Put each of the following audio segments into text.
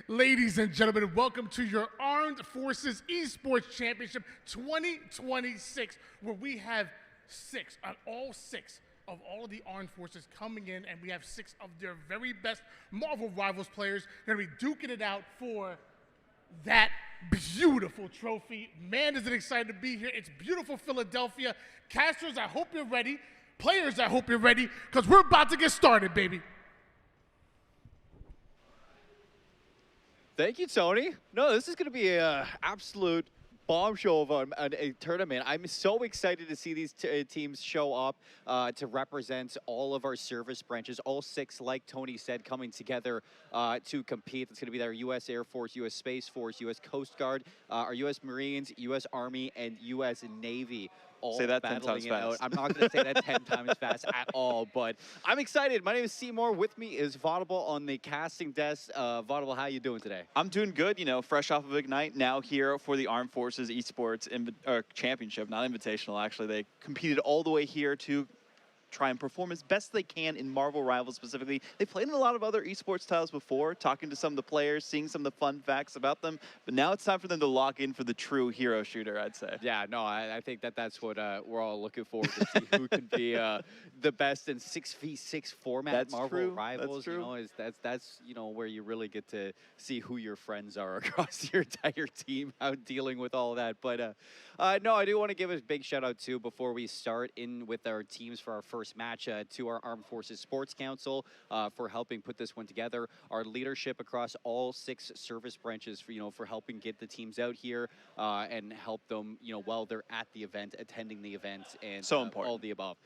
Ladies and gentlemen, welcome to your Armed Forces Esports Championship 2026, where we have all six of all of the armed forces coming in, and we have six of their very best Marvel Rivals players going to be duking it out for that beautiful trophy. Man, is it excited to be here. It's beautiful Philadelphia. Casters, I hope you're ready. Players, I hope you're ready, because we're about to get started, baby. Thank you, Tony. No, this is going to be an absolute bombshell of a tournament. I'm so excited to see these teams show up to represent all of our service branches, all six, like Tony said, coming together to compete. It's going to be our U.S. Air Force, U.S. Space Force, U.S. Coast Guard, our U.S. Marines, U.S. Army, and U.S. Navy. Say that 10 times fast. I'm not going to say that 10 times fast at all, but I'm excited. My name is Seymour. With me is Vaudable on the casting desk. Vaudable, how you doing today? I'm doing good, you know, fresh off of Ignite, now here for the Armed Forces Esports Championship, not Invitational, actually. They competed all the way here to try and perform as best they can in Marvel Rivals specifically. They played in a lot of other esports titles before, talking to some of the players, seeing some of the fun facts about them, but now it's time for them to lock in for the true hero shooter, I'd say. Yeah, no, I think that's what we're all looking forward to see who can be the best in 6v6 format. That's Marvel true. Rivals. That's true. You know, that's you know where you really get to see who your friends are across your entire team, how dealing with all that. But no, I do want to give a big shout out too before we start in with our teams for our first match to our Armed Forces Sports Council for helping put this one together. Our leadership across all six service branches for helping get the teams out here and help them while they're at the event, attending the event, and so important. All the above.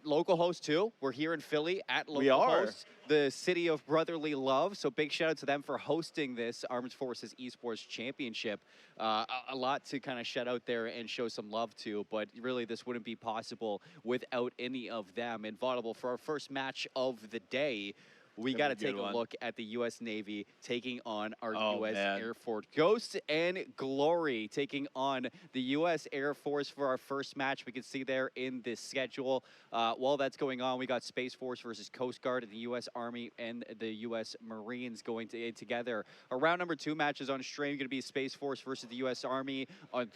Local host too. We're here in Philly at local We are. host, the city of brotherly love. So big shout out to them for hosting this Armed Forces Esports Championship. A lot to kind of shout out there and show some love to, but really this wouldn't be possible without any of them. And Vaudable, for our first match of the day, we got to take a look at the U.S. Navy taking on our U.S. Air Force. Ghost and Glory taking on the U.S. Air Force for our first match. We can see there in this schedule. While that's going on, we got Space Force versus Coast Guard, and the U.S. Army and the U.S. Marines going together. Our round number 2 match is on stream. Going to be Space Force versus the U.S. Army. On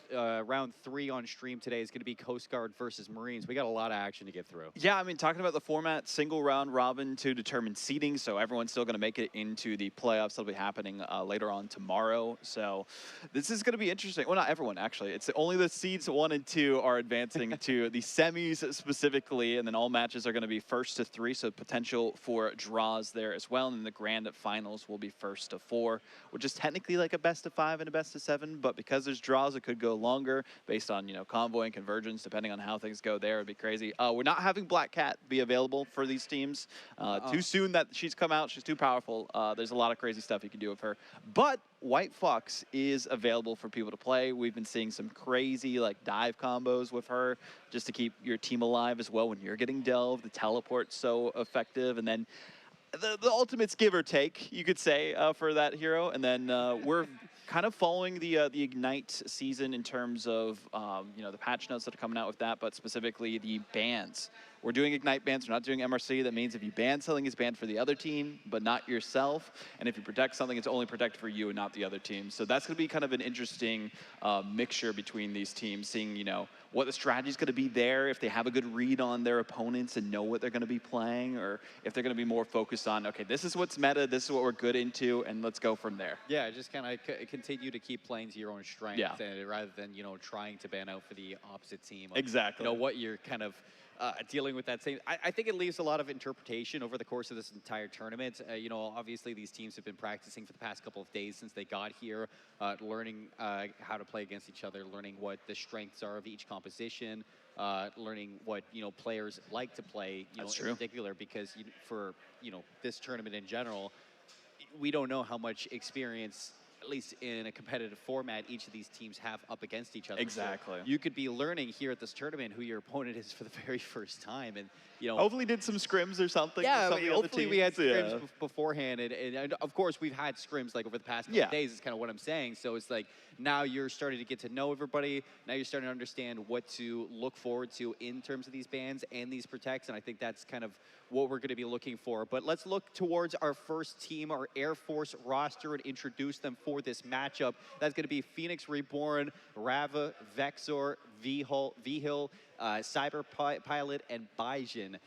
round 3 on stream today is going to be Coast Guard versus Marines. We got a lot of action to get through. Yeah, I mean, talking about the format, single round robin to determine seeding. So everyone's still going to make it into the playoffs. That'll be happening later on tomorrow. So this is going to be interesting. Well, not everyone, actually. It's only the seeds 1 and 2 are advancing to the semis specifically, and then all matches are going to be 1st to 3, so potential for draws there as well. And then the grand finals will be 1st to 4, which is technically like a best of 5 and a best of 7, but because there's draws, it could go longer based on, convoy and convergence, depending on how things go there. It'd be crazy. We're not having Black Cat be available for these teams. Too soon that she's come out. She's too powerful. There's a lot of crazy stuff you can do with her. But White Fox is available for people to play. We've been seeing some crazy dive combos with her just to keep your team alive as well when you're getting delved. The teleport's so effective. And then the ultimate's give or take, you could say, for that hero. And then we're kind of following the Ignite season in terms of the patch notes that are coming out with that, but specifically the bans. We're doing Ignite bans, we're not doing MRC. That means if you ban something, it's banned for the other team, but not yourself. And if you protect something, it's only protected for you and not the other team. So that's going to be kind of an interesting mixture between these teams, seeing, what the strategy is going to be there, if they have a good read on their opponents and know what they're going to be playing, or if they're going to be more focused on, okay, this is what's meta, this is what we're good into, and let's go from there. Yeah, just kind of continue to keep playing to your own strength, rather than, trying to ban out for the opposite team. Exactly. What you're kind of dealing with that same. I think it leaves a lot of interpretation over the course of this entire tournament. Obviously these teams have been practicing for the past couple of days since they got here, learning how to play against each other, learning what the strengths are of each composition, learning what players like to play. In particular, because for this tournament in general, we don't know how much experience, at least in a competitive format, each of these teams have up against each other. Exactly. So you could be learning here at this tournament who your opponent is for the very first time, and you know, Hopefully did some scrims or something. with yeah, some I of mean, the other hopefully we had teams. scrims Yeah. beforehand, and of course we've had scrims like over the past couple Yeah. of days. Is kind of what I'm saying. So it's like now you're starting to get to know everybody. Now you're starting to understand what to look forward to in terms of these bans and these protects, and I think that's kind of what we're going to be looking for. But let's look towards our first team, our Air Force roster, and introduce them for this matchup. That's going to be Phoenix Reborn, Rava, Vexor, V-Hill, Cyber Pilot, and Bijin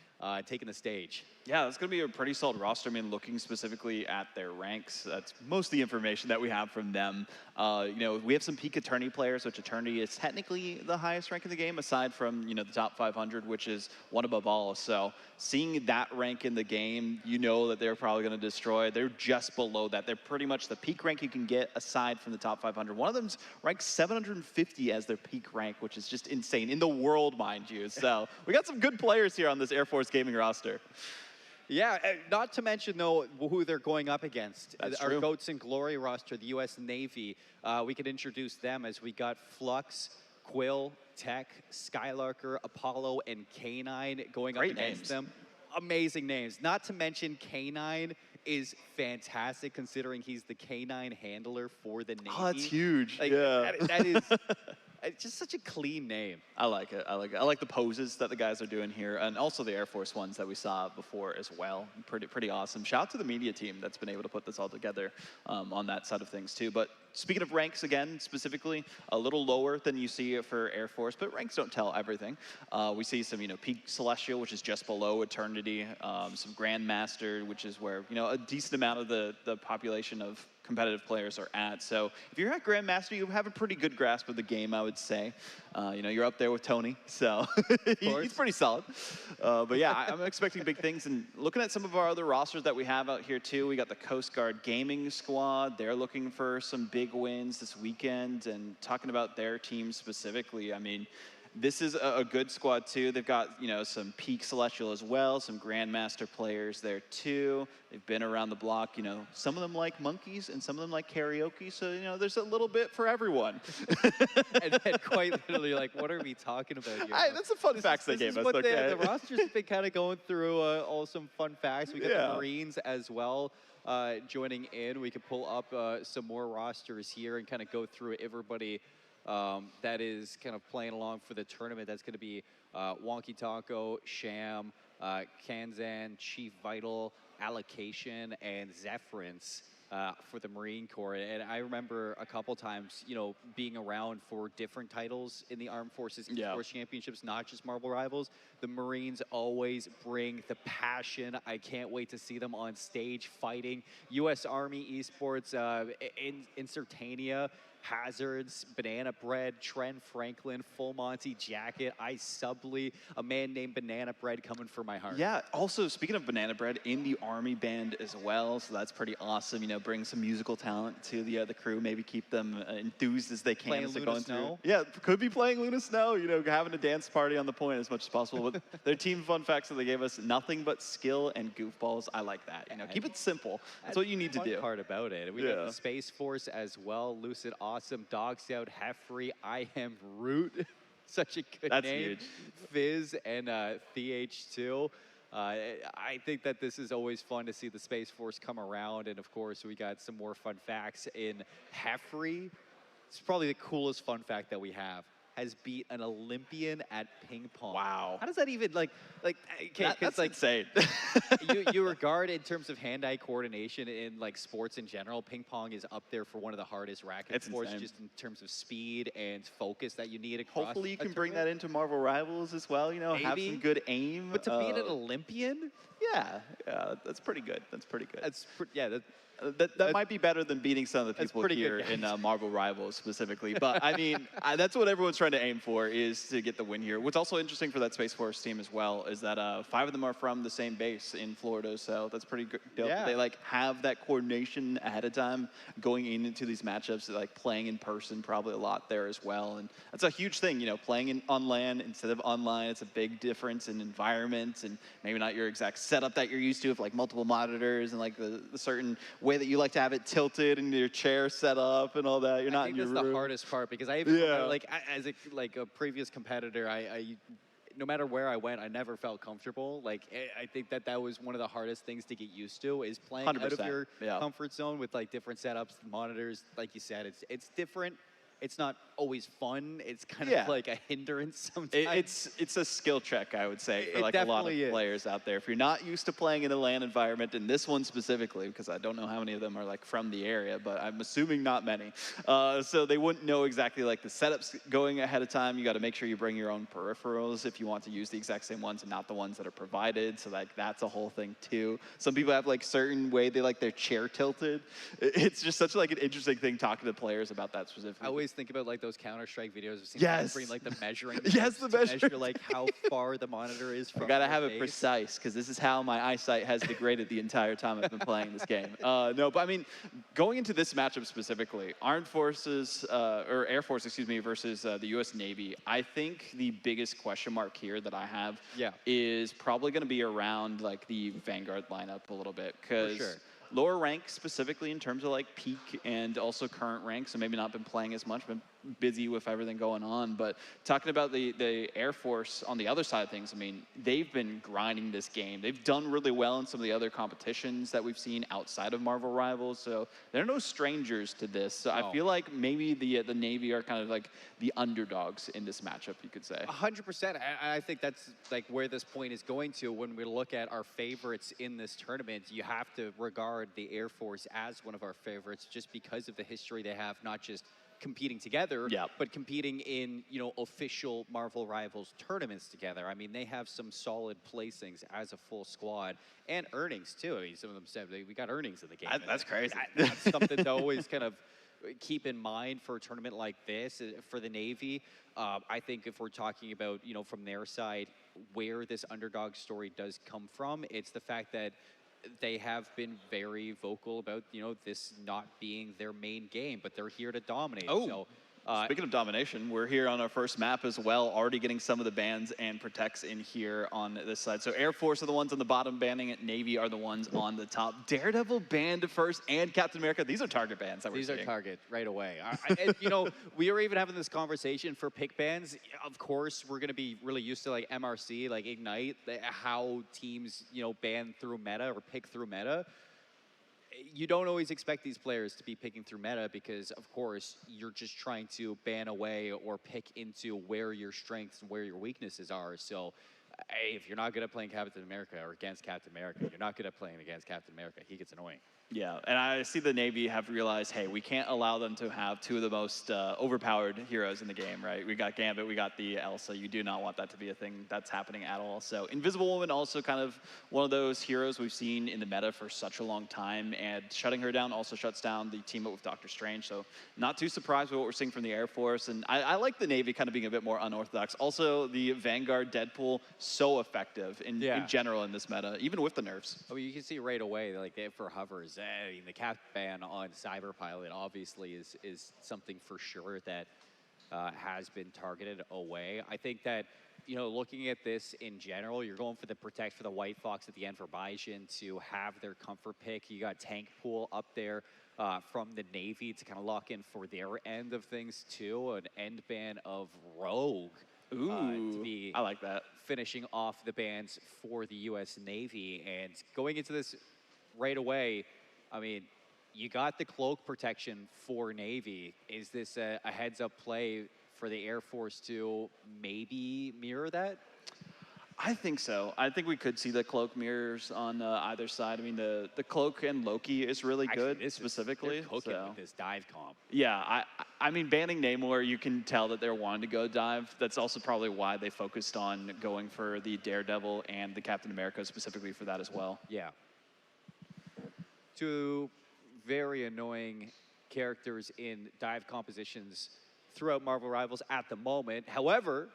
taking the stage. Yeah, that's going to be a pretty solid roster. I mean, looking specifically at their ranks, that's most of the information that we have from them. You know, we have some peak Eternity players, which Eternity is technically the highest rank in the game, aside from, you know, the top 500, which is one above all. So seeing that rank in the game, you know that they're probably going to destroy. They're just below that. They're pretty much the peak rank you can get aside from the top 500. One of them's ranked 750 as their peak rank, which is just insane in the world, mind you. So we got some good players here on this Air Force Gaming roster. Yeah, not to mention, though, who they're going up against. That's Our true. Goats and Glory roster, the U.S. Navy. We could introduce them as we got Flux, Quill, Tech, Skylarker, Apollo, and K9 going Great up against names. them. Amazing names. Not to mention K9 is fantastic considering he's the K9 handler for the Navy. Oh, that's huge. Like, yeah. that is it's just such a clean name. I like it. I like it. I like the poses that the guys are doing here, and also the Air Force ones that we saw before as well. Pretty awesome. Shout out to the media team that's been able to put this all together on that side of things too. But speaking of ranks again, specifically a little lower than you see for Air Force, but ranks don't tell everything. We see some, you know, Peak Celestial, which is just below Eternity. Some Grandmaster, which is where, you know, a decent amount of the population of competitive players are at. So if you're at Grandmaster, you have a pretty good grasp of the game, I would say. You know, you're up there with Tony, so he's pretty solid. But yeah, I'm expecting big things. And looking at some of our other rosters that we have out here too, we got the Coast Guard Gaming Squad. They're looking for some big wins this weekend. And talking about their team specifically, I mean, this is a good squad too. They've got, you know, some Peak Celestial as well, some Grandmaster players there too. They've been around the block, you know, some of them like monkeys and some of them like karaoke. So, you know, there's a little bit for everyone. And then quite literally, like, what are we talking about here? That's the fun facts they gave us. What Okay. the roster's been kind of going through all some fun facts. We got the Marines as well joining in. We could pull up some more rosters here and kind of go through everybody that is kind of playing along for the tournament. That's going to be Wonky Taco, Sham, Kanzan, Chief Vital, Allocation, and Zephyrance for the Marine Corps. And I remember a couple times, you know, being around for different titles in the Armed Forces Esports Championships, not just Marble Rivals. The Marines always bring the passion. I can't wait to see them on stage fighting. U.S. Army Esports, Incertania, Hazards, Banana Bread, Trent Franklin, Full Monty Jacket, Ice Subley, a man named Banana Bread coming for my heart. Yeah, also speaking of Banana Bread, in the Army band as well, so that's pretty awesome. You know, bring some musical talent to the crew, maybe keep them enthused as they can Playing as they're Luna going Snow? through. Yeah, could be playing Luna Snow, you know, having a dance party on the point as much as possible. But their team fun facts that they gave us, nothing but skill and goofballs. I like that. You know, keep it simple. That's what you need to do. Fun part about it. We got the Space Force as well, Lucid Awesome, Dog Scout, Heffrey, I Am Root. Such a good That's name. huge. Fizz and TH2. I think that this is always fun to see the Space Force come around. And of course, we got some more fun facts in Heffrey. It's probably the coolest fun fact that we have. Has beat an Olympian at ping pong. Wow. How does that even okay? That's like insane. you regard in terms of hand-eye coordination in like sports in general, ping pong is up there for one of the hardest racket It's sports, insane. just in terms of speed and focus that you need across. Hopefully you a can bring that tournament. into Marvel Rivals as well. You know, have Maybe. some good aim. But to beat an Olympian, yeah, that's pretty good. That's pretty good. that Might be better than beating some of the That's people pretty here good, in Marvel Rivals specifically. But I mean, that's what everyone's trying to aim for, is to get the win here. What's also interesting for that Space Force team as well is that 5 of them are from the same base in Florida, so that's pretty good. Yeah. They like have that coordination ahead of time going into these matchups, like playing in person probably a lot there as well. And that's a huge thing, you know, playing on LAN instead of online. It's a big difference in environment and maybe not your exact setup that you're used to, of like multiple monitors and like the certain way that you like to have it tilted and your chair set up and all that. You're not in your room. That's the hardest part because I even remember, like as a previous competitor, I no matter where I went, I never felt comfortable. Like, I think that that was one of the hardest things to get used to, is playing out of 100%, your yeah. comfort zone with like different setups, monitors. Like you said, it's different. It's not always fun. It's kind Yeah. of like a hindrance sometimes. It's a skill check, I would say, for It like a lot of definitely is. players out there. If you're not used to playing in a LAN environment, and this one specifically, because I don't know how many of them are like from the area, but I'm assuming not many. So they wouldn't know exactly like the setups going ahead of time. You got to make sure you bring your own peripherals if you want to use the exact same ones and not the ones that are provided. So like that's a whole thing too. Some people have like certain way they like their chair tilted. It's just such like an interesting thing talking to players about that specifically. I always think about like those Counter-Strike videos. I've seen Yes. bring like the measuring. Yes, device the to measuring measure like how far the monitor is from. I gotta your have it face. precise because this is how my eyesight has degraded the entire time I've been playing this game. No, but I mean, going into this matchup specifically, Armed Forces or Air Force, excuse me, versus the U.S. Navy. I think the biggest question mark here that I have is probably going to be around like the Vanguard lineup a little bit because. sure. Lower rank specifically in terms of like peak and also current rank, so maybe not been playing as much, been busy with everything going on. But talking about the Air Force on the other side of things, I mean, they've been grinding this game. They've done really well in some of the other competitions that we've seen outside of Marvel Rivals, so they're no strangers to this. So I feel like maybe the Navy are kind of like the underdogs in this matchup, you could say. 100%. I think that's like where this point is going to. When we look at our favorites in this tournament, you have to regard the Air Force as one of our favorites just because of the history they have, not just competing together, but competing in, you know, official Marvel Rivals tournaments together. I mean, they have some solid placings as a full squad and earnings too. I mean, some of them said we got earnings in the game. That's crazy. That's something to always kind of keep in mind for a tournament like this. For the Navy, I think if we're talking about, you know, from their side, where this underdog story does come from, it's the fact that they have been very vocal about, you know, this not being their main game, but they're here to dominate. So, speaking of domination, we're here on our first map as well, already getting some of the bans and protects in here on this side. So Air Force are the ones on the bottom banning it, Navy are the ones on the top. Daredevil banned first, and Captain America. These are target bans that we're seeing. These are target right away. And, you know, we were even having this conversation for pick bans. Of course, we're going to be really used to like MRC, like Ignite, how teams, you know, ban through meta or pick through meta. You don't always expect these players to be picking through meta because, of course, you're just trying to ban away or pick into where your strengths and where your weaknesses are. So, hey, if you're not good at playing Captain America or against Captain America, you're not good at playing against Captain America. He gets annoying. Yeah, and I see the Navy have realized, hey, we can't allow them to have two of the most overpowered heroes in the game, right? We got Gambit, we got the Elsa. You do not want that to be a thing that's happening at all. So Invisible Woman also kind of one of those heroes we've seen in the meta for such a long time, and shutting her down also shuts down the team up with Doctor Strange. So not too surprised with what we're seeing from the Air Force, and I like the Navy kind of being a bit more unorthodox. Also, the Vanguard Deadpool, so effective in general in this meta, even with the nerfs. I mean, you can see right away, like for hovers, I mean, the cap ban on Cyberpilot obviously is something for sure that has been targeted away. I think that, you know, looking at this in general, you're going for the protect for the White Fox at the end for Baijian to have their comfort pick. You got Tank Pool up there from the Navy to kind of lock in for their end of things too. An end ban of Rogue. To be I like that. Finishing off the bans for the U.S. Navy. And going into this right away, I mean, you got the cloak protection for Navy. Is this a heads-up play for the Air Force to maybe mirror that? I think so. I think we could see the cloak mirrors on either side. I mean, the cloak and Loki is really good specifically. They're cooking with this dive comp. Yeah, I mean, banning Namor, you can tell that they're wanting to go dive. That's also probably why they focused on going for the Daredevil and the Captain America specifically for that as well. Yeah. Two very annoying characters in dive compositions throughout Marvel Rivals at the moment. However,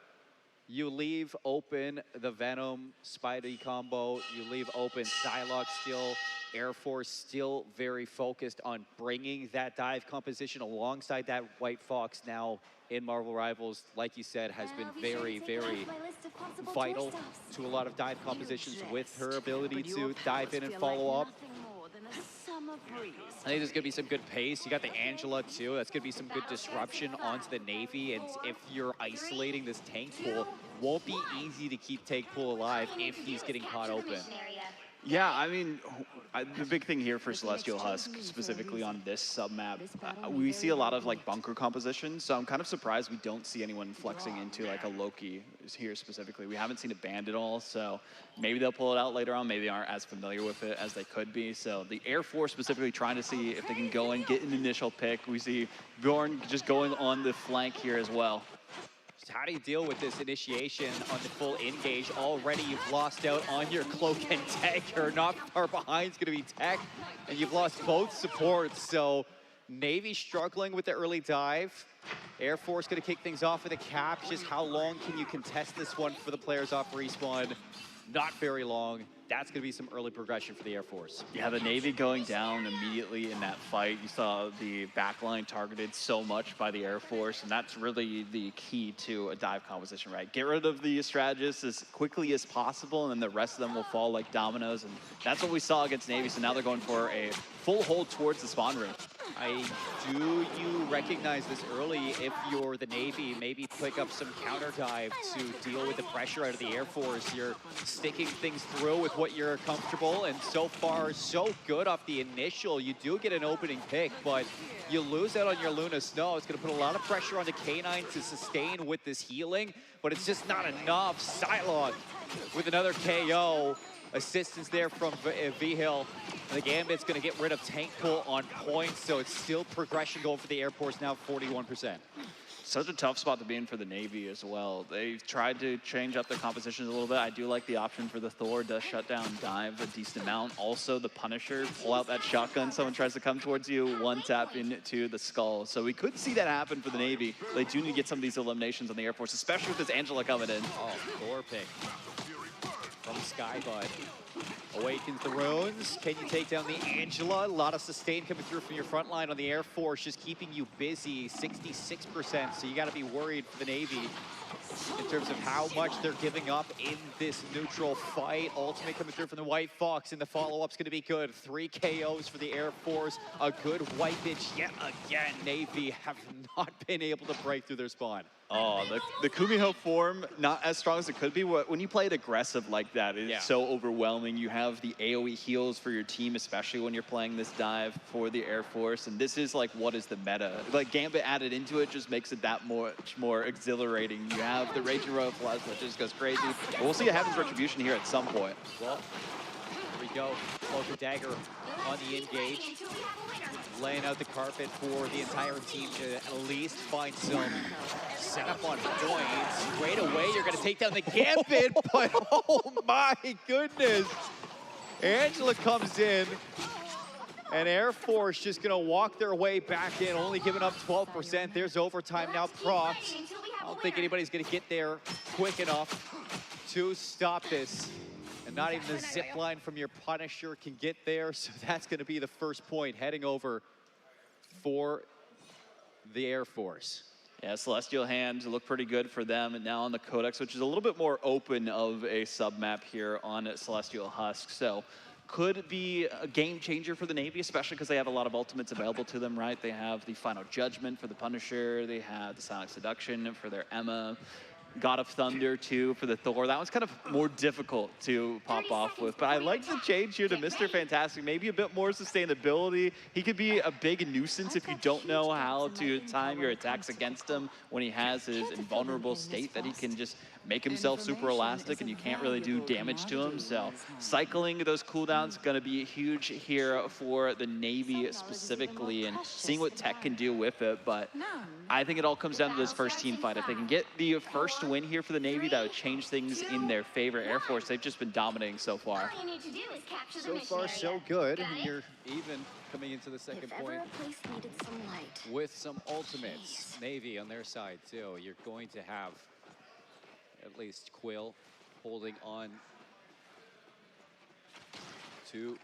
you leave open the Venom Spidey combo. You leave open Psylocke still. Air Force still very focused on bringing that dive composition alongside that White Fox now in Marvel Rivals, like you said, has been very, very vital to a lot of dive compositions with her ability to dive in and follow up. I think there's going to be some good pace. You got the Angela, too. That's going to be some good disruption onto the Navy. And if you're isolating this tank pool, won't be easy to keep Tank Pool alive if he's getting caught open. Yeah, I mean, the big thing here for Celestial Husk, specifically on this sub-map, we see a lot of like bunker composition, so I'm kind of surprised we don't see anyone flexing into like a Loki here specifically. We haven't seen a Band at all, so maybe they'll pull it out later on. Maybe they aren't as familiar with it as they could be. So the Air Force specifically trying to see if they can go and get an initial pick. We see Bjorn just going on the flank here as well. How do you deal with this initiation on the full engage? Already you've lost out on your cloak and dagger. Not far behind is going to be Tech, and you've lost both supports. So Navy struggling with the early dive. Air Force going to kick things off with a cap. Just how long can you contest this one for the players off respawn? Not very long. That's going to be some early progression for the Air Force. Yeah, the Navy going down immediately in that fight. You saw the backline targeted so much by the Air Force, and that's really the key to a dive composition, right? Get rid of the strategists as quickly as possible, and then the rest of them will fall like dominoes, and that's what we saw against Navy, so now they're going for a full hold towards the spawn room. Do you recognize this early if you're the Navy? Maybe pick up some counter dive to deal with the pressure out of the Air Force. You're sticking things through with what you're comfortable, and so far so good off the initial. You do get an opening pick, but you lose out on your Luna Snow. It's going to put a lot of pressure on the K9 to sustain with this healing, but it's just not enough. Psylocke with another KO. Assistance there from V-Hill. The Gambit's going to get rid of Tank Pool on points, so it's still progression going for the Air Force, now 41%. Such a tough spot to be in for the Navy as well. They've tried to change up their compositions a little bit. I do like the option for the Thor, does shut down dive a decent amount. Also the Punisher, pull out that shotgun. Someone tries to come towards you, one tap into the skull. So we could see that happen for the Navy. They do need to get some of these eliminations on the Air Force, especially with this Angela coming in. Oh, Thor pick from Skybud. Awakens the runes. Can you take down the Angela? A lot of sustain coming through from your front line on the Air Force, just keeping you busy, 66%. So you got to be worried for the Navy in terms of how much they're giving up in this neutral fight. Ultimate coming through from the White Fox, and the follow-up's going to be good. 3 KOs for the Air Force. A good white bitch yet again. Navy have not been able to break through their spawn. Oh, the Kumiho form, not as strong as it could be. When you play it aggressive like that, it's so overwhelming. You have the AoE heals for your team, especially when you're playing this dive for the Air Force. And this is like, what is the meta? Like Gambit added into it just makes it that much more exhilarating. You have the Raging Royal Plasma, which just goes crazy. But we'll see a Heaven's Retribution here at some point. Well, here we go. Cloak and dagger on the engage. Laying out the carpet for the entire team to at least find some setup on points. Right away, you're going to take down the Gambit, but oh my goodness. Angela comes in, and Air Force just going to walk their way back in, only giving up 12%. There's overtime now procs. I don't think anybody's going to get there quick enough to stop this. And not even the zip line from your Punisher can get there, so that's going to be the first point heading over for the Air Force. Yeah, Celestial Hands look pretty good for them. And now on the Codex, which is a little bit more open of a sub-map here on Celestial Husk. So could be a game changer for the Navy, especially because they have a lot of ultimates available to them, right? They have the Final Judgment for the Punisher. They have the Silent Seduction for their Emma. God of Thunder, too, for the Thor. That one's kind of more difficult to pop off with. But I like the change here to Mr. Fantastic. Maybe a bit more sustainability. He could be a big nuisance if you don't know how to time your attacks against him when he has his invulnerable state that he can just make himself super elastic and you can't really do damage to him. So cycling those cooldowns is going to be huge here for the Navy specifically, and seeing what Tech can do with it. But I think it all comes down to this first team fight. If they can get the first win here for the Navy, that would change things in their favor. Air Force, they've just been dominating so far. So far, so good. And you're even coming into the second point with some ultimates. Navy on their side, too. You're going to have at least Quill holding on to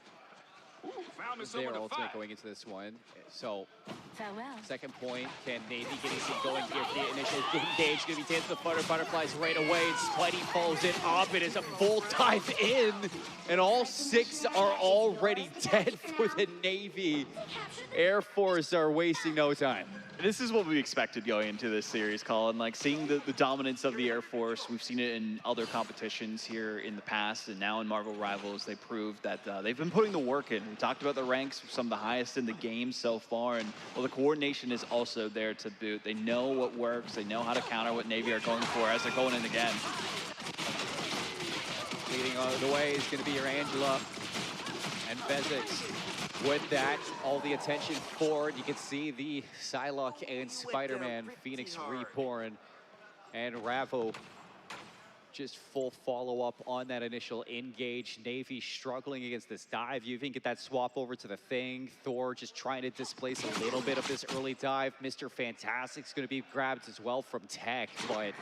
their ultimate going into this one. So Farewell. Second point, can Navy get anything going here for the initial engage? Gonna be dancing the butterflies right away, and Spidey follows it up. It is a full dive in, and all 6 are already dead for the Navy. Air Force are wasting no time. This is what we expected going into this series, Colin. Like, seeing the dominance of the Air Force, we've seen it in other competitions here in the past, and now in Marvel Rivals, they proved that they've been putting the work in. We talked about the ranks, some of the highest in the game so far, and well, the coordination is also there to boot. They know what works, they know how to counter what Navy are going for as they're going in again. Leading on the way is going to be your Angela and Bezics. With that, all the attention forward, you can see the Psylocke and Spider-Man, Phoenix Reborn, and Ravo just full follow-up on that initial engage. Navy struggling against this dive. You even get that swap over to the Thing. Thor just trying to displace a little bit of this early dive. Mr. Fantastic's going to be grabbed as well from Tech, but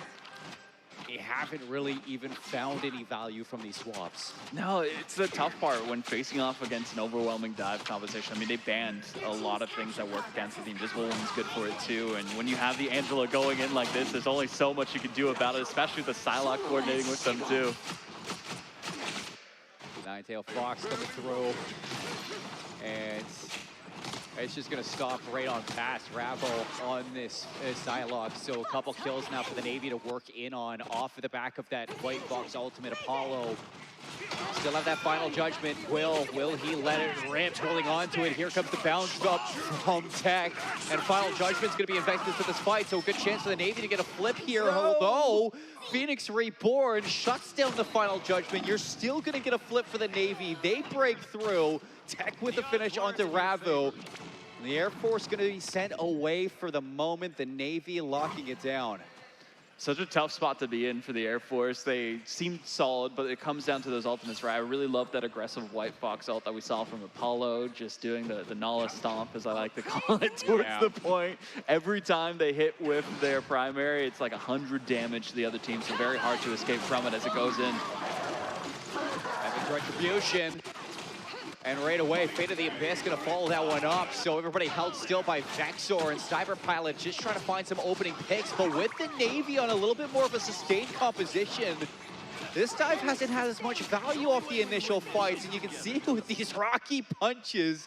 they haven't really even found any value from these swaps. No, it's the tough part when facing off against an overwhelming dive composition. I mean, they banned a lot of things that work against it. The Invisible Woman's good for it too. And when you have the Angela going in like this, there's only so much you can do about it, especially with the Psylocke coordinating with them too. Nine-tail Fox coming through. And it's just going to stop right on past Ravo on this Psylocke. So a couple kills now for the Navy to work in on off of the back of that White Fox Ultimate Apollo. Still have that final judgment. Will he let it rip, holding on to it? Here comes the bounce up from Tech. And final judgment's going to be invested to this fight. So a good chance for the Navy to get a flip here. Although Phoenix Reborn shuts down the final judgment. You're still going to get a flip for the Navy. They break through. Tech with the finish onto Ravo. The Air Force going to be sent away for the moment. The Navy locking it down. Such a tough spot to be in for the Air Force. They seemed solid, but it comes down to those ultimates, right? I really love that aggressive White Fox ult that we saw from Apollo, just doing the Nala stomp, as I like to call it, towards the point. Every time they hit with their primary, it's like 100 damage to the other team, so very hard to escape from it as it goes in. Having retribution. And right away, Fate of the Abyss gonna follow that one up. So everybody held still by Vexor and Cyberpilot just trying to find some opening picks. But with the Navy on a little bit more of a sustained composition, this dive hasn't had as much value off the initial fights. And you can see with these rocky punches,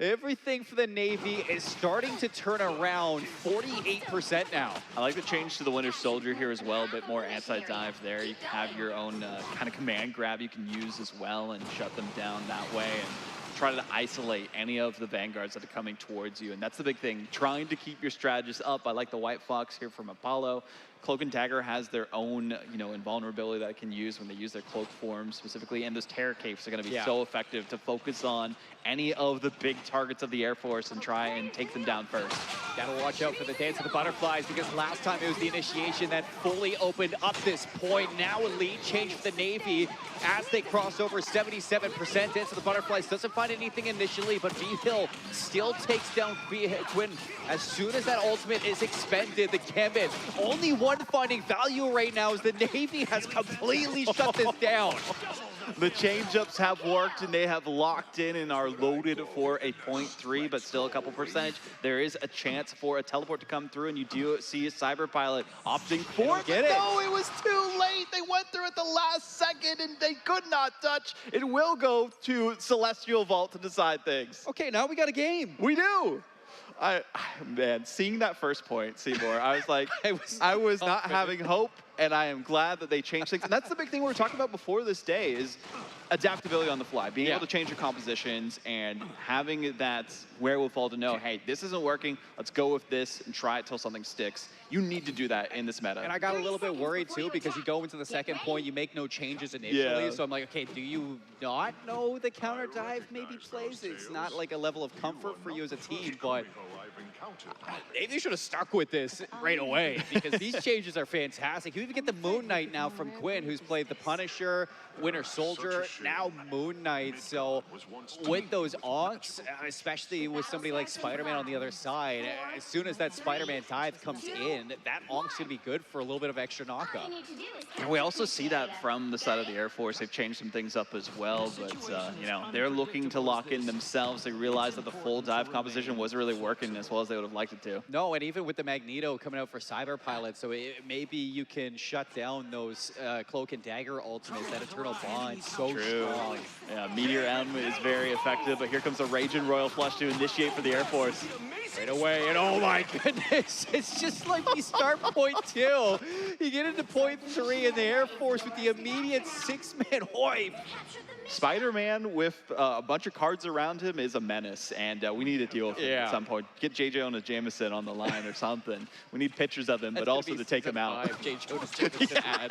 everything for the Navy is starting to turn around. 48% now. I like the change to the Winter Soldier here as well, a bit more anti-dive there. You have your own kind of command grab you can use as well and shut them down that way and try to isolate any of the vanguards that are coming towards you. And that's the big thing, trying to keep your strategists up. I like the White Fox here from Apollo. Cloak and Dagger has their own, invulnerability that I can use when they use their cloak form specifically, and those terror capes are going to be so effective to focus on any of the big targets of the Air Force and try and take them down first. Gotta watch out for the Dance of the Butterflies, because last time it was the initiation that fully opened up this point. Now a lead change for the Navy as they cross over 77%. Dance of the Butterflies doesn't find anything initially, but V-Hill still takes down Quinn. As soon as that ultimate is expended, the Gambit, only one finding value right now as the Navy has completely shut this down. The change-ups have worked, and they have locked in and are loaded for a 0.3, but still a couple percentage. There is a chance for a teleport to come through, and you do see a Cyberpilot opting for it. No, it was too late. They went through at the last second, and they could not touch. It will go to Celestial Vault to decide things. Okay, now we got a game. We do. Man, seeing that first point, Seymour, I was like, I was not having hope, and I am glad that they changed things. And that's the big thing we were talking about before this day is adaptability on the fly, being able to change your compositions and having that wherewithal to know, hey, this isn't working, let's go with this and try it till something sticks. You need to do that in this meta. And I got a little bit worried too, because you go into the second point, you make no changes initially. So I'm like, okay, do you not know the counter dive maybe plays? It's not like a level of comfort for you as a team, but they should have stuck with this right away, because these changes are fantastic. You even get the Moon Knight now from Quinn, who's played the Punisher, Winter Soldier, now Moon Knight. So with those onks, especially with somebody like Spider-Man on the other side, as soon as that Spider-Man dive comes in, that onk's gonna be good for a little bit of extra knockup. And we also see that from the side of the Air Force. They've changed some things up as well, but they're looking to lock in themselves. They realize that the full dive composition wasn't really working working as well as they would have liked it to. No, and even with the Magneto coming out for Cyber Pilot, so maybe you can shut down those Cloak and Dagger ultimates, that Eternal Bond, so strong. Yeah, Meteor M is very effective, but here comes a Raging Royal Flush to initiate for the Air Force. Right away, and oh my goodness, it's just like we start point 2. You get into point 3, and the Air Force with the immediate 6-man wipe. Spider-Man with a bunch of cards around him is a menace, and we need to deal with him at some point. Get J. Jonah Jameson on the line or something. We need pictures of him, but also to take him out. J. Jonah Jameson ad.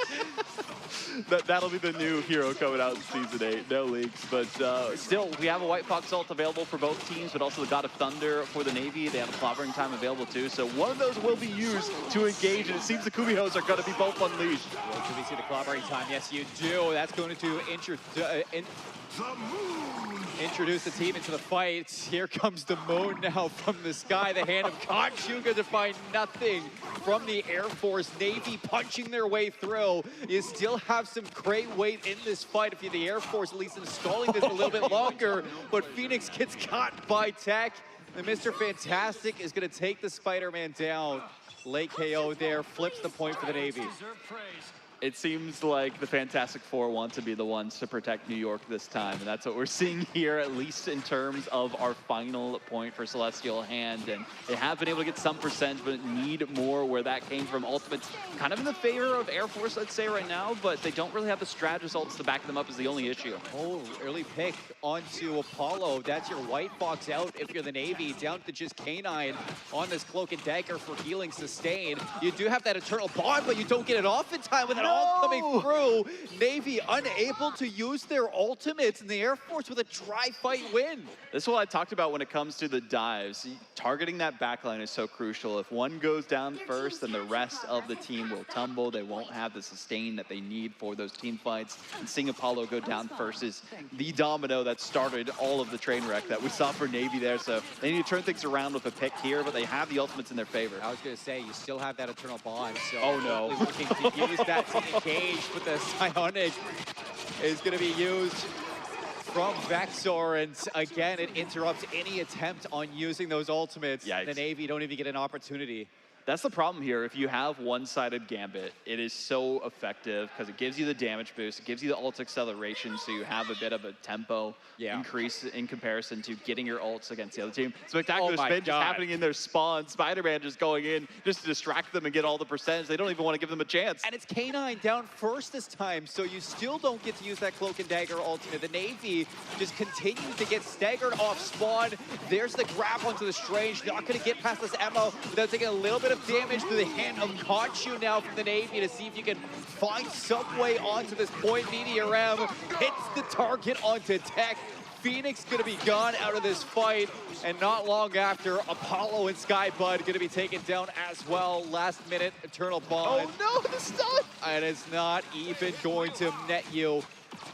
That'll be the new hero coming out in Season 8. No leaks, but still, we have a White Fox ult available for both teams, but also the God of Thunder for the Navy. They have a clobbering time available too, so one of those will be used to engage, and it seems the Kumihos are going to be both unleashed. Well, do we see the clobbering time? Yes, you do. That's going to introduce the team into the fight. Here comes the moon now from the sky. The hand of Kachuga to find nothing from the Air Force. Navy punching their way through. You still have some great weight in this fight if you're the Air Force, at least installing this a little bit longer. But Phoenix gets caught by Tech. And Mr. Fantastic is going to take the Spider-Man down. Late KO there, flips the point for the Navy. It seems like the Fantastic Four want to be the ones to protect New York this time, and that's what we're seeing here, at least in terms of our final point for Celestial Hand. And they have been able to get some percentage, but need more where that came from. Ultimate's kind of in the favor of Air Force, I'd say, right now, but they don't really have the strat results to back them up is the only issue. Oh, early pick onto Apollo. That's your White Fox out if you're the Navy, down to just K9 on this Cloak and Dagger for healing sustain. You do have that Eternal Bond, but you don't get it off in time with it all coming through. Navy unable to use their ultimates, and the Air Force with a dry fight win. This is what I talked about when it comes to the dives. Targeting that backline is so crucial. If one goes down first, then the rest of the team will tumble. They won't have the sustain that they need for those team fights. And seeing Apollo go down first is the domino that started all of the train wreck that we saw for Navy there. So they need to turn things around with a pick here, but they have the ultimates in their favor. I was going to say, you still have that Eternal Bond. So oh no. Looking to use that to engage, but the Psionic is going to be used from Vexor, and again, it interrupts any attempt on using those ultimates. Yikes. The Navy don't even get an opportunity. That's the problem here. If you have one-sided Gambit, it is so effective because it gives you the damage boost, it gives you the ult acceleration, so you have a bit of a tempo increase in comparison to getting your ults against the other team. Spectacular spin just happening in their spawn. Spider-Man just going in just to distract them and get all the percentage. They don't even want to give them a chance. And it's K9 down first this time, so you still don't get to use that Cloak and Dagger ultimate. The Navy just continues to get staggered off spawn. There's the grab onto the Strange. Not going to get past this ammo without taking a little bit of damage to the hand of Kachu now from the Navy to see if you can find some way onto this point. Meteor M hits the target onto Tech. Phoenix gonna be gone out of this fight, and not long after, Apollo and Skybud gonna be taken down as well. Last minute Eternal Bond. Oh no, the stun! And it's not even going to net you.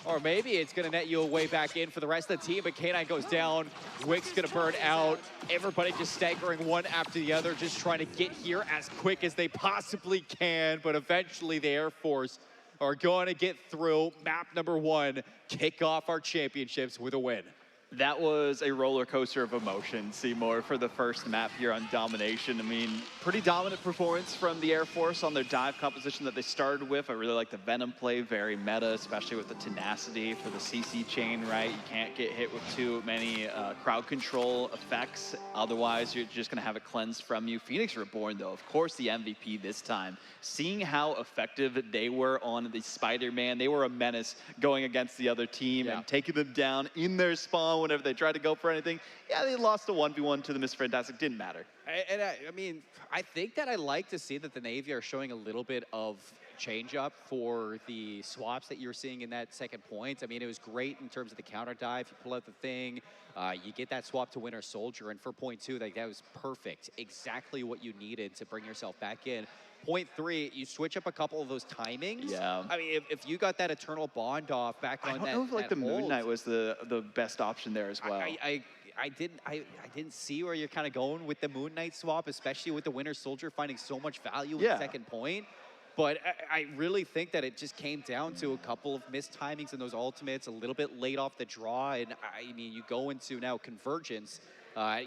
Or maybe it's going to net you a way back in for the rest of the team, but K9 goes down. Wick's going to burn out. Everybody just staggering one after the other, just trying to get here as quick as they possibly can. But eventually the Air Force are going to get through map number 1, kick off our championships with a win. That was a roller coaster of emotion, Seymour, for the first map here on Domination. I mean, pretty dominant performance from the Air Force on their dive composition that they started with. I really like the Venom play, very meta, especially with the tenacity for the CC chain, right? You can't get hit with too many crowd control effects. Otherwise, you're just going to have it cleansed from you. Phoenix Reborn, though, of course, the MVP this time. Seeing how effective they were on the Spider-Man, they were a menace going against the other team and taking them down in their spawn whenever they tried to go for anything. Yeah, they lost a 1v1 to the Mr. Fantastic. Didn't matter. I mean, I think that I like to see that the Navy are showing a little bit of change up for the swaps that you're seeing in that second point. I mean, it was great in terms of the counter dive. You pull out the thing, you get that swap to Winter Soldier, and for point 2, that was perfect. Exactly what you needed to bring yourself back in. Point 3, you switch up a couple of those timings. Yeah. I mean, if you got that Eternal Bond off back on that, I don't know if like the Moon Knight was the best option there as well. I didn't see where you're kind of going with the Moon Knight swap, especially with the Winter Soldier finding so much value in the second point. But I really think that it just came down to a couple of missed timings in those ultimates, a little bit late off the draw. And I mean, you go into now Convergence,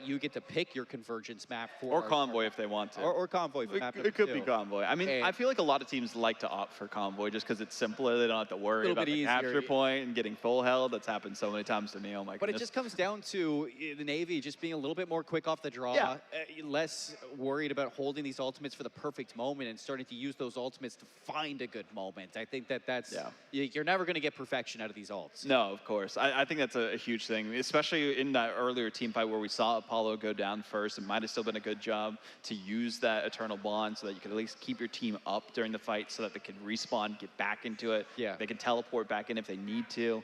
You get to pick your convergence map for Or our Convoy if they want to. or Convoy. Map It could be number two. Convoy. I mean, I feel like a lot of teams like to opt for Convoy just because it's simpler. They don't have to worry Little about bit the easier. capture point and getting full held. That's happened so many times to me. Oh my But it goodness. just comes down to the Navy just being a little bit more quick off the draw, Yeah. less worried about holding these ultimates for the perfect moment and starting to use those ultimates to find a good moment. I think that's you're never going to get perfection out of these ults. No, of course. I think that's a huge thing, especially in that earlier team fight where we saw Apollo go down first. It might have still been a good job to use that Eternal Bond so that you could at least keep your team up during the fight so that they can respawn, get back into it. Yeah. They can teleport back in if they need to.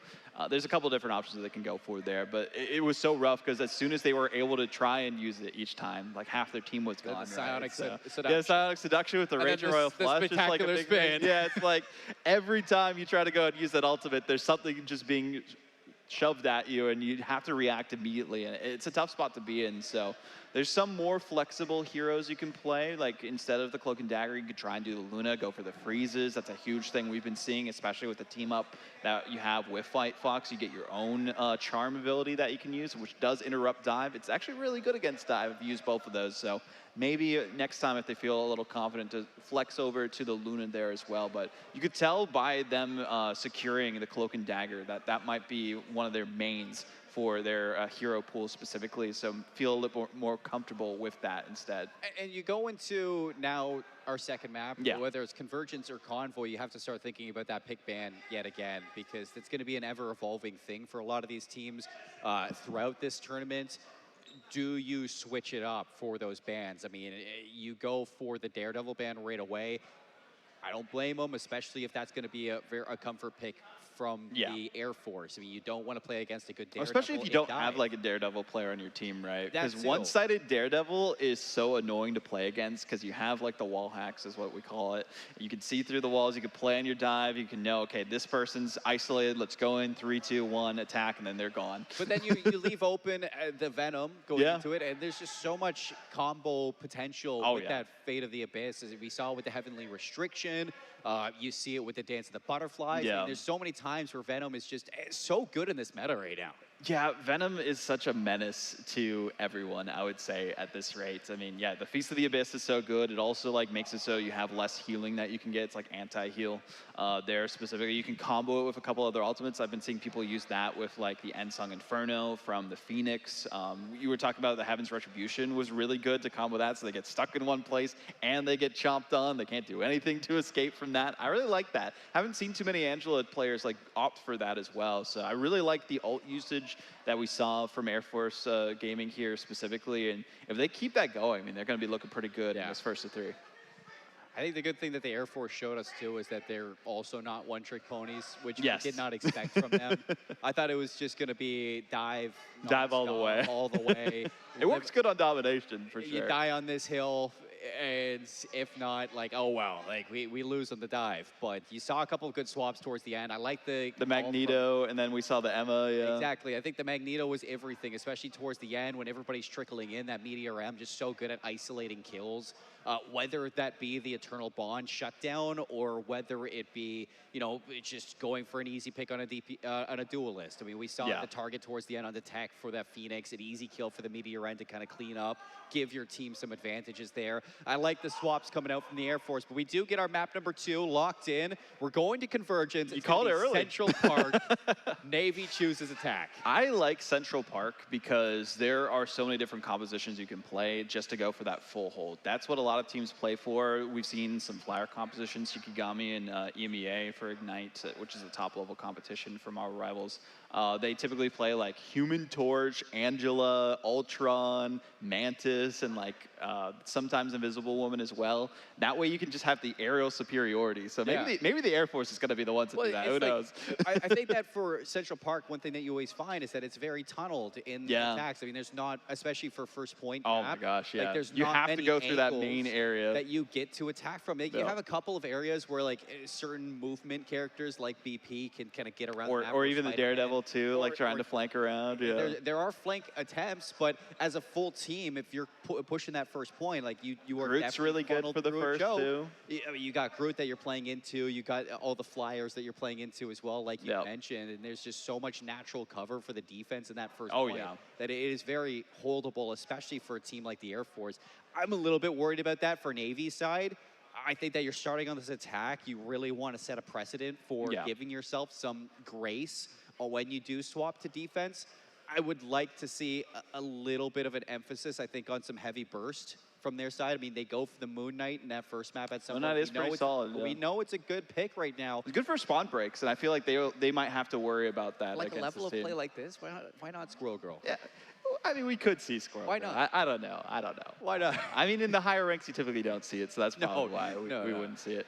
There's a couple different options that they can go for there, but it was so rough because as soon as they were able to try and use it each time, like half their team was gone. The psionic right? seduction. Yeah, psionic seduction with the And then Ranger the Royal Flush. It's like a spectacular big spin. thing. Yeah, it's like every time you try to go and use that ultimate, there's something just being shoved at you and you have to react immediately, and it's a tough spot to be in. So there's some more flexible heroes you can play, like instead of the Cloak and Dagger you could try and do the Luna, go for the freezes. That's a huge thing we've been seeing, especially with the team up that you have with Fight Fox. You get your own charm ability that you can use, which does interrupt dive. It's actually really good against dive if you use both of those. So maybe next time if they feel a little confident to flex over to the Luna there as well. But you could tell by them securing the Cloak and Dagger that that might be one of their mains for their hero pool specifically. So feel a little more comfortable with that instead. And you go into now our second map, Yeah. whether it's Convergence or Convoy, you have to start thinking about that pick ban yet again, because it's going to be an ever-evolving thing for a lot of these teams throughout this tournament. Do you switch it up for those bans? I mean, you go for the Daredevil ban right away. I don't blame them, especially if that's going to be a comfort pick from the Air Force. I mean, you don't want to play against a good Daredevil. Especially if you don't have like a Daredevil player on your team, right? Because one-sided Daredevil is so annoying to play against because you have like the wall hacks is what we call it. You can see through the walls, you can play on your dive, you can know, okay, this person's isolated, let's go in, 3, 2, 1, attack, and then they're gone. But then you leave open the Venom going into it, and there's just so much combo potential with that Fate of the Abyss, as we saw with the Heavenly Restriction. You see it with the Dance of the Butterflies. I mean, there's so many times where Venom is just so good in this meta right now. Yeah, Venom is such a menace to everyone, I would say, at this rate. I mean, yeah, the Feast of the Abyss is so good. It also like makes it so you have less healing that you can get. It's like anti-heal there specifically. You can combo it with a couple other ultimates. I've been seeing people use that with like the Ensung Inferno from the Phoenix. You were talking about the Heaven's Retribution was really good to combo that, so they get stuck in one place and they get chomped on. They can't do anything to escape from that. I really like that. Haven't seen too many Angela players like opt for that as well. So I really like the ult usage that we saw from Air Force Gaming here specifically, and if they keep that going, I mean, they're going to be looking pretty good in this first of 3. I think the good thing that the Air Force showed us too is that they're also not one-trick ponies, which we did not expect from them. I thought it was just going to be dive all the way. All the way. It works good on domination for sure. You die on this hill, and if not, like, oh well, like we lose on the dive. But you saw a couple of good swaps towards the end. I like the Magneto, and then we saw the Emma. Yeah. Exactly. I think the Magneto was everything, especially towards the end when everybody's trickling in. That Meteor M just so good at isolating kills. Whether that be the Eternal Bond shutdown or whether it be, you know, just going for an easy pick on a duelist. I mean, we saw the target towards the end on the tech for that Phoenix, an easy kill for the Meteor End to kind of clean up, give your team some advantages there. I like the swaps coming out from the Air Force, but we do get our map number 2 locked in. We're going to Convergence. You called it early. Central Park. Navy chooses attack. I like Central Park because there are so many different compositions you can play just to go for that full hold. That's what a lot of teams play for. We've seen some flyer compositions, Shikigami and EMEA for Ignite, which is a top level competition from our rivals. They typically play like Human Torch, Angela, Ultron, Mantis, and like sometimes Invisible Woman as well. That way you can just have the aerial superiority. So maybe the Air Force is going to be the ones that do that. Who knows? I think that for Central Park, one thing that you always find is that it's very tunneled in the attacks. I mean, there's not, especially for first point Oh map, my gosh, yeah. like, there's you not have to many go through that angles main area that you get to attack from. You have a couple of areas where like certain movement characters like BP can kind of get around the map or even the Daredevil well too, like trying to flank around. Yeah. There are flank attempts, but as a full team, if you're pushing that first point, like you are Groot's definitely really good funneled for the through first Joe. two. I mean, you got Groot that you're playing into. You got all the flyers that you're playing into as well, like you Yep. mentioned. And there's just so much natural cover for the defense in that first Oh, point yeah. that it is very holdable, especially for a team like the Air Force. I'm a little bit worried about that for Navy's side. I think that you're starting on this attack. You really want to set a precedent for Yeah. giving yourself some grace when you do swap to defense. I would like to see a little bit of an emphasis, I think, on some heavy burst from their side. I mean, they go for the Moon Knight in that first map at some Moon point. Knight is pretty solid, We yeah. know it's a good pick right now. It's good for spawn breaks, and I feel like they might have to worry about that. Like a against level this of team. play like this, why not Squirrel Girl? Yeah. I mean, we could see Squirrel. Why Girl. not? I don't know. I don't know. Why not? I mean, in the higher ranks, you typically don't see it, so that's probably why we wouldn't see it.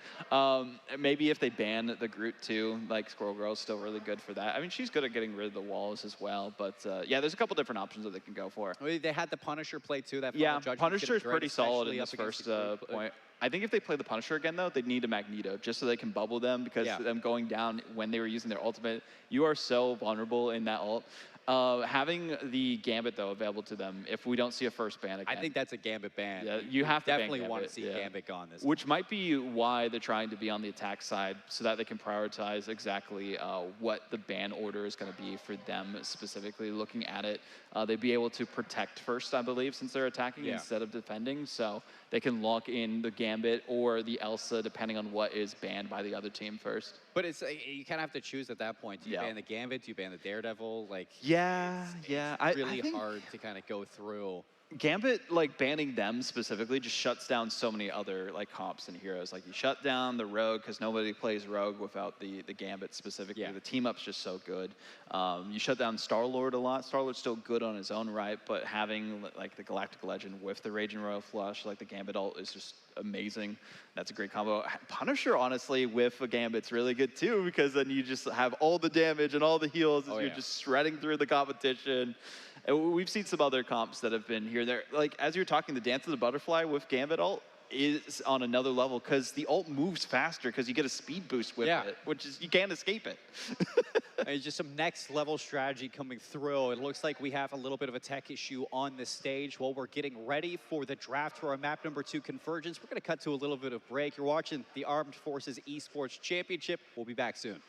Maybe if they ban the Groot too, like Squirrel Girl's still really good for that. I mean, she's good at getting rid of the walls as well. But yeah, there's a couple different options that they can go for. I mean, they had the Punisher play too. That Yeah, final judgment's Punisher gonna is be pretty great, solid in especially this up against first the Groot. point. I think if they play the Punisher again, though, they'd need a Magneto just so they can bubble them because them going down when they were using their ultimate, you are so vulnerable in that ult. Having the Gambit, though, available to them if we don't see a first ban again. I think that's a Gambit ban. Yeah, you have to ban definitely want to Gambit, see yeah. Gambit gone this. Which might be why they're trying to be on the attack side so that they can prioritize exactly what the ban order is going to be for them specifically. Looking at it, they'd be able to protect first, I believe, since they're attacking instead of defending. So they can lock in the Gambit or the Elsa depending on what is banned by the other team first. But it's you kind of have to choose at that point. Do you ban the Gambit? Do you ban the Daredevil? Like it's really hard to kind of go through. Gambit, like banning them specifically, just shuts down so many other like comps and heroes. Like you shut down the Rogue because nobody plays Rogue without the Gambit specifically. Yeah. The team up's just so good. You shut down Star-Lord a lot. Star-Lord's still good on his own right, but having like the Galactic Legend with the Raging Royal Flush, like the Gambit ult is just amazing. That's a great combo. Punisher, honestly, with a Gambit's really good too because then you just have all the damage and all the heals as you're just shredding through the competition. And we've seen some other comps that have been here. There, like as you're talking, the Dance of the Butterfly with Gambit ult is on another level because the ult moves faster because you get a speed boost with it, which is you can't escape it. It's just some next level strategy coming through. It looks like we have a little bit of a tech issue on the stage while we're getting ready for the draft for our map number 2 Convergence. We're going to cut to a little bit of break. You're watching the Armed Forces Esports Championship. We'll be back soon.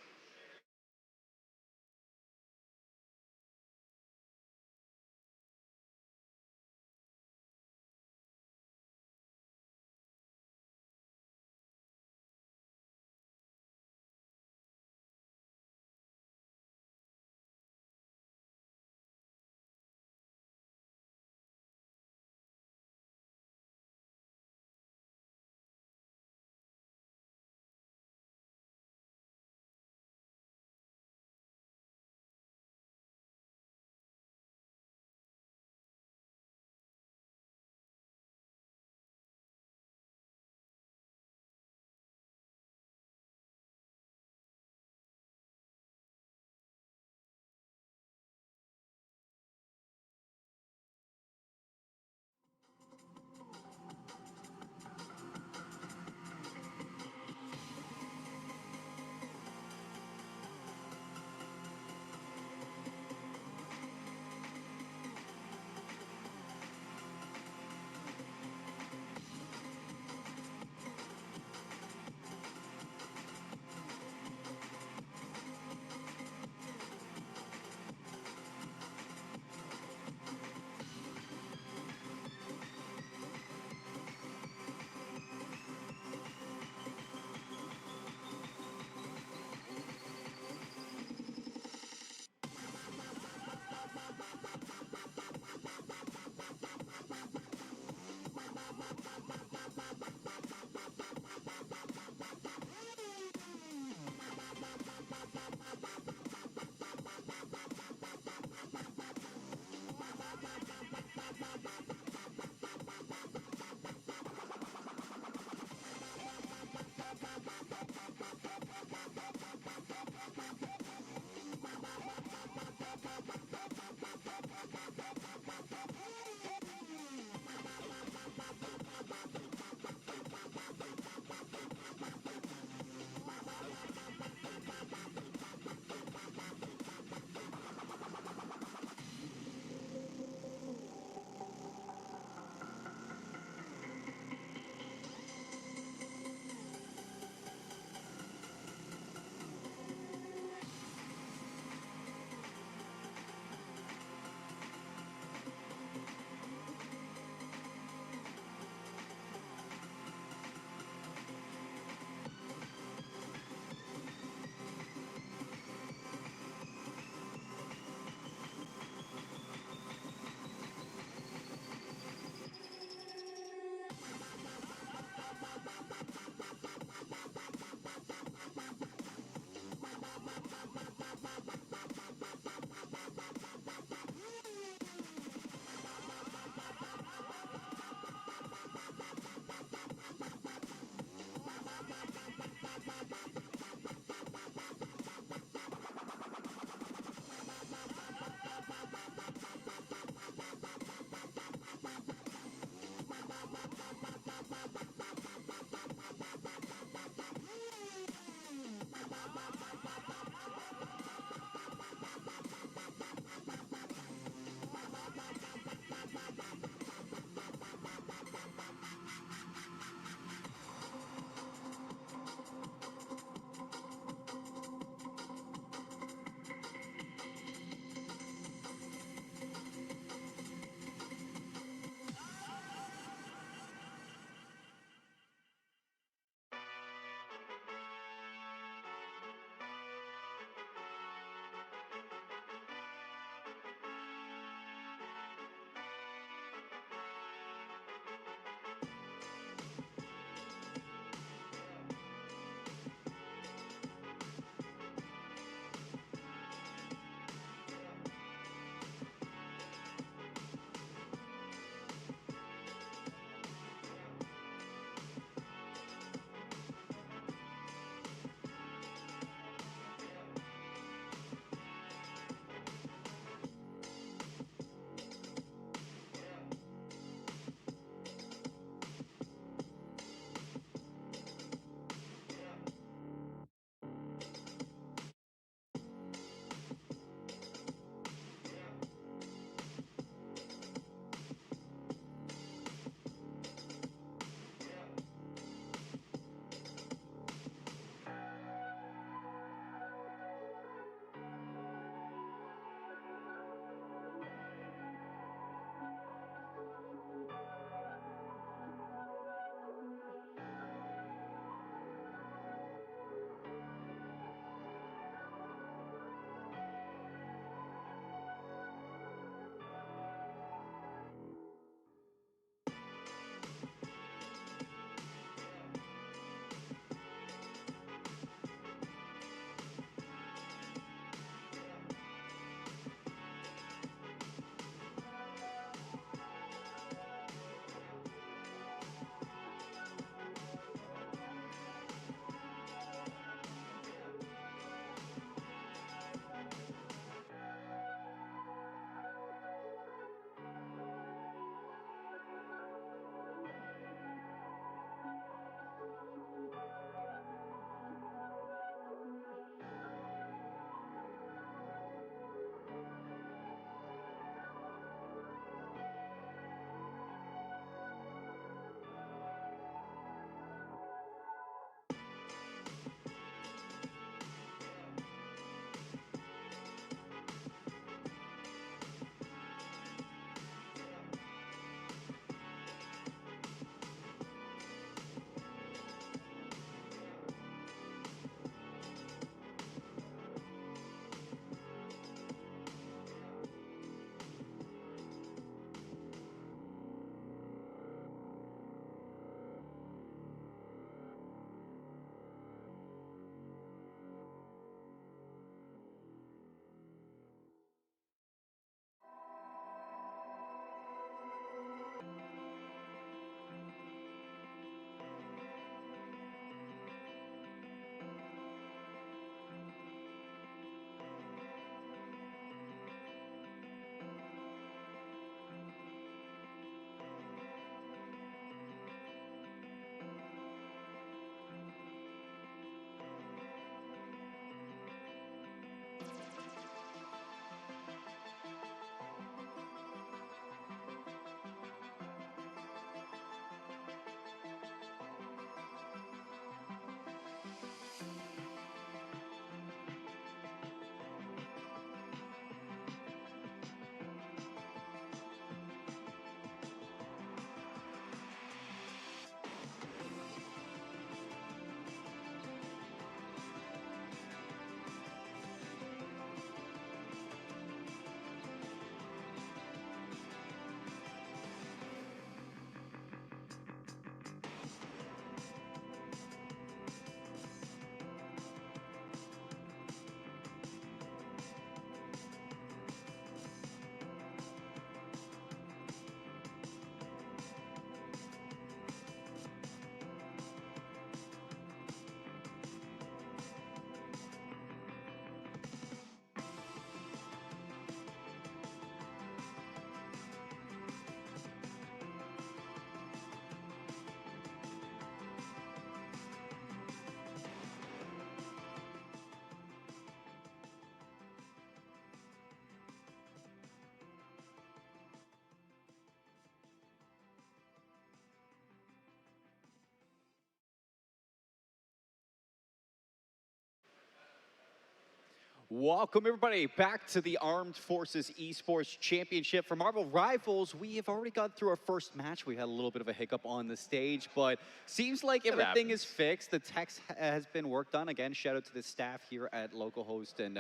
Welcome, everybody, back to the Armed Forces Esports Championship. For Marvel Rivals, we have already gone through our first match. We had a little bit of a hiccup on the stage, but seems like everything is fixed. The text has been worked on. Again, shout out to the staff here at localhost and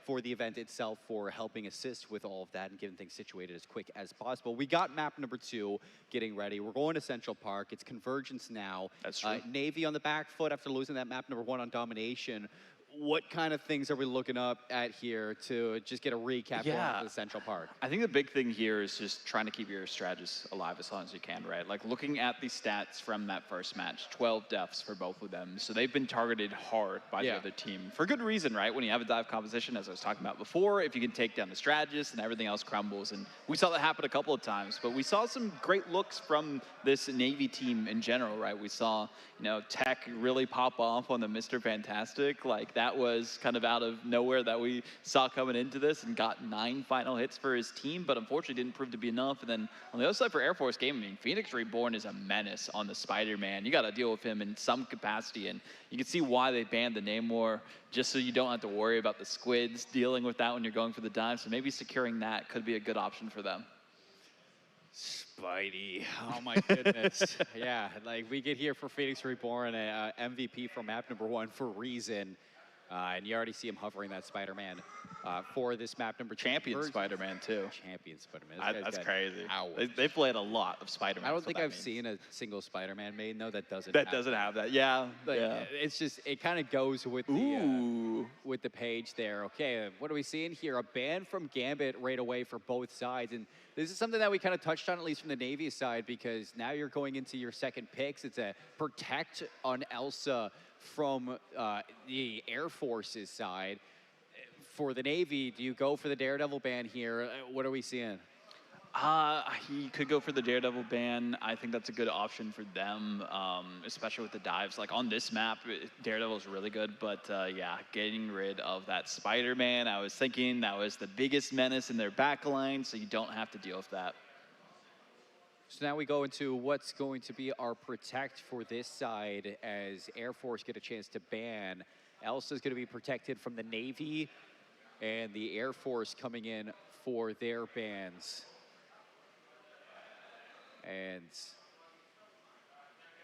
for the event itself for helping assist with all of that and getting things situated as quick as possible. We got map number 2 getting ready. We're going to Central Park. It's Convergence now. That's true. Navy on the back foot after losing that map number 1 on Domination. What kind of things are we looking up at here to just get a recap going for the Central Park? I think the big thing here is just trying to keep your strategists alive as long as you can, right? Like looking at the stats from that first match, 12 deaths for both of them. So they've been targeted hard by the other team for good reason, right? When you have a dive composition, as I was talking about before, if you can take down the strategist and everything else crumbles. And we saw that happen a couple of times, but we saw some great looks from this Navy team in general, right? We saw, Tech really pop off on the Mr. Fantastic. Like that was kind of out of nowhere that we saw coming into this and got 9 final hits for his team, but unfortunately didn't prove to be enough. And then on the other side for Air Force Gaming, Phoenix Reborn is a menace on the Spider-Man. You got to deal with him in some capacity, and you can see why they banned the Namor, just so you don't have to worry about the squids dealing with that when you're going for the dive. So maybe securing that could be a good option for them. Spidey, oh my goodness. Yeah, like we get here for Phoenix Reborn, a MVP for map number 1 for reason. And you already see him hovering that Spider-Man for this map number 2. Champion Spider-Man, too. Champion Spider-Man. That's crazy. They played a lot of Spider-Man. I don't think I've seen a single Spider-Man made, no, that doesn't have that. Yeah. It's just, it kind of goes with the page there. Okay, what are we seeing here? A ban from Gambit right away for both sides. And this is something that we kind of touched on, at least from the Navy side, because now you're going into your second picks. It's a protect on Elsa from the Air Force's side. For the Navy, do you go for the Daredevil ban here? What are we seeing? He could go for the Daredevil ban. I think that's a good option for them, especially with the dives. Like on this map, Daredevil is really good, but yeah, getting rid of that Spider-Man, I was thinking that was the biggest menace in their backline, so you don't have to deal with that. So now we go into what's going to be our protect for this side as Air Force get a chance to ban. Elsa's going to be protected from the Navy and the Air Force coming in for their bans. And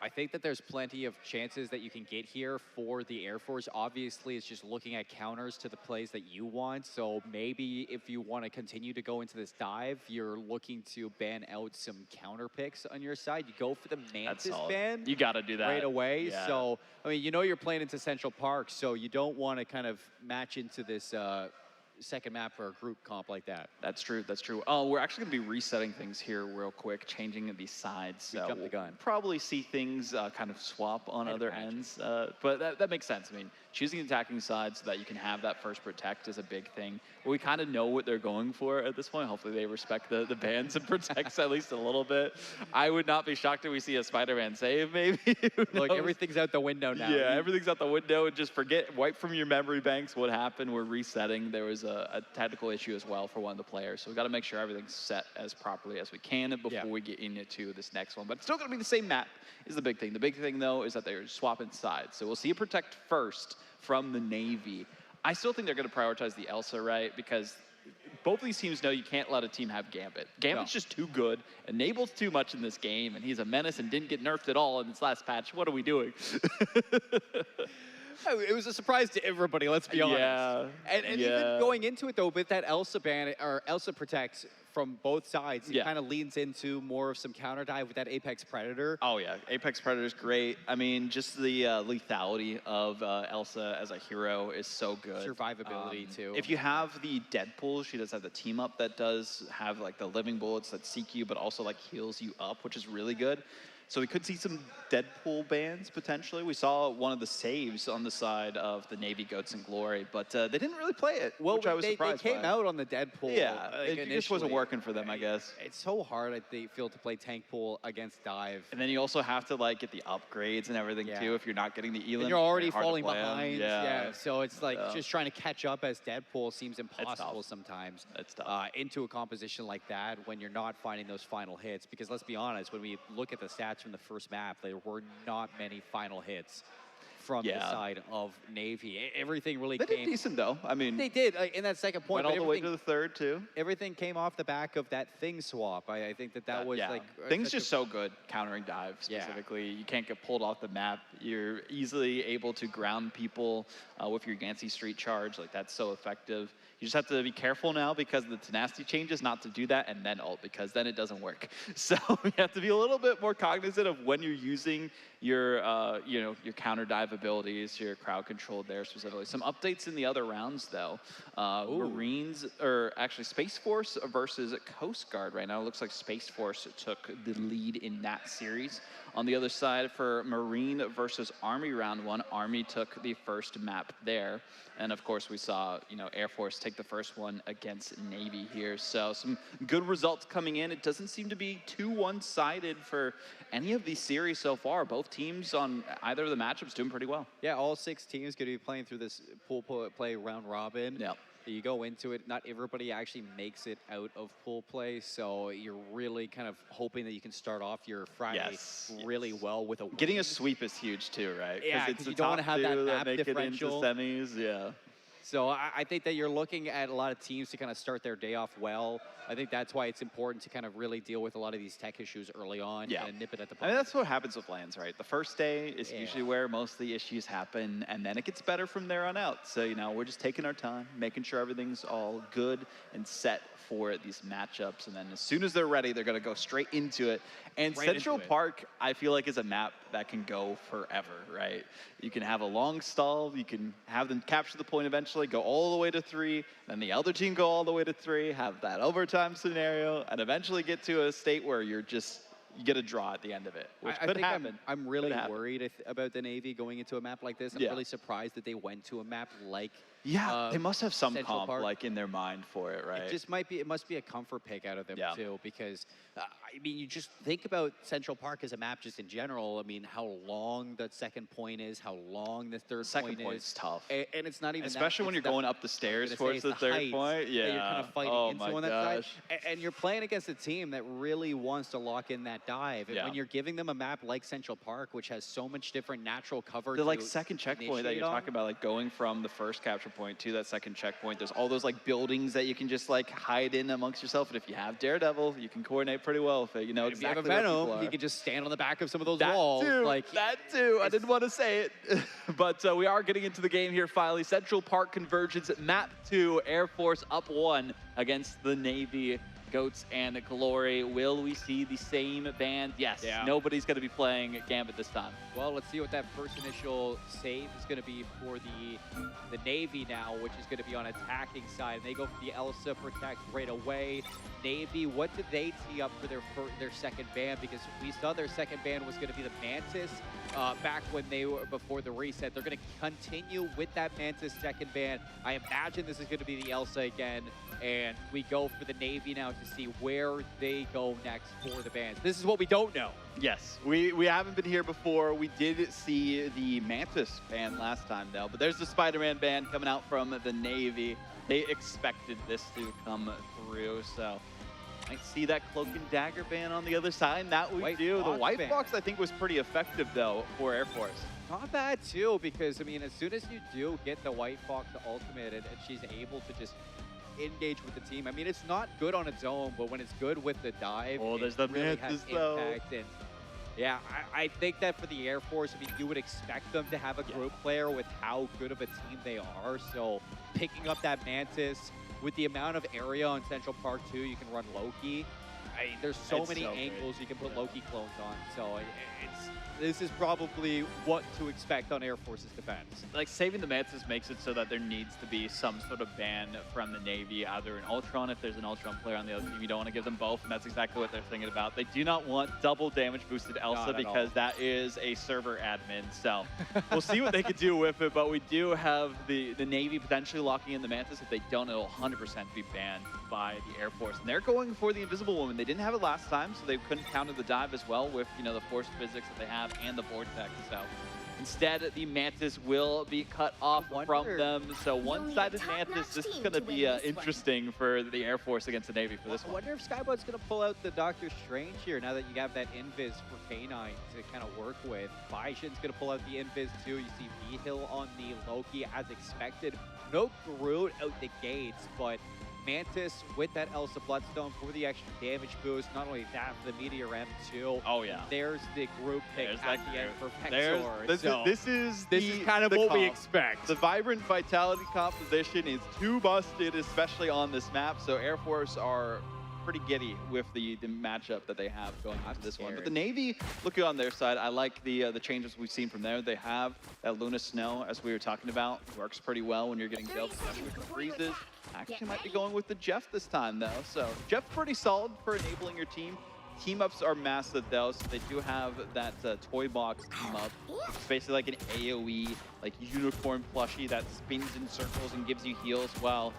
I think that there's plenty of chances that you can get here for the Air Force. Obviously, it's just looking at counters to the plays that you want. So maybe if you want to continue to go into this dive, you're looking to ban out some counter picks on your side. You go for the Mantis ban. You got to do that right away. Yeah. So, I mean, you're playing into Central Park, so you don't want to kind of match into this second map for a group comp like that. That's true. That's true. Oh, we're actually going to be resetting things here real quick, changing these sides. We jumped the gun. Probably see things kind of swap on other ends, but that makes sense. I mean, choosing attacking sides so that you can have that first protect is a big thing. But we kind of know what they're going for at this point. Hopefully they respect the bans and protects at least a little bit. I would not be shocked if we see a Spider-Man save, maybe. Look, everything's out the window now. Yeah, everything's out the window. Just wipe from your memory banks what happened. We're resetting. There was a technical issue as well for one of the players. So we've got to make sure everything's set as properly as we can before we get into this next one. But it's still going to be the same map is the big thing. The big thing, though, is that they're swapping sides. So we'll see a protect first from the Navy. I still think they're going to prioritize the Elsa, right? Because both of these teams know you can't let a team have Gambit. Gambit's just too good. Enables too much in this game, and he's a menace and didn't get nerfed at all in this last patch. What are we doing? It was a surprise to everybody, let's be honest. Yeah. And even going into it, though, with that Elsa ban, or Elsa protect from both sides, it kind of leans into more of some counter dive with that Apex Predator. Oh, yeah. Apex Predator is great. I mean, just the lethality of Elsa as a hero is so good. Survivability, too. If you have the Deadpool, she does have the team up that does have, like, the living bullets that seek you, but also, like, heals you up, which is really good. So we could see some Deadpool bans, potentially. We saw one of the saves on the side of the Navy Goats in Glory, but they didn't really play it, which I was surprised by. They came out on the Deadpool. Yeah, it just wasn't working for them, I guess. It's so hard, I feel, to play tank pool against dive. And then you also have to, like, get the upgrades and everything, too, if you're not getting the Elan. And you're already falling behind. Yeah, so it's like just trying to catch up as Deadpool seems impossible sometimes. It's tough. Into a composition like that when you're not finding those final hits. Because let's be honest, when we look at the stats from the first map, there were not many final hits from the Yeah. side of Navy. Everything really They did came. decent though. I mean, They did in that second point. went but all the way to everything- the third too. Everything came off the back of that thing swap. I think that was Yeah. like Things such a- just so good countering dive Yeah. specifically. You can't get pulled off the map. You're easily able to ground people with your Yancey Street charge. Like that's so effective. You just have to be careful now because of the tenacity changes not to do that and then ult, because then it doesn't work. So you have to be a little bit more cognizant of when you're using your your counter dive abilities, your crowd control there specifically. Some updates in the other rounds though. Marines, or actually Space Force versus Coast Guard right now. It looks like Space Force took the lead in that series. On the other side, for Marine versus Army round one, Army took the first map there. And of course, we saw, Air Force take the first one against Navy here. So some good results coming in. It doesn't seem to be too one-sided for any of these series so far. Both teams on either of the matchups doing pretty well. Yeah, all 6 teams going to be playing through this pool play round robin. Yeah. You go into it, not everybody actually makes it out of pool play, so you're really kind of hoping that you can start off your Friday really well with a Getting a win. sweep is huge too, right? Yeah, it's 'cause the you don't wanna top have that two map make differential. it into semis. Yeah. So I think that you're looking at a lot of teams to kind of start their day off well. I think that's why it's important to kind of really deal with a lot of these tech issues early on and nip it at the I mean, bud. that's what happens with lands, right? The first day is usually where most of the issues happen, and then it gets better from there on out. So, we're just taking our time, making sure everything's all good and set for these matchups. And then as soon as they're ready, they're going to go straight into it. And Right Central into it. Park, I feel like, is a map that can go forever, right? You can have a long stall, you can have them capture the point eventually, go all the way to 3, then the other team go all the way to 3, have that overtime scenario, and eventually get to a state where you get a draw at the end of it, which I could think happen. I'm really Could happen. worried about the Navy going into a map like this. I'm Yeah. really surprised that they went to a map like Yeah, they must have some Central comp Park. like in their mind for it, right? It must be a comfort pick out of them Yeah. too, because I mean, you just think about Central Park as a map just in general. I mean, how long the second point is, how long the third Second point point's is. tough. And it's not even Especially that, when you're it's the- going up the stairs gonna say towards it's the third heights point. Yeah. that you're kind of fighting oh into my on that gosh. side. And you're playing against a team that really wants to lock in that dive. And Yeah. when you're giving them a map like Central Park, which has so much different natural cover The to like second checkpoint that initiate you're on, talking about, like going from the first capture point to that second checkpoint, there's all those like buildings that you can just like hide in amongst yourself. And if you have Daredevil, you can coordinate pretty well with it. You know if you have exactly a where people Venom, are. he can just stand on the back of some of those That walls. too, Like that too. I didn't want to say it, but we are getting into the game here finally. Central Park Convergence, map 2, Air Force up 1 against the Navy. Goats and Glory. Will we see the same band? Yes. Yeah. Nobody's going to be playing Gambit this time. Well, let's see what that first initial save is going to be for the Navy now, which is going to be on attacking side. They go for the Elsa protect right away. Navy, what did they tee up for their second ban? Because we saw their second ban was going to be the Mantis back when they were before the reset. They're going to continue with that Mantis second ban. I imagine this is going to be the Elsa again. And we go for the Navy now to see where they go next for the bans. This is what we don't know. Yes, we haven't been here before. We did see the Mantis ban last time, though. But there's the Spider-Man ban coming out from the Navy. They expected this to come through, so might see that Cloak and Dagger ban on the other side. And that we White do. The Fox White ban. Fox, I think, was pretty effective, though, for Air Force. Not bad, too, because, I mean, as soon as you do get the White Fox ultimate and she's able to just engage with the team. I mean, it's not good on its own, but when it's good with the dive, Oh, it there's the really Mantis, has though. impact. And yeah, I think that for the Air Force, I mean, you would expect them to have a group player with how good of a team they are. So picking up that Mantis with the amount of area on Central Park too, you can run Loki. There's so It's many so good. angles you can put Loki clones on. So this is probably what to expect on Air Force's defense. Like, saving the Mantis makes it so that there needs to be some sort of ban from the Navy, either an Ultron, if there's an Ultron player on the other team. You don't want to give them both, and that's exactly what they're thinking about. They do not want double damage boosted Elsa Not at because all. that is a server admin. So we'll see what they can do with it, but we do have the Navy potentially locking in the Mantis. If they don't, it'll 100% be banned by the Air Force. And they're going for the Invisible Woman. They didn't have it last time, so they couldn't counter the dive as well with, the force physics that they have and the vortex. So Instead, the Mantis will be cut off from them. So one-sided Mantis, this is going to be interesting for the Air Force against the Navy for this I one. wonder if Skybud's going to pull out the Doctor Strange here now that you have that Invis for K9 to kind of work with. Baishin's going to pull out the Invis too. You see V-Hill on the Loki as expected. No Groot out the gates, but Mantis with that Elsa Bloodstone for the extra damage boost. Not only that, for the Meteor M2. Oh, yeah. There's the group pick There's at that the end for There's- Pexor. This, So this is this is kind of what we expect. The Vibrant Vitality composition is too busted, especially on this map. So Air Force are pretty giddy with the matchup that they have going into this one. But the Navy, looking on their side, I like the changes we've seen from there. They have that Luna Snow, as we were talking about, works pretty well when you're getting built, especially with the freezes. Actually might be going with the Jeff this time, though. So Jeff's pretty solid for enabling your team. Team ups are massive, though, so they do have that toy box team up. It's basically like an AoE, like unicorn plushie that spins in circles and gives you heals while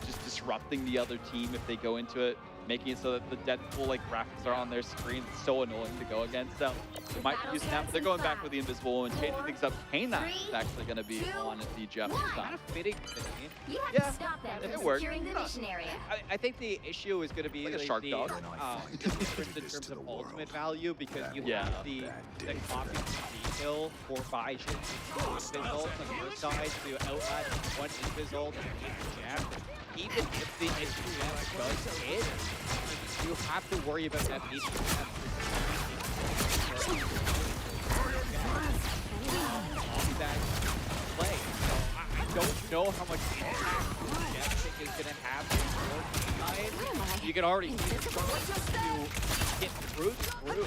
just disrupting the other team if they go into it, making it so that the Deadpool like graphics are on their screen. It's so annoying to go against. So they might be using that, but they're going back with the Invisible and changing things up. K9 is actually going to be on the Jeff this time. Kind of fitting to me. You have Yeah, to stop them if it from worked. securing the mission area. I think the issue is going to be Like a like shark the, dog. just different in terms of ultimate value because you Yeah. have the copy V-Hill for Baishin, Invis ult on the other side to outlast one Invis ult and hit the jab. Even if the HQF does hit, you have to worry about that HQF. On that play. So I don't know how much impact Jeff is going to have in 4 You can already see the struggle to get through the group.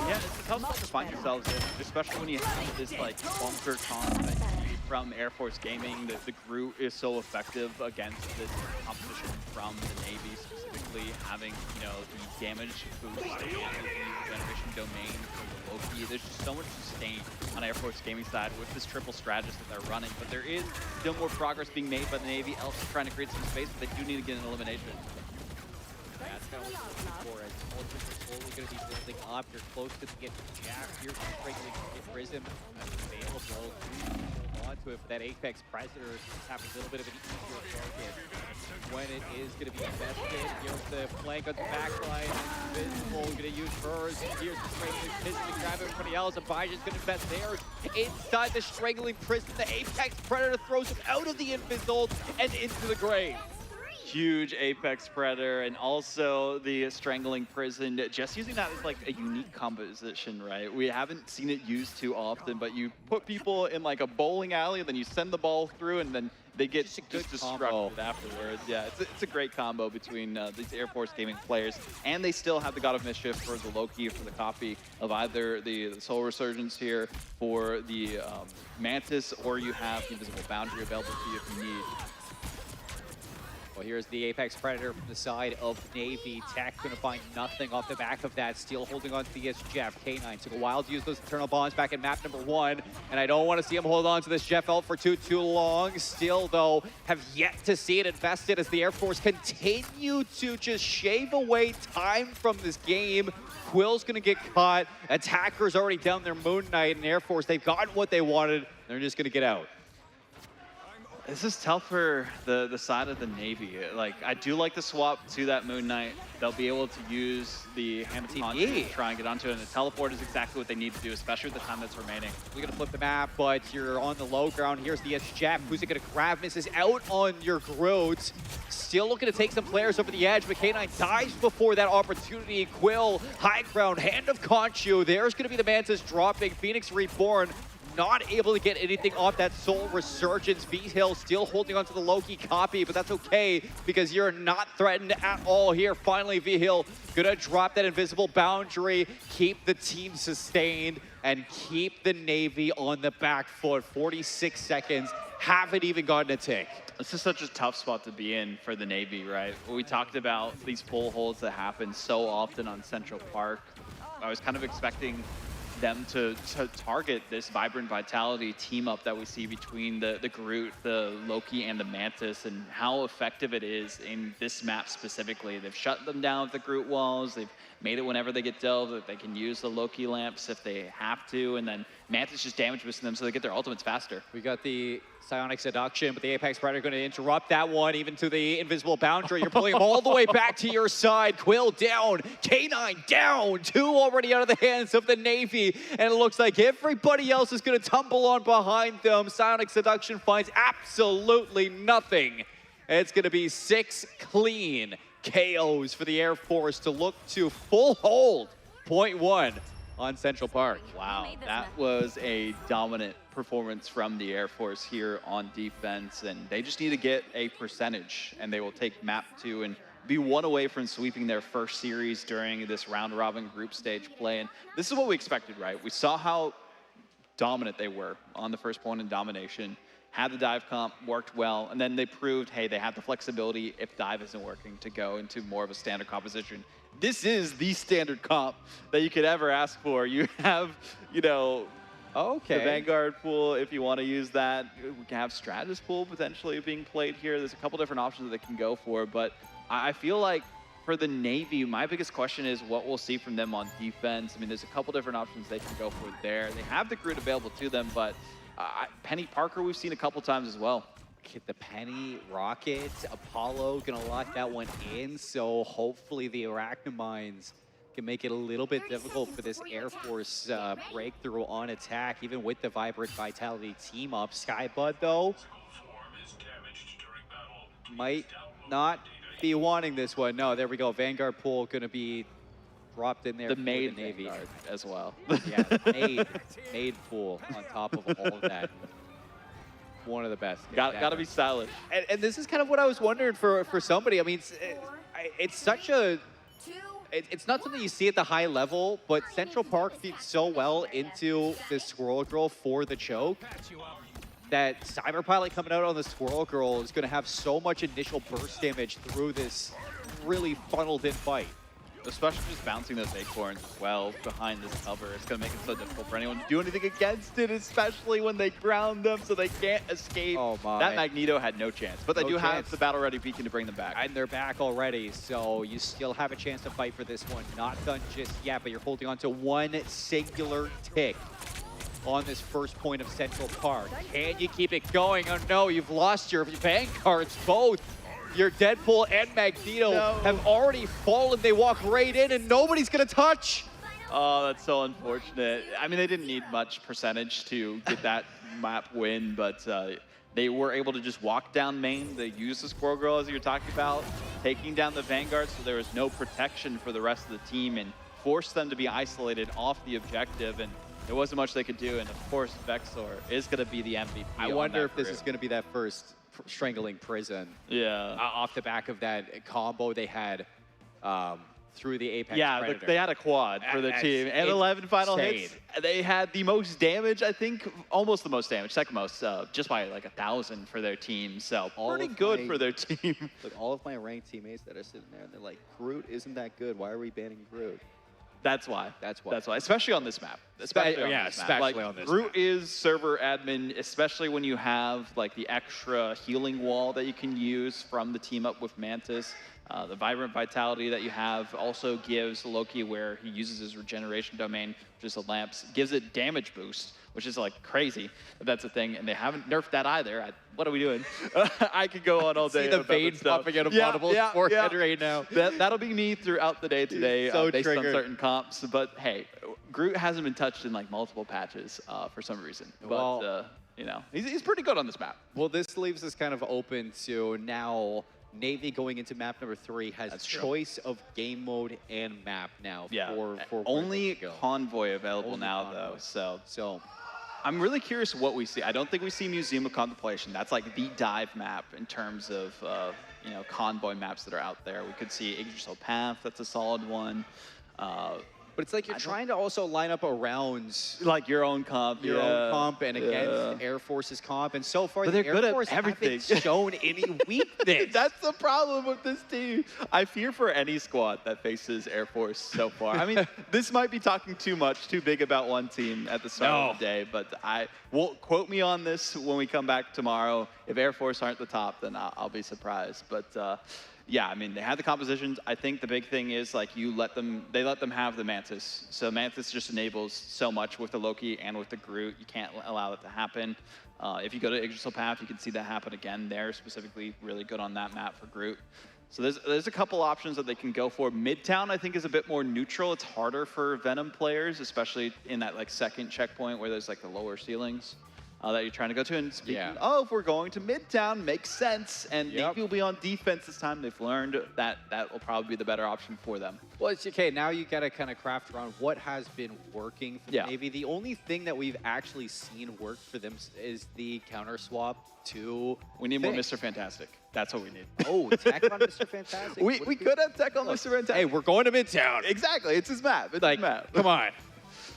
Yeah, it's a tough spot to find yourselves in, especially when you have this like bunker concept from Air Force Gaming. The Groot is so effective against this competition from the Navy, specifically having, you know, the damage boost and the regeneration domain from the Loki. There's just so much sustain on Air Force Gaming side with this triple strategist that they're running, but there is still more progress being made by the Navy. Elsa's trying to create some space, but they do need to get an elimination. That's kind of what you're looking for. As Ultras are slowly going to be building up. You're close to the Jack. You're regularly get Prism available. Hold on to it, but that Apex Predator have a little bit of an easier target when it is going to be invested. Here's the flank on the backline. Invisible going to use hers. Here's the strangling prison to grab everybody else. And Baishin's going to invest theirs. Inside the strangling prison, the Apex Predator throws him out of the Invisible and into the grave. Huge Apex Predator, and also the Strangling Prison. Just using that as like a unique composition, right? We haven't seen it used too often, but you put people in like a bowling alley, and then you send the ball through, and then they get just destructed afterwards. Yeah, it's a great combo between these Air Force Gaming players, and they still have the God of Mischief for the Loki, for the copy of either the Soul Resurgence here for the Mantis, or you have the Invisible Boundary available to you if you need. Well, here's the Apex Predator from the side of Navy. Tech going to find nothing off the back of that. Still holding on to the Jeff. K9 took a while to use those internal bonds back in map number 1. And I don't want to see him hold on to this Jeff ult for too long. Still, though, have yet to see it invested as the Air Force continue to just shave away time from this game. Quill's going to get caught. Attackers already down their Moon Knight, and Air Force, they've gotten what they wanted. They're just going to get out. This is tough for the side of the Navy. Like, I do like the swap to that Moon Knight. They'll be able to use the Hand of Conjure to try and get onto it, and the teleport is exactly what they need to do, especially with the time that's remaining. We're going to flip the map, but you're on the low ground. Here's the Jeff. Who's it going to grab? Misses out on your Groot. Still looking to take some players over the edge, but K9 dies before that opportunity. Quill, high ground, Hand of Conchu. There's going to be the Mantis dropping. Phoenix Reborn. Not able to get anything off that Soul Resurgence. V-Hill still holding onto the Loki copy, but that's okay because you're not threatened at all here. Finally, V-Hill gonna drop that invisible boundary, keep the team sustained, and keep the Navy on the back foot. 46 seconds, haven't even gotten a tick. This is such a tough spot to be in for the Navy, right? We talked about these pull holds that happen so often on Central Park. I was kind of expecting them to target this Vibrant Vitality team up that we see between the Groot, the Loki, and the Mantis, and how effective it is in this map specifically. They've shut them down with the Groot walls. They've made it whenever they get delved that they can use the Loki lamps if they have to, and then Mantis just damage boosting them so they get their ultimates faster. We got the Psionic Seduction, but the Apex Predator going to interrupt that one, even to the invisible boundary. You're pulling him all the way back to your side. Quill down, K9 down, 2 already out of the hands of the Navy, and it looks like everybody else is going to tumble on behind them. Psionic Seduction finds absolutely nothing. It's going to be 6 clean KOs for the Air Force to look to full hold, .1 on Central Park. Wow, that was a dominant performance from the Air Force here on defense, and they just need to get a percentage, and they will take map 2 and be 1 away from sweeping their first series during this round-robin group stage play. And this is what we expected, right? We saw how dominant they were on the first point in domination. Had the dive comp, worked well, and then they proved, hey, they have the flexibility if dive isn't working to go into more of a standard composition. This is the standard comp that you could ever ask for. You have, you know, the Vanguard pool, if you want to use that. We can have Stratus pool potentially being played here. There's a couple different options that they can go for, but I feel like for the Navy, my biggest question is what we'll see from them on defense. I mean, there's a couple different options they can go for there. They have the Groot available to them, but Penny Parker we've seen a couple times as well. Get the Penny, Rocket, Apollo gonna lock that one in, so hopefully the Arachnomines can make it a little bit difficult for this Air Force breakthrough on attack, even with the Vibrant Vitality team up. Skybud, though, might not be wanting this one. No, there we go. Vanguard pool gonna be dropped in there. The for maid the Navy Vanguard as well. Yeah, the maid pool on top of all of that. One of the best. Gotta be stylish. And this is kind of what I was wondering for somebody. I mean, it's such a... It's not something you see at the high level, but Central Park feeds so well into the Squirrel Girl for the choke that Cyber Pilot coming out on the Squirrel Girl is going to have so much initial burst damage through this really funneled in fight. Especially just bouncing those acorns as well behind this cover. It's going to make it so difficult for anyone to do anything against it, especially when they ground them so they can't escape. Oh my. That Magneto had no chance, but they do have the Battle Ready Beacon to bring them back. And they're back already, so you still have a chance to fight for this one. Not done just yet, but you're holding on to one singular tick on this first point of Central Park. Can you keep it going? Oh no, you've lost your Vanguards both. Your Deadpool and Magneto have already fallen. They walk right in and nobody's gonna touch. Oh, that's so unfortunate. I mean, they didn't need much percentage to get that map win, but they were able to just walk down main. They used the Squirrel Girl, as you were talking about, taking down the Vanguard, so there was no protection for the rest of the team and forced them to be isolated off the objective, and there wasn't much they could do. And of course, Vexor is gonna be the MVP. I wonder if this is gonna be that first strangling prison. Yeah. Off the back of that combo they had through the Apex Predator. They had a quad for the team. And 11 final hits. They had the most damage, I think, almost the most damage, second most, just by like 1,000 for their team. So pretty good for their team. Look, all of my ranked teammates that are sitting there, and they're like, Groot isn't that good. Why are we banning Groot? That's why. That's why. That's why. Especially on this map. Especially on this map. Like, on this Groot map. is server admin, especially when you have like the extra healing wall that you can use from the team up with Mantis. The Vibrant Vitality that you have also gives Loki, where he uses his regeneration domain, which is the lamps, gives it damage boost, which is like crazy. That's a thing, and they haven't nerfed that either. What are we doing? I could go on all day. See the vein popping out of Audible's forehead right now. That'll be me throughout the day today, so based triggered. on certain comps. But hey, Groot hasn't been touched in like multiple patches for some reason. But Well, you know, he's pretty good on this map. Well, this leaves us kind of open to now. Navy going into map number 3 has choice of game mode and map now. Yeah, for only Convoy available now though. So I'm really curious what we see. I don't think we see Museum of Contemplation. That's like the dive map in terms of you know, Convoy maps that are out there. We could see Yggdrasil Path. That's a solid one. But it's like you're trying to also line up around Like your own comp. your own comp and against Air Force's comp. And so far, But the they're Air good at Force everything. haven't shown any weakness. That's the problem with this team. I fear for any squad that faces Air Force so far. I mean, this might be talking too much, too big about one team at the start of the day, but I won't quote me on this when we come back tomorrow. If Air Force aren't the top, then I'll be surprised. But yeah, I mean, they had the compositions. I think the big thing is like they let them have the Mantis. So Mantis just enables so much with the Loki and with the Groot. You can't allow that to happen. If you go to Yggdrasil Path, you can see that happen again there, specifically really good on that map for Groot. So there's a couple options that they can go for. Midtown, I think, is a bit more neutral. It's harder for Venom players, especially in that like second checkpoint where there's like the lower ceilings that you're trying to go to. And speaking of, we're going to Midtown, makes sense. And Navy will be on defense this time. They've learned that that will probably be the better option for them. Well, it's okay. Now you got to kind of craft around what has been working for the Navy. The only thing that we've actually seen work for them is the counter swap to. We need more Mr. Fantastic. That's what we need. Oh, tech on Mr. Fantastic. We could have tech on Mr. Fantastic. Hey, we're going to Midtown. Exactly. It's his map. It's like, his map. Come on.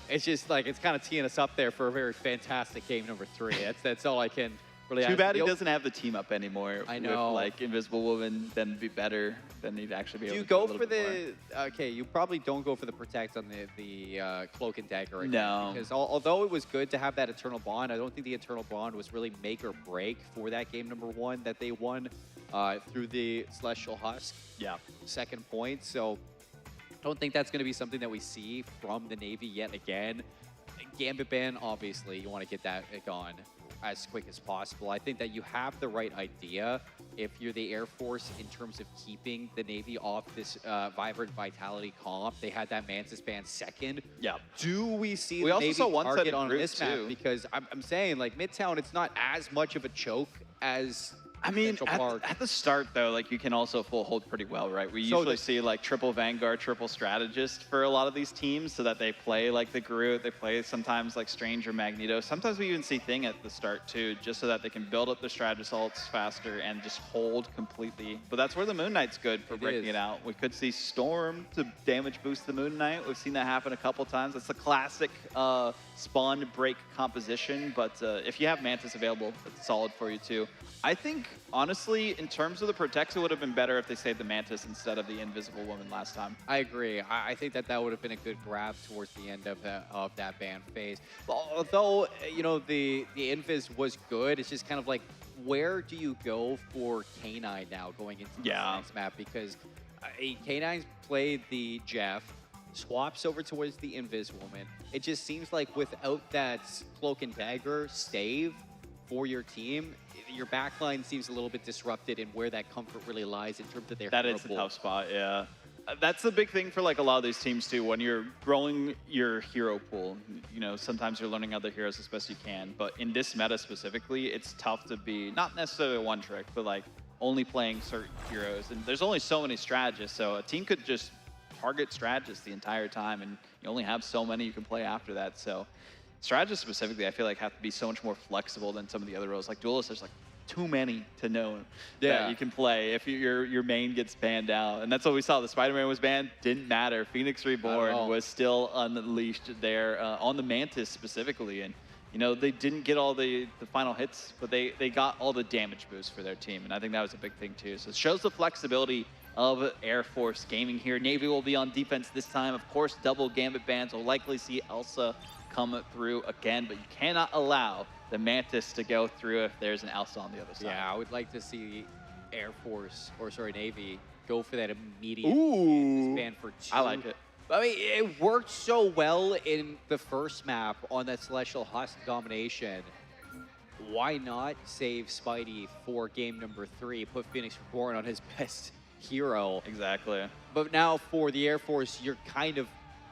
It's just like it's kind of teeing us up there for a very fantastic game number 3. That's all I can really. Too bad he doesn't have the team up anymore. I know. With, like Invisible Woman, then be better. Then he'd actually be able. Do you to go do a for little the? bit more. Okay, you probably don't go for the protect on the cloak and dagger. Again, No. Because although it was good to have that eternal bond, I don't think the eternal bond was really make or break for that game number 1 that they won through the Celestial Husk. Yeah. Second point. So I don't think that's going to be something that we see from the Navy yet again. Gambit ban, obviously, you want to get that gone as quick as possible. I think that you have the right idea if you're the Air Force in terms of keeping the Navy off this Vibrant Vitality comp. They had that Mantis ban second. Yeah. Do we see We the also Navy saw one-sided target on Groot, this map? too. Because I'm saying, like, Midtown, it's not as much of a choke as I mean, Central Park. at the start, though, like you can also full hold pretty well, right? We So usually see like triple Vanguard, triple Strategist for a lot of these teams so that they play like the Groot, they play sometimes like Strange or Magneto. Sometimes we even see Thing at the start too, just so that they can build up their Strategist ults faster and just hold completely. But that's where the Moon Knight's good for breaking it out. We could see Storm to damage boost the Moon Knight. We've seen that happen a couple times. That's the classic spawn break composition, but if you have Mantis available, it's solid for you too. I think, honestly, in terms of the Protects, it would have been better if they saved the Mantis instead of the Invisible Woman last time. I agree. I think that would have been a good grab towards the end of that ban phase. Although, you know, the Invis was good, it's just kind of like, where do you go for K9 now going into the next map? Because K9's played the Jeff, swaps over towards the Invis Woman. It just seems like without that Cloak and Dagger stave for your team, your backline seems a little bit disrupted in where that comfort really lies in terms of their That is a tough spot, yeah. That's the big thing for like a lot of these teams too. When you're growing your hero pool, you know, sometimes you're learning other heroes as best you can. But in this meta specifically, it's tough to be not necessarily one trick, but like only playing certain heroes. And there's only so many strategists, so a team could just target strategists the entire time, and you only have so many you can play after that. So strategists specifically, I feel like have to be so much more flexible than some of the other roles. Like duelists, there's like too many to know that you can play if your main gets banned out. And that's what we saw. The Spider-Man was banned, didn't matter. Phoenix Reborn was still unleashed there on the Mantis specifically. And, you know, they didn't get all the final hits, but they got all the damage boosts for their team. And I think that was a big thing too. So it shows the flexibility of Air Force Gaming here. Navy will be on defense this time. Of course, double Gambit bans. We'll likely see Elsa come through again, but you cannot allow the Mantis to go through if there's an Elsa on the other side. Yeah, I would like to see Air Force, or sorry, Navy, go for that immediate ban for 2. I like it. I mean, it worked so well in the first map on that Celestial Husk domination. Why not save Spidey for game number 3, put Phoenix Reborn on his best hero? Exactly. But now for the Air Force, you're kind of,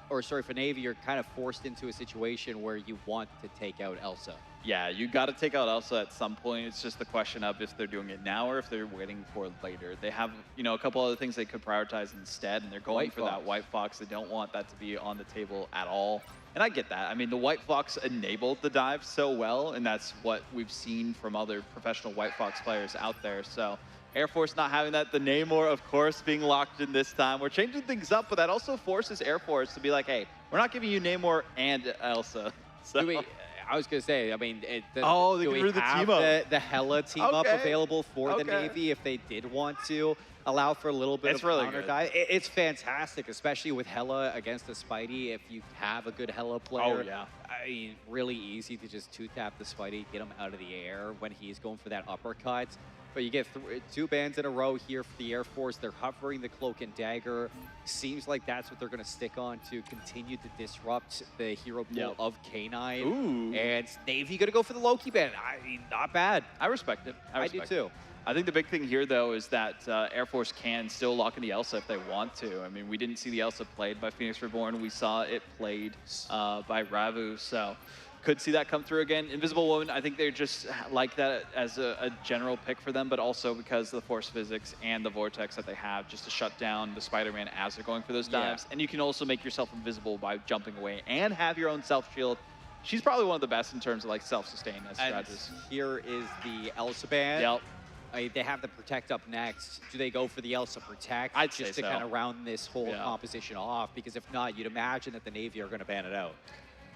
or sorry, for Navy, you're kind of forced into a situation where you want to take out Elsa. Yeah, you got to take out Elsa at some point. It's just the question of if they're doing it now or if they're waiting for later. They have, you know, a couple other things they could prioritize instead, and they're going for that White Fox. They don't want that to be on the table at all. And I get that. I mean, the White Fox enabled the dive so well, and that's what we've seen from other professional White Fox players out there. So Air Force not having that. The Namor, of course, being locked in this time. We're changing things up, but that also forces Air Force to be like, hey, we're not giving you Namor and Elsa. So. I was gonna say, I mean, They do can we do the have team up. the Hela team up Okay. available for the Okay. Navy if they did want to allow for a little bit It's of really counter good. dive? It's fantastic, especially with Hela against the Spidey. If you have a good Hela player, yeah. I mean, really easy to just two-tap the Spidey, get him out of the air when he's going for that uppercut. But you get 2 bans in a row here for the Air Force. They're hovering the Cloak and Dagger. Seems like that's what they're going to stick on to continue to disrupt the hero pool of K9. Ooh. And Navy going to go for the Loki ban. I mean, not bad. I respect it. I do too. I think the big thing here, though, is that Air Force can still lock in the Elsa if they want to. I mean, we didn't see the Elsa played by Phoenix Reborn. We saw it played by Ravu, so could see that come through again. Invisible Woman, I think they're just like that as a general pick for them, but also because of the force physics and the vortex that they have just to shut down the Spider-Man as they're going for those dives. And you can also make yourself invisible by jumping away and have your own self-shield. She's probably one of the best in terms of like self-sustain as strategist. Here is the Elsa ban. Yep. They have the Protect up next. Do they go for the Elsa Protect I'd just say to so. kind of round this whole composition off? Because if not, you'd imagine that the Navy are going to ban it out.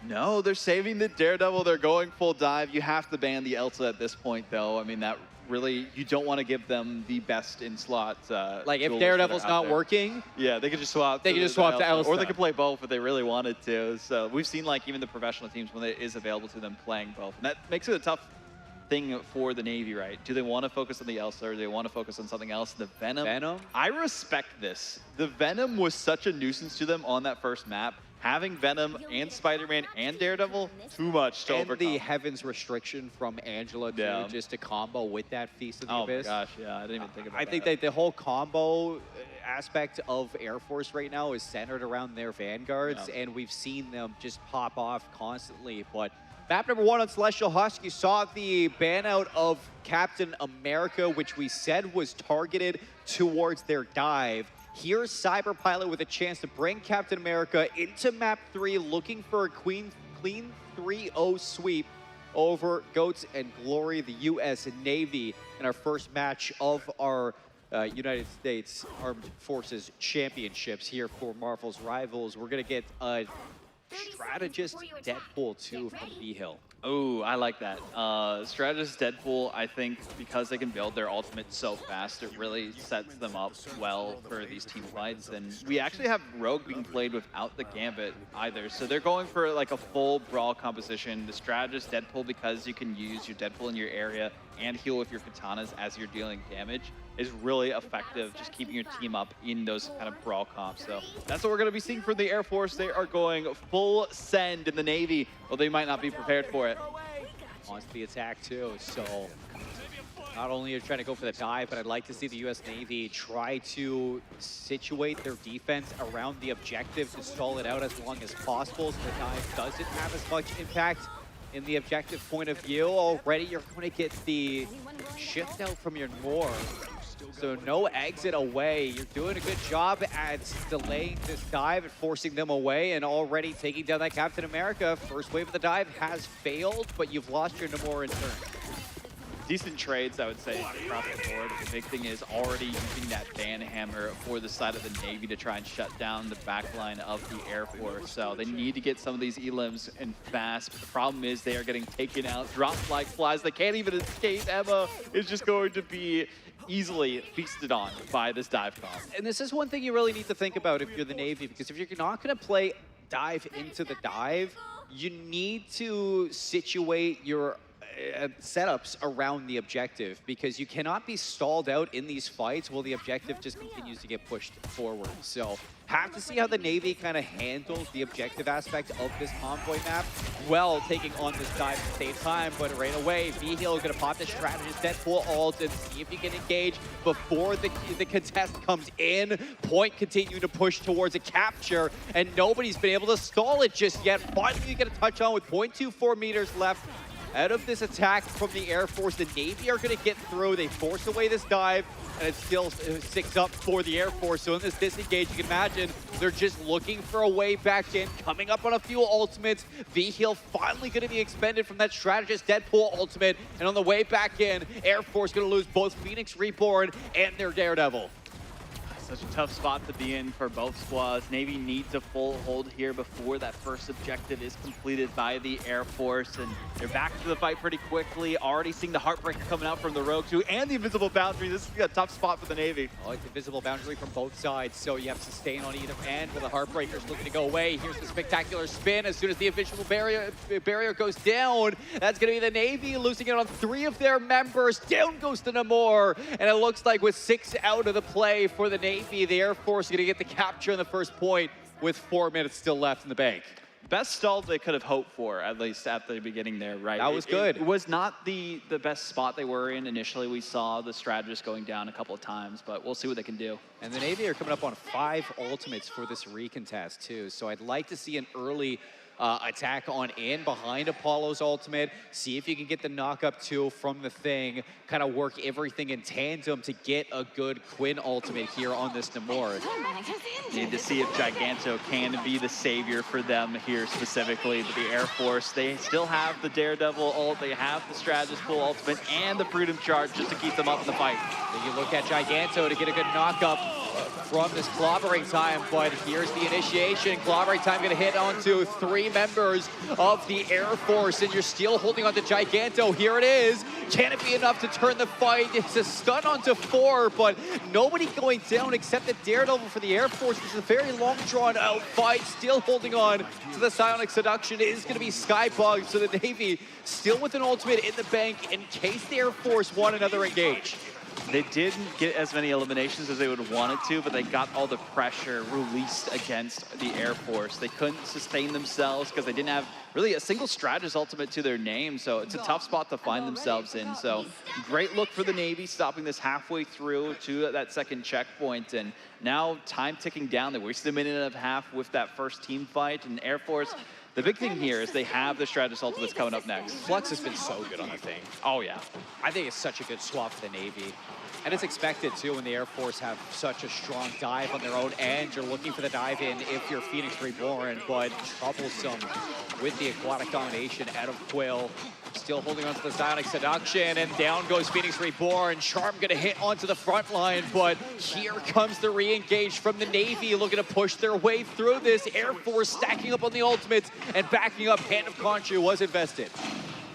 No, they're saving the Daredevil. They're going full dive. You have to ban the Elsa at this point, though. I mean, that really, you don't want to give them the best in slot. Like, if tools Daredevil's that are out not there. working, Yeah, they could just swap. They could just swap to Elsa. Or they could play both if they really wanted to. So we've seen, like, even the professional teams when it is available to them playing both. And that makes it a tough thing for the Navy, right? Do they want to focus on the Elsa or do they want to focus on something else? The Venom? I respect this. The Venom was such a nuisance to them on that first map. Having Venom and Spider-Man and Daredevil, too much to overcome. And the Heavens restriction from Angela, too, just to combo with that Feast of the Abyss. Oh my gosh, yeah, I didn't even think about that. I think that the whole combo aspect of Air Force right now is centered around their Vanguards, and we've seen them just pop off constantly. But map number 1 on Celestial Husk, you saw the ban out of Captain America, which we said was targeted towards their dive. Here's Cyberpilot with a chance to bring Captain America into map 3, looking for a clean 3-0 sweep over Goats and Glory, the U.S. Navy, in our first match of our United States Armed Forces Championships here for Marvel's Rivals. We're going to get a strategist Deadpool, too, from B-Hill. Oh, I like that. Strategist Deadpool, I think because they can build their ultimate so fast, it really sets them up well for these team fights. And we actually have Rogue being played without the Gambit either. So they're going for like a full brawl composition. The Strategist Deadpool, because you can use your Deadpool in your area and heal with your katanas as you're dealing damage, is really effective, just keeping your team up in those kind of brawl comps. So that's what we're going to be seeing from the Air Force. They are going full send in the Navy, well, they might not be prepared for it. Wants the attack too, so not only are you trying to go for the dive, but I'd like to see the U.S. Navy try to situate their defense around the objective to stall it out as long as possible so the dive doesn't have as much impact in the objective point of view. Already you're going to get the shift out from your North. So no exit away. You're doing a good job at delaying this dive and forcing them away and already taking down that Captain America. First wave of the dive has failed, but you've lost your Namor in turn. Decent trades, I would say, across the board. The big thing is already using that ban hammer for the side of the Navy to try and shut down the backline of the Air Force. So they need to get some of these elims in fast. But the problem is they are getting taken out, dropped like flies. They can't even escape. Emma is just going to be easily feasted on by this dive comp. And this is one thing you really need to think about if you're the Navy, because if you're not going to play dive into the dive, you need to situate your setups around the objective, because you cannot be stalled out in these fights while the objective just continues to get pushed forward. So have to see how the Navy kind of handles the objective aspect of this convoy map while taking on this dive at the same time. But right away, V-Hill is going to pop the strategist Deadpool ult and see if you can engage before the contest comes in. Point continue to push towards a capture, and nobody's been able to stall it just yet. Finally, you get a touch on with 0.24 meters left. out of this attack from the Air Force. The Navy are going to get through. They force away this dive, and it's still 6 up for the Air Force. So in this disengage, you can imagine they're just looking for a way back in, coming up on a few ultimates. V-Heal finally going to be expended from that Strategist Deadpool ultimate, and on the way back in, Air Force going to lose both Phoenix Reborn and their Daredevil. Such a tough spot to be in for both squads. Navy needs a full hold here before that first objective is completed by the Air Force, and they're back to the fight pretty quickly. Already seeing the Heartbreaker coming out from the Rogue too, and the Invisible Boundary. This is a tough spot for the Navy. I like the Invisible Boundary from both sides, so you have sustain on either end while the Heartbreaker's looking to go away. Here's the spectacular spin as soon as the Invisible barrier goes down. That's going to be the Navy losing it on 3 of their members. Down goes to Namor, and it looks like with 6 out of the play for the Navy, the Air Force are going to get the capture in the first point with 4 minutes still left in the bank. Best stall they could have hoped for, at least at the beginning there, right? That was good. It was not the best spot they were in initially. We saw the strategist going down a couple of times, but we'll see what they can do. And the Navy are coming up on 5 ultimates for this recontest too, so I'd like to see an early attack on in behind Apollo's ultimate, see if you can get the knock-up 2 from the Thing, kind of work everything in tandem to get a good Quinn ultimate here on this Namor. Need to see if Giganto can be the savior for them here specifically. But the Air Force, they still have the Daredevil ult, they have the Strategist Pool ultimate, and the Freedom Charge just to keep them up in the fight. Then you look at Giganto to get a good knock-up from this clobbering time, but here's the initiation. Clobbering time gonna hit onto 3 members of the Air Force, and you're still holding on to Giganto. Here it is. Can it be enough to turn the fight? It's a stun onto 4, but nobody going down except the Daredevil for the Air Force. It's a very long drawn out fight, still holding on to the Psionic Seduction. It is gonna be Skybug, so the Navy still with an ultimate in the bank in case the Air Force want another engage. They didn't get as many eliminations as they would have wanted to, but they got all the pressure released against the Air Force. They couldn't sustain themselves because they didn't have really a single strategist ultimate to their name, so it's a tough spot to find themselves in. So great look for the Navy, stopping this halfway through to that second checkpoint, and now time ticking down. They wasted a minute and a half with that first team fight, and Air Force, the big thing here is they have the strategist ultimates coming up next. Flux has been so good on the Thing. Oh yeah. I think it's such a good swap for the Navy. And it's expected too when the Air Force have such a strong dive on their own end. You're looking for the dive in if you're Phoenix Reborn, but troublesome with the aquatic domination out of Quill. Still holding on to the Psionic Seduction, and down goes Phoenix Reborn. Charm gonna hit onto the front line, but here comes the re-engage from the Navy, looking to push their way through this. Air Force stacking up on the ultimates and backing up. Hand of Conchu was invested.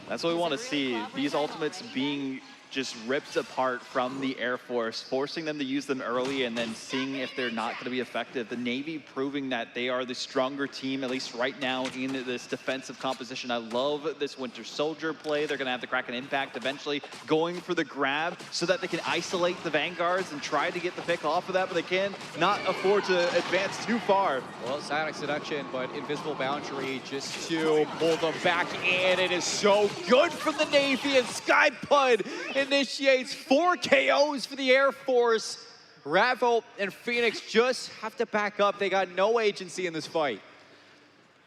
That's what we want to see. These ultimates being just ripped apart from the Air Force, forcing them to use them early and then seeing if they're not going to be effective. The Navy proving that they are the stronger team, at least right now in this defensive composition. I love this Winter Soldier play. They're going to have the Kraken Impact eventually going for the grab so that they can isolate the Vanguards and try to get the pick off of that, but they can not afford to advance too far. Well, Psionic Seduction, but Invisible Boundary just to pull them back in. It is so good from the Navy, and Skypud initiates 4 KOs for the Air Force. Ravo and Phoenix just have to back up. They got no agency in this fight.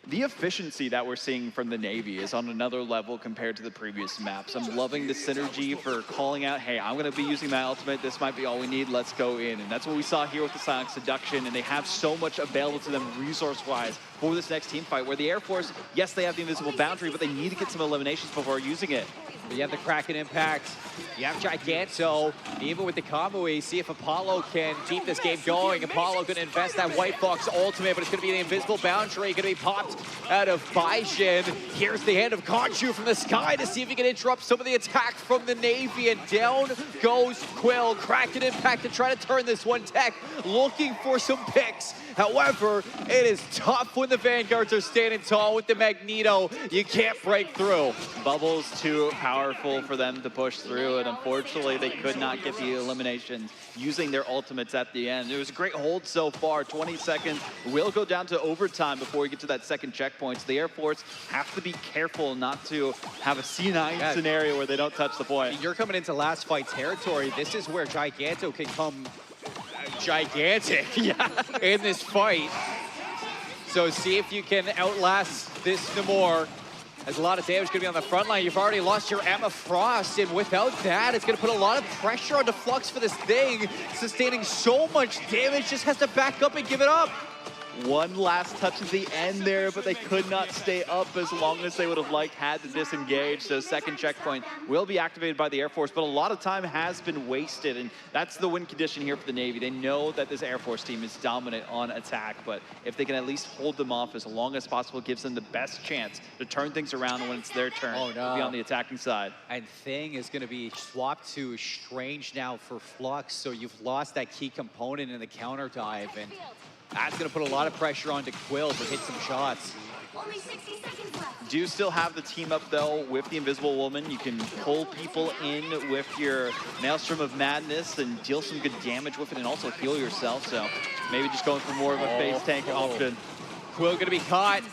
The efficiency that we're seeing from the Navy is on another level compared to the previous maps. I'm loving the synergy for calling out, hey, I'm going to be using my ultimate. This might be all we need. Let's go in. And that's what we saw here with the Psionic Seduction. And they have so much available to them resource-wise for this next team fight, where the Air Force, yes, they have the Invisible Boundary, but they need to get some eliminations before using it. You have the Kraken Impact, you have Giganto, even with the Kamui, see if Apollo can keep this game going. Apollo gonna invest that White Fox ultimate, but it's gonna be the Invisible Boundary, gonna be popped out of Baishin. Here's the hand of Conchu from the sky to see if he can interrupt some of the attack from the Navy, and down goes Quill. Kraken Impact to try to turn this one. Tech looking for some picks. However, it is tough when the Vanguards are standing tall with the Magneto. You can't break through. Bubbles too powerful for them to push through, and unfortunately they could not get the eliminations using their ultimates at the end. It was a great hold so far. 20 seconds will go down to overtime before we get to that second checkpoint. So the Air Force have to be careful not to have a C9 scenario where they don't touch the point. You're coming into last fight territory. This is where Giganto can come gigantic in this fight. So see if you can outlast this Namor. There's a lot of damage going to be on the front line. You've already lost your Emma Frost, and without that, it's going to put a lot of pressure onto Flux for this thing. Sustaining so much damage, just has to back up and give it up. One last touch at the end there, but they could not stay up as long as they would have liked, had to disengage. So second checkpoint will be activated by the Air Force, but a lot of time has been wasted, and that's the win condition here for the Navy. They know that this Air Force team is dominant on attack, but if they can at least hold them off as long as possible, gives them the best chance to turn things around when it's their turn to be on the attacking side. And Thing is going to be swapped to Strange now for Flux, so you've lost that key component in the counter dive, and that's going to put a lot of pressure onto Quill to hit some shots. Only 60 seconds left. Do still have the team up though with the Invisible Woman. You can pull people in with your Maelstrom of Madness and deal some good damage with it and also heal yourself. So maybe just going for more of a phase tank option. Quill going to be caught.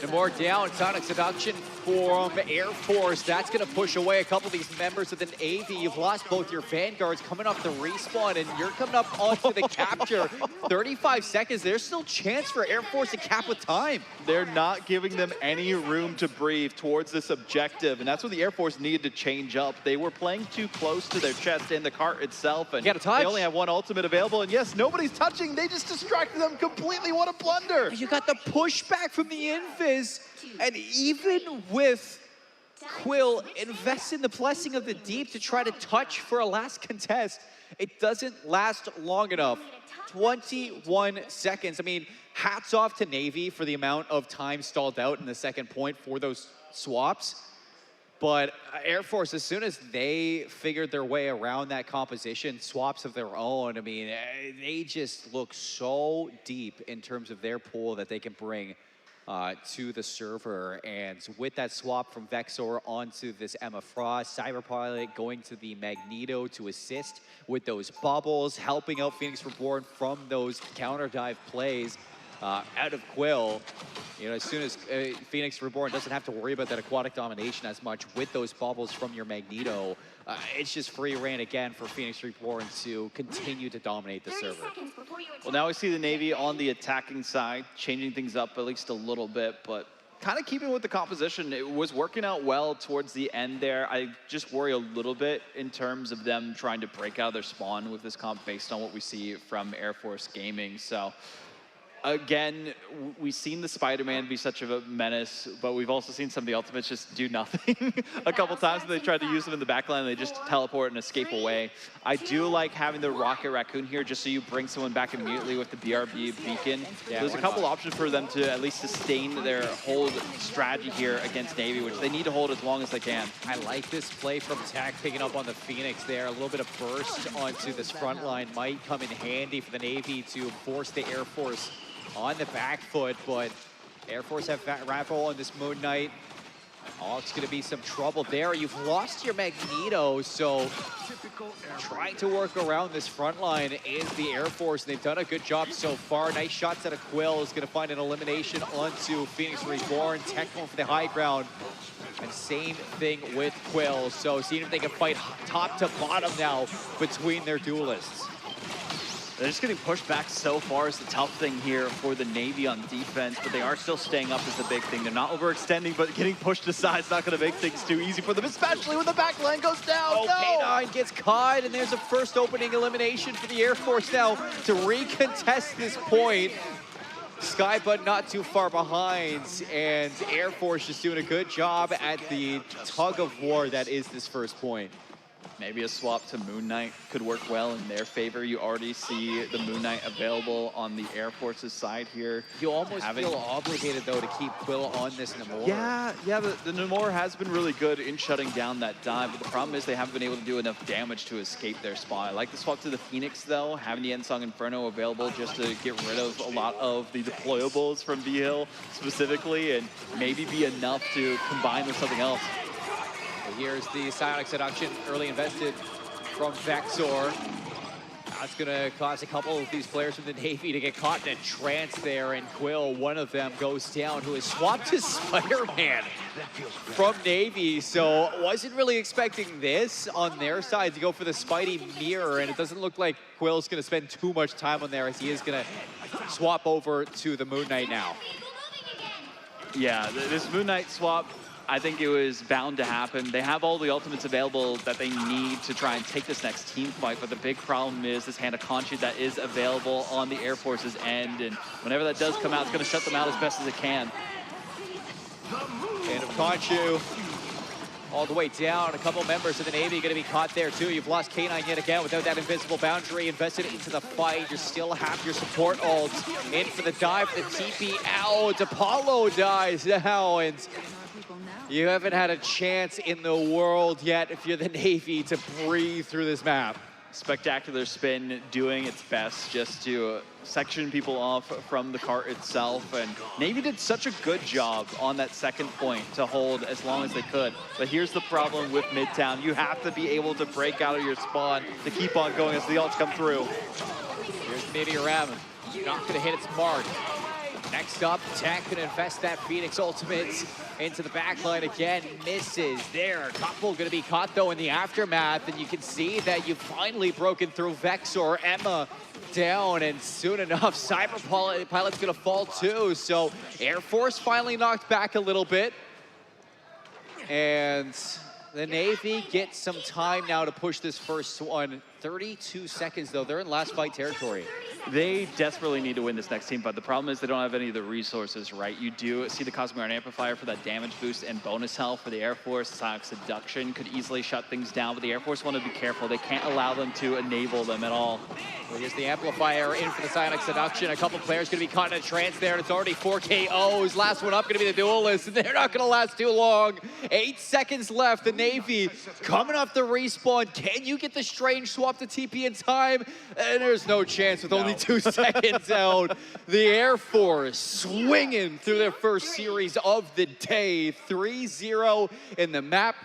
And more down. Sonic Seduction from Air Force. That's going to push away a couple of these members of the Navy. You've lost both your Vanguards coming off the respawn, and you're coming up onto the capture. 35 seconds. There's still chance for Air Force to cap with time. They're not giving them any room to breathe towards this objective, and that's what the Air Force needed to change up. They were playing too close to their chest and the cart itself, and they only have one ultimate available, and yes, nobody's touching. They just distracted them completely. What a blunder. You got the pushback from the Invis, and even with Quill invest in the Blessing of the Deep to try to touch for a last contest, it doesn't last long enough. 21 seconds. I mean, hats off to Navy for the amount of time stalled out in the second point for those swaps. But Air Force, as soon as they figured their way around that composition, swaps of their own, I mean, they just look so deep in terms of their pool that they can bring to the server. And with that swap from Vexor onto this Emma Frost, Cyberpilot going to the Magneto to assist with those bubbles, helping out Phoenix Reborn from those counter dive plays out of Quill. You know, as soon as Phoenix Reborn doesn't have to worry about that aquatic domination as much with those bubbles from your Magneto, it's just free reign again for Phoenix Reborn to continue to dominate the server. Well, now we see the Navy on the attacking side, changing things up at least a little bit, but kind of keeping with the composition. It was working out well towards the end there. I just worry a little bit in terms of them trying to break out of their spawn with this comp based on what we see from Air Force Gaming. So again, we've seen the Spider-Man be such of a menace, but we've also seen some of the ultimates just do nothing. A couple times when they tried to use them in the backline, they just teleport and escape away. I do like having the Rocket Raccoon here just so you bring someone back immediately with the BRB beacon. Yeah, there's a couple options for them to at least sustain their hold strategy here against Navy, which they need to hold as long as they can. I like this play from Tech, picking up on the Phoenix there. A little bit of burst onto this front line might come in handy for the Navy to force the Air Force on the back foot, but Air Force have Raffle on this Moon Knight. Oh, it's going to be some trouble there. You've lost your Magneto, so trying to work around this front line is the Air Force. They've done a good job so far. Nice shots out of Quill. Is going to find an elimination onto Phoenix Reborn. Tech going for the high ground. And same thing with Quill. So seeing if they can fight top to bottom now between their duelists. They're just getting pushed back so far is the tough thing here for the Navy on defense, but they are still staying up is the big thing. They're not overextending, but getting pushed aside is not going to make things too easy for them, especially when the back line goes down. Oh, no! K9 gets caught, and there's a first opening elimination for the Air Force now to recontest this point. Skybud not too far behind, and Air Force just doing a good job at the tug of war that is this first point. Maybe a swap to Moon Knight could work well in their favor. You already see the Moon Knight available on the Air Force's side here. You almost feel obligated, though, to keep Quill on this Namor. Yeah, the Namor has been really good in shutting down that dive, but the problem is they haven't been able to do enough damage to escape their spawn. I like the swap to the Phoenix, though, having the Ensong Inferno available just to get rid of a lot of the deployables from V-Hill specifically, and maybe be enough to combine with something else. Here's the Psionic Seduction, early invested from Vexor. That's going to cause a couple of these players from the Navy to get caught in a trance there, and Quill, one of them, goes down, who has swapped his Spider-Man from Navy, so wasn't really expecting this on their side to go for the Spidey Mirror, and it doesn't look like Quill's going to spend too much time on there as he is going to swap over to the Moon Knight now. Yeah, this Moon Knight swap I think it was bound to happen. They have all the ultimates available that they need to try and take this next team fight, but the big problem is this hand of Conchu that is available on the Air Force's end, and whenever that does come out, it's going to shut them out as best as it can. Hand of Conchu all the way down. A couple members of the Navy going to be caught there too. You've lost K9 yet again without that invisible boundary. Invested into the fight. You still have your support ult. In for the dive, the TP out. Apollo dies now, and you haven't had a chance in the world yet if you're the Navy to breathe through this map. Spectacular spin doing its best just to section people off from the cart itself, and Navy did such a good job on that second point to hold as long as they could. But here's the problem with Midtown. You have to be able to break out of your spawn to keep on going as the ults come through. Here's the Meteor Ram. Not gonna hit its mark. Next up, Tech gonna invest that Phoenix ultimate into the backline again. Misses there. Couple gonna be caught though in the aftermath, and you can see that you've finally broken through Vexor. Emma down, and soon enough, Cyber Pilot's gonna fall too. So Air Force finally knocked back a little bit. And the Navy gets some time now to push this first one. 32 seconds though, they're in last fight territory. They desperately need to win this next team, but the problem is they don't have any of the resources, right? You do see the Cosmic Iron Amplifier for that damage boost and bonus health for the Air Force. Sonic Seduction could easily shut things down, but the Air Force want to be careful. They can't allow them to enable them at all. Well, here's the Amplifier in for the Sonic Seduction. A couple players going to be caught in a trance there, and it's already 4 KOs. Last one up going to be the Duelist, and they're not going to last too long. 8 seconds left. The Navy coming off the respawn. Can you get the Strange swap to TP in time? And there's no chance with only 2 seconds out. The Air Force swinging through their first series of the day. 3-0 in the map,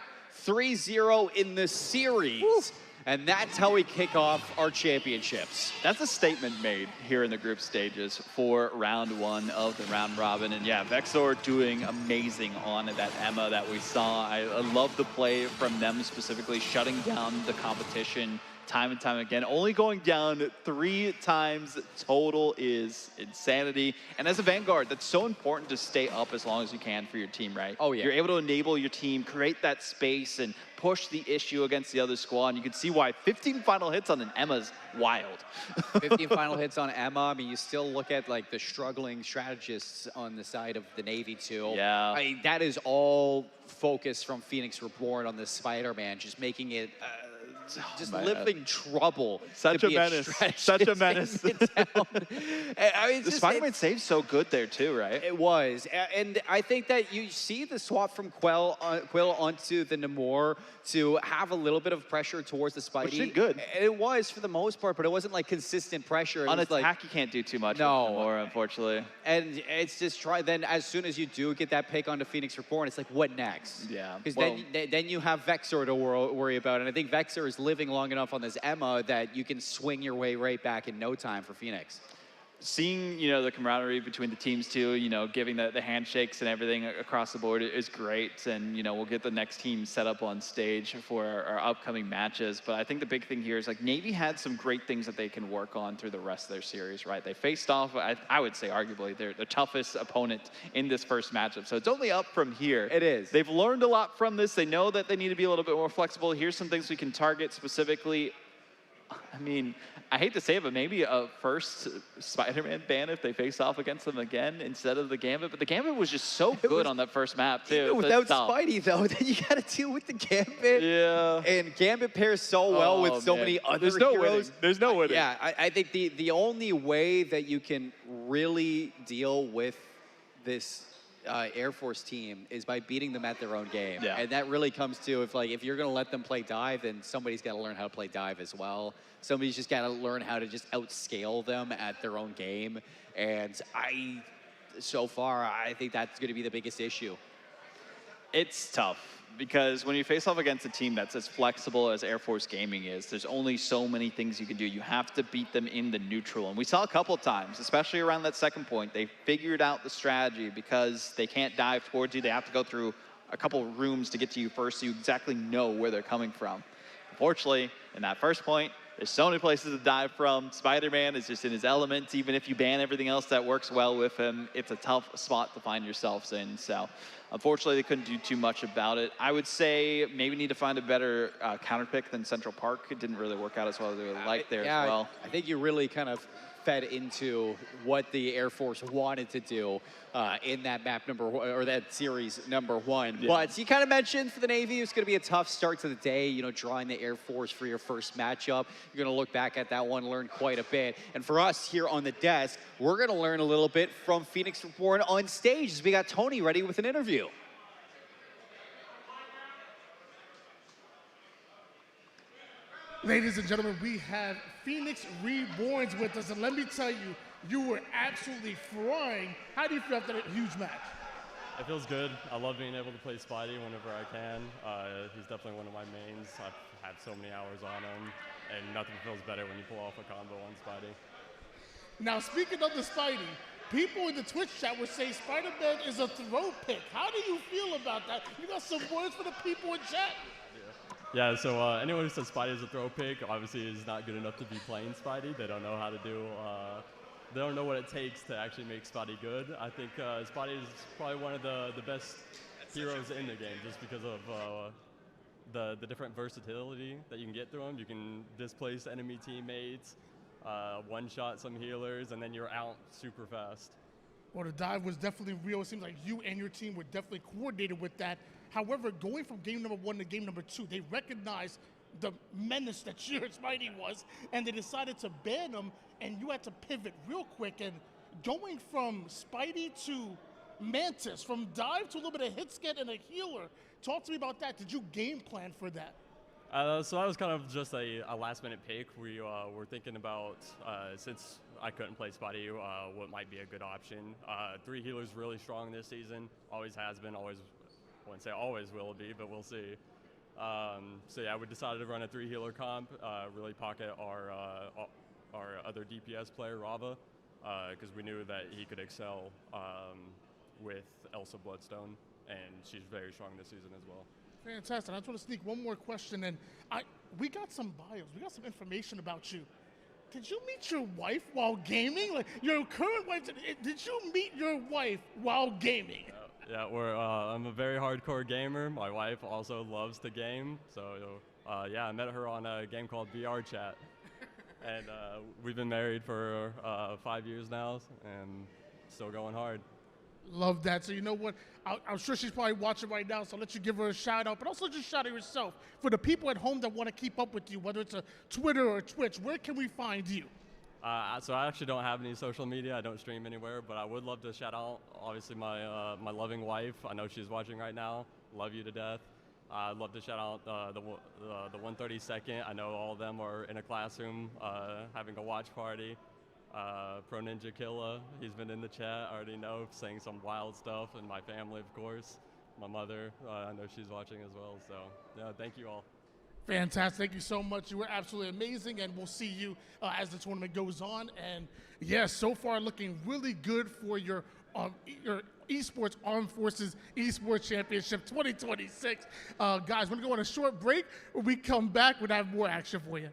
3-0 in the series. Woo. And that's how we kick off our championships. That's a statement made here in the group stages for round 1 of the round robin. And yeah, Vexor doing amazing on that Emma that we saw. I love the play from them specifically, shutting down the competition time and time again. Only going down 3 times total is insanity. And as a Vanguard, that's so important to stay up as long as you can for your team, right? Oh, yeah. You're able to enable your team, create that space, and push the issue against the other squad. And you can see why 15 final hits on an Emma's wild. 15 final hits on Emma. I mean, you still look at like the struggling strategists on the side of the Navy too. Yeah. I mean, that is all focus from Phoenix Reborn on this Spider-Man, just making it just living trouble. Such to a be menace. strategist Such a menace. in Midtown. I mean, The Spider-Man save's so good there too, right? it was, and I think that you see the swap from Quill onto the Namor to have a little bit of pressure towards the Spidey. Which did good. And it was for the most part, but it wasn't like consistent pressure. It On was attack, like, you can't do too much No. more, unfortunately. and it's just then as soon as you do get that pick onto Phoenix Reborn, it's like, what next? Yeah. Because Well, then you have Vexor to worry about, and I think Vexor is living long enough on this Emma that you can swing your way right back in no time for Phoenix. seeing, the camaraderie between the teams too, giving the handshakes and everything across the board is great. And, we'll get the next team set up on stage for our upcoming matches. But I think the big thing here is like Navy had some great things that they can work on through the rest of their series, right? They faced off, I would say arguably, their toughest opponent in this first matchup. So it's only up from here. It is. They've learned a lot from this. They know that they need to be a little bit more flexible. Here's some things we can target specifically. I mean, I hate to say it, but maybe a first Spider-Man ban if they face off against them again instead of the Gambit. But the Gambit was just so good on that first map, too. Even without Spidey, though, then you got to deal with the Gambit. Yeah. And Gambit pairs so well with so many other There's no heroes. winning. There's no winning. Yeah, I think the only way that you can really deal with this Air Force team is by beating them at their own game. Yeah. And that really comes to if you're going to let them play dive, then somebody's got to learn how to play dive as well. Somebody's just got to learn how to just outscale them at their own game. And so far, I think that's going to be the biggest issue. It's tough because when you face off against a team that's as flexible as Air Force Gaming is, there's only so many things you can do. You have to beat them in the neutral. And we saw a couple times, especially around that second point, they figured out the strategy because they can't dive towards you. They have to go through a couple rooms to get to you first so you exactly know where they're coming from. Unfortunately, in that first point, There's so many places to dive from. Spider-Man is just in his element. Even if you ban everything else that works well with him, it's a tough spot to find yourselves in. So unfortunately, they couldn't do too much about it. I would say maybe need to find a better counter pick than Central Park. It didn't really work out as well as they would like there as well. I think you really kind of fed into what the Air Force wanted to do in that map number one, or that series number one. Yeah. But you kind of mentioned for the Navy, it's going to be a tough start to the day, you know, drawing the Air Force for your first matchup. You're going to look back at that one, learn quite a bit. And for us here on the desk, we're going to learn a little bit from Phoenix Reborn on stage as we got Tony ready with an interview. Ladies and gentlemen, we have Phoenix Reborns with us, and let me tell you, you were absolutely flying. How do you feel after that huge match? It feels good. I love being able to play Spidey whenever I can. He's definitely one of my mains. I've had so many hours on him, and nothing feels better when you pull off a combo on Spidey. Now, speaking of the Spidey, people in the Twitch chat would say Spider-Man is a throw pick. How do you feel about that? You got some words for the people in chat? Yeah, so anyone who says Spidey is a throw pick obviously is not good enough to be playing Spidey. They don't know how to do, they don't know what it takes to actually make Spidey good. I think Spidey is probably one of the best heroes in the game just because of the different versatility that you can get through him. You can displace enemy teammates, one-shot some healers, and then you're out super fast. Well, the dive was definitely real. It seems like you and your team were definitely coordinated with that. However, going from game number one to game number two, they recognized the menace that your Spidey was, and they decided to ban him, and you had to pivot real quick. And going from Spidey to Mantis, from dive to a little bit of hit scan and a healer, talk to me about that. Did you game plan for that? So that was kind of just a last-minute pick. We were thinking about, since I couldn't play Spidey, what might be a good option. 3 healers really strong this season, always has been, always, I wouldn't say always will be, but we'll see. So yeah, we decided to run a 3 healer comp, really pocket our other DPS player, Rava, because we knew that he could excel with Elsa Bloodstone, and she's very strong this season as well. Fantastic. I just want to sneak one more question, and we got some bios, we got some information about you. Did you meet your wife while gaming? Like your current wife? Did you meet your wife while gaming? Yeah, I'm a very hardcore gamer. My wife also loves to game, so yeah, I met her on a game called VR Chat, and we've been married for 5 years now, and still going hard. Love that. So you know what? I'm sure she's probably watching right now, so I'll let you give her a shout out, but also just shout out yourself. For the people at home that want to keep up with you, whether it's a Twitter or Twitch, where can we find you? So I actually don't have any social media. I don't stream anywhere, but I would love to shout out, obviously, my loving wife. I know she's watching right now. Love you to death. I'd love to shout out the 132nd. I know all of them are in a classroom having a watch party. Pro Ninja Killa, he's been in the chat, I already know, saying some wild stuff, and my family, of course. My mother, I know she's watching as well, so yeah, thank you all. Fantastic. Thank you so much. You were absolutely amazing, and we'll see you as the tournament goes on. And yes, so far looking really good for your Esports Armed Forces Esports Championship 2026. Guys, we're going to go on a short break. When we come back, we'll have more action for you.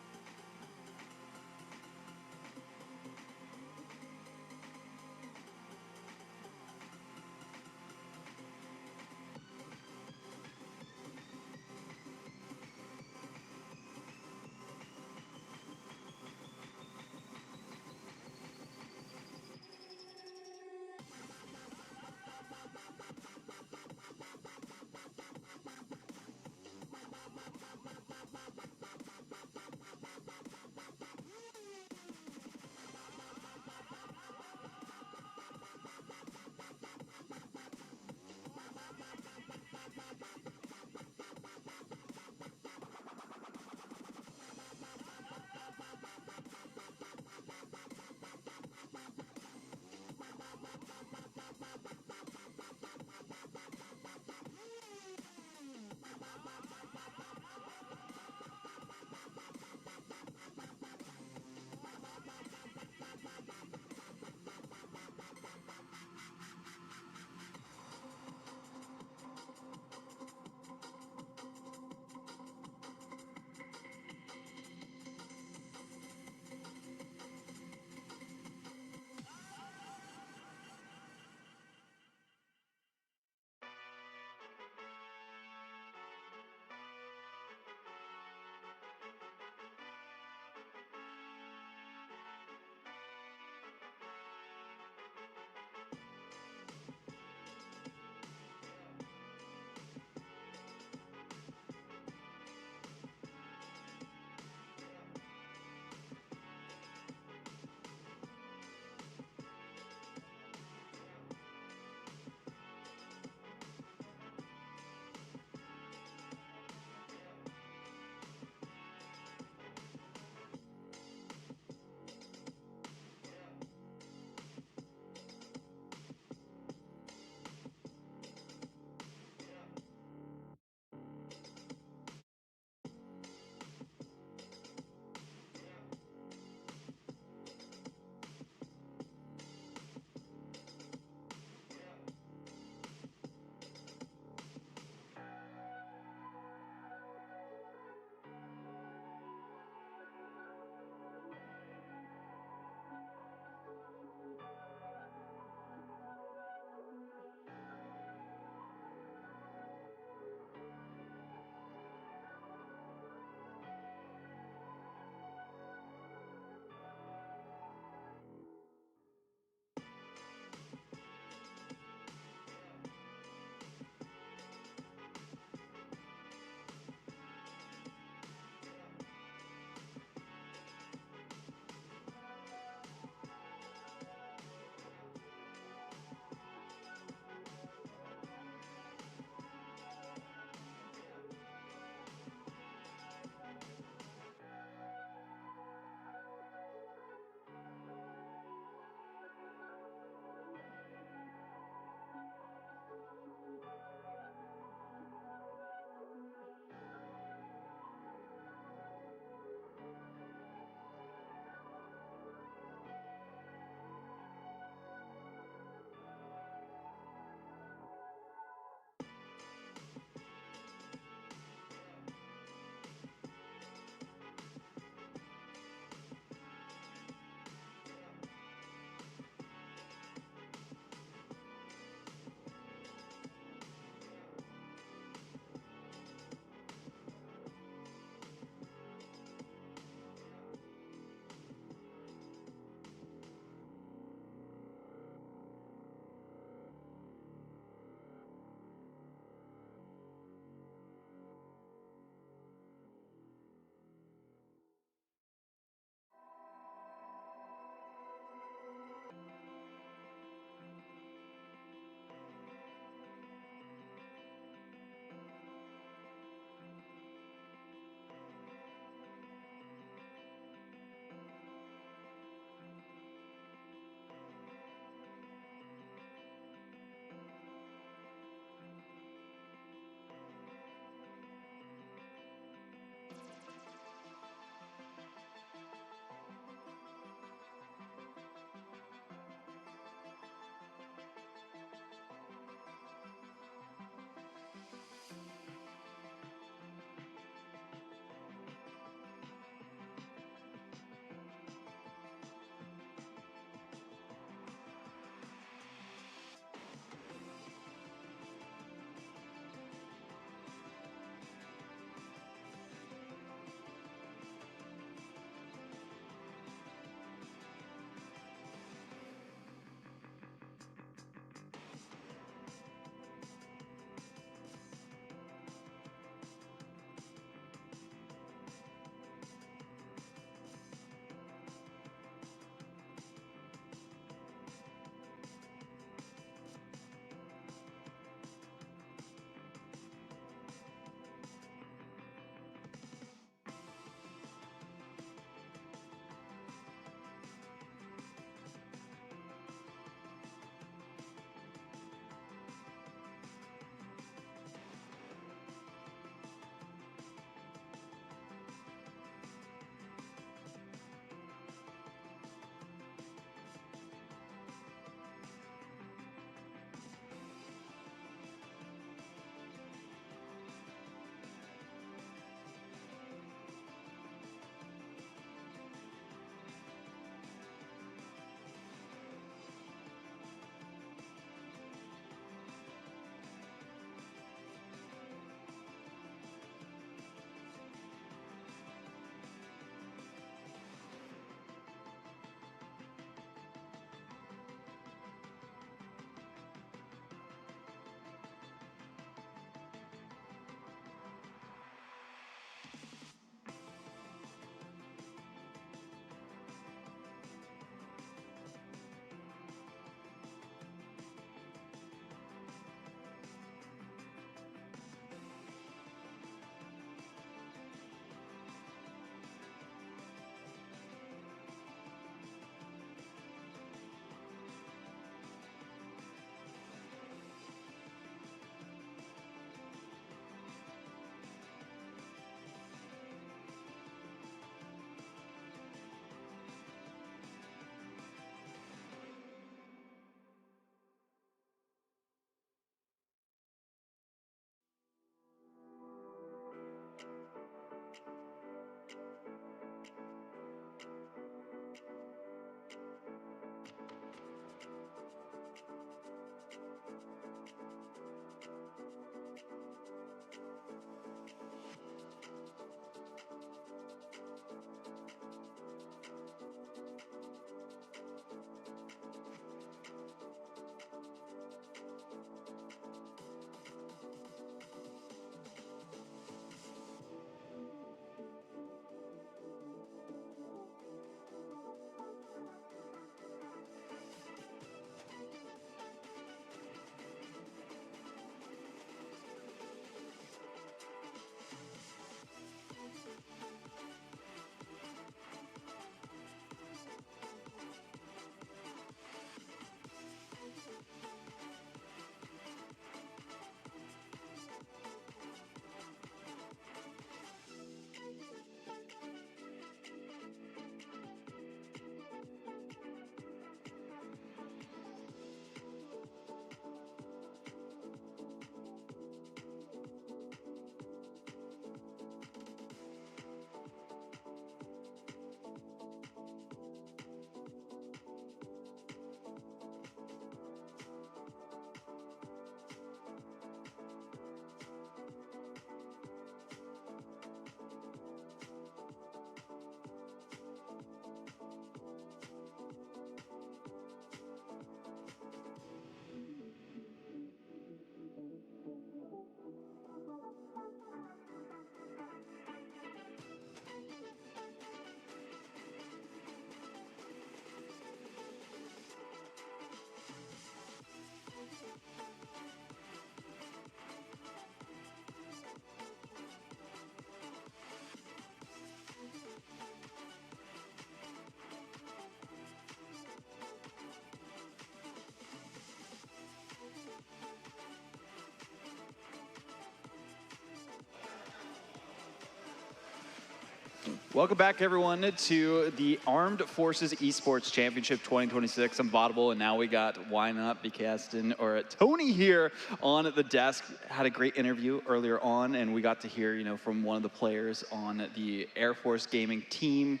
Welcome back, everyone, to the Armed Forces Esports Championship 2026. I'm Vaudable, and now we got Why Not Be Castin' or Tony here on the desk. Had a great interview earlier on, and we got to hear, from one of the players on the Air Force Gaming team.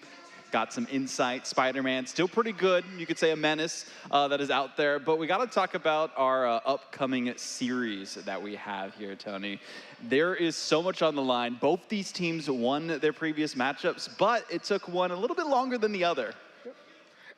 Got some insight. Spider-Man, still pretty good. You could say a menace that is out there. But we got to talk about our upcoming series that we have here, Tony. There is so much on the line. Both these teams won their previous matchups, but it took one a little bit longer than the other.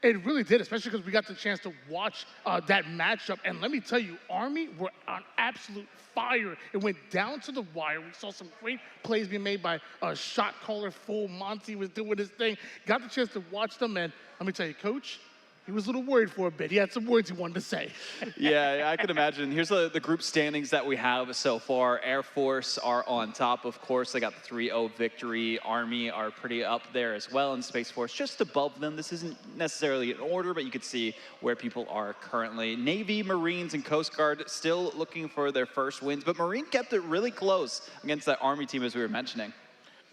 It really did, especially because we got the chance to watch that matchup. And let me tell you, Army were on absolute fire. It went down to the wire. We saw some great plays being made by shot caller Full. Monty was doing his thing. Got the chance to watch them, and let me tell you, Coach, he was a little worried for a bit. He had some words he wanted to say. Yeah, I can imagine. Here's the group standings that we have so far. Air Force are on top, of course. They got the 3-0 victory. Army are pretty up there as well, and Space Force just above them. This isn't necessarily in order, but you can see where people are currently. Navy, Marines, and Coast Guard still looking for their first wins, but Marine kept it really close against that Army team, as we were mentioning.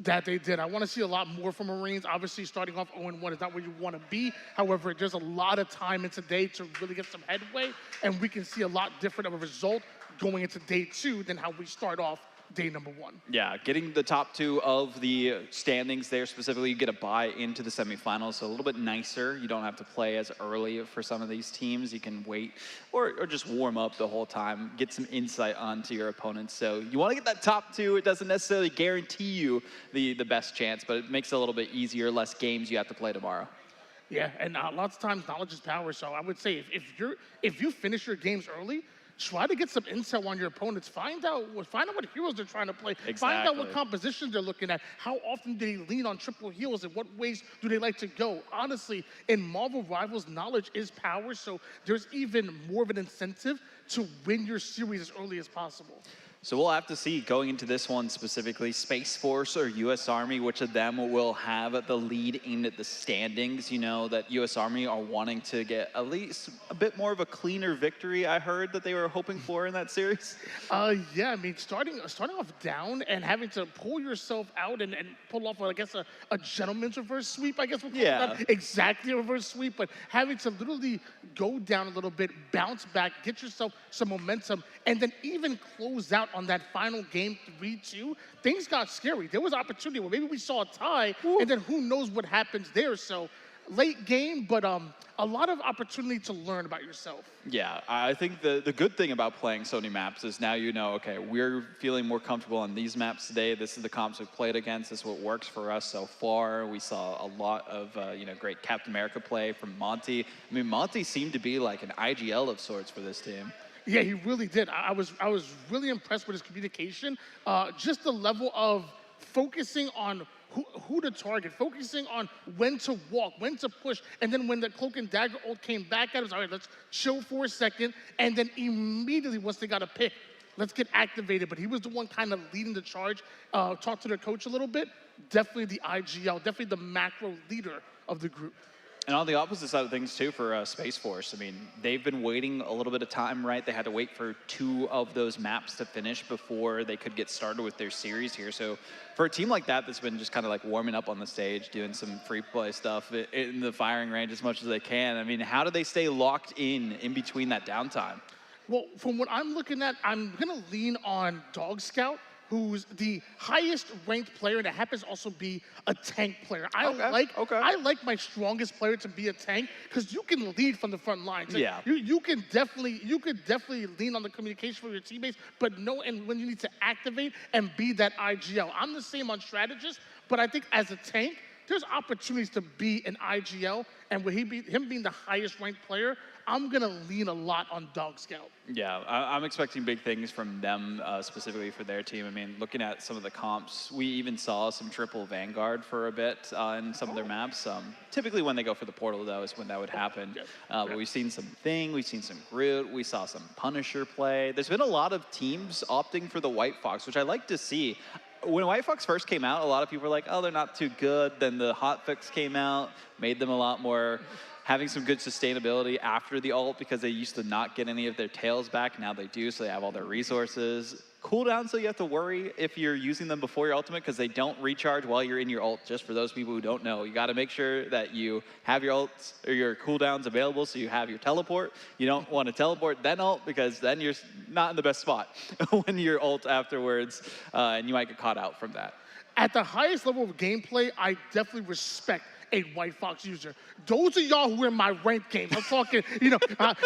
That they did. I want to see a lot more from Marines. Obviously, starting off 0-1 is not where you want to be. However, there's a lot of time in today to really get some headway, and we can see a lot different of a result going into day 2 than how we start off day number 1. Yeah, getting the top 2 of the standings there specifically, you get a bye into the semifinals, so a little bit nicer. You don't have to play as early for some of these teams. You can wait or just warm up the whole time, get some insight onto your opponents. So you want to get that top 2. It doesn't necessarily guarantee you the best chance, but it makes it a little bit easier, less games you have to play tomorrow. Yeah, and lots of times knowledge is power. So I would say if you finish your games early, try to get some intel on your opponents. Find out what heroes they're trying to play. Exactly. Find out what compositions they're looking at. How often do they lean on triple heals, and what ways do they like to go? Honestly, in Marvel Rivals, knowledge is power, so there's even more of an incentive to win your series as early as possible. So we'll have to see going into this one specifically, Space Force or U.S. Army, which of them will have the lead in the standings. You know that U.S. Army are wanting to get at least a bit more of a cleaner victory, I heard that they were hoping for in that series. Yeah, I mean, starting off down and having to pull yourself out and pull off, I guess, a gentleman's reverse sweep, I guess we'll call it. Not exactly a reverse sweep, but having to literally go down a little bit, bounce back, get yourself some momentum, and then even close out on that final game 3-2, things got scary. There was opportunity where maybe we saw a tie, and then who knows what happens there. So late game, but a lot of opportunity to learn about yourself. Yeah, I think the good thing about playing Sony maps is now you know, okay, we're feeling more comfortable on these maps today. This is the comps we've played against. This is what works for us so far. We saw a lot of great Captain America play from Monty. I mean, Monty seemed to be like an IGL of sorts for this team. Yeah, he really did. I was really impressed with his communication. Just the level of focusing on who to target, focusing on when to walk, when to push, and then when the Cloak and Dagger ult came back at us, all right, let's chill for a second, and then immediately once they got a pick, let's get activated. But he was the one kind of leading the charge. Talk to their coach a little bit. Definitely the IGL, definitely the macro leader of the group. And on the opposite side of things, too, for Space Force, I mean, they've been waiting a little bit of time, right? They had to wait for 2 of those maps to finish before they could get started with their series here. So for a team like that that's been just kind of like warming up on the stage, doing some free play stuff in the firing range as much as they can, I mean, how do they stay locked in between that downtime? Well, from what I'm looking at, I'm going to lean on Dog Scout, who's the highest ranked player, and it happens to also be a tank player. I like my strongest player to be a tank because you can lead from the front line. So yeah. You could definitely lean on the communication from your teammates, but know and when you need to activate and be that IGL. I'm the same on strategist, but I think as a tank, there's opportunities to be an IGL, and with him being the highest ranked player, I'm gonna lean a lot on Dog Scout. Yeah, I'm expecting big things from them specifically for their team. I mean, looking at some of the comps, we even saw some triple Vanguard for a bit in some of their maps. Typically when they go for the portal, though, is when that would happen. But we've seen some Thing, we've seen some Groot, we saw some Punisher play. There's been a lot of teams opting for the White Fox, which I like to see. When White Fox first came out, a lot of people were like, oh, they're not too good. Then the hotfix came out, made them a lot more having some good sustainability after the ult because they used to not get any of their tails back. Now they do, so they have all their resources. Cooldowns, so you have to worry if you're using them before your ultimate because they don't recharge while you're in your ult. Just for those people who don't know, you got to make sure that you have your ults or your cooldowns available so you have your teleport. You don't want to teleport then ult because then you're not in the best spot when you're ult afterwards, and you might get caught out from that. At the highest level of gameplay, I definitely respect a White Fox user. Those of y'all who are in my ranked game, I'm talking,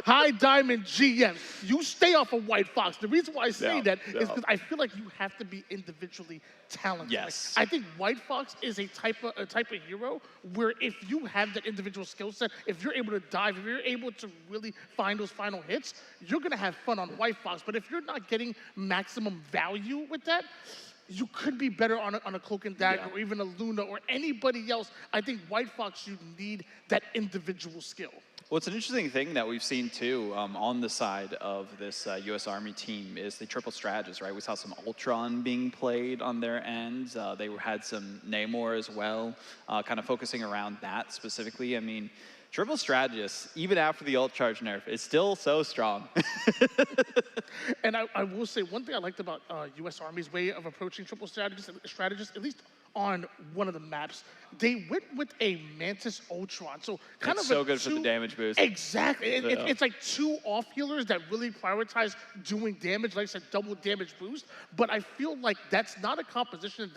high diamond GMs, you stay off of White Fox. The reason why I say that is because I feel like you have to be individually talented. Yes. Like, I think White Fox is a type of hero where if you have that individual skill set, if you're able to dive, if you're able to really find those final hits, you're gonna have fun on White Fox. But if you're not getting maximum value with that, you could be better on a Cloak and Dagger or even a Luna or anybody else. I think White Fox, you need that individual skill. Well, it's an interesting thing that we've seen too on the side of this U.S. Army team is the triple strategists, right? We saw some Ultron being played on their end. They had some Namor as well, kind of focusing around that specifically. I mean, triple strategists, even after the ult charge nerf, is still so strong. And I will say, one thing I liked about U.S. Army's way of approaching triple strategists, at least on one of the maps, they went with a Mantis Ultron. So kind It's of so good for the damage boost. Exactly. It's like two off healers that really prioritize doing damage, like I said, double damage boost. But I feel like that's not a composition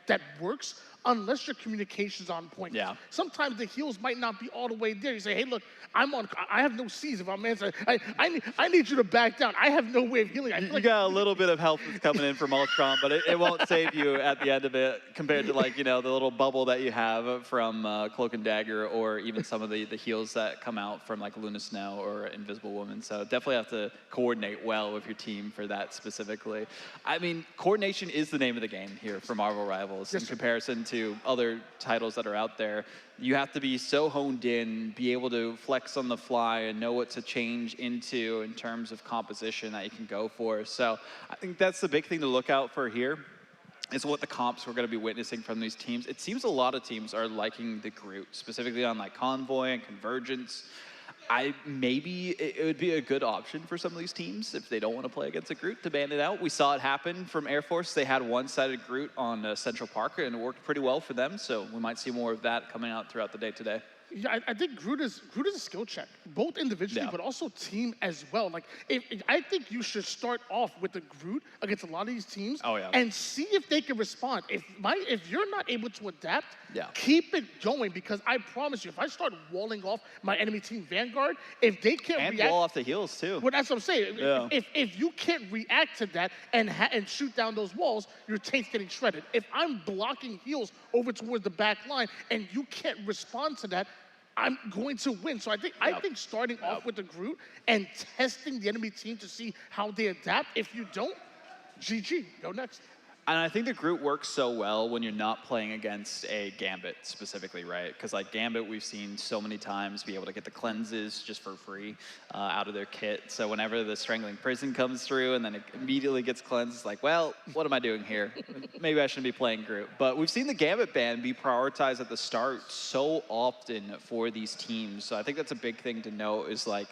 that works unless your communication's on point. Yeah. Sometimes the heals might not be all the way there. You say, hey, look, I have no C's if I'm answering. I need you to back down. I have no way of healing. I feel You got a little bit of help that's coming in from Ultron, but it won't save you at the end of it compared to the little bubble that you have from Cloak and Dagger or even some of the heals that come out from like Luna Snow or Invisible Woman. So definitely have to coordinate well with your team for that specifically. I mean, coordination is the name of the game here for Marvel Rivals in comparison to other titles that are out there. You have to be so honed in, be able to flex on the fly and know what to change into in terms of composition that you can go for. So I think that's the big thing to look out for here is what the comps we're going to be witnessing from these teams. It seems a lot of teams are liking the Groot, specifically on like Convoy and Convergence. Maybe it would be a good option for some of these teams if they don't want to play against a Groot to ban it out. We saw it happen from Air Force. They had one-sided Groot on Central Park, and it worked pretty well for them. So we might see more of that coming out throughout the day today. Yeah, I think Groot is a skill check, both individually, but also team as well. Like, I think you should start off with the Groot against a lot of these teams and see if they can respond. If you're not able to adapt, keep it going, because I promise you, if I start walling off my enemy team Vanguard, if they can't react, wall off the heels too. Well, that's what I'm saying. If you can't react to that and shoot down those walls, your tank's getting shredded. If I'm blocking heals over towards the back line and you can't respond to that, I'm going to win. So I think starting off with the Groot and testing the enemy team to see how they adapt. If you don't, GG, go next. And I think the Groot works so well when you're not playing against a Gambit specifically, right? Because like Gambit, we've seen so many times be able to get the cleanses just for free out of their kit. So whenever the Strangling Prison comes through and then it immediately gets cleansed, it's like, well, what am I doing here? Maybe I shouldn't be playing Groot. But we've seen the Gambit ban be prioritized at the start so often for these teams. So I think that's a big thing to note is like,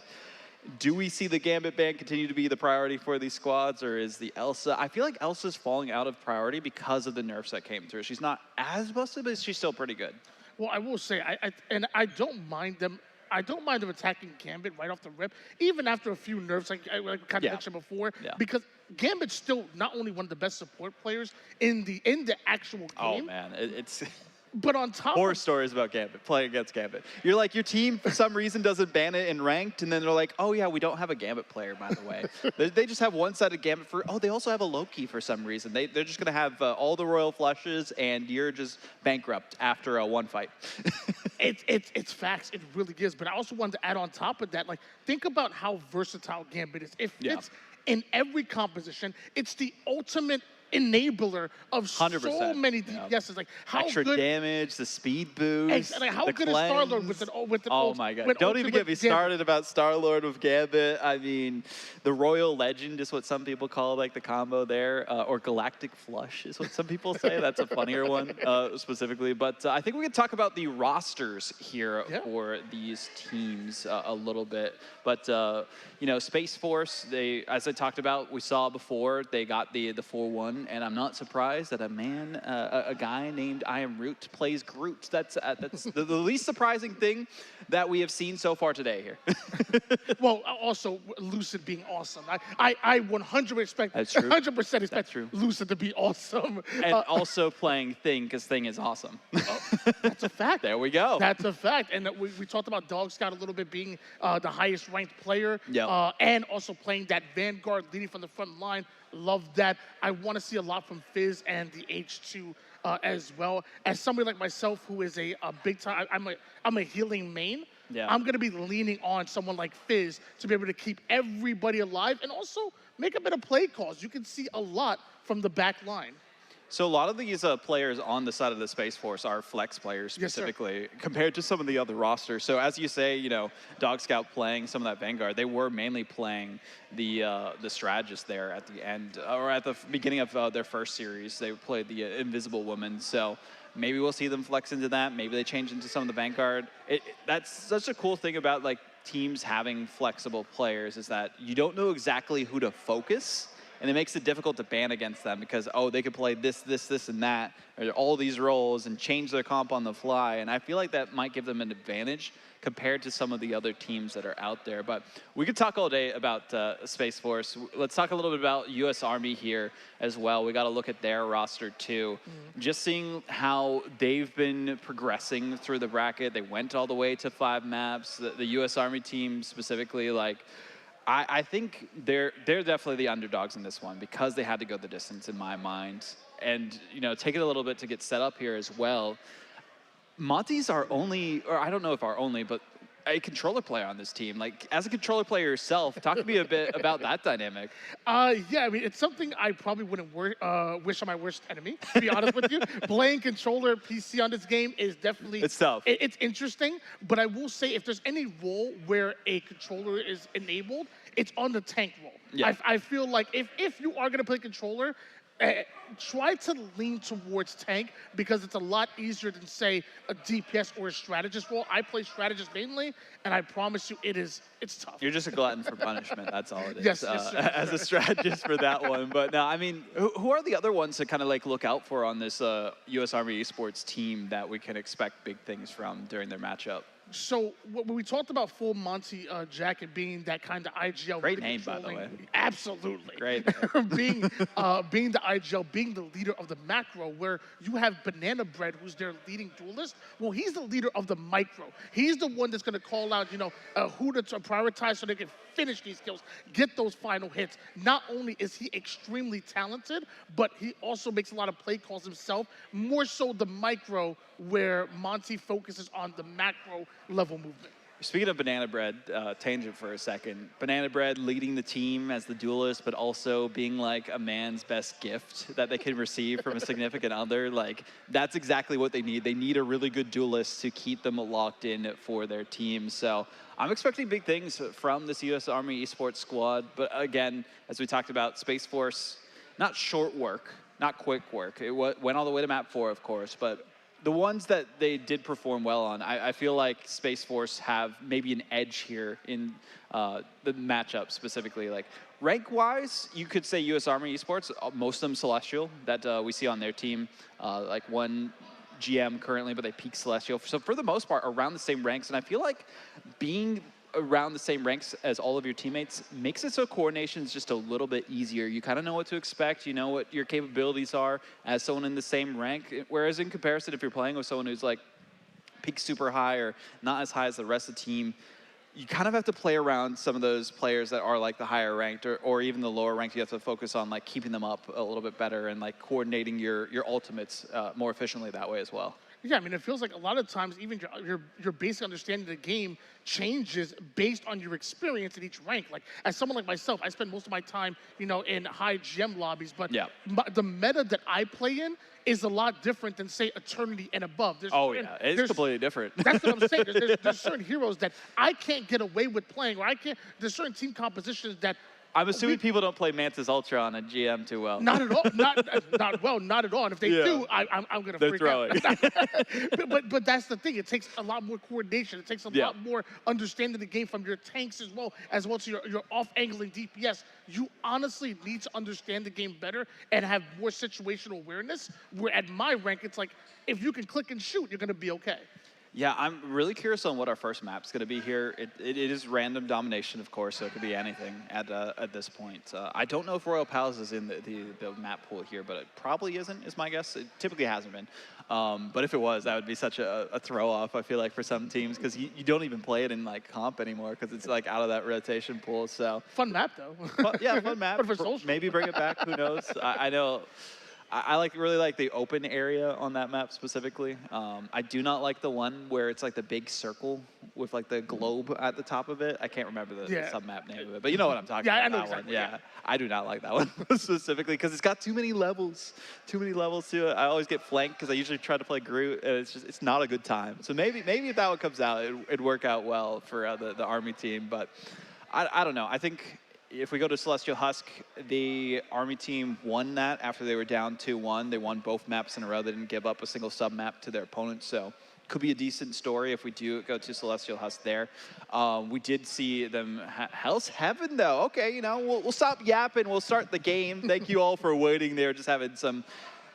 do we see the Gambit ban continue to be the priority for these squads, or is the Elsa? I feel like Elsa's falling out of priority because of the nerfs that came through. She's not as busted, but she's still pretty good. Well, I will say, I don't mind them. I don't mind them attacking Gambit right off the rip, even after a few nerfs, like I kind of mentioned before, because Gambit's still not only one of the best support players in the actual game. Oh man, it's. But on top Horror stories about Gambit, playing against Gambit. You're like, your team for some reason doesn't ban it in ranked, and then they're like, oh yeah, we don't have a Gambit player, by the way. They just have one-sided Gambit they also have a Loki for some reason. They're just gonna have all the Royal Flushes, and you're just bankrupt after one fight. It's facts, it really is. But I also wanted to add on top of that, like, think about how versatile Gambit is. If it's in every composition, it's the ultimate enabler of so 100%, many yeah. DPSs. Like how Extra good, damage, the speed boost, like, how the good is Star-Lord cleanse. with an Oh ult, my god! with Don't even get ultimate me Gambit? started about Star-Lord with Gambit. I mean, the Royal Legend is what some people call like the combo there, or Galactic Flush is what some people say. That's a funnier one specifically. But I think we can talk about the rosters here Yeah. for these teams a little bit. But Space Force, they, as I talked about, we saw before they got the 4-1, and I'm not surprised that a guy named I Am Root plays Groot. That's the least surprising thing that we have seen so far today here. Well, also Lucid being awesome. I 100% expect That's true. 100% expect That's true. Lucid to be awesome. And also playing Thing, because Thing is awesome. That's a fact. There we go. That's a fact. And we talked about Dog Scout a little bit being the highest ranked player. Yeah. And also playing that Vanguard leading from the front line. Love that. I want to see a lot from Fizz and the H2 as well. As somebody like myself who is a big time, I'm a healing main. Yeah. I'm going to be leaning on someone like Fizz to be able to keep everybody alive and also make a bit of play calls. You can see a lot from the back line. So a lot of these players on the side of the Space Force are flex players Yes, sir. specifically compared to some of the other rosters. So as you say, Dog Scout playing some of that Vanguard, they were mainly playing the strategist there at the end, or at the beginning of their first series. They played the Invisible Woman. So maybe we'll see them flex into that. Maybe they change into some of the Vanguard. That's such a cool thing about like teams having flexible players, is that you don't know exactly who to focus. And it makes it difficult to ban against them because, they could play this, and that, or all these roles and change their comp on the fly. And I feel like that might give them an advantage compared to some of the other teams that are out there. But we could talk all day about Space Force. Let's talk a little bit about U.S. Army here as well. We got to look at their roster too. Just seeing how they've been progressing through the bracket. They went all the way to 5 maps. The U.S. Army team specifically, like, I think they're definitely the underdogs in this one because they had to go the distance in my mind. And, take it a little bit to get set up here as well. Monty's our only, or I don't know if our only, but a controller player on this team. Like, as a controller player yourself, talk to me a bit about that dynamic. Yeah, I mean, it's something I probably wouldn't wish on my worst enemy, to be honest with you. Playing controller PC on this game is definitely... It's tough. It's interesting, but I will say if there's any role where a controller is enabled, it's on the tank role. Yeah. I feel like if you are going to play controller, try to lean towards tank because it's a lot easier than, say, a DPS or a strategist role. I play strategist mainly, and I promise you it's tough. You're just a glutton for punishment. That's all it is. Yes, yes, sir. As a strategist for that one. But no, I mean, who are the other ones to kind of like look out for on this U.S. Army Esports team that we can expect big things from during their matchup? So when we talked about full Monty Jacket being that kind of IGL, Great really name, by the way. Absolutely, Great. being the IGL, being the leader of the macro, where you have Banana Bread, who's their leading duelist. Well, he's the leader of the micro. He's the one that's going to call out, who to prioritize so they can finish these kills, get those final hits. Not only is he extremely talented, but he also makes a lot of play calls himself. More so the micro, where Monty focuses on the macro level movement. Speaking of Banana Bread, tangent for a second. Banana Bread leading the team as the duelist, but also being like a man's best gift that they can receive from a significant other. Like, that's exactly what they need. They need a really good duelist to keep them locked in for their team. So I'm expecting big things from this U.S. Army Esports squad. But again, as we talked about, Space Force, not short work, not quick work. It went all the way to map 4, of course, but the ones that they did perform well on, I feel like Space Force have maybe an edge here in the matchup specifically. Like, rank-wise, you could say U.S. Army Esports, most of them Celestial, that we see on their team. Like one GM currently, but they peak Celestial. So for the most part, around the same ranks. And I feel like being around the same ranks as all of your teammates makes it so coordination is just a little bit easier. You kind of know what to expect. You know what your capabilities are as someone in the same rank. Whereas in comparison, if you're playing with someone who's like peak super high or not as high as the rest of the team, you kind of have to play around some of those players that are like the higher ranked or even the lower ranked. You have to focus on like keeping them up a little bit better and like coordinating your ultimates more efficiently that way as well. Yeah, I mean, it feels like a lot of times even your basic understanding of the game changes based on your experience in each rank. Like, as someone like myself, I spend most of my time, in high GM lobbies, but Yeah. the meta that I play in is a lot different than, say, Eternity and above. Oh, yeah. It's completely different. That's what I'm saying. There's certain heroes that I can't get away with playing, or there's certain team compositions that I'm assuming people don't play Mantis Ultra on a GM too well. not at all. Not at all. And if they do, I'm gonna They're freak throwing. out. but that's the thing. It takes a lot more coordination. It takes a lot more understanding the game from your tanks as well to your off angling DPS. You honestly need to understand the game better and have more situational awareness. Where at my rank, it's like if you can click and shoot, you're gonna be okay. Yeah, I'm really curious on what our first map's going to be here. It is random domination, of course, so it could be anything at this point. I don't know if Royal Palace is in the map pool here, but it probably isn't, is my guess. It typically hasn't been. But if it was, that would be such a throw-off, I feel like, for some teams, because you don't even play it in, like, comp anymore, because it's, like, out of that rotation pool, so. Fun map, though. Fun map. But for social. Maybe bring it back, who knows? I know. I really like the open area on that map specifically. I do not like the one where it's like the big circle with like the globe at the top of it. I can't remember the sub-map name of it, but you know what I'm talking about. I know that exactly. One. Yeah, I do not like that one specifically because it's got too many levels to it. I always get flanked because I usually try to play Groot, and it's not a good time. So maybe if that one comes out, it'd work out well for the Army team. But I don't know. I think. If we go to Celestial Husk, the Army team won that after they were down 2-1. They won both maps in a row. They didn't give up a single sub-map to their opponents, so could be a decent story if we do go to Celestial Husk there. We did see them, Hell's Heaven though. Okay, we'll stop yapping. We'll start the game. Thank you all for waiting there, just having some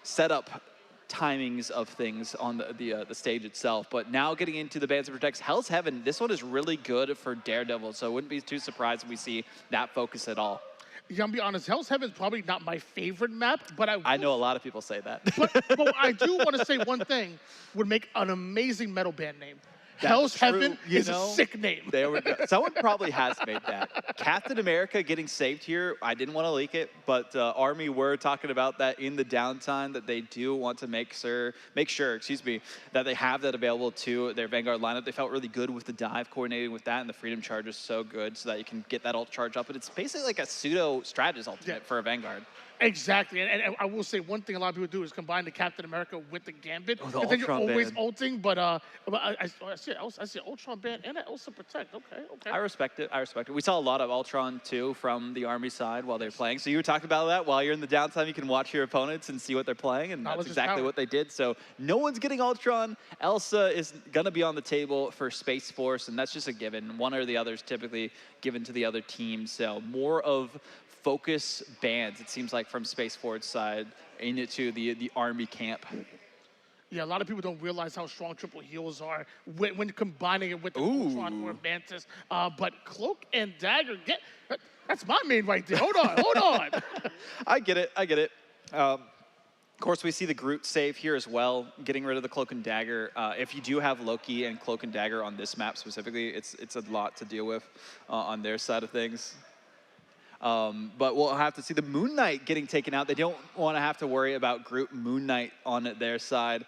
setup timings of things on the stage itself. But now getting into the Bands of Protects, Hell's Heaven, this one is really good for Daredevil, so I wouldn't be too surprised if we see that focus at all. Yeah, I'll be honest, Hell's Heaven is probably not my favorite map, but I know a lot of people say that. but I do want to say one thing would make an amazing metal band name. Hell's Heaven is a sick name. There we go. Someone probably has made that. Captain America getting saved here. I didn't want to leak it, but Army were talking about that in the downtime, that they do want to make sure, that they have that available to their Vanguard lineup. They felt really good with the dive, coordinating with that, and the Freedom Charge is so good so that you can get that ult charge up. But it's basically like a pseudo strategist ultimate for a Vanguard. Exactly, and I will say one thing a lot of people do is combine the Captain America with the Gambit, and then you're always ulting. But I see Ultron Band and Elsa Protect. Okay. I respect it. We saw a lot of Ultron too from the Army side while they're playing. So you were talking about that while you're in the downtime. You can watch your opponents and see what they're playing, and that's exactly what they did. So no one's getting Ultron. Elsa is gonna be on the table for Space Force, and that's just a given. One or the other is typically given to the other team. So more of focus bands, it seems like, from Space Forward's side into the Army camp. Yeah, a lot of people don't realize how strong triple heals are when combining it with the Ultron or Mantis. But Cloak and Dagger, that's my main right there. Hold on. I get it. Of course, we see the Groot save here as well, getting rid of the Cloak and Dagger. If you do have Loki and Cloak and Dagger on this map specifically, it's a lot to deal with on their side of things. But we'll have to see the Moon Knight getting taken out. They don't want to have to worry about Groot Moon Knight on their side.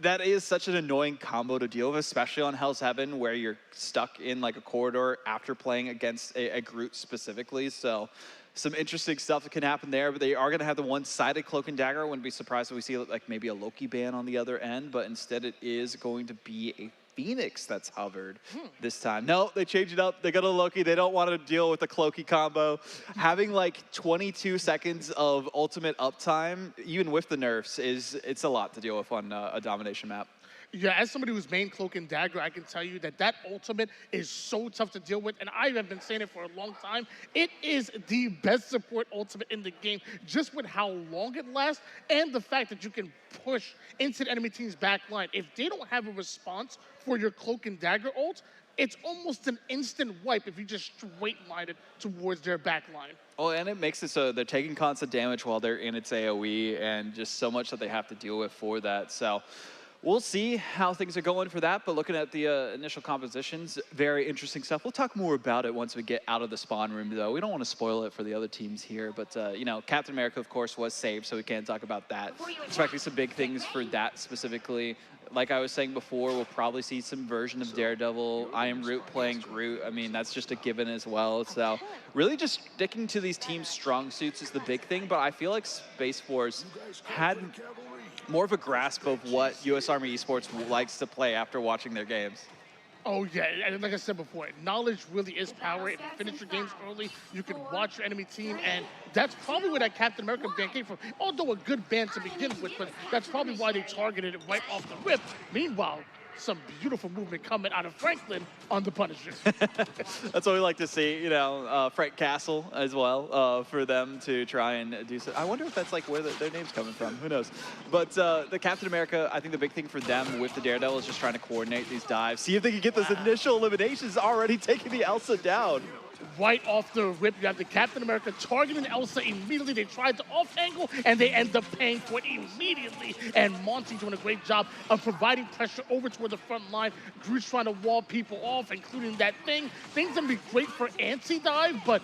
That is such an annoying combo to deal with, especially on Hell's Heaven, where you're stuck in like a corridor after playing against a Groot specifically. So some interesting stuff that can happen there, but they are going to have the one-sided Cloak and Dagger. I wouldn't be surprised if we see like maybe a Loki ban on the other end, but instead it is going to be a Phoenix that's hovered this time. No, they changed it up. They got a Loki. They don't want to deal with the Cloaky combo. Having like 22 seconds of ultimate uptime, even with the nerfs, it's a lot to deal with on a domination map. Yeah, as somebody who's main Cloak and Dagger, I can tell you that ultimate is so tough to deal with, and I have been saying it for a long time. It is the best support ultimate in the game, just with how long it lasts and the fact that you can push into the enemy team's back line. If they don't have a response for your Cloak and Dagger ult, it's almost an instant wipe if you just straight line it towards their back line. Oh, and it makes it so they're taking constant damage while they're in its AoE, and just so much that they have to deal with for that. So we'll see how things are going for that, but looking at the initial compositions, very interesting stuff. We'll talk more about it once we get out of the spawn room, though. We don't want to spoil it for the other teams here, but, Captain America, of course, was saved, so we can't talk about that. Expecting some big things for that specifically. like I was saying before, we'll probably see some version of Daredevil. I am Root playing Groot. I mean, that's just a given as well. So really just sticking to these teams' strong suits is the big thing, but I feel like Space Force had more of a grasp of what U.S. Army Esports likes to play after watching their games. Oh, yeah, and like I said before, knowledge really is power. If you finish your games early, you can watch your enemy team, and that's probably where that Captain America ban came from. Although a good ban to begin with, but that's probably why they targeted it right off the rip. Meanwhile, some beautiful movement coming out of Franklin on the Punisher. That's what we like to see, Frank Castle as well, for them to try and do so. I wonder if that's like where their name's coming from. Who knows? But the Captain America, I think the big thing for them with the Daredevil is just trying to coordinate these dives, see if they can get those initial eliminations, already taking the Elsa down. Right off the rip, you have the Captain America targeting Elsa immediately. They tried to off-angle, and they end up paying for it immediately. And Monty doing a great job of providing pressure over toward the front line. Groot's trying to wall people off, including that thing. Things gonna be great for anti-dive, but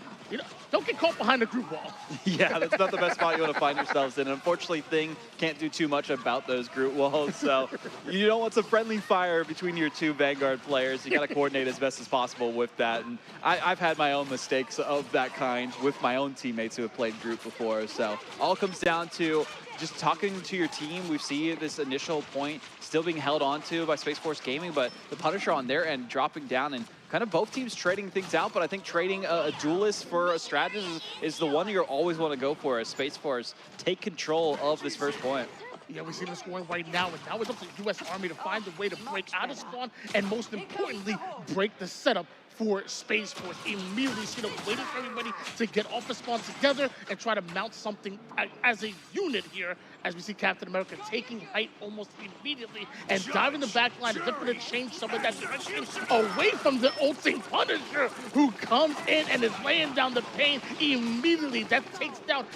don't get caught behind the Groot wall. Yeah, that's not the best spot you want to find yourselves in. Unfortunately, Thing can't do too much about those Groot walls, so you don't want some friendly fire between your two Vanguard players. You got to coordinate as best as possible with that. And I've had my own mistakes of that kind with my own teammates who have played Groot before. So all comes down to just talking to your team. We see this initial point still being held on to by Space Force Gaming, but the Punisher on their end dropping down and kind of both teams trading things out, but I think trading a duelist for a strategist is the one you always want to go for as Space Force take control of this first point. Yeah, we see them scoring right now, and now it's up to the U.S. Army to find a way to break out of spawn, and most importantly, break the setup for Space Force. Immediately see them waiting for everybody to get off the spawn together and try to mount something as a unit here, as we see Captain America taking height almost immediately and diving the back line as if to change some of that direction away from the ulting Punisher, who comes in and is laying down the pain immediately. That takes down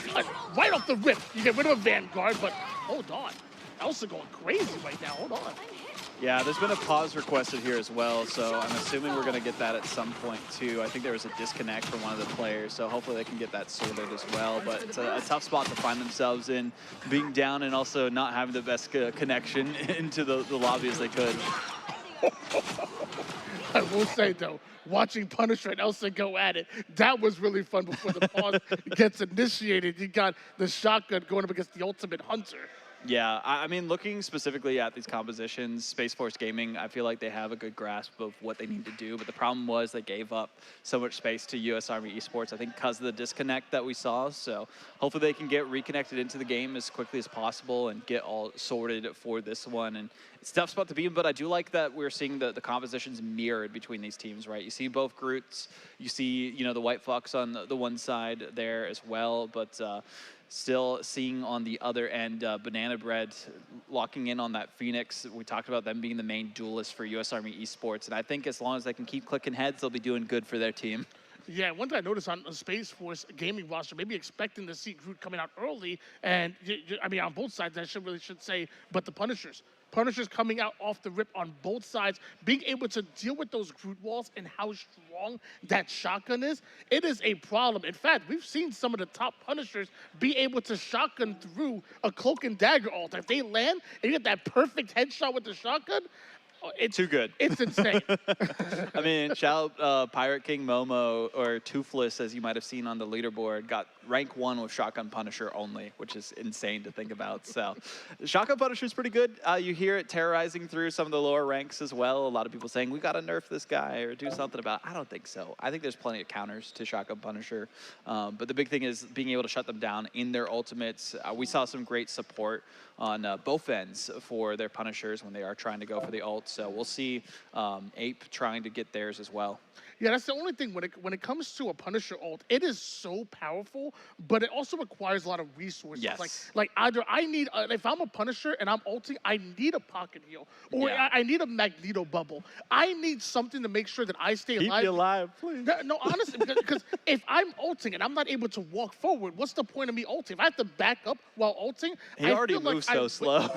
right off the rip. You get rid of a Vanguard, but hold on. Elsa going crazy right now. Hold on. Yeah, there's been a pause requested here as well, so I'm assuming we're going to get that at some point too. I think there was a disconnect from one of the players, so hopefully they can get that sorted as well. But it's a tough spot to find themselves in, being down and also not having the best connection into the lobby as they could. I will say, though, watching Punisher and Elsa go at it, that was really fun before the pause gets initiated. You got the shotgun going up against the ultimate hunter. Yeah, I mean, looking specifically at these compositions, Space Force Gaming, I feel like they have a good grasp of what they need to do, but the problem was they gave up so much space to U.S. Army Esports, I think because of the disconnect that we saw, so hopefully they can get reconnected into the game as quickly as possible and get all sorted for this one. And it's a tough spot to be in, but I do like that we're seeing the compositions mirrored between these teams, right? You see both Groots, you see, the White Fox on the one side there as well, but still seeing on the other end, Banana Bread locking in on that Phoenix. We talked about them being the main duelist for U.S. Army Esports, and I think as long as they can keep clicking heads, they'll be doing good for their team. Yeah, one thing I noticed on the Space Force Gaming roster, maybe expecting to see Groot coming out early, and I mean on both sides, I should say, but the Punishers coming out off the rip on both sides, being able to deal with those Groot walls and how strong that shotgun is, it is a problem. In fact, we've seen some of the top Punishers be able to shotgun through a cloak and dagger ult. If they land and you get that perfect headshot with the shotgun, it's too good. It's insane. I mean, shout out Pirate King Momo, or Toothless, as you might have seen on the leaderboard, got rank 1 with Shotgun Punisher only, which is insane to think about. So, Shotgun Punisher is pretty good. You hear it terrorizing through some of the lower ranks as well. A lot of people saying, we got to nerf this guy or do something about it. I don't think so. I think there's plenty of counters to Shotgun Punisher. But the big thing is being able to shut them down in their ultimates. We saw some great support on both ends for their Punishers when they are trying to go for the ult. So we'll see Ape trying to get theirs as well. Yeah, that's the only thing when it comes to a Punisher ult, it is so powerful, but it also requires a lot of resources. Yes. Like either I need, if I'm a Punisher and I'm ulting, I need a pocket heal, or Yeah. I need a Magneto bubble. I need something to make sure that I stay Keep alive. me alive, please. No, honestly, because if I'm ulting and I'm not able to walk forward, what's the point of me ulting? If I have to back up while ulting, He I already feel like moves so slow.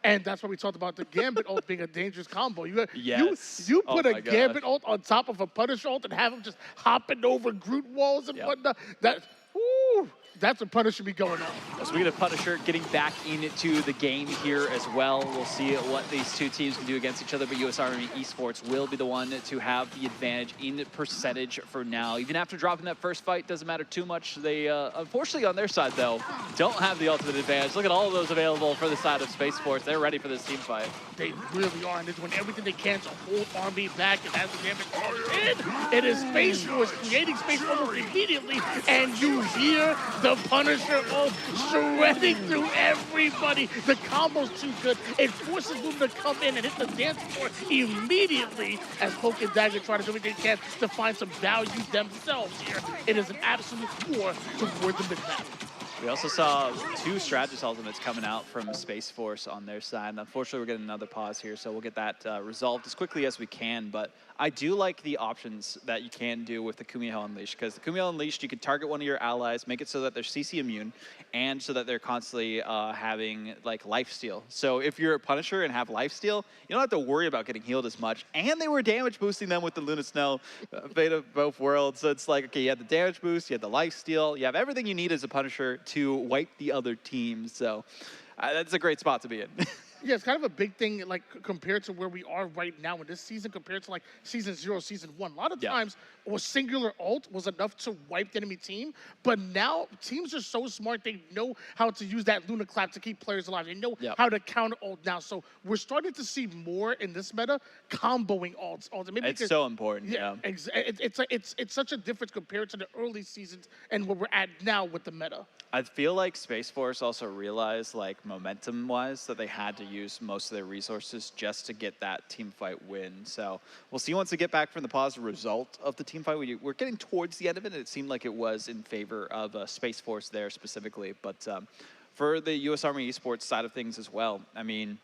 And that's why we talked about the Gambit ult being a dangerous combo. Yes. You Oh put my a gosh. Gambit ult on top of a Punisher ult and have him just hopping over Groot walls and Yep. whatnot. That, woo. That's a Punisher be going on. Speaking of Punisher, getting back into the game here as well. We'll see what these two teams can do against each other, but US Army Esports will be the one to have the advantage in percentage for now. Even after dropping that first fight, doesn't matter too much. They, unfortunately on their side though, don't have the ultimate advantage. Look at all of those available for the side of Space Force. They're ready for this team fight. They really are, and they're doing everything they can to hold Army back, and as the damage comes in, it is Space Force creating space almost immediately, and you hear the Punisher shredding through everybody. The combo's too good. It forces them to come in and hit the dance floor immediately as Poke and Dagger try to do everything they can to find some value themselves here. It is an absolute war toward the mid-map. We also saw two strategist ultimates coming out from Space Force on their side. And unfortunately, we're getting another pause here, so we'll get that resolved as quickly as we can. But I do like the options that you can do with the Kumiho Unleashed, because the Kumiho Unleashed, you can target one of your allies, make it so that they're CC immune, and so that they're constantly having like lifesteal. So if you're a Punisher and have lifesteal, you don't have to worry about getting healed as much. And they were damage boosting them with the Luna Snow, Fate of both worlds. So it's like, okay, you have the damage boost, you have the lifesteal, you have everything you need as a Punisher to wipe the other team. So that's a great spot to be in. Yeah, it's kind of a big thing, like, compared to where we are right now in this season, compared to, like, Season 0, Season 1. A lot of times, a singular ult was enough to wipe the enemy team, but now teams are so smart, they know how to use that Luna Clap to keep players alive. They know how to counter ult now. So we're starting to see more in this meta, comboing ults. Maybe it's so important, It's such a difference compared to the early seasons and where we're at now with the meta. I feel like Space Force also realized, like, momentum-wise, that they had to use most of their resources just to get that team fight win. So we'll see once we get back from the positive result of the team fight. We're getting towards the end of it, and it seemed like it was in favor of Space Force there specifically. But for the U.S. Army Esports side of things as well, I mean,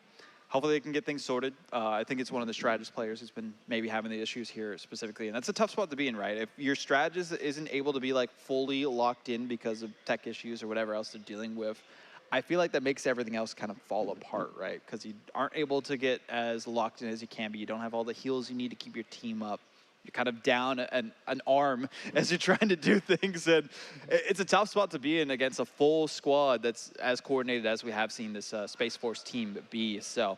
hopefully they can get things sorted. I think it's one of the strategist players who's been maybe having the issues here specifically. And that's a tough spot to be in, right? If your strategist isn't able to be like fully locked in because of tech issues or whatever else they're dealing with, I feel like that makes everything else kind of fall apart, right? Because you aren't able to get as locked in as you can be. You don't have all the heals you need to keep your team up. You're kind of down an arm as you're trying to do things. And it's a tough spot to be in against a full squad that's as coordinated as we have seen this Space Force team be. So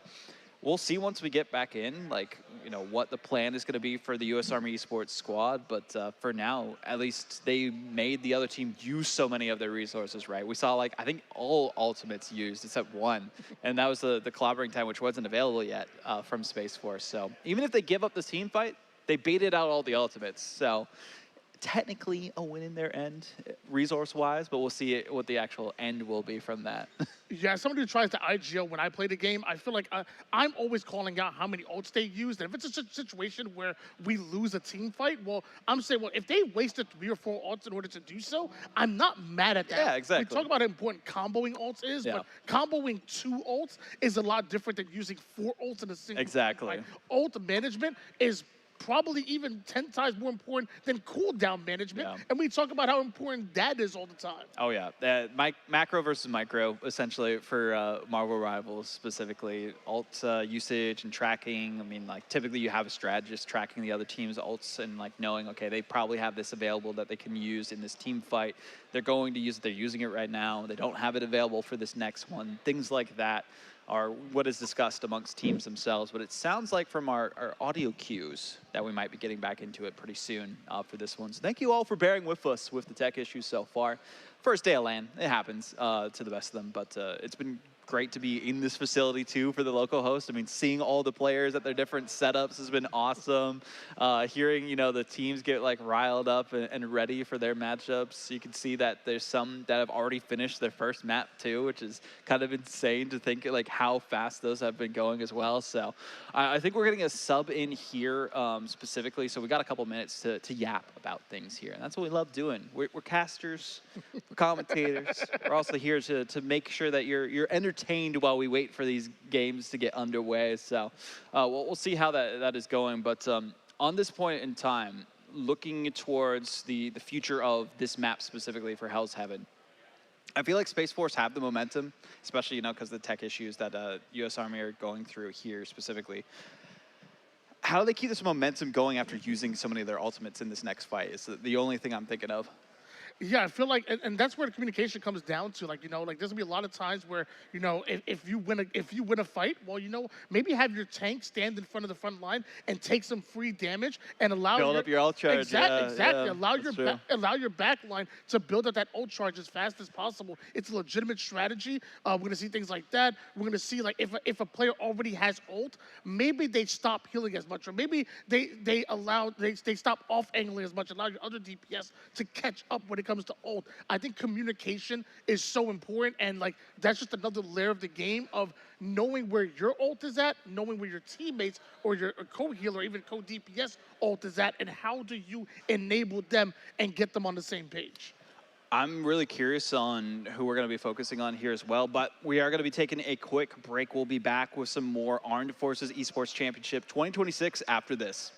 we'll see once we get back in, like, you know, what the plan is going to be for the U.S. Army Esports squad. But for now, at least they made the other team use so many of their resources, right? We saw, like, I think all ultimates used except one. And that was the clobbering time, which wasn't available yet from Space Force. So even if they give up the team fight, they baited out all the ultimates. So technically a win in their end, resource-wise, but we'll see what the actual end will be from that. Yeah, as somebody who tries to IGL when I play the game, I feel like I'm always calling out how many ults they used. And if it's a situation where we lose a team fight, well, I'm saying, well, if they wasted 3 or 4 ults in order to do so, I'm not mad at that. Yeah, exactly. We talk about how important comboing ults is, but comboing 2 ults is a lot different than using 4 ults in a single fight. Ult management is probably even 10 times more important than cooldown management. And we talk about how important that is all the time. Oh, yeah. Macro versus micro, essentially, for Marvel Rivals specifically. Ult usage and tracking. I mean, like, typically you have a strategist tracking the other team's ults and, like, knowing, okay, they probably have this available that they can use in this team fight. They're going to use it. They're using it right now. They don't have it available for this next one. Things like that are what is discussed amongst teams themselves. But it sounds like from our audio cues that we might be getting back into it pretty soon for this one. So thank you all for bearing with us with the tech issues so far. First day of LAN, it happens to the best of them, but it's been great to be in this facility too for the local host. I mean, seeing all the players at their different setups has been awesome. Hearing, you know, the teams get like riled up and ready for their matchups. You can see that there's some that have already finished their first map too, which is kind of insane to think like how fast those have been going as well. So I think we're getting a sub in here specifically. So we got a couple minutes to yap about things here. And that's what we love doing. We're casters, we're commentators. We're also here to make sure that you're entertained while we wait for these games to get underway. So we'll see how that is going. But on this point in time, looking towards the future of this map specifically for Hell's Heaven, I feel like Space Force have the momentum, especially, you know, because the tech issues that U.S. Army are going through here specifically. How do they keep this momentum going after using so many of their ultimates in this next fight? Is the only thing I'm thinking of. Yeah, I feel like, and that's where the communication comes down to. Like, like there's gonna be a lot of times where, if you win a fight, well, maybe have your tank stand in front of the front line and take some free damage and allow Build up your ult charge. Exactly. Yeah, that's true. Allow your back line to build up that ult charge as fast as possible. It's a legitimate strategy. We're gonna see things like that. We're gonna see like if a player already has ult, maybe they stop healing as much, or maybe they stop off angling as much, allow your other DPS to catch up when it comes to ult. I think communication is so important, and like that's just another layer of the game of knowing where your ult is at, knowing where your teammates or your co-healer, or even co-DPS ult is at, and how do you enable them and get them on the same page. I'm really curious on who we're going to be focusing on here as well, but we are going to be taking a quick break. We'll be back with some more Armed Forces Esports Championship 2026 after this.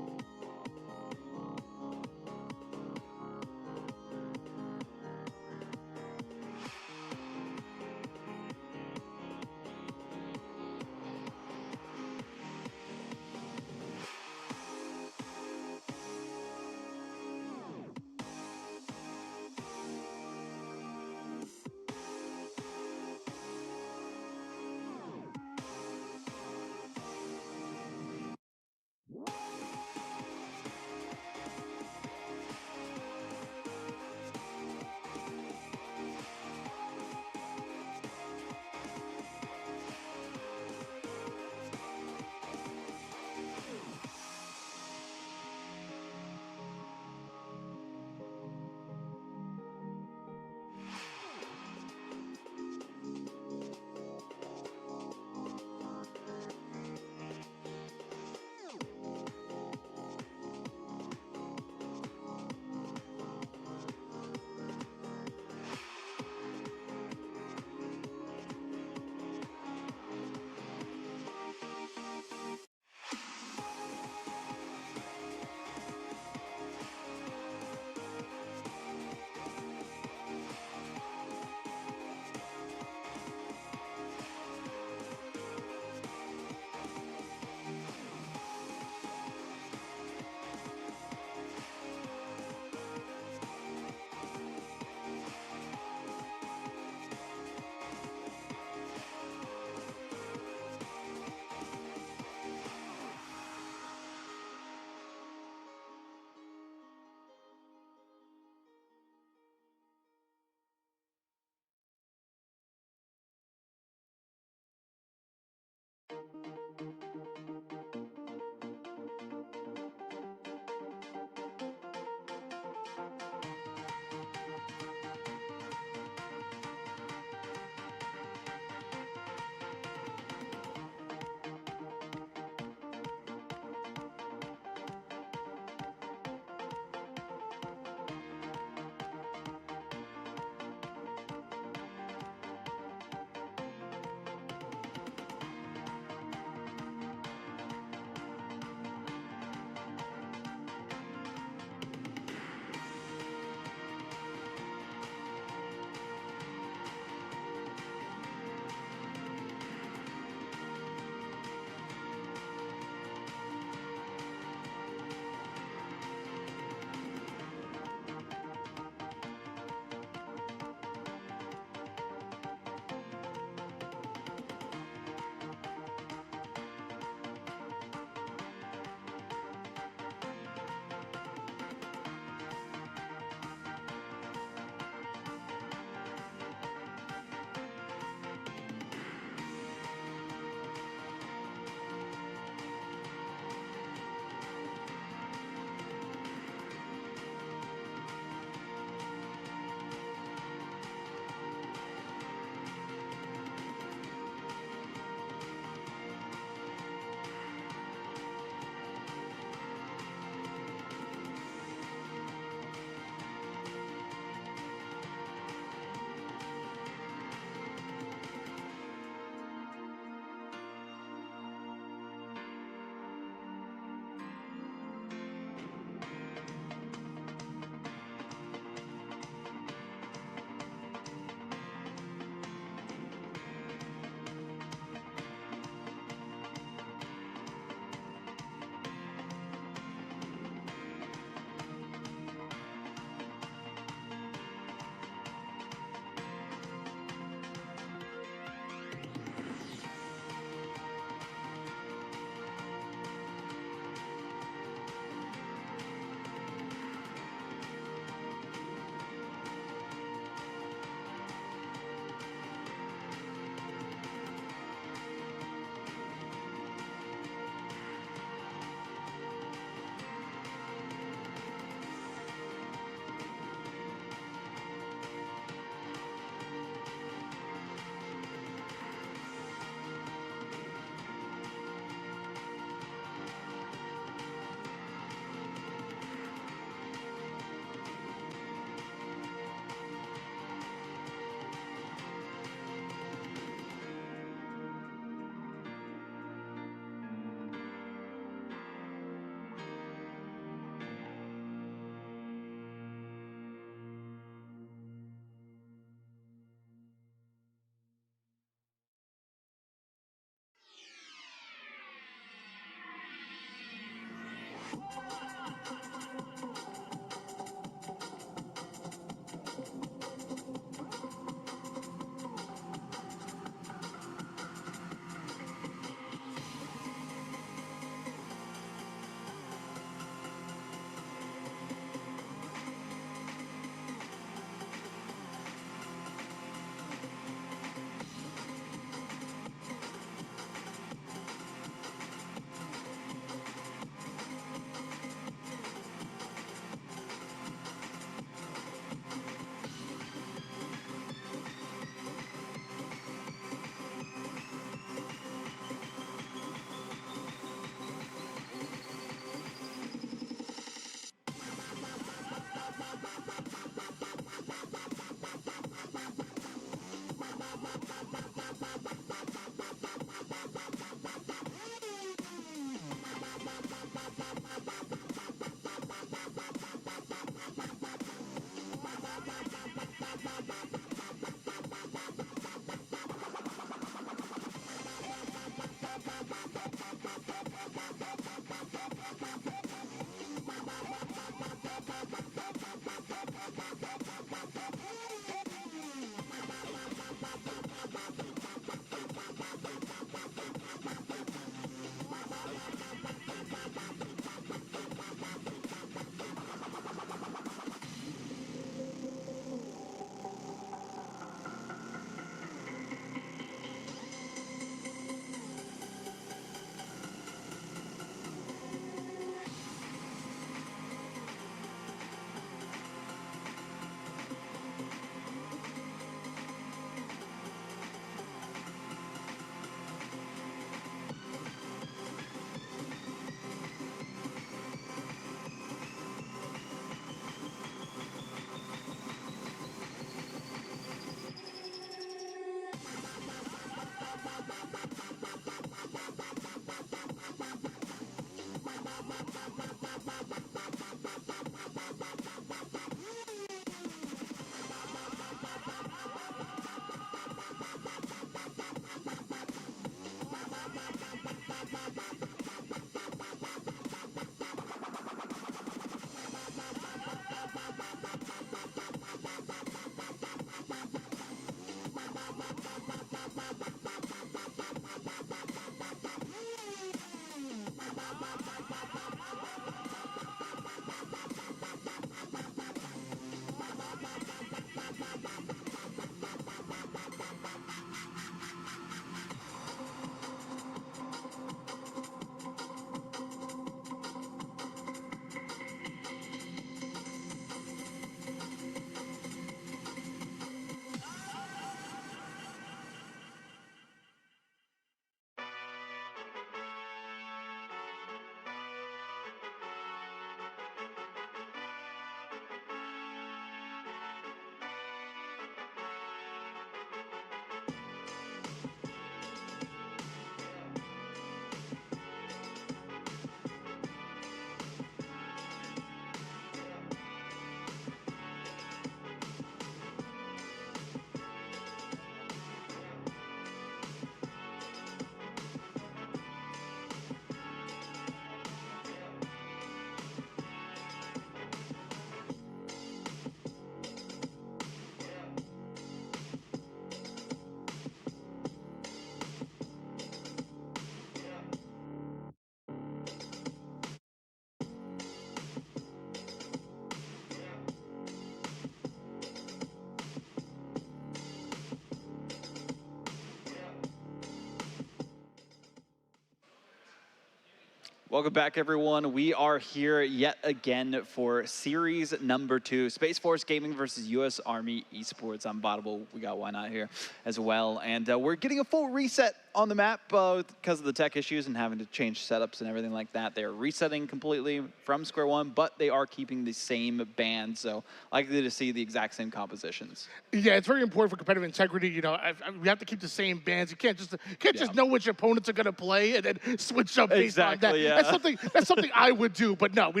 Welcome back, everyone. We are here yet again for series number 2, Space Force Gaming versus U.S. Army Esports. I'm Botable. We got Why Not here as well. And we're getting a full reset on the map because of the tech issues and having to change setups and everything like that. They're resetting completely from square one, but they are keeping the same band, so likely to see the exact same compositions. Yeah, it's very important for competitive integrity. You know, we have to keep the same bands. You can't just know which opponents are going to play and then switch up based on that. Yeah. That's something I would do, but no, we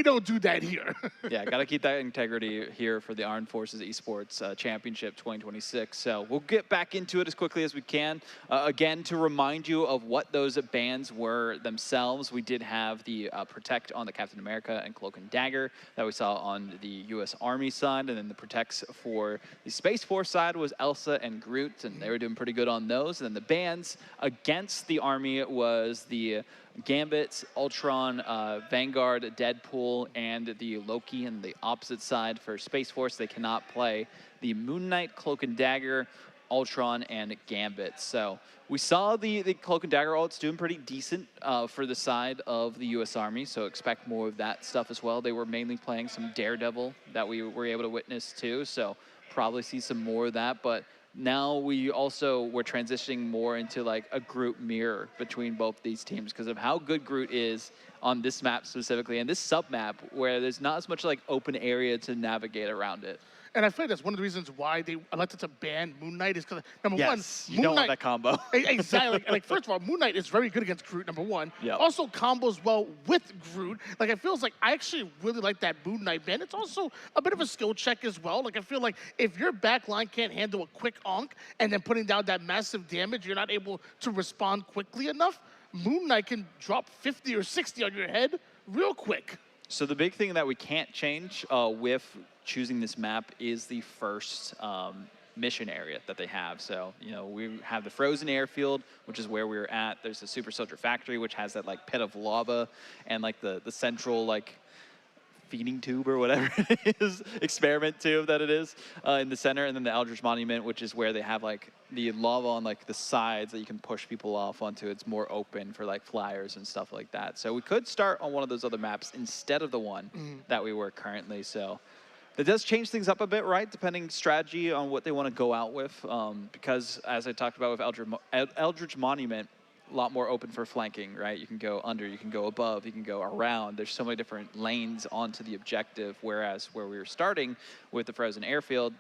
don't do that here. Yeah, got to keep that integrity here for the Armed Forces Esports Championship 2026. So we'll get back into it as quickly as we can. Again, to remind you of what those bands were themselves, we did have the Protect on the Captain America and Cloak and Dagger that we saw on the U.S. Army side, and then the Protects for the Space Force side was Elsa and Groot, and they were doing pretty good on those. And then the bands against the Army was the Gambit, Ultron, Vanguard, Deadpool, and the Loki. And the opposite side for Space Force, they cannot play the Moon Knight, Cloak and Dagger, Ultron, and Gambit. So we saw the Cloak and Dagger ults doing pretty decent for the side of the U.S. Army, so expect more of that stuff as well. They were mainly playing some Daredevil that we were able to witness too, so probably see some more of that. But now we're transitioning more into like a Groot mirror between both these teams because of how good Groot is on this map specifically, and this sub-map where there's not as much like open area to navigate around it. And I feel like that's one of the reasons why they elected to ban Moon Knight is because, number one, you don't want that combo. Exactly. Like, first of all, Moon Knight is very good against Groot, number one. Yep. Also combos well with Groot. Like, it feels like I actually really like that Moon Knight ban. It's also a bit of a skill check as well. Like, I feel like if your back line can't handle a quick onk and then putting down that massive damage, you're not able to respond quickly enough, Moon Knight can drop 50 or 60 on your head real quick. So the big thing that we can't change with choosing this map is the first mission area that they have. So, you know, we have the frozen airfield, which is where we're at. There's the Super Soldier Factory, which has that like pit of lava and like the central like feeding tube or whatever it is, experiment tube that it is in the center, and then the Eldritch Monument, which is where they have like the lava on like the sides that you can push people off onto. It's more open for like flyers and stuff like that. So we could start on one of those other maps instead of the one that we were currently. So that does change things up a bit, right? Depending strategy on what they want to go out with. Because as I talked about with Eldritch Monument, a lot more open for flanking, right? You can go under, you can go above, you can go around. There's so many different lanes onto the objective, whereas where we were starting with the frozen airfield,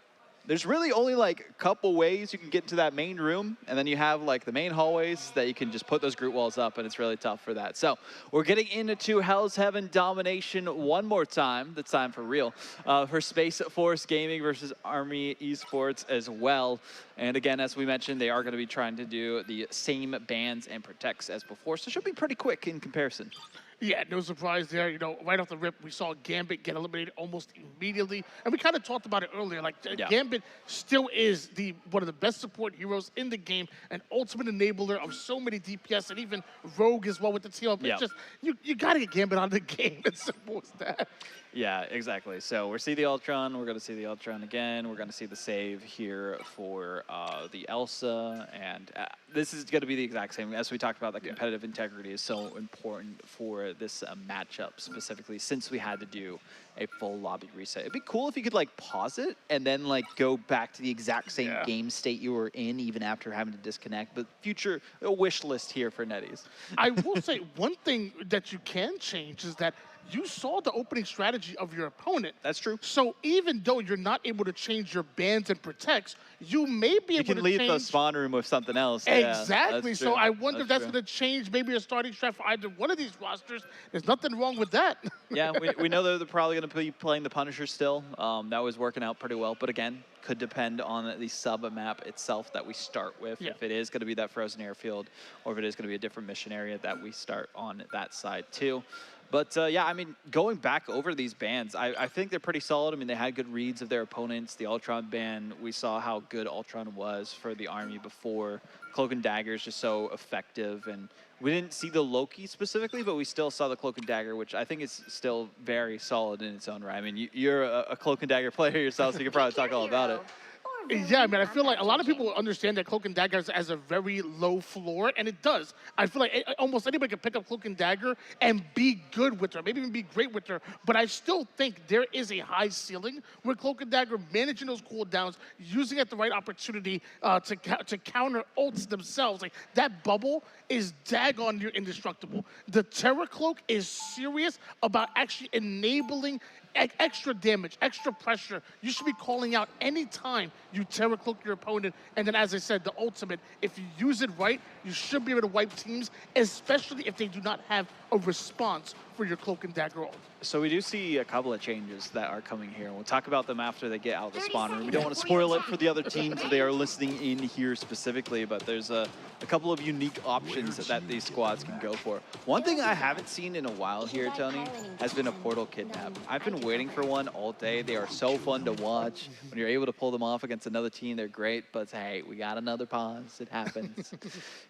there's really only like a couple ways you can get into that main room, and then you have like the main hallways that you can just put those Groot walls up, and it's really tough for that. So we're getting into Hell's Heaven domination one more time. That's time for real. For Space Force Gaming versus Army Esports as well. And again, as we mentioned, they are going to be trying to do the same bans and protects as before, so it should be pretty quick in comparison. Yeah, no surprise there. You know, right off the rip, we saw Gambit get eliminated almost immediately. And we kind of talked about it earlier. Like, Gambit still is one of the best support heroes in the game, an ultimate enabler of so many DPS, and even Rogue as well with the team up. It's just, you got to get Gambit out of the game. It's simple as that. Yeah, exactly. So we're seeing the Ultron. We're going to see the Ultron again. We're going to see the save here for the Elsa. And this is going to be the exact same. As we talked about, the competitive integrity is so important for this matchup specifically, since we had to do a full lobby reset. It'd be cool if you could like pause it and then like go back to the exact same game state you were in even after having to disconnect. But future wish list here for Netties. I will say one thing that you can change is that you saw the opening strategy of your opponent. That's true. So even though you're not able to change your bans and protects, you may be able to change. You can leave the spawn room with something else. Exactly. Yeah, so I wonder if that's going to change maybe a starting strat for either one of these rosters. There's nothing wrong with that. Yeah, we know that they're probably going to be playing the Punisher still. That was working out pretty well. But again, could depend on the sub-map itself that we start with. Yeah. If it is going to be that frozen airfield, or if it is going to be a different mission area that we start on that side too. But yeah, I mean, going back over these bans, I think they're pretty solid. I mean, they had good reads of their opponents. The Ultron ban, we saw how good Ultron was for the Army before. Cloak and Dagger is just so effective. And we didn't see the Loki specifically, but we still saw the Cloak and Dagger, which I think is still very solid in its own right. I mean, you're a Cloak and Dagger player yourself, so you can probably talk all about it. Or Yeah, I mean, I feel like a lot of people understand that Cloak and Dagger has a very low floor, and it does. I feel like almost anybody can pick up Cloak and Dagger and be good with her, maybe even be great with her, but I still think there is a high ceiling with Cloak and Dagger, managing those cooldowns, using at the right opportunity to counter ults themselves. Like, that bubble is daggone near indestructible. The Terra Cloak is serious about actually enabling extra damage, extra pressure. You should be calling out any time you Terra Cloak your opponent. And then, as I said, the ultimate, if you use it right, you should be able to wipe teams, especially if they do not have a response for your Cloak and Dagger ult. So we do see a couple of changes that are coming here. We'll talk about them after they get out of the spawn room. We don't want to spoil it for the other teams if they are listening in here specifically, but there's a couple of unique options that these squads can go for. One thing I haven't seen in a while here, Tony, has been a portal kidnap. I've been waiting for one all day. They are so fun to watch. When you're able to pull them off against another team, they're great, but hey, we got another pause. It happens.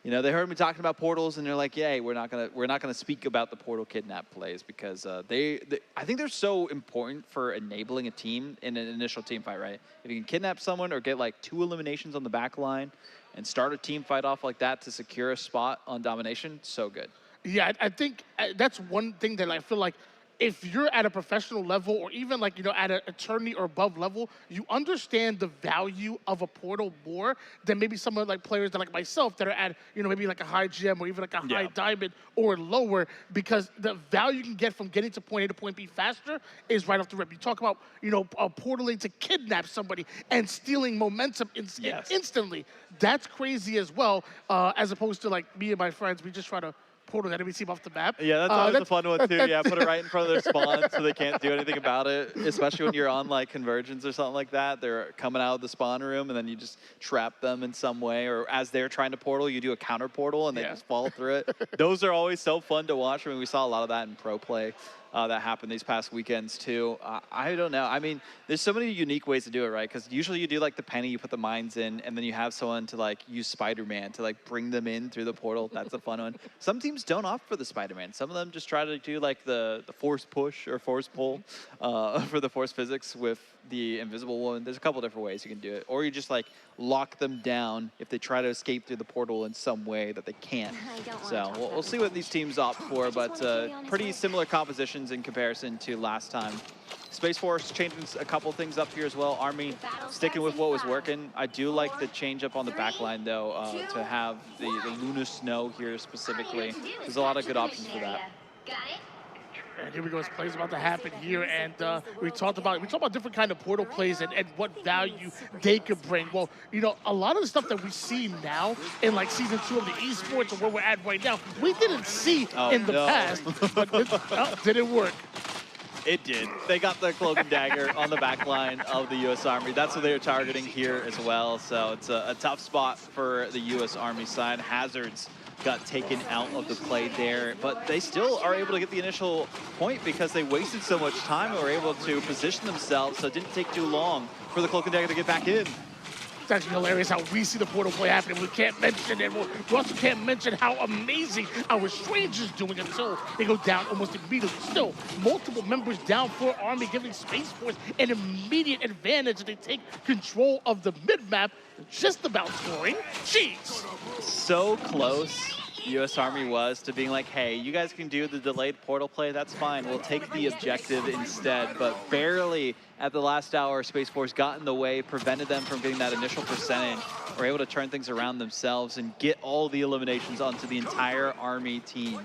You know, they heard me talking about portals and they're like, yay, we're not gonna speak about the portal kidnap plays because I think they're so important for enabling a team in an initial team fight, right? If you can kidnap someone or get like 2 eliminations on the back line and start a team fight off like that to secure a spot on domination, so good. Yeah, I think that's one thing that I feel like if you're at a professional level or even like, you know, at an attorney or above level, you understand the value of a portal more than maybe some of like players that like myself that are at, you know, maybe like a high gem or even like a high diamond or lower, because the value you can get from getting to point A to point B faster is right off the rip. You talk about, you know, portaling to kidnap somebody and stealing momentum instantly. That's crazy as well, as opposed to like me and my friends, we just try to portal the enemy team off the map. Yeah, that's always a fun one too. Yeah, put it right in front of their spawn so they can't do anything about it, especially when you're on like convergence or something like that. They're coming out of the spawn room and then you just trap them in some way, or as they're trying to portal, you do a counter portal and they just fall through it. Those are always so fun to watch. I mean, we saw a lot of that in pro play. That happened these past weekends too. I don't know. I mean, there's so many unique ways to do it, right? Because usually you do like the penny, you put the mines in, and then you have someone to like use Spider-Man to like bring them in through the portal. That's a fun one. Some teams don't opt for the Spider-Man. Some of them just try to do like the force push or force pull for the force physics with the invisible one. There's a couple different ways you can do it. Or you just like lock them down if they try to escape through the portal in some way that they can't. So we'll see what these teams opt for, but pretty similar compositions in comparison to last time. Space Force changing a couple things up here as well. Army sticking with what was working. I do like the change up on the back line though, to have the Luna Snow here specifically. There's a lot of good options for that. And here we go, this play's about to happen here, and we talked about different kind of portal plays and what value they could bring. Well, you know, a lot of the stuff that we see now in like season 2 of the esports or where we're at right now, we didn't see in the past, but it didn't work. It did. They got the Cloak and Dagger on the back line of the U.S. Army. That's what they were targeting here as well. So it's a tough spot for the U.S. Army side. Hazards got taken out of the play there, but they still are able to get the initial point because they wasted so much time and were able to position themselves, so it didn't take too long for the Cloak and Dagger to get back in. It's actually hilarious how we see the portal play happening. We can't mention it. We also can't mention how amazing our Strangers doing until they go down almost immediately. Still, multiple members down for Army, giving Space Force an immediate advantage, and they take control of the mid-map, just about scoring. Jeez. So close. U.S. Army was to being like, hey, you guys can do the delayed portal play, that's fine. We'll take the objective instead. But barely at the last hour, Space Force got in the way, prevented them from getting that initial percentage. Were able to turn things around themselves and get all the eliminations onto the entire Army team.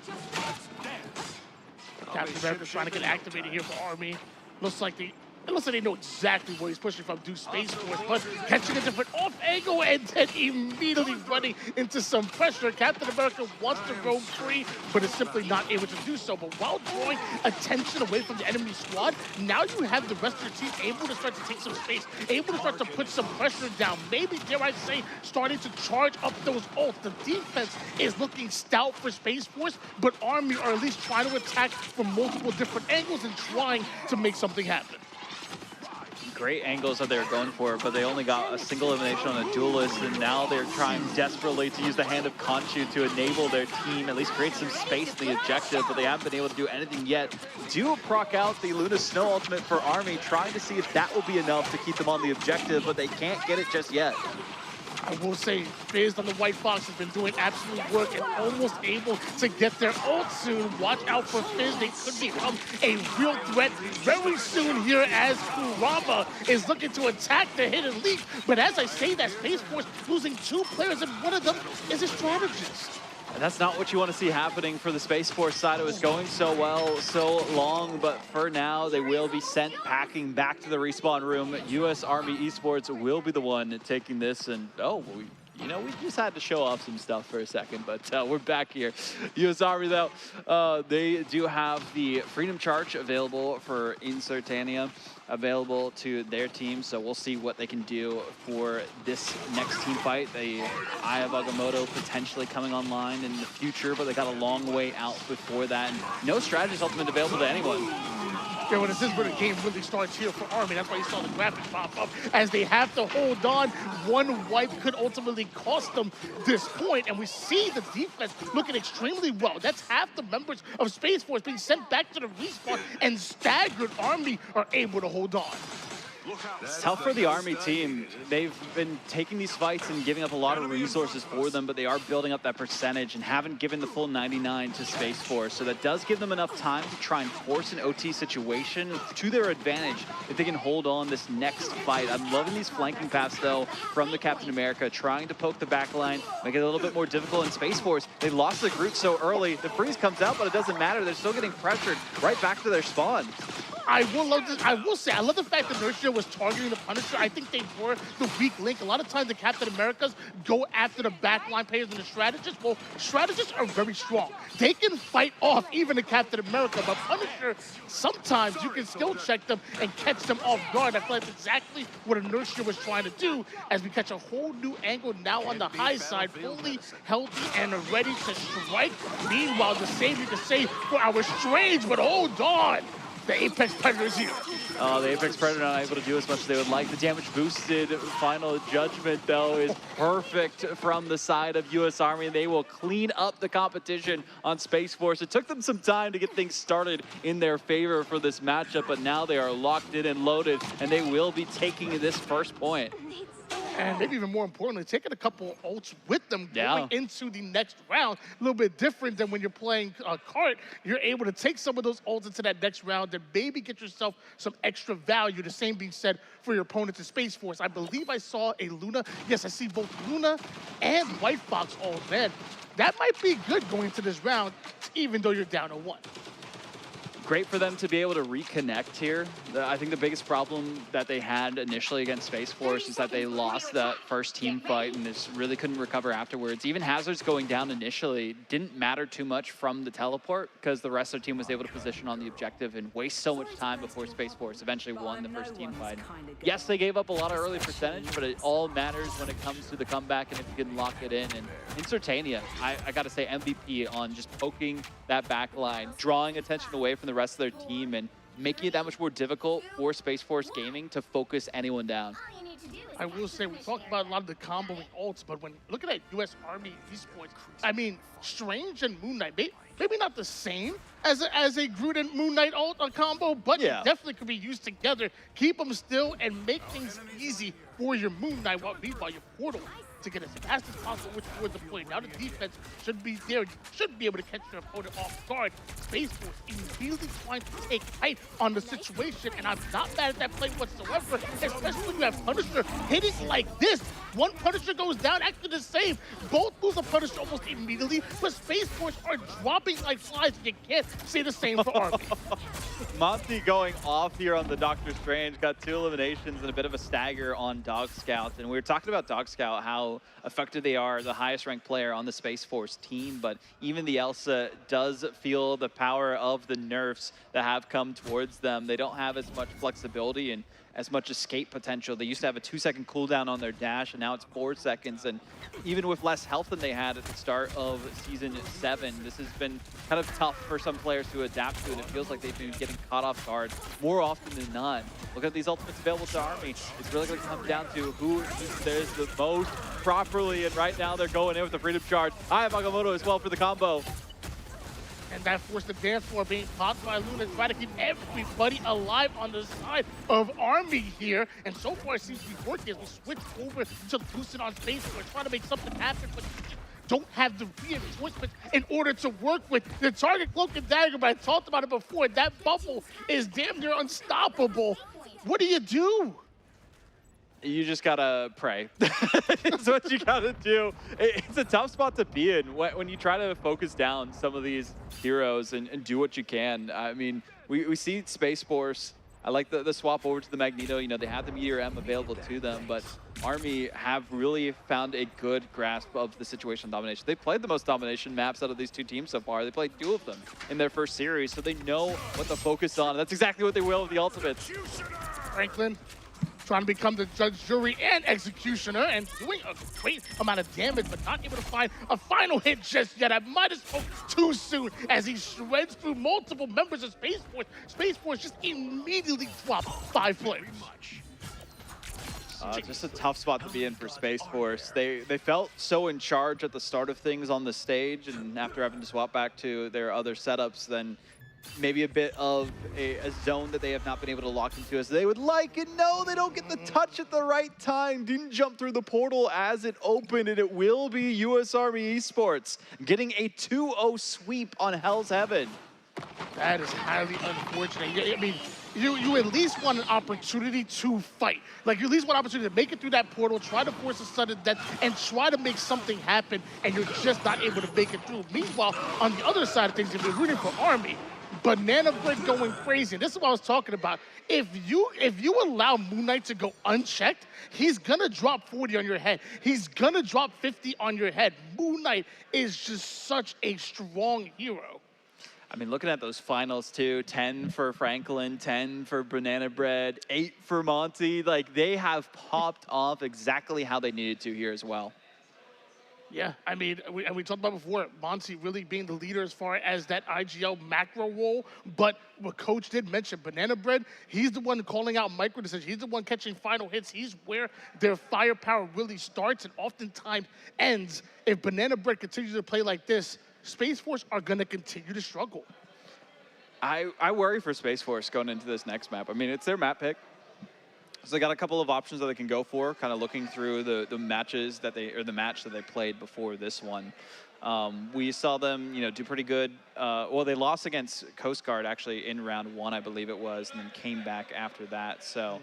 Captain America trying to get activated here for Army. It looks like they know exactly where he's pushing from, do Space Force, but catching a different off angle and then immediately running into some pressure. Captain America wants to roam free, but is simply not able to do so. But while drawing attention away from the enemy squad, now you have the rest of the team able to start to take some space, able to start to put some pressure down. Maybe, dare I say, starting to charge up those ults. The defense is looking stout for Space Force, but Army are at least trying to attack from multiple different angles and trying to make something happen. great angles that they were going for, but they only got a single elimination on a duelist, and now they're trying desperately to use the hand of Khonshu to enable their team, at least create some space in the objective, but they haven't been able to do anything yet. Do proc out the Luna Snow ultimate for Army, trying to see if that will be enough to keep them on the objective, but they can't get it just yet. I will say, Fizz on the White Fox has been doing absolute work and almost able to get their ult soon. Watch out for Fizz. They could become a real threat very soon here as Kurama is looking to attack the hidden leak. But as I say that, Space Force losing 2 players, and one of them is a strategist. And that's not what you want to see happening for the Space Force side. It was going so well, so long, but for now, they will be sent packing back to the respawn room. U.S. Army Esports will be the one taking this, and we just had to show off some stuff for a second, but we're back here. U.S. Army, though, they do have the Freedom Charge available for Insertania, available to their team, so we'll see what they can do for this next team fight. They Eye of Agamotto potentially coming online in the future, but they got a long way out before that. And no strategist ultimate available to anyone. Yeah, well, this is where the game really starts here for Army. That's why you saw the graphics pop up, as they have to hold on. One wipe could ultimately cost them this point, and we see the defense looking extremely well. That's half the members of Space Force being sent back to the respawn, and staggered Army are able to hold on. It's tough for the Army team. They've been taking these fights and giving up a lot of resources for them, but they are building up that percentage and haven't given the full 99 to Space Force. So that does give them enough time to try and force an OT situation to their advantage if they can hold on this next fight. I'm loving these flanking paths, though, from the Captain America, trying to poke the back line, make it a little bit more difficult. In Space Force, they lost the Groot so early. The freeze comes out, but it doesn't matter. They're still getting pressured right back to their spawn. I will say, I love the fact that Inertia was targeting the Punisher. I think they were the weak link. A lot of times the Captain Americas go after the backline players and the strategists. Well, strategists are very strong. They can fight off even the Captain America, but Punisher, sometimes you can skill check them and catch them off guard. I feel like that's exactly what Inertia was trying to do, as we catch a whole new angle now on the high side, fully healthy and ready to strike. Meanwhile, the same you can say for our Strange, but hold on. The Apex Predator is here. The Apex Predator not able to do as much as they would like. The damage boosted final judgment, though, is perfect from the side of U.S. Army. They will clean up the competition on Space Force. It took them some time to get things started in their favor for this matchup, but now they are locked in and loaded, and they will be taking this first point. And maybe even more importantly, taking a couple ults with them going Yeah. into the next round. A little bit different than when you're playing cart. You're able to take some of those ults into that next round and maybe get yourself some extra value. The same being said for your opponents in Space Force. I believe I saw a Luna. Yes, I see both Luna and White Fox all dead. That might be good going into this round, even though you're down to 1. Great for them to be able to reconnect here. I think the biggest problem that they had initially against Space Force is that they lost that first team fight and just really couldn't recover afterwards. Even Hazards going down initially didn't matter too much from the teleport, because the rest of their team was able to position on the objective and waste so much time before Space Force eventually won the first team fight. Yes, they gave up a lot of early percentage, but it all matters when it comes to the comeback and if you can lock it in. And Insertania, I gotta say, MVP on just poking that back line, drawing attention away from the rest of their team and making it that much more difficult for Space Force Gaming to focus anyone down. I will say, we talked about a lot of the comboing ults, but when looking at U.S. Army Esports, I mean, Strange and Moon Knight, maybe not the same as a Groot and Moon Knight ult combo, but Yeah. it definitely could be used together. Keep them still and make things easy for your Moon Knight, meanwhile your Portal to get as fast as possible with towards the point. Now the defense should be there, should be able to catch their opponent off guard. Space Force immediately trying to take height on the situation, and I'm not mad at that play whatsoever, especially when you have Punisher hitting like this. One Punisher goes down after the save. Both lose a Punisher almost immediately, but Space Force are dropping like flies. You can't say the same for Army. Monty going off here on the Doctor Strange, got 2 eliminations and a bit of a stagger on Dog Scout. And we were talking about Dog Scout, how effective they are, the highest ranked player on the Space Force team, but even the Elsa does feel the power of the nerfs that have come towards them. They don't have as much flexibility and as much escape potential. They used to have a 2-second cooldown on their dash, and now it's 4 seconds. And even with less health than they had at the start of Season 7, this has been kind of tough for some players to adapt to, and it feels like they've been getting caught off guard more often than not. Look at these ultimates available to Army. It's really going to come down to who there's the most properly, and right now they're going in with the Freedom Charge. I have Agamotto as well for the combo. And that forced the dance floor being popped by Luna, trying to keep everybody alive on the side of Army here. And so far it seems to be working as we switch over to Lucid on space. We're trying to make something happen, but don't have the reinforcements in order to work with the target cloak and dagger. But I talked about it before. That bubble is damn near unstoppable. What do you do? You just gotta pray. It's what you gotta do. It's a tough spot to be in when you try to focus down some of these heroes and do what you can. I mean, we see Space Force. I like the swap over to the Magneto. You know, they have the Meteor M available to them, but Army have really found a good grasp of the situational domination. They played the most domination maps out of these two teams so far. They played 2 of them in their first series, so they know what to focus on. That's exactly what they will with the ultimates. Franklin trying to become the judge, jury, and executioner, and doing a great amount of damage, but not able to find a final hit just yet. I might have spoke too soon as he shreds through multiple members of Space Force. Space Force just immediately dropped 5 players. Just a tough spot to be in for Space Force. They felt so in charge at the start of things on the stage, and after having to swap back to their other setups, then maybe a bit of a zone that they have not been able to lock into as they would like. And no, they don't get the touch at the right time. Didn't jump through the portal as it opened, and it will be US Army Esports getting a 2-0 sweep on Hell's Heaven. That is highly unfortunate. I mean, you at least want an opportunity to fight. Like, you at least want an opportunity to make it through that portal, try to force a sudden death, and try to make something happen, and you're just not able to make it through. Meanwhile, on the other side of things, if you're rooting for Army, Banana Bread going crazy. And this is what I was talking about. If you allow Moon Knight to go unchecked, he's gonna drop 40 on your head. He's gonna drop 50 on your head. Moon Knight is just such a strong hero. I mean, looking at those finals too, 10 for Franklin, 10 for Banana Bread, 8 for Monty. Like, they have popped off exactly how they needed to here as well. Yeah, I mean, we talked about before, Monty really being the leader as far as that IGL macro role, but what Coach did mention, Banana Bread, he's the one calling out micro decisions. He's the one catching final hits. He's where their firepower really starts and oftentimes ends. If Banana Bread continues to play like this, Space Force are going to continue to struggle. I worry for Space Force going into this next map. I mean, it's their map pick. So they got a couple of options that they can go for, kind of looking through the matches that the match that they played before this one. We saw them, you know, do pretty good. Well, they lost against Coast Guard actually in round 1, I believe it was, and then came back after that. So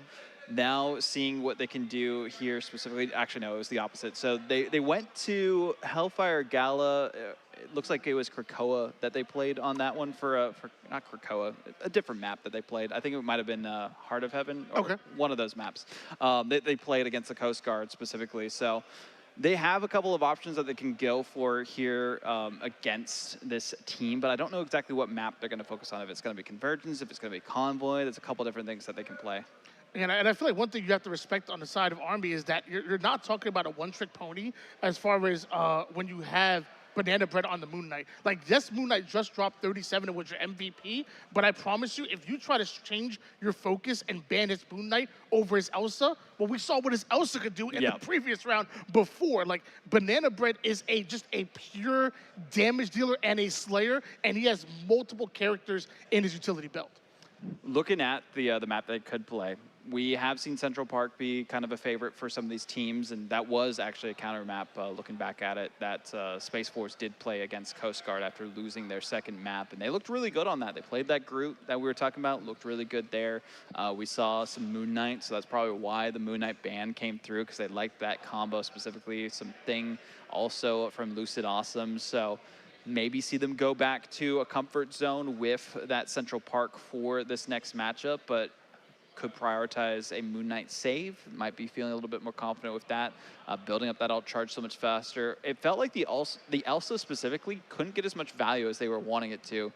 now seeing what they can do here specifically, actually no, it was the opposite. So they went to Hellfire Gala. It looks like it was Krakoa that they played on that one for not Krakoa, a different map that they played. I think it might have been Heart of Heaven, or one of those maps. They played against the Coast Guard specifically. So they have a couple of options that they can go for here against this team, but I don't know exactly what map they're going to focus on. If it's going to be Convergence, if it's going to be Convoy, there's a couple different things that they can play. And I feel like one thing you have to respect on the side of Army is that you're not talking about a one-trick pony as far as when you have Banana Bread on the Moon Knight. Like, yes, Moon Knight just dropped 37 and was your MVP, but I promise you, if you try to change your focus and ban his Moon Knight over his Elsa, well, we saw what his Elsa could do in the previous round before. Like, Banana Bread is just a pure damage dealer and a slayer, and he has multiple characters in his utility belt. Looking at the map they could play, we have seen Central Park be kind of a favorite for some of these teams, and that was actually a counter map, looking back at it, that Space Force did play against Coast Guard after losing their second map, and they looked really good on that. They played that Groot that we were talking about, looked really good there. We saw some Moon Knight, so that's probably why the Moon Knight ban came through, because they liked that combo specifically. Some Thing also from Lucid Awesome, so maybe see them go back to a comfort zone with that Central Park for this next matchup, but could prioritize a Moon Knight save. Might be feeling a little bit more confident with that, building up that alt charge so much faster. It felt like the Elsa specifically couldn't get as much value as they were wanting it to.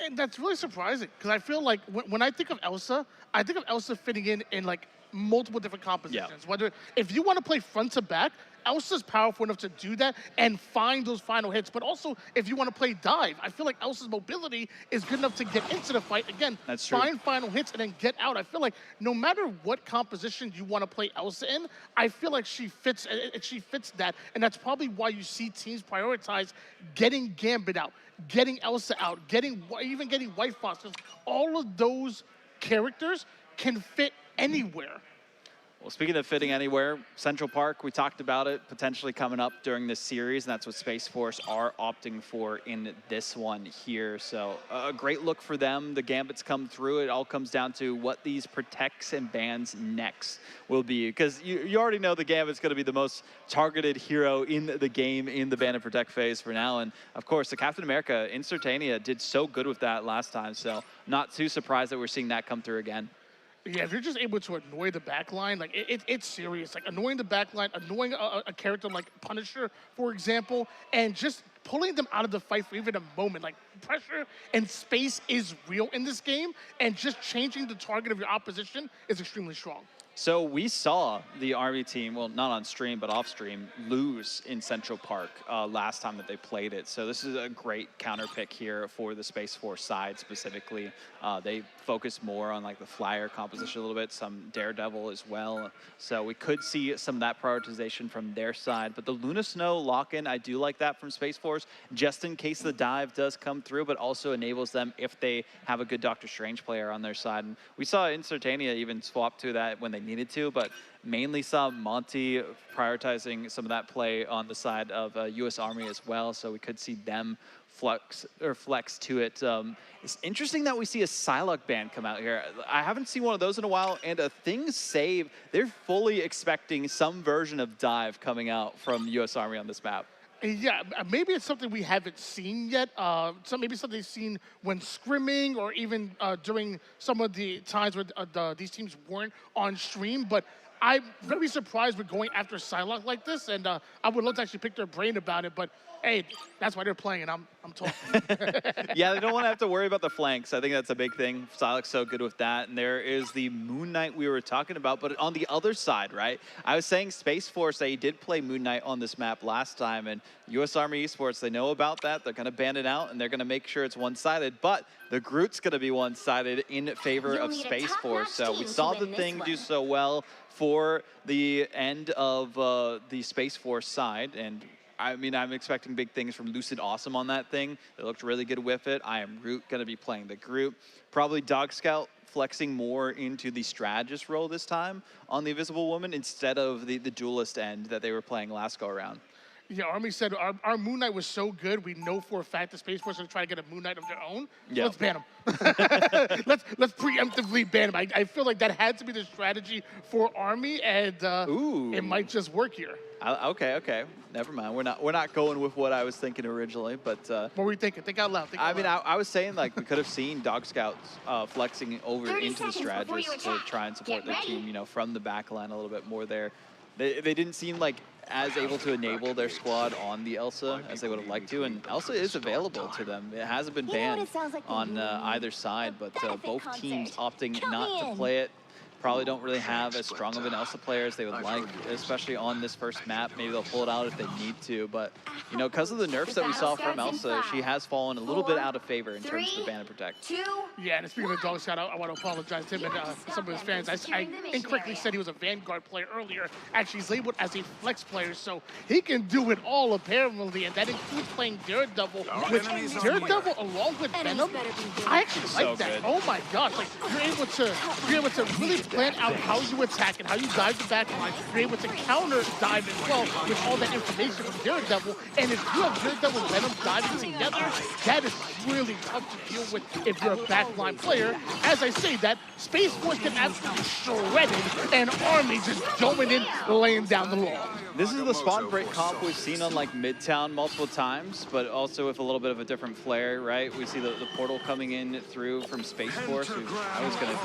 And that's really surprising because I feel like when I think of Elsa, I think of Elsa fitting in like multiple different compositions. Whether if you want to play front to back, Elsa's powerful enough to do that and find those final hits. But also, if you want to play dive, I feel like Elsa's mobility is good enough to get into the fight. Again, That's true. find final hits and then get out. I feel like no matter what composition you want to play Elsa in, I feel like she fits that. And that's probably why you see teams prioritize getting Gambit out, getting Elsa out, even getting White Fox. 'Cause all of those characters can fit anywhere. Well, speaking of fitting anywhere, Central Park, we talked about it potentially coming up during this series, and that's what Space Force are opting for in this one here. So a great look for them. The Gambits come through. It all comes down to what these protects and bans next will be, because you already know the Gambit's going to be the most targeted hero in the game in the ban and protect phase for now. And of course, the Captain America, Incertania, did so good with that last time. So not too surprised that we're seeing that come through again. Yeah, if you're just able to annoy the backline, like it's serious. Like annoying the backline, annoying a character like Punisher, for example, and just pulling them out of the fight for even a moment. Like pressure and space is real in this game, and just changing the target of your opposition is extremely strong. So we saw the Army team, well, not on stream, but off stream, lose in Central Park last time that they played it. So this is a great counter pick here for the Space Force side specifically. They focus more on like the flyer composition a little bit, some Daredevil as well. So we could see some of that prioritization from their side. But the Luna Snow lock-in, I do like that from Space Force, just in case the dive does come through, but also enables them if they have a good Doctor Strange player on their side. And we saw Incertania even swap to that when they needed to, but mainly saw Monty prioritizing some of that play on the side of U.S. Army as well, so we could see them flex to it. It's interesting that we see a Psylocke ban come out here. I haven't seen one of those in a while, and a Things Save, they're fully expecting some version of dive coming out from U.S. Army on this map. Yeah, maybe it's something we haven't seen yet. Maybe something seen when scrimming or even during some of the times where these teams weren't on stream. But I'm very surprised we're going after Psylocke like this, and I would love to actually pick their brain about it. But hey, that's why they're playing, and I'm talking. Yeah, they don't want to have to worry about the flanks. I think that's a big thing. Psylocke's so good with that. And there is the Moon Knight we were talking about, but on the other side, right? I was saying Space Force, they did play Moon Knight on this map last time, and U.S. Army Esports, they know about that. They're going to ban it out, and they're going to make sure it's one-sided. But the Groot's going to be one-sided in favor of Space Force. So we saw the thing do so well for the end of the Space Force side, and I mean, I'm expecting big things from Lucid Awesome on that thing. They looked really good with it. I am Root going to be playing the group. Probably Dog Scout flexing more into the strategist role this time on the Invisible Woman instead of the duelist end that they were playing last go around. Yeah, Army said our Moon Knight was so good, we know for a fact the Space Force are going to try to get a Moon Knight of their own. So let's ban him. let's preemptively ban him. I feel like that had to be the strategy for Army, and it might just work here. Okay. Never mind. We're not going with what I was thinking originally, but what were you thinking? Think out loud. I was saying like we could have seen Dog Scouts flexing over into the strategist to try and support their team, from the back line a little bit more there. They didn't seem like as able to enable their squad on the Elsa as they would have liked to, and Elsa is available to them. It hasn't been banned on either side, but both teams opting not to play it. Probably don't really have as strong of an Elsa player as they would like, especially on this first map. Maybe they'll pull it out if they need to, but because of the nerfs that we saw from Elsa, she has fallen a little bit out of favor in terms of the ban and protect. Yeah, and speaking of Dog Scout, I want to apologize to him and some of his fans. I incorrectly said he was a Vanguard player earlier. Actually, he's labeled as a flex player, so he can do it all apparently, and that includes playing Daredevil, which Daredevil along with Venom, I actually like that. Oh my gosh, like you're able to really plan out how you attack and how you dive the backline. You're able to counter dive as well with all that information from Daredevil. And if you have Daredevil and Venom diving together, that is really tough to deal with if you're a backline player. As I say that, Space Force can absolutely shred it, and Army just going in, laying down the law. This is the spawn break comp we've seen on like Midtown multiple times, but also with a little bit of a different flair, right? We see the portal coming in through from Space Force, who's always going to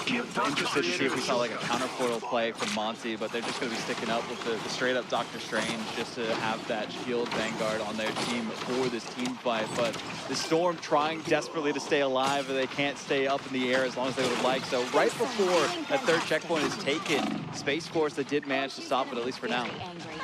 be interested to see if we saw like a counter portal play from Monty, but they're just going to be sticking up with the straight up Doctor Strange just to have that shield Vanguard on their team for this team fight. But the Storm trying desperately to stay alive, but they can't stay up in the air as long as they would like. So right before that third checkpoint is taken, Space Force, they did manage to stop it, at least for now.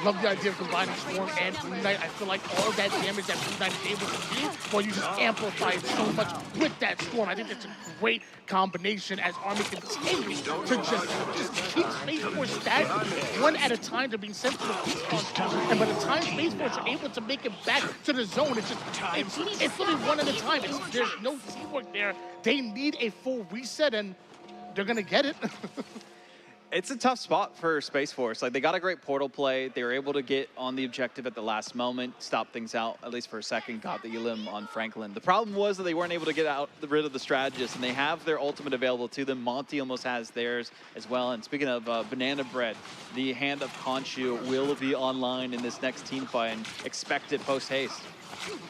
Love the idea of combining Storm and Blue Knight. I feel like all that damage that Blue Knight is able to do, well, you just amplify it so much with that Storm. I think it's a great combination as Army continues to just keep Space Force staggered one at a time to being sent to the respawn. And by the time Space Force are able to make it back to the zone, it's literally one at a time. There's no teamwork there. They need a full reset, and they're gonna get it. It's a tough spot for Space Force. Like, they got a great portal play. They were able to get on the objective at the last moment, stop things out, at least for a second, got the elim on Franklin. The problem was that they weren't able to get rid of the strategist, and they have their ultimate available to them. Monty almost has theirs as well. And speaking of Banana Bread, the hand of Khonshu will be online in this next team fight, and expect it post-haste.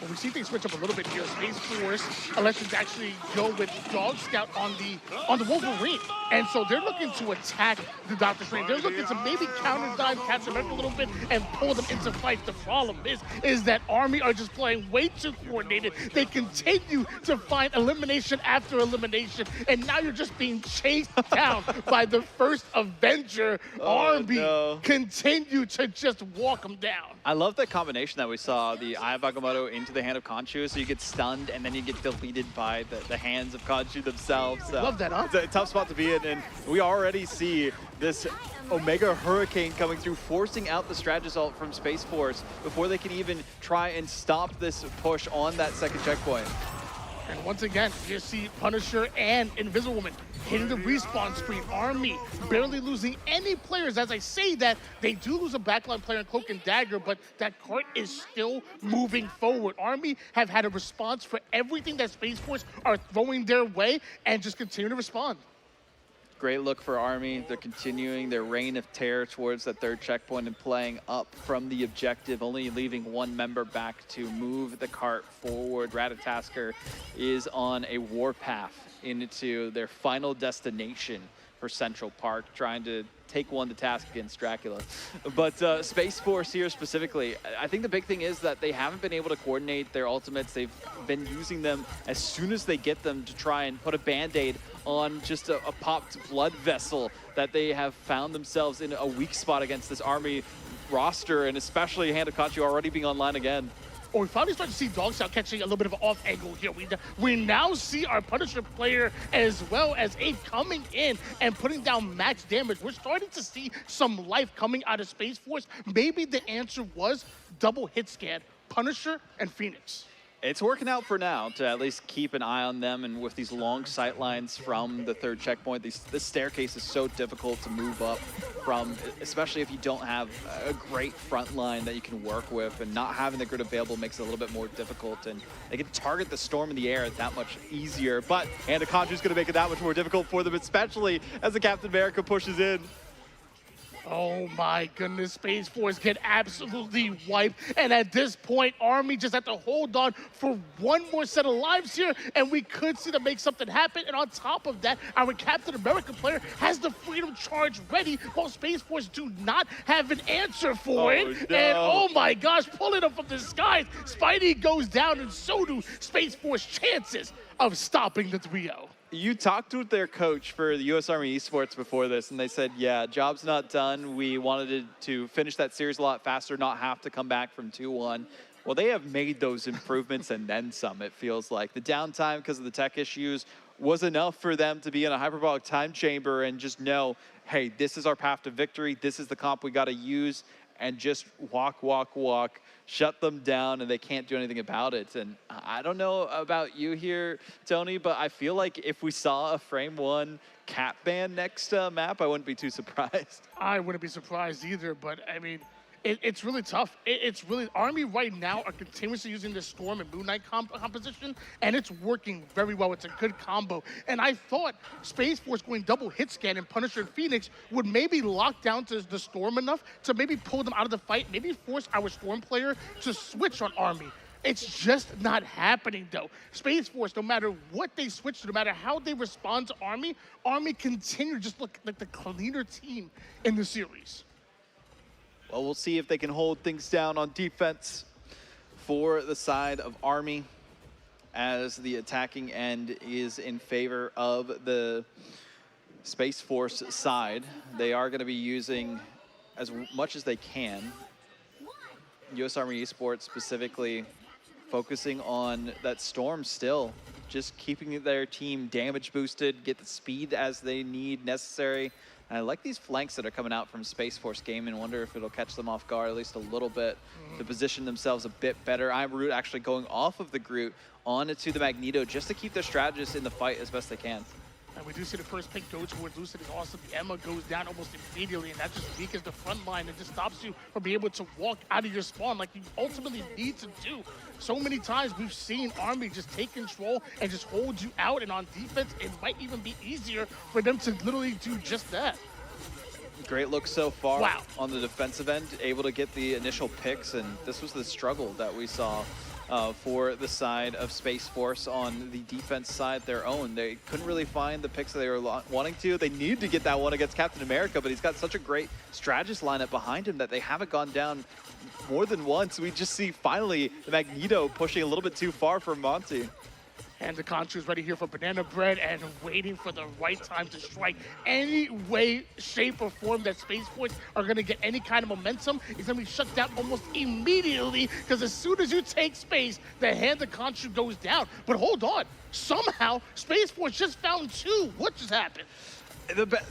Well, we see things switch up a little bit here. Space Force elected to actually go with Dog Scout on the Wolverine. And so they're looking to attack the Doctor Strange. They're looking to maybe counter dive Captain America a little bit and pull them into fight. The problem is that Army are just playing way too coordinated. They continue to find elimination after elimination, and now you're just being chased down by the first Avenger. Army continue to just walk them down. I love that combination that we saw, the Eye of Agamotto into the hand of Khonshu, so you get stunned and then you get deleted by the hands of Khonshu themselves. Love that, huh? It's a tough spot to be in, and we already see this Omega Hurricane coming through, forcing out the strategist ult from Space Force before they can even try and stop this push on that second checkpoint. And once again, you see Punisher and Invisible Woman hitting the respawn screen. Army barely losing any players. As I say that, they do lose a backline player in Cloak and Dagger, but that cart is still moving forward. Army have had a response for everything that Space Force are throwing their way and just continue to respond. Great look for Army. They're continuing their reign of terror towards that third checkpoint and playing up from the objective, only leaving one member back to move the cart forward. Ratatasker is on a warpath into their final destination for Central Park, trying to take one to task against Dracula. But Space Force here specifically, I think the big thing is that they haven't been able to coordinate their ultimates. They've been using them as soon as they get them to try and put a band-aid on just a popped blood vessel that they have found themselves in a weak spot against this Army roster, and especially Hand of Khonshu already being online again. Oh, we finally start to see Dog Scout catching a little bit of an off angle here. We now see our Punisher player as well as Ape coming in and putting down max damage. We're starting to see some life coming out of Space Force. Maybe the answer was double hit scan, Punisher and Phoenix. It's working out for now to at least keep an eye on them, and with these long sight lines from the third checkpoint, this staircase is so difficult to move up from, especially if you don't have a great front line that you can work with, and not having the grid available makes it a little bit more difficult, and they can target the Storm in the air that much easier, but Hand of Khonshu is going to make it that much more difficult for them, especially as the Captain America pushes in. Oh my goodness, Space Force get absolutely wiped. And at this point, Army just have to hold on for one more set of lives here, and we could see them make something happen. And on top of that, our Captain America player has the Freedom Charge ready, while Space Force do not have an answer for it. No. And oh my gosh, pulling up from the skies, Spidey goes down, and so do Space Force chances of stopping the trio. You talked with their coach for the U.S. Army Esports before this, and they said, yeah, job's not done. We wanted to finish that series a lot faster, not have to come back from 2-1. Well, they have made those improvements and then some, it feels like. The downtime because of the tech issues was enough for them to be in a hyperbolic time chamber and just know, hey, this is our path to victory. This is the comp we got to use, and just walk, shut them down, and they can't do anything about it. And I don't know about you here, Tony, but I feel like if we saw a Frame 1 Cat ban next map, I wouldn't be too surprised. I wouldn't be surprised either, but I mean, it's really tough. It's really, Army right now are continuously using this Storm and Moon Knight composition, and it's working very well. It's a good combo. And I thought Space Force going double hit scan and Punisher and Phoenix would maybe lock down to the Storm enough to maybe pull them out of the fight, maybe force our Storm player to switch on Army. It's just not happening, though. Space Force, no matter what they switch to, no matter how they respond to Army, Army continue to just look like the cleaner team in the series. Well, we'll see if they can hold things down on defense for the side of Army, as the attacking end is in favor of the Space Force side. They are going to be using as much as they can. US Army Esports specifically focusing on that Storm still, just keeping their team damage boosted, get the speed as they need necessary. And I like these flanks that are coming out from Space Force Gaming. Wonder if it'll catch them off guard at least a little bit to position themselves a bit better. Root actually going off of the Groot onto the Magneto just to keep their strategists in the fight as best they can. And we do see the first pick go towards Lucid is awesome. The Emma goes down almost immediately, and that just weakens the front line and just stops you from being able to walk out of your spawn like you ultimately need to do. So many times we've seen Army just take control and just hold you out, and on defense, it might even be easier for them to literally do just that. Great look so far. Wow. On the defensive end, able to get the initial picks, and this was the struggle that we saw for the side of Space Force on the defense side their own. They couldn't really find the picks that they were wanting to. They needed to get that one against Captain America, but he's got such a great strategist lineup behind him that they haven't gone down more than once. We just see finally the Magneto pushing a little bit too far for Monty. And the Conchu is ready here for Banana Bread and waiting for the right time to strike. Any way, shape, or form that Space Force are going to get any kind of momentum is going to be shut down almost immediately, because as soon as you take space, the hand of Conchu goes down. But hold on. Somehow, Space Force just found two. What just happened?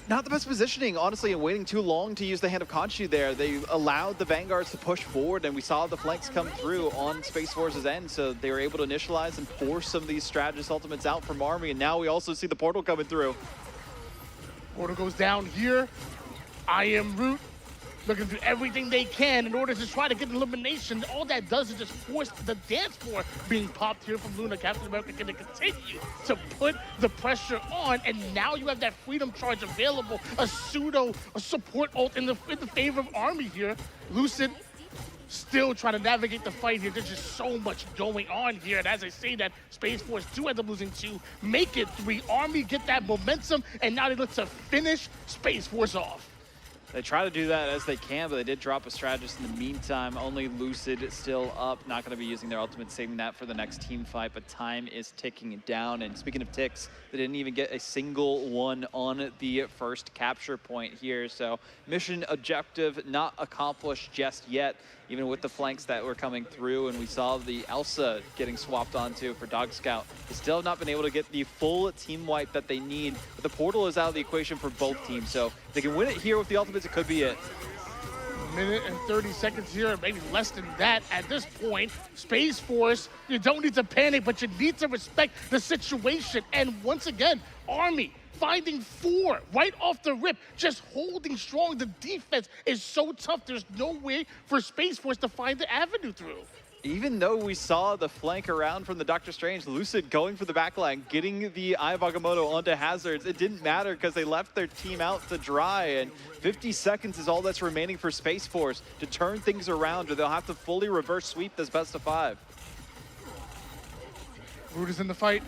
Not the best positioning, honestly, and waiting too long to use the Hand of Khonshu there. They allowed the Vanguards to push forward, and we saw the flanks come through on Space Force's end, so they were able to initialize and force some of these strategist ultimates out from Army, and now we also see the portal coming through. Portal goes down here. I am Root looking to do everything they can in order to try to get an elimination. All that does is just force the dance floor being popped here from Luna. Captain America going to continue to put the pressure on, and now you have that freedom charge available, a support ult in the favor of Army here. Lucid still trying to navigate the fight here. There's just so much going on here, and as I say that, Space Force do end up losing 2, make it 3. Army get that momentum, and now they look to finish Space Force off. They try to do that as they can, but they did drop a strategist in the meantime. Only Lucid still up. Not going to be using their ultimate, saving that for the next team fight, but time is ticking down. And speaking of ticks, they didn't even get a single one on the first capture point here. So mission objective not accomplished just yet, even with the flanks that were coming through. And we saw the Elsa getting swapped onto for Dog Scout. They still have not been able to get the full team wipe that they need. But the portal is out of the equation for both teams. So if they can win it here with the ultimates, it could be it. Minute and 30 seconds here, maybe less than that at this point. Space Force, you don't need to panic, but you need to respect the situation. And once again, Army finding 4 right off the rip, just holding strong. The defense is so tough. There's no way for Space Force to find the avenue through. Even though we saw the flank around from the Doctor Strange, Lucid going for the backline, getting the Eye of Agamotto onto Hazards, it didn't matter because they left their team out to dry, and 50 seconds is all that's remaining for Space Force to turn things around, or they'll have to fully reverse sweep this best of 5. Root is in the fight,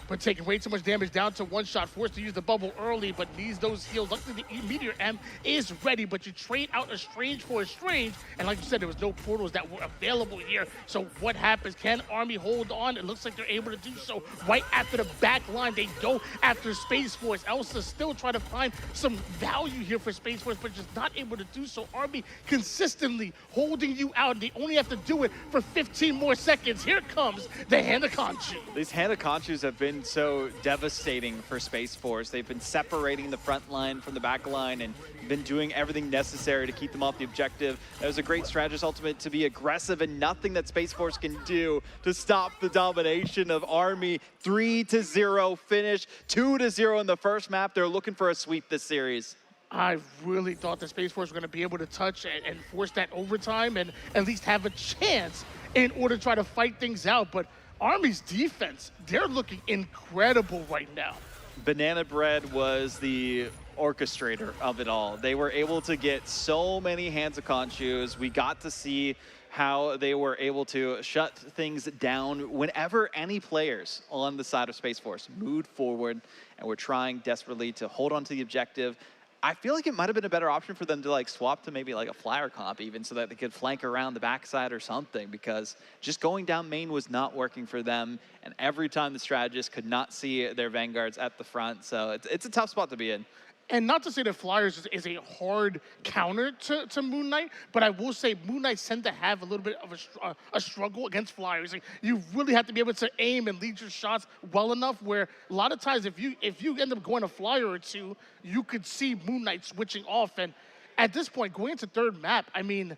but taking way too much damage, down to 1 shot, forced to use the bubble early, but needs those heals. Luckily, the Meteor M is ready, but you trade out a Strange for a Strange, and like you said, there was no portals that were available here. So what happens? Can Army hold on? It looks like they're able to do so. Right after the back line, they go after Space Force. Elsa still trying to find some value here for Space Force, but just not able to do so. Army consistently holding you out. They only have to do it for 15 more seconds. Here comes the Hand of Khonshu. These Hand of Khonshus have been so devastating for Space Force. They've been separating the front line from the back line and been doing everything necessary to keep them off the objective. That was a great strategist ultimate to be aggressive, and nothing that Space Force can do to stop the domination of Army. 3-0 finish, 2-0 in the first map. They're looking for a sweep this series. I really thought the Space Force were going to be able to touch and force that overtime and at least have a chance in order to try to fight things out, but Army's defense, they're looking incredible right now. Banana Bread was the orchestrator of it all. They were able to get so many hands of Khonshu's. We got to see how they were able to shut things down whenever any players on the side of Space Force moved forward and were trying desperately to hold on to the objective. I feel like it might have been a better option for them to like swap to maybe like a flyer comp even so that they could flank around the backside or something, because just going down main was not working for them. And every time the strategists could not see their vanguards at the front. So it's a tough spot to be in. And not to say that Flyers is a hard counter to Moon Knight, but I will say Moon Knights tend to have a little bit of a struggle against Flyers. Like, you really have to be able to aim and lead your shots well enough where a lot of times if you end up going a Flyer or two, you could see Moon Knight switching off. And at this point, going into third map, I mean,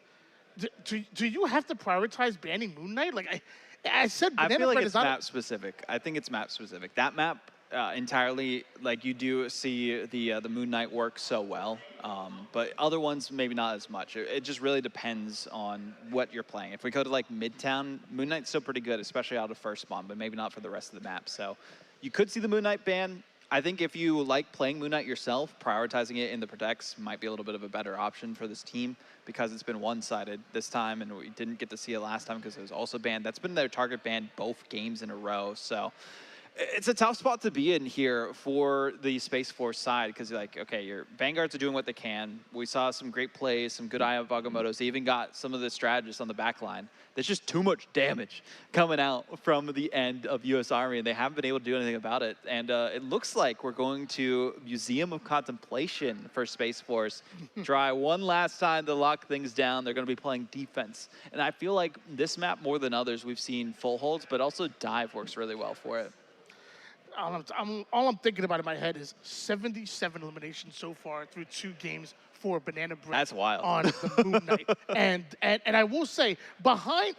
do you have to prioritize banning Moon Knight? Like I said, I Banana feel like Bread it's is not map specific. I think it's map specific. That map entirely, like you do see the Moon Knight work so well, but other ones maybe not as much. It just really depends on what you're playing. If we go to like Midtown, Moon Knight's still pretty good, especially out of first spawn, but maybe not for the rest of the map. So you could see the Moon Knight ban. I think if you like playing Moon Knight yourself, prioritizing it in the protects might be a little bit of a better option for this team, because it's been one-sided this time, and we didn't get to see it last time because it was also banned. That's been their target ban both games in a row. So it's a tough spot to be in here for the Space Force side, because like, okay, your Vanguards are doing what they can. We saw some great plays, some good Eye of Agamotto's. They even got some of the strategists on the back line. There's just too much damage coming out from the end of U.S. Army, and they haven't been able to do anything about it. And it looks like we're going to Museum of Contemplation for Space Force. Try one last time to lock things down. They're going to be playing defense. And I feel like this map, more than others, we've seen full holds, but also dive works really well for it. All I'm thinking about in my head is 77 eliminations so far through 2 games for Banana Bread. That's wild. On the Moon Knight. and I will say, behind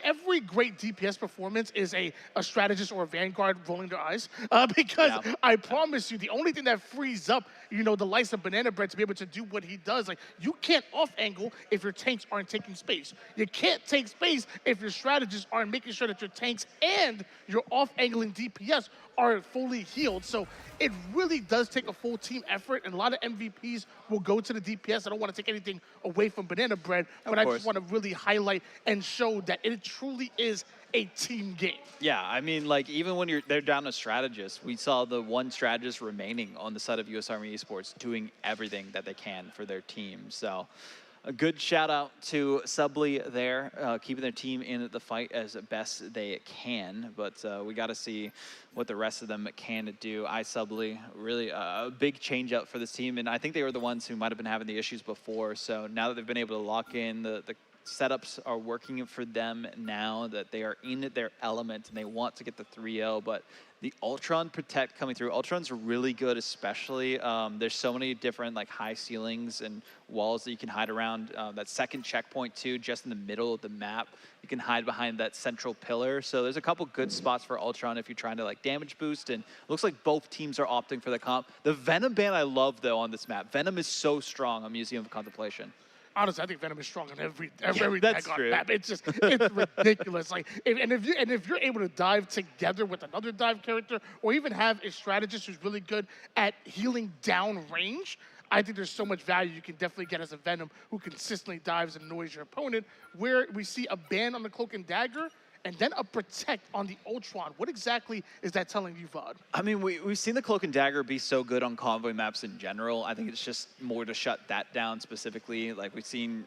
every great DPS performance is a strategist or a Vanguard rolling their eyes. Because Yeah. I promise you, the only thing that frees up, the likes of Banana Bread to be able to do what he does, like, you can't off-angle if your tanks aren't taking space. You can't take space if your strategists aren't making sure that your tanks and your off-angling DPS are fully healed. So it really does take a full team effort, and a lot of MVPs will go to the DPS. I don't want to take anything away from Banana Bread, but I just want to really highlight and show that it truly is a team game. Yeah, I mean, like, even when they're down to strategists, we saw the one strategist remaining on the side of U.S. Army Esports doing everything that they can for their team. So a good shout out to Subly there, keeping their team in the fight as best they can. But we got to see what the rest of them can do. Subly, really a big change up for this team. And I think they were the ones who might have been having the issues before. So now that they've been able to lock in the setups are working for them now, that they are in their element and they want to get the 3-0, but the Ultron Protect coming through. Ultron's really good, especially. There's so many different like high ceilings and walls that you can hide around. That second checkpoint too, just in the middle of the map. You can hide behind that central pillar. So there's a couple good spots for Ultron if you're trying to like damage boost, and it looks like both teams are opting for the comp. The Venom ban I love though on this map. Venom is so strong on Museum of Contemplation. Honestly, I think Venom is strong on every that's Vanguard true. map. It's ridiculous. Like, if you're able to dive together with another dive character, or even have a strategist who's really good at healing down range, I think there's so much value you can definitely get as a Venom who consistently dives and annoys your opponent. Where we see a ban on the Cloak and Dagger, and then a Protect on the Ultron. What exactly is that telling you, Vod? I mean, we've seen the Cloak and Dagger be so good on convoy maps in general. I think it's just more to shut that down specifically. Like, we've seen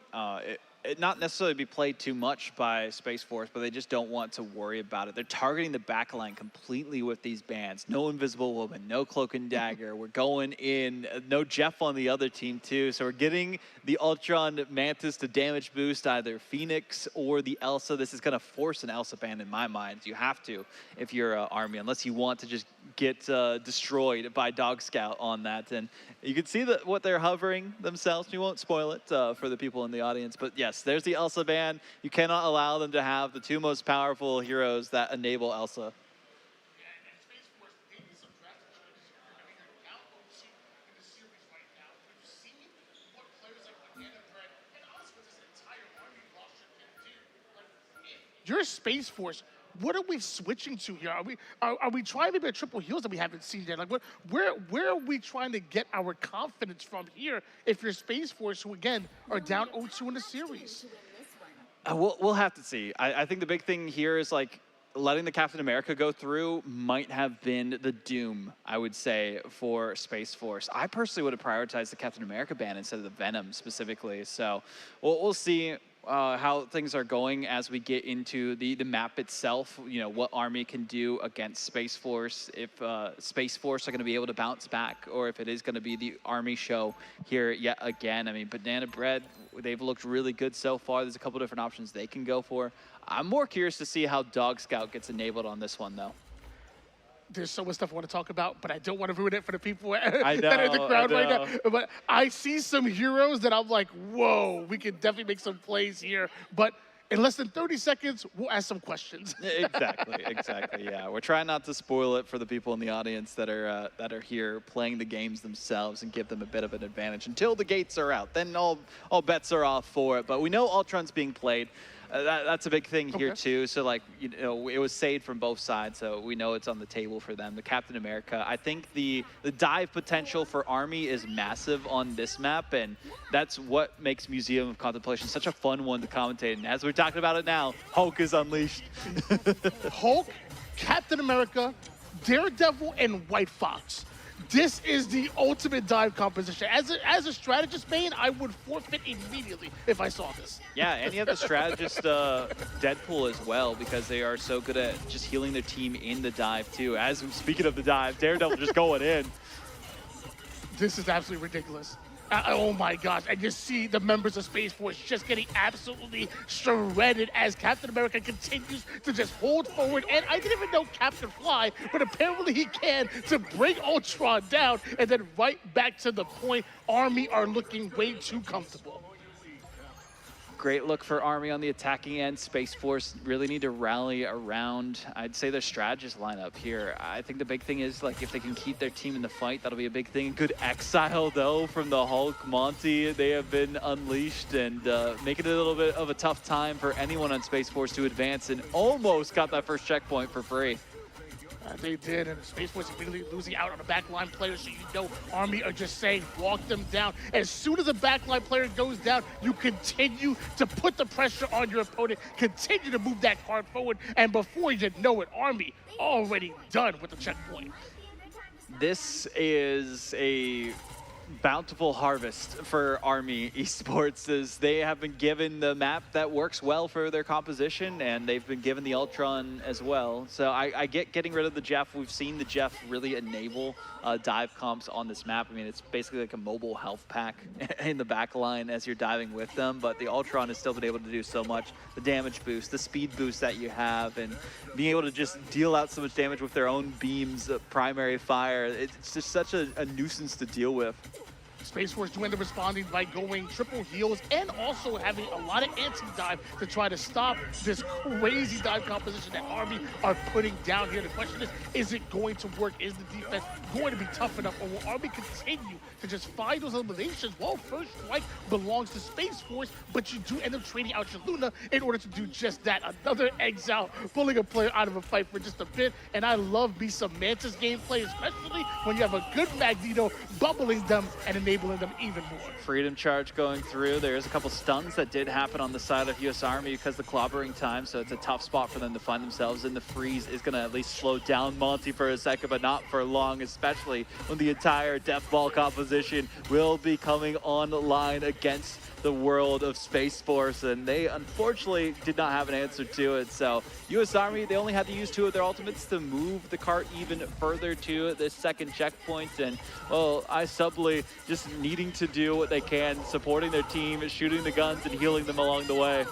it not necessarily be played too much by Space Force, but they just don't want to worry about it. They're targeting the backline completely with these bans. No Invisible Woman, no Cloak and Dagger. We're going in, no Jeff on the other team too. So we're getting the Ultron Mantis to damage boost either Phoenix or the Elsa. This is going to force an Elsa ban in my mind. You have to if you're Army, unless you want to just get destroyed by Dog Scout on that. And you can see what they're hovering themselves. We won't spoil it for the people in the audience, but yes, there's the Elsa ban. You cannot allow them to have the 2 most powerful heroes that enable Elsa. Your Space Force what are we switching to here? Are we trying maybe a triple heels that we haven't seen yet? Like, where are we trying to get our confidence from here if you're Space Force, who again are down 0-2 in the series? We'll have to see. I think the big thing here is like letting the Captain America go through might have been the doom, I would say, for Space Force. I personally would have prioritized the Captain America ban instead of the Venom specifically. So we'll see how things are going as we get into the map itself. You know, what Army can do against Space Force, if Space Force are going to be able to bounce back, or if it is going to be the Army show here yet again. I mean, Banana Bread, they've looked really good so far. There's a couple different options they can go for. I'm more curious to see how Dog Scout gets enabled on this one, though. There's so much stuff I want to talk about, but I don't want to ruin it for the people that I know, are in the crowd I right now. But I see some heroes that I'm like, whoa, we can definitely make some plays here. But in less than 30 seconds, we'll ask some questions. Exactly. Yeah, we're trying not to spoil it for the people in the audience that are here playing the games themselves and give them a bit of an advantage until the gates are out. Then all bets are off for it. But we know Ultron's being played. That's a big thing here too. So like, you know, it was saved from both sides, so we know it's on the table for them. The Captain America, I think the dive potential for Army is massive on this map, and that's what makes Museum of Contemplation such a fun one to commentate. And as we're talking about it now, Hulk is unleashed. Hulk, Captain America, Daredevil, and White Fox. This is the ultimate dive composition. As a strategist main, I would forfeit immediately if I saw this. Yeah, and you have the strategist Deadpool as well, because they are so good at just healing their team in the dive too. Speaking of the dive, Daredevil just going in. This is absolutely ridiculous. Oh my gosh, and you see the members of Space Force just getting absolutely shredded as Captain America continues to just hold forward. And I didn't even know Cap could fly, but apparently he can, to bring Ultron down. And then right back to the point, Army are looking way too comfortable. Great look for Army on the attacking end. Space Force really need to rally around, I'd say, their strategist lineup here. I think the big thing is, like, if they can keep their team in the fight, that'll be a big thing. Good exile, though, from the Hulk. Monty, they have been unleashed and making it a little bit of a tough time for anyone on Space Force to advance, and almost got that first checkpoint for free. They did, and Space Force immediately losing out on a backline player, so you know Army are just saying, walk them down. As soon as a backline player goes down, you continue to put the pressure on your opponent, continue to move that card forward, and before you know it, Army already done with the checkpoint. This is a bountiful harvest for Army Esports, as they have been given the map that works well for their composition, and they've been given the Ultron as well. So I get getting rid of the Jeff. We've seen the Jeff really enable dive comps on this map. I mean, it's basically like a mobile health pack in the back line as you're diving with them, but the Ultron has still been able to do so much. The damage boost, the speed boost that you have, and being able to just deal out so much damage with their own beams of primary fire. It's just such a nuisance to deal with. Space Force do end up responding by going triple heals and also having a lot of anti-dive to try to stop this crazy dive composition that Army are putting down here. The question is it going to work? Is the defense going to be tough enough, or will Army continue to just find those eliminations? Well, First Strike belongs to Space Force, but you do end up trading out your Luna in order to do just that. Another exile, pulling a player out of a fight for just a bit, and I love me some Mantis gameplay, especially when you have a good Magneto bubbling them and enabling them even more. Freedom charge going through. There's a couple stuns that did happen on the side of US Army because of the clobbering time, so it's a tough spot for them to find themselves in. The freeze is going to at least slow down Monty for a second, but not for long, especially when the entire Death Ball composition will be coming online against the world of Space Force, and they unfortunately did not have an answer to it. So US Army, they only had to use 2 of their ultimates to move the cart even further to this second checkpoint, and well, iSubly just needing to do what they can, supporting their team, shooting the guns and healing them along the way.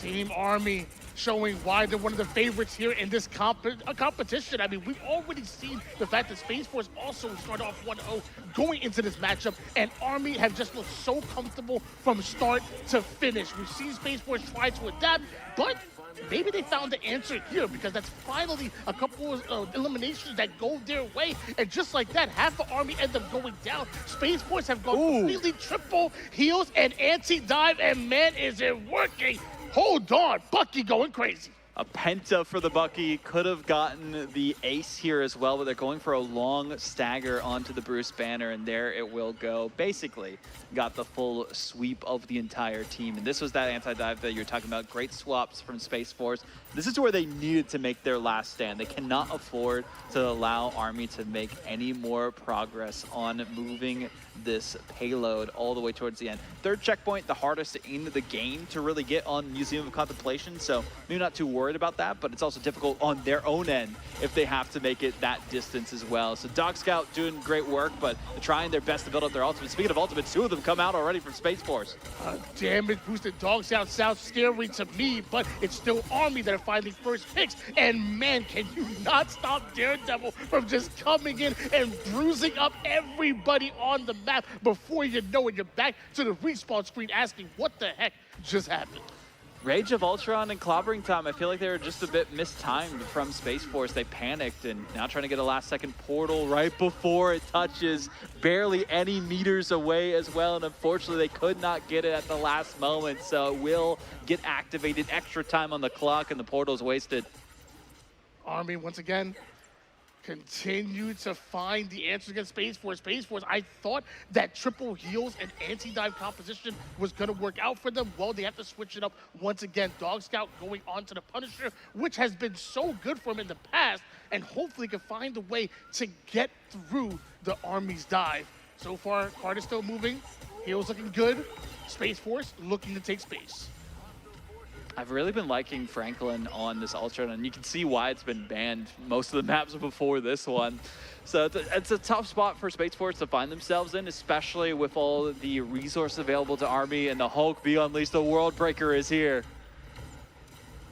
Team Army showing why they're one of the favorites here in this competition. I mean, we've already seen the fact that Space Force also started off 1-0 going into this matchup, and Army have just looked so comfortable from start to finish. We've seen Space Force try to adapt, but maybe they found the answer here, because that's finally a couple of eliminations that go their way, and just like that, half the Army end up going down. Space Force have gone completely triple heals and anti-dive, and man, is it working. Hold on, Bucky going crazy. A penta for the Bucky, could have gotten the ace here as well, but they're going for a long stagger onto the Bruce banner, and there it will go. Basically, got the full sweep of the entire team, and this was that anti-dive that you're talking about. Great swaps from Space Force. This is where they needed to make their last stand. They cannot afford to allow Army to make any more progress on moving this payload all the way towards the end. Third checkpoint, the hardest in the game to really get on Museum of Contemplation, so maybe not too worried about that, but it's also difficult on their own end if they have to make it that distance as well. So Dog Scout doing great work, but trying their best to build up their ultimate. Speaking of ultimate, 2 of them come out already from Space Force. Damage boosted Dog Scout sounds scary to me, but it's still Army that are finding first picks. And man, can you not stop Daredevil from just coming in and bruising up everybody on the map. Before you know it, you're back to the respawn screen asking what the heck just happened. Rage of Ultron and clobbering time, I feel like they were just a bit mistimed from Space Force. They panicked and now trying to get a last second portal right before it touches, barely any meters away as well. And unfortunately, they could not get it at the last moment. So it will get activated, extra time on the clock, and the portal's wasted. Army, once again, continue to find the answers against Space Force. Space Force, I thought that triple heals and anti-dive composition was going to work out for them. Well, they have to switch it up once again. Dog Scout going on to the Punisher, which has been so good for him in the past, and hopefully can find a way to get through the Army's dive. So far, card is still moving. Heals looking good. Space Force looking to take space. I've really been liking Franklin on this Ultron, and you can see why it's been banned most of the maps before this one. So it's a tough spot for Space Force to find themselves in, especially with all the resources available to Army and the Hulk be unleashed. The World Breaker is here.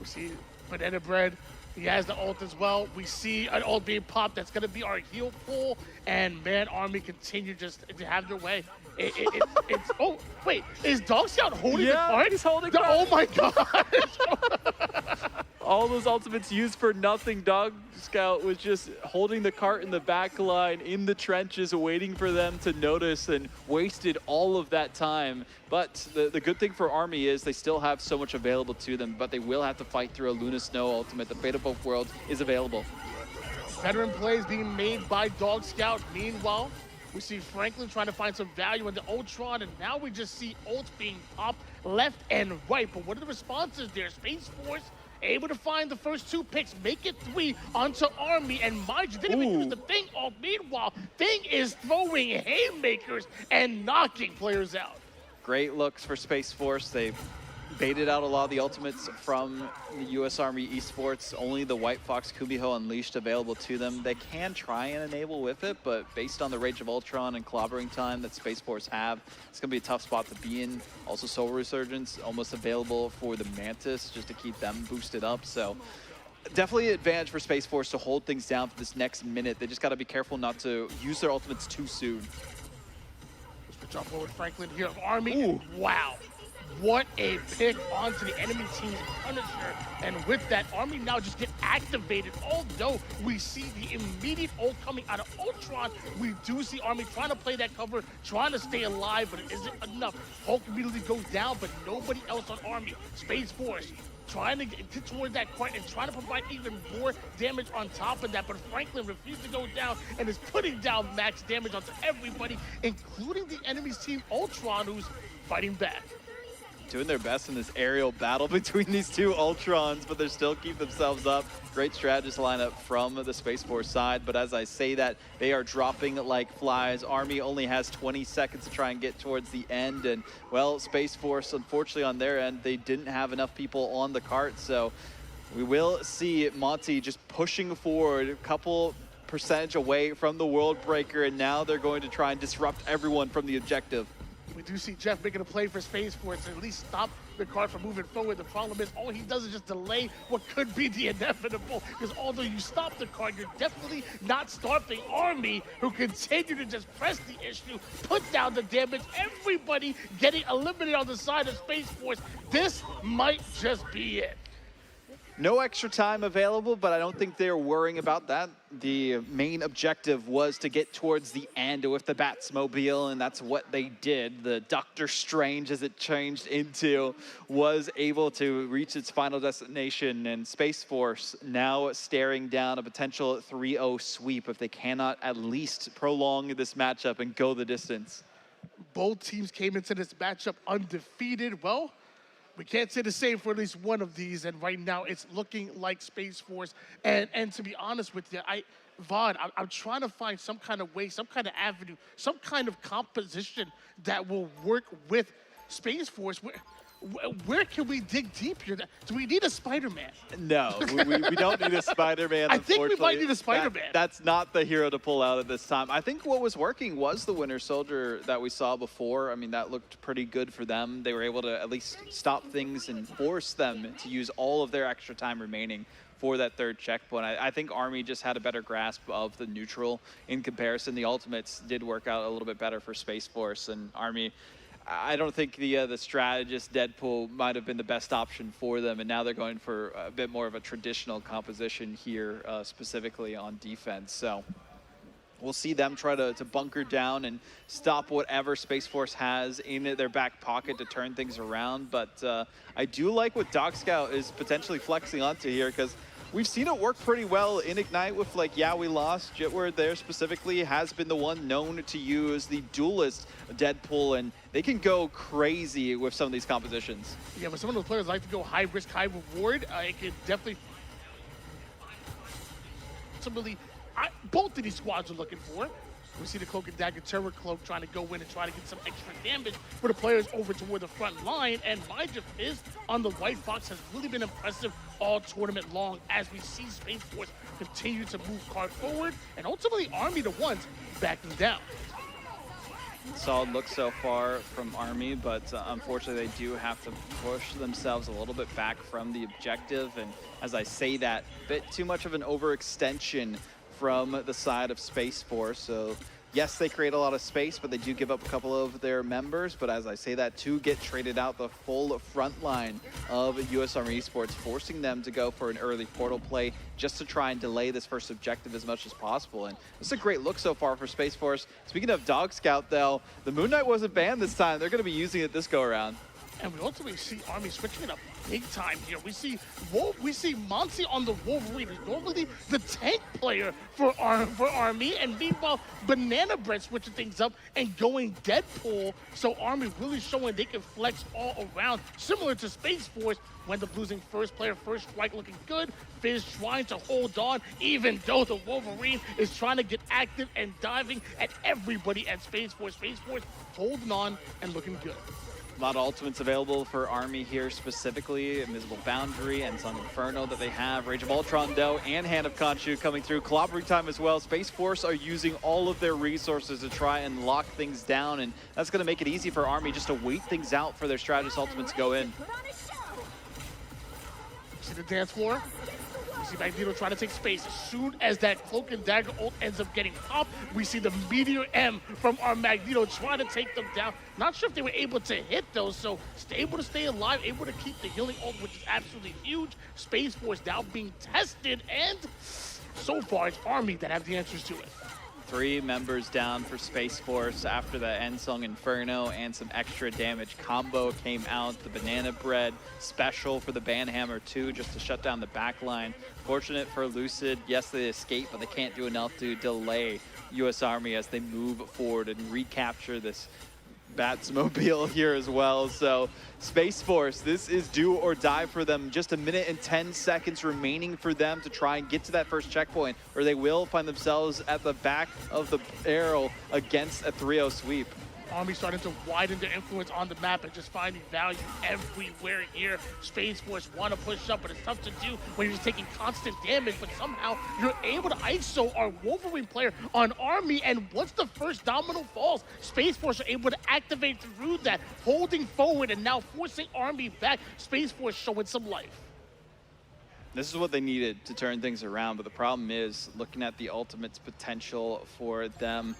We see Banana Bread. He has the ult as well. We see an ult being popped. That's going to be our heal pool. And man, Army continue just to have their way. It's oh wait, is Dog Scout holding the card? He's holding the, oh my god! All those ultimates used for nothing. Dog Scout was just holding the cart in the back line, in the trenches, waiting for them to notice, and wasted all of that time. But the good thing for Army is they still have so much available to them, but they will have to fight through a Luna Snow ultimate. The Fate of Both Worlds is available. Veteran plays being made by Dog Scout. Meanwhile, we see Franklin trying to find some value in the Ultron, and now we just see ults being popped left and right. But what are the responses there? Space Force able to find the first 2 picks, make it 3 onto Army, and mind you, didn't even use the Thing off. Meanwhile, Thing is throwing haymakers and knocking players out. Great looks for Space Force. They baited out a lot of the ultimates from the U.S. Army Esports. Only the White Fox Kumiho Unleashed available to them. They can try and enable with it, but based on the Rage of Ultron and clobbering time that Space Force have, it's going to be a tough spot to be in. Also, Soul Resurgence almost available for the Mantis just to keep them boosted up. So definitely an advantage for Space Force to hold things down for this next minute. They just got to be careful not to use their ultimates too soon. Drop forward Franklin here of Army. Ooh. Wow. What a pick onto the enemy team's Punisher. And with that, Army now just get activated. Although we see the immediate ult coming out of Ultron, we do see Army trying to play that cover, trying to stay alive, but it isn't enough. Hulk immediately goes down, but nobody else on Army. Space Force trying to get toward that cart and trying to provide even more damage on top of that, but Franklin refused to go down and is putting down max damage onto everybody, including the enemy's team Ultron, who's fighting back. Doing their best in this aerial battle between these 2 Ultrons, but they still keep themselves up. Great strategist lineup from the Space Force side, but as I say that, they are dropping like flies. Army only has 20 seconds to try and get towards the end, and well, Space Force, unfortunately on their end, they didn't have enough people on the cart, so we will see Monty just pushing forward a couple percentage away from the World Breaker, and now they're going to try and disrupt everyone from the objective. We do see Jeff making a play for Space Force to at least stop the card from moving forward. The problem is all he does is just delay what could be the inevitable, because although you stop the card, you're definitely not stopping Army, who continue to just press the issue, put down the damage, everybody getting eliminated on the side of Space Force. This might just be it. No extra time available, but I don't think they're worrying about that. The main objective was to get towards the end with the Batsmobile, and that's what they did. The Doctor Strange, as it changed into, was able to reach its final destination, and Space Force now staring down a potential 3-0 sweep if they cannot at least prolong this matchup and go the distance. Both teams came into this matchup undefeated. Well, we can't say the same for at least one of these, and right now it's looking like Space Force. And to be honest with you, Vaughn, I'm trying to find some kind of way, some kind of avenue, some kind of composition that will work with Space Force. Where can we dig deep here? Do we need a Spider-Man? No, we don't need a Spider-Man. I think we might need a Spider-Man. That's not the hero to pull out at this time. I think what was working was the Winter Soldier that we saw before. I mean, that looked pretty good for them. They were able to at least stop things and force them to use all of their extra time remaining for that third checkpoint. I think Army just had a better grasp of the neutral in comparison. The ultimates did work out a little bit better for Space Force, and Army, I don't think the strategist Deadpool might have been the best option for them, and now they're going for a bit more of a traditional composition here, specifically on defense. So we'll see them try to bunker down and stop whatever Space Force has in their back pocket to turn things around. But I do like what Dog Scout is potentially flexing onto here, because we've seen it work pretty well in Ignite with, like, yeah, we lost. Jitward there specifically has been the one known to use the duelist Deadpool, and they can go crazy with some of these compositions. Yeah, but some of those players like to go high risk, high reward. It can definitely... both of these squads are looking for. We see the Cloak and Dagger Terror Cloak trying to go in and try to get some extra damage for the players over toward the front line. And Mind of Fizz on the White Fox has really been impressive all tournament long as we see Space Force continue to move card forward and ultimately Army the ones backing down. Solid look so far from Army, but unfortunately they do have to push themselves a little bit back from the objective. And as I say that, a bit too much of an overextension from the side of Space Force. So yes, they create a lot of space, but they do give up a couple of their members. But as I say that, to get traded out the full front line of US Army Esports, forcing them to go for an early portal play just to try and delay this first objective as much as possible. And it's a great look so far for Space Force. Speaking of Dog Scout, though, the Moon Knight wasn't banned this time. They're going to be using it this go-around. And we ultimately see Army switching it up big time here. We see Monty on the Wolverine, who's normally the tank player for Army, and meanwhile Banana Bread switching things up and going Deadpool. So Army really showing they can flex all around, similar to Space Force. Went up losing first player, first strike looking good. Fizz trying to hold on, even though the Wolverine is trying to get active and diving at everybody at Space Force. Space Force holding on and looking good. A lot of ultimates available for Army here specifically. Invisible Boundary and Sun Inferno that they have. Rage of Ultron, though, and Hand of Khonshu coming through. Clobbering Time as well. Space Force are using all of their resources to try and lock things down, and that's going to make it easy for Army just to wait things out for their strategist ultimates to go in. See the dance floor? We see Magneto trying to take space. As soon as that Cloak and Dagger ult ends up getting popped, we see the Meteor M from our Magneto trying to take them down. Not sure if they were able to hit those, so able to stay alive, able to keep the healing ult, which is absolutely huge. Space Force now being tested, and so far it's Army that have the answers to it. 3 members down for Space Force after the Ensong Inferno, and some extra damage combo came out. The Banana Bread special for the Banhammer too, just to shut down the back line. Fortunate for Lucid, yes, they escape, but they can't do enough to delay US Army as they move forward and recapture this Batsmobile here as well. So Space Force, this is do or die for them. Just 1 minute and 10 seconds remaining for them to try and get to that first checkpoint, or they will find themselves at the back of the arrow against a 3-0 sweep. Army starting to widen their influence on the map and just finding value everywhere here. Space Force want to push up, but it's tough to do when you're just taking constant damage, but somehow you're able to ISO our Wolverine player on Army, and once the first domino falls, Space Force are able to activate through that, holding forward and now forcing Army back. Space Force showing some life. This is what they needed to turn things around, but the problem is, looking at the ultimate's potential for them,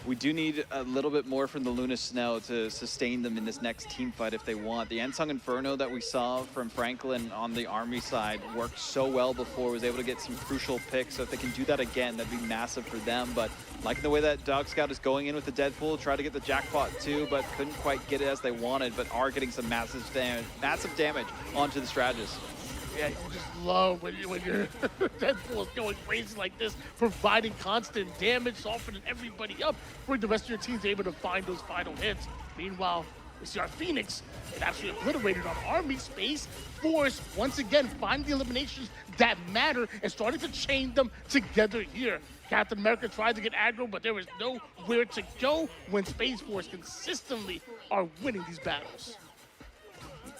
we do need a little bit more from the Luna Snow to sustain them in this next team fight if they want. The Ensong Inferno that we saw from Franklin on the Army side worked so well before, was able to get some crucial picks. So if they can do that again, that'd be massive for them. But liking the way that Dog Scout is going in with the Deadpool, try to get the jackpot too, but couldn't quite get it as they wanted, but are getting some massive damage onto the strategist. Yeah, you just love when your Deadpool is going crazy like this, providing constant damage, softening everybody up, bring the rest of your teams able to find those final hits. Meanwhile, we see our Phoenix, it actually obliterated on Army. Space Force, once again, finding the eliminations that matter and starting to chain them together here. Captain America tried to get aggro, but there was nowhere to go when Space Force consistently are winning these battles.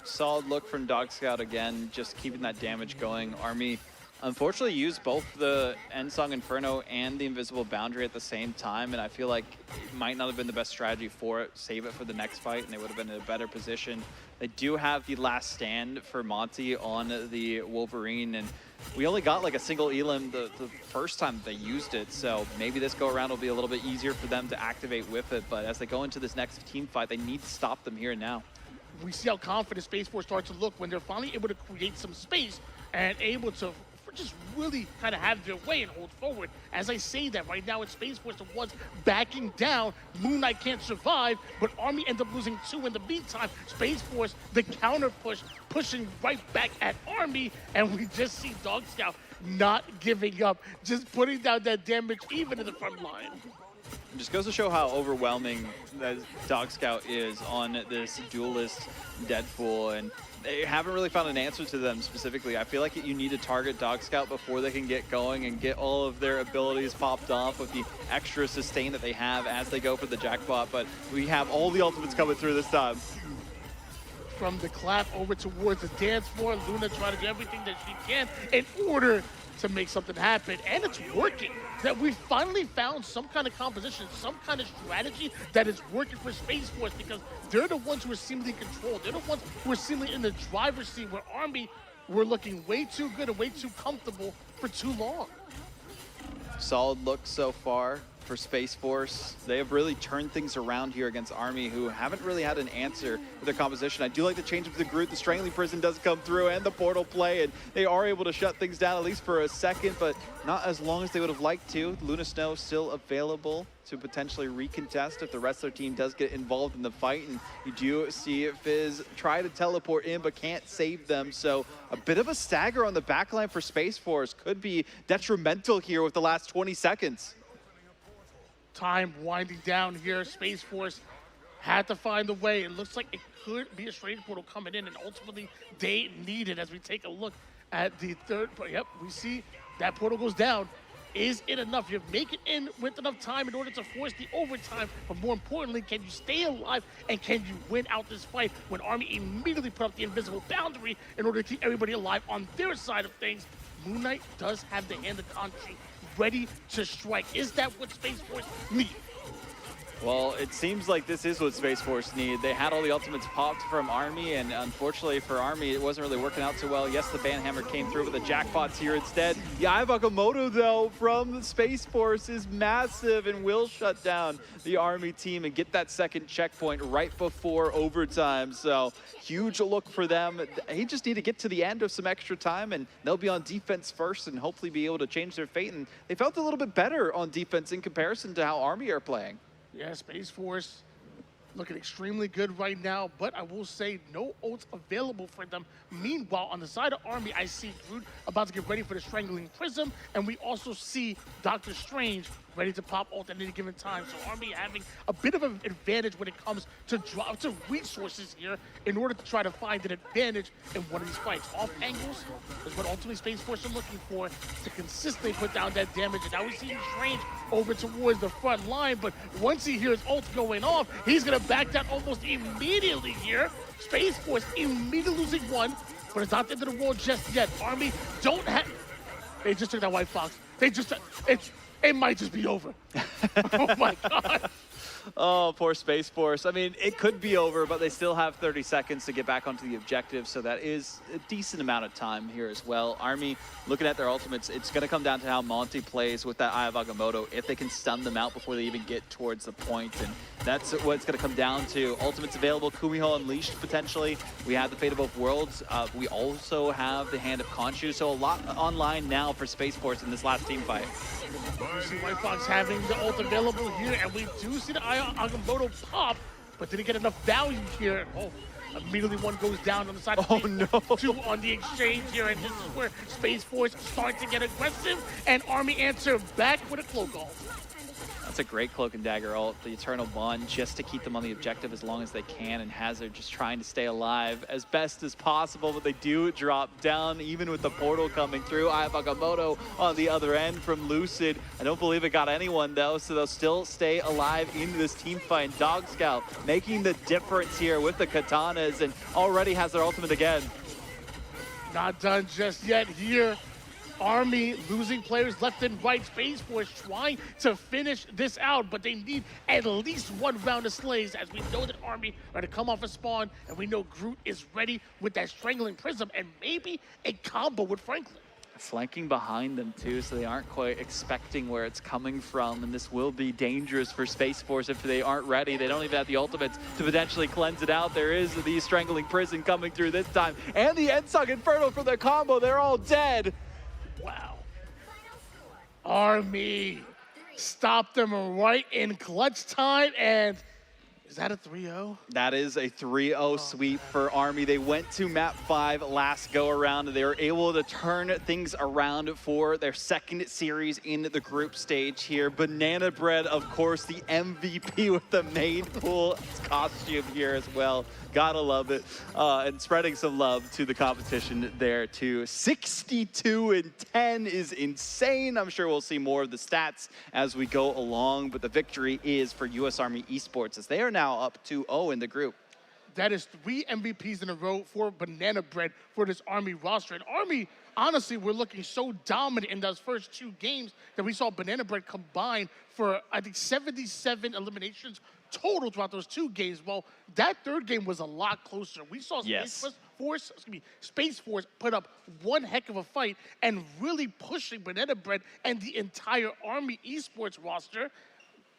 Solid look from Dog Scout again, just keeping that damage going. Army unfortunately used both the Ensong Inferno and the Invisible Boundary at the same time, and I feel like it might not have been the best strategy for it. Save it for the next fight, and they would have been in a better position. They do have the last stand for Monty on the Wolverine, and we only got like a single Elim the first time they used it, so maybe this go around will be a little bit easier for them to activate with it, but as they go into this next team fight, they need to stop them here and now. We see how confident Space Force starts to look when they're finally able to create some space and able to just really kind of have their way and hold forward. As I say that, right now it's Space Force the ones backing down. Moon Knight can't survive, but Army ends up losing 2 in the meantime. Space Force, the counter push, pushing right back at Army, and we just see Dog Scout not giving up, just putting down that damage even in the front line. It just goes to show how overwhelming that Dog Scout is on this duelist Deadpool, and they haven't really found an answer to them specifically. I feel like you need to target Dog Scout before they can get going and get all of their abilities popped off with the extra sustain that they have as they go for the jackpot, but we have all the ultimates coming through this time. From the clap over towards the dance floor, Luna trying to do everything that she can in order to make something happen, and it's working. That we finally found some kind of composition, some kind of strategy that is working for Space Force, because they're the ones who are seemingly controlled. They're the ones who are seemingly in the driver's seat, where Army were looking way too good and way too comfortable for too long. Solid look so far for Space Force. They have really turned things around here against Army, who haven't really had an answer with their composition. I do like the change of the Groot. The Strangling Prison does come through, and the portal play, and they are able to shut things down at least for a second, but not as long as they would have liked to. Luna Snow still available to potentially recontest if the rest of their team does get involved in the fight, and you do see Fizz try to teleport in but can't save them, so a bit of a stagger on the backline for Space Force could be detrimental here with the last 20 seconds. Time winding down here. Space Force had to find a way. It looks like it could be a straight portal coming in, and ultimately they need it. As we take a look at the third, yep, we see that portal goes down. Is it enough? You make it in with enough time in order to force the overtime, but more importantly, can you stay alive and can you win out this fight when Army immediately put up the invisible boundary in order to keep everybody alive on their side of things? Moon Knight does have the hand of Conchi ready to strike. Is that what Space Force need? Well, it seems like this is what Space Force need. They had all the ultimates popped from Army, and unfortunately for Army, it wasn't really working out too well. Yes, the Banhammer came through, but the jackpot's here instead. The Eye of Agamotto, though, from Space Force is massive and will shut down the Army team and get that second checkpoint right before overtime. So, huge look for them. They just need to get to the end of some extra time, and they'll be on defense first and hopefully be able to change their fate. And they felt a little bit better on defense in comparison to how Army are playing. Yeah, Space Force looking extremely good right now, but I will say no ults available for them. Meanwhile, on the side of Army, I see Groot about to get ready for the Strangling Prism, and we also see Doctor Strange ready to pop ult at any given time. So Army having a bit of an advantage when it comes to resources here in order to try to find an advantage in one of these fights. Off angles is what ultimately Space Force are looking for to consistently put down that damage. And now we see Strange over towards the front line, but once he hears ult going off, he's gonna back down almost immediately here. Space Force immediately losing one, but it's not the end of the world just yet. Army don't have, they just took that White Fox. They just, it might just be over. Oh my God. Oh, poor Space Force. I mean, it could be over, but they still have 30 seconds to get back onto the objective, so that is a decent amount of time here as well. Army, looking at their ultimates, it's going to come down to how Monty plays with that Eye of Agamotto, if they can stun them out before they even get towards the point, and that's what it's going to come down to. Ultimates available, Kumiho Unleashed potentially. We have the Fate of Both Worlds. We also have the Hand of Khonshu, so a lot online now for Space Force in this last team fight. We see White Fox having the ult available here, and we do see the Agamotto pop, but didn't get enough value here. Oh, immediately one goes down on the side. Oh, no. Two on the exchange here, and this is where Space Force starts to get aggressive, and Army answer back with a cloak ult. That's a great Cloak and Dagger ult, the Eternal Bond, just to keep them on the objective as long as they can, and Hazard just trying to stay alive as best as possible, but they do drop down, even with the portal coming through. Eye of Agamotto on the other end from Lucid. I don't believe it got anyone, though, so they'll still stay alive in this team fight. Dog Scout making the difference here with the katanas, and already has their ultimate again. Not done just yet here. Army losing players left and right. Space Force trying to finish this out, but they need at least one round of slays, as we know that Army are to come off a spawn, and we know Groot is ready with that Strangling Prism and maybe a combo with Franklin. Flanking behind them too, so they aren't quite expecting where it's coming from, and this will be dangerous for Space Force if they aren't ready. They don't even have the ultimates to potentially cleanse it out. There is the Strangling Prison coming through this time, and the Endsong Inferno for the combo. They're all dead. Wow. Army stopped them right in clutch time, and is that a 3-0? That is a 3-0 sweep for Army. They went to map 5 last go around. They were able to turn things around for their second series in the group stage here. Banana Bread, of course, the MVP with the main pool costume here as well. Gotta love it. And spreading some love to the competition there too. 62-10 is insane. I'm sure we'll see more of the stats as we go along, but the victory is for US Army Esports as they are now up 2-0 in the group. That is 3 MVPs in a row for Banana Bread for this Army roster. And Army, honestly, we're looking so dominant in those first 2 games that we saw Banana Bread combine for, I think, 77 eliminations total throughout those 2 games. Well, that 3rd game was a lot closer. We saw Space Force put up one heck of a fight and really pushing Banana Bread and the entire Army Esports roster,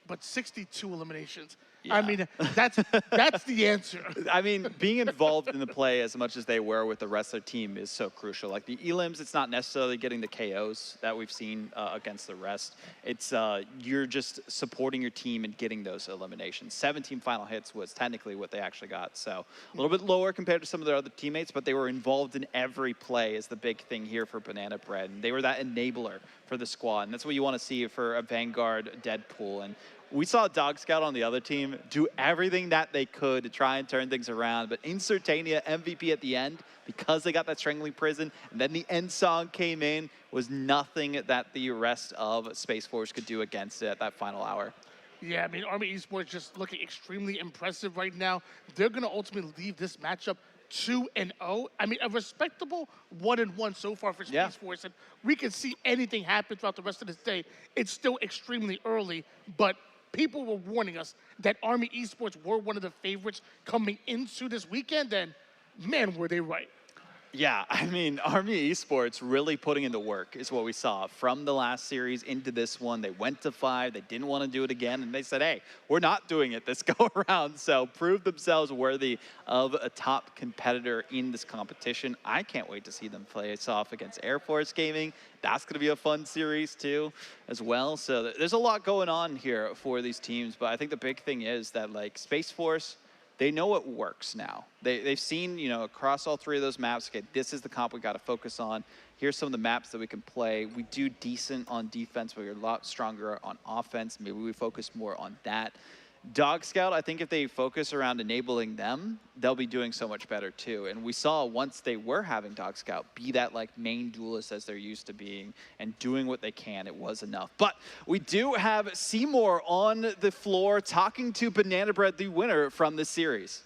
but 62 eliminations. Yeah. I mean, that's the answer. I mean, being involved in the play as much as they were with the rest of their team is so crucial. Like the elims, it's not necessarily getting the KOs that we've seen against the rest. It's you're just supporting your team and getting those eliminations. 17 final hits was technically what they actually got. So a little bit lower compared to some of their other teammates, but they were involved in every play is the big thing here for Banana Bread. And they were that enabler for the squad. And that's what you want to see for a Vanguard Deadpool. And we saw Dog Scout on the other team do everything that they could to try and turn things around, but Insertania MVP at the end, because they got that Strangling Prison, and then the end song came in, was nothing that the rest of Space Force could do against it at that final hour. Yeah, I mean, Army Esports just looking extremely impressive right now. They're going to ultimately leave this matchup 2-0. I mean, a respectable 1-1 so far for Space Force, and we can see anything happen throughout the rest of this day. It's still extremely early, but people were warning us that Army Esports were one of the favorites coming into this weekend, and man, were they right. Yeah, I mean, Army Esports really putting in the work is what we saw from the last series into this one. They went to 5, they didn't want to do it again, and they said, hey, we're not doing it this go around. So proved themselves worthy of a top competitor in this competition. I can't wait to see them play us off against Air Force Gaming. That's going to be a fun series too, as well. So there's a lot going on here for these teams, but I think the big thing is that like Space Force, they know what works now. They've seen, you know, across all 3 of those maps, okay, this is the comp we got to focus on. Here's some of the maps that we can play. We do decent on defense, but we're a lot stronger on offense. Maybe we focus more on that. Dog Scout, I think if they focus around enabling them, they'll be doing so much better too. And we saw once they were having Dog Scout be that like main duelist as they're used to being and doing what they can, it was enough. But we do have Seymour on the floor talking to Banana Bread, the winner from this series.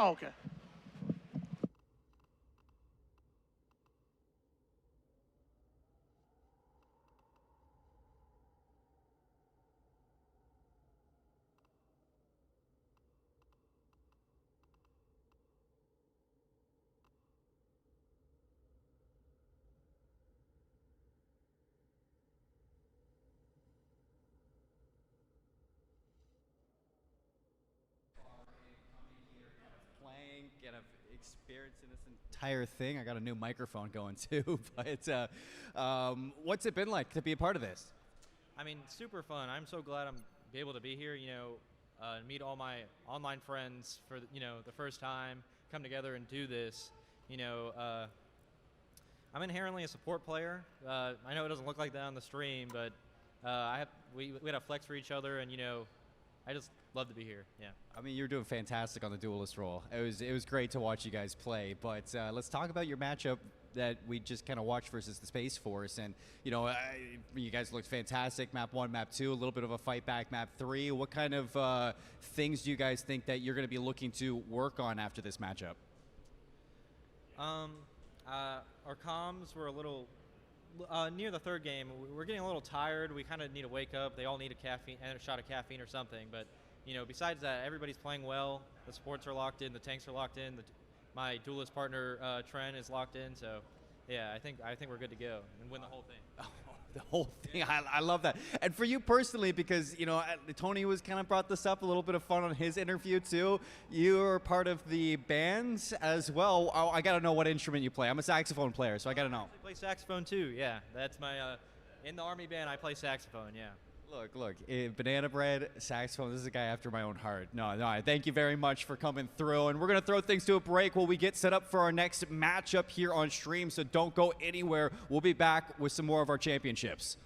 Oh, okay. Playing, kind of experiencing this entire thing. I got a new microphone going too, but what's it been like to be a part of this? I mean, super fun. I'm so glad I'm able to be here. Meet all my online friends for the first time, come together and do this. I'm inherently a support player. I know it doesn't look like that on the stream, but we had a flex for each other, and I just love to be here. Yeah. I mean, you're doing fantastic on the duelist role. It was great to watch you guys play. But let's talk about your matchup that we just kind of watched versus the Space Force. And you guys looked fantastic. Map 1, Map 2, a little bit of a fight back. Map 3. What kind of things do you guys think that you're going to be looking to work on after this matchup? Our comms were a little near the third game. We're getting a little tired. We kind of need to wake up. They all need a shot of caffeine or something. But besides that, everybody's playing well. The supports are locked in. The tanks are locked in. My duelist partner Trent is locked in. So yeah, I think we're good to go and win the whole thing. The whole thing. I love that. And for you personally, because, Tony was kind of brought this up, a little bit of fun on his interview too. You're part of the bands as well. I got to know what instrument you play. I'm a saxophone player, so I got to know. I play saxophone too, yeah. That's my, in the Army band, I play saxophone, yeah. Look, Banana Bread, saxophone, this is a guy after my own heart. No, thank you very much for coming through. And we're going to throw things to a break while we get set up for our next matchup here on stream. So don't go anywhere. We'll be back with some more of our championships.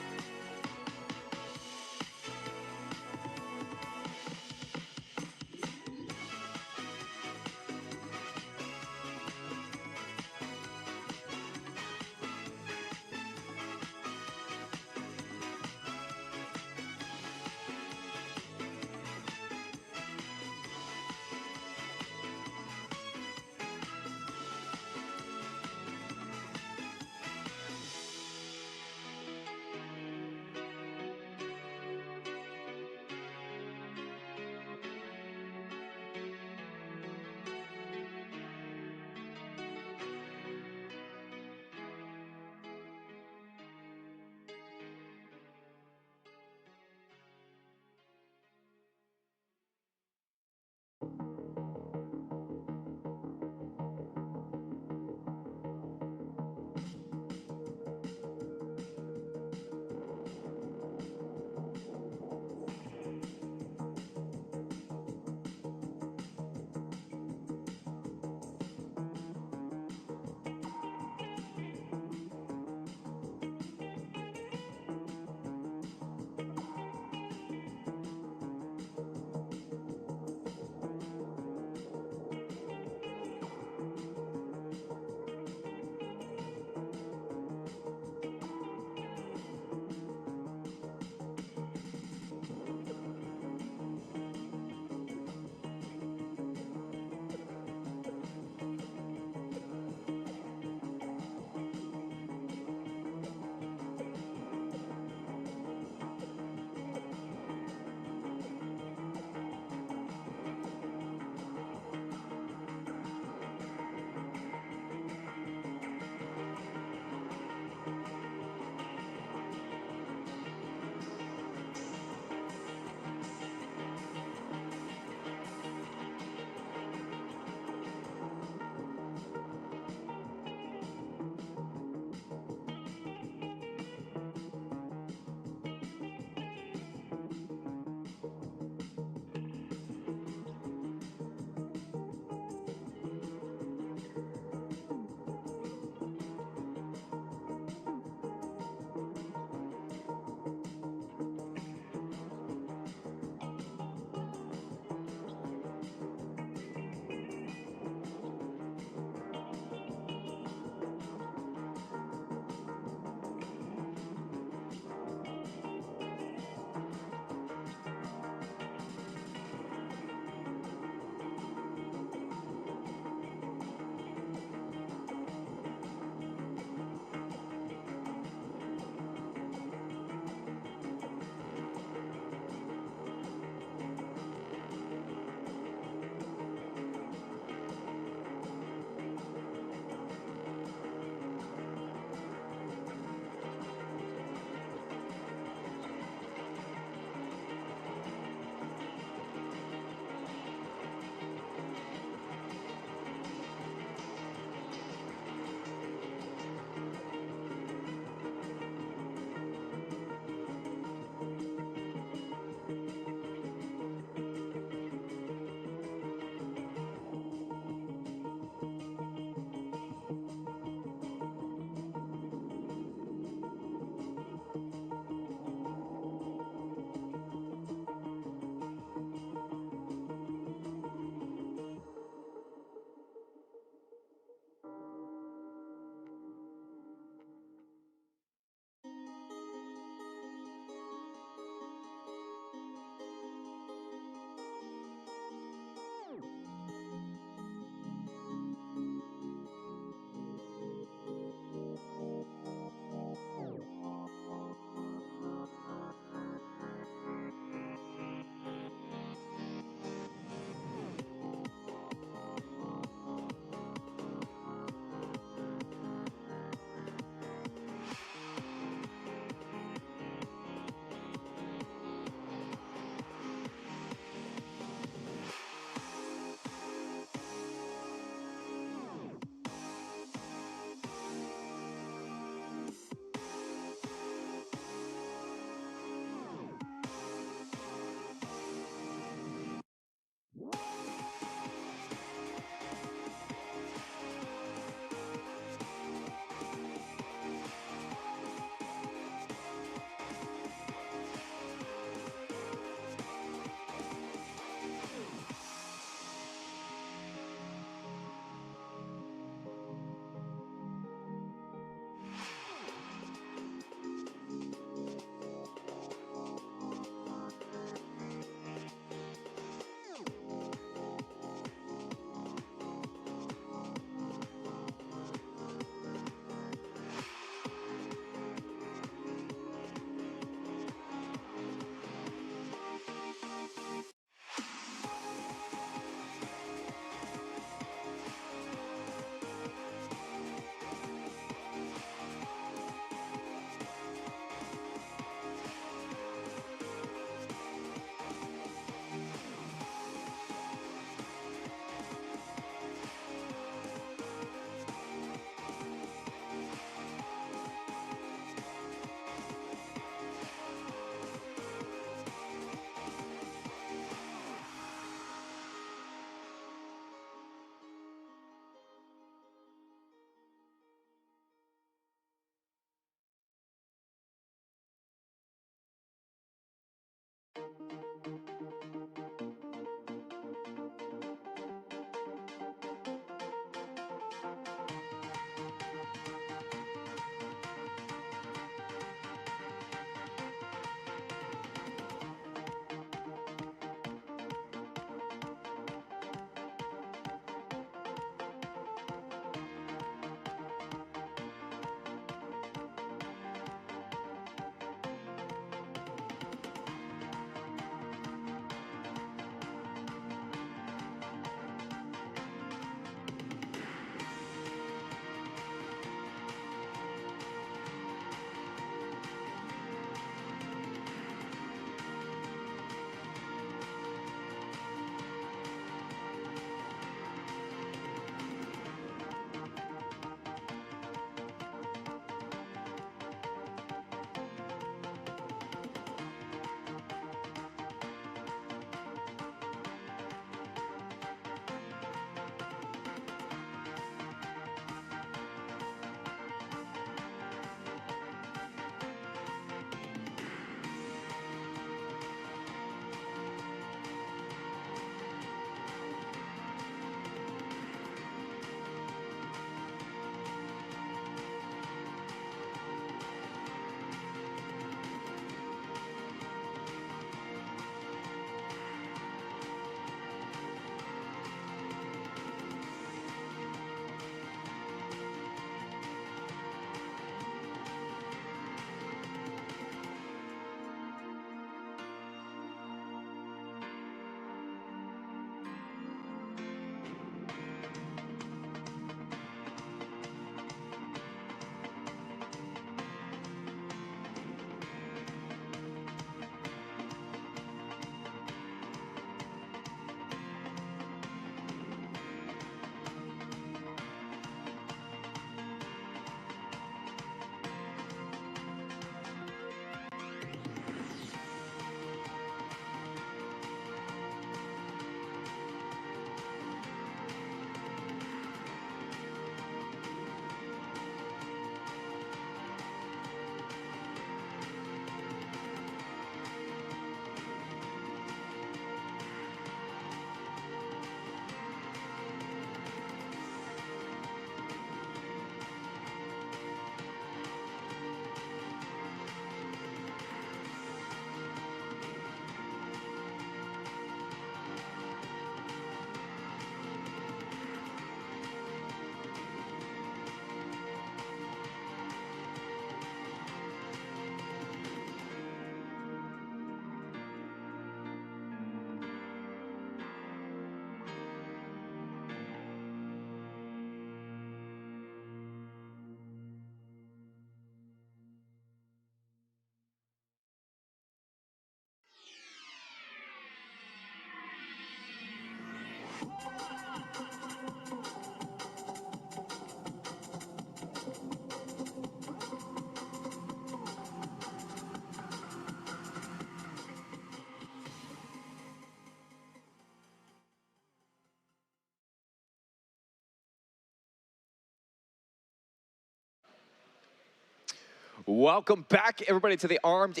Welcome back, everybody, to the Armed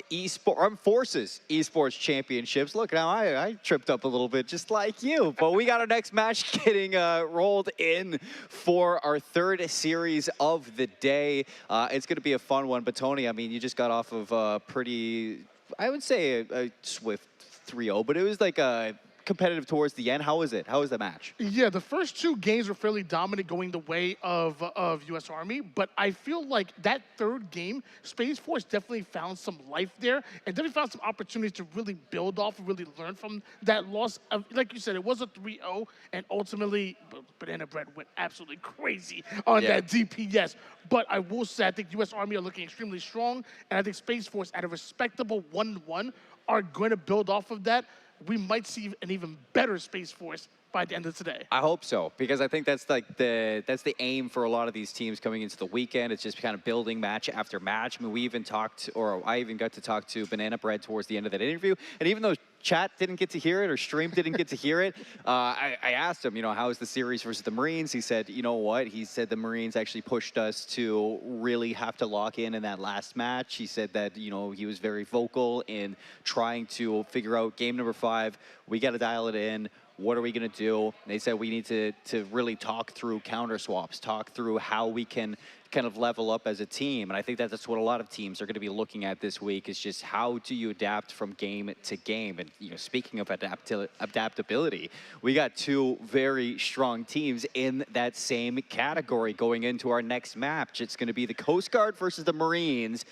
Forces Esports Championships. Look, now I tripped up a little bit, just like you. But we got our next match getting rolled in for our third series of the day. It's going to be a fun one. But Tony, I mean, you just got off of a pretty, I would say, a swift 3-0, but it was like a competitive towards the end. How was it? How was the match? Yeah, the first two games were fairly dominant going the way of U.S. Army, but I feel like that third game, Space Force definitely found some life there and definitely found some opportunities to really build off and really learn from that loss. Like you said, it was a 3-0, and ultimately, Banana Bread went absolutely crazy on that DPS. But I will say, I think U.S. Army are looking extremely strong, and I think Space Force, at a respectable 1-1, are going to build off of that. We might see an even better Space Force by the end of today. I hope so, because I think that's like that's the aim for a lot of these teams coming into the weekend. It's just kind of building match after match. I mean, we even talked, or I even got to talk to Banana Bread towards the end of that interview, and even though chat didn't get to hear it or stream didn't get to hear it, I asked him, you know, how was the series versus the Marines? He said, you know what? He said the Marines actually pushed us to really have to lock in that last match. He said that, you know, he was very vocal in trying to figure out game number 5. We got to dial it in. What are we going to do? And they said we need to really talk through counter swaps, talk through how we can kind of level up as a team. And I think that's what a lot of teams are going to be looking at this week, is just how do you adapt from game to game. And, you know, speaking of adaptability, we got two very strong teams in that same category going into our next match. It's going to be the Coast Guard versus the Marines.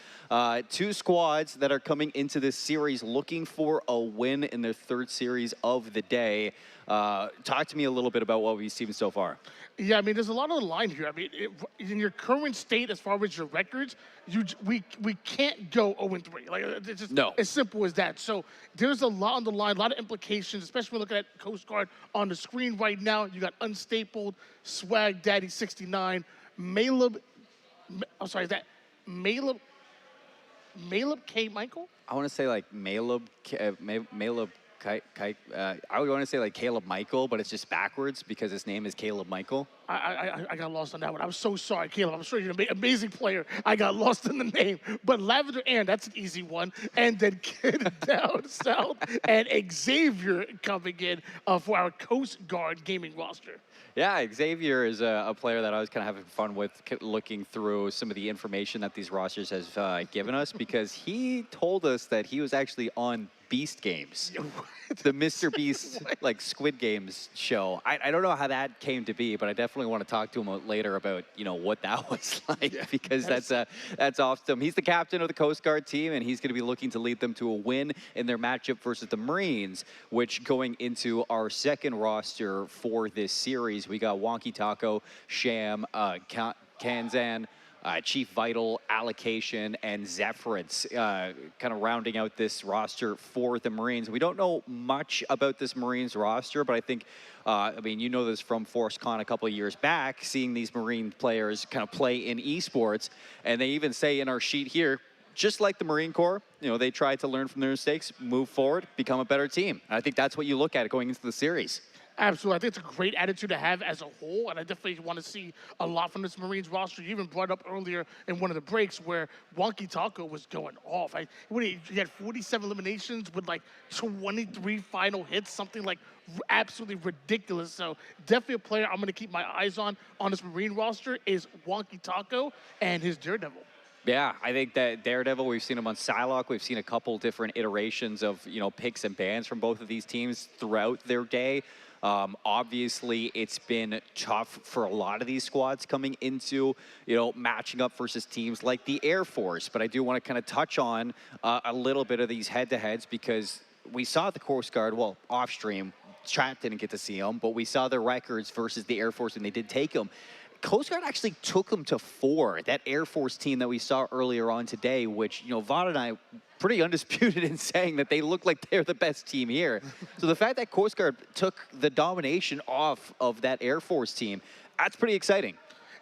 Two squads that are coming into this series looking for a win in their third series of the day. Talk to me a little bit about what we've seen so far. Yeah, I mean, there's a lot on the line here. I mean, in your current state, as far as your records, we can't go 0-3. Like, it's just as simple as that. So there's a lot on the line, a lot of implications, especially when looking at Coast Guard on the screen right now. You got Unstapled, Swag Daddy 69, Maleb. I'm sorry, is that Maleb K. Michael? I want to say like Maleb. I would want to say like Caleb Michael, but it's just backwards because his name is Caleb Michael. I got lost on that one. I'm so sorry, Caleb. I'm sure you're an amazing player. I got lost in the name. But Lavender Aaron, that's an easy one. And then Kid down south and Xavier coming in for our Coast Guard gaming roster. Yeah, Xavier is a player that I was kind of having fun with looking through some of the information that these rosters have given us, because he told us that he was actually on Beast Games, the Mr. Beast like Squid Games show. I don't know how that came to be, but I definitely want to talk to him later about, you know, what that was like, because that's awesome. He's the captain of the Coast Guard team, and he's going to be looking to lead them to a win in their matchup versus the Marines, which going into our second roster for this series, we got Wonky Taco, Sham, Kanzan, Chief Vital, Allocation, and Zephyrants kind of rounding out this roster for the Marines. We don't know much about this Marines roster, but I think, I mean, you know this from ForceCon a couple of years back, seeing these Marine players kind of play in esports, and they even say in our sheet here, just like the Marine Corps, you know, they try to learn from their mistakes, move forward, become a better team. And I think that's what you look at going into the series. Absolutely. I think it's a great attitude to have as a whole, and I definitely want to see a lot from this Marines roster. You even brought up earlier in one of the breaks where Wonky Taco was going off. He had 47 eliminations with like 23 final hits, something like absolutely ridiculous. So definitely a player I'm going to keep my eyes on this Marine roster is Wonky Taco and his Daredevil. Yeah, I think that Daredevil, we've seen him on Psylocke. We've seen a couple different iterations of, you know, picks and bans from both of these teams throughout their day. Obviously, it's been tough for a lot of these squads coming into, you know, matching up versus teams like the Air Force. But I do want to kind of touch on a little bit of these head-to-heads, because we saw the Coast Guard, well, off-stream. Chat didn't get to see them, but we saw their records versus the Air Force, and they did take them. Coast Guard actually took them to 4. That Air Force team that we saw earlier on today, which, you know, Vaughn and I pretty undisputed in saying that they look like they're the best team here. So the fact that Coast Guard took the domination off of that Air Force team, that's pretty exciting.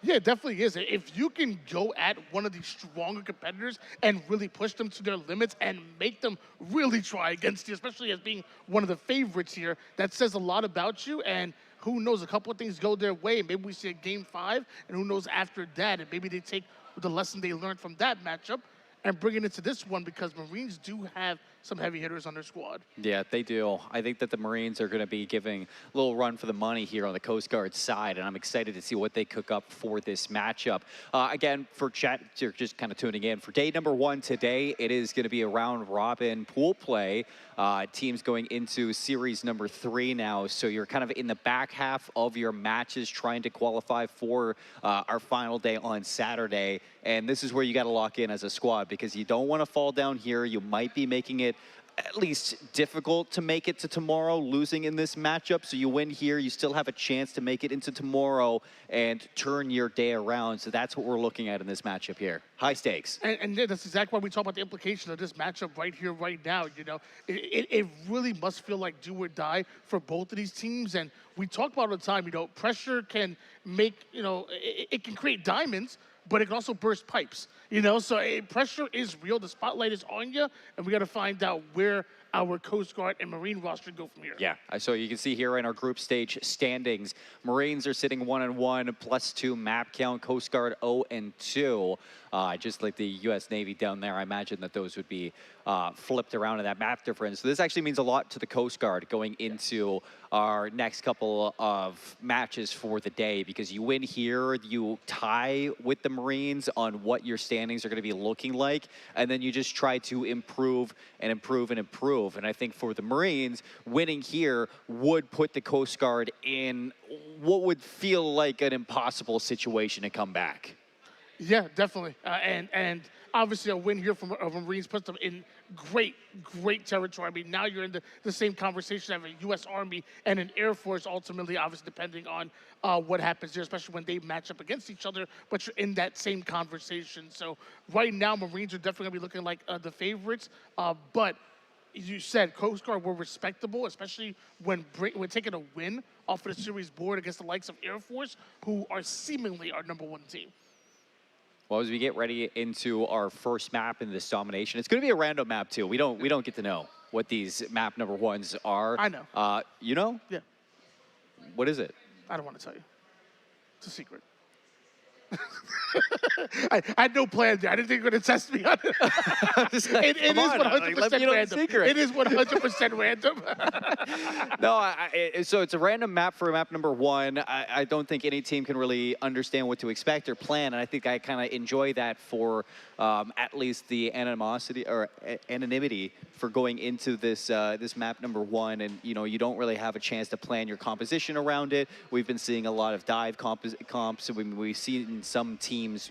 Yeah, it definitely is. If you can go at one of these stronger competitors and really push them to their limits and make them really try against you, especially as being one of the favorites here, that says a lot about you. And who knows, a couple of things go their way. Maybe we see a game 5, and who knows after that, and maybe they take the lesson they learned from that matchup and bring it into this one because Marines do have some heavy hitters on their squad. Yeah, they do. I think that the Marines are going to be giving a little run for the money here on the Coast Guard side, and I'm excited to see what they cook up for this matchup. Again, for chat, you're just kind of tuning in. For day number 1 today, it is going to be a round-robin pool play. Teams going into series number 3 now, so you're kind of in the back half of your matches trying to qualify for our final day on Saturday, and this is where you got to lock in as a squad because you don't want to fall down here. You might be making it at least difficult to make it to tomorrow, losing in this matchup. So you win here, you still have a chance to make it into tomorrow and turn your day around. So that's what we're looking at in this matchup here. High stakes. And that's exactly why we talk about the implication of this matchup right here, right now. You know, it really must feel like do or die for both of these teams. And we talk about it all the time, you know, pressure can make, you know, it can create diamonds, but it can also burst pipes, you know? So pressure is real. The spotlight is on you, and we got to find out where our Coast Guard and Marine roster go from here. Yeah, so you can see here in our group stage standings, Marines are sitting 1-1, +2 map count, Coast Guard 0-2. Just like the U.S. Navy down there, I imagine that those would be flipped around in that map difference. So this actually means a lot to the Coast Guard going into our next couple of matches for the day, because you win here, you tie with the Marines on what your standings are going to be looking like, and then you just try to improve and improve and improve. And I think for the Marines, winning here would put the Coast Guard in what would feel like an impossible situation to come back. Yeah, definitely. And obviously a win here from Marines puts them in great territory. I mean, now you're in the same conversation of a U.S. Army and an Air Force, ultimately, obviously, depending on what happens there, especially when they match up against each other, but you're in that same conversation. So right now, Marines are definitely going to be looking like the favorites, but you said Coast Guard were respectable, especially when taking a win off of the series board against the likes of Air Force, who are seemingly our #1 team. Well, as we get ready into our first map in this domination, it's going to be a random map too. We don't get to know what these map #1s are. I know. You know? Yeah. What is it? I don't want to tell you. It's a secret. I had no plan there. I didn't think you were going to test me on it. It is 100% random. It is 100% random. No, so it's a random map for map #1. I don't think any team can really understand what to expect or plan, and I think I kind of enjoy that for at least the animosity or anonymity for going into this this map #1, and you don't really have a chance to plan your composition around it. We've been seeing a lot of dive comps. We've seen some teams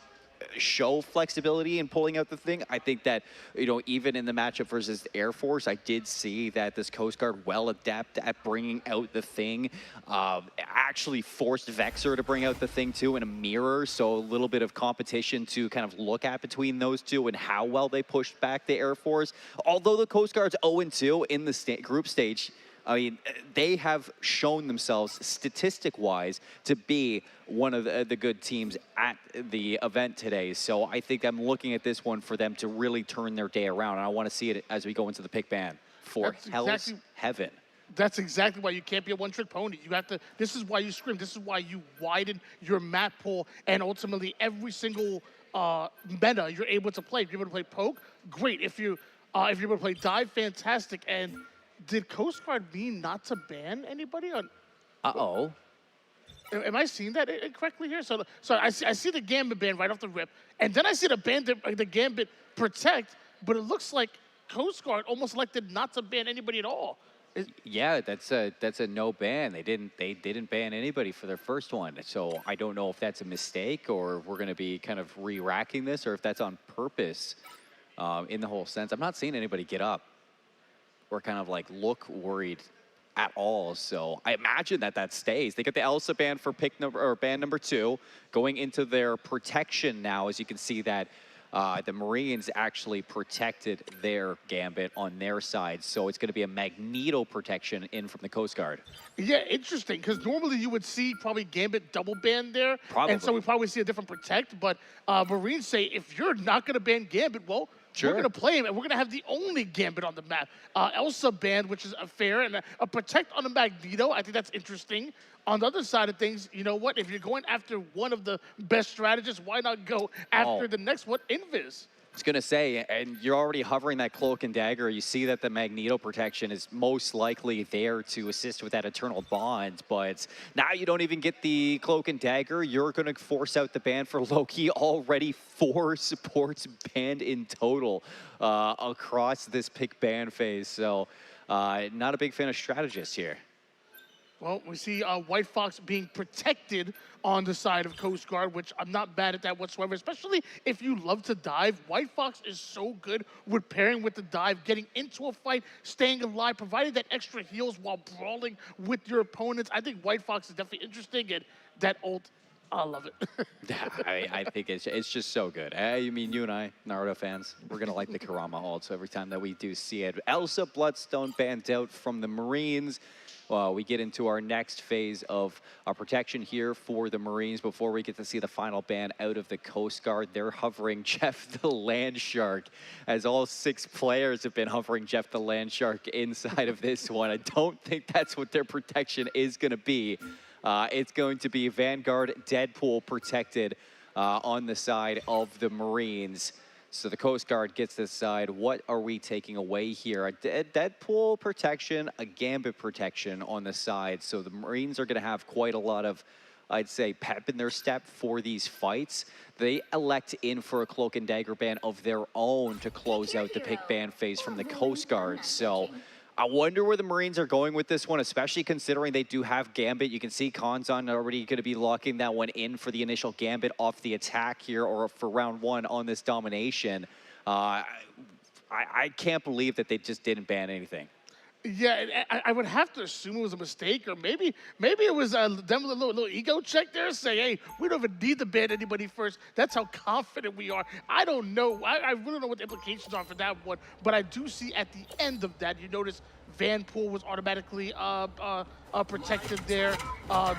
show flexibility in pulling out the thing. I think that, even in the matchup versus the Air Force, I did see that this Coast Guard well adept at bringing out the thing. Actually forced Vexer to bring out the thing too in a mirror, so a little bit of competition to kind of look at between those two and how well they pushed back the Air Force. Although the Coast Guard's 0-2 in the group stage, I mean, they have shown themselves statistic-wise to be one of the good teams at the event today. So I think I'm looking at this one for them to really turn their day around. And I want to see it as we go into the pick ban for Hell's Heaven. That's exactly why you can't be a one-trick pony. You have to. This is why you scrim. This is why you widen your map pool, and ultimately every single meta you're able to play. If you're able to play poke, great. If you're able to play dive, fantastic. And did Coast Guard mean not to ban anybody on? Uh-oh. Am I seeing that correctly here? So I see the Gambit ban right off the rip, and then I see the Gambit protect, but it looks like Coast Guard almost elected not to ban anybody at all. Yeah, that's a no ban. They didn't ban anybody for their first one. So I don't know if that's a mistake or if we're going to be kind of re-racking this or if that's on purpose in the whole sense. I'm not seeing anybody get up or kind of like look worried at all. So I imagine that stays. They got the Elsa ban for ban number 2 going into their protection now. As you can see that the Marines actually protected their Gambit on their side. So it's going to be a Magneto protection in from the Coast Guard. Yeah, interesting, because normally you would see probably Gambit double ban there. Probably. And so we probably see a different protect. But Marines say, if you're not going to ban Gambit, well, sure, we're going to play him, and we're going to have the only Gambit on the map. Elsa banned, which is fair, and a protect on the Magneto. I think that's interesting. On the other side of things, you know what? If you're going after one of the best strategists, why not go after the next one, Invis? I was going to say, and you're already hovering that Cloak and Dagger. You see that the Magneto protection is most likely there to assist with that Eternal Bond, but now you don't even get the Cloak and Dagger. You're going to force out the ban for Loki. Already 4 supports banned in total across this pick ban phase, so not a big fan of strategists here. Well, we see White Fox being protected on the side of Coast Guard, which I'm not bad at that whatsoever, especially if you love to dive. White Fox is so good with pairing with the dive, getting into a fight, staying alive, providing that extra heals while brawling with your opponents. I think White Fox is definitely interesting, and that ult, I love it. I think it's just so good. I mean, you and I, Naruto fans, we're going to like the Kurama ult, so every time that we do see it. Elsa Bloodstone banned out from the Marines. We get into our next phase of our protection here for the Marines before we get to see the final ban out of the Coast Guard. They're hovering Jeff the Land Shark, as all 6 players have been hovering Jeff the Land Shark inside of this one. I don't think that's what their protection is going to be. It's going to be Vanguard Deadpool protected on the side of the Marines. So the Coast Guard gets to decide, what are we taking away here? A Deadpool protection, a Gambit protection on the side. So the Marines are going to have quite a lot of, I'd say, pep in their step for these fights. They elect in for a Cloak and Dagger ban of their own to close out the pick ban phase from the Coast Guard. So I wonder where the Marines are going with this one, especially considering they do have Gambit. You can see Kanzan already going to be locking that one in for the initial Gambit off the attack here, or for round 1 on this domination. I can't believe that they just didn't ban anything. Yeah, I would have to assume it was a mistake, or maybe it was them with a little ego check there, saying, hey, we don't even need to ban anybody first. That's how confident we are. I don't know. I really don't know what the implications are for that one, but I do see at the end of that, you notice Vanpool was automatically protected there.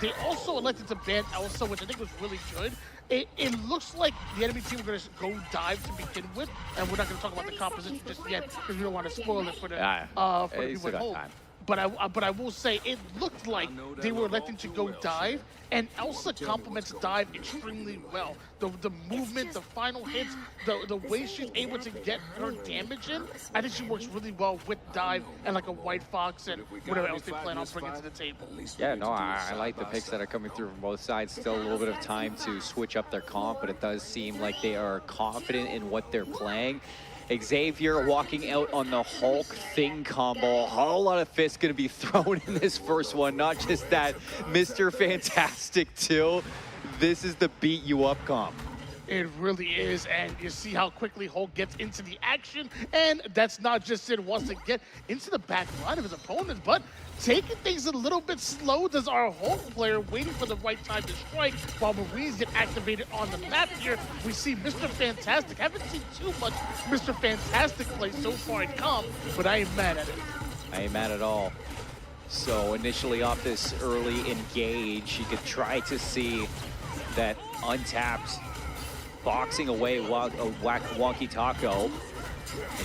They also elected to ban Elsa, which I think was really good. It looks like the enemy team are going to go dive to begin with, and we're not going to talk about the composition just yet because we don't want to spoil it for the people at home. But I will say it looked like they were electing to go dive, and Elsa complements dive extremely well. The movement, the final hits, the way she's able to get her damage in, I think she works really well with dive and like a White Fox and whatever else they plan on bringing to the table. Yeah, no, I like the picks that are coming through from both sides. Still a little bit of time to switch up their comp, but it does seem like they are confident in what they're playing. Xavier walking out on the Hulk Thing combo. A whole lot of fists going to be thrown in this first one. Not just that, Mr. Fantastic too. This is the beat you up comp. It really is, and you see how quickly Hulk gets into the action, and that's not just it, wants to get into the back line of his opponents, but taking things a little bit slow does our Hulk player, waiting for the right time to strike while Marines get activated on the map here. We see Mr. Fantastic. Haven't seen too much Mr. Fantastic play so far in comp, but I ain't mad at it. I ain't mad at all. So initially off this early engage, you could try to see that untapped boxing away Wonky Taco.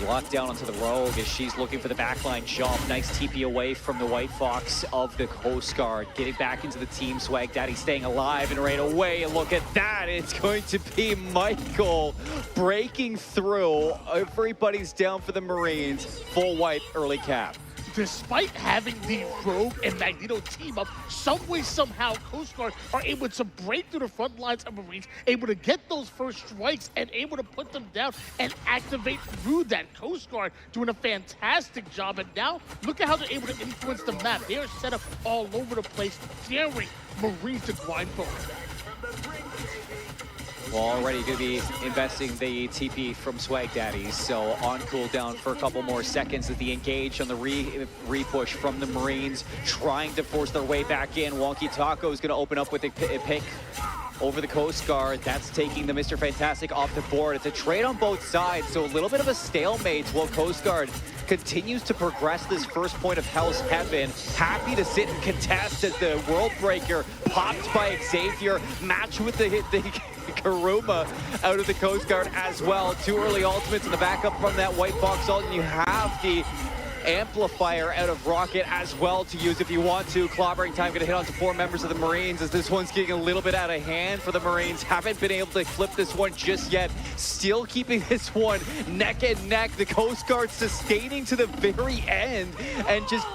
Locked down onto the Rogue as she's looking for the backline jump. Nice TP away from the White Fox of the Coast Guard. Getting back into the team. Swag Daddy staying alive, and right away, look at that. It's going to be Michael breaking through. Everybody's down for the Marines. Full wipe early cap. Despite having the Rogue and Magneto team up, some way, somehow, Coast Guard are able to break through the front lines of Marines, able to get those first strikes, and able to put them down and activate through that. Coast Guard doing a fantastic job, and now look at how they're able to influence the map. They are set up all over the place, daring Marines to grind forward. Well, already going to be investing the TP from Swag Daddy, so on cooldown for a couple more seconds as the engage on the re-push from the Marines, trying to force their way back in. Wonky Taco is going to open up with a pick over the Coast Guard. That's taking the Mr. Fantastic off the board. It's a trade on both sides, so a little bit of a stalemate while Coast Guard continues to progress this first point of Hell's Heaven. Happy to sit and contest as the World Breaker popped by Xavier, match with the Karuma out of the Coast Guard as well. 2 early ultimates in the backup from that White Fox ult, and you have the amplifier out of Rocket as well to use if you want to. Clobbering time going to hit onto 4 members of the Marines as this one's getting a little bit out of hand for the Marines. Haven't been able to flip this one just yet. Still keeping this one neck and neck. The Coast Guard sustaining to the very end and just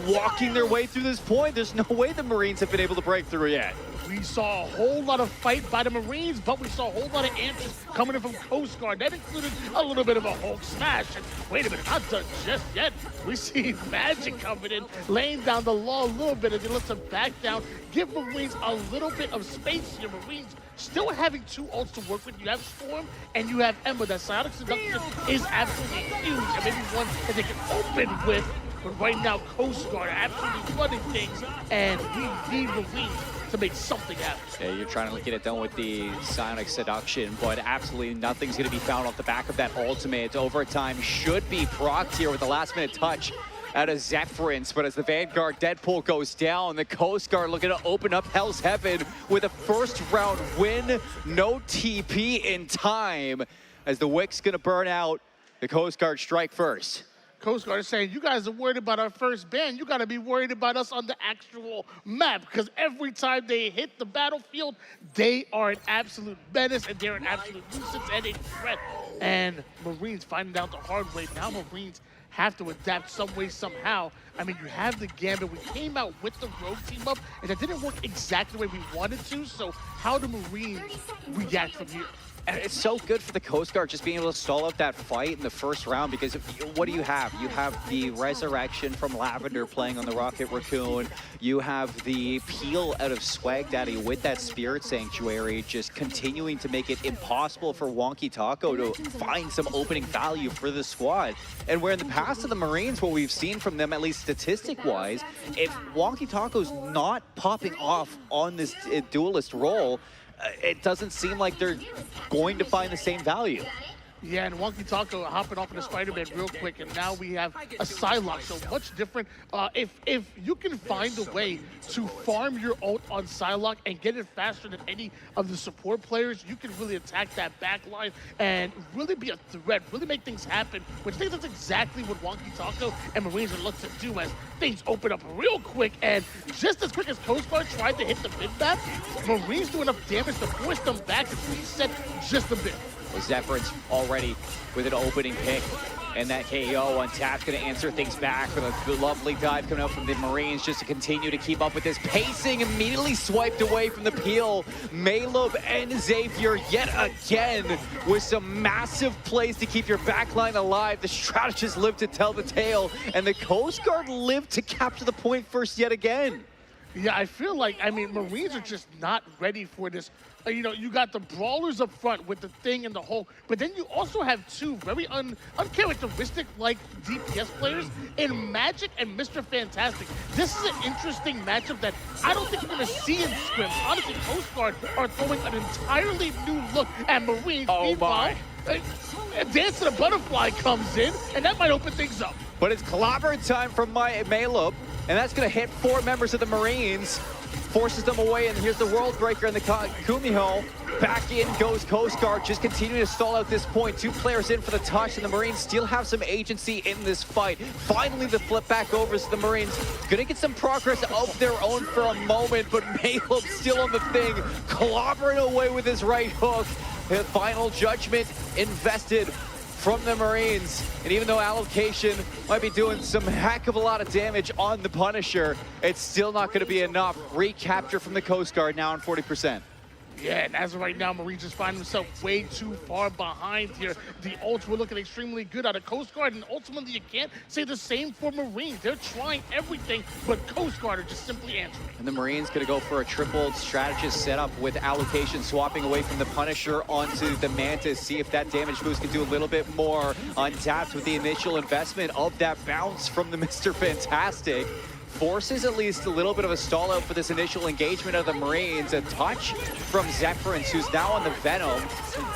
walking their way through this point. There's no way the Marines have been able to break through yet. We saw a whole lot of fight by the Marines, but we saw a whole lot of answers coming in from Coast Guard. That included a little bit of a Hulk smash. And wait a minute, not done just yet. We see Magic coming in, laying down the law a little bit, and he lets him back down. Give Marines a little bit of space here. Marines still having 2 ults to work with. You have Storm and you have Ember. That Psionic Seduction is absolutely huge, and maybe one that they can open with. But right now, Coast Guard absolutely flooding things, and we need Marines to make something happen. Yeah, you're trying to get it done with the Psionic Seduction, but absolutely nothing's going to be found off the back of that ultimate. Overtime should be procced here with the last-minute touch out of Zephyrins, but as the Vanguard Deadpool goes down, the Coast Guard looking to open up Hell's Heaven with a first-round win. No TP in time as the Wick's going to burn out. The Coast Guard strike first. Coast Guard is saying, you guys are worried about our first ban. You got to be worried about us on the actual map, because every time they hit the battlefield, they are an absolute menace, and they're an absolute nuisance and a threat. And Marines finding out the hard way. Now Marines have to adapt some way, somehow. I mean, you have the Gambit. We came out with the Rogue team up, and that didn't work exactly the way we wanted to. So how do Marines react from here? And it's so good for the Coast Guard just being able to stall out that fight in the first round, because what do you have? You have the Resurrection from Lavender playing on the Rocket Raccoon. You have the peel out of Swag Daddy with that Spirit Sanctuary, just continuing to make it impossible for Wonky Taco to find some opening value for the squad. And where in the past of the Marines, what we've seen from them, at least statistic-wise, if Wonky Taco's not popping off on this duelist role, it doesn't seem like they're going to find the same value. Yeah, and Wonky Taco hopping off into Spider-Man real quick, and now we have a Psylocke, so much different. If you can find a way to farm your ult on Psylocke and get it faster than any of the support players, you can really attack that back line and really be a threat, really make things happen, which I think that's exactly what Wonky Taco and Marines are looking to do as things open up real quick. And just as quick as Coast Guard tried to hit the mid-map, Marines do enough damage to force them back and reset just a bit. Zephyrins already with an opening pick, and that KO on tap going to answer things back with a lovely dive coming out from the Marines just to continue to keep up with this pacing. Immediately swiped away from the peel. Malub and Xavier yet again with some massive plays to keep your backline alive. The strategists live to tell the tale, and the Coast Guard live to capture the point first yet again. Yeah, I feel like, I mean, Marines are just not ready for this. You know, you got the Brawlers up front with the Thing and the Hulk, but then you also have 2 very uncharacteristic-like DPS players in Magic and Mr. Fantastic. This is an interesting matchup that I don't think we're going to see in scrims. Honestly, Coast Guard are throwing an entirely new look at Marines. Oh my. Dance to the Butterfly comes in, and that might open things up. But it's clobbering time from Malub, and that's going to hit 4 members of the Marines. Forces them away, and here's the World Breaker and the Kumiho. Back in goes Coast Guard, just continuing to stall out this point. 2 players in for the touch, and the Marines still have some agency in this fight. Finally, the flip back over to the Marines. Gonna get some progress of their own for a moment, but Maleb still on the Thing, clobbering away with his right hook. The final judgment invested from the Marines, and even though allocation might be doing some heck of a lot of damage on the Punisher, it's still not going to be enough. Recapture from the Coast Guard now on 40%. Yeah, and as of right now, Marines just find themselves way too far behind here. The ults were looking extremely good out of Coast Guard, and ultimately you can't say the same for Marines. They're trying everything, but Coast Guard are just simply answering. And the Marines going to go for a triple strategist setup with allocation, swapping away from the Punisher onto the Mantis, see if that damage boost can do a little bit more. Untapped with the initial investment of that bounce from the Mr. Fantastic. Forces at least a little bit of a stall out for this initial engagement of the Marines. A touch from Zephyrins, who's now on the Venom,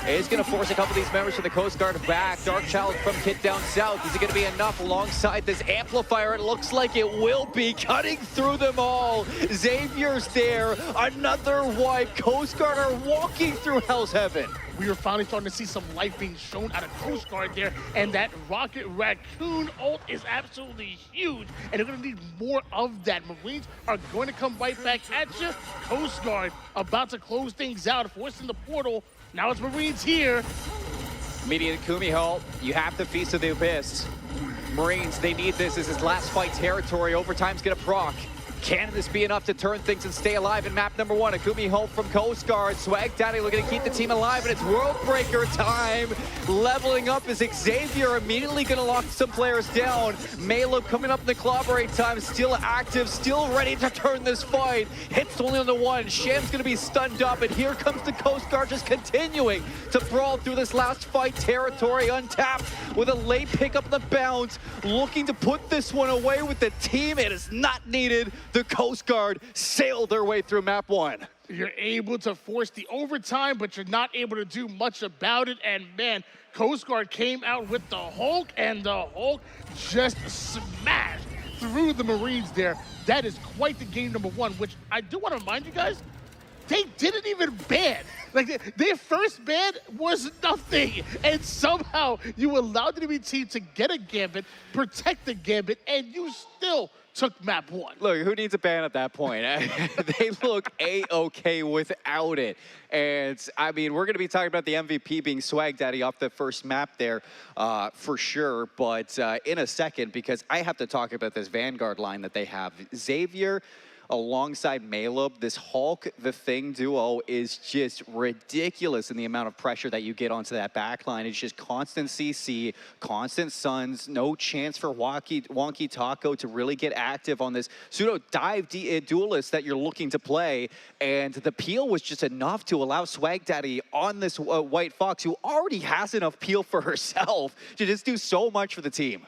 is going to force a couple of these members of the Coast Guard back. Darkchild from Kit down south. Is it going to be enough alongside this amplifier? It looks like it will be, cutting through them all. Xavier's there. Another wipe. Coast Guard are walking through Hell's Heaven. we are finally starting to see some life being shown out of Coast Guard there, and that Rocket Raccoon ult is absolutely huge, and they're going to need more of that. Marines are going to come right back at you. Coast Guard about to close things out, forcing the portal. Now it's Marines here. Immediate Kumi ult. You have to feast of the abyss. Marines, they need this. This is last fight territory. Overtime's gonna proc. Can this be enough to turn things and stay alive in map number 1? Akumi Holt from Coast Guard. Swag Daddy looking to keep the team alive, and it's World Breaker time. Leveling up is Xavier, immediately going to lock some players down. Maleb coming up in the collaborate time, still active, still ready to turn this fight. Hits only on the one. Sham's going to be stunned up, and here comes the Coast Guard just continuing to brawl through this last fight territory, untapped with a late pickup in the bounce, looking to put this one away with the team. It is not needed. The Coast Guard sailed their way through map 1. You're able to force the overtime, but you're not able to do much about it. And man, Coast Guard came out with the Hulk, and the Hulk just smashed through the Marines there. That is quite the game number 1, which I do want to remind you guys, they didn't even ban. Like, their first ban was nothing, and somehow you allowed the enemy team to get a gambit, protect the gambit, and you still took map 1. Look, who needs a ban at that point? They look A-okay without it. And, I mean, we're going to be talking about the MVP being Swag Daddy off the first map there for sure. But in a second, because I have to talk about this Vanguard line that they have. Xavier alongside Maleb, this Hulk, the Thing duo is just ridiculous in the amount of pressure that you get onto that back line. It's just constant CC, constant Suns, no chance for Wonky Taco to really get active on this pseudo dive duelist that you're looking to play. And the peel was just enough to allow Swag Daddy on this White Fox, who already has enough peel for herself, to just do so much for the team.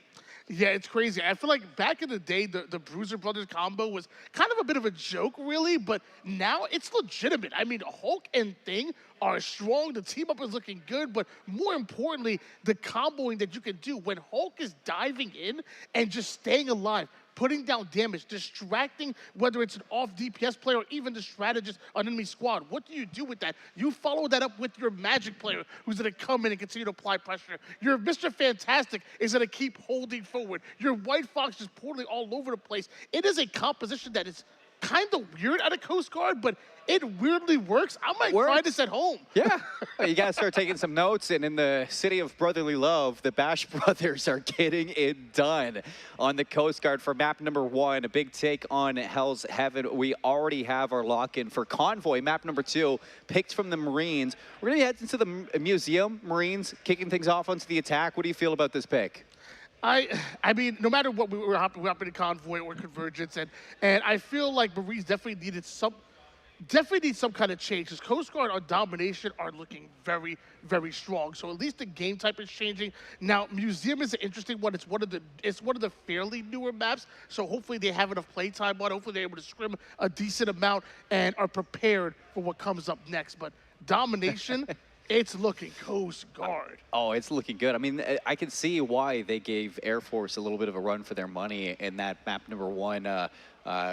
Yeah, it's crazy. I feel like back in the day, the Bruiser Brothers combo was kind of a bit of a joke, really, but now it's legitimate. I mean, Hulk and Thing are strong. The team up is looking good, but more importantly, the comboing that you can do when Hulk is diving in and just staying alive, putting down damage, distracting, whether it's an off DPS player or even the strategist on enemy squad. What do you do with that? You follow that up with your Magic player who's going to come in and continue to apply pressure. Your Mr. Fantastic is going to keep holding forward. Your White Fox is portaling all over the place. It is a composition that is kind of weird out of Coast Guard, but it weirdly works. I might try this at home. Yeah, you gotta start taking some notes. And in the city of brotherly love, the Bash Brothers are getting it done on the Coast Guard for map number 1. A big take on Hell's Heaven. We already have our lock-in for Convoy, map number 2, picked from the Marines. We're gonna head into the museum. Marines kicking things off onto the attack. What do you feel about this pick? I mean, no matter what, we're hopping in Convoy or Convergence, and I feel like Marines definitely need some kind of change, because Coast Guard on domination are looking very, very strong. So at least the game type is changing. Now, Museum is an interesting one. It's one of the fairly newer maps, so hopefully they have enough playtime on. Hopefully they're able to scrim a decent amount and are prepared for what comes up next. But domination. It's looking Coast Guard. Oh, it's looking good. I mean, I can see why they gave Air Force a little bit of a run for their money in that map number 1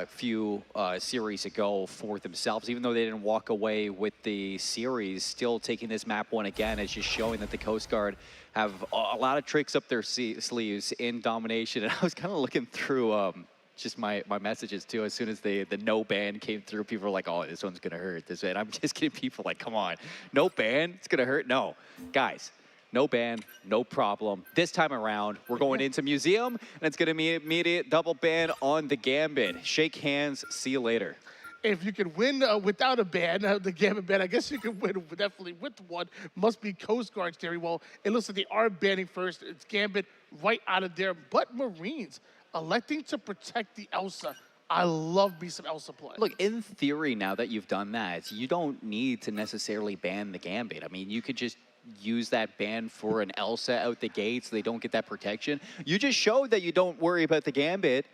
few series ago for themselves. Even though they didn't walk away with the series, still taking this map 1 again is just showing that the Coast Guard have a lot of tricks up their sleeves in domination. And I was kind of looking through just my messages too. As soon as the no ban came through, people were like, oh, this one's gonna hurt. This, and I'm just getting people like, come on, no ban, it's gonna hurt. No, guys, no ban, no problem. This time around, we're going into Museum, and it's gonna be immediate double ban on the Gambit. Shake hands, see you later. If you can win without a ban, the Gambit ban, I guess you can win definitely with one. Must be Coast Guard's theory. Well, it looks like they are banning first. It's Gambit right out of there, but Marines electing to protect the Elsa. I love me some Elsa play. Look, in theory, now that you've done that, you don't need to necessarily ban the Gambit. I mean, you could just use that ban for an Elsa out the gate so they don't get that protection. You just showed that you don't worry about the Gambit.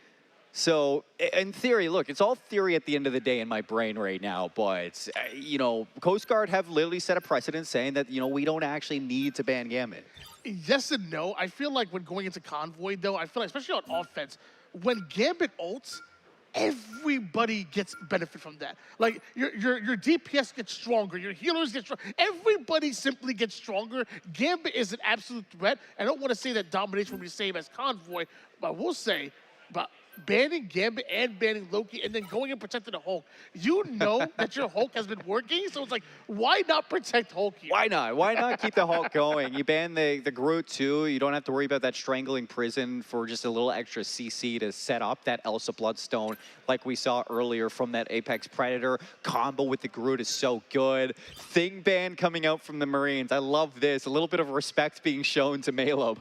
So, in theory, look, it's all theory at the end of the day in my brain right now, but, you know, Coast Guard have literally set a precedent saying that, you know, we don't actually need to ban Gambit. Yes and no. I feel like when going into Convoy, though, I feel like, especially on offense, when Gambit ults, everybody gets benefit from that. Like your DPS gets stronger, your healers get stronger. Everybody simply gets stronger. Gambit is an absolute threat. I don't want to say that domination will be the same as Convoy, but I will say, but banning Gambit and banning Loki and then going and protecting the Hulk, you know that your Hulk has been working, so it's like, why not protect Hulk here? Why not? Why not keep the Hulk going? You ban the Groot too. You don't have to worry about that strangling prison for just a little extra CC to set up that Elsa Bloodstone like we saw earlier from that Apex Predator. Combo with the Groot is so good. Thing ban coming out from the Marines. I love this. A little bit of respect being shown to Malob.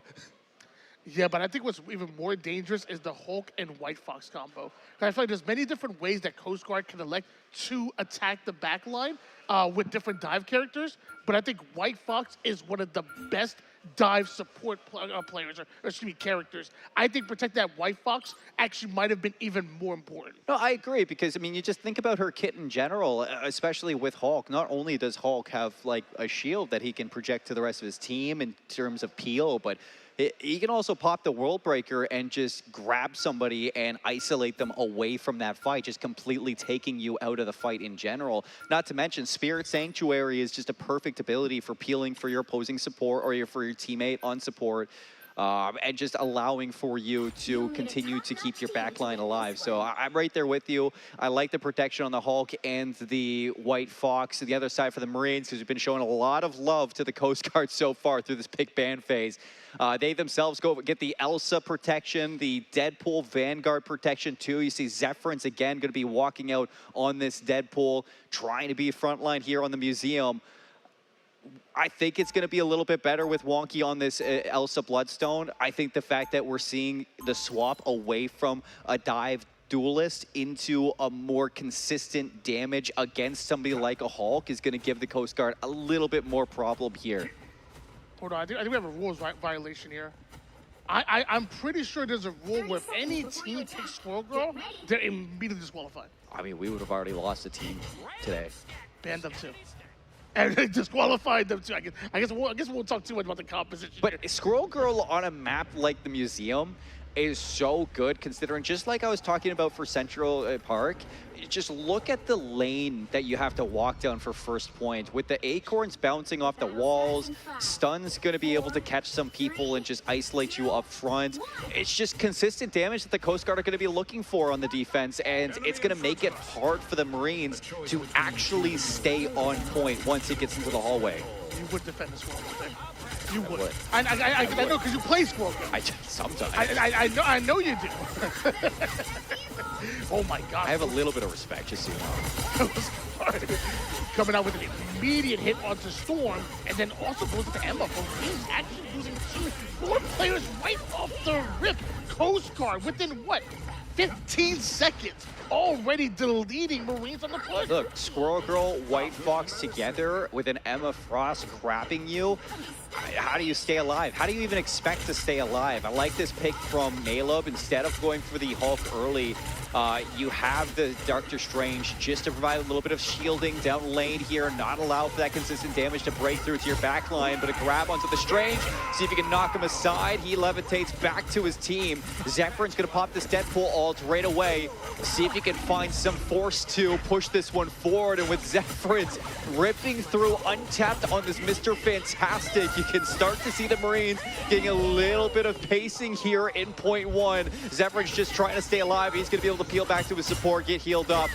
Yeah, but I think what's even more dangerous is the Hulk and White Fox combo. I feel like there's many different ways that Coast Guard can elect to attack the backline with different dive characters, but I think White Fox is one of the best dive support players, or excuse me, characters. I think protect that White Fox actually might have been even more important. No, I agree, because, I mean, you just think about her kit in general, especially with Hulk. Not only does Hulk have, like, a shield that he can project to the rest of his team in terms of peel, but he can also pop the World Breaker and just grab somebody and isolate them away from that fight, just completely taking you out of the fight in general. Not to mention, Spirit Sanctuary is just a perfect ability for peeling for your opposing support or for your teammate on support. And just allowing for you to continue to keep your backline alive. So I'm right there with you. I like the protection on the Hulk and the White Fox. The other side for the Marines, because we've been showing a lot of love to the Coast Guard so far through this pick ban phase. They themselves go get the Elsa protection, the Deadpool Vanguard protection too. You see Zephyrins again going to be walking out on this Deadpool, trying to be frontline here on the Museum. I think it's going to be a little bit better with Wonky on this Elsa Bloodstone. I think the fact that we're seeing the swap away from a dive duelist into a more consistent damage against somebody like a Hulk is going to give the Coast Guard a little bit more problem here. Hold on, I think we have a rules violation here. I'm pretty sure there's a rule where if any team picks Squirrel Girl, they're immediately disqualified. I mean, we would have already lost a team today. Banned them too. And they disqualified them too. I guess we'll talk too much about the composition. But Squirrel Girl on a map like the Museum is so good, considering, just like I was talking about for Central Park, just look at the lane that you have to walk down for first point. With the acorns bouncing off the walls, Stun's going to be able to catch some people and just isolate you up front. It's just consistent damage that the Coast Guard are going to be looking for on the defense, and it's going to make it hard for the Marines to actually stay on point once it gets into the hallway. You would defend the Squirrel Girl. You would. I know, because you play Squirrel Girl. Sometimes. I know you do. Oh my God. I have a little bit of respect, just so you know. Coming out with an immediate hit onto Storm, and then also goes to Emma. He's actually using 4 players right off the rip. Coast Guard within what? 15 seconds. Already deleting Marines on the push. Look, Squirrel Girl, White Fox together with an Emma Frost grabbing you. How do you stay alive? How do you even expect to stay alive? I like this pick from Malob. Instead of going for the Hulk early, you have the Doctor Strange just to provide a little bit of shielding down lane here, not allow for that consistent damage to break through to your back line, but a grab onto the Strange, see if you can knock him aside. He levitates back to his team. Zephyrins gonna pop this Deadpool ult right away. See if you can find some force to push this one forward, and with Zephyrins ripping through untapped on this Mr. Fantastic, you can start to see the Marines getting a little bit of pacing here in point 1. Zephyrins just trying to stay alive. He's gonna be able to peel back to his support, get healed up.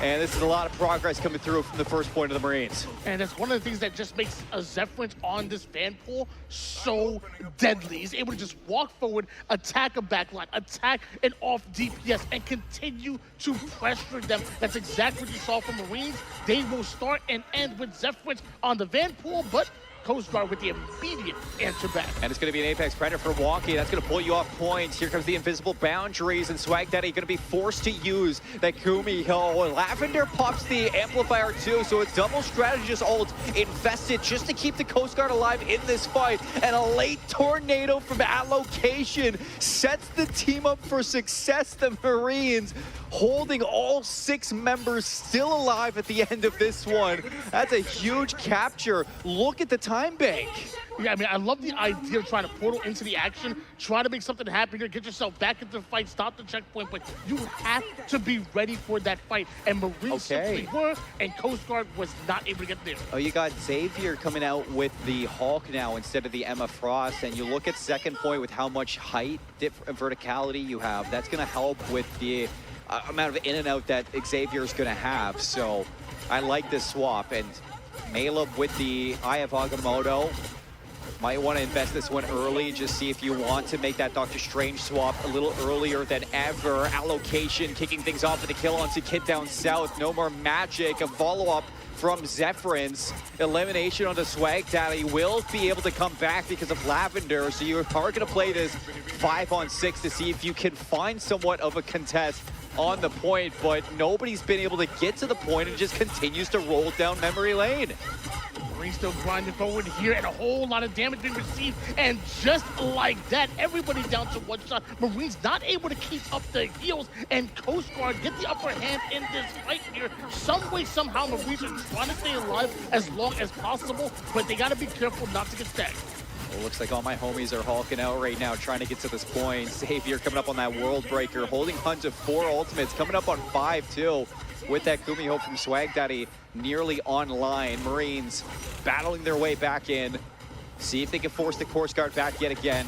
And this is a lot of progress coming through from the first point of the Marines. And that's one of the things that just makes a Zephyrins on this Vanpool so deadly. He's able to just walk forward, attack a backline, attack an off DPS, and continue to pressure them. That's exactly what you saw from Marines. They will start and end with Zephyrins on the Vanpool, but Coast Guard with the immediate answer back. And it's going to be an Apex Predator for Wonky. That's going to pull you off points. Here comes the invisible boundaries, and Swag Daddy going to be forced to use that Kumi. Lavender pops the amplifier too, so it's double strategist ult invested just to keep the Coast Guard alive in this fight. And a late tornado from Allocation sets the team up for success. The Marines holding all 6 members still alive at the end of this one. That's a huge capture. Look at the time bank. Yeah, I mean, I love the idea of trying to portal into the action, try to make something happen here, get yourself back into the fight, stop the checkpoint, but you have to be ready for that fight. And Marines simply were, and Coast Guard was not able to get there. Oh, you got Xavier coming out with the Hulk now instead of the Emma Frost, and you look at second point with how much height, verticality you have. That's going to help with the amount of in and out that Xavier is going to have. So I like this swap, and Maleb with the Eye of Agamotto. Might want to invest this one early, just see if you want to make that Doctor Strange swap a little earlier than ever. Allocation, kicking things off with the kill onto Kid down south. No more magic. A follow-up from Zephyrins. Elimination onto Swag Daddy. Will be able to come back because of Lavender. So you are going to play this 5-on-6 to see if you can find somewhat of a contest on the point, but nobody's been able to get to the point and just continues to roll down memory lane. Marines still grinding forward here, and a whole lot of damage being received, and just like that, everybody down to one shot. Marines not able to keep up the heals, and Coast Guard get the upper hand in this fight here. Some way, somehow, Marines are trying to stay alive as long as possible, but they got to be careful not to get stacked. Well, looks like all my homies are hulking out right now, trying to get to this point. Xavier coming up on that World Breaker, holding on to 4 ultimates, coming up on 5 too, with that Kumiho from Swag Daddy nearly online. Marines battling their way back in. See if they can force the Coast Guard back yet again.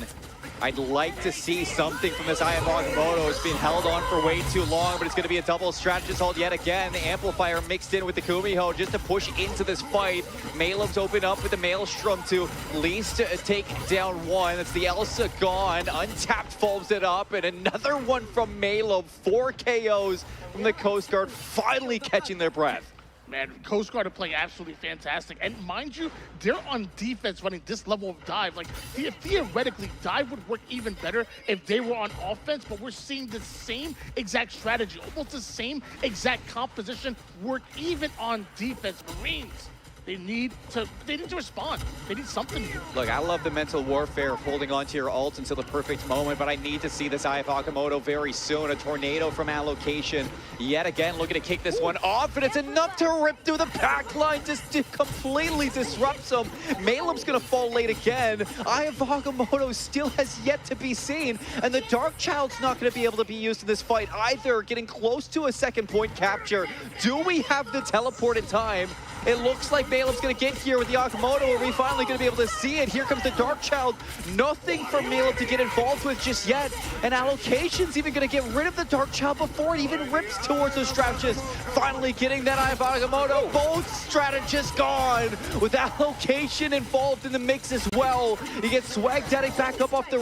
I'd like to see something from this Eye of Agamotto. It's been held on for way too long, but it's going to be a double strategist hold yet again. The Amplifier mixed in with the Kumiho just to push into this fight. Maleb's open up with the Maelstrom to at least take down one. That's the Elsa gone. Untapped folds it up, and another one from Maleb. 4 KOs from the Coast Guard, finally catching their breath. Man, Coast Guard are playing absolutely fantastic. And mind you, they're on defense running this level of dive. Like, theoretically, dive would work even better if they were on offense, but we're seeing the same exact strategy, almost the same exact composition work even on defense. Marines, they need to respond. They need something new. Look, I love the mental warfare of holding on to your ult until the perfect moment, but I need to see this Eye of Agamotto very soon. A tornado from allocation. Yet again, looking to kick this one off, and it's enough to rip through the back line, just completely disrupts them. Maleb's gonna fall late again. Eye of Agamotto still has yet to be seen, and the Dark Child's not gonna be able to be used in this fight either. Getting close to a second point capture. Do we have the teleport in time? It looks like Maleb's going to get here with the Agamotto. Are we finally going to be able to see it? Here comes the Dark Child. Nothing for Maleb to get involved with just yet. And Allocation's even going to get rid of the Dark Child before it even rips towards the strategist. Finally getting that Eye of Agamotto. Both strategists gone with Allocation involved in the mix as well. You get Swag Daddy back up off the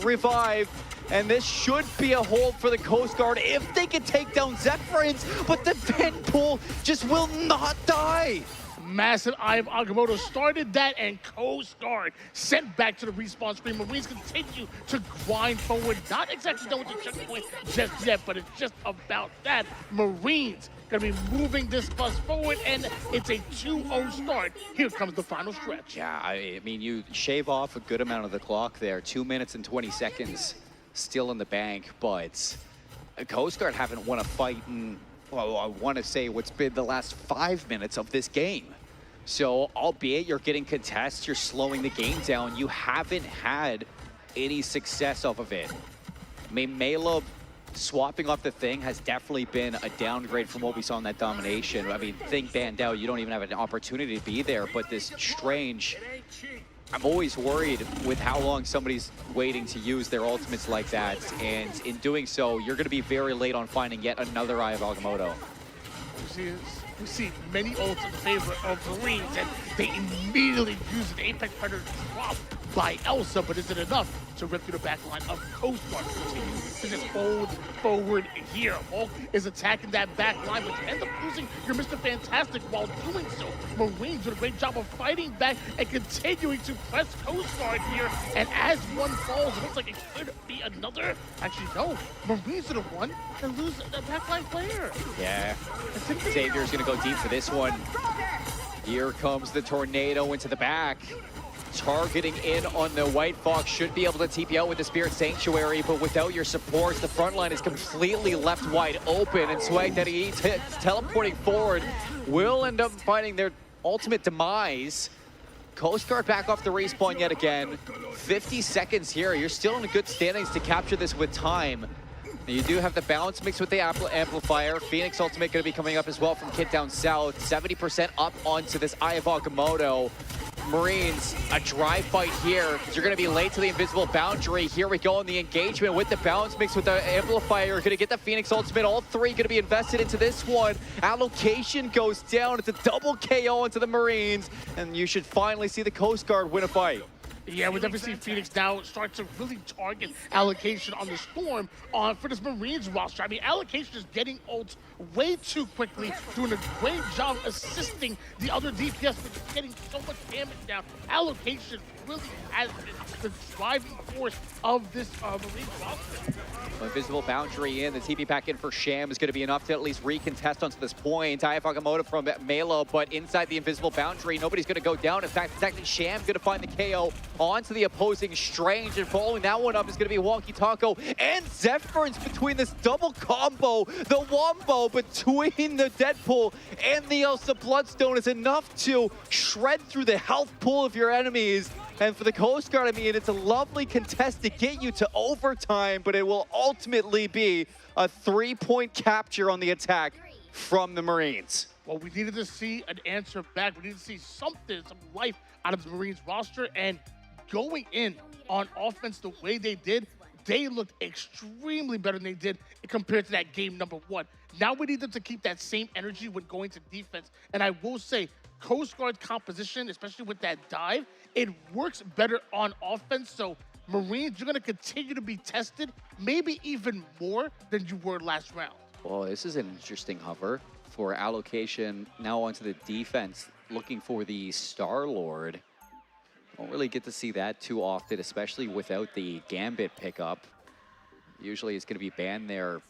revive. And this should be a hold for the Coast Guard if they can take down Zephyrins, but the vent pool just will not die. Massive Eye of Agamotto started that, and Coast Guard sent back to the respawn screen. Marines continue to grind forward. Not exactly done with the checkpoint just yet, but it's just about that. Marines gonna be moving this bus forward, and it's a 2-0 start. Here comes the final stretch. Yeah, I mean, you shave off a good amount of the clock there. 2 minutes and 20 seconds. Still in the bank, but Coast Guard haven't won a fight in, well, I want to say what's been the last 5 minutes of this game. So, albeit you're getting contests, you're slowing the game down, you haven't had any success off of it. I mean, Maleb swapping off the thing has definitely been a downgrade from what we saw in that domination. I mean, thing banned out, you don't even have an opportunity to be there, but this Strange, I'm always worried with how long somebody's waiting to use their ultimates like that, and in doing so, you're going to be very late on finding yet another Eye of Agamotto. We see many ults in favor of Marines, and they immediately use an Apex Predator drop by Elsa, but is it enough to rip through the back line of Coast Guard? Continue to just hold forward here. Hulk is attacking that back line, but you end up losing your Mr. Fantastic while doing so. Marines do a great job of fighting back and continuing to press Coast Guard here, and as one falls, it looks like it could be another. Actually, no. Marines are the one that lose the backline player. Yeah. Xavier's going to go deep for this one. Here comes the tornado into the back. targeting in on the White Fox. Should be able to TP out with the Spirit Sanctuary, but without your supports, the front line is completely left wide open, and Swag Daddy teleporting forward will end up finding their ultimate demise. Coast Guard back off the respawn yet again. 50 seconds here. You're still in good standings to capture this with time. You do have the bounce mixed with the amplifier. Phoenix ultimate going to be coming up as well from Kid down south. 70% up onto this Eye of Agamotto. Marines, a dry fight here. You're going to be late to the invisible boundary. Here we go in the engagement with the bounce mixed with the amplifier. Going to get the Phoenix ultimate. All three going to be invested into this one. Allocation goes down. It's a double KO into the Marines. And you should finally see the Coast Guard win a fight. Yeah, we definitely see Phoenix now start to really target Allocation on the Storm for this Marines roster. I mean, Allocation is getting ults way too quickly, doing a great job assisting the other DPS, which is getting so much damage down. Allocation really has been the driving force of this Marines roster. Invisible boundary in, the TP pack in for Sham is going to be enough to at least recontest onto this point. Eye of Agamotto from Melo, but inside the invisible boundary, nobody's going to go down. In fact, it's actually Sham going to find the KO onto the opposing Strange, and following that one up is going to be Wonky Taco and Zephyrins between this double combo. The wombo between the Deadpool and the Elsa Bloodstone is enough to shred through the health pool of your enemies. And for the Coast Guard, I mean, it's a lovely contest to get you to overtime, but it will ultimately be a 3-point capture on the attack from the Marines. Well, we needed to see an answer back. We needed to see something, some life out of the Marines roster, and going in on offense the way they did, they looked extremely better than they did compared to that game number 1. Now we need them to keep that same energy when going to defense. And I will say, Coast Guard's composition, especially with that dive, it works better on offense. So Marines, you're going to continue to be tested, maybe even more than you were last round. Well, this is an interesting hover for Allocation now onto the defense, looking for the Star-Lord. Don't really get to see that too often, especially without the Gambit pickup. Usually it's going to be banned there.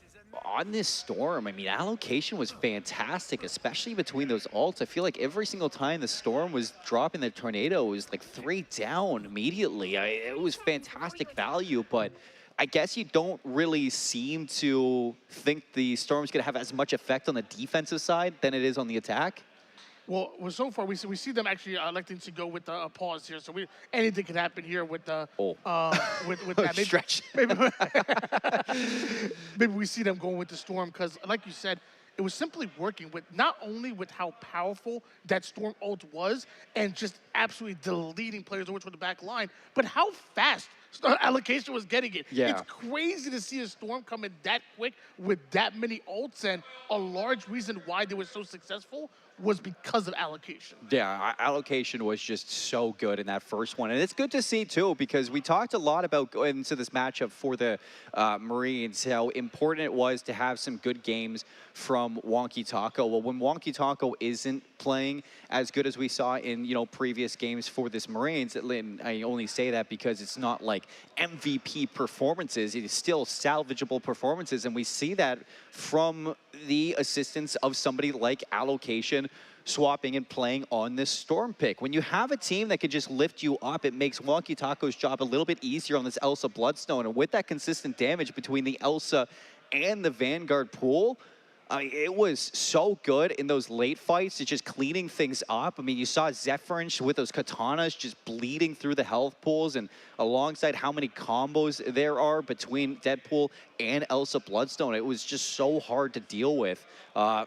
On this Storm, I mean, Allocation was fantastic, especially between those ults. I feel like every single time the Storm was dropping the tornado, it was like 3 down immediately. It was fantastic value, but I guess you don't really seem to think the Storm's going to have as much effect on the defensive side than it is on the attack. Well, so far we see them actually electing to go with a pause here. So anything could happen here with the with that. Stretch. Maybe we see them going with the Storm because, like you said, it was simply working with not only with how powerful that Storm ult was and just absolutely deleting players over to the back line, but how fast Allocation was getting it. Yeah. It's crazy to see a Storm come in that quick with that many ults, and a large reason why they were so successful was because of Allocation. Yeah, Allocation was just so good in that first one. And it's good to see, too, because we talked a lot about going into this matchup for the Marines, how important it was to have some good games from Wonky Taco. Well, when Wonky Taco isn't playing as good as we saw in, previous games for this Marines, and I only say that because it's not like MVP performances. It is still salvageable performances, and we see that from the assistance of somebody like Allocation swapping and playing on this Storm pick. When you have a team that can just lift you up, it makes Wonky Taco's job a little bit easier on this Elsa Bloodstone. And with that consistent damage between the Elsa and the Vanguard pool, it was so good in those late fights. It's just cleaning things up. I mean, you saw Zephyrins with those katanas just bleeding through the health pools, and alongside how many combos there are between Deadpool and Elsa Bloodstone, it was just so hard to deal with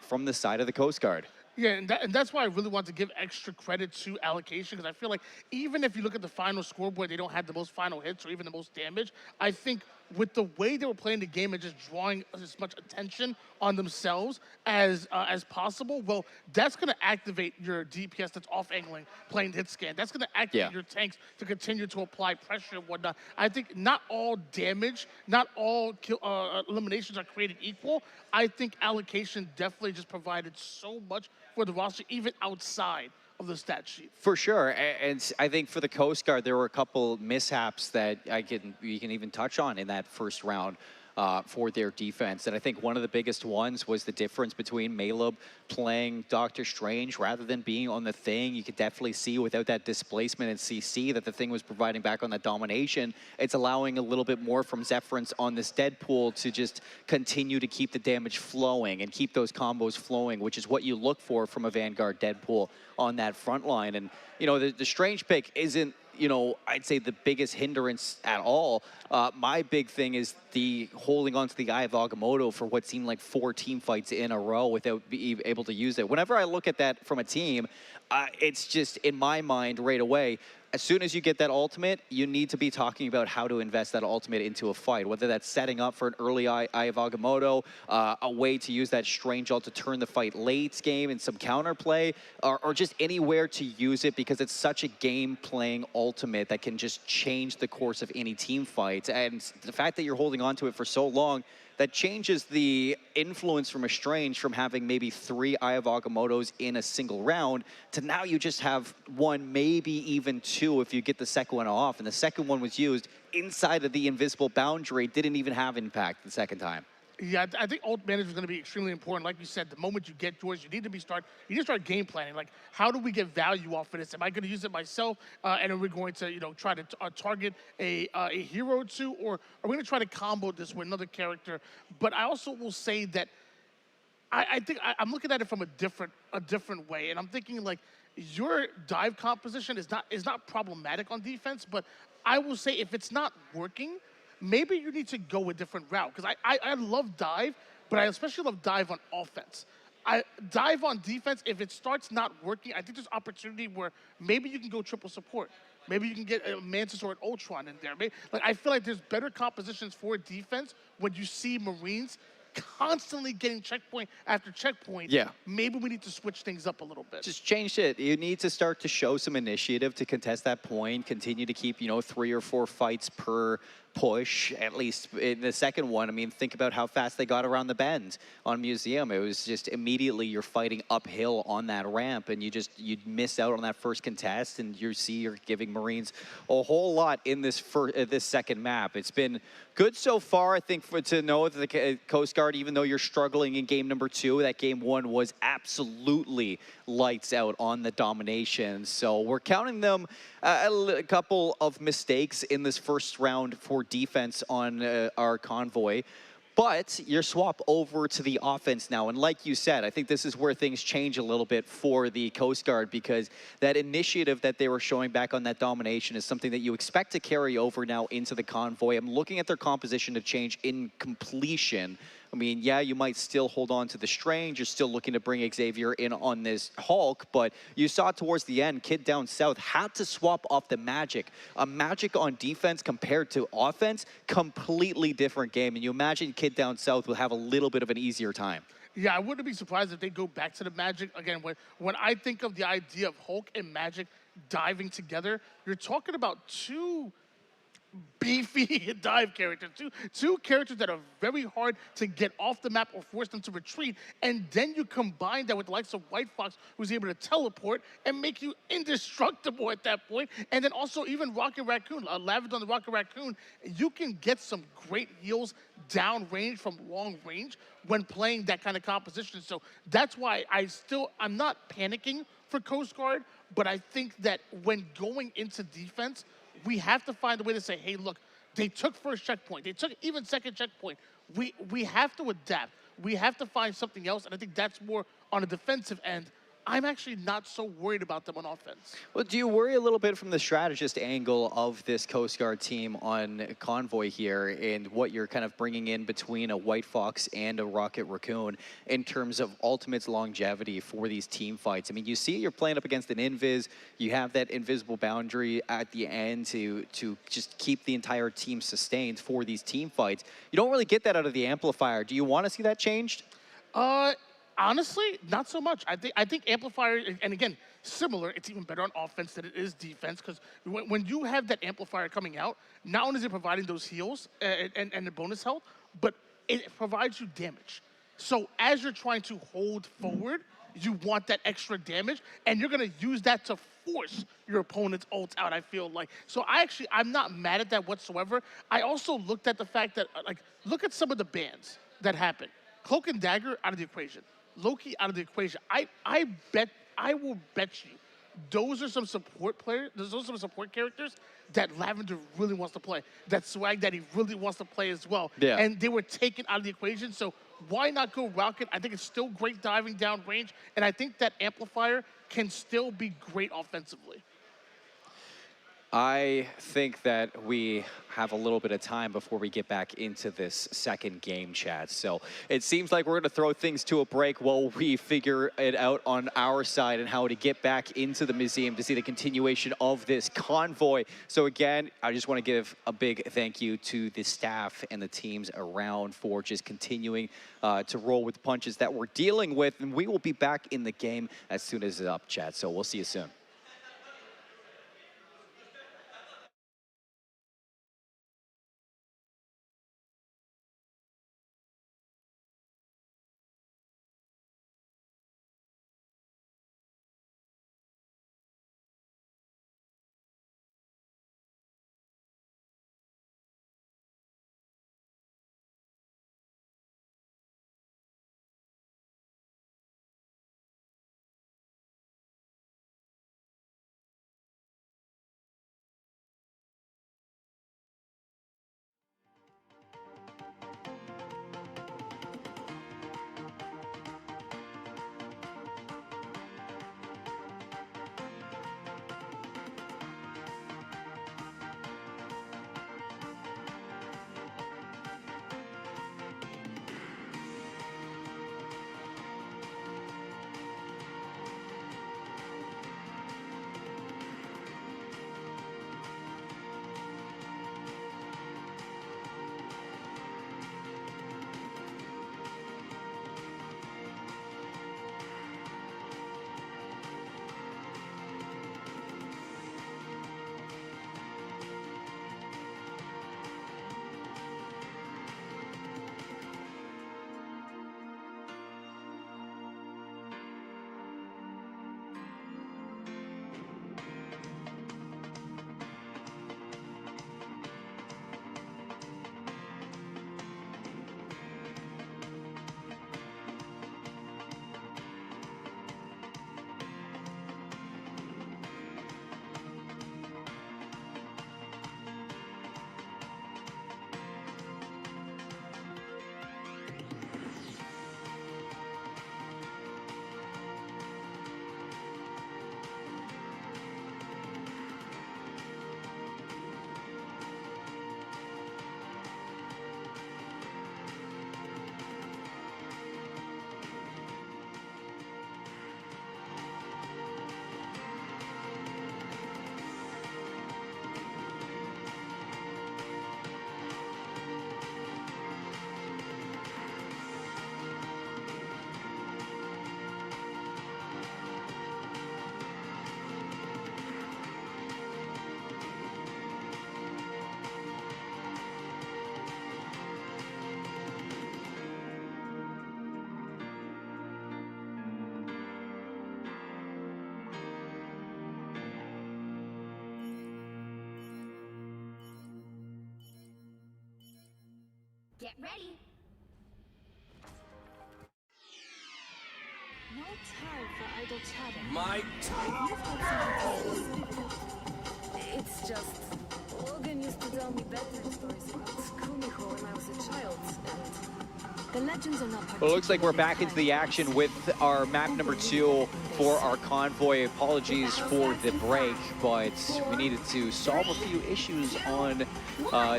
from the side of the Coast Guard. Yeah, and that's why I really want to give extra credit to Allocation, because I feel like even if you look at the final scoreboard, they don't have the most final hits or even the most damage. I think with the way they were playing the game and just drawing as much attention on themselves as possible, well, that's going to activate your DPS that's off angling, playing hit scan. That's going to activate your tanks to continue to apply pressure and whatnot. I think not all damage, not all eliminations are created equal. I think Allocation definitely just provided so much for the roster, even outside of the stat sheet. For sure, and I think for the Coast Guard, there were a couple mishaps that you can even touch on in that first round. for their defense. And I think one of the biggest ones was the difference between Maleb playing Doctor Strange rather than being on the Thing. You could definitely see without that displacement and CC that the Thing was providing back on that domination. It's allowing a little bit more from Zephyrins on this Deadpool to just continue to keep the damage flowing and keep those combos flowing, which is what you look for from a Vanguard Deadpool on that front line. And, you know, the Strange pick isn't, you know, I'd say the biggest hindrance at all. My big thing is the holding on to the Eye of Agamotto for what seemed like 4 team fights in a row without being able to use it. Whenever I look at that from a team, it's just in my mind right away, as soon as you get that ultimate, you need to be talking about how to invest that ultimate into a fight, whether that's setting up for an early Eye of Agamotto, a way to use that Strange ult to turn the fight late game and some counterplay, or just anywhere to use it, because it's such a game-playing ultimate that can just change the course of any team fight. And the fact that you're holding on to it for so long, that changes the influence from a Strange from having maybe 3 Eye of Agamottos in a single round to now you just have 1, maybe even 2 if you get the second one off. And the second one was used inside of the invisible boundary, didn't even have impact the second time. Yeah, I think ult management is going to be extremely important. Like you said, the moment you get yours, you need to start game planning. Like, how do we get value off of this? Am I going to use it myself, and are we going to, you know, try to target a hero or two, or are we going to try to combo this with another character? But I also will say that I think I'm looking at it from a different way, and I'm thinking like your dive composition is not problematic on defense, but I will say if it's not working, maybe you need to go a different route, because I love dive, but I especially love dive on offense. I dive on defense, if it starts not working, I think there's opportunity where maybe you can go triple support. Maybe you can get a Mantis or an Ultron in there. Like, I feel like there's better compositions for defense when you see Marines constantly getting checkpoint after checkpoint. Yeah. Maybe we need to switch things up a little bit. Just change it. You need to start to show some initiative to contest that point, continue to keep, you know, 3 or 4 fights per push, at least in the second one. I mean, think about how fast they got around the bend on Museum. It was just immediately you're fighting uphill on that ramp, and you'd miss out on that first contest, and you see you're giving Marines a whole lot in this second map. It's been good so far, I think, to know that the Coast Guard, even though you're struggling in game number 2, that game 1 was absolutely lights out on the domination. So we're counting them a couple of mistakes in this first round for defense on our convoy. But you swap over to the offense now. And like you said, I think this is where things change a little bit for the Coast Guard, because that initiative that they were showing back on that domination is something that you expect to carry over now into the convoy. I'm looking at their composition to change in completion. I mean, yeah, you might still hold on to the Strange. You're still looking to bring Xavier in on this Hulk, but you saw towards the end, Kid Down South had to swap off the Magic. A Magic on defense compared to offense, completely different game. And you imagine Kid Down South will have a little bit of an easier time. Yeah, I wouldn't be surprised if they go back to the Magic. Again, when I think of the idea of Hulk and Magic diving together, you're talking about 2 beefy dive characters, two characters that are very hard to get off the map or force them to retreat, and then you combine that with the likes of White Fox, who's able to teleport and make you indestructible at that point, and then also even Rocket Raccoon, Lavender the Rocket Raccoon, you can get some great heals down range from long range when playing that kind of composition. So that's why I'm not panicking for Coast Guard, but I think that when going into defense, we have to find a way to say, hey, look, they took first checkpoint. They took even second checkpoint. We have to adapt. We have to find something else, and I think that's more on a defensive end. I'm actually not so worried about them on offense. Well, do you worry a little bit from the strategist angle of this Coast Guard team on Convoy here and what you're kind of bringing in between a White Fox and a Rocket Raccoon in terms of Ultimate's longevity for these team fights? I mean, you see you're playing up against an Invis. You have that invisible boundary at the end to just keep the entire team sustained for these team fights. You don't really get that out of the Amplifier. Do you want to see that changed? Honestly, not so much. I think Amplifier, and again, similar, it's even better on offense than it is defense, because when you have that Amplifier coming out, not only is it providing those heals and the bonus health, but it provides you damage. So as you're trying to hold forward, you want that extra damage, and you're going to use that to force your opponent's ult out, I feel like. So I'm not mad at that whatsoever. I also looked at the fact that, like, look at some of the bans that happened. Cloak and Dagger out of the equation. Loki out of the equation. I will bet you those are some support players, those are some support characters that Lavender really wants to play. That Swag Daddy really wants to play as well. Yeah. And they were taken out of the equation, so why not go Rocket? I think it's still great diving down range, and I think that Amplifier can still be great offensively. I think that we have a little bit of time before we get back into this second game, chat. So it seems like we're going to throw things to a break while we figure it out on our side and how to get back into the museum to see the continuation of this convoy. So again, I just want to give a big thank you to the staff and the teams around for just continuing to roll with the punches that we're dealing with. And we will be back in the game as soon as it's up, chat. So we'll see you soon. Get ready. No time for idle chatter. My It's just Logan used to tell me bedtime stories about Kumiho when I was a child, and the legends are not. Well, it looks like we're back into the action with our map number 2 for our convoy. Apologies for the break, but we needed to solve a few issues on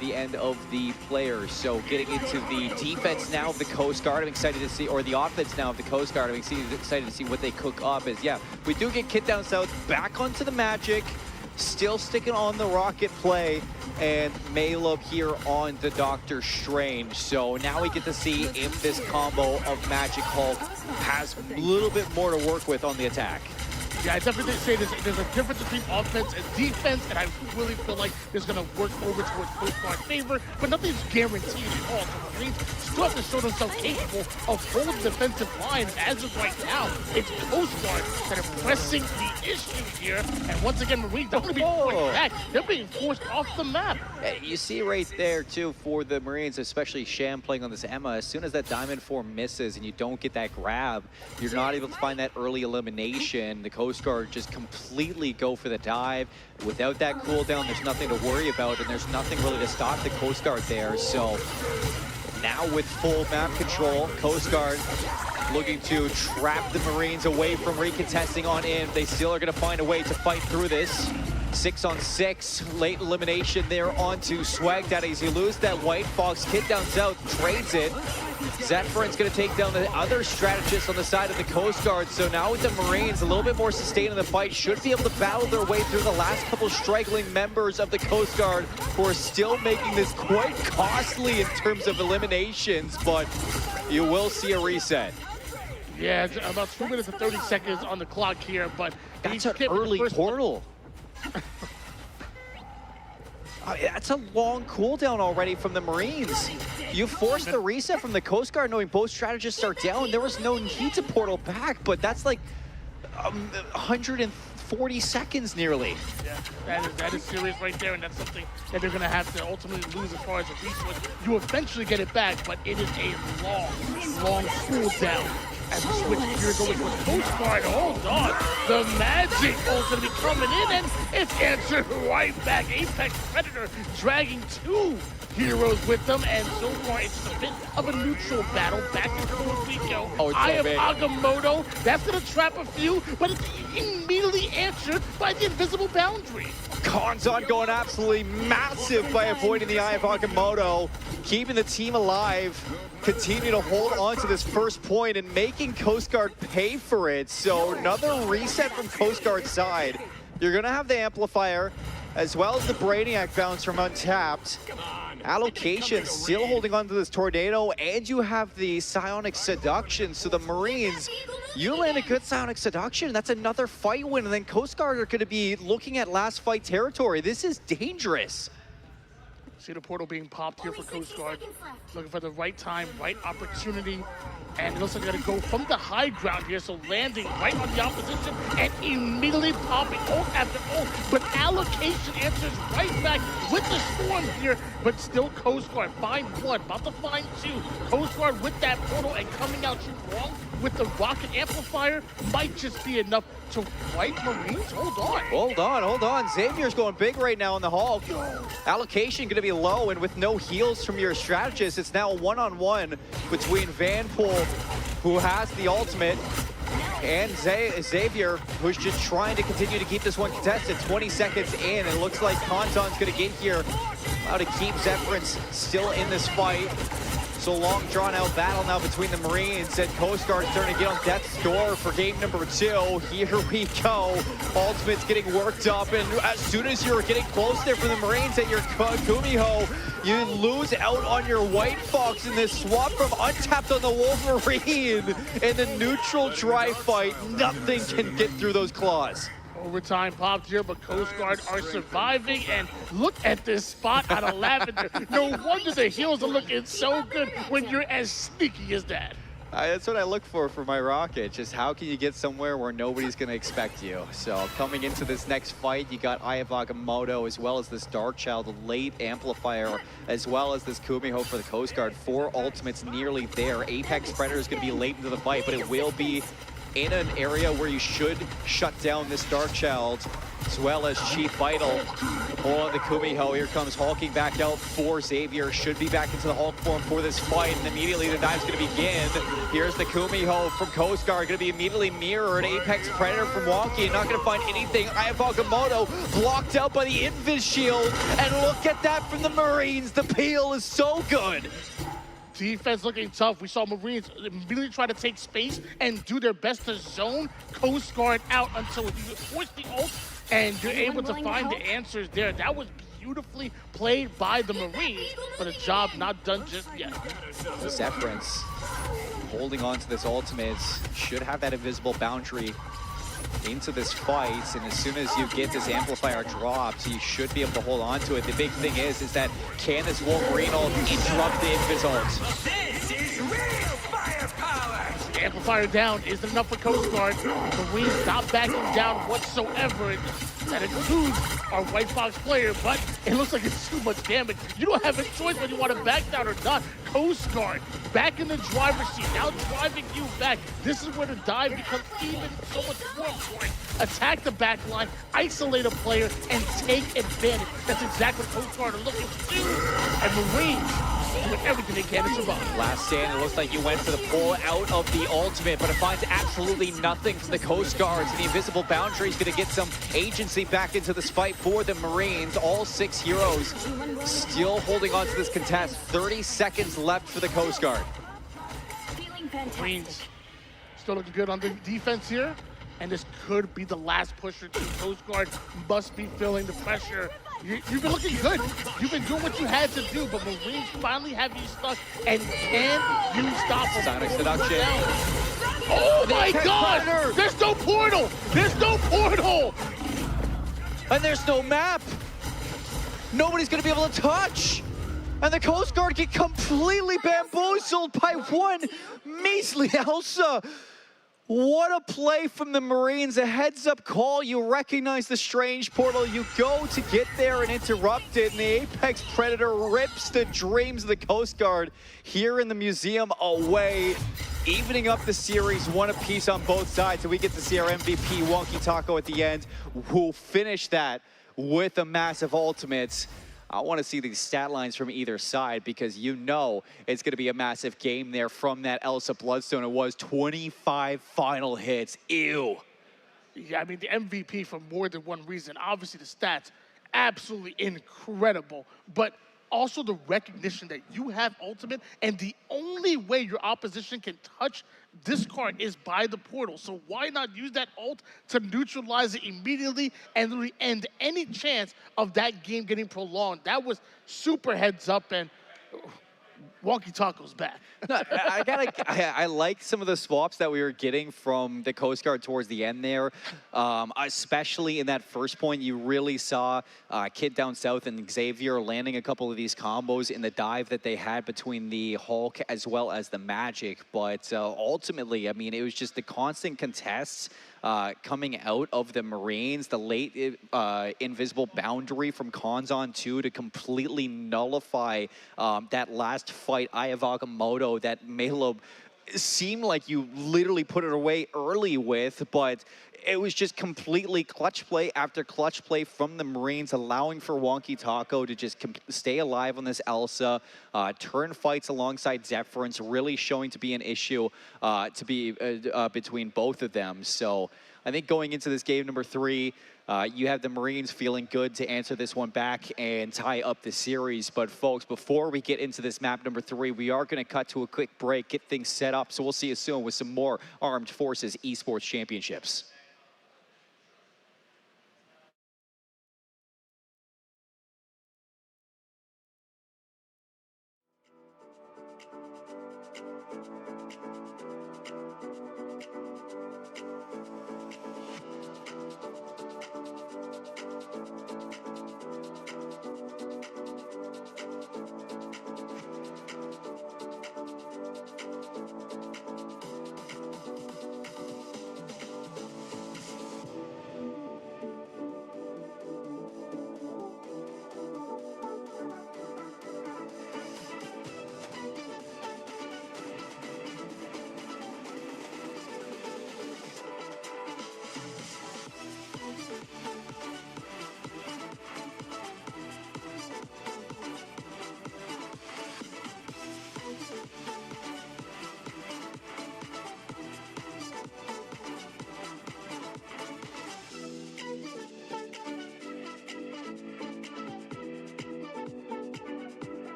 the end of the players. So getting into the defense now of the Coast Guard, I'm excited to see, or the offense now of the Coast Guard, I'm excited to see what they cook up as, yeah, we do get Kit Down South back onto the Magic, still sticking on the Rocket play, and Maleb here on the Doctor Strange. So now we get to see if this combo of Magic Hulk has a little bit more to work with on the attack. Yeah, I definitely say there's a difference between offense and defense, and I really feel like it's going to work over towards Coast Guard favor, but nothing's guaranteed at all. So the Marines still have to show themselves capable of holding defensive lines. As of right now, it's Coast Guard that are pressing the issue here, and once again, Marines don't want to be forced back. They're being forced off the map. You see right there, too, for the Marines, especially Sham playing on this Emma, as soon as that Diamond form misses and you don't get that grab, you're not able to find that early elimination. The Coast Guard just completely go for the dive. Without that cooldown, there's nothing to worry about, and there's nothing really to stop the Coast Guard there. So now with full map control, Coast Guard looking to trap the Marines away from recontesting on in. They still are going to find a way to fight through this. 6-on-6, late elimination there onto Swag Daddies. You lose that White Fox, kid down south, trades it. Zephyrin's going to take down the other strategist on the side of the Coast Guard. So now with the Marines, a little bit more sustained in the fight, should be able to battle their way through the last couple straggling members of the Coast Guard who are still making this quite costly in terms of eliminations, but you will see a reset. Yeah, it's about 2 minutes and 30 seconds on the clock here, but that's an early portal. That's a long cooldown already from the Marines. You forced the reset from the Coast Guard knowing both strategists are down. There was no need to portal back, but that's like 140 seconds nearly. Yeah, that is serious right there, and that's something that they're going to have to ultimately lose as far as a resource. You eventually get it back, but it is a long cooldown. As we switch gears over to a Coast Guard, hold on. The Magic is going to be coming in, and it's answered right back. Apex Predator dragging 2 heroes with them, and so far it's a bit of a neutral battle. Back and forth we go. I have Agamotto. That's going to trap a few, but it's immediately answered by the invisible boundary. Kanzan going absolutely massive by avoiding the Eye of Agamotto, keeping the team alive, continue to hold on to this first point and making Coast Guard pay for it. So another reset from Coast Guard's side. You're going to have the Amplifier as well as the Brainiac bounce from Untapped. Allocation still holding on to this Tornado, and you have the Psionic Seduction. So the Marines, you land a good Psionic Seduction. That's another fight win, and then Coast Guard are going to be looking at last fight territory. This is dangerous. See the portal being popped here for Coast Guard. Looking for the right time, right opportunity. And it looks like they're going to go from the high ground here. So landing right on the opposition and immediately popping ult after ult. But allocation answers right back with the storm here. But still Coast Guard. Find one, about to find 2. Coast Guard with that portal and coming out strong with the rocket amplifier might just be enough to fight Marines. Hold on. Xavier's going big right now in the Hulk. Allocation going to be low, and with no heals from your strategist, it's now a one-on-one between Vanpool, who has the ultimate, and Xavier, who's just trying to continue to keep this one contested. 20 seconds in, and it looks like Kanzan's going to get here. How to keep Zephyrin's still in this fight. So long drawn-out battle now between the Marines, and Coast Guard starting to get on death's door for game number 2. Here we go. Ultimate's getting worked up, and as soon as you're getting close there for the Marines at your Kumiho, you lose out on your White Fox in this swap from Untapped on the Wolverine. In the neutral dry fight, nothing can get through those claws. Overtime popped here, but Coast Guard are surviving, and look at this spot out of Lavender. No wonder the heals are looking so good when you're as sneaky as that. That's what I look for my rocket. Just how can you get somewhere where nobody's going to expect you? So coming into this next fight, you got Eye of Agamotto as well as this Darkchild late amplifier, as well as this Kumiho for the Coast Guard. 4 ultimates nearly there. Apex Predator is going to be late into the fight, but it will be in an area where you should shut down this Darkchild, as well as Chief Vital. Hold on the Kumiho. Here comes Hulking back out for Xavier. Should be back into the Hulk form for this fight, and immediately the dive's going to begin. Here's the Kumiho from Coast Guard, going to be immediately mirrored. Apex Predator from Wonky, not going to find anything. Eye of Agamotto blocked out by the Invis Shield, and look at that from the Marines. The peel is so good. Defense looking tough. We saw Marines immediately try to take space and do their best to zone Coast Guard out until you force the ult and you're able to find the answers there. That was beautifully played by the Marines, but a job not done just yet. Zephyrin's holding on to this ultimate. Should have that invisible boundary into this fight, and as soon as you get this amplifier dropped, you should be able to hold on to it. The big thing is that can this Wolverine ult interrupt the Invis ult? This is real firepower! Amplifier down isn't enough for Coast Guard. Marines not backing down whatsoever. That includes our White Fox player, but it looks like it's too much damage. You don't have a choice whether you want to back down or not. Coast Guard back in the driver's seat, now driving you back. This is where the dive becomes even so much more important. Attack the back line, isolate a player, and take advantage. That's exactly what Coast Guard are looking to do. And Marines doing everything they can to survive. Last stand, it looks like you went for the pull out of the ultimate, but it finds absolutely nothing from the Coast Guards. And the invisible boundary is going to get some agency back into this fight for the Marines. All 6 heroes still holding on to this contest. 30 seconds left for the Coast Guard. Marines still looking good on the defense here, and this could be the last pusher too. Coast Guard must be feeling the pressure. You've been looking good. You've been doing what you had to do, but Marines finally have you stuck. And can you stop them? Sonic seduction. Oh my God! Predator. There's no portal! There's no portal! And there's no map. Nobody's going to be able to touch. And the Coast Guard get completely bamboozled by one measly Elsa. What a play from the Marines, a heads-up call. You recognize the strange portal. You go to get there and interrupt it, and the Apex Predator rips the dreams of the Coast Guard here in the museum away, evening up the series, one apiece on both sides, and we get to see our MVP, Wonky Taco, at the end, who'll finish that with a massive ultimate. I want to see these stat lines from either side because you know it's going to be a massive game there from that Elsa Bloodstone. It was 25 final hits. Ew. Yeah, I mean, the MVP for more than one reason. Obviously, the stats, absolutely incredible. But also the recognition that you have ultimate, and the only way your opposition can touch this card is by the portal. So why not use that ult to neutralize it immediately and literally end any chance of that game getting prolonged? That was super heads up, and Wonky Taco's back. No, I like some of the swaps that we were getting from the Coast Guard towards the end there. Especially in that first point, you really saw Kid Down South and Xavier landing a couple of these combos in the dive that they had between the Hulk as well as the Magic. But ultimately, I mean, it was just the constant contests coming out of the Marines, the late invisible boundary from Konzon 2 to completely nullify that last fight, Ayavagamoto, that Malob seemed like you literally put it away early with, but it was just completely clutch play after clutch play from the Marines, allowing for Wonky Taco to just stay alive on this Elsa, turn fights alongside Zephyrins, really showing to be an issue between both of them. So I think going into this game number 3, you have the Marines feeling good to answer this one back and tie up the series. But folks, before we get into this map number 3, we are going to cut to a quick break, get things set up. So we'll see you soon with some more Armed Forces Esports Championships.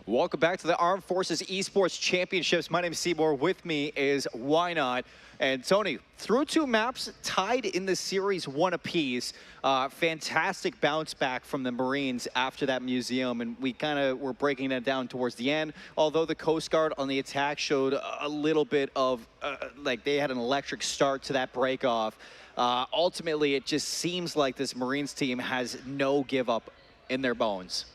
Welcome back to the Armed Forces Esports Championships. My name is Seymour. With me is Why Not? And Tony, through 2 maps, tied in the series 1 apiece. Fantastic bounce back from the Marines after that museum, and we kind of were breaking that down towards the end. Although the Coast Guard on the attack showed a little bit of, like they had an electric start to that break off. Ultimately, it just seems like this Marines team has no give up in their bones.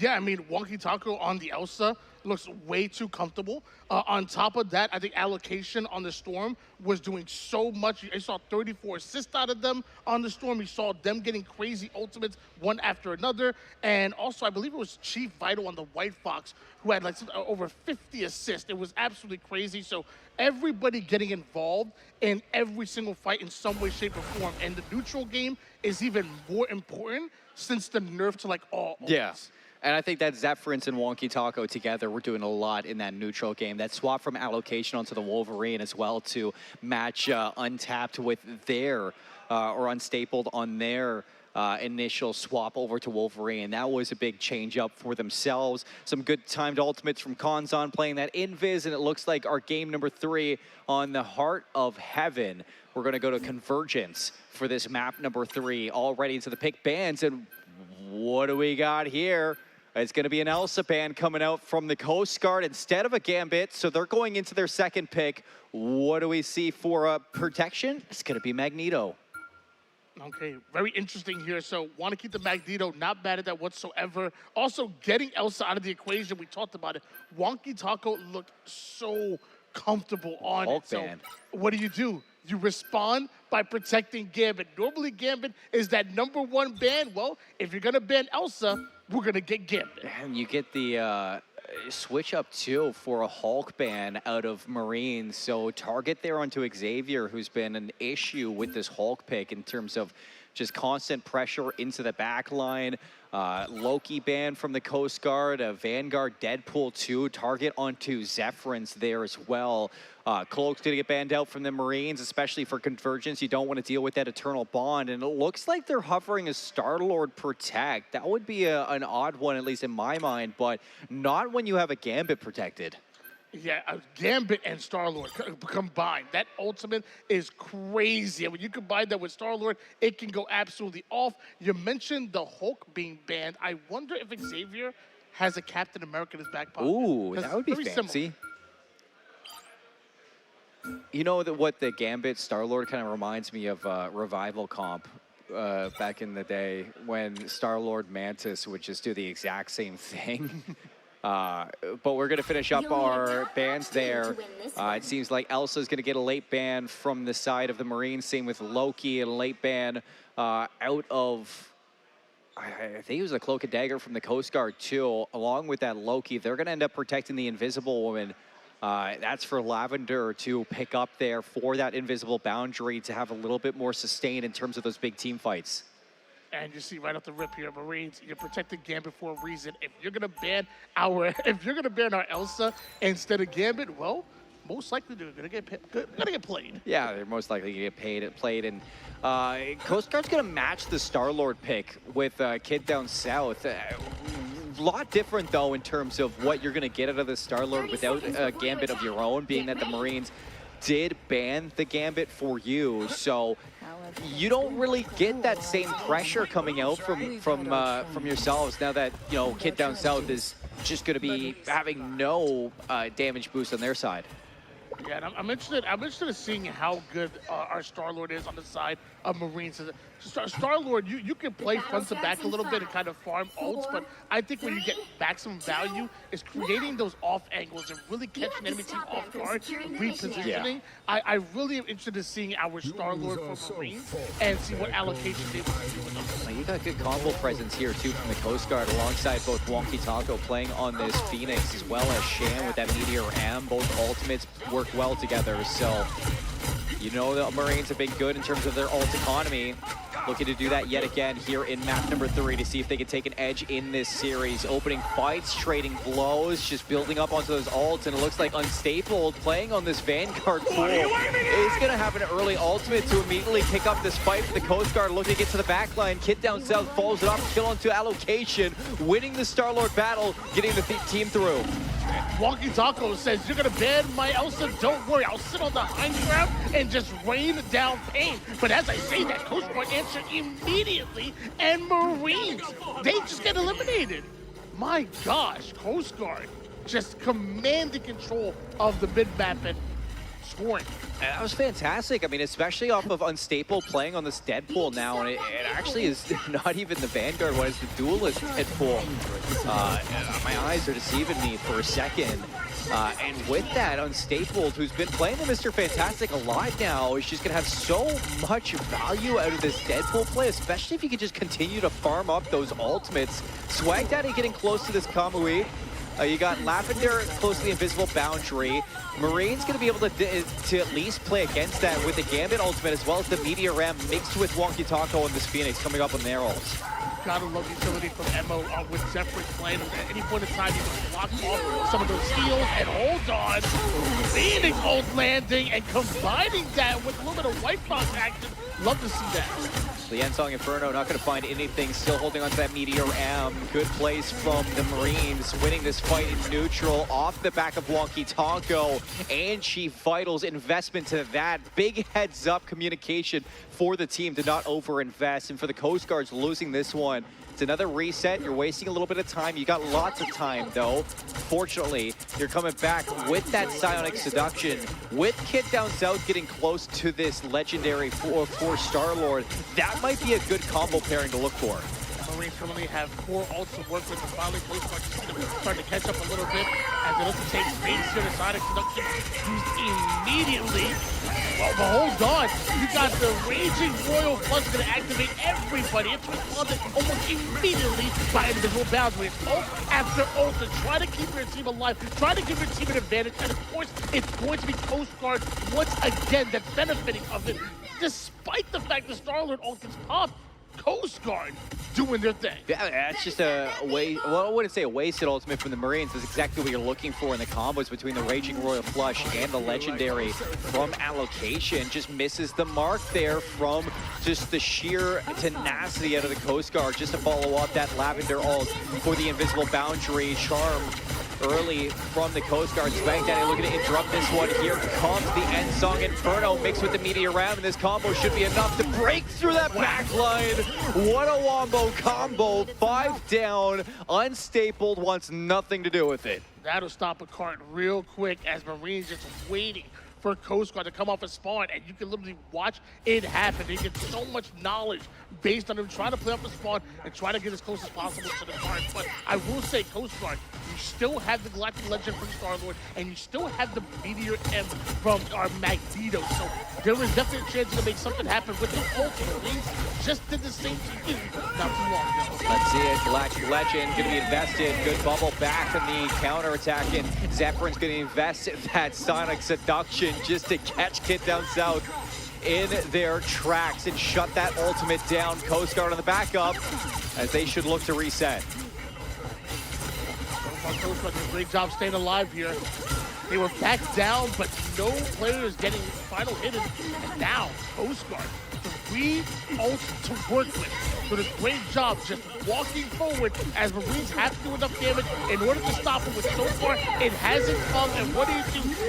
Yeah, I mean, Wonky Taco on the Elsa looks way too comfortable. On top of that, I think allocation on the Storm was doing so much. I saw 34 assists out of them on the Storm. You saw them getting crazy ultimates one after another. And also, I believe it was Chief Vital on the White Fox who had like over 50 assists. It was absolutely crazy. So everybody getting involved in every single fight in some way, shape, or form. And the neutral game is even more important since the nerf to like all Yes. And I think that Zephyrins and Wonky Taco together were doing a lot in that neutral game. That swap from allocation onto the Wolverine as well to match Untapped with their, or Unstapled on their initial swap over to Wolverine. That was a big change up for themselves. Some good timed ultimates from Konzon playing that Invis, and it looks like our game number 3 on the Heart of Heaven. We're going to go to Convergence for this map number 3, already into the pick bands. And what do we got here? It's going to be an Elsa band coming out from the Coast Guard instead of a Gambit, so they're going into their second pick. What do we see for protection? It's going to be Magneto. Okay, very interesting here. So want to keep the Magneto, not bad at that whatsoever. Also, getting Elsa out of the equation, we talked about it. Wonky Taco looked so comfortable on Hulk it. So band. what do? You respond by protecting Gambit. Normally, Gambit is that #1 ban. Well, if you're going to ban Elsa, we're going to get Gambit. And you get the switch up, too, for a Hulk ban out of Marines. So target there onto Xavier, who's been an issue with this Hulk pick in terms of just constant pressure into the back line. Loki ban from the Coast Guard, Vanguard Deadpool 2, target onto Zephyrins there as well. Cloak's going to get banned out from the Marines, especially for Convergence. You don't want to deal with that Eternal Bond. And it looks like they're hovering a Star-Lord Protect. That would be an odd one, at least in my mind, but not when you have a Gambit protected. Yeah, Gambit and Star-Lord combined. That ultimate is crazy. And when you combine that with Star-Lord, it can go absolutely off. You mentioned the Hulk being banned. I wonder if Xavier has a Captain America in his back pocket. Ooh, that would be fancy. You know what the Gambit Star-Lord kind of reminds me of Revival comp back in the day when Star-Lord Mantis would just do the exact same thing. But we're going to finish up our bans there. It seems like Elsa's going to get a late ban from the side of the Marines. Same with Loki, and a late ban out of, I think it was a Cloak and Dagger from the Coast Guard too. Along with that Loki, they're going to end up protecting the Invisible Woman. That's for Lavender to pick up there for that invisible boundary to have a little bit more sustain in terms of those big team fights. And you see right off the rip here, Marines, you're protecting Gambit for a reason. If you're gonna ban our Elsa instead of Gambit, well, most likely they're gonna get played. Yeah, they're most likely gonna get played, and Coast Guard's gonna match the Star-Lord pick with Kid Down South. A lot different though in terms of what you're gonna get out of the Star-Lord without a Gambit of your own, being that the Marines did ban the Gambit for you, so you don't really get that same pressure coming out from yourselves now that, you know, Kid Down South is just going to be having no damage boost on their side. Yeah, and I'm interested in seeing how good our Star-Lord is on the side of Marines. Star-Lord, you can play front to back a little bit and kind of farm ults, but I think when you get maximum value is creating those off angles and really catching enemy team off guard, repositioning. Yeah. I really am interested in seeing our Star-Lord for Marines and see what allocation they will do with them. You got good combo presence here too from the Coast Guard, alongside both Wonky Taco playing on this Phoenix, as well as Shan with that Meteor M. Both ultimates work well together, so you know the Marines have been good in terms of their ult economy. looking to do that yet again here in map number 3 to see if they can take an edge in this series. Opening fights, trading blows, just building up onto those ults, and it looks like Unstable playing on this Vanguard pool is going to have an early ultimate to immediately pick up this fight for the Coast Guard, looking to get to the back line. Kid down south follows it off, kill onto allocation, winning the Star-Lord battle, getting the team through. Wonky Taco says, you're gonna ban my Elsa, don't worry, I'll sit on the high ground and just rain down pain. But as I say that, Coast Guard answer immediately, and Marines, they just get eliminated. My gosh, Coast Guard just commanding control of the mid-map and scoring. And that was fantastic. I mean, especially off of Unstable playing on this Deadpool now, and it actually is not even the Vanguard one, it's the Duelist Deadpool. My eyes are deceiving me for a second. And with that, Unstable, who's been playing the Mr. Fantastic a lot now, is just going to have so much value out of this Deadpool play, especially if you can just continue to farm up those ultimates. Swag Daddy getting close to this Kamui. You got Lavender close to the invisible boundary. Marine's going to be able to at least play against that with the Gambit ultimate, as well as the Meteor Ram mixed with Wonky Taco and this Phoenix coming up on their ults. Gotta love utility from Emo with Zephyr playing. At any point in time, you can block off some of those steals and hold on. Phoenix ult landing and combining that with a little bit of white box action. Love to see that. The Ensong Inferno not going to find anything, still holding on to that Meteor M. Good plays from the Marines, winning this fight in neutral off the back of Wonky Taco and Chief Vital's investment to that. Big heads up communication for the team to not over-invest, and for the Coast Guards losing this one. It's another reset. You're wasting a little bit of time. You got lots of time, though. Fortunately, you're coming back with that Psionic Seduction. With Kid down south getting close to this legendary for Star-Lord, that might be a good combo pairing to look for. Marines currently have 4 ults to work with, and finally Coast Guard starting to catch up a little bit as they look to take space here. The Sonic Seduction used immediately. Well, but hold on. You got the Raging Royal Flush going to activate everybody. It's responded almost immediately by Invisible Boundary. It's ult after ult to try to keep your team alive, try to give your team an advantage, and of course, it's going to be Coast Guard once again that's benefiting of it, despite the fact that Star-Lord ult gets popped. Coast Guard doing their thing. Yeah, that's just a way. Well, I wouldn't say a wasted ultimate from the Marines. Is exactly what you're looking for in the combos between the Raging Royal Flush and the Legendary from allocation. Just misses the mark there from just the sheer tenacity out of the Coast Guard, just to follow up that Lavender ult for the Invisible Boundary charm. Early from the Coast Guard. Swag Daddy looking to interrupt this one. Here comes the Ensong Inferno mixed with the Meteor Ram, and this combo should be enough to break through that backline. What a wombo combo. 5 down. Unstapled wants nothing to do with it. That'll stop a cart real quick as Marines just waiting for Coast Guard to come off a spawn, and you can literally watch it happen. You get so much knowledge based on him trying to play off the spawn and trying to get as close as possible to the card. But I will say, Coast Guard, you still have the Galactic Legend from Star-Lord, and you still have the Meteor M from our Magneto. So there is definitely a chance to make something happen with the ultimate Marines. Just did the same to you not too long ago. Let's see it. Galactic Legend going to be invested. Good bubble back from the counterattack, and Zephyr's going to invest in that Sonic Seduction just to catch Kid down south in their tracks and shut that ultimate down. Coast Guard on the backup as they should look to reset. Coast Guard did a great job staying alive here. They were back down, but no players getting final hidden. And now, Coast Guard, 3 ults to work with. Did a great job just walking forward as Marines have to do enough damage in order to stop him. But so far, it hasn't come. And what do?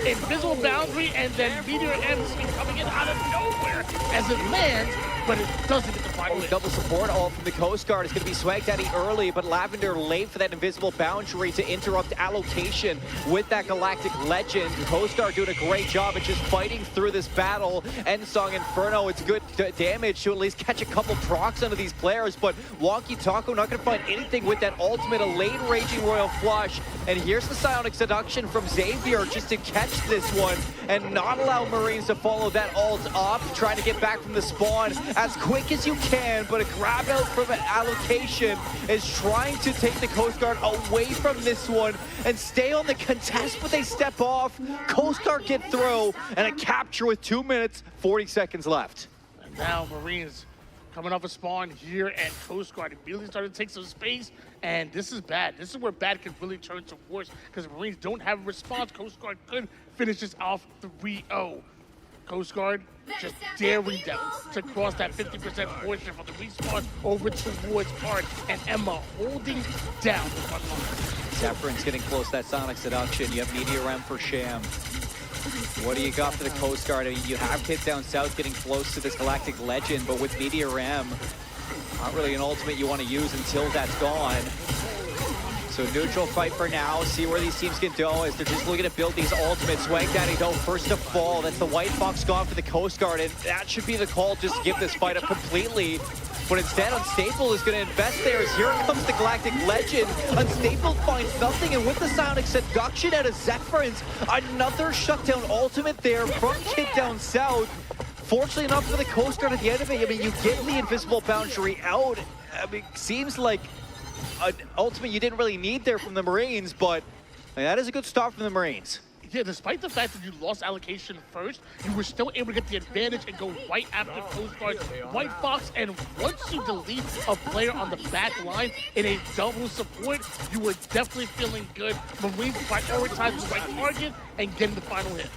Invisible Boundary and then Meteor M coming in out of nowhere as it lands, but it doesn't get the final hit. Double support all from the Coast Guard. It's going to be Swag Daddy early, but Lavender late for that Invisible Boundary to interrupt allocation with that Galactic Legend. Coast Guard doing a great job at just fighting through this battle. Ensong Inferno, it's good damage to at least catch a couple procs onto these players, but Wonky Taco not going to find anything with that ultimate, a late Raging Royal Flush. And here's the Psionic Seduction from Xavier just to catch this one and not allow Marines to follow that ult up, trying to get back from the spawn as quick as you can, but a grab out from an allocation is trying to take the Coast Guard away from this one and stay on the contest, but they step off. Coast Guard get through, and a capture with 2 minutes, 40 seconds left. And now Marines coming off a spawn here at Coast Guard. Immediately started to take some space, and this is bad. This is where bad can really turn to worse because Marines don't have a response. Coast Guard could finish this off 3-0. Coast Guard just daring them to cross that 50% portion from the respawn over towards Art, and Emma holding down the front line. Zephyrins getting close to that Sonic Seduction. You have Meteor M for Sham. What do you got for the Coast Guard? I mean, you have kids down south getting close to this Galactic Legend, but with Meteor M, not really an ultimate you want to use until that's gone. So neutral fight for now. See where these teams can go as they're just looking to build these ultimates. Swag Daddy though, first to fall. That's the White Fox gone for the Coast Guard, and that should be the call. Just give this fight up completely. But instead, Unstable is going to invest there as here comes the Galactic Legend. Unstable finds nothing, and with the Sonic Seduction out of Zephyrins, another shutdown ultimate there from Kid down south. Fortunately enough for the Coast Guard at the end of it, I mean, you get the invisible boundary out. I mean, seems like an ultimate you didn't really need there from the Marines, but I mean, that is a good start from the Marines. Yeah, despite the fact that you lost allocation first, you were still able to get the advantage and go right after Coast Guard, White Fox, and once you delete a player on the back line in a double support, you were definitely feeling good. Marines prioritized the right target and getting the final hit.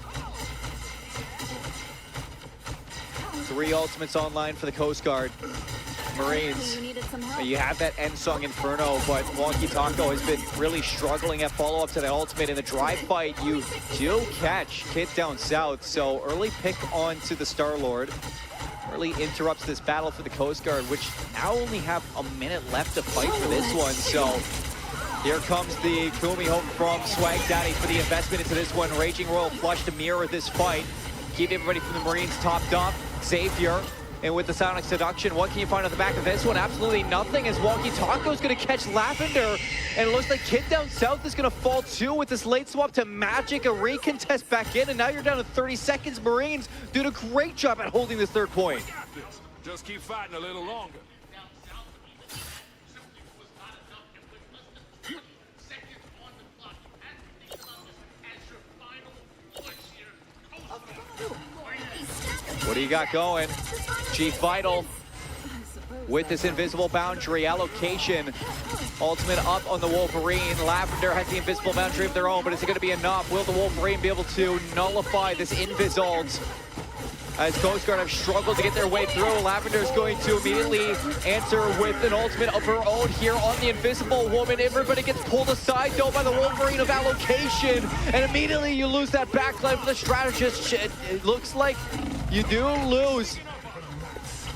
3 ultimates online for the Coast Guard. Marines, you have that end song Inferno, but Wonky Taco has been really struggling at follow-up to that ultimate. In the drive fight, you do catch Kid down south, so early pick onto the Star-Lord. Really interrupts this battle for the Coast Guard, which now only have a minute left to fight for this one, so here comes the Kumi home from Swag Daddy for the investment into this one. Raging Royal Flush to mirror this fight. Keep everybody from the Marines topped up. Xavier. And with the Sonic Seduction, what can you find on the back of this one? Absolutely nothing, as Wonky Taco's gonna catch Lavender. And it looks like Kid down south is gonna fall too with this late swap to Magic, a recontest back in, and now you're down to 30 seconds. Marines doing a great job at holding this third point. Just keep fighting a little longer. What do you got going? Chief Vital with this invisible boundary allocation. Ultimate up on the Wolverine. Lavender has the invisible boundary of their own, but is it going to be enough? Will the Wolverine be able to nullify this Invis ult? As Coast Guard have struggled to get their way through, Lavender is going to immediately answer with an ultimate of her own here on the Invisible Woman. Everybody gets pulled aside though by the Wolverine of allocation, and immediately you lose that backline for the strategist. It looks like you do lose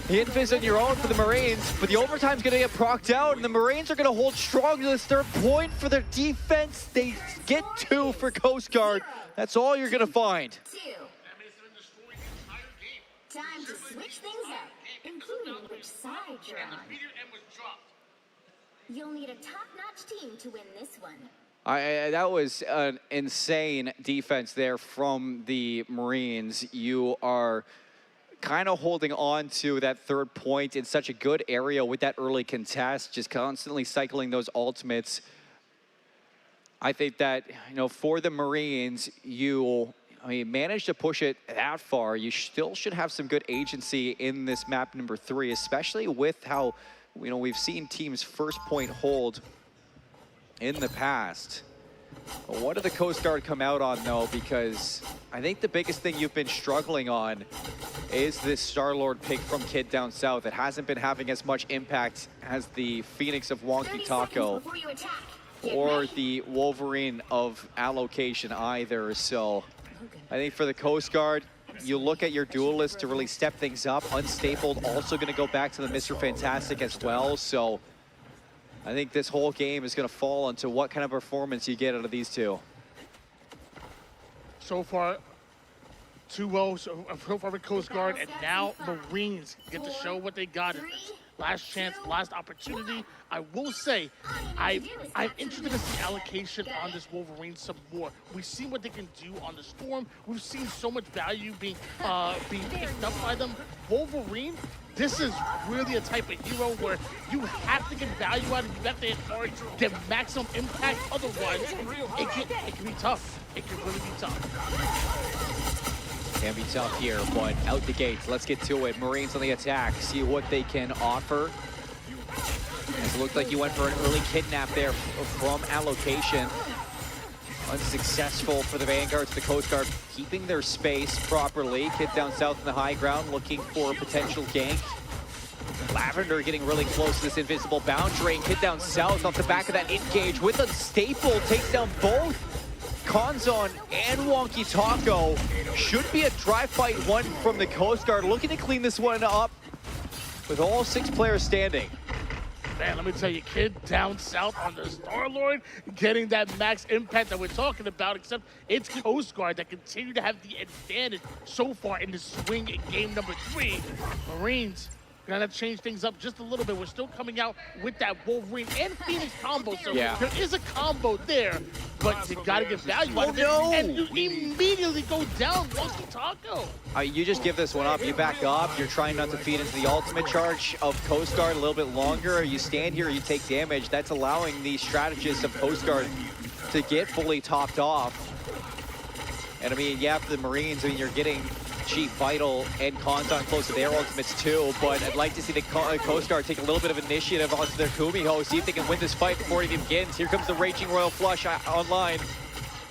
the Invis on your own for the Marines, but the overtime's gonna get procced out, and the Marines are gonna hold strong to this third point for their defense. They get 2 for Coast Guard. That's all you're gonna find. Time to switch things up, including which side you're on. You'll need a top-notch team to win this one. That was an insane defense there from the Marines. You are kind of holding on to that third point in such a good area with that early contest, just constantly cycling those ultimates. I think that, you know, for the Marines, managed to push it that far. You still should have some good agency in this map number 3, especially with how, you know, we've seen teams first point hold in the past. But what did the Coast Guard come out on though? Because I think the biggest thing you've been struggling on is this Star-Lord pick from Kid down south. It hasn't been having as much impact as the Phoenix of Wonky Taco or the Wolverine of allocation either. So I think for the Coast Guard, you look at your duelists to really step things up. Unstable also going to go back to the Mr. Fantastic as well. So I think this whole game is going to fall into what kind of performance you get out of these two. So far, 2-0 so far for Coast Guard, and now Marines get to show what they got. Last chance, last opportunity. I will say, I'm interested to see allocation on this Wolverine some more. We've seen what they can do on the Storm. We've seen so much value being picked up by them. Wolverine, this is really a type of hero where you have to get value out of it. You have to hit hard, get maximum impact. Otherwise, it can be tough. It can really be tough. Can be tough here, but out the gates. Let's get to it. Marines on the attack. See what they can offer. As it looked like you went for an early kidnap there from allocation. Unsuccessful for the Vanguard to the Coast Guard, keeping their space properly. Kid down south in the high ground, looking for a potential gank. Lavender getting really close to this invisible boundary. Kid down south off the back of that engage with Unstable. Takes down both Konzon and Wonky Taco. Should be a dry fight one from the Coast Guard. Looking to clean this one up with all 6 players standing. Man, let me tell you, Kid down south on the Star-Lord, getting that max impact that we're talking about, except it's Coast Guard that continue to have the advantage so far in the swing in game number 3. Marines gonna change things up just a little bit. We're still coming out with that Wolverine and Phoenix combo, so there is a combo there, but you gotta get value out of it, and you immediately go down Wonky Taco. You just give this one up. You back up. You're trying not to feed into the ultimate charge of Coast Guard a little bit longer. You stand here, you take damage. That's allowing the strategists of Coast Guard to get fully topped off. And I mean, yeah, for the Marines, I mean, you're getting Chief Vital and Konzon close to their ultimates too, but I'd like to see the Coast Guard take a little bit of initiative onto their Kumiho, see if they can win this fight before it even begins. Here comes the Raging Royal Flush online.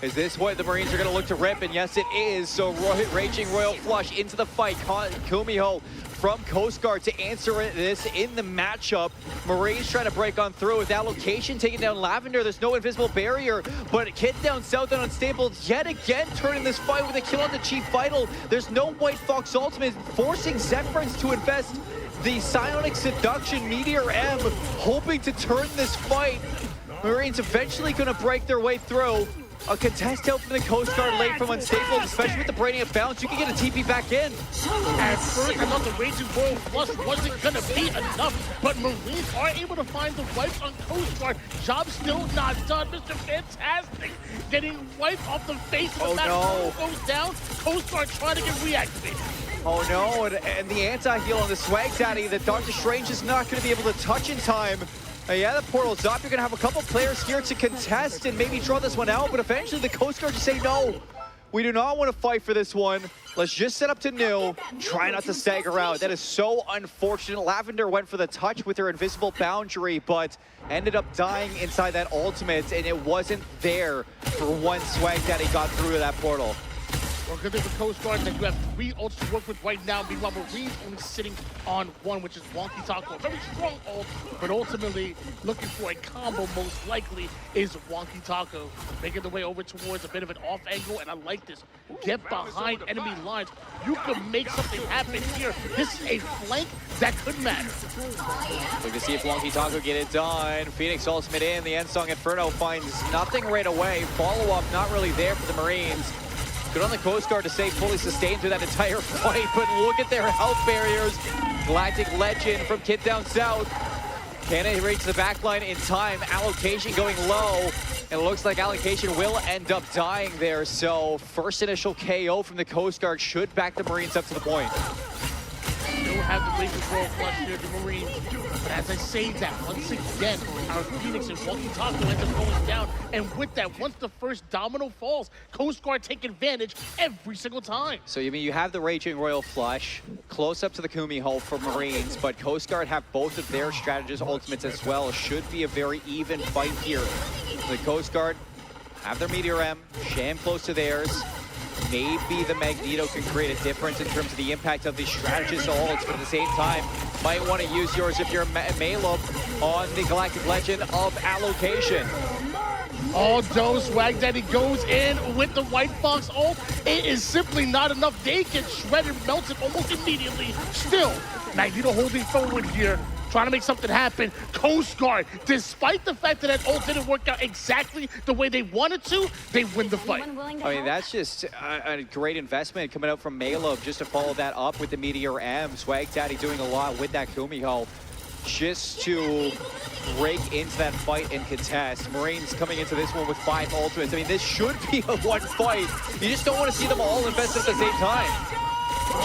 Is this what the Marines are going to look to rip? And yes, it is. So Raging Royal Flush into the fight. Kumiho from Coast Guard to answer this in the matchup. Marines trying to break on through with allocation, taking down Lavender. There's no invisible barrier, but Kid down south and Unstable yet again turning this fight with a kill on the Chief Vital. There's no White Fox ultimate, forcing Zephyrins to invest the Psionic Seduction Meteor M, hoping to turn this fight. Marines eventually going to break their way through. A contest out from the Coast Guard late from Unstable, especially with the Brainiac bounce. You can get a TP back in. At first, I thought the Raging Royal Flush wasn't going to be enough, but Marines are able to find the wipes on Coast Guard. Job still not done. Mr. Fantastic getting wiped off the face of that goes down. Coast Guard trying to get reactivated. Oh no, and the anti-heal on the Swag Daddy that Dr. Strange is not going to be able to touch in time. Yeah, the portal's up. You're going to have a couple players here to contest and maybe draw this one out, but eventually the Coast Guard just say, no, we do not want to fight for this one. Let's just set up to new. Try not to stagger out. That is so unfortunate. Lavender went for the touch with her invisible boundary, but ended up dying inside that ultimate, and it wasn't there for one Swag Daddy got through to that portal. Well, good thing for Coast Guard that you have 3 ults to work with right now. Meanwhile, Marines only sitting on 1, which is Wonky Taco. Very strong ult, but ultimately looking for a combo most likely is Wonky Taco. Making the way over towards a bit of an off angle, and I like this. Get behind enemy lines. You can make something happen here. This is a flank that could matter. We can see if Wonky Taco get it done. Phoenix ultimate in. The End Song Inferno finds nothing right away. Follow-up not really there for the Marines. Good on the Coast Guard to stay fully sustained through that entire fight, but look at their health barriers. Galactic Legend from Kid down south. Can it reach the back line in time? Allocation going low, and it looks like Allocation will end up dying there. So first initial KO from the Coast Guard should back the Marines up to the point. Still have the Raging Royal Flush here, the Marines. But as I say that, once again, our Phoenix and Wonky Taco ends up going down. And with that, once the first domino falls, Coast Guard take advantage every single time. So you mean you have the Raging Royal Flush, close up to the Kumiho for Marines, but Coast Guard have both of their strategist ultimates as well. Should be a very even fight here. The Coast Guard have their Meteor M, Sham close to theirs. Maybe the Magneto can create a difference in terms of the impact of the strategist ults, but at the same time, might want to use yours if you're Malum on the Galactic Legend of Allocation. Although Swag Daddy goes in with the White Fox ult, it is simply not enough. They get shredded, melted almost immediately. Still, Magneto holding forward here, trying to make something happen. Coast Guard, despite the fact that that ult didn't work out exactly the way they wanted to, they win the fight. I mean, that's just a great investment coming out from Malum just to follow that up with the Meteor M. Swag Daddy doing a lot with that Kumiho just to break into that fight and contest. Marines coming into this one with 5 ultimates. I mean, this should be a one fight. You just don't want to see them all invested at the same time.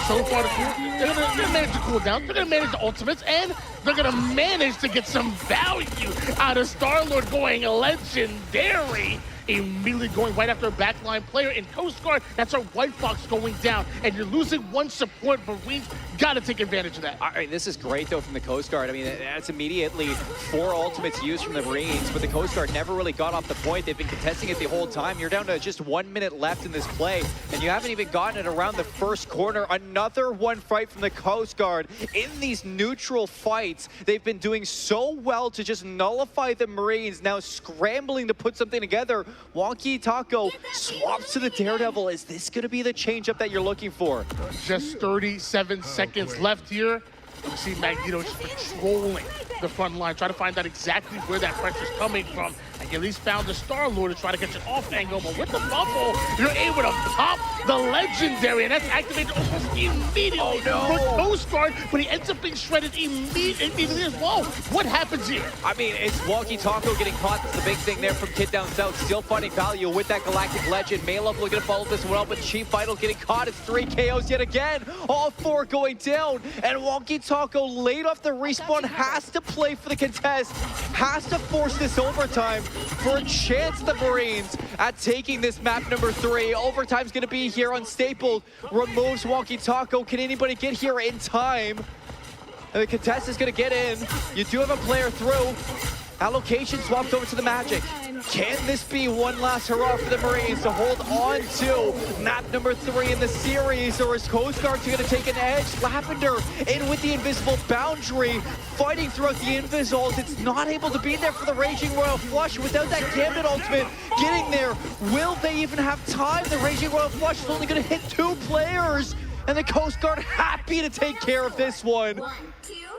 So far, they're gonna manage to cool down, they're gonna manage the ultimates, and they're gonna manage to get some value out of Star-Lord going legendary. immediately going right after a backline player. In Coast Guard, that's our White Fox going down, and you're losing one support. Marines got to take advantage of that. I mean, this is great, though, from the Coast Guard. I mean, that's immediately 4 ultimates used from the Marines, but the Coast Guard never really got off the point. They've been contesting it the whole time. You're down to just 1 minute left in this play, and you haven't even gotten it around the first corner. Another one fight from the Coast Guard. In these neutral fights, they've been doing so well to just nullify the Marines, now scrambling to put something together. Wonky Taco swaps to the Daredevil. Is this going to be the changeup that you're looking for? Just 37 seconds left here. You see Magneto just patrolling the front line, trying to find out exactly where that pressure's coming from. And you at least found the Star-Lord to try to get an off angle, but with the bubble, you're able to pop the Legendary, and that's activated almost immediately for Coast Guard, but he ends up being shredded immediately as well. What happens here? I mean, it's Wonky Taco getting caught. That's the big thing there from Kid Down South. Still finding value with that Galactic Legend. Malov looking to follow this one up, but Chief Vital getting caught. It's 3 KOs yet again. All 4 going down, and Wonky Taco late off the respawn has to play for the contest, has to force this overtime for a chance the Marines at taking this map number 3. Overtime's gonna be here on Stapled. Removes Wonky Taco. Can anybody get here in time? And the contest is gonna get in. You do have a player through. Allocation swapped over to the Magic. Can this be one last hurrah for the Marines to hold on to map number 3 in the series, or is Coast Guard going to take an edge? Lavender in with the invisible boundary, fighting throughout the Invis-ult. It's not able to be there for the Raging Royal Flush without that Gambit ultimate getting there. Will they even have time? The Raging Royal Flush is only going to hit 2 players, and the Coast Guard happy to take care of this one.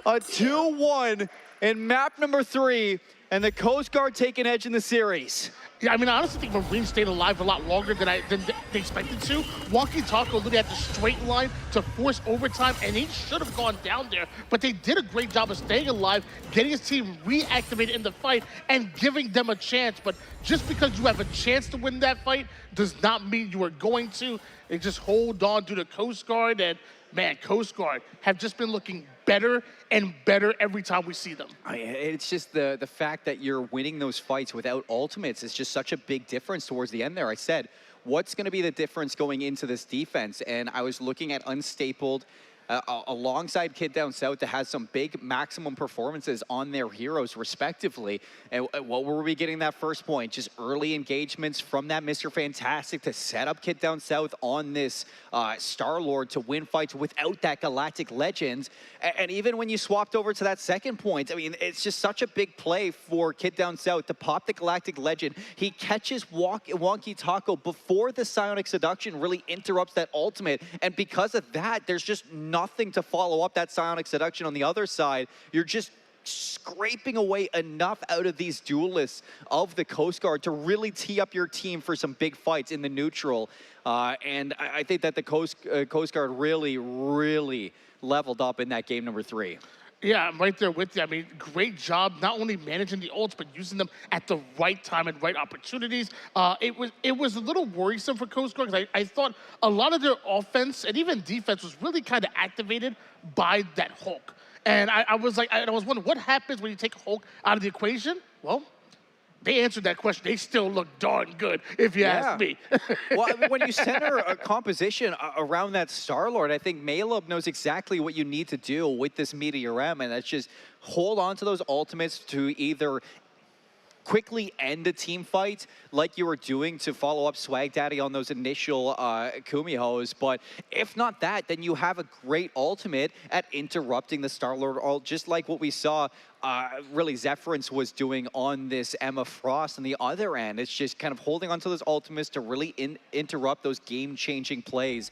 A 2-1 in map number 3. And the Coast Guard take an edge in the series. Yeah, I mean, I honestly think Marines stayed alive a lot longer than they expected to. Wonky Taco literally had the straight line to force overtime, and he should have gone down there. But they did a great job of staying alive, getting his team reactivated in the fight, and giving them a chance. But just because you have a chance to win that fight does not mean you are going to. They just hold on to the Coast Guard, and man, Coast Guard have just been looking better and better every time we see them. It's just the fact that you're winning those fights without ultimates is just such a big difference towards the end there. I said, what's going to be the difference going into this defense? And I was looking at Unstapled alongside Kid Down South that has some big maximum performances on their heroes respectively. And what were we getting that first point? Just early engagements from that Mr. Fantastic to set up Kid Down South on this Star-Lord to win fights without that Galactic Legend. And even when you swapped over to that second point, I mean, it's just such a big play for Kid Down South to pop the Galactic Legend. He catches Wonky Taco before the Psionic Seduction really interrupts that ultimate. And because of that, there's just nothing to follow up that Psionic Seduction on the other side. You're just scraping away enough out of these duelists of the Coast Guard to really tee up your team for some big fights in the neutral. And I think that the Coast Guard really leveled up in that game number 3. Yeah, I'm right there with you. I mean, great job not only managing the ults, but using them at the right time and right opportunities. It was a little worrisome for Coast Guard because I thought a lot of their offense and even defense was really kind of activated by that Hulk. And I was wondering, what happens when you take Hulk out of the equation? Well, they answered that question. They still look darn good, if you ask me. Well, when you center a composition around that Star-Lord, I think Malub knows exactly what you need to do with this Meteor M, and that's just hold on to those ultimates to either quickly end a team fight like you were doing to follow up Swag Daddy on those initial Kumihos, but if not that, then you have a great ultimate at interrupting the Star-Lord ult, just like what we saw really Zephyrins was doing on this Emma Frost on the other end. It's just kind of holding onto those ultimates to really interrupt those game-changing plays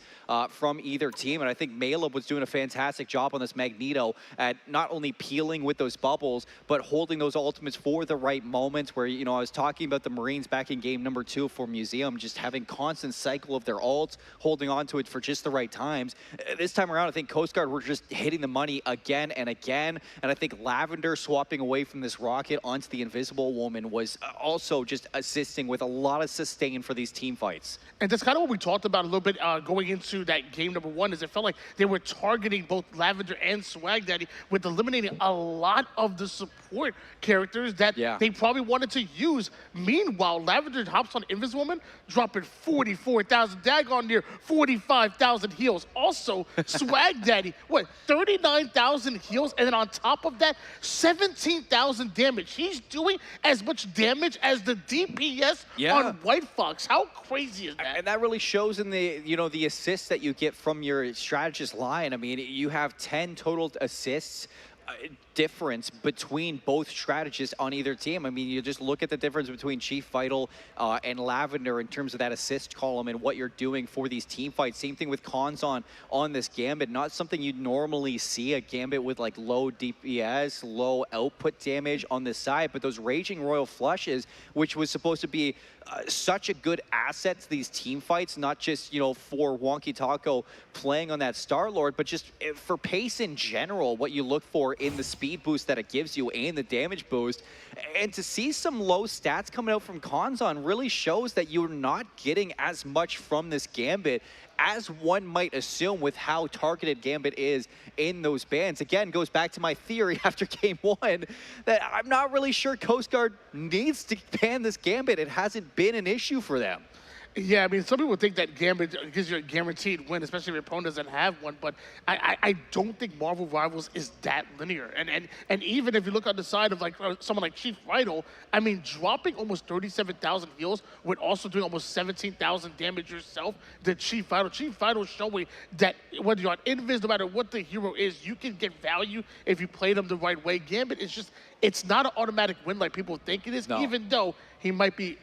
from either team. And I think Maleb was doing a fantastic job on this Magneto at not only peeling with those bubbles, but holding those ultimates for the right moments where, you know, I was talking about the Marines back in game number 2 for Museum, just having constant cycle of their ults, holding on to it for just the right times. This time around, I think Coast Guard were just hitting the money again and again. And I think Lavender swapping away from this rocket onto the Invisible Woman was also just assisting with a lot of sustain for these team fights. And that's kind of what we talked about a little bit going into that game number 1, is it felt like they were targeting both Lavender and Swag Daddy with eliminating a lot of the support characters that they probably wanted to use. Meanwhile, Lavender hops on Invisible Woman, dropping 44,000, Dagon near 45,000 heals. Also, Swag Daddy, what, 39,000 heals, and then on top of that, 17,000 damage. He's doing as much damage as the DPS on White Fox. How crazy is that? And that really shows in the, the assists that you get from your strategist line. I mean, you have 10 total assists difference between both strategists on either team. I mean, you just look at the difference between Chief Vital and Lavender in terms of that assist column and what you're doing for these team fights. Same thing with Cons on this Gambit. Not something you'd normally see, a Gambit with like low DPS, low output damage on this side, but those Raging Royal Flushes, which was supposed to be such a good asset to these team fights, not just, for Wonky Taco playing on that Star-Lord, but just for pace in general, what you look for in the speed boost that it gives you and the damage boost. And to see some low stats coming out from Konzon really shows that you're not getting as much from this Gambit as one might assume with how targeted Gambit is in those bans. Again, goes back to my theory after game 1 that I'm not really sure Coast Guard needs to ban this Gambit. It hasn't been an issue for them. Yeah, I mean, some people think that Gambit gives you a guaranteed win, especially if your opponent doesn't have one, but I don't think Marvel Rivals is that linear. And even if you look on the side of like someone like Chief Vital, I mean, dropping almost 37,000 heals with also doing almost 17,000 damage yourself, the Chief Vital showing that whether you're on Invis, no matter what the hero is, you can get value if you play them the right way. Gambit is just, it's not an automatic win like people think it is, even though he might be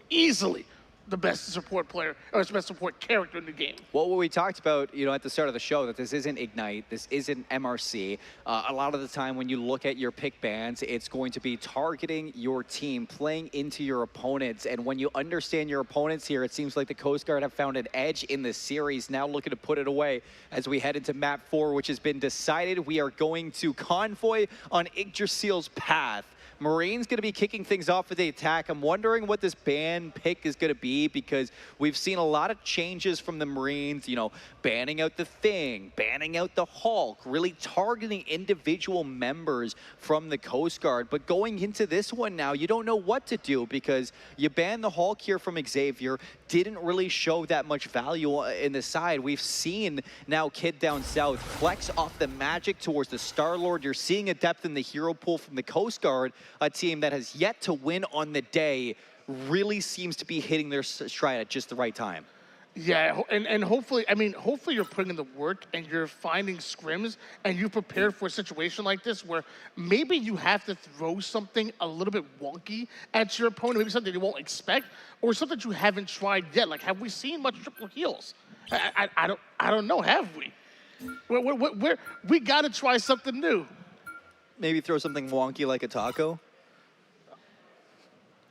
easily the best support player, or the best support character in the game. Well, what we talked about, at the start of the show, that this isn't Ignite, this isn't MRC. A lot of the time when you look at your pick bans, it's going to be targeting your team, playing into your opponents. And when you understand your opponents here, it seems like the Coast Guard have found an edge in this series, now looking to put it away as we head into map 4, which has been decided. We are going to Convoy on Yggdrasil's path. Marine's going to be kicking things off with the attack. I'm wondering what this ban pick is going to be, because we've seen a lot of changes from the Marines, banning out the Thing, banning out the Hulk, really targeting individual members from the Coast Guard. But going into this one now, you don't know what to do, because you banned the Hulk here from Xavier, didn't really show that much value in the side. We've seen now Kid Down South flex off the magic towards the Star-Lord. You're seeing a depth in the hero pool from the Coast Guard, a team that has yet to win on the day, really seems to be hitting their stride at just the right time. Yeah, and hopefully, hopefully you're putting in the work and you're finding scrims and you're prepared for a situation like this where maybe you have to throw something a little bit wonky at your opponent, maybe something they won't expect, or something you haven't tried yet. Like, have we seen much triple heals? I don't know, have we? We got to try something new. Maybe throw something wonky like a taco.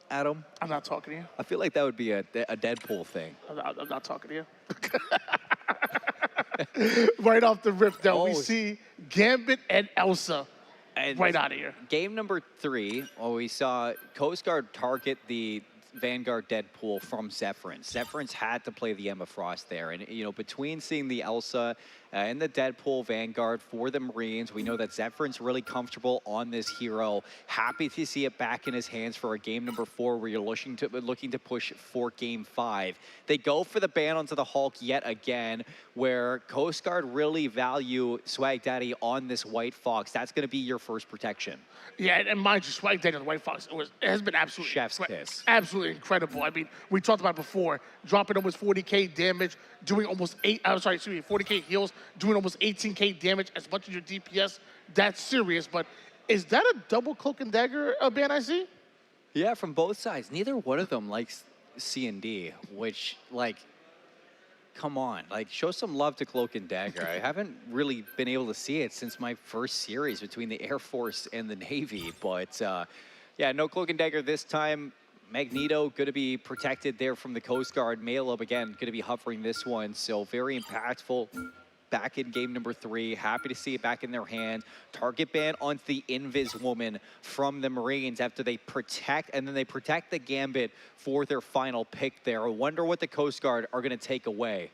Adam? I'm not talking to you. I feel like that would be a Deadpool thing. I'm not talking to you. Right off the rip, though, we see Gambit and Elsa right out of here. Game number 3, we saw Coast Guard target the Vanguard Deadpool from Zephyrin. Zephyrin's had to play the Emma Frost there. And, between seeing the Elsa and the Deadpool Vanguard for the Marines, we know that Zephyrin's really comfortable on this hero. Happy to see it back in his hands for a game number 4 where you're looking to push for game 5. They go for the ban onto the Hulk yet again, where Coast Guard really value Swag Daddy on this White Fox. That's going to be your first protection. Yeah, and mind you, Swag Daddy on the White Fox it has been absolutely chef's kiss. Absolutely incredible. I mean, we talked about it before, dropping almost 40k damage, doing almost 40k heals, doing almost 18k damage as much as your DPS. That's serious, but is that a double Cloak and Dagger ban I see? Yeah, from both sides. Neither one of them likes C&D, which, come on, show some love to Cloak and Dagger. I haven't really been able to see it since my first series between the Air Force and the Navy, but yeah, no Cloak and Dagger this time. Magneto going to be protected there from the Coast Guard. Maleb, again, going to be hovering this one, so very impactful back in game number 3. Happy to see it back in their hand. Target ban onto the Invis woman from the Marines after they protect, and then they protect the Gambit for their final pick there. I wonder what the Coast Guard are going to take away.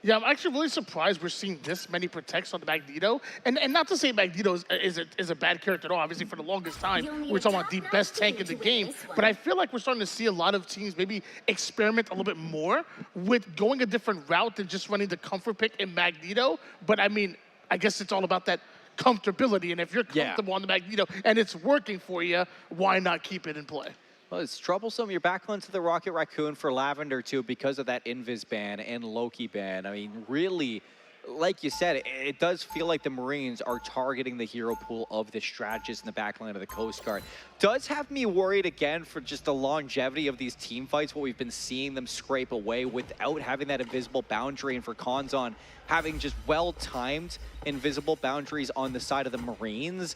Yeah, I'm actually really surprised we're seeing this many protects on the Magneto. And not to say Magneto is a bad character at all. Obviously, for the longest time, we're talking about the best tank in the game. But I feel like we're starting to see a lot of teams maybe experiment a little bit more with going a different route than just running the comfort pick in Magneto. But I mean, I guess it's all about that comfortability. And if you're comfortable on the Magneto and it's working for you, why not keep it in play? Well, it's troublesome. You're back onto the Rocket Raccoon for Lavender, too, because of that Invis ban and Loki ban. I mean, really, like you said, it does feel like the Marines are targeting the hero pool of the strategist in the backline of the Coast Guard. Does have me worried, again, for just the longevity of these team fights, what we've been seeing them scrape away without having that invisible boundary, and for Konzon having just well-timed invisible boundaries on the side of the Marines.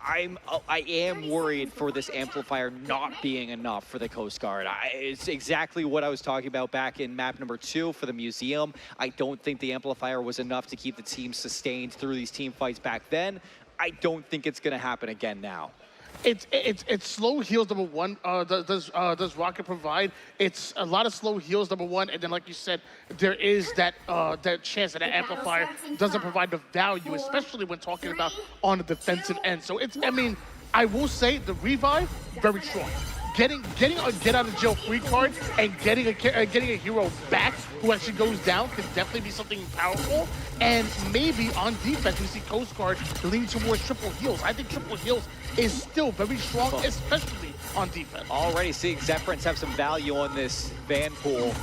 I am worried for this amplifier not being enough for the Coast Guard. It's exactly what I was talking about back in map number 2 for the museum. I don't think the amplifier was enough to keep the team sustained through these team fights back then. I don't think it's going to happen again now. It's slow heals, number one. Does Rocket provide? It's a lot of slow heals, number one, and then like you said, there is that chance that an amplifier doesn't provide the value, especially when talking about on the defensive end. So I mean, I will say the revive very strong. Getting a get out of jail free card and getting a hero back who actually goes down could definitely be something powerful. And maybe on defense we see Coast Guard lean towards triple heals. I think triple heals is still very strong, especially on defense. Already seeing Zephyrins have some value on this Van pool.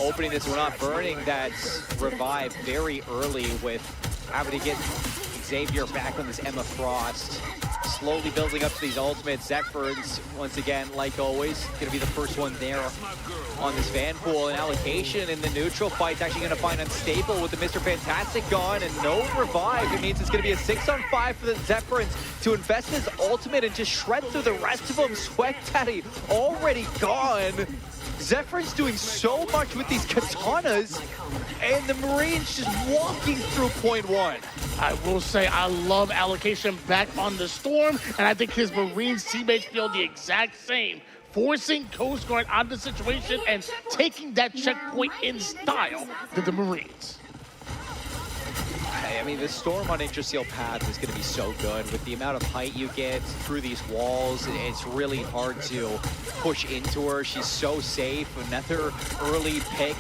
Opening this one up, burning that revive very early with having to get Xavier back on this Emma Frost. Slowly building up to these ultimates. Zephyrins, once again, like always, going to be the first one there on this Van pool. And allocation in the neutral fight's actually going to find unstable with the Mr. Fantastic gone and no revive. It means it's going to be a 6-on-5 for the Zephyrins to invest his ultimate and just shred through the rest of them. Sweat Daddy already gone. Zephyrins doing so much with these katanas, and the Marines just walking through point 1. I will say I love allocation back on the Storm, and I think his Marines teammates feel the exact same. Forcing Coast Guard out of the situation and taking that checkpoint in style to the Marines. I mean, the Storm on Interseal path is going to be so good. With the amount of height you get through these walls, it's really hard to push into her. She's so safe. Another early pick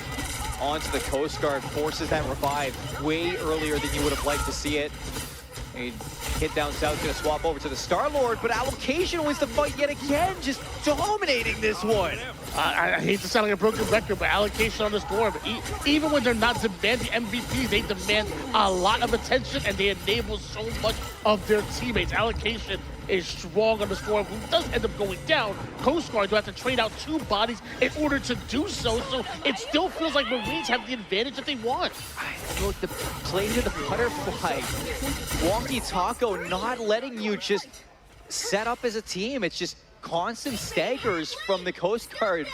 onto the Coast Guard forces that revive way earlier than you would have liked to see it. A hit down south, going to swap over to the Star-Lord, but allocation wins the fight yet again, just dominating this one. I hate to sound like a broken record, but allocation on the Storm, even when they're not demanding MVP, they demand a lot of attention and they enable so much of their teammates. Allocation is strong on the Storm, who does end up going down. Coast Guard do have to trade out 2 bodies in order to do so it still feels like Marines have the advantage that they want. Look, the play to the butterfly. Wonky Taco not letting you just set up as a team. It's just constant staggers from the Coast Guard.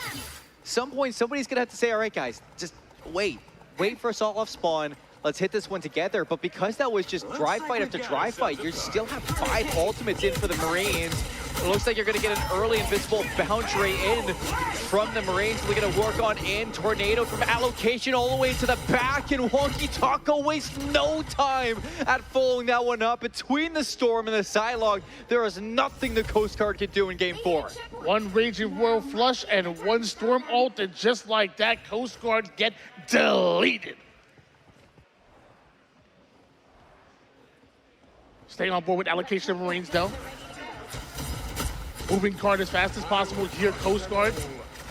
Some point, somebody's gonna have to say, all right, guys, just wait for us all off spawn. Let's hit this one together. But because that was just dry fight after dry fight, you still have 5 ultimates in for the Marines. It looks like you're going to get an early invisible boundary in from the Marines. We're going to work on in Tornado from allocation all the way to the back, and Wonky Taco wastes no time at following that one up. Between the Storm and the Psylocke, there is nothing the Coast Guard can do in Game 4. 1 Raging Royal Flush and 1 Storm ult, and just like that, Coast Guard get deleted. Staying on board with allocation of Marines, though. Moving card as fast as possible here, Coast Guard.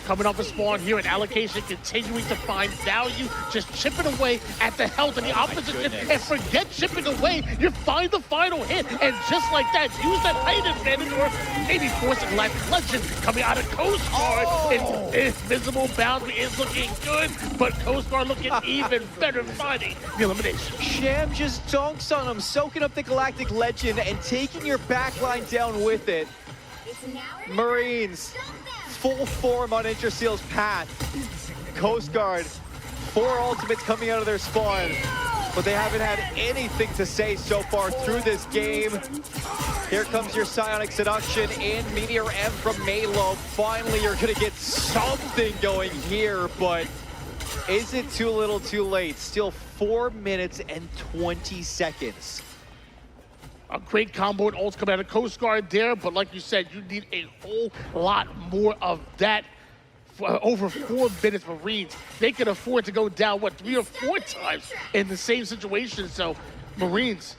Coming off a spawn here, and allocation continuing to find value, just chipping away at the health of the opposition. And forget chipping away, you find the final hit. And just like that, use that height advantage, or maybe forcing Life Legend coming out of Coast Guard. Invisible boundary is looking good, but Coast Guard looking even better, finding the elimination. Sham just dunks on him, soaking up the Galactic Legend and taking your backline down with it. Marines, full form on Interseal's path. Coast Guard, 4 ultimates coming out of their spawn. but they haven't had anything to say so far through this game. Here comes your Psionic Seduction in Meteor M from Malo. Finally, you're gonna get something going here, but is it too little too late? Still 4 minutes and 20 seconds. A great combo and ults coming out of Coast Guard there, but like you said, you need a whole lot more of that. For over 4 minutes, Marines, they can afford to go down, what, 3 or 4 times in the same situation. So, Marines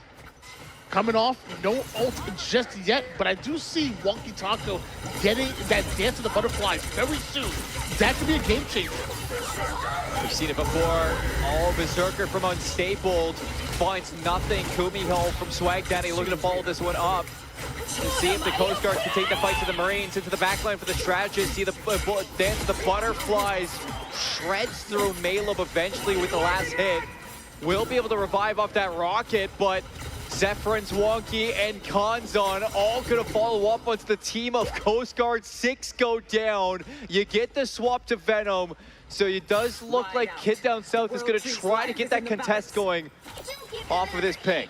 coming off, no ult just yet, but I do see Wonky Taco getting that Dance of the Butterflies very soon. That could be a game changer. We've seen it before. Oh, Berserker from Unstapled finds nothing. Kumiho from Swag Daddy looking to follow this one up. To see if the Coast Guard can take the fight to the Marines, into the backline for the strategist. See the Dance of the Butterflies shreds through Maleb eventually with the last hit. Will be able to revive off that rocket, but Zephyrins, Wonky, and Kanzon all gonna follow up once the team of Coast Guard 6 go down. You get the swap to Venom, so it does look like Kid Down South is gonna try to get that contest going off of this pick.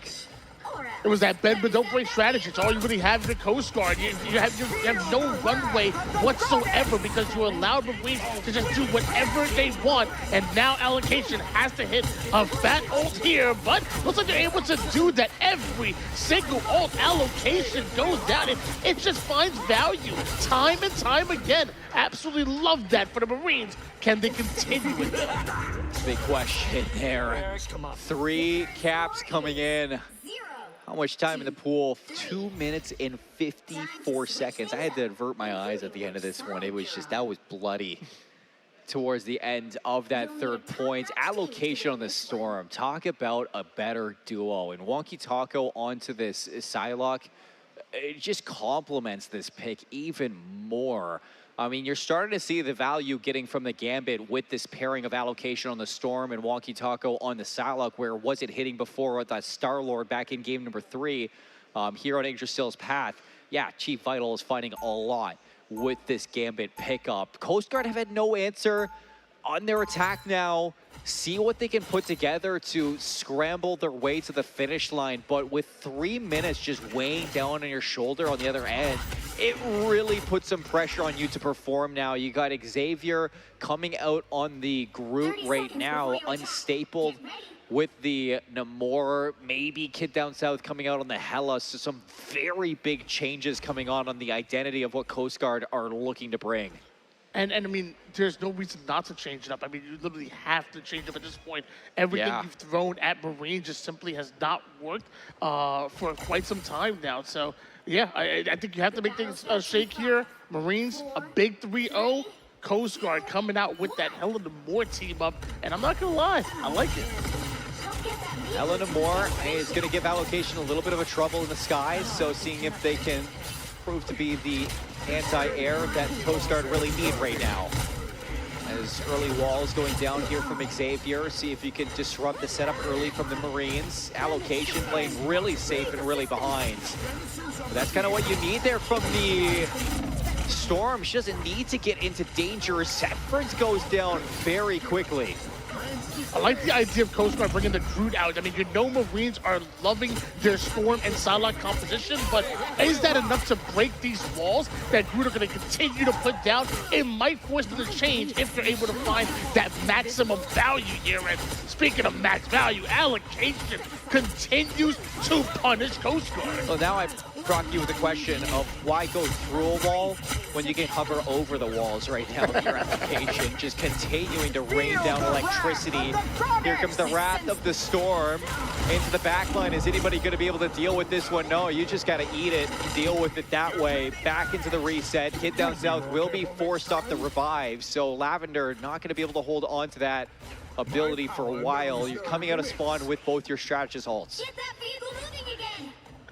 It was that bend but don't break strategy. It's all you really have in the Coast Guard. You have no runway whatsoever because you allowed Marines to just do whatever they want. And now allocation has to hit a fat ult here, but looks like they're able to do that. Every single ult allocation goes down. It just finds value time and time again. Absolutely love that for the Marines. Can they continue with it? Big question there. 3 caps coming in. How much time in the pool? 2 minutes and 54 seconds. I had to avert my eyes at the end of this one. It was just, that was bloody towards the end of that 3rd point. Allocation on the Storm. Talk about a better duo. And Wonky Taco onto this Psylocke, it just complements this pick even more. I mean, you're starting to see the value getting from the Gambit with this pairing of allocation on the Storm and Wonky Taco on the Psylocke, where was it hitting before with that Star-Lord back in game number 3 here on Yggdrasil's path. Yeah, Chief Vital is finding a lot with this Gambit pickup. Coast Guard have had no answer on their attack now. See what they can put together to scramble their way to the finish line, but with 3 minutes just weighing down on your shoulder on the other end, it really puts some pressure on you to perform now. You got Xavier coming out on the Groot right now, unstapled with the Namor, maybe Kid Down South coming out on the Hella, so some very big changes coming on the identity of what Coast Guard are looking to bring. And I mean, there's no reason not to change it up. I mean, you literally have to change it at this point. Everything you've thrown at Marine just simply has not worked for quite some time now. So, yeah, I think you have to make things shake here. Marines, a big 3-0. Coast Guard coming out with that Hella Namor team up. And I'm not going to lie, I like it. Hella Namor is going to give allocation a little bit of a trouble in the skies. So seeing if they can prove to be the anti-air that Coast Guard really need right now. As early walls going down here from Xavier. See if you can disrupt the setup early from the Marines. Allocation playing really safe and really behind. But that's kind of what you need there from the Storm. She doesn't need to get into danger. Zephyrins goes down very quickly. I like the idea of Coast Guard bringing the Groot out. I mean, you know Marines are loving their Storm and Psylocke composition, but is that enough to break these walls that Groot are going to continue to put down? It might force them to change if they're able to find that maximum value here. And speaking of max value, allocation continues to punish Coast Guard. Well, now I've brought you with the question of why go through a wall when you can hover over the walls right now with your application, just continuing to rain down electricity. Here comes the Wrath of the Storm into the back line. Is anybody going to be able to deal with this one? No, you just got to eat it, deal with it that way. Back into the reset. Kid Down South will be forced off the revive, so Lavender not going to be able to hold on to that ability for a while. You're coming out of spawn with both your strategist ults.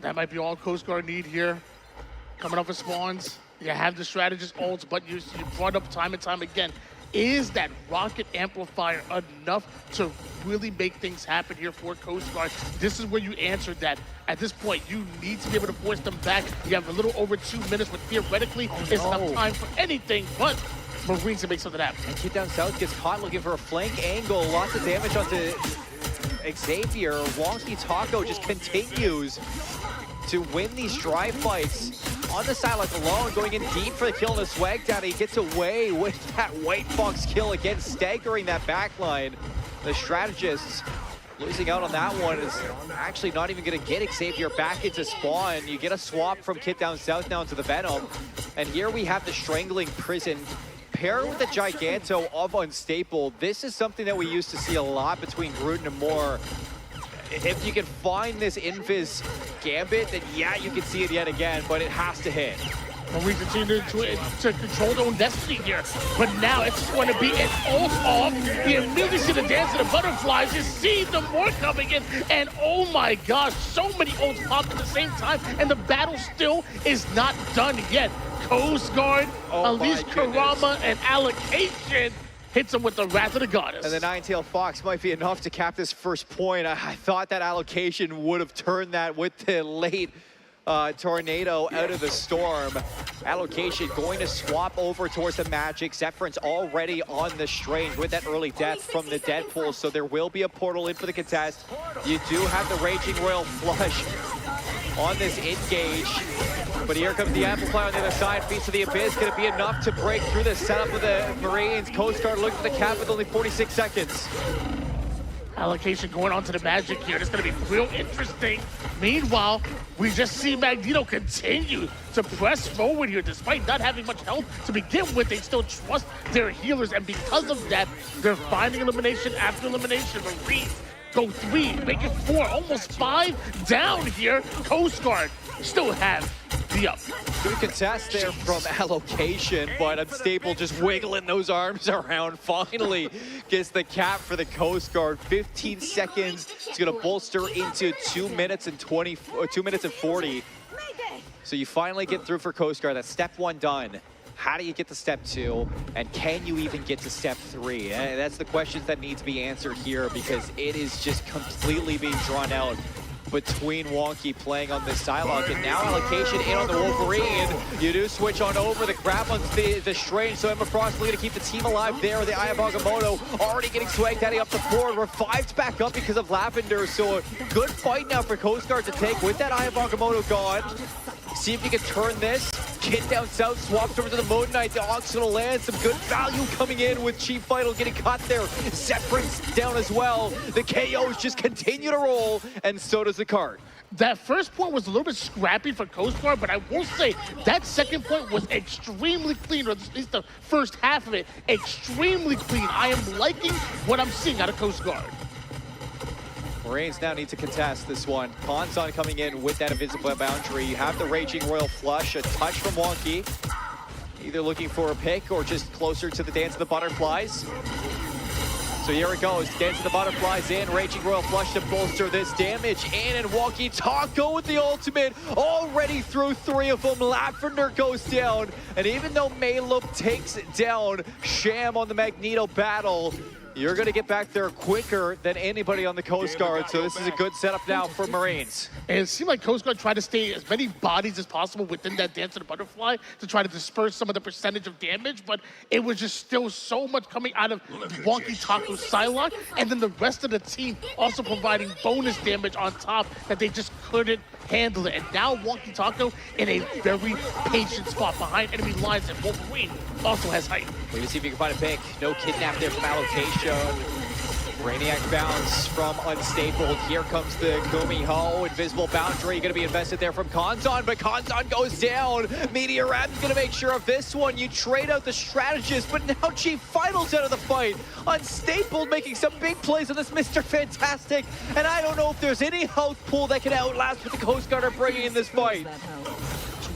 That might be all Coast Guard need here. Coming off of spawns, you have the strategist ults, but you brought up time and time again. Is that rocket amplifier enough to really make things happen here for Coast Guard? This is where you answered that. At this point, you need to be able to force them back. You have a little over 2 minutes, but theoretically, it's enough time for anything but Marines to make something happen. And Kid Down South gets caught looking for a flank angle. Lots of damage onto Xavier, Wonky Taco just continues to win these dry fights on the Psylocke alone, going in deep for the kill in the Swag Daddy. Gets away with that White Fox kill again, staggering that backline. The strategists losing out on that one is actually not even going to get Xavier back into spawn. You get a swap from Kid down south now into the Venom. And here we have the Strangling Prison paired with the Giganto of Unstable. This is something that we used to see a lot between Gruden and Moore. If you can find this Invis Gambit, then yeah, you can see it yet again, but it has to hit. And we continue to control their own destiny here. But now it's just going to be an ult off. You immediately see the dance of the butterflies. You see the more coming in. And oh my gosh, so many ults pop at the same time. And the battle still is not done yet. Coast Guard, Elise Karama, and Allocation hits him with the Wrath of the Goddess. And the Nine-Tailed Fox might be enough to cap this first point. I thought that Allocation would have turned that with the late tornado out of the storm. Allocation going to swap over towards the Magic. Zephyr's already on the Strange with that early death from the Deadpool, so there will be a portal in for the contest. You do have the Raging Royal Flush on this engage, but here comes the Amplifier on the other side. Feast of the Abyss going to be enough to break through the setup of the Marines. Coast Guard looking for the cap with only 46 seconds. Allocation going on to the Magic here. It's going to be real interesting. Meanwhile, we just see Magneto continue to press forward here despite not having much health to begin with. They still trust their healers, and because of that, they're finding elimination after elimination. Marines go 3, make it 4, almost 5 down here. Coast Guard still have the up. Good contest there from Allocation, but Unstable just wiggling those arms around. Finally gets the cap for the Coast Guard. 15 seconds. It's going to bolster into 2 minutes and 40. So you finally get through for Coast Guard. That's step 1 done. How do you get to step 2? And can you even get to step 3? That's the questions that need to be answered here, because it is just completely being drawn out between Wonky playing on this Psylocke, and now Allocation in on the Wolverine. You do switch on over, the grab on the Strange, so Emma Frost going to keep the team alive there. The Eye of Agamotto already getting Swag Daddy up the board, revived back up because of Lavender, so a good fight now for Coast Guard to take with that Eye of Agamotto gone. See if you can turn this. Kid down south, swapped over to the Moon Knight. The Ox will land. Some good value coming in with Chief Vital getting caught there. Zephyr's down as well. The KOs just continue to roll, and so does the card. That first point was a little bit scrappy for Coast Guard, but I will say that second point was extremely clean, or at least the first half of it, extremely clean. I am liking what I'm seeing out of Coast Guard. Marines now need to contest this one. Ponzon coming in with that invisible boundary. You have the Raging Royal Flush, a touch from Wonky. Either looking for a pick or just closer to the Dance of the Butterflies. So here it goes, Dance of the Butterflies in, Raging Royal Flush to bolster this damage in, and Wonky Taco with the ultimate, already through 3 of them. Lavender goes down, and even though Mayloop takes down Sham on the Magneto battle, you're going to get back there quicker than anybody on the Coast Guard, so this is a good setup now for Marines. And it seemed like Coast Guard tried to stay as many bodies as possible within that Dance of the Butterfly to try to disperse some of the percentage of damage, but it was just still so much coming out of Wonky Taco's Psylocke, and then the rest of the team also providing bonus damage on top that they just couldn't handle it. And now Wonky Taco in a very patient spot behind enemy lines, and Wolverine also has height. We're gonna see if you can find a pick. No kidnap there from Allocation. Brainiac bounce from Unstable. Here comes the Gumiho. Invisible boundary gonna be invested there from Konzon, but Konzon goes down. Meteor Rap's gonna make sure of this one. You trade out the strategist, but now Chief Vital's out of the fight. Unstable making some big plays on this Mr. Fantastic, and I don't know if there's any health pool that can outlast what the Coast Guard are bringing in this fight.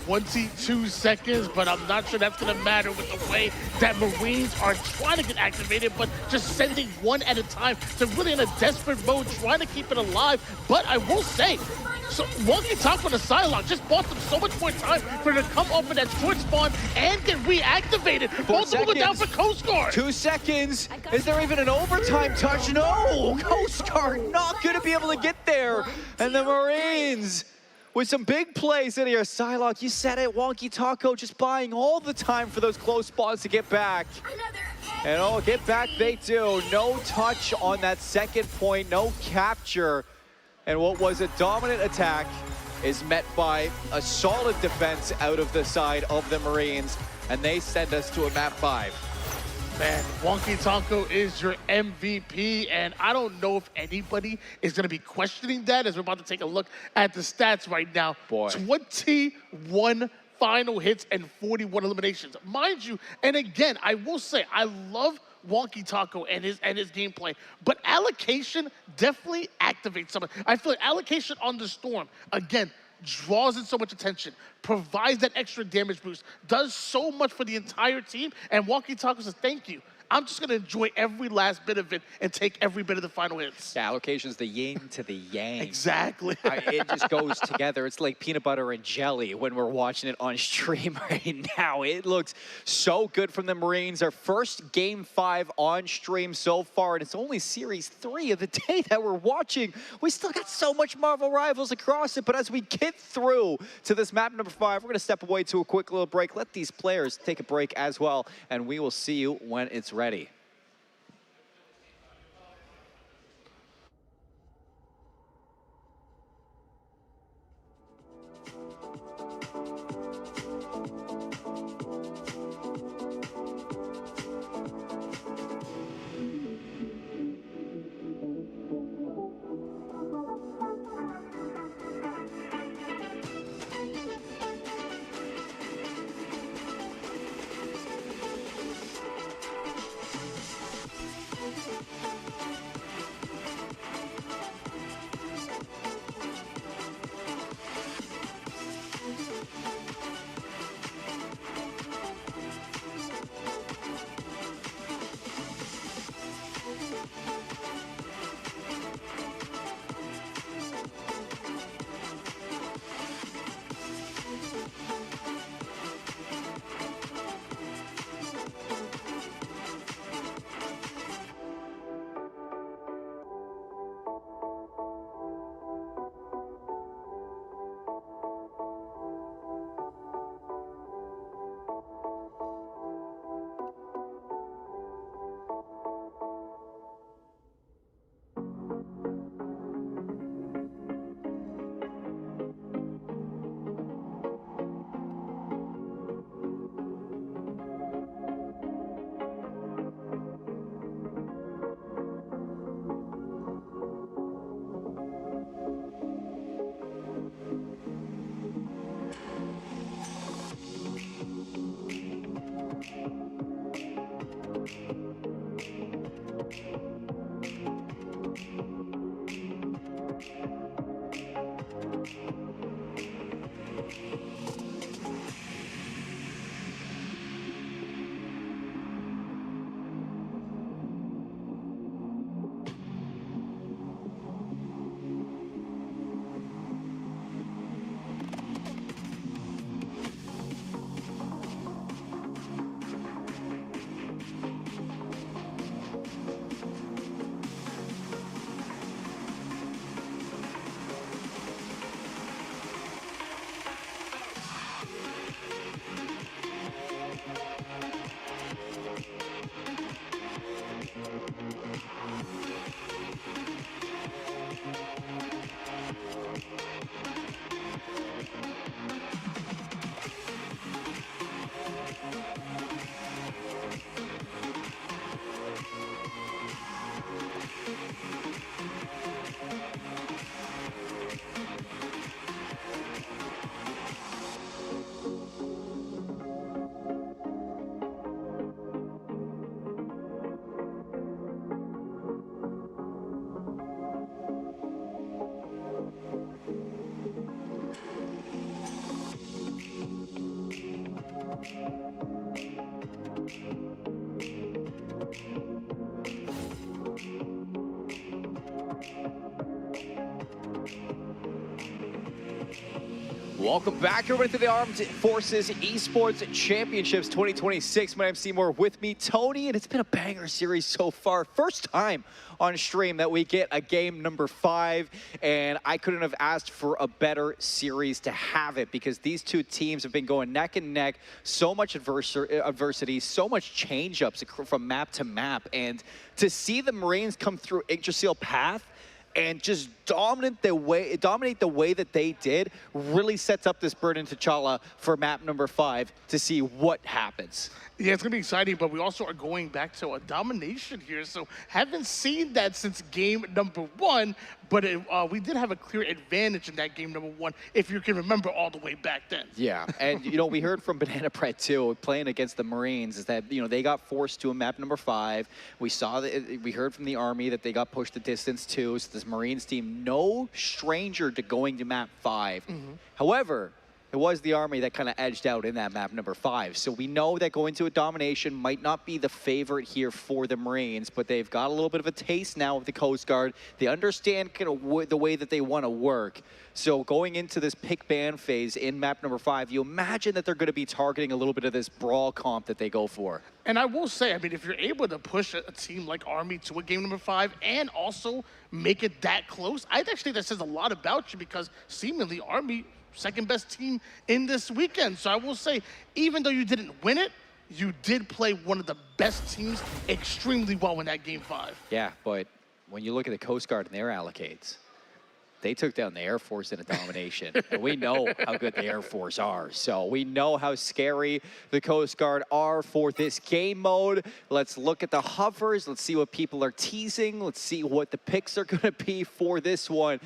22 seconds, but I'm not sure that's going to matter with the way that Marines are trying to get activated, but just sending one at a time. So really in a desperate mode, trying to keep it alive. But I will say, so Wonky Taco on the Psylocke just bought them so much more time for them to come off of that short spawn and get reactivated. Both of them down for Coast Guard. 2 seconds. Is there even an overtime touch? No! Coast Guard not going to be able to get there. And the Marines with some big plays in here. Psylocke, you said it. Wonky Taco just buying all the time for those close spots to get back. And oh, get back they do. No touch on that second point, no capture. And what was a dominant attack is met by a solid defense out of the side of the Marines. And they send us to a map 5. Man, Wonky Taco is your MVP, and I don't know if anybody is going to be questioning that as we're about to take a look at the stats right now. Boy. 21 final hits and 41 eliminations. Mind you, and again, I will say, I love Wonky Taco and his gameplay, but allocation definitely activates something. I feel like allocation on the Storm, again, draws in so much attention, provides that extra damage boost, does so much for the entire team, and Wonky Taco says, thank you. I'm just gonna enjoy every last bit of it and take every bit of the final hits. Yeah, allocation's the yin to the yang. Exactly. It just goes together. It's like peanut butter and jelly when we're watching it on stream right now. It looks so good from the Marines. Our first Game 5 on stream so far, and it's only Series 3 of the day that we're watching. We still got so much Marvel Rivals across it, but as we get through to this map number 5, we're gonna step away to a quick little break. Let these players take a break as well, and we will see you when it's ready. Welcome back, everybody, to the Armed Forces Esports Championships 2026. My name's Seymour, with me, Tony, and it's been a banger series so far. First time on stream that we get a game number 5, and I couldn't have asked for a better series to have it because these two teams have been going neck and neck, so much adversity, so much change-ups from map to map, and to see the Marines come through Yggdrasil Path and just dominate the way that they did really sets up this Burden T'Challa for map number 5 to see what happens. Yeah, it's going to be exciting, but we also are going back to a domination here. So haven't seen that since game number 1, but we did have a clear advantage in that game number 1, if you can remember all the way back then. Yeah, and we heard from Banana Bread too, playing against the Marines, is that they got forced to a map number 5. We heard from the Army that they got pushed the distance too. So this Marines team, no stranger to going to map 5. However, it was the Army that kind of edged out in that map number 5. So we know that going to a domination might not be the favorite here for the Marines, but they've got a little bit of a taste now of the Coast Guard. They understand kind of the way that they want to work. So going into this pick ban phase in map number 5, you imagine that they're going to be targeting a little bit of this brawl comp that they go for. And I will say, I mean, if you're able to push a team like Army to a game number 5 and also make it that close, I actually think that says a lot about you because seemingly Army, second best team in this weekend. So I will say, even though you didn't win it, you did play one of the best teams extremely well in that game 5. Yeah, but when you look at the Coast Guard and their allocates, they took down the Air Force in a domination. And we know how good the Air Force are. So we know how scary the Coast Guard are for this game mode. Let's look at the hovers. Let's see what people are teasing. Let's see what the picks are going to be for this one.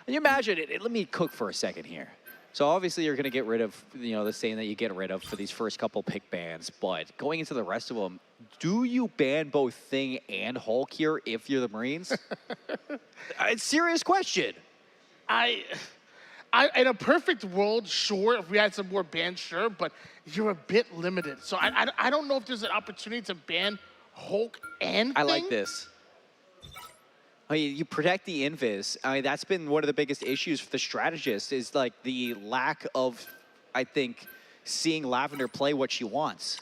And you imagine it. Let me cook for a second here. So obviously you're going to get rid of, the same that you get rid of for these first couple pick bans, but going into the rest of them, do you ban both Thing and Hulk here if you're the Marines? It's a serious question. In a perfect world, sure, if we had some more bans, sure, but you're a bit limited. So I don't know if there's an opportunity to ban Hulk and Thing. I like this. I mean, you protect the invis. I mean, that's been one of the biggest issues for the strategist is like the lack of, I think, seeing Lavender play what she wants.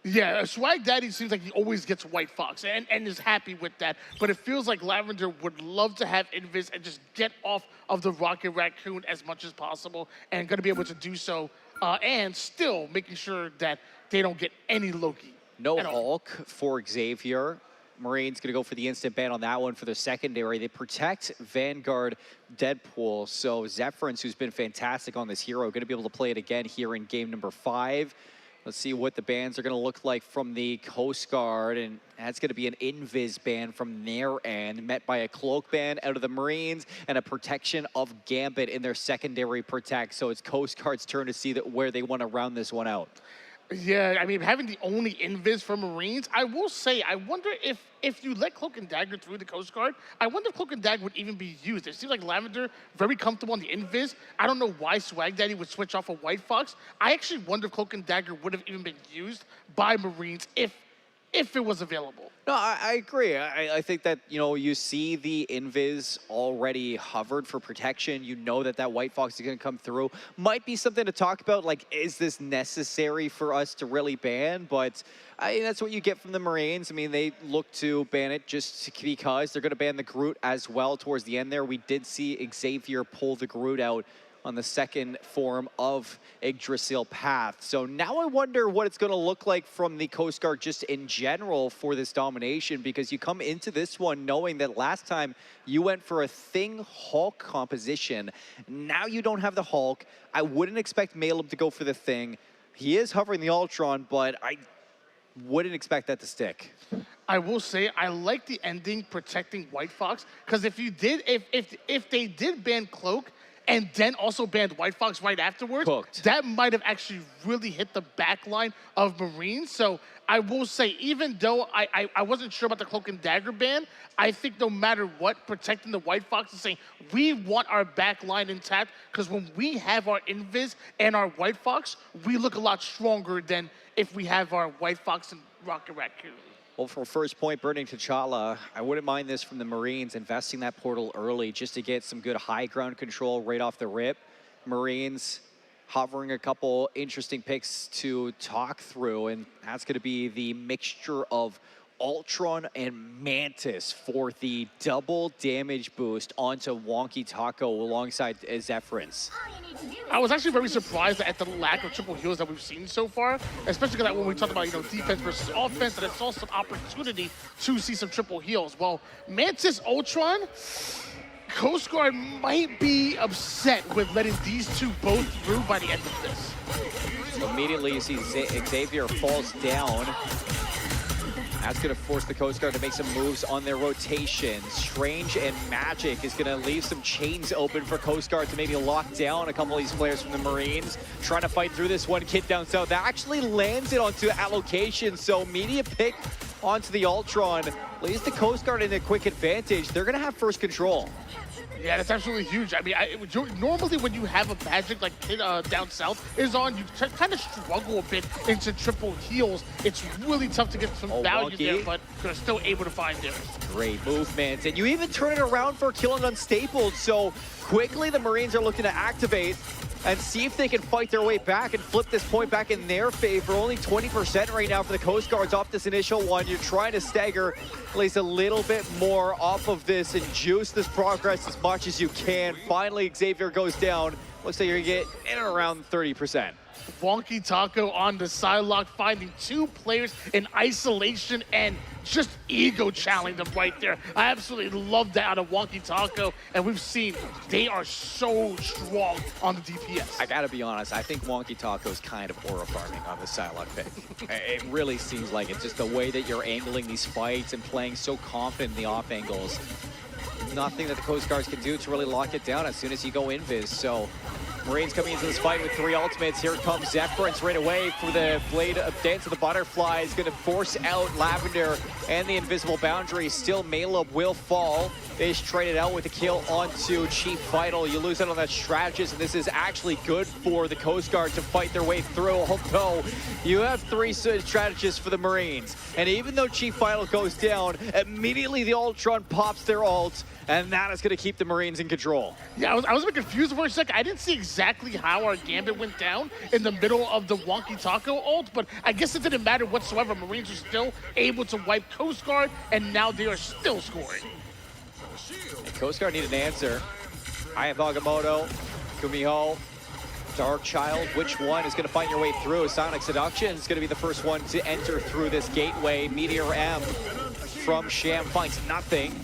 Yeah, Swag Daddy seems like he always gets White Fox and is happy with that. But it feels like Lavender would love to have Invis and just get off of the Rocket Raccoon as much as possible and going to be able to do so and still making sure that they don't get any Loki. No Hulk for Xavier. Marines going to go for the instant ban on that one for their secondary. They protect Vanguard Deadpool. So Zephyrins, who's been fantastic on this hero, going to be able to play it again here in game number 5. Let's see what the bans are going to look like from the Coast Guard. And that's going to be an Invis ban from their end, met by a Cloak ban out of the Marines and a protection of Gambit in their secondary protect. So it's Coast Guard's turn to see where they want to round this one out. Yeah, I mean, having the only invis for Marines, I will say, I wonder if you let Cloak and Dagger through the Coast Guard, I wonder if Cloak and Dagger would even be used. It seems like Lavender, very comfortable on the invis. I don't know why Swag Daddy would switch off a White Fox. I actually wonder if Cloak and Dagger would have even been used by Marines if it was available. No, I agree. I think that, you see the Invis already hovered for protection. You know that White Fox is going to come through. Might be something to talk about, like, is this necessary for us to really ban? But that's what you get from the Marines. I mean, they look to ban it just because they're going to ban the Groot as well towards the end there. We did see Xavier pull the Groot out on the second form of Yggdrasil Path. So now I wonder what it's going to look like from the Coast Guard just in general for this domination, because you come into this one knowing that last time you went for a Thing Hulk composition. Now you don't have the Hulk. I wouldn't expect Maleb to go for the Thing. He is hovering the Ultron, but I wouldn't expect that to stick. I will say I like the ending protecting White Fox, because if they did ban Cloak and then also banned White Fox right afterwards, cooked. That might have actually really hit the back line of Marines. So I will say, even though I wasn't sure about the Cloak and Dagger ban, I think no matter what, protecting the White Fox is saying, we want our back line intact, because when we have our Invis and our White Fox, we look a lot stronger than if we have our White Fox and Rocket Raccoon. Well, for first point, Burning T'Challa, I wouldn't mind this from the Marines, investing that portal early just to get some good high ground control right off the rip. Marines hovering a couple interesting picks to talk through, and that's going to be the mixture of Ultron and Mantis for the double damage boost onto Wonky Taco alongside Zephyrins. I was actually very surprised at the lack of triple heals that we've seen so far, especially because when we talked about, defense versus offense, and it's also an opportunity to see some triple heals. Well, Mantis Ultron, Coast Guard might be upset with letting these two both through by the end of this. So immediately you see Xavier falls down. That's going to force the Coast Guard to make some moves on their rotation. Strange and Magic is going to leave some chains open for Coast Guard to maybe lock down a couple of these players from the Marines. Trying to fight through this one kid down south. That actually lands it onto allocation, so immediate pick onto the Ultron leaves the Coast Guard in a quick advantage. They're going to have first control. Yeah, that's absolutely huge. I mean, normally when you have a Magic like down south is on, you kind of struggle a bit into triple heals. It's really tough to get some value there, but they're still able to find it. Great movement, and you even turn it around for killing unstapled. So quickly the Marines are looking to activate and see if they can fight their way back and flip this point back in their favor. Only 20% right now for the Coast Guards off this initial one. You're trying to stagger at least a little bit more off of this and juice this progress as much as you can. Finally, Xavier goes down. Looks like you're gonna get in and around 30%. Wonky Taco on the Psylocke, finding two players in isolation and just ego challenging them right there. I absolutely love that out of Wonky Taco, and we've seen they are so strong on the DPS. I gotta be honest, I think Wonky Taco is kind of aura farming on the Psylocke pick. It really seems like it's just the way that you're angling these fights and playing so confident in the off angles. Nothing that the Coast Guards can do to really lock it down as soon as you go invis. So Marines coming into this fight with 3 ultimates. Here comes Zephyrins right away for the Blade of Dance of the Butterfly. Is going to force out Lavender and the invisible boundary. Still, Maleb will fall. They just traded out with a kill onto Chief Vital. You lose out on that strategist, and this is actually good for the Coast Guard to fight their way through. Although you have 3 strategists for the Marines, and even though Chief Vital goes down, immediately the Ultron pops their ult, and that is going to keep the Marines in control. Yeah, I was a bit confused for a second. I didn't see exactly how our Gambit went down in the middle of the Wonky Taco ult, but I guess it didn't matter whatsoever. Marines are still able to wipe Coast Guard, and now they are still scoring. And Coast Guard need an answer. I have Agamotto, Kumiho, Darkchild. Which one is going to find your way through? Sonic Seduction is going to be the first one to enter through this gateway. Meteor M from Sham finds nothing.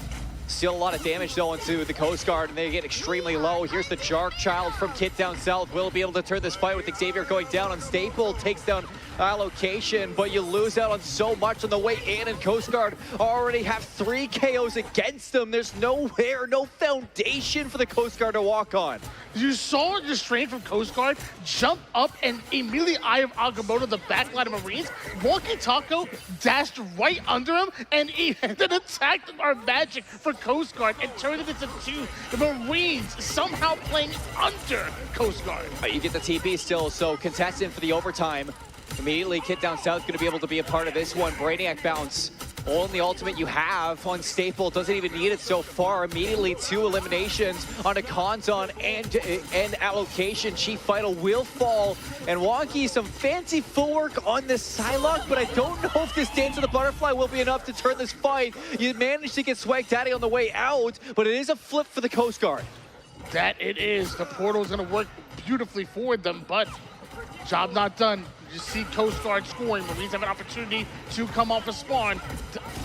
Still a lot of damage though into the Coast Guard, and they get extremely low. Here's the Darkchild from Kit down south. Will be able to turn this fight with Xavier going down on Staple. Takes down allocation, but you lose out on so much on the way in, and Coast Guard already have 3 KOs against them. There's nowhere, no foundation for the Coast Guard to walk on. You saw the strain from Coast Guard jump up and immediately eye of Agamotto, the backline of Marines. Wonky Taco dashed right under him and then attacked our Magic for Coast Guard and turned it into 2. The Marines somehow playing under Coast Guard. You get the TP still, so contestant for the overtime. Immediately, Kit down south going to be able to be a part of this one. Brainiac bounce. Only ultimate you have on Staple. Doesn't even need it so far. Immediately 2 eliminations on a Kanzon and allocation. Chief Vital will fall. And Wonky, some fancy footwork on this Psylocke, but I don't know if this Dance of the Butterfly will be enough to turn this fight. You managed to get Swag Daddy on the way out, but it is a flip for the Coast Guard. That it is. The portal is going to work beautifully for them, but job not done. You see Coast Guard scoring. Marines have an opportunity to come off a spawn.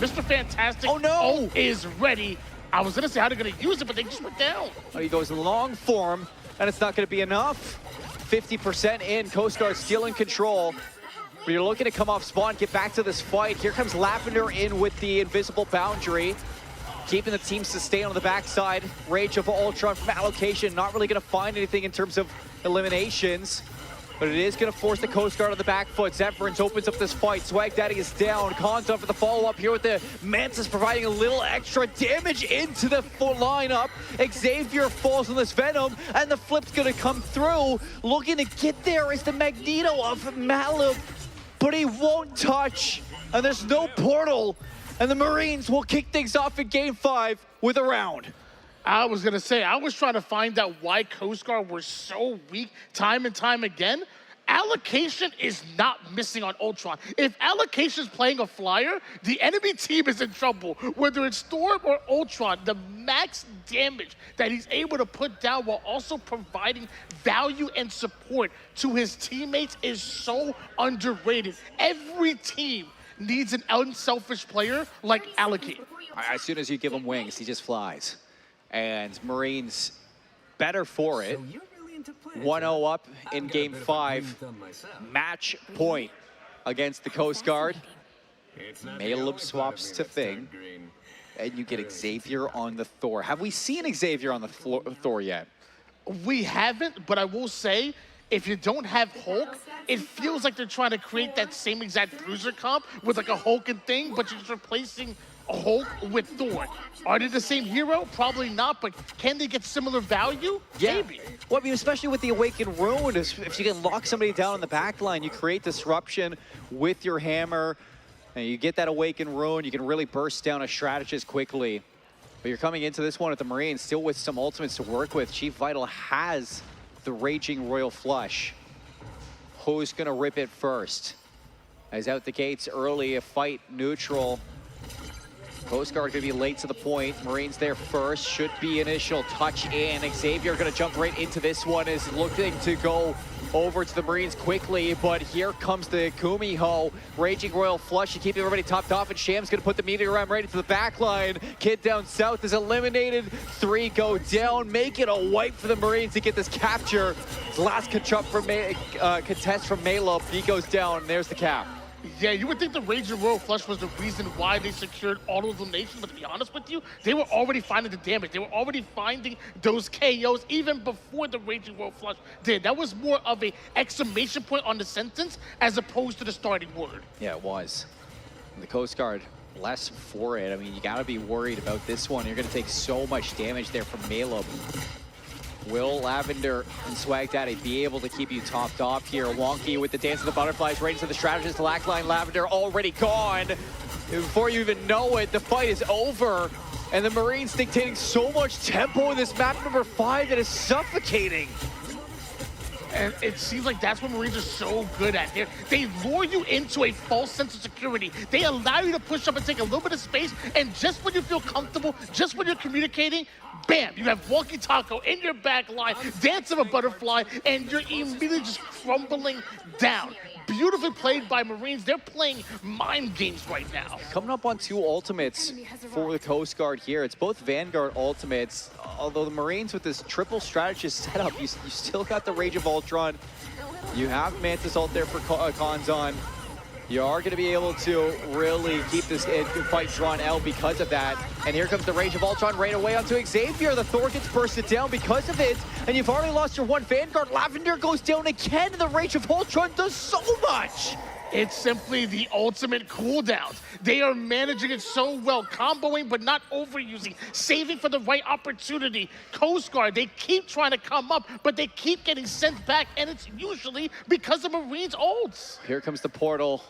Mr. Fantastic is ready. I was going to say how they're going to use it, but they just went down. He goes long form, and it's not going to be enough. 50% in. Coast Guard still in control. But you're looking to come off spawn, get back to this fight. Here comes Lavender in with the invisible boundary, keeping the team sustained on the backside. Rage of Ultron from allocation. Not really going to find anything in terms of eliminations. But it is going to force the Coast Guard on the back foot. Zephyrins opens up this fight. Swag Daddy is down. Kanzon for the follow-up here with the Mantis providing a little extra damage into the full lineup. Xavier falls on this Venom, and the flip's going to come through. Looking to get there is the Magneto of Maleb, but he won't touch, and there's no portal. And the Marines will kick things off in Game 5 with a round. I was going to say, I was trying to find out why Coast Guard were so weak time and time again. Allocation is not missing on Ultron. If Allocation is playing a flyer, the enemy team is in trouble. Whether it's Storm or Ultron, the max damage that he's able to put down while also providing value and support to his teammates is so underrated. Every team needs an unselfish player like Allocate. As soon as you give him wings, he just flies. And Marines better for it. 1-0 up in Game 5. Match point against the Coast Guard. Maleb swaps to Thing. And you get Xavier on the Thor. Have we seen Xavier on the Thor yet? We haven't, but I will say, if you don't have Hulk, it feels like they're trying to create that same exact cruiser comp with like a Hulk and Thing, but you're just replacing Hulk with Thor. Are they the same hero? Probably not, but can they get similar value? Yeah. Maybe. Well, I mean, especially with the Awakened Rune, if you can lock somebody down on the back line, you create disruption with your hammer, and you get that Awakened Rune, you can really burst down a strategist quickly. But you're coming into this one with the Marines, still with some ultimates to work with. Chief Vital has the Raging Royal Flush. Who's gonna rip it first? As out the gates early, a fight neutral. Coast Guard gonna be late to the point. Marines there first, should be initial touch in. Xavier gonna jump right into this one, is looking to go over to the Marines quickly, but here comes the Kumiho. Raging Royal Flush to keep everybody topped off, and Sham's gonna put the meteor ram right into the back line. Kid down south is eliminated. 3 go down, make it a wipe for the Marines to get this capture. Last contest from Maleb, he goes down, and there's the cap. Yeah, you would think the Raging Royal Flush was the reason why they secured auto-elimination, but to be honest with you, they were already finding the damage. They were already finding those KOs even before the Raging Royal Flush did. That was more of a exclamation point on the sentence as opposed to the starting word. Yeah, it was. And the Coast Guard, less for it. I mean, you gotta be worried about this one. You're gonna take so much damage there from Maleb. Will Lavender and Swag Daddy be able to keep you topped off here? Wonky with the Dance of the Butterflies right into the strategist. Lack line Lavender already gone. Before you even know it, the fight is over. And the Marines dictating so much tempo in this map number 5 that is suffocating. And it seems like that's what Marines are so good at. They lure you into a false sense of security. They allow you to push up and take a little bit of space, and just when you feel comfortable, just when you're communicating, bam, you have Wonky Taco in your back line, Dance of a Butterfly, and you're immediately just crumbling down. Beautifully played by Marines. They're playing mind games right now. Coming up on 2 ultimates for the Coast Guard here. It's both Vanguard ultimates, although the Marines with this triple strategist setup, you still got the Rage of Ultron. You have Mantis ult there for Kanzon. You are going to be able to really keep this fight drawn out because of that. And here comes the Rage of Ultron right away onto Xavier. The Thor gets bursted down because of it. And you've already lost your one Vanguard. Lavender goes down again. The Rage of Ultron does so much. It's simply the ultimate cooldowns. They are managing it so well, comboing but not overusing, saving for the right opportunity. Coast Guard, they keep trying to come up, but they keep getting sent back, and it's usually because of Marines' ults. Here comes the portal.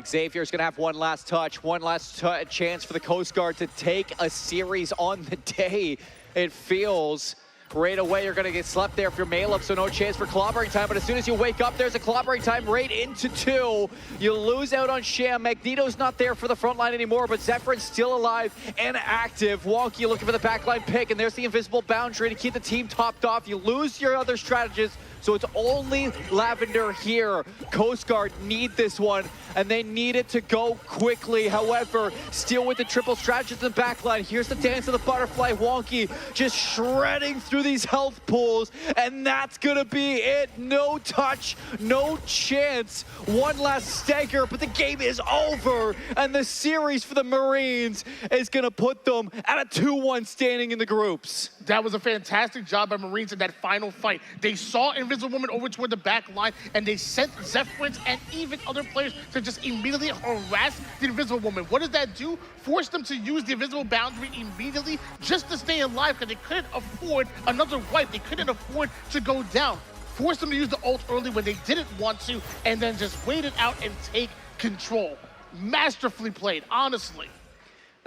Xavier's gonna have one last touch, one last chance for the Coast Guard to take a series on the day. It feels. Right away, you're gonna get slept there if you're Maleb, so no chance for clobbering time, but as soon as you wake up, there's a clobbering time right into 2. You lose out on Sham. Magneto's not there for the front line anymore, but Zephyr's still alive and active. Wonky looking for the backline pick, and there's the invisible boundary to keep the team topped off. You lose your other strategists, so it's only Lavender here. Coast Guard need this one, and they need it to go quickly. However, still with the triple strategist in the backline. Here's the Dance of the Butterfly. Wonky just shredding through these health pools, and that's gonna be it. No touch, no chance. One last stagger, but the game is over, and the series for the Marines is gonna put them at a 2-1 standing in the groups. That was a fantastic job by Marines in that final fight. They saw Invisible Woman over toward the back line, and they sent Zephyrins and even other players to just immediately harass the Invisible Woman. What does that do? Force them to use the invisible boundary immediately just to stay alive, because they couldn't afford another wipe. They couldn't afford to go down. Force them to use the ult early when they didn't want to, and then just wait it out and take control. Masterfully played, honestly.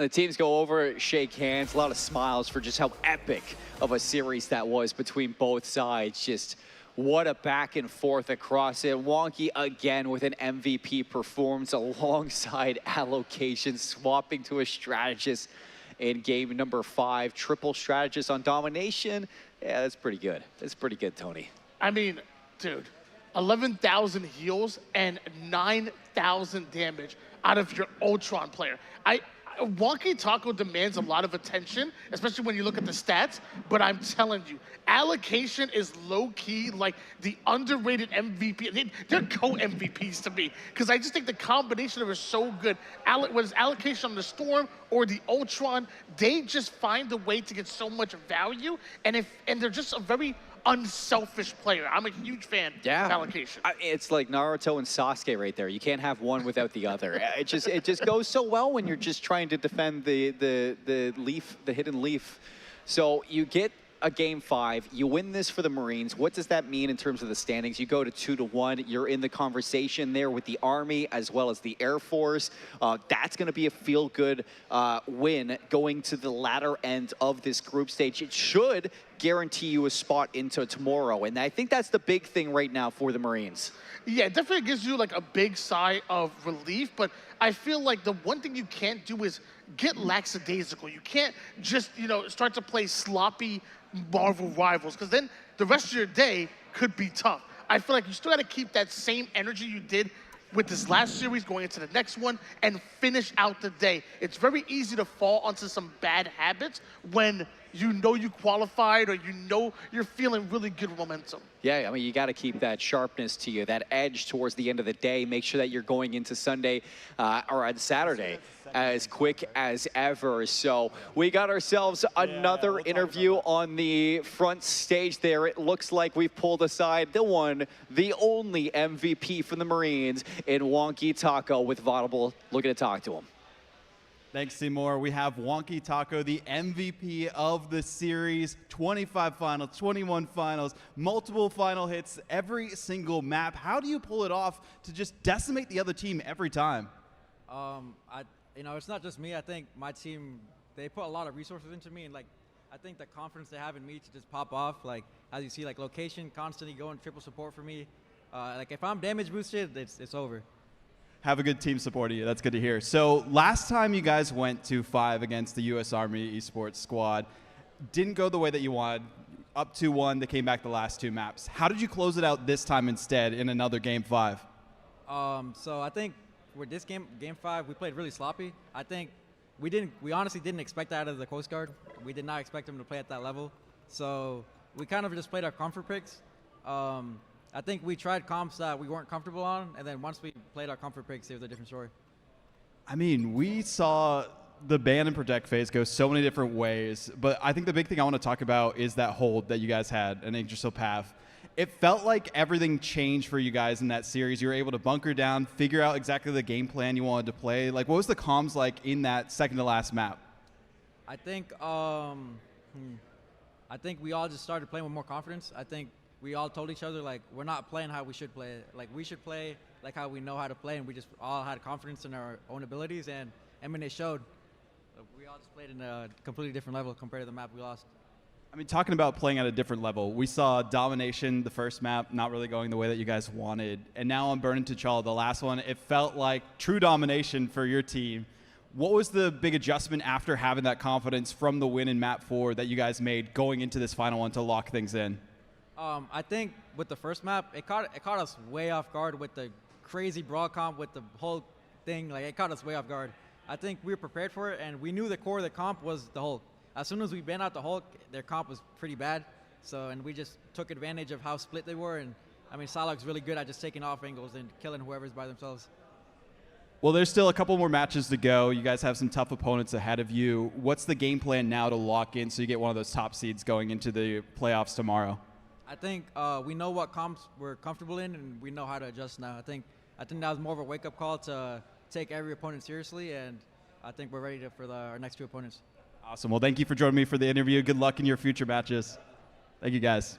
The teams go over, shake hands, a lot of smiles for just how epic of a series that was between both sides. Just what a back and forth across it. Wonky again with an MVP performance alongside allocation, swapping to a strategist in game number 5. Triple strategist on domination. Yeah, that's pretty good. That's pretty good, Tony. I mean, dude, 11,000 heals and 9,000 damage out of your Ultron player. Wonky Taco demands a lot of attention, especially when you look at the stats, but I'm telling you, allocation is low-key like the underrated MVP. They're co-MVPs to me, because I just think the combination of it is so good. Whether it's allocation on the Storm or the Ultron, they just find a way to get so much value, and they're just a very unselfish player. I'm a huge fan of allocation. It's like Naruto and Sasuke right there. You can't have one without the other. It just goes so well when you're just trying to defend the hidden leaf. So you get a game 5, you win this for the Marines. What does that mean in terms of the standings? You go to 2-1. You're in the conversation there with the Army as well as the Air Force. That's going to be a feel-good win going to the latter end of this group stage. It should guarantee you a spot into tomorrow, and I think that's the big thing right now for the Marines. Yeah, it definitely gives you like a big sigh of relief, but I feel like the one thing you can't do is get lackadaisical. You can't just, start to play sloppy Marvel Rivals, because then the rest of your day could be tough. I feel like you still got to keep that same energy you did with this last series going into the next one and finish out the day. It's very easy to fall onto some bad habits when you know you qualified or you know you're feeling really good momentum. Yeah, I mean, you got to keep that sharpness to you, that edge towards the end of the day. Make sure that you're going into Sunday or on Saturday as quick as ever. So we got ourselves another interview on the front stage there. It looks like we've pulled aside the one, the only MVP for the Marines in Wonky Taco with Vaudible looking to talk to him. Thanks, Seymour. We have Wonky Taco, the MVP of the series. 25 finals, 21 finals, multiple final hits, every single map. How do you pull it off to just decimate the other team every time? It's not just me. I think my team, they put a lot of resources into me, and I think the confidence they have in me to just pop off, as you see, location constantly going triple support for me. If I'm damage boosted, it's over. Have a good team supporting you. That's good to hear. So last time you guys went to 5 against the U.S. Army Esports squad, didn't go the way that you wanted. Up 2-1, they came back the last 2 maps. How did you close it out this time instead in another game 5? So I think with this game 5, we played really sloppy. I think we honestly didn't expect that out of the Coast Guard. We did not expect them to play at that level. So we kind of just played our comfort picks. I think we tried comps that we weren't comfortable on, and then once we played our comfort picks, it was a different story. I mean, we saw the ban and protect phase go so many different ways, but I think the big thing I want to talk about is that hold that you guys had in Yggdrasil Path. It felt like everything changed for you guys in that series. You were able to bunker down, figure out exactly the game plan you wanted to play. What was the comms like in that second to last map? I think we all just started playing with more confidence. I think we all told each other, we're not playing how we should play. We should play how we know how to play, and we just all had confidence in our own abilities, and it showed. We all just played in a completely different level compared to the map we lost. I mean, talking about playing at a different level, we saw domination, the first map, not really going the way that you guys wanted. And now on Burn into T'Challa, the last one, it felt like true domination for your team. What was the big adjustment after having that confidence from the win in map 4 that you guys made going into this final one to lock things in? I think with the first map, it caught us way off guard with the crazy brawl comp, with the whole thing. It caught us way off guard. I think we were prepared for it, and we knew the core of the comp was the Hulk. As soon as we banned out the Hulk, their comp was pretty bad. And we just took advantage of how split they were. And I mean, Salok's really good at just taking off angles and killing whoever's by themselves. Well, there's still a couple more matches to go. You guys have some tough opponents ahead of you. What's the game plan now to lock in so you get one of those top seeds going into the playoffs tomorrow? I think we know what comps we're comfortable in, and we know how to adjust now. I think that was more of a wake-up call to take every opponent seriously, and I think we're ready for our next 2 opponents. Awesome. Well, thank you for joining me for the interview. Good luck in your future matches. Thank you, guys.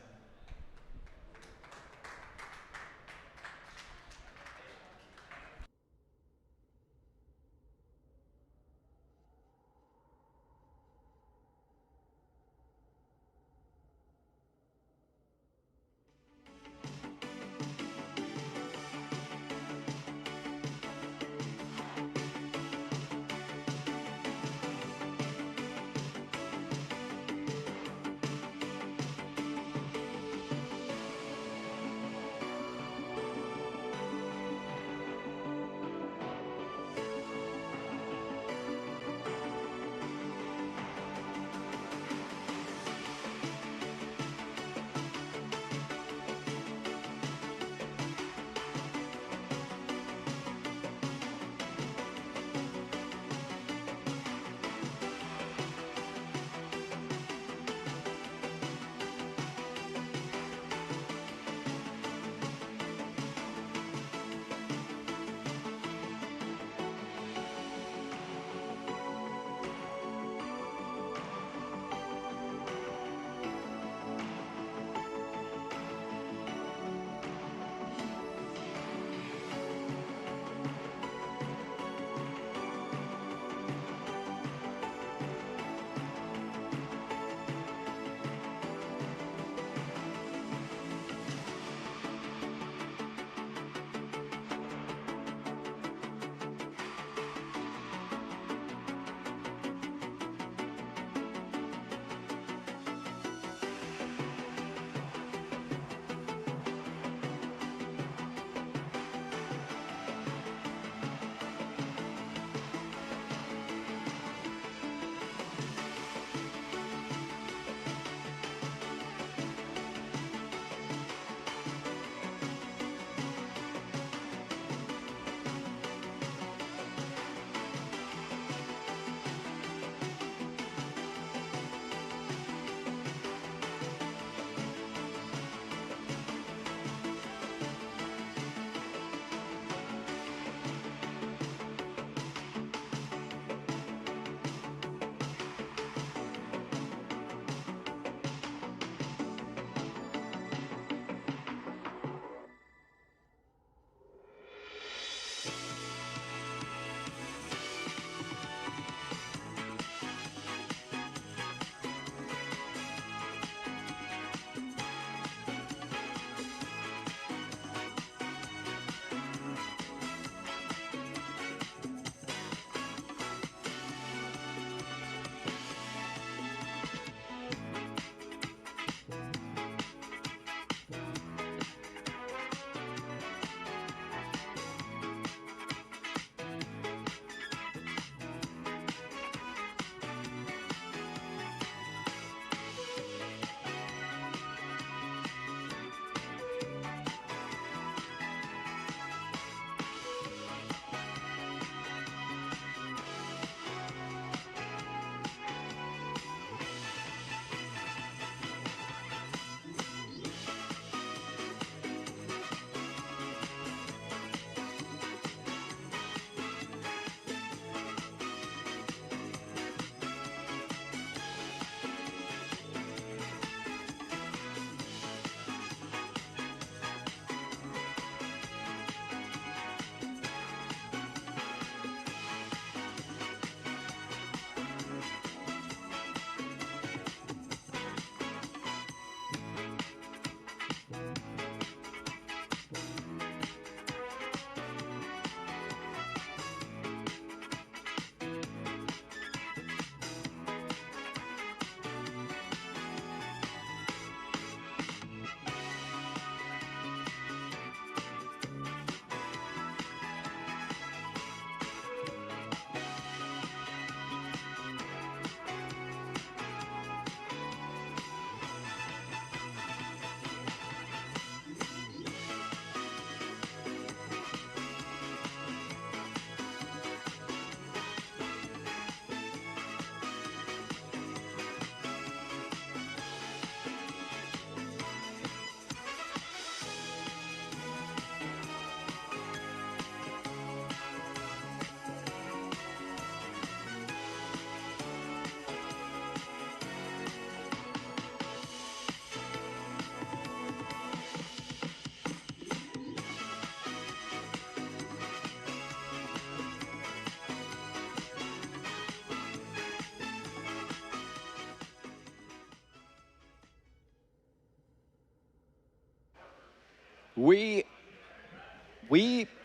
We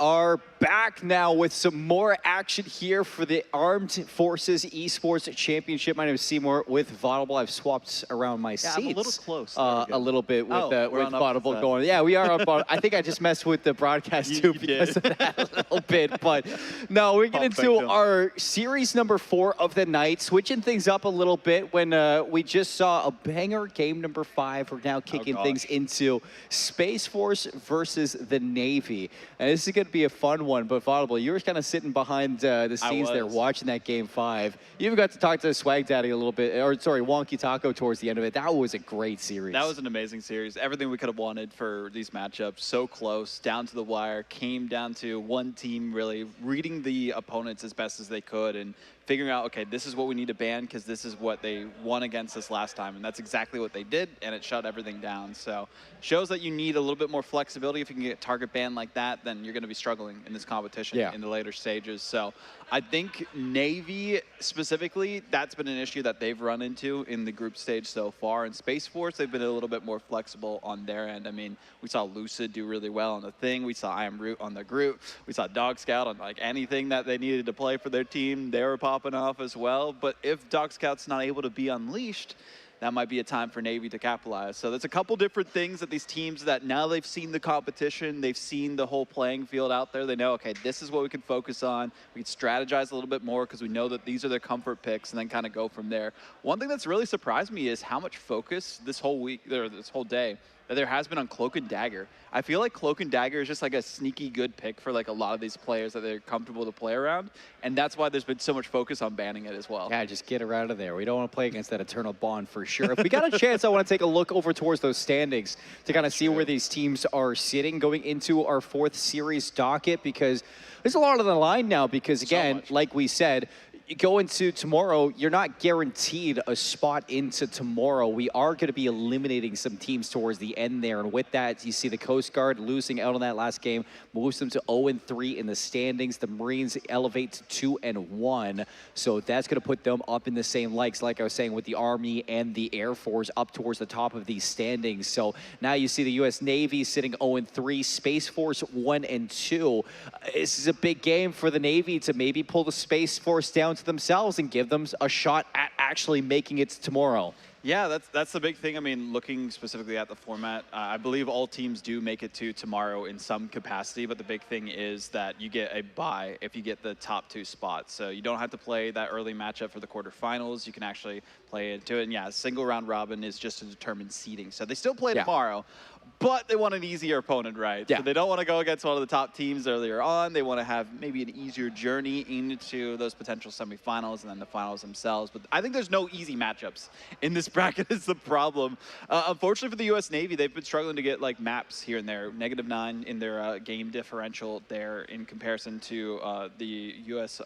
are back now with some more action here for the Armed Forces Esports Championship. My name is Seymour with Vaudable. I've swapped around my seats. I'm a little close. A little bit with, we're with on opposite Vaudable sides. going. Yeah, we are on Vaudable. I think I just messed with the broadcast too because of that a little bit. But no, we're getting into our series number 4 of the night, switching things up a little bit when we just saw a banger game number 5. We're now kicking things into Space Force versus the Navy. And this is going to be a fun one, but Vaudable, you were kind of sitting behind the scenes there watching that game 5. You even got to talk to Swag Daddy a little bit, or sorry, Wonky Taco towards the end of it. That was a great series. That was an amazing series. Everything we could have wanted for these matchups. So close, down to the wire, came down to one team really reading the opponents as best as they could and figuring out, okay, this is what we need to ban because this is what they won against us last time. And that's exactly what they did, and it shut everything down. So shows that you need a little bit more flexibility. If you can get target banned like that, then you're going to be struggling in this competition in the later stages. So I think Navy specifically, that's been an issue that they've run into in the group stage so far. In Space Force, they've been a little bit more flexible on their end. I mean, we saw Lucid do really well on the thing. We saw I Am Root on the Groot. We saw Dog Scout on like anything that they needed to play for their team. They were popping off as well. But if Dog Scout's not able to be unleashed, that might be a time for Navy to capitalize. So there's a couple different things that these teams that now they've seen the competition, they've seen the whole playing field out there. They know, okay, this is what we can focus on. We can strategize a little bit more because we know that these are their comfort picks and then kind of go from there. One thing that's really surprised me is how much focus this whole week, or this whole day, that there has been on Cloak and Dagger. I feel like Cloak and Dagger is just like a sneaky good pick for like a lot of these players that they're comfortable to play around, and that's why there's been so much focus on banning it as well. Yeah, just get her out of there. We don't want to play against that Eternal Bond for sure. If we got a chance, I want to take a look over towards those standings to kind of see where these teams are sitting going into our 4th series docket, because there's a lot on the line now because, again, like we said, you go into tomorrow, you're not guaranteed a spot into tomorrow. We are going to be eliminating some teams towards the end there. And with that, you see the Coast Guard losing out on that last game, moves them to 0-3 in the standings. The Marines elevate to 2-1. So that's going to put them up in the same likes, like I was saying, with the Army and the Air Force up towards the top of these standings. So now you see the U.S. Navy sitting 0-3, Space Force 1-2. This is a big game for the Navy to maybe pull the Space Force down to themselves and give them a shot at actually making it tomorrow. Yeah, that's the big thing. I mean, looking specifically at the format, I believe all teams do make it to tomorrow in some capacity, but the big thing is that you get a bye if you get the top 2 spots. So you don't have to play that early matchup for the quarterfinals. You can actually play into it. And yeah, single round robin is just to determine seeding. So they still play tomorrow, but they want an easier opponent, right? Yeah. So they don't want to go against one of the top teams earlier on. They want to have maybe an easier journey into those potential semifinals and then the finals themselves. But I think there's no easy matchups in this bracket is the problem. Unfortunately for the U.S. Navy, they've been struggling to get like maps here and there. -9 in their game differential there in comparison to the U.S.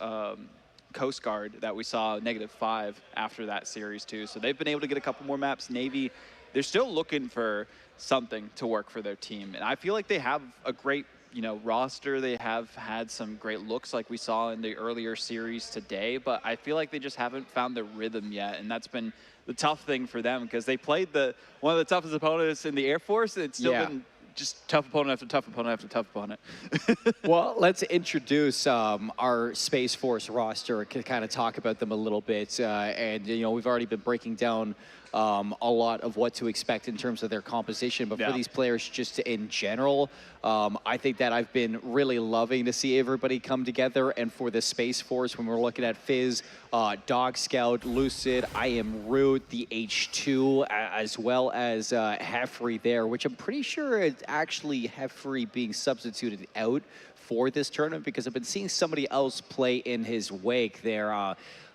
Coast Guard that we saw -5 after that series too. So they've been able to get a couple more maps. Navy, they're still looking for something to work for their team. And I feel like they have a great, roster. They have had some great looks like we saw in the earlier series today, but I feel like they just haven't found the rhythm yet. And that's been the tough thing for them because they played one of the toughest opponents in the Air Force, and it's still been just tough opponent after tough opponent after tough opponent. Well, let's introduce our Space Force roster to kind of talk about them a little bit. And, we've already been breaking down a lot of what to expect in terms of their composition. But for these players, just in general, I think that I've been really loving to see everybody come together. And for the Space Force, when we're looking at Fizz, Dog Scout, Lucid, I Am Root, the H2, as well as Heffrey there, which I'm pretty sure it's actually Heffrey being substituted out for this tournament because I've been seeing somebody else play in his wake there.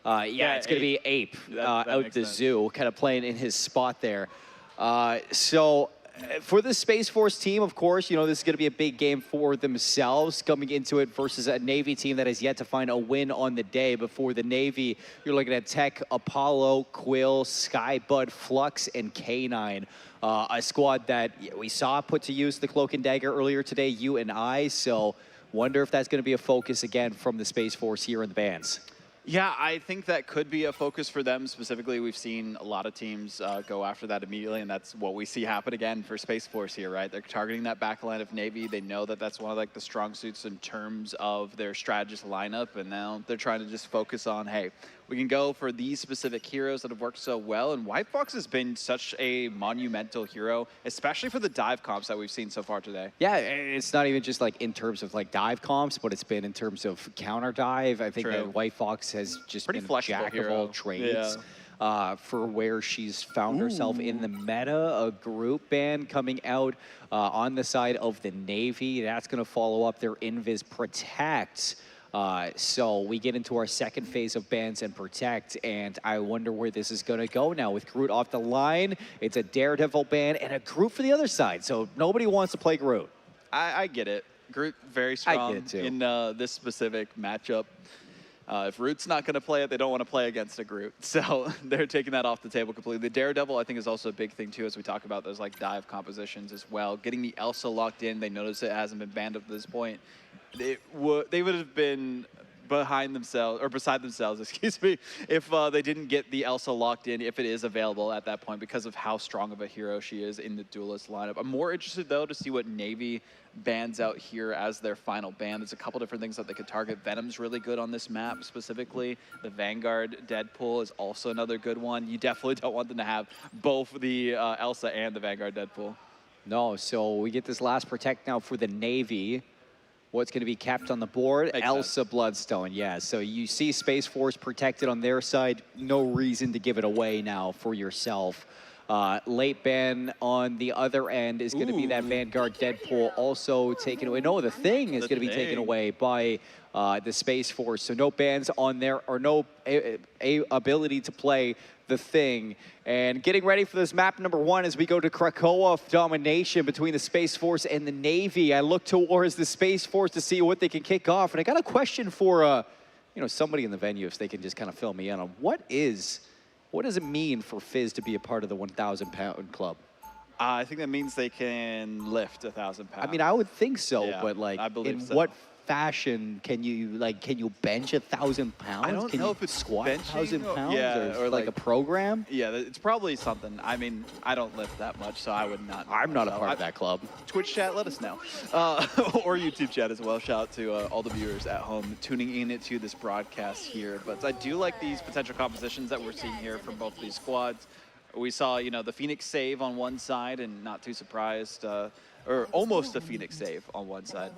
It's going to be Ape out the zoo, kind of playing in his spot there. So for the Space Force team, of course, this is going to be a big game for themselves coming into it versus a Navy team that has yet to find a win on the day. But for the Navy, you're looking at Tech, Apollo, Quill, Skybud, Flux, and K9. A squad that we saw put to use the Cloak and Dagger earlier today, you and I. So wonder if that's going to be a focus again from the Space Force here in the bands. Yeah, I think that could be a focus for them specifically. We've seen a lot of teams go after that immediately, and that's what we see happen again for Space Force here, right? They're targeting that back line of Navy. They know that that's one of like the strong suits in terms of their strategist lineup, and now they're trying to just focus on, hey, we can go for these specific heroes that have worked so well, and White Fox has been such a monumental hero, especially for the dive comps that we've seen so far today. Yeah, it's not even just like in terms of like dive comps, but it's been in terms of counter dive. I think True. that White Fox has just Pretty been a flexible jack hero. of all trades. For where she's found herself in the meta, a group ban coming out on the side of the Navy. That's going to follow up their Invis Protect. So we get into our second phase of bans and protect, and I wonder where this is going to go now. With Groot off the line, it's a Daredevil ban and a Groot for the other side, so nobody wants to play Groot. I get it. Groot very I strong get it too. in this specific matchup. If Root's not going to play it, they don't want to play against a Groot. So they're taking that off the table completely. Daredevil, I think, is also a big thing, too, as we talk about those like dive compositions as well. Getting the Elsa locked in, they notice it hasn't been banned up to this point. They would have been beside themselves, excuse me, if they didn't get the Elsa locked in, if it is available at that point, because of how strong of a hero she is in the Duelist lineup. I'm more interested, though, to see what Navy bans out here as their final ban. There's a couple different things that they could target. Venom's really good on this map specifically. The Vanguard Deadpool is also another good one. You definitely don't want them to have both the Elsa and the Vanguard Deadpool. No, so we get this last protect now for the Navy. What's going to be kept on the board? Makes Elsa sense. Bloodstone, yeah. So you see Space Force protected on their side. No reason to give it away now for yourself. Late ban on the other end is going to be that Vanguard Deadpool also taken away. No, the Thing is going to be taken away by the Space Force. So no bans on there, or no ability to play the Thing. And getting ready for this map number 1 as we go to Krakoa domination between the Space Force and the Navy. I look towards the Space Force to see what they can kick off. And I got a question for somebody in the venue, if they can just kind of fill me in on what does it mean for Fizz to be a part of the 1,000-pound club? I think that means they can lift 1,000 pounds. I mean, I would think so, Yeah, but like, I believe in so. what fashion can you bench 1,000 pounds? I don't can know you if it's squat benching 1,000 or- pounds? yeah, or like a program? Yeah, it's probably something. I mean, I don't lift that much, so I would not know. I'm not a So part of that club. Twitch chat, let us know. Or YouTube chat as well. Shout out to all the viewers at home tuning in to this broadcast here. But I do like these potential compositions that we're seeing here from both of these squads. We saw, the Phoenix save on one side, and not too surprised, or almost a Phoenix save on one side.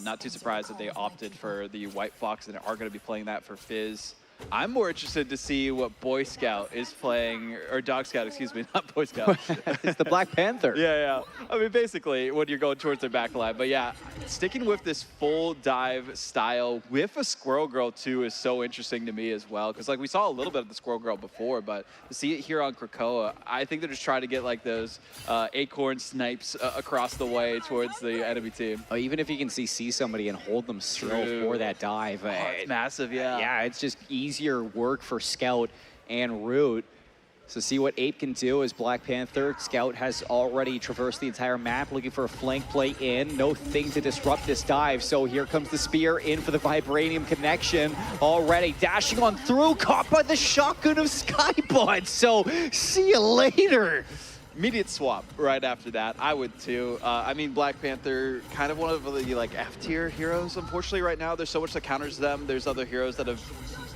Not too surprised that they opted for the White Fox and are going to be playing that for Fizz. I'm more interested to see what Boy Scout is playing, or Dog Scout, excuse me, not Boy Scout. It's the Black Panther. Yeah. I mean, basically, when you're going towards their back line. But yeah, sticking with this full dive style with a Squirrel Girl too is so interesting to me as well. Because like we saw a little bit of the Squirrel Girl before, but to see it here on Krakoa, I think they're just trying to get like those acorn snipes across the way towards the enemy team. Oh, even if you can see somebody and hold them still True. for that dive. It's massive, yeah. Yeah, it's just easier work for Scout and Root. So see what Ape can do as Black Panther. Scout has already traversed the entire map looking for a flank play in. No Thing to disrupt this dive. So here comes the spear in for the Vibranium connection. Already dashing on through, caught by the shotgun of Skybud. So see you later. Immediate swap right after that. I would too. I mean, Black Panther, kind of one of the like F-tier heroes. Unfortunately, right now, there's so much that counters them. There's other heroes that have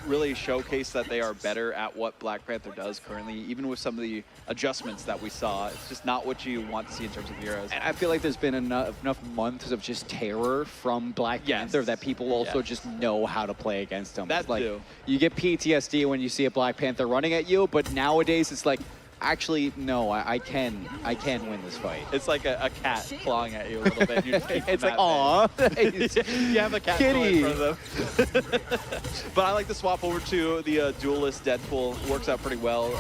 really showcased that they are better at what Black Panther does currently, even with some of the adjustments that we saw. It's just not what you want to see in terms of heroes. And I feel like there's been enough months of just terror from Black Panther that people also just know how to play against them. That It's like, too. you get PTSD when you see a Black Panther running at you, but nowadays it's like, actually, no, I can win this fight. It's like a cat clawing at you a little bit. You just keep It's like, them aw. at bay. You have a cat Kitty. in front of them. But I like the swap over to the Duelist Deadpool. Works out pretty well.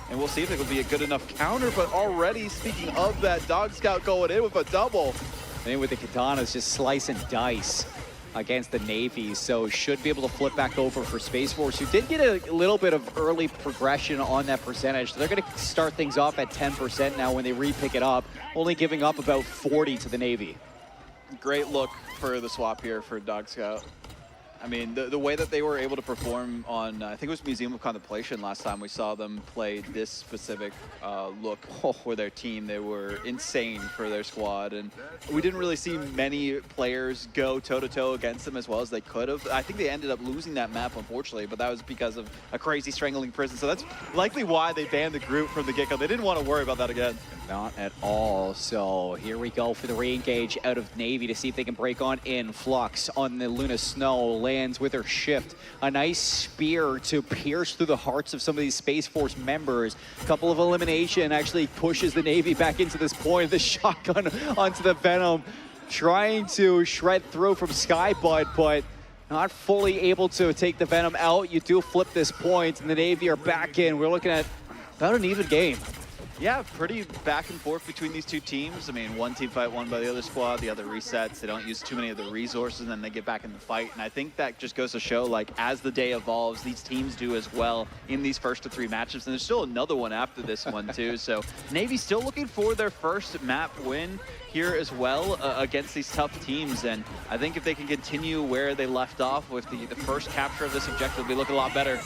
And we'll see if it'll be a good enough counter. But already, speaking of that, Dog Scout going in with a double. And then with the katanas just slice and dice against the Navy, so should be able to flip back over for Space Force, who did get a little bit of early progression on that percentage. So they're going to start things off at 10% now when they re-pick it up, only giving up about 40 to the Navy. Great look for the swap here for Dog Scout. I mean, the way that they were able to perform on, I think it was Museum of Contemplation last time we saw them play this specific look for their team. They were insane for their squad, and we didn't really see many players go toe-to-toe against them as well as they could have. I think they ended up losing that map, unfortunately, but that was because of a crazy strangling prison. So that's likely why they banned the group from the get-go. They didn't want to worry about that again. Not at all. So here we go for the re-engage out of Navy to see if they can break on in. Flux on the Luna Snow lands with her shift. A nice spear to pierce through the hearts of some of these Space Force members. A couple of elimination actually pushes the Navy back into this point. The shotgun onto the Venom, trying to shred through from Skybud, but not fully able to take the Venom out. You do flip this point, and the Navy are back in. We're looking at about an even game. Yeah, pretty back and forth between these two teams. I mean, one team fight won by the other squad, the other resets. They don't use too many of the resources, and then they get back in the fight. And I think that just goes to show, like, as the day evolves, these teams do as well in these first of 3 matchups. And there's still another one after this one, too. So Navy still looking for their first map win here as well against these tough teams. And I think if they can continue where they left off with the first capture of this objective, they'll be looking a lot better.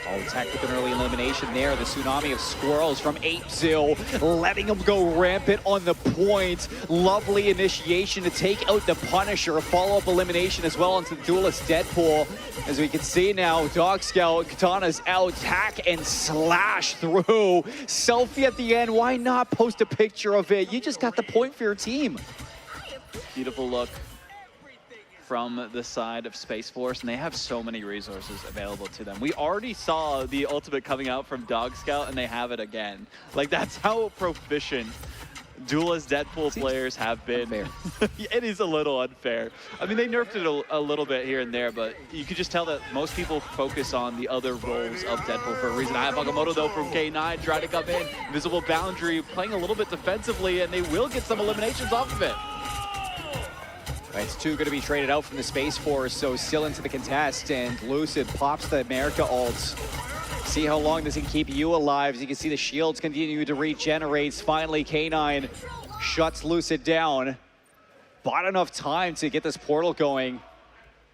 Oh, attack with an early elimination there. The tsunami of squirrels from 8-0, letting them go rampant on the point. Lovely initiation to take out the Punisher. A follow-up elimination as well into the Duelist Deadpool. As we can see now, Dog Scout, Katana's out, attack and slash through. Selfie at the end, why not post a picture of it? You just got the point for your team. Beautiful look from the side of Space Force, and they have so many resources available to them. We already saw the ultimate coming out from Dog Scout, and they have it again. Like, that's how proficient Duelist Deadpool players have been. It is a little unfair. I mean, they nerfed it a little bit here and there, but you could just tell that most people focus on the other roles of Deadpool for a reason. I have Agamotto, though, from K9, trying to come in. Visible Boundary, playing a little bit defensively, and they will get some eliminations off of it. It's 2 going to be traded out from the Space Force, so still into the contest, and Lucid pops the America ults. See how long this can keep you alive. As you can see, the shields continue to regenerate. Finally, K9 shuts Lucid down. Bought enough time to get this portal going.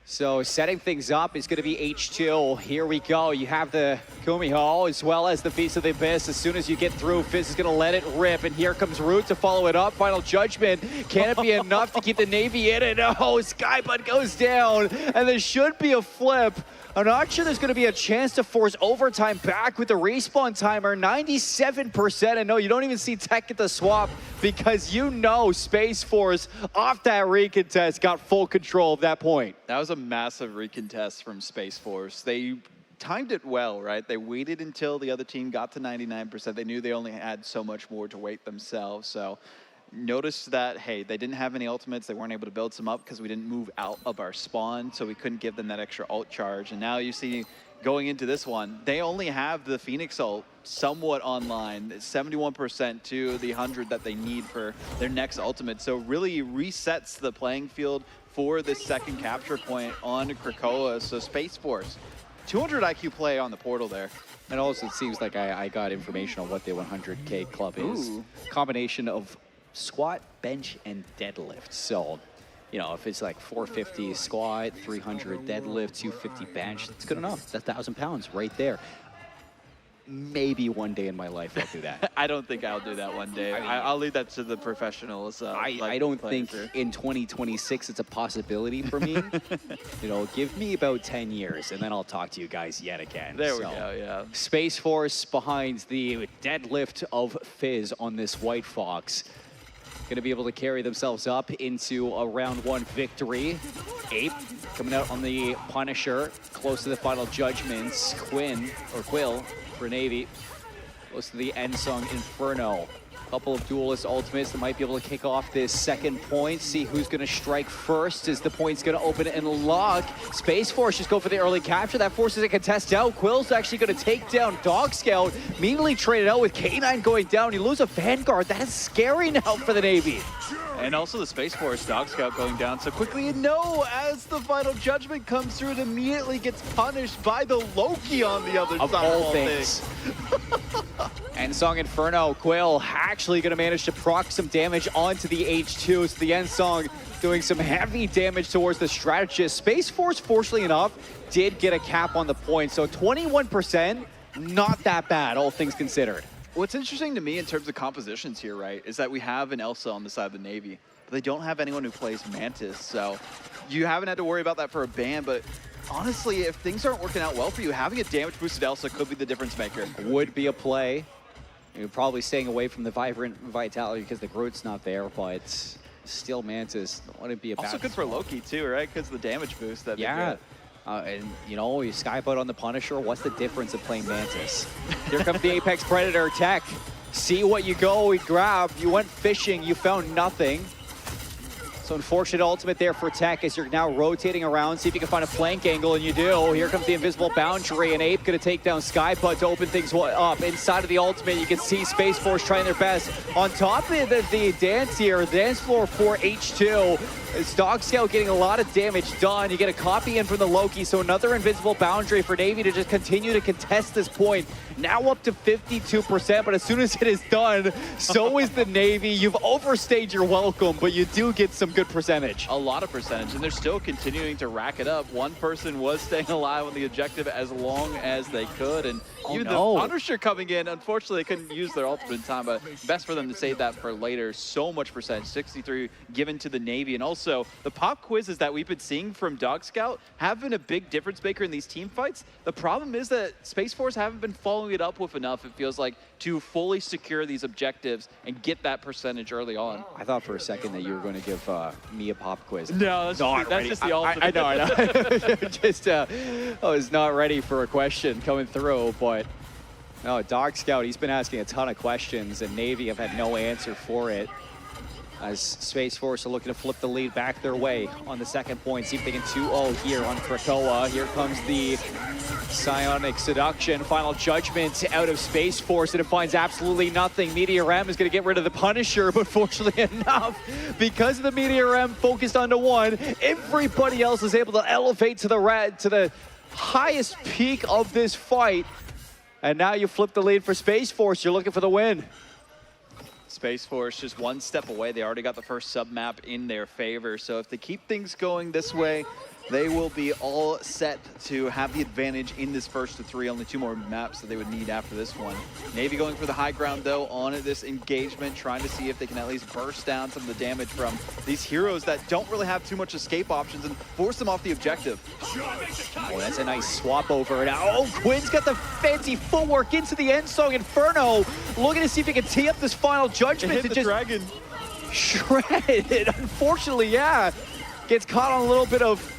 So setting things up is going to be H2. Here we go. You have the Kumiho as well as the Feast of the Abyss. As soon as you get through, Fizz is going to let it rip. And here comes Root to follow it up. Final Judgment. Can it be enough to keep the Navy in it? Oh, Skybud goes down. And there should be a flip. I'm not sure there's going to be a chance to force overtime back with the respawn timer. 97%. And no, you don't even see Tech get the swap because you know Space Force off that recontest got full control of that point. That was a massive recontest from Space Force. They timed it well, right? They waited until the other team got to 99%. They knew they only had so much more to wait themselves. So noticed that, hey, they didn't have any ultimates. They weren't able to build some up because we didn't move out of our spawn, so we couldn't give them that extra ult charge. And now you see going into this one, they only have the Phoenix ult somewhat online. It's 71% to the 100 that they need for their next ultimate. So really resets the playing field for this second capture point on Krakoa. So Space Force, 200 IQ play on the portal there. And also it seems like I got information on what the 100K club is. Ooh. Combination of squat, bench, and deadlift. So, you know, if it's like 450 squat, 300 deadlift, 250 bench, it's good enough. That's 1,000 pounds right there. Maybe one day in my life I'll do that. I don't think I'll do that one day. I'll leave that to the professionals. I don't think in 2026 it's a possibility for me. You know, give me about 10 years and then I'll talk to you guys yet again. There we go, yeah. Space Force behind the deadlift of Fizz on this White Fox. Going to be able to carry themselves up into a round 1 victory. Ape coming out on the Punisher, close to the final judgments. Quill for Navy, close to the Ensung Inferno. Couple of duelist ultimates that might be able to kick off this second point. See who's going to strike first as the point's going to open and lock. Space Force just go for the early capture. That forces a contest out. Quill's actually going to take down Dog Scout. Immediately traded out with K9 going down. You lose a Vanguard. That is scary now for the Navy. And also the Space Force Dog Scout going down so quickly. And no, as the final judgment comes through, it immediately gets punished by the Loki on the other Of side all of all things. And Song Inferno, Quill actually going to manage to proc some damage onto the H2. So the End Song doing some heavy damage towards the strategist. Space Force, fortunately enough, did get a cap on the point. So 21%, not that bad, all things considered. What's interesting to me in terms of compositions here, right, is that we have an Elsa on the side of the Navy, but they don't have anyone who plays Mantis. So you haven't had to worry about that for a ban, but honestly, if things aren't working out well for you, having a damage boosted Elsa could be the difference maker. Would be a play. You're probably staying away from the Vibrant Vitality because the Groot's not there, but still Mantis wouldn't be a bad Also good for Loki too, right? Because the damage boost that they get. And you know, you Skyboat on the Punisher, what's the difference of playing Mantis? Here comes the Apex Predator tech. See what you grab. You went fishing, you found nothing. So unfortunate ultimate there for Tech as you're now rotating around, see if you can find a flank angle, and you do. Here comes the invisible boundary, and Ape gonna take down Skybutt to open things up. Inside of the ultimate, you can see Space Force trying their best. On top of the dance here, the dance floor for H2, it's Dog Scout getting a lot of damage done. You get a copy in from the Loki, so another invisible boundary for Navy to just continue to contest this point. Now up to 52%, but as soon as it is done, so is the Navy. You've overstayed your welcome, but you do get some good percentage. A lot of percentage, and they're still continuing to rack it up. One person was staying alive on the objective as long as they could, and even the Punisher coming in, unfortunately they couldn't use their ultimate in time, but best for them to save that for later. So much percentage, 63 given to the Navy, and also the pop quizzes that we've been seeing from Dog Scout have been a big difference maker in these team fights. The problem is that Space Force haven't been following it up with enough, it feels like, to fully secure these objectives and get that percentage early on. I thought for a second that you were going to give me a pop quiz. No, that's just the ultimate. I know. Just, I was not ready for a question coming through, but no, Dog Scout, he's been asking a ton of questions, and Navy have had no answer for it. As Space Force are looking to flip the lead back their way on the second point, see if they can 2-0 here on Krakoa. Here comes the Psionic Seduction, final judgment out of Space Force, and it finds absolutely nothing. Meteor M is going to get rid of the Punisher, but fortunately enough, because the Meteor M focused onto one, everybody else is able to elevate to the highest peak of this fight. And now you flip the lead for Space Force. You're looking for the win. Space Force just one step away. They already got the first sub-map in their favor. So if they keep things going this way, they will be all set to have the advantage in this first of three. Only two more maps that they would need after this one. Navy going for the high ground, though, on this engagement, trying to see if they can at least burst down some of the damage from these heroes that don't really have too much escape options and force them off the objective. Oh, that's a nice swap over now. Oh, Quinn's got the fancy footwork into the End Song Inferno. Looking to see if he can tee up this final judgment to just dragon. Shred it. Unfortunately, yeah. Gets caught on a little bit of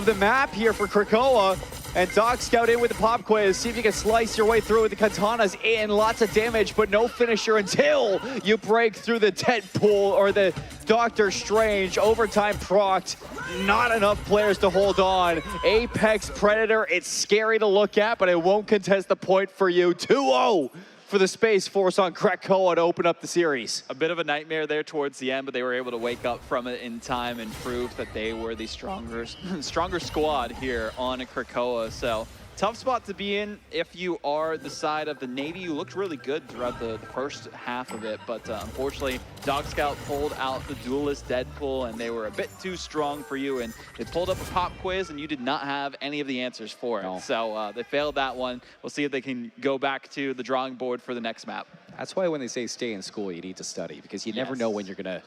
the map here for Krakoa. And Dog Scout in with the pop quiz. See if you can slice your way through with the katanas in. Lots of damage, but no finisher until you break through the Deadpool or the Doctor Strange. Overtime procced. Not enough players to hold on. Apex Predator, it's scary to look at, but it won't contest the point for you. 2-0 for the Space Force on Krakoa to open up the series. A bit of a nightmare there towards the end, but they were able to wake up from it in time and prove that they were the stronger squad here on Krakoa. So tough spot to be in if you are the side of the Navy. You looked really good throughout the first half of it, but unfortunately, Dog Scout pulled out the Duelist Deadpool, and they were a bit too strong for you, and they pulled up a pop quiz, and you did not have any of the answers for it. No. So they failed that one. We'll see if they can go back to the drawing board for the next map. That's why when they say stay in school, you need to study, because you never know when you're going to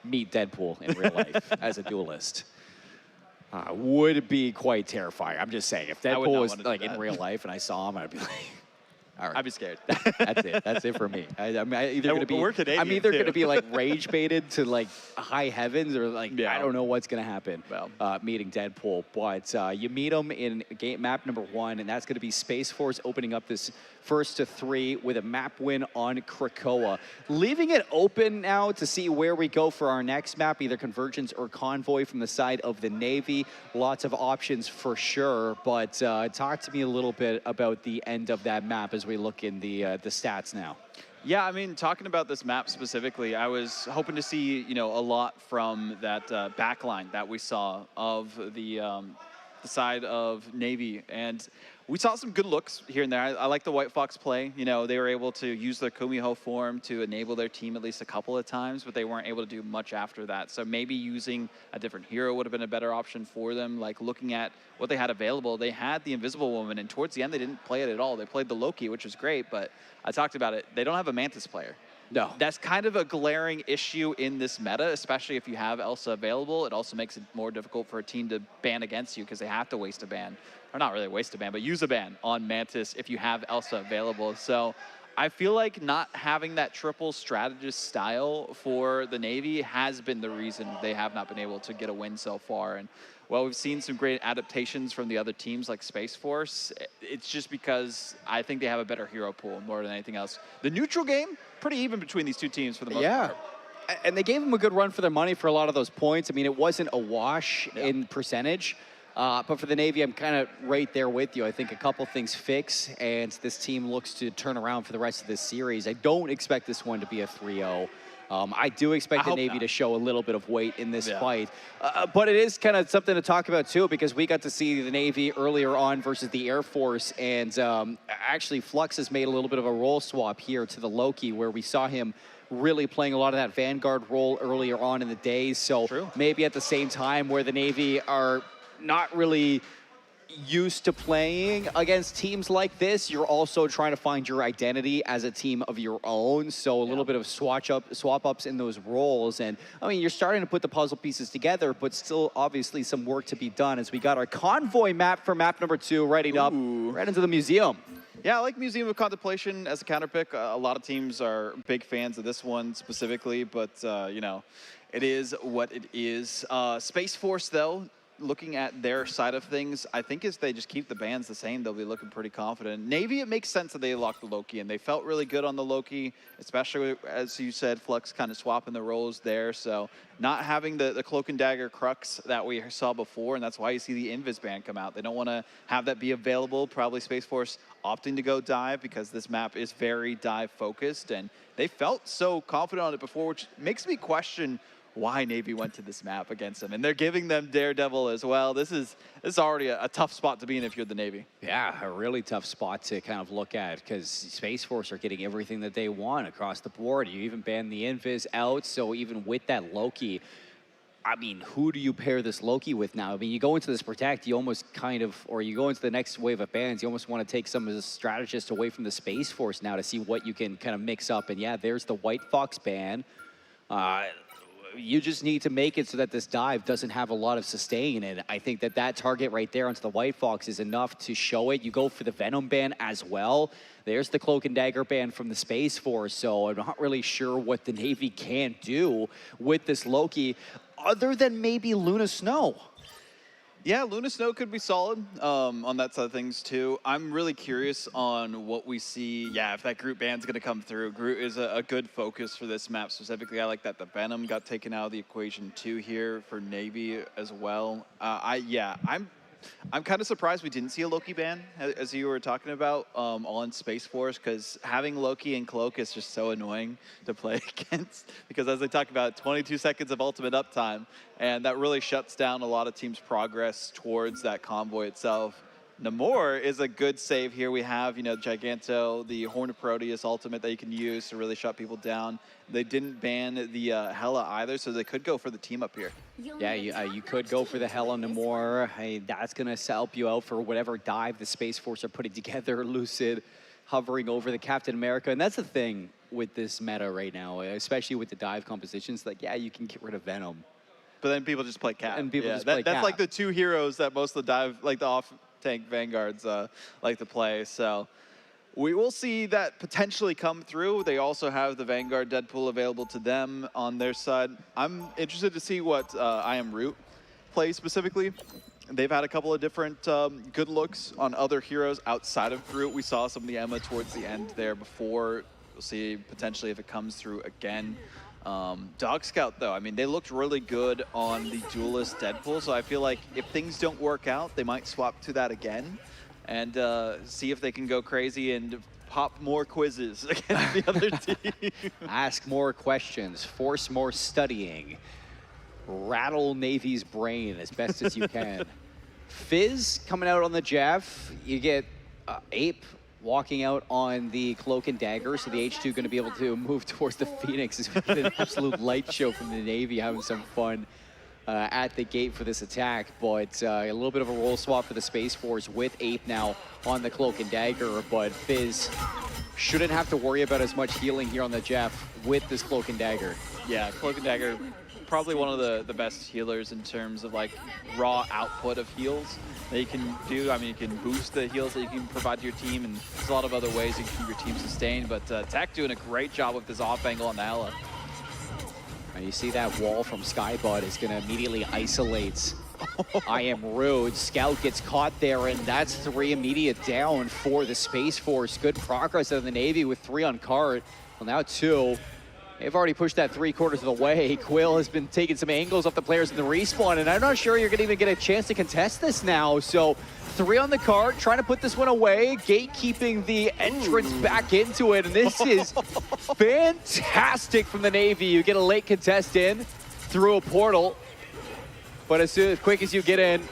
meet Deadpool in real life as a duelist. Would be quite terrifying. I'm just saying, if Deadpool was like in real life and I saw him, I'd be like, all right. I'd be scared. That's it. That's it for me. I'm either going to be like rage baited to like high heavens, or like I don't know what's going to happen meeting Deadpool. But you meet him in game map number 1, and that's going to be Space Force opening up this first to 3 with a map win on Krakoa. Leaving it open now to see where we go for our next map, either Convergence or Convoy from the side of the Navy. Lots of options for sure, but talk to me a little bit about the end of that map as we look in the stats now. Yeah, I mean, talking about this map specifically, I was hoping to see, you know, a lot from that backline that we saw of the side of Navy. And we saw some good looks here and there. I like the White Fox play. You know, they were able to use their Kumiho form to enable their team at least a couple of times, but they weren't able to do much after that. So maybe using a different hero would have been a better option for them. Like looking at what they had available, they had the Invisible Woman, and towards the end, they didn't play it at all. They played the Loki, which was great, but I talked about it. They don't have a Mantis player. No. That's kind of a glaring issue in this meta, especially if you have Elsa available. It also makes it more difficult for a team to ban against you because they have to waste a ban. Or not really waste a ban, but use a ban on Mantis if you have Elsa available. So I feel like not having that triple strategist style for the Navy has been the reason they have not been able to get a win so far. And well, we've seen some great adaptations from the other teams like Space Force. It's just because I think they have a better hero pool more than anything else. The neutral game, pretty even between these two teams for the most part. And they gave them a good run for their money for a lot of those points. I mean, it wasn't a wash in percentage. But for the Navy, I'm kind of right there with you. I think a couple things fix, and this team looks to turn around for the rest of this series. I don't expect this one to be a 3-0. I do expect the Navy to show a little bit of weight in this fight. But it is kind of something to talk about, too, because we got to see the Navy earlier on versus the Air Force. And actually, Flux has made a little bit of a role swap here to the Loki, where we saw him really playing a lot of that Vanguard role earlier on in the day. So maybe at the same time where the Navy are not really used to playing against teams like this, you're also trying to find your identity as a team of your own. So a little bit of swap ups in those roles. And I mean, you're starting to put the puzzle pieces together, but still obviously some work to be done as we got our convoy map for map number 2 readied up right into the museum. Yeah, I like Museum of Contemplation as a counter pick. A lot of teams are big fans of this one specifically, but you know, it is what it is. Space Force though, looking at their side of things, I think as they just keep the bans the same, they'll be looking pretty confident. Navy, it makes sense that they locked the Loki, and they felt really good on the Loki, especially, as you said, Flux kind of swapping the roles there. So not having the Cloak and Dagger Crux that we saw before, and that's why you see the Invis ban come out. They don't want to have that be available. Probably Space Force opting to go dive because this map is very dive focused, and they felt so confident on it before, which makes me question why Navy went to this map against them. And they're giving them Daredevil as well. This is already a tough spot to be in if you're the Navy. Yeah, a really tough spot to kind of look at because Space Force are getting everything that they want across the board. You even banned the Invis out, so even with that Loki, I mean, who do you pair this Loki with now? I mean, you go into this Protect, you almost kind of, or you go into the next wave of bans, you almost want to take some of the strategists away from the Space Force now to see what you can kind of mix up. And yeah, there's the White Fox ban. You just need to make it so that this dive doesn't have a lot of sustain. And I think that target right there onto the White Fox is enough to show it. You go for the Venom ban as well. There's the Cloak and Dagger ban from the Space Force. So I'm not really sure what the Navy can do with this Loki other than maybe Luna Snow. Yeah, Luna Snow could be solid on that side of things too. I'm really curious on what we see. Yeah, if that Groot ban's going to come through. Groot is a good focus for this map specifically. I like that the Venom got taken out of the equation too here for Navy as well. I'm kind of surprised we didn't see a Loki ban, as you were talking about, on Space Force, because having Loki and Cloak is just so annoying to play against, because as they talk about, 22 seconds of ultimate uptime, and that really shuts down a lot of teams' progress towards that convoy itself. Namor is a good save here. We have, you know, Giganto, the Horn of Proteus ultimate that you can use to really shut people down. They didn't ban the Hela either, so they could go for the team up here. Yeah, you could go for the Hela Namor. Hey, that's going to help you out for whatever dive the Space Force are putting together. Lucid hovering over the Captain America. And that's the thing with this meta right now, especially with the dive compositions. Like, yeah, you can get rid of Venom. But then people just play Cap. And people just play Cap. That's like the two heroes that most of the dive, like the off-tank Vanguards like to play. So we will see that potentially come through. They also have the Vanguard Deadpool available to them on their side. I'm interested to see what I Am Root plays specifically. They've had a couple of different good looks on other heroes outside of Groot. We saw some of the Emma towards the end there before. We'll see potentially if it comes through again. Dog Scout, though, I mean, they looked really good on the Duelist Deadpool, so I feel like if things don't work out, they might swap to that again and see if they can go crazy and pop more quizzes against the other team. Ask more questions, force more studying, rattle Navy's brain as best as you can. Fizz coming out on the Jeff. You get Ape walking out on the Cloak and Dagger, so the H2 going to be able to move towards the Phoenix. It's an absolute light show from the Navy, having some fun at the gate for this attack. But a little bit of a roll swap for the Space Force with Ape now on the Cloak and Dagger, but Fizz shouldn't have to worry about as much healing here on the Jeff with this Cloak and Dagger. Yeah, Cloak and Dagger, probably one of the best healers in terms of like raw output of heals that you can do. I mean, you can boost the heals that you can provide to your team, and there's a lot of other ways you can keep your team sustained, but Tech doing a great job with this off angle on the Ela. And you see that wall from Skybud is going to immediately isolate I Am Rude. Scout gets caught there, and that's 3 immediate down for the Space Force. Good progress out of the Navy with 3 on cart. Well, now 2. They've already pushed that 3/4 of the way. Quill has been taking some angles off the players in the respawn, and I'm not sure you're going to even get a chance to contest this now. So 3 on the cart, trying to put this one away, gatekeeping the entrance back into it, and this is fantastic from the Navy. You get a late contest in through a portal, but as quick as you get in,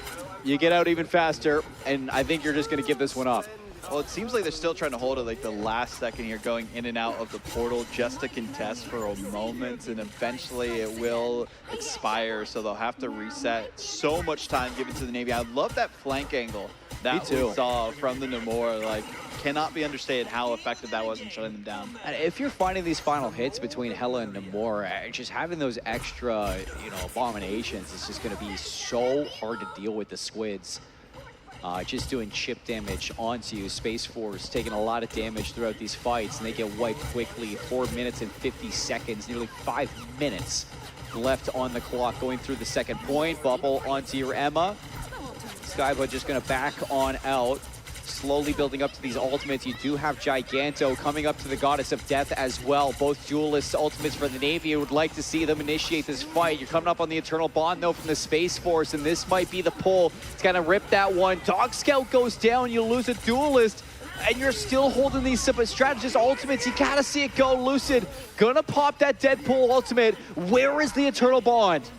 you get out even faster, and I think you're just going to give this one up. Well, it seems like they're still trying to hold it like the last second here, going in and out of the portal just to contest for a moment, and eventually it will expire, so they'll have to reset. So much time given to the Navy. I love that flank angle that we saw from the Namor. Like, cannot be understated how effective that was in shutting them down. And if you're finding these final hits between Hela and Namor, just having those extra, abominations is just going to be so hard to deal with the Squids. Just doing chip damage onto you. Space Force taking a lot of damage throughout these fights, and they get wiped quickly. 4 minutes and 50 seconds, nearly 5 minutes left on the clock. Going through the second point, bubble onto your Emma. Skybud just gonna back on out. Slowly building up to these ultimates. You do have Giganto coming up to the Goddess of Death as well. Both duelist ultimates for the Navy. You would like to see them initiate this fight. You're coming up on the Eternal Bond, though, from the Space Force, and this might be the pull. It's gonna rip that one. Dog Scout goes down. You lose a duelist, and you're still holding these strategist ultimates. You gotta see it go. Lucid gonna pop that Deadpool ultimate. Where is the Eternal Bond?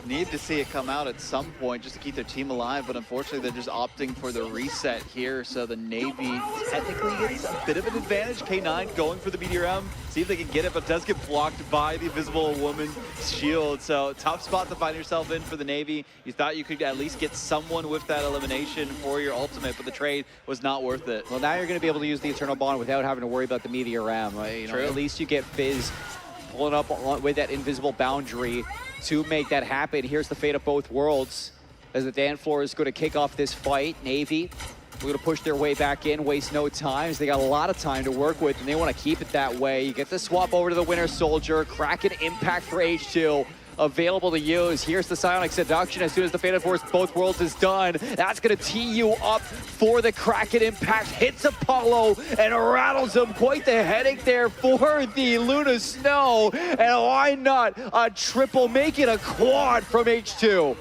Need to see it come out at some point just to keep their team alive, but unfortunately they're just opting for the reset here, so the Navy technically gets a bit of an advantage. K9 going for the Meteor M, see if they can get it, but it does get blocked by the Invisible Woman's shield, so tough spot to find yourself in for the Navy. You thought you could at least get someone with that elimination for your ultimate, but the trade was not worth it. Well, now you're going to be able to use the Eternal Bond without having to worry about the Meteor M. At least you get Fizz pulling up with that invisible boundary to make that happen. Here's the fate of both worlds as the Dan floor is going to kick off this fight. Navy, we're going to push their way back in, waste no time. They got a lot of time to work with, and they want to keep it that way. You get the swap over to the Winter Soldier. Kraken impact for H2. Available to use. Here's the Psionic Seduction. As soon as the Fate of Force both worlds is done, that's going to tee you up for the Kraken impact. Hits Apollo and rattles him. Quite the headache there for the Luna Snow. And why not a triple? Make it a quad from H2.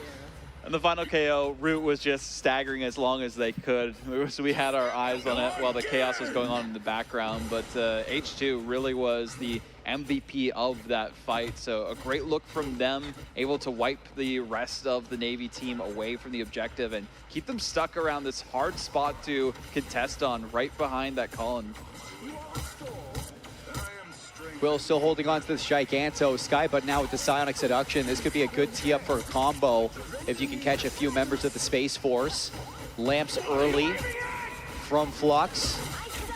And the final KO, Root was just staggering as long as they could. So we had our eyes on it while the chaos was going on in the background. But H2 really was the MVP of that fight. So a great look from them, able to wipe the rest of the Navy team away from the objective and keep them stuck around this hard spot to contest on right behind that column. Quill still holding on to this Giganto. Skybud now with the Psionic Seduction. This could be a good tee up for a combo if you can catch a few members of the Space Force. Lamps early from Flux.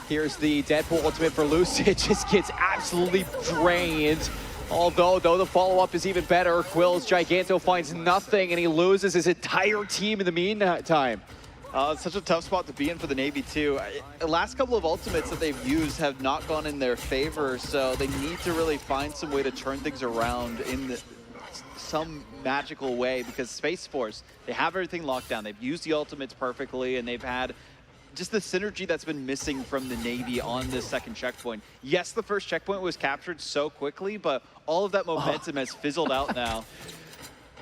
Here's the Deadpool ultimate for Lucid. Just gets absolutely drained. Although, the follow-up is even better. Quill's Giganto finds nothing, and he loses his entire team in the meantime. It's such a tough spot to be in for the Navy, too. The last couple of ultimates that they've used have not gone in their favor, so they need to really find some way to turn things around in some magical way, because Space Force, they have everything locked down. They've used the ultimates perfectly, and they've had just the synergy that's been missing from the Navy on this second checkpoint. Yes, the first checkpoint was captured so quickly, but all of that momentum has fizzled out now.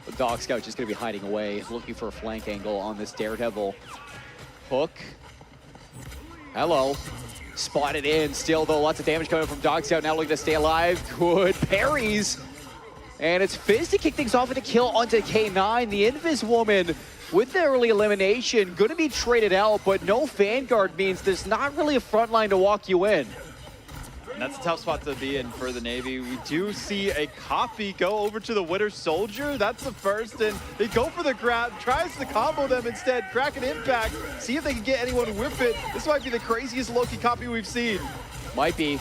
The Dog Scout just going to be hiding away, looking for a flank angle on this Daredevil. Hook. Hello. Spotted in. Still, though, lots of damage coming from Dog Scout. Now looking to stay alive. Good parries. And it's Fizz to kick things off with a kill onto K9. The Invis woman with the early elimination. Going to be traded out, but no Vanguard means there's not really a front line to walk you in. And that's a tough spot to be in for the Navy. We do see a copy go over to the Winter Soldier. That's the first, and they go for the grab, tries to combo them instead. Crack an impact, see if they can get anyone whip it. This might be the craziest Loki copy we've seen. Might be,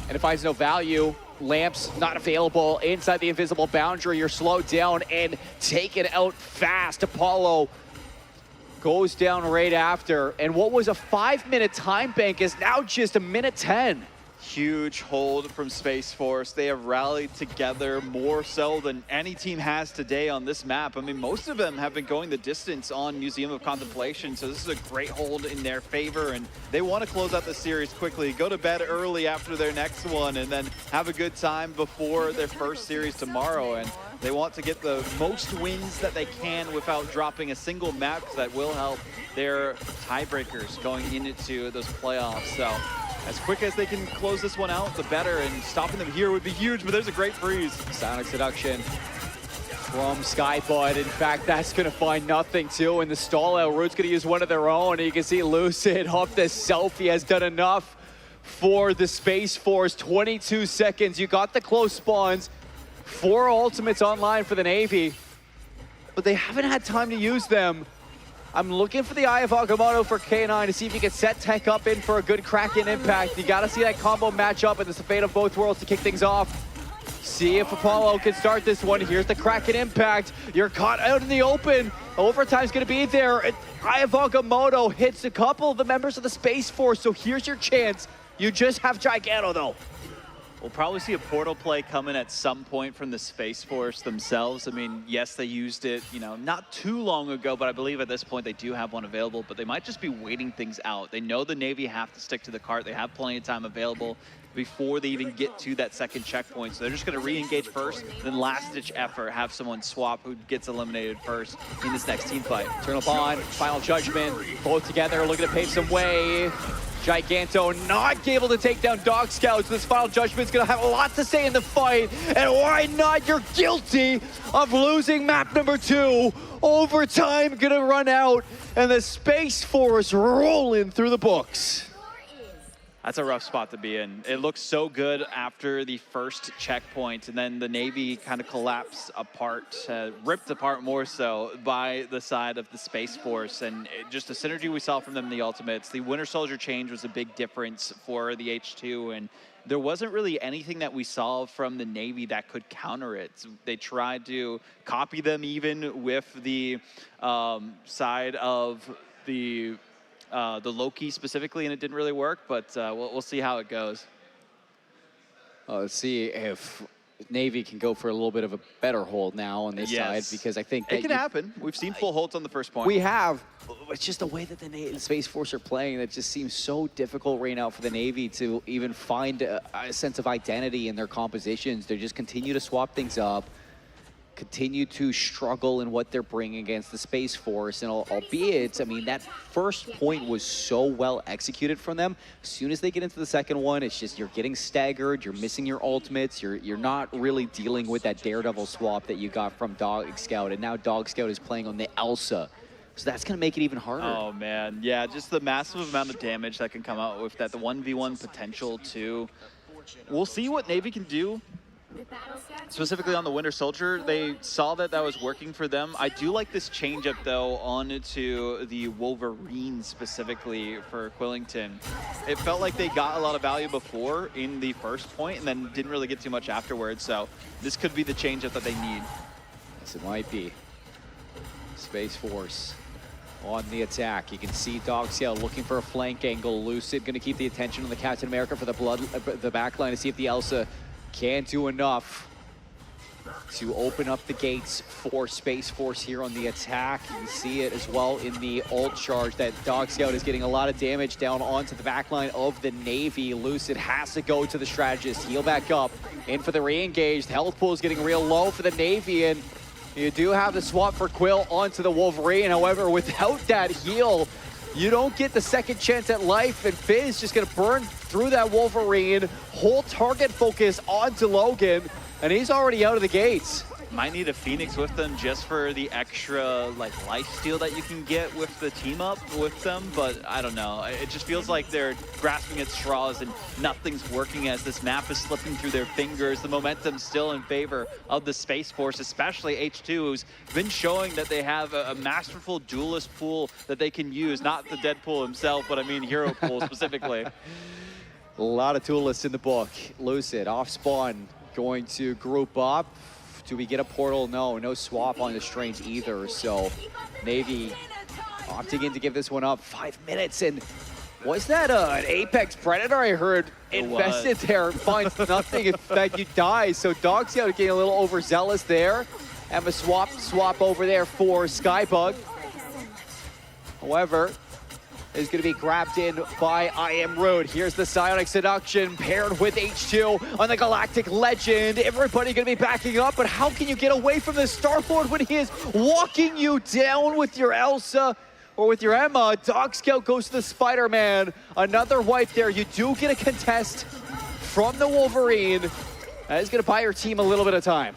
and it finds no value. Lamps not available inside the invisible boundary. You're slowed down and taken out fast. Apollo goes down right after, and what was a 5-minute time bank is now just a minute 10. Huge hold from Space Force. They have rallied together more so than any team has today on this map. I mean, most of them have been going the distance on Museum of Contemplation, so this is a great hold in their favor, and they want to close out the series quickly, go to bed early after their next one, and then have a good time before their first series tomorrow. And they want to get the most wins that they can without dropping a single map, because that will help their tiebreakers going into those playoffs. So as quick as they can close this one out, the better, and stopping them here would be huge, but there's a great freeze. Sonic Seduction from Skybud. In fact, that's going to find nothing, too, and the stall out. Root's going to use one of their own, and you can see Lucid off the selfie has done enough for the Space Force. 22 seconds. You got the close spawns. 4 ultimates online for the Navy, but they haven't had time to use them. I'm looking for the Eye of Agamotto for K9 to see if you can set Tech up in for a good Kraken impact. You got to see that combo match up, and it's the fate of both worlds to kick things off. See if Apollo can start this one. Here's the Kraken impact. You're caught out in the open. Overtime's going to be there. Eye of Agamotto hits a couple of the members of the Space Force, so here's your chance. You just have Giganto, though. We'll probably see a portal play coming at some point from the Space Force themselves. I mean, yes, they used it, you know, not too long ago, but I believe at this point they do have one available, but they might just be waiting things out. They know the Navy have to stick to the cart. They have plenty of time available before they even get to that second checkpoint. So they're just going to re-engage first, then last-ditch effort, have someone swap who gets eliminated first in this next team fight. Eternal Bond, Final Judgment, both together looking to pave some way. Giganto not able to take down Dog Scouts. This Final Judgment's gonna have a lot to say in the fight. And why not? You're guilty of losing map number 2. Overtime gonna run out, and the Space Force rolling through the books. That's a rough spot to be in. It looked so good after the first checkpoint, and then the Navy kind of collapsed apart, ripped apart more so by the side of the Space Force, and just the synergy we saw from them in the ultimates. The Winter Soldier change was a big difference for the H2, and there wasn't really anything that we saw from the Navy that could counter it. They tried to copy them even with the side of the Loki specifically, and it didn't really work, but we'll see how it goes. Let's see if Navy can go for a little bit of a better hold now on this side, because I think it can happen. We've seen full holds on the first point. We have. It's just the way that the Space Force are playing that just seems so difficult right now for the Navy to even find a sense of identity in their compositions. They just continue to swap things up, continue to struggle in what they're bringing against the Space Force, and albeit, I mean, that first point was so well executed from them. As soon as they get into the second one, it's just you're getting staggered, you're missing your ultimates, you're not really dealing with that Daredevil swap that you got from Dog Scout, and now Dog Scout is playing on the Elsa. So that's going to make it even harder. Oh, man. Yeah, just the massive amount of damage that can come out with that, the 1v1 potential, too. We'll see what Navy can do. Specifically on the Winter Soldier, they saw that was working for them. I do like this change-up, though, onto the Wolverine specifically for Quillington. It felt like they got a lot of value before in the first point and then didn't really get too much afterwards, so this could be the change-up that they need. Yes, it might be. Space Force on the attack. You can see Dog Scout looking for a flank angle. Lucid going to keep the attention on the Captain America for the back line to see if the Elsa can do enough to open up the gates for Space Force here on the attack. You can see it as well in the ult charge that Dog Scout is getting a lot of damage down onto the backline of the Navy. Lucid has to go to the strategist, heal back up, in for the re-engaged. Health pool is getting real low for the Navy, and you do have the swap for Quill onto the Wolverine. However, without that heal, You don't get the second chance at life, and Fizz just gonna burn through that Wolverine. Whole target focus onto Logan, and he's already out of the gates. Might need a Phoenix with them just for the extra like life steal that you can get with the team up with them, but I don't know. It just feels like they're grasping at straws and nothing's working as this map is slipping through their fingers. The momentum's still in favor of the Space Force, especially H2, who's been showing that they have a masterful duelist pool that they can use. Not the Deadpool himself, but I mean hero pool specifically. A lot of duelists in the book. Lucid off spawn, going to group up. Do we get a portal? No swap on the Strange either. So Navy opting in to give this one up. 5 minutes, and was that an Apex Predator I heard invested there? Finds nothing. In fact, you die. So Dog Scout getting a little overzealous there. Have a swap over there for Skybug. However, is going to be grabbed in by I Am Rude. Here's the Psionic Seduction paired with H2 on the Galactic Legend. Everybody going to be backing up, but how can you get away from this Star-Lord when he is walking you down with your Elsa or with your Emma? Dog Scout goes to the Spider-Man. Another wipe there. You do get a contest from the Wolverine. That is going to buy your team a little bit of time.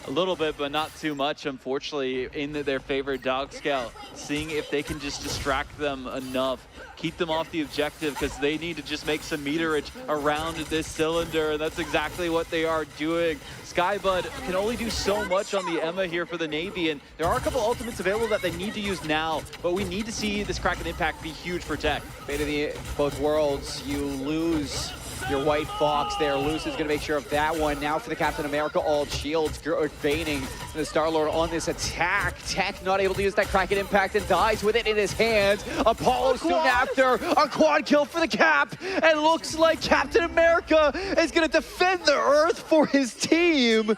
A little bit, but not too much, unfortunately, in their favor. Dog Scout seeing if they can just distract them enough, keep them off the objective, because they need to just make some meterage around this cylinder, and that's exactly what they are doing. Skybud can only do so much on the Emma here for the Navy, and there are a couple ultimates available that they need to use now, but we need to see this Kraken impact be huge for Tech. Fate of both worlds, you lose your White Fox there. Luce is going to make sure of that one. Now for the Captain America, all shields feigning the Star-Lord on this attack. Tech not able to use that Kraken impact and dies with it in his hands. Apollo soon after, a quad kill for the Cap, and looks like Captain America is going to defend the Earth for his team,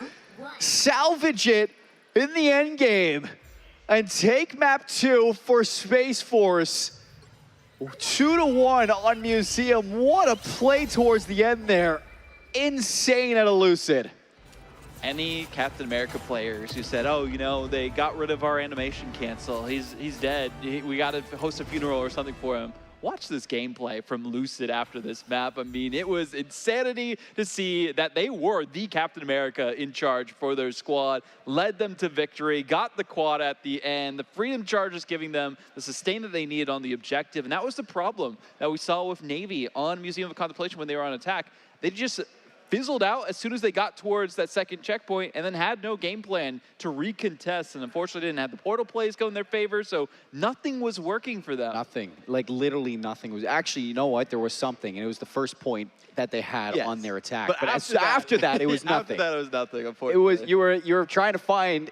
salvage it in the end game, and take map 2 for Space Force. 2-1 on Museum. What a play towards the end there. Insane out of Lucid. Any Captain America players who said, oh, you know, they got rid of our animation cancel. He's dead. We got to host a funeral or something for him. Watch this gameplay from Lucid after this map. I mean, it was insanity to see that they were the Captain America in charge for their squad, led them to victory, got the quad at the end, the Freedom Chargers giving them the sustain that they needed on the objective. And that was the problem that we saw with Navy on Museum of Contemplation when they were on attack. They just fizzled out as soon as they got towards that second checkpoint and then had no game plan to recontest, and unfortunately didn't have the portal plays go in their favor, so nothing was working for them. Nothing, like literally nothing was. Actually, you know what? There was something, and it was the first point that they had on their attack. But after that, it was nothing. After that, it was nothing, unfortunately. It was, you were trying to find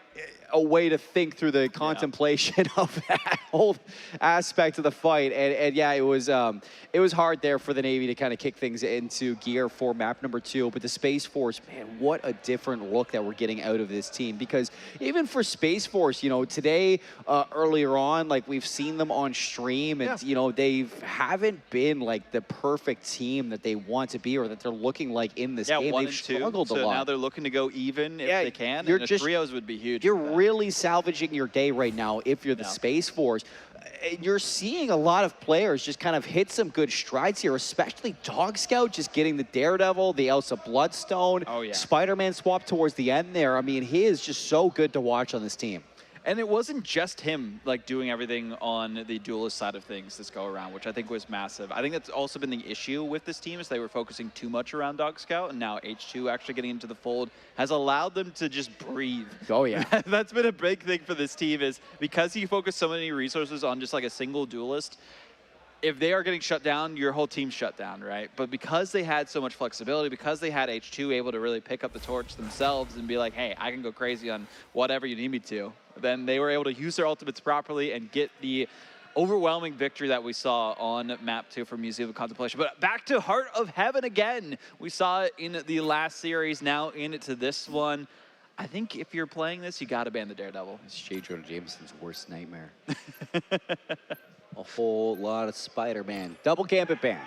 a way to think through the contemplation of that whole aspect of the fight, and yeah, it was hard there for the Navy to kind of kick things into gear for map number 2. But the Space Force, man, what a different look that we're getting out of this team. Because even for Space Force, you know, today earlier on, like we've seen them on stream, and you know, they haven't been like the perfect team that they want to be or that they're looking like in this game. They've struggled a lot. So now they're looking to go even if they can, and the trios would be huge. You're really salvaging your day right now if you're the Space Force. You're seeing a lot of players just kind of hit some good strides here, especially Dog Scout just getting the Daredevil, the Elsa Bloodstone, Spider-Man swap towards the end there. I mean, he is just so good to watch on this team. And it wasn't just him like doing everything on the duelist side of things this go around, which I think was massive. I think that's also been the issue with this team is they were focusing too much around Dog Scout, and now H2 actually getting into the fold has allowed them to just breathe. Oh yeah. That's been a big thing for this team is because you focus so many resources on just like a single duelist, if they are getting shut down, your whole team's shut down, right? But because they had so much flexibility, because they had H2 able to really pick up the torch themselves and be like, hey, I can go crazy on whatever you need me to, then they were able to use their ultimates properly and get the overwhelming victory that we saw on map 2 for Museum of Contemplation. But back to Heart of Heaven again. We saw it in the last series, now into this one. I think if you're playing this, you got to ban the Daredevil. It's J. Jonah Jameson's worst nightmare. A whole lot of Spider-Man. Double Gambit ban,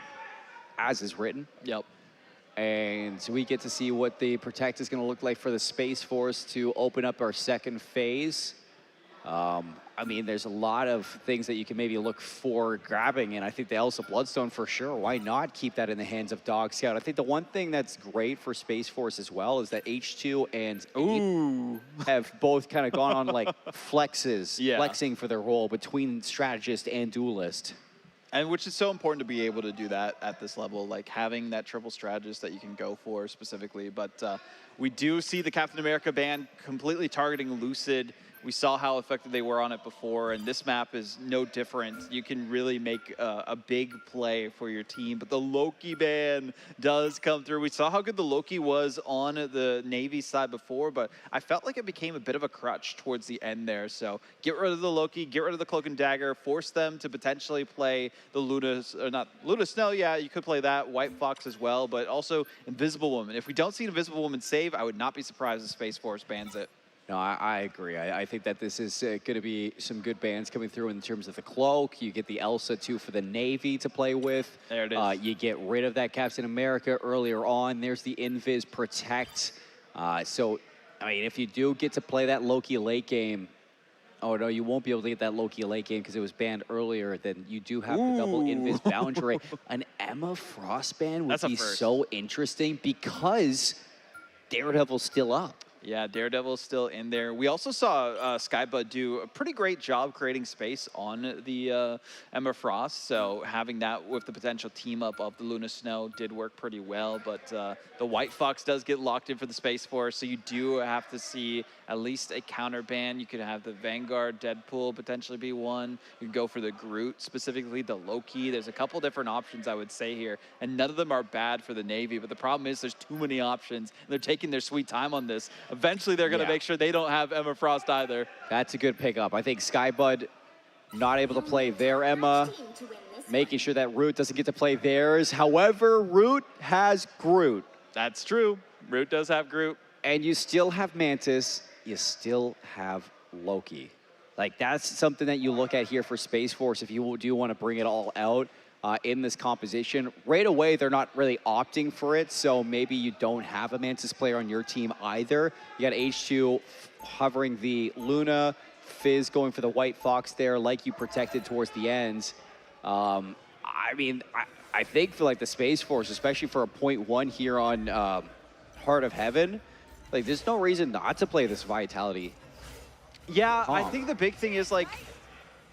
as is written. Yep. And we get to see what the Protect is going to look like for the Space Force to open up our second phase. I mean, there's a lot of things that you can maybe look for grabbing, and I think the Elsa Bloodstone for sure. Why not keep that in the hands of Dog Scout? I think the one thing that's great for Space Force as well is that H2 and Ape have both kind of gone on like flexing for their role between strategist and duelist. And which is so important to be able to do that at this level, like having that triple strategist that you can go for specifically. But we do see the Captain America ban completely targeting Lucid. We saw how effective they were on it before, and this map is no different. You can really make a big play for your team, but the Loki ban does come through. We saw how good the Loki was on the Navy side before, but I felt like it became a bit of a crutch towards the end there. So get rid of the Loki, get rid of the Cloak and Dagger, force them to potentially play the Luna Snow, yeah, you could play that, White Fox as well, but also Invisible Woman. If we don't see Invisible Woman save, I would not be surprised if Space Force bans it. No, I agree. I think that this is going to be some good bans coming through in terms of the Cloak. You get the Elsa, too, for the Navy to play with. There it is. You get rid of that Captain America earlier on. There's the Invis Protect. So, I mean, if you do get to play that Loki late game, oh, no, you won't be able to get that Loki late game because it was banned earlier. Then you do have the double Invis boundary. An Emma Frost ban would be so interesting because Daredevil's still up. Yeah, Daredevil's still in there. We also saw Skybud do a pretty great job creating space on the Emma Frost, so having that with the potential team up of the Luna Snow did work pretty well, but the White Fox does get locked in for the Space Force, so you do have to see at least a counter ban. You could have the Vanguard Deadpool potentially be one. You could go for the Groot, specifically the Loki. There's a couple different options I would say here, and none of them are bad for the Navy, but the problem is there's too many options, and they're taking their sweet time on this. Eventually, they're going to make sure they don't have Emma Frost either. That's a good pickup. I think Skybud not able to play their Emma, making sure that Root doesn't get to play theirs. However, Root has Groot. That's true. Root does have Groot. And you still have Mantis. You still have Loki. Like, that's something that you look at here for Space Force if you do want to bring it all out. In this composition. Right away, they're not really opting for it, so maybe you don't have a Mantis player on your team either. You got H2 hovering the Luna, Fizz going for the White Fox there, like you protected towards the end. I mean, I think for like the Space Force, especially for a 0.1 here on Heart of Heaven, like there's no reason not to play this Vitality. Yeah, I think the big thing is like,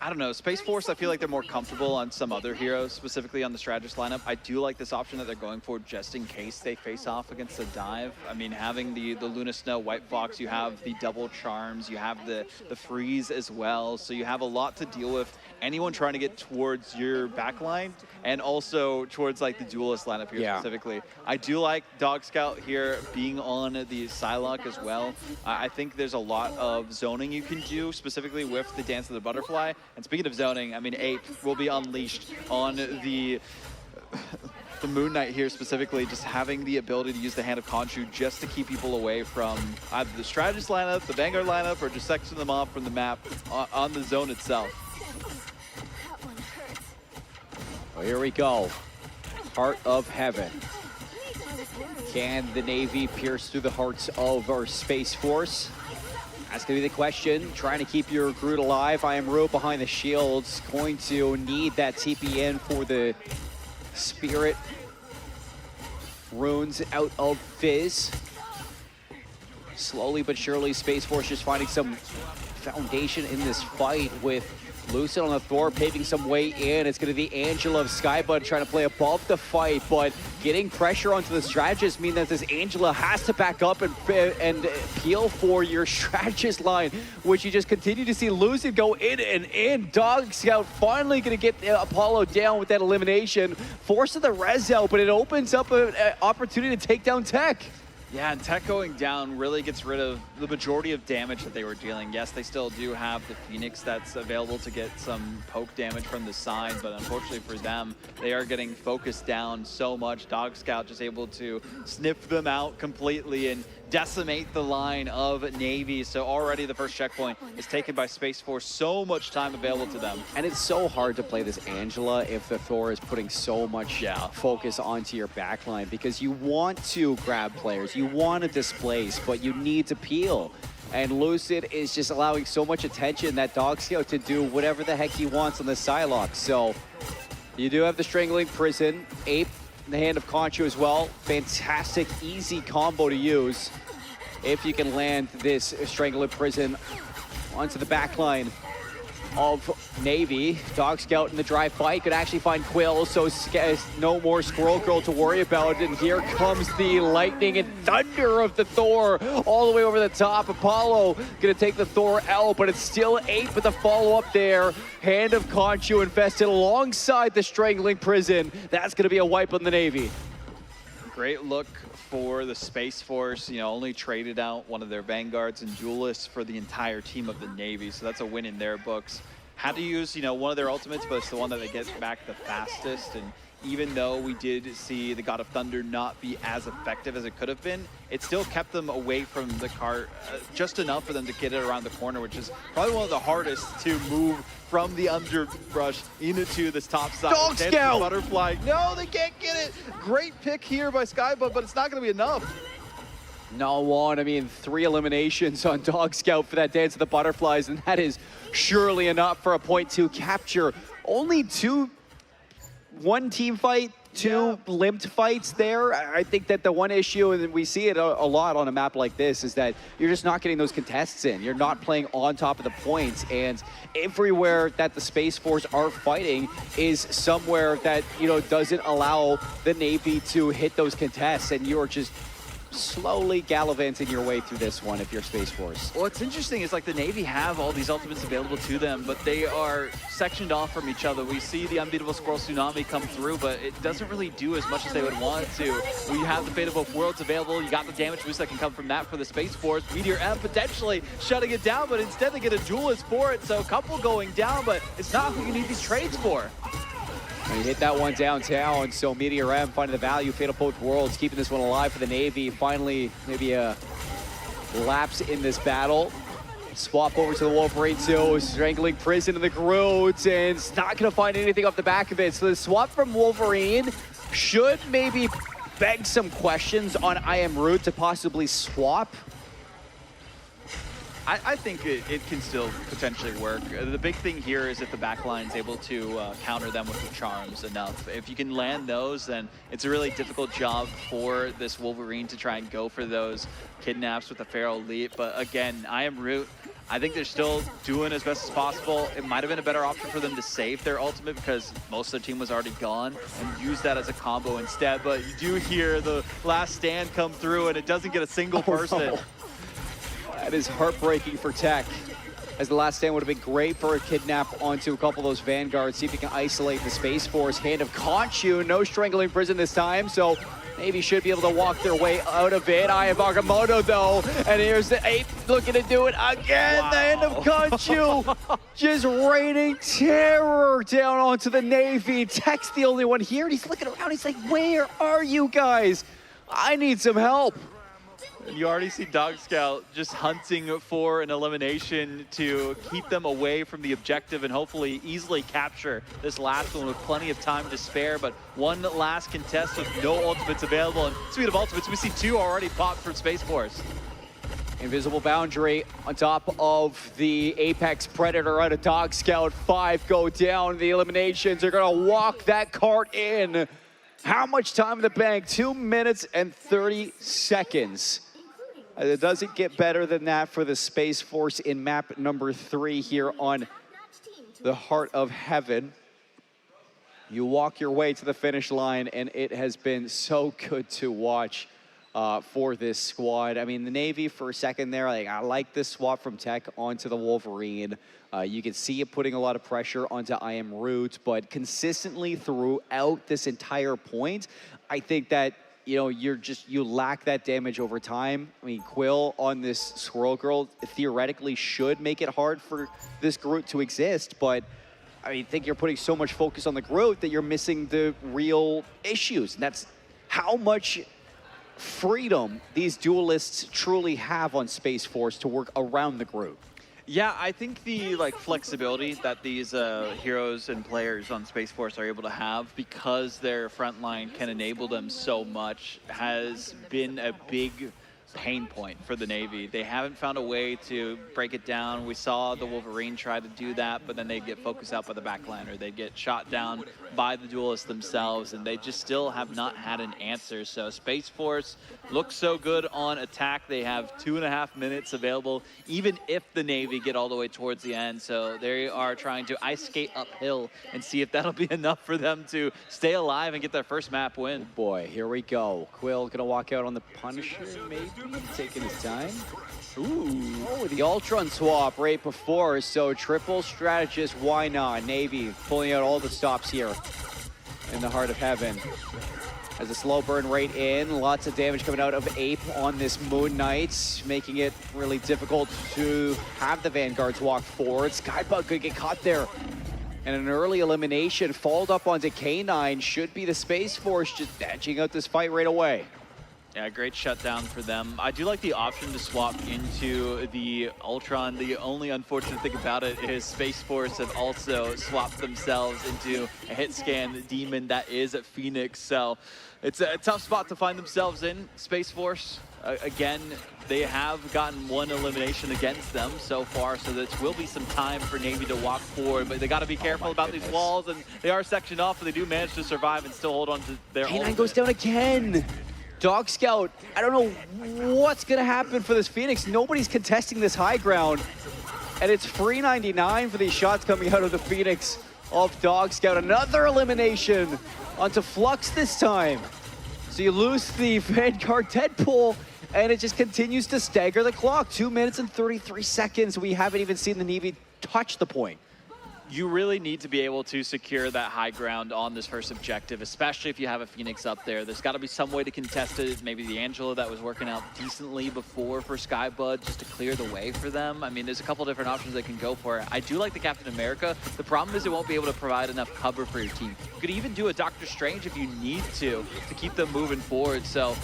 I don't know, Space Force, I feel like they're more comfortable on some other heroes, specifically on the strategist lineup. I do like this option that they're going for just in case they face off against the dive. I mean, having the Luna Snow, White Fox, you have the double charms, you have the freeze as well, so you have a lot to deal with. Anyone trying to get towards your backline and also towards like the duelist lineup here specifically. I do like Dog Scout here being on the Psylocke as well. I think there's a lot of zoning you can do specifically with the Dance of the Butterfly. And speaking of zoning, I mean, Ape will be unleashed on the Moon Knight here specifically, just having the ability to use the Hand of Khonshu just to keep people away from either the strategist lineup, the Vanguard lineup, or just section them off from the map on the zone itself. Well, here we go. Heart of Heaven. Can the Navy pierce through the hearts of our Space Force? That's going to be the question. Trying to keep your Groot alive. I am Root behind the shields. Going to need that TPN for the Spirit runes out of Fizz. Slowly but surely, Space Force just finding some foundation in this fight with Lucid on the Thor paving some way in. It's going to be Angela of Skybud trying to play above the fight, but getting pressure onto the strategist means that this Angela has to back up and peel for your strategist line, which you just continue to see Lucid go in and in. Dog Scout finally going to get Apollo down with that elimination. Forcing the res out, but it opens up an opportunity to take down Tech. Yeah, and Tech going down really gets rid of the majority of damage that they were dealing. Yes, they still do have the Phoenix that's available to get some poke damage from the side, but unfortunately for them, they are getting focused down so much. Dog Scout just able to sniff them out completely and decimate the line of Navy. So already the first checkpoint is taken by Space Force. So much time available to them. And it's so hard to play this Angela if the Thor is putting so much focus onto your backline, because you want to grab players, you want to displace, but you need to peel. And Lucid is just allowing so much attention that Dog Scout to do whatever the heck he wants on the Psylocke. So you do have the Strangling Prison, Ape in the hand of Conchu as well. Fantastic, easy combo to use if you can land this Strangling Prison onto the back line of Navy. Dog Scout in the dry fight could actually find Quill, so no more Squirrel Girl to worry about. And here comes the lightning and thunder of the Thor all the way over the top. Apollo gonna take the Thor out, but it's still Ape with the follow-up there. Hand of Conchu infested alongside the Strangling Prison. That's gonna be a wipe on the Navy. Great look for the Space Force, you know, only traded out one of their Vanguards and Duelists for the entire team of the Navy, so that's a win in their books. Had to use, you know, one of their ultimates, but it's the one that they get back the fastest, and even though we did see the God of Thunder not be as effective as it could have been, it still kept them away from the cart just enough for them to get it around the corner, which is probably one of the hardest to move from the underbrush into this top side. Dog Scout! Butterfly. No, they can't get it. Great pick here by Skybud, but it's not going to be enough. No one, I mean, 3 eliminations on Dog Scout for that Dance of the Butterflies, and that is surely enough for a .2 capture. Only 1 team fight, 2 limped fights there. I think that the one issue, and we see it a lot on a map like this, is that you're just not getting those contests in. You're not playing on top of the points, and everywhere that the Space Force are fighting is somewhere that, you know, doesn't allow the Navy to hit those contests, and you're just slowly gallivanting your way through this one if you're Space Force. What's interesting is like the Navy have all these ultimates available to them, but they are sectioned off from each other. We see the Unbeatable Squirrel Tsunami come through, but it doesn't really do as much as they would want it to. We have the Fate of Both Worlds available. You got the damage boost that can come from that for the Space Force. Meteor M potentially shutting it down, but instead they get a duelist for it. So a couple going down, but it's not who you need these trades for. And he hit that one downtown, so Meteor M finding the value, Fate of Both Worlds, keeping this one alive for the Navy. Finally, maybe a lapse in this battle. Swap over to the Wolverine 2, Strangling Prison in the Groots, and it's not gonna find anything off the back of it. So the swap from Wolverine should maybe beg some questions on I Am Root to possibly swap. I think it can still potentially work. The big thing here is if the backline is able to counter them with the charms enough. If you can land those, then it's a really difficult job for this Wolverine to try and go for those kidnaps with the Feral Leap. But again, I Am Root, I think they're still doing as best as possible. It might have been a better option for them to save their ultimate because most of their team was already gone and use that as a combo instead. But you do hear the last stand come through and it doesn't get a single person. No. That is heartbreaking for Tech, as the last stand would have been great for a kidnap onto a couple of those Vanguards, see if he can isolate the Space Force. Hand of Conchu, no Strangling Prison this time, so maybe should be able to walk their way out of it. Eye of Agamotto though, and here's the Ape looking to do it again. Wow. The Hand of Conchu just raining terror down onto the Navy. Tech's the only one here, and he's looking around, he's like, where are you guys? I need some help. And you already see Dog Scout just hunting for an elimination to keep them away from the objective and hopefully easily capture this last one with plenty of time to spare. But one last contest with no ultimates available. And speaking of ultimates, we see 2 already popped from Space Force. Invisible Boundary on top of the Apex Predator out of Dog Scout. 5 go down. The eliminations are going to walk that cart in. How much time in the bank? 2 minutes and 30 seconds. It doesn't get better than that for the Space Force in map number 3 here on the Heart of Heaven. You walk your way to the finish line, and it has been so good to watch for this squad. I mean, the Navy for a second there, like, I like this swap from Tech onto the Wolverine. You can see it putting a lot of pressure onto I Am Root, but consistently throughout this entire point, I think that, you know, you lack that damage over time. I mean, Quill on this Squirrel Girl theoretically should make it hard for this Groot to exist, but I think you're putting so much focus on the Groot that you're missing the real issues. And that's how much freedom these duelists truly have on Space Force to work around the Groot. Yeah, I think the flexibility that these heroes and players on Space Force are able to have because their front line can enable them so much has been a big pain point for the Navy. They haven't found a way to break it down. We saw the Wolverine try to do that, but then they get focused out by the backline, or they get shot down by the duelists themselves, and they just still have not had an answer. So Space Force looks so good on attack. They have 2.5 minutes available, even if the Navy get all the way towards the end. So they are trying to ice skate uphill and see if that'll be enough for them to stay alive and get their first map win. Oh boy, here we go. Quill gonna walk out on the Punisher, maybe, taking his time. Ooh, oh, the Ultron swap right before, so triple strategist, why not? Navy pulling out all the stops here in the heart of heaven. As a slow burn right in, lots of damage coming out of Ape on this Moon Knight, making it really difficult to have the Vanguards walk forward. Skybug could get caught there. And an early elimination, followed up onto K9, should be the Space Force just edging out this fight right away. Yeah, great shutdown for them. I do like the option to swap into the Ultron. The only unfortunate thing about it is Space Force have also swapped themselves into a hit scan demon that is at Phoenix. So it's a tough spot to find themselves in. Space Force, again, they have gotten one elimination against them so far, so this will be some time for Navy to walk forward, but they got to be careful about these walls, and they are sectioned off, but they do manage to survive and still hold on to their K9 ultimate. goes down again. Dog Scout, I don't know what's going to happen for this Phoenix. Nobody's contesting this high ground. And it's free 99 for these shots coming out of the Phoenix of Dog Scout. Another elimination onto Flux this time. So you lose the Vanguard Deadpool, and it just continues to stagger the clock. 2 minutes and 33 seconds. We haven't even seen the Navy touch the point. You really need to be able to secure that high ground on this first objective, especially if you have a Phoenix up there. There's got to be some way to contest it. Maybe the Angela that was working out decently before for Skybud, just to clear the way for them. I mean, there's a couple different options they can go for. I do like the Captain America. The problem is it won't be able to provide enough cover for your team. You could even do a Doctor Strange if you need to keep them moving forward. So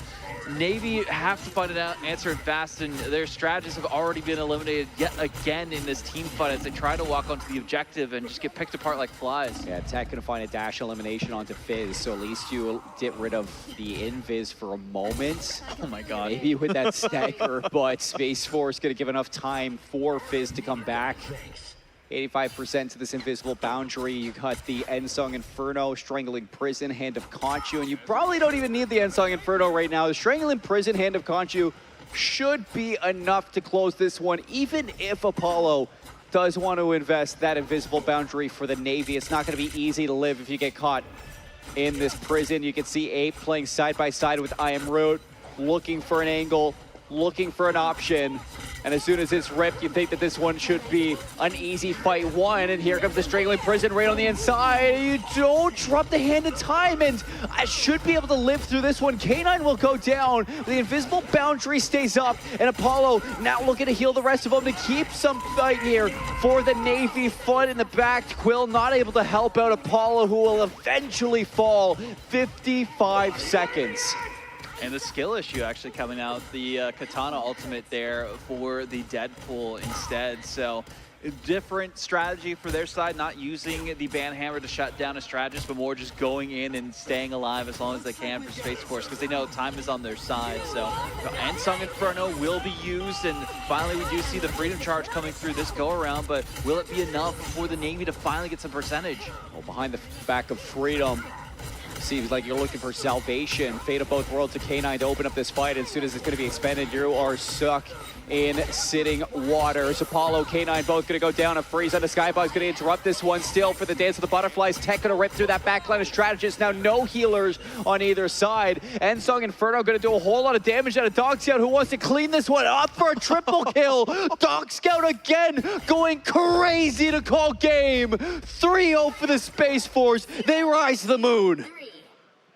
Navy have to find an answer fast, and their strategists have already been eliminated yet again in this team fight as they try to walk onto the objective and just get picked apart like flies. Yeah, Tech gonna find a dash elimination onto Fizz, so at least you get rid of the invis for a moment. Oh my god. Maybe with that stagger, but Space Force gonna give enough time for Fizz to come back. 85% to this invisible boundary. You got the Ensong Inferno, Strangling Prison, Hand of Conchu, and you probably don't even need the Ensong Inferno right now. The Strangling Prison, Hand of Conchu should be enough to close this one, even if Apollo does want to invest that invisible boundary for the Navy. It's not going to be easy to live if you get caught in this prison. You can see Ape playing side by side with I Am Root, looking for an angle, looking for an option. And as soon as it's ripped, you think that this one should be an easy fight one. And here comes the Strangling Prison right on the inside. You don't drop the hand in time, and I should be able to live through this one. K9 will go down. The invisible boundary stays up, and Apollo now looking to heal the rest of them to keep some fight here for the Navy. Fun in the back. Quill not able to help out Apollo, who will eventually fall. 55 seconds. And the skill issue actually coming out, the Katana ultimate there for the Deadpool instead. So different strategy for their side, not using the Banhammer to shut down a strategist, but more just going in and staying alive as long as they can for Space Force, because they know time is on their side. So Ensong Inferno will be used, and finally we do see the Freedom Charge coming through this go-around, but will it be enough for the Navy to finally get some percentage? Well, behind the back of Freedom, seems like you're looking for salvation. Fate of both worlds to K9 to open up this fight. As soon as it's going to be expended, you are stuck in sitting waters. Apollo, K9 both going to go down. A freeze on the Skybug's going to interrupt this one still for the Dance of the Butterflies. Tech going to rip through that backline of strategists. Now no healers on either side. Ensong Inferno going to do a whole lot of damage out of Dog Scout, who wants to clean this one up for a triple kill. Dog Scout again going crazy to call game. 3-0 for the Space Force. They rise to the moon.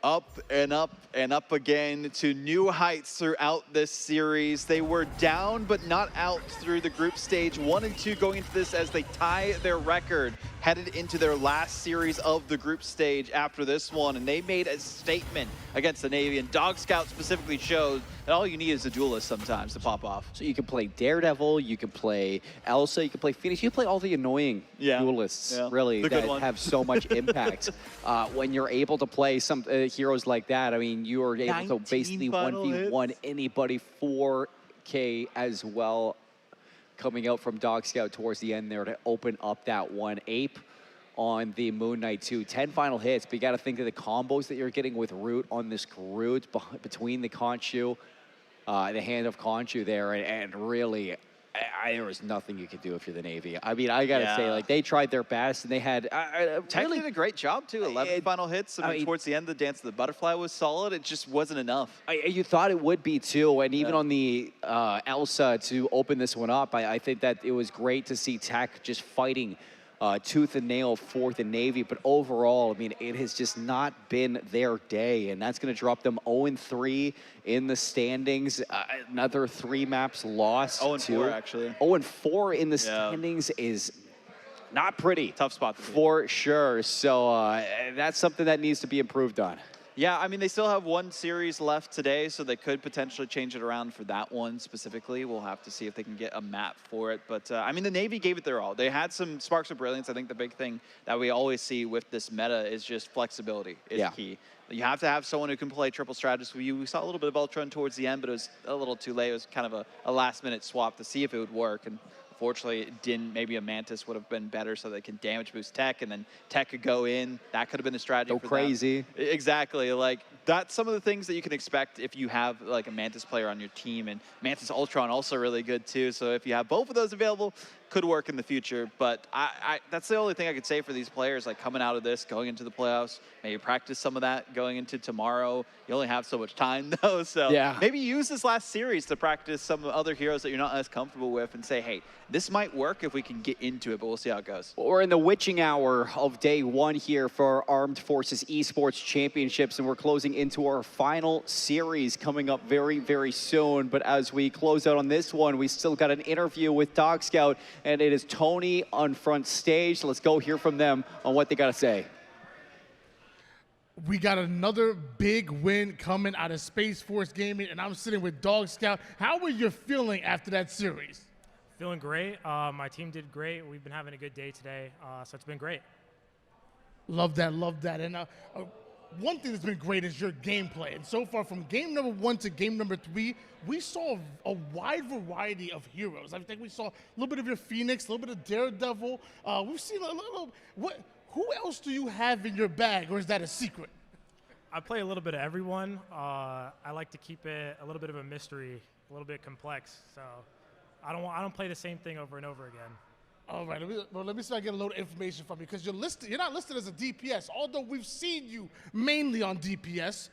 Up and up and up again to new heights throughout this series. They were down but not out through the group stage 1 and 2 going into this as they tie their record. headed into their last series of the group stage after this one, and they made a statement against the Navy, and Dog Scout specifically showed that all you need is a duelist sometimes to pop off. So you can play Daredevil, you can play Elsa, you can play Phoenix, you can play all the annoying duelists, really, that have so much impact. When you're able to play some heroes like that, I mean, you are able to basically 1v1 anybody 4K as well, coming out from Dog Scout towards the end there to open up that one. Ape on the Moon Knight 2. 10 final hits, but you got to think of the combos that you're getting with Root on this Groot between the Khonshu, the hand of Khonshu there, and really, there was nothing you could do if you're the Navy. I mean, I got to say, like, they tried their best, and they had Tech did a great job, too. 11 final hits. I mean, towards the end, the Dance of the Butterfly was solid. It just wasn't enough. You thought it would be, too, and even on the Elsa to open this one up, I think that it was great to see Tech just fighting tooth and nail for the Navy, but overall, I mean, it has just not been their day, and that's going to drop them 0-3 in the standings. Another 3 maps lost. 0-4, actually. 0-4 in the standings is not pretty. Tough spot for sure. So that's something that needs to be improved on. Yeah, I mean, they still have 1 series left today, so they could potentially change it around for that one specifically. We'll have to see if they can get a map for it. But, I mean, the Navy gave it their all. They had some sparks of brilliance. I think the big thing that we always see with this meta is just flexibility is key. You have to have someone who can play triple strategist with you. We saw a little bit of Ultron towards the end, but it was a little too late. It was kind of a last-minute swap to see if it would work. And unfortunately, it didn't. Maybe a Mantis would have been better so they can damage boost Tech, and then Tech could go in. That could have been a strategy for crazy. them. Exactly. Like, that's some of the things that you can expect if you have, like, a Mantis player on your team. And Mantis Ultron also really good, too. So if you have both of those available, could work in the future. But that's the only thing I could say for these players, like, coming out of this, going into the playoffs, maybe practice some of that going into tomorrow. You only have so much time, though. So maybe use this last series to practice some other heroes that you're not as comfortable with and say, hey, this might work if we can get into it, but we'll see how it goes. We're in the witching hour of day 1 here for Armed Forces Esports Championships, and we're closing into our final series coming up very, very soon. But as we close out on this one, we still got an interview with Dog Scout, and it is Tony on front stage. Let's go hear from them on what they got to say. We got another big win coming out of Space Force Gaming, and I'm sitting with Dog Scout. How were you feeling after that series? Feeling great. My team did great. We've been having a good day today, so it's been great. Love that, love that. And one thing that's been great is your gameplay. And so far, from game number 1 to game number 3, we saw a wide variety of heroes. I think we saw a little bit of your Phoenix, a little bit of Daredevil. We've seen a little. Who else do you have in your bag, or is that a secret? I play a little bit of everyone. I like to keep it a little bit of a mystery, a little bit complex. So I don't play the same thing over and over again. All right, let me see if I get a little information from you, because you're not listed as a DPS, although we've seen you mainly on DPS.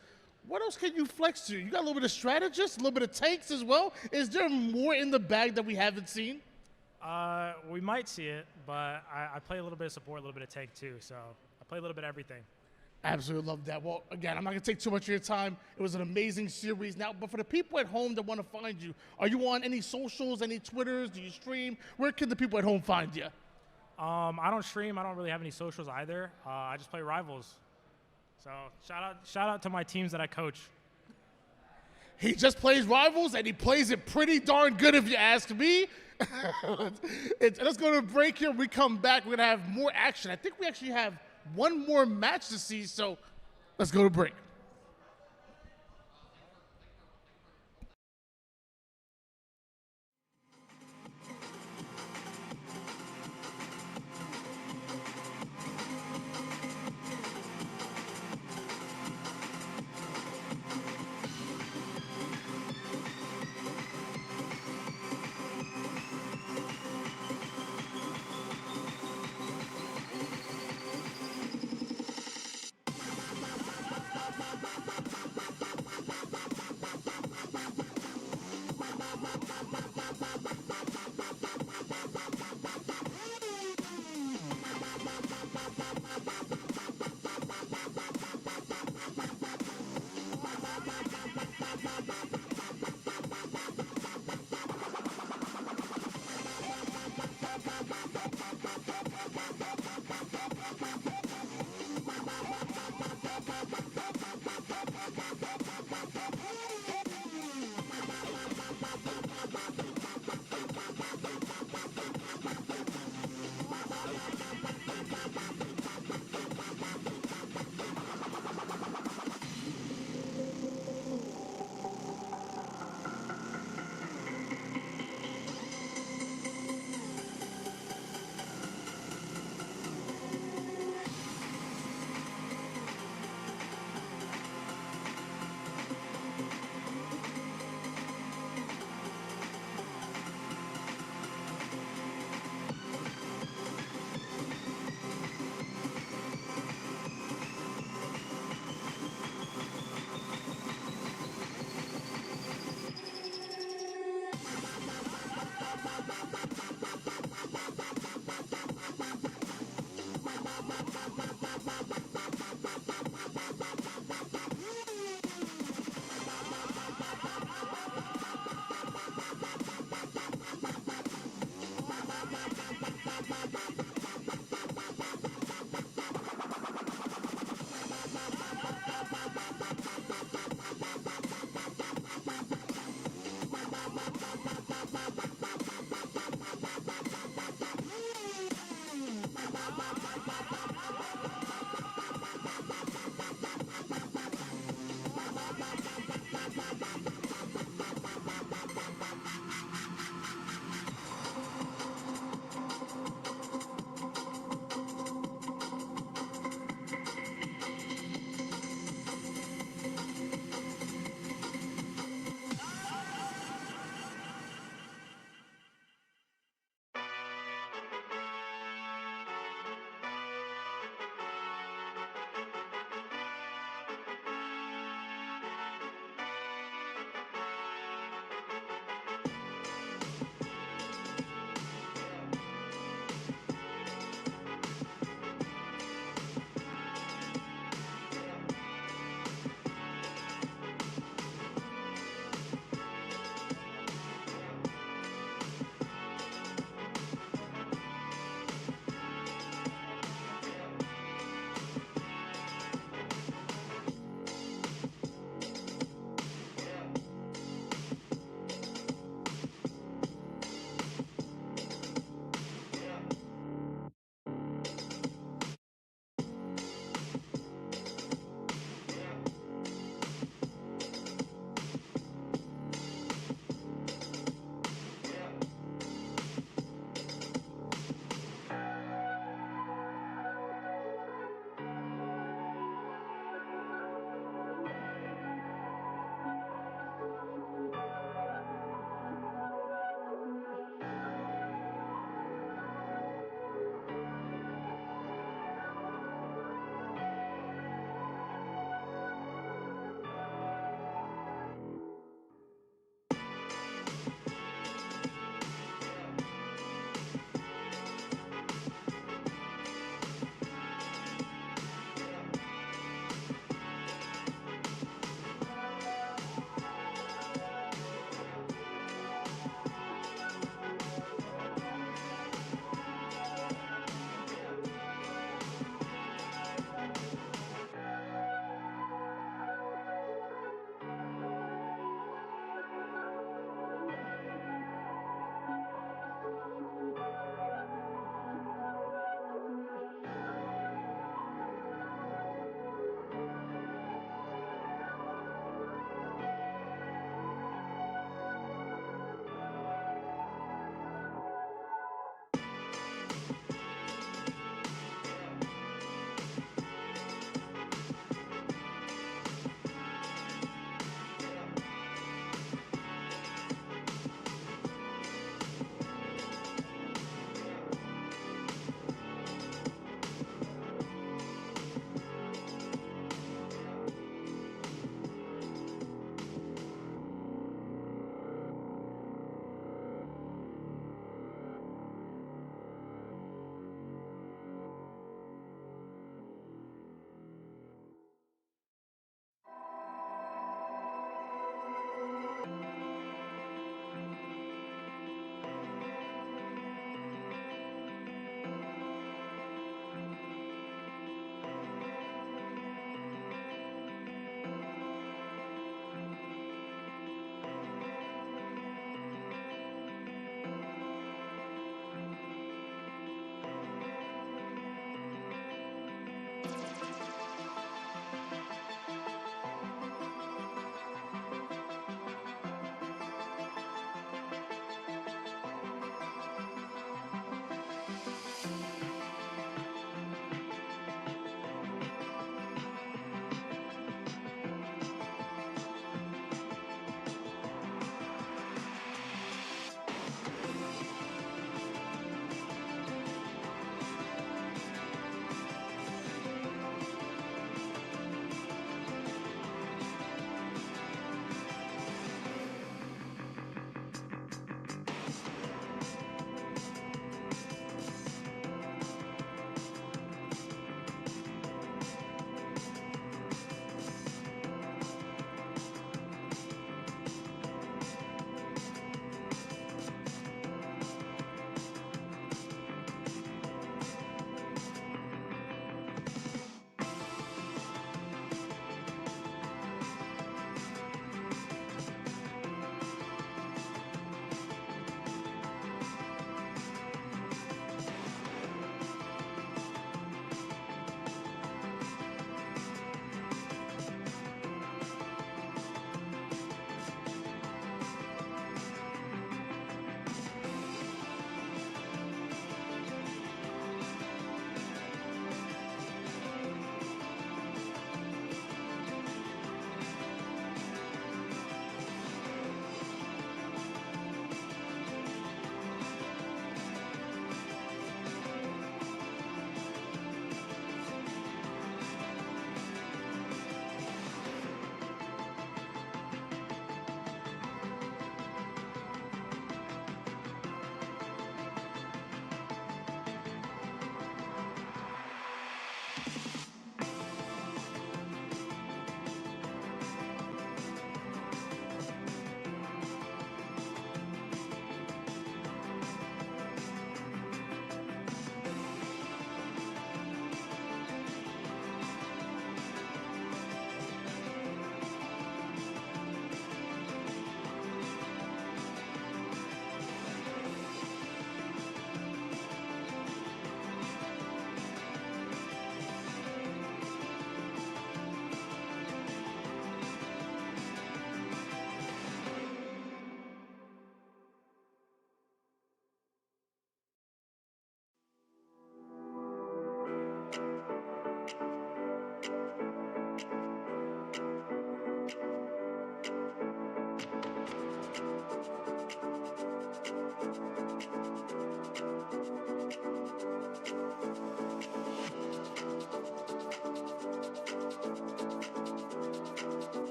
What else can you flex to? You got a little bit of strategist, a little bit of tanks as well. Is there more in the bag that we haven't seen? We might see it, but I play a little bit of support, a little bit of tank too, so I play a little bit of everything. Absolutely love that. Well, again, I'm not going to take too much of your time. It was an amazing series. Now, but for the people at home that want to find you, are you on any socials, any Twitters? Do you stream? Where can the people at home find you? I don't stream. I don't really have any socials either. I just play Rivals. So shout out to my teams that I coach. He just plays Rivals, and he plays it pretty darn good, if you ask me. Let's go to a break here. When we come back, we're going to have more action. I think we actually have one more match to see, so let's go to break.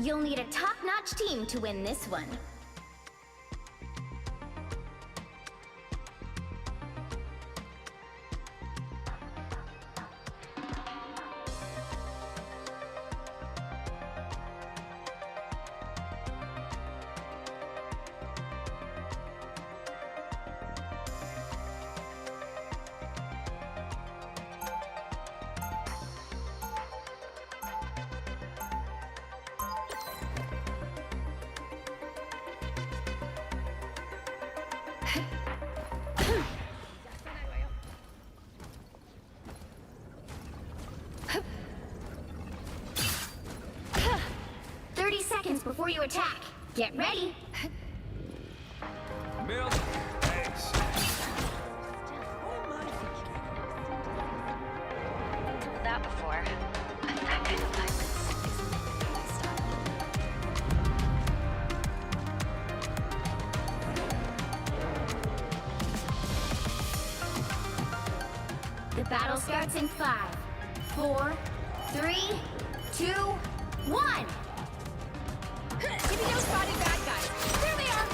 You'll need a top-notch team to win this one. Before you attack, get ready. Milk, eggs. Told that before. But that kind of violence isn't my style. The battle starts in 5, 4, 3, 2, 1. Give me no spotting bad guys. There they are!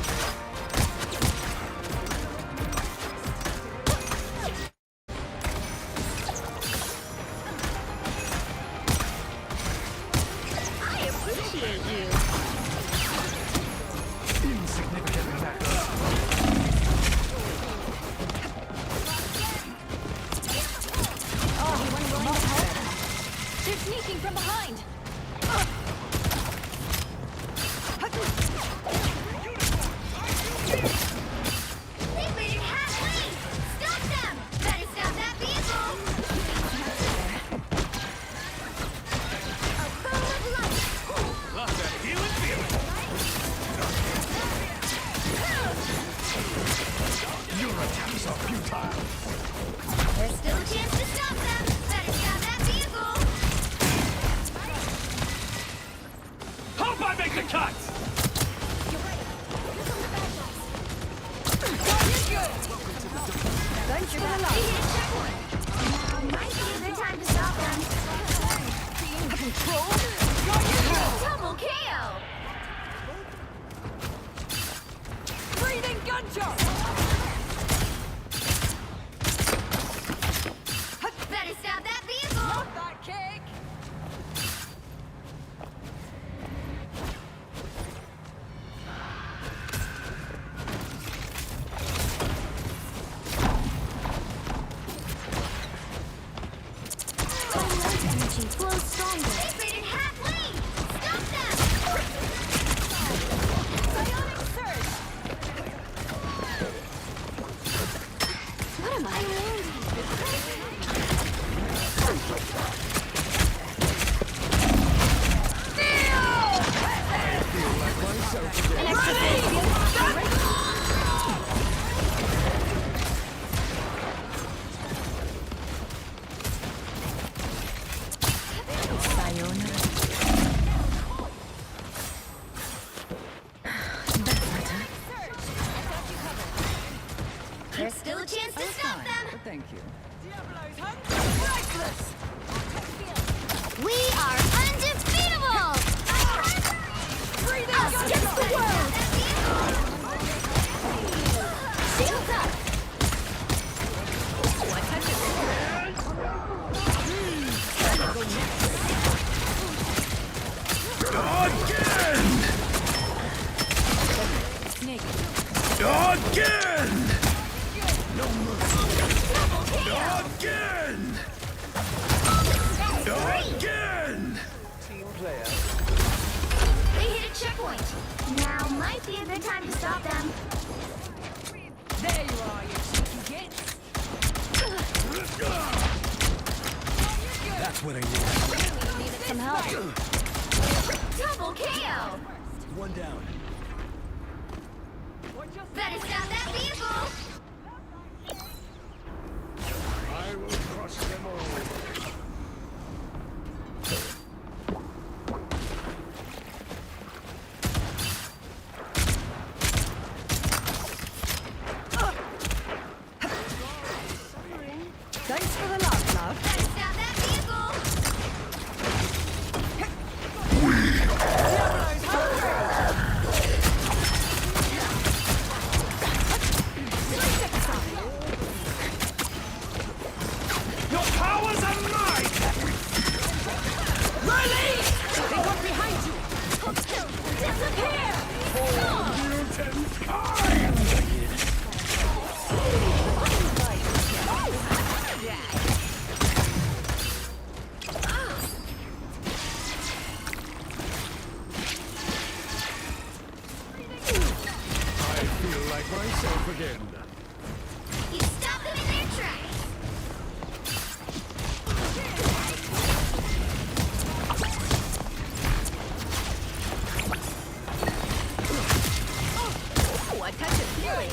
I appreciate you. Insignificant backup. Oh, anyone willing to help? They're sneaking from behind. There's still a chance to stop them. Better stop that vehicle. Hope I make the cut! Thanks for the luck. Now might be a good time to stop them. Control. Double KO. Breathing gunshot. Better stop that vehicle. Love that kick. Energy flows stronger. They've made it half lane. Stop them. Bionic surge. What am I wearing? An extra phase. There's still a chance to stop them. Thank you. We are undefeatable. Us against the world. Shields up. Again! No mercy. Again! Again! Team player. They hit a checkpoint. Now might be a good time to stop them. There you are, you cheeky gits. That's what I need. Needed some help. Double KO. One down. Better stop that vehicle. I will crush them all. Thanks for the love, love. Better stop that vehicle. myself again. You stop them in their tracks. Oh, a touch of healing.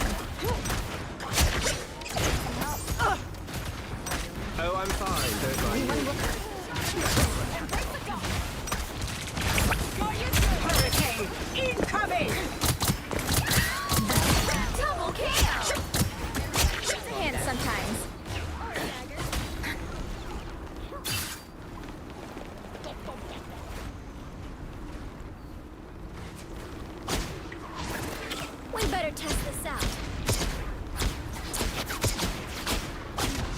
Oh, I'm fine. Don't mind me. Hurricane incoming! Double kill! It's a hand sometimes. We better test this out.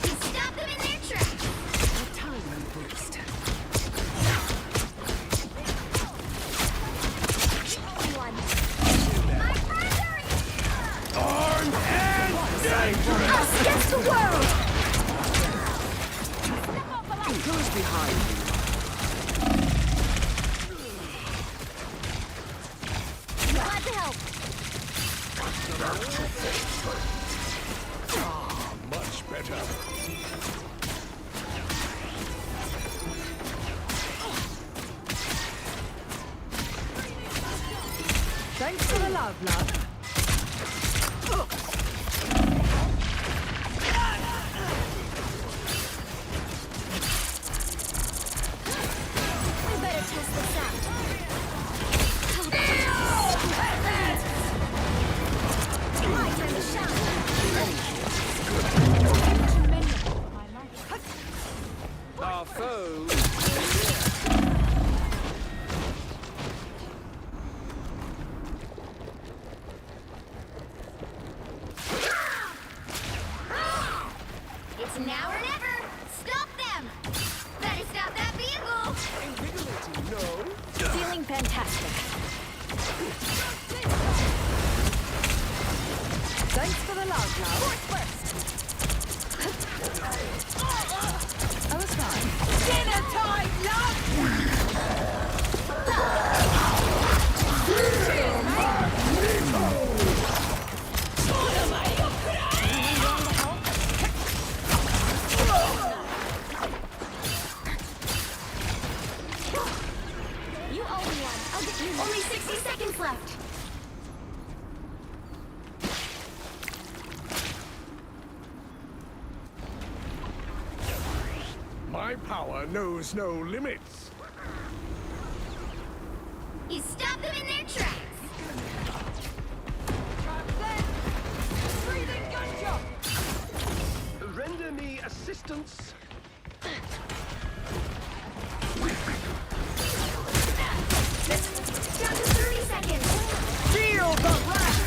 You stop them in their tracks. A timely boost. Only one. My brother! Armed and dangerous! Us against the world! Who's behind you? Glad to help. Much better. Thanks for the love, love. We better test this out. My time to shine. Our foes. It's now or never. Stop them. Better stop that vehicle. Invigorating, no? Feeling fantastic. Thanks for the love, love. I was fine. Dinner time, love! You owe me one. I'll get you one. Only 60 seconds left. My power knows no limits. You stop them in their tracks. Render me assistance. Down to 30 seconds. Feel the wrath!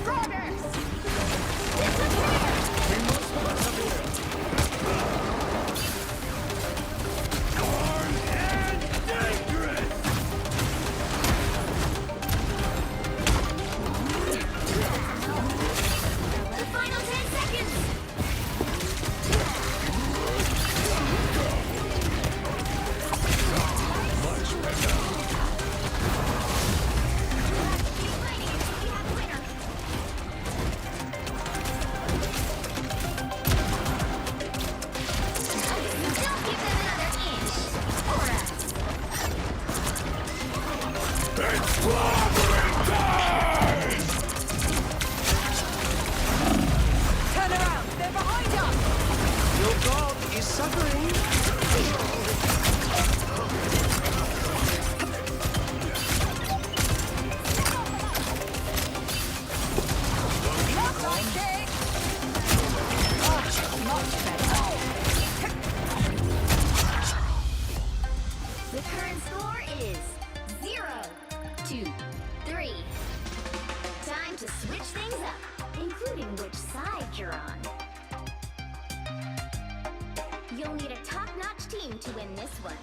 Progress. Disappear. We must persevere. Armed and dangerous! The final 10 seconds. Much better. Keep fighting until we have a winner. Don't give them another inch. Or else. It's clobbering time! Turn around! They're behind us! Your god is suffering. Not like it! Much better. The current score is 0-3. Time to switch things up, including which side you're on. You'll need a top-notch team to win this one.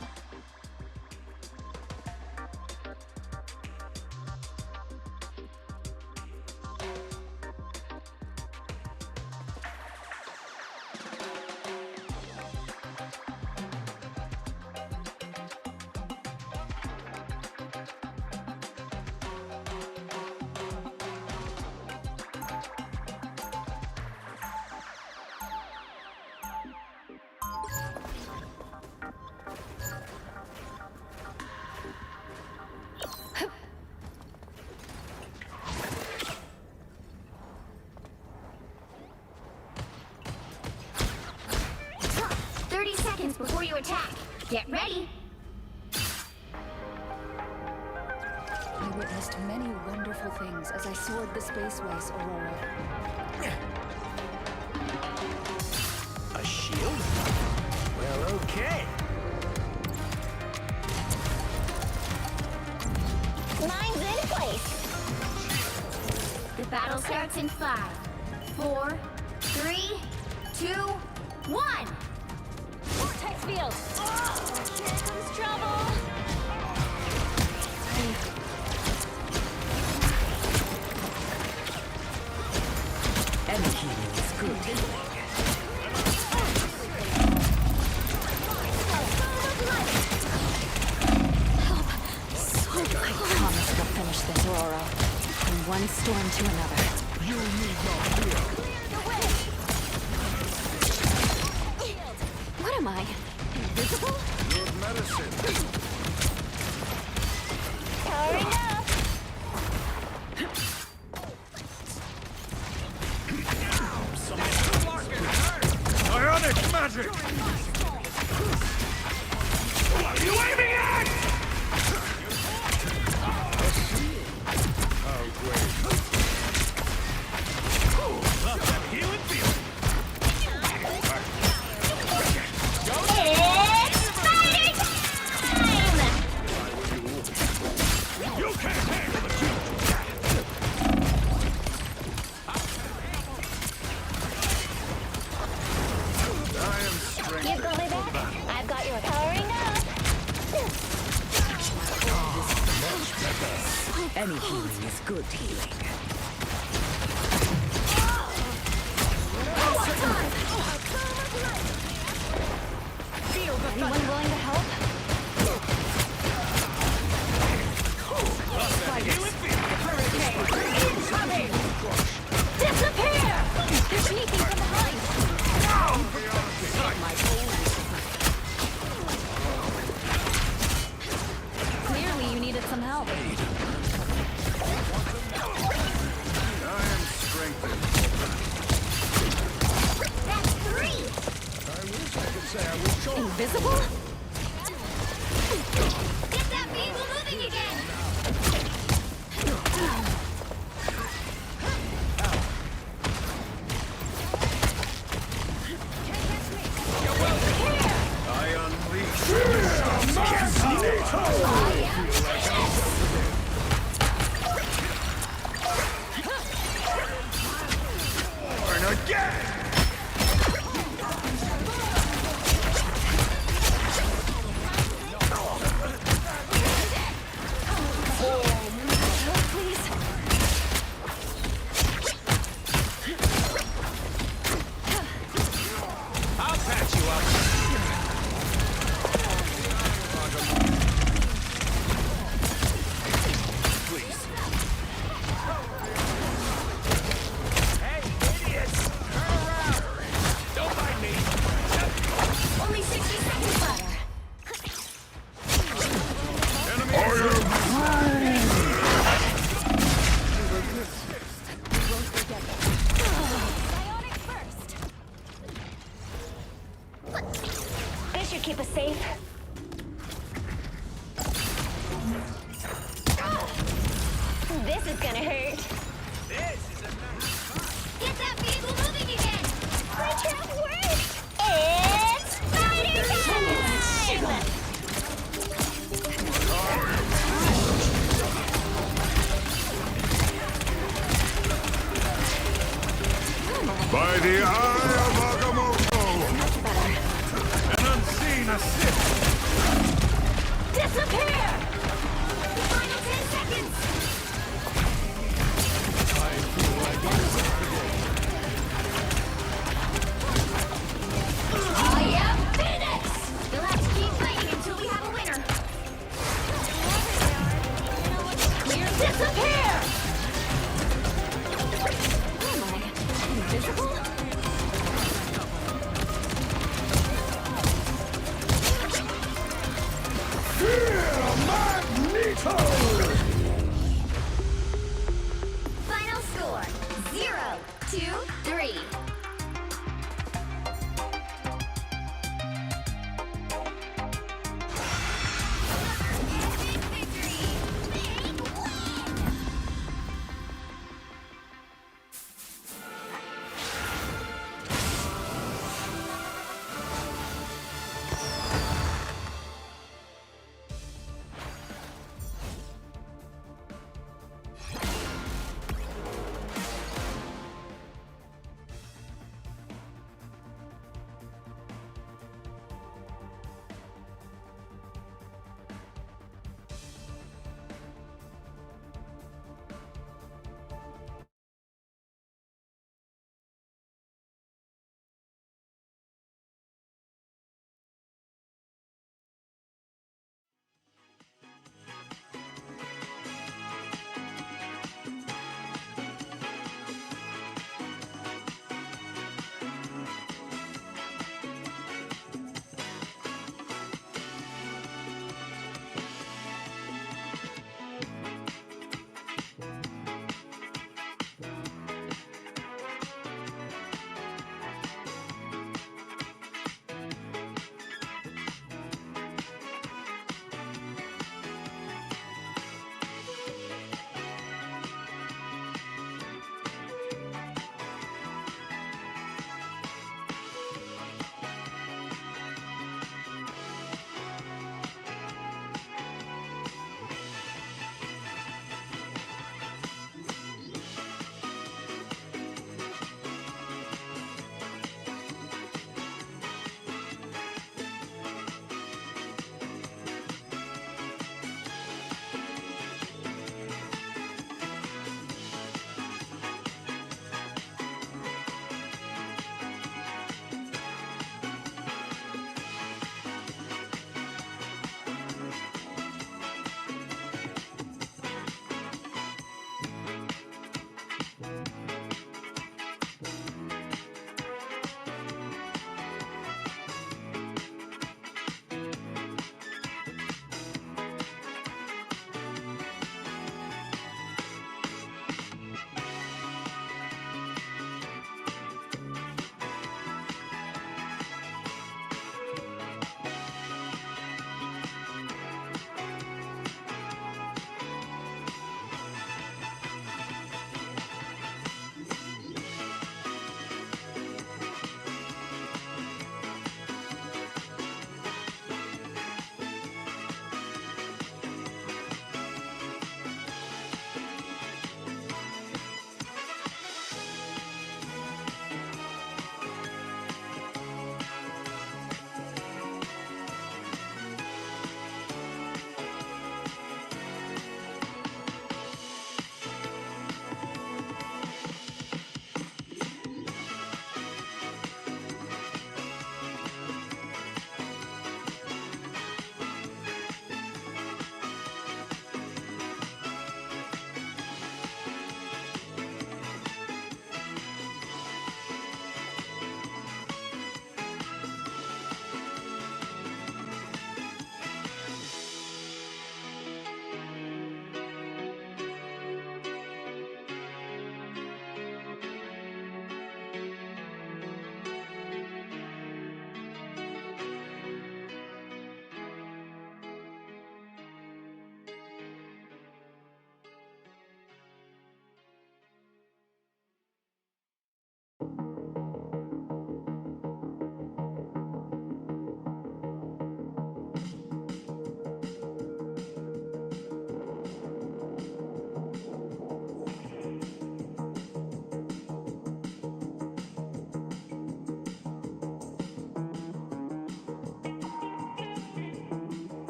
seconds before you attack. Get ready. I witnessed many wonderful things as I soared the spaceways, Aurora. A shield? Well, okay. Mine's in place. The battle starts in 5, 4, 3, 2, 1. Vortex field. Oh, here comes trouble. Any healing is good healing. I promise we'll finish this, Aurora. From one storm to another. You need no fear. What am I? Invisible? Good medicine. Powering up. Ionic magic! What are you aiming at? Oh, great. Love that healing feeling. It's fighting time! You can't handle the truth. I am strength. You got me back? I've got your powering up. Any healing is good healing. Anyone willing to help? Disappear! They're sneaking from behind! Clearly you needed some help. I am strengthened. That's 3! I wish I could say I was sure. Invisible? Get that vehicle moving again! I unleash Born again! I'll patch you up. Please. Hey, idiots! Turn around! Don't mind me! Only 60 seconds left. Bionic first. This should keep us safe. This is gonna hurt. This is a nice fight. Get that vehicle moving again! My trap worked! It's fighting time! By the eye of Agamotto! An unseen assist! Disappear! Final 10 seconds! I am Phoenix! You'll have to keep fighting until we have a winner. Clear, disappear! Who am I? Invisible? Magneto! Final score, 0-2-3.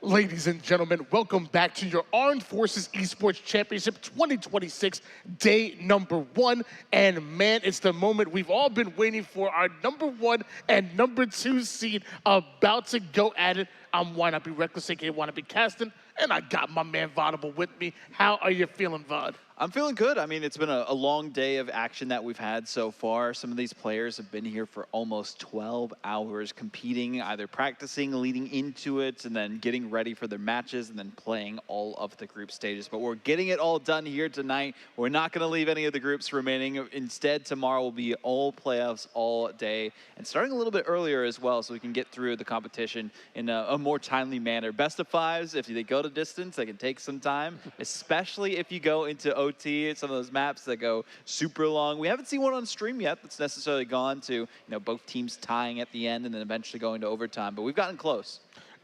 Ladies and gentlemen, welcome back to your Armed Forces Esports Championship 2026, day number 1. And man, it's the moment we've all been waiting for. Our number 1 and number 2 seed about to go at it. I'm Why Not Be Reckless, aka Wanna Be Casting, and I got my man Vodable with me. How are you feeling, Vod? I'm feeling good. I mean, it's been a long day of action that we've had so far. Some of these players have been here for almost 12 hours competing, either practicing, leading into it, and then getting ready for their matches, and then playing all of the group stages. But we're getting it all done here tonight. We're not going to leave any of the groups remaining. Instead, tomorrow will be all playoffs all day, and starting a little bit earlier as well, so we can get through the competition in a more timely manner. Best of fives, if they go to distance, they can take some time, especially if you go into OT, some of those maps that go super long. We haven't seen one on stream yet that's necessarily gone to, both teams tying at the end and then eventually going to overtime, but we've gotten close.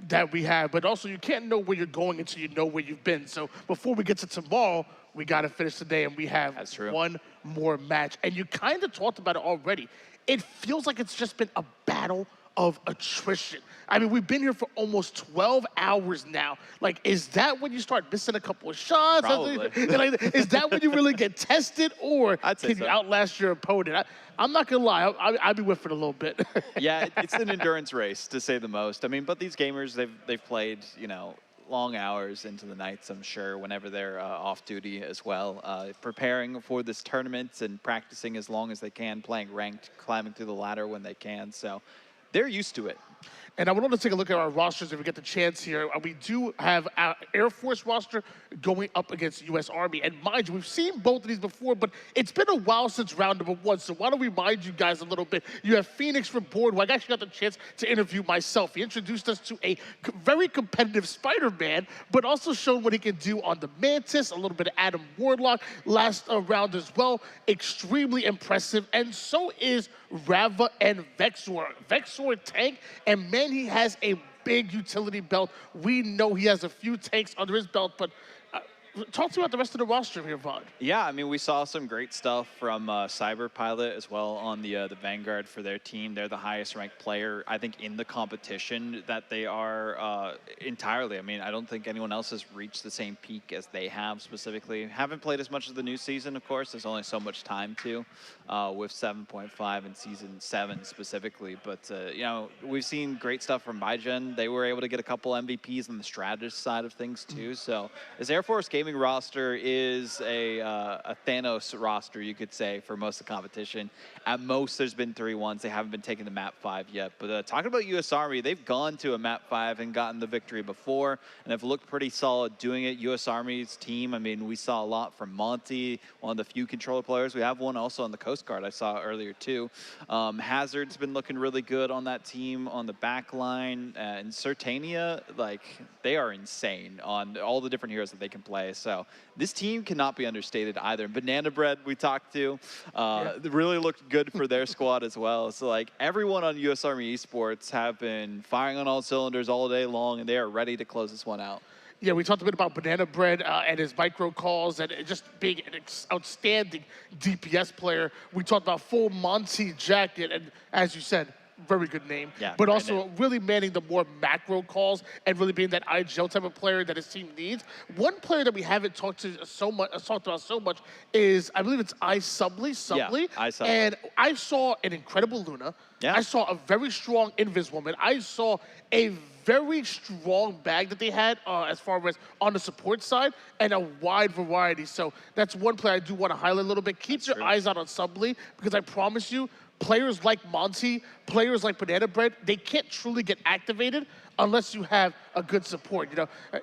That we have, but also you can't know where you're going until you know where you've been. So before we get to tomorrow, we got to finish today, and we have one more match. And you kind of talked about it already. It feels like it's just been a battle of attrition. I mean, we've been here for almost 12 hours now. Like, is that when you start missing a couple of shots? Probably. Is that when you really get tested, or can you outlast your opponent? I'm not gonna lie, I'll be with it a little bit. Yeah, it's an endurance race, to say the most. I mean, but these gamers, they've played, long hours into the nights, I'm sure, whenever they're off duty as well, preparing for this tournament and practicing as long as they can, playing ranked, climbing through the ladder when they can. So they're used to it. And I want to take a look at our rosters if we get the chance here. We do have our Air Force roster going up against U.S. Army. And mind you, we've seen both of these before, but it's been a while since round number 1. So why don't we remind you guys a little bit. You have Phoenix from Boardwalk. I actually got the chance to interview myself. He introduced us to a very competitive Spider-Man, but also showed what he can do on the Mantis, a little bit of Adam Warlock last round as well. Extremely impressive. And so is Rava and Vexor. Vexor tank, and man, he has a big utility belt. We know he has a few tanks under his belt, but talk to me about the rest of the roster here, Vaughn. Yeah, I mean, we saw some great stuff from Cyber Pilot as well on the Vanguard for their team. They're the highest ranked player, I think, in the competition that they are entirely. I mean, I don't think anyone else has reached the same peak as they have specifically. Haven't played as much as the new season, of course. There's only so much time to with 7.5 and Season 7 specifically. But, we've seen great stuff from Baijen. They were able to get a couple MVPs on the strategist side of things, too. So this Air Force Gaming roster is a Thanos roster, you could say, for most of the competition. At most, there's been 3-1s. They haven't been taking the map 5 yet. But talking about U.S. Army, they've gone to a map 5 and gotten the victory before, and have looked pretty solid doing it. U.S. Army's team, I mean, we saw a lot from Monty, one of the few controller players. We have one also on the Coast Guard I saw earlier, too. Hazard's been looking really good on that team on the back line. And Certania, like, they are insane on all the different heroes that they can play. So this team cannot be understated either. Banana Bread we talked to really looked good for their squad as well. So like everyone on US Army Esports have been firing on all cylinders all day long, and they are ready to close this one out. Yeah, we talked a bit about Banana Bread and his micro calls and just being an outstanding DPS player. We talked about full Monty jacket, and as you said, very good name, but also really manning the more macro calls and really being that IGL type of player that his team needs. One player that we haven't talked about so much is, I believe it's iSubly. And I saw an incredible Luna. I saw a very strong Invis woman. I saw a very strong bag that they had as far as on the support side, and a wide variety. So that's one player I do want to highlight a little bit. Keep your eyes out on Subly, because I promise you, players like Monty, players like Banana Bread, they can't truly get activated unless you have a good support.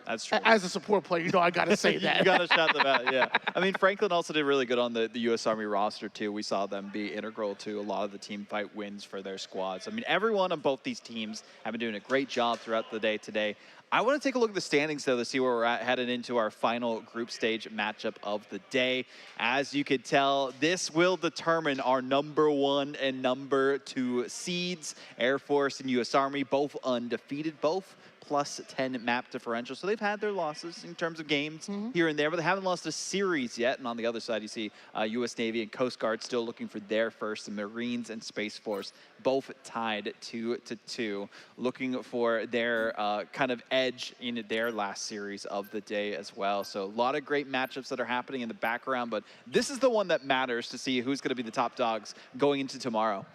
That's true. As a support player, I got to say that. You got to shout them out, yeah. I mean, Franklin also did really good on the U.S. Army roster, too. We saw them be integral to a lot of the team fight wins for their squads. I mean, everyone on both these teams have been doing a great job throughout the day today. I want to take a look at the standings, though, to see where we're at headed into our final group stage matchup of the day. As you could tell, this will determine our number 1 and number 2 seeds. Air Force and U.S. Army, both undefeated, both plus 10 map differential. So they've had their losses in terms of games here and there, but they haven't lost a series yet. And on the other side, you see U.S. Navy and Coast Guard still looking for their first, and Marines and Space Force both tied 2-2, looking for their kind of edge in their last series of the day as well. So a lot of great matchups that are happening in the background, but this is the one that matters to see who's going to be the top dogs going into tomorrow.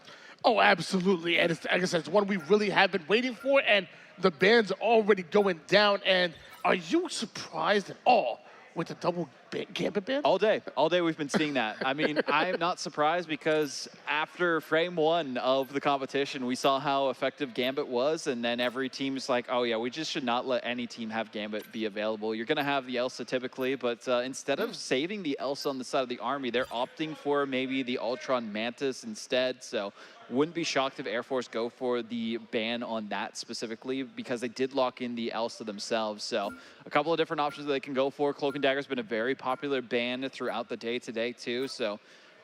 Oh, absolutely. And it's, like I said, it's one we really have been waiting for, and the bands are already going down. And are you surprised at all with the double Gambit ban? All day we've been seeing that. I mean, I'm not surprised because after frame 1 of the competition, we saw how effective Gambit was, and then every team is like, oh yeah, we just should not let any team have Gambit be available. You're going to have the Elsa typically, but instead of saving the Elsa on the side of the army, they're opting for maybe the Ultron Mantis instead. So wouldn't be shocked if Air Force go for the ban on that specifically, because they did lock in the Elsa themselves. So a couple of different options that they can go for. Cloak and Dagger has been a very popular ban throughout the day today too. So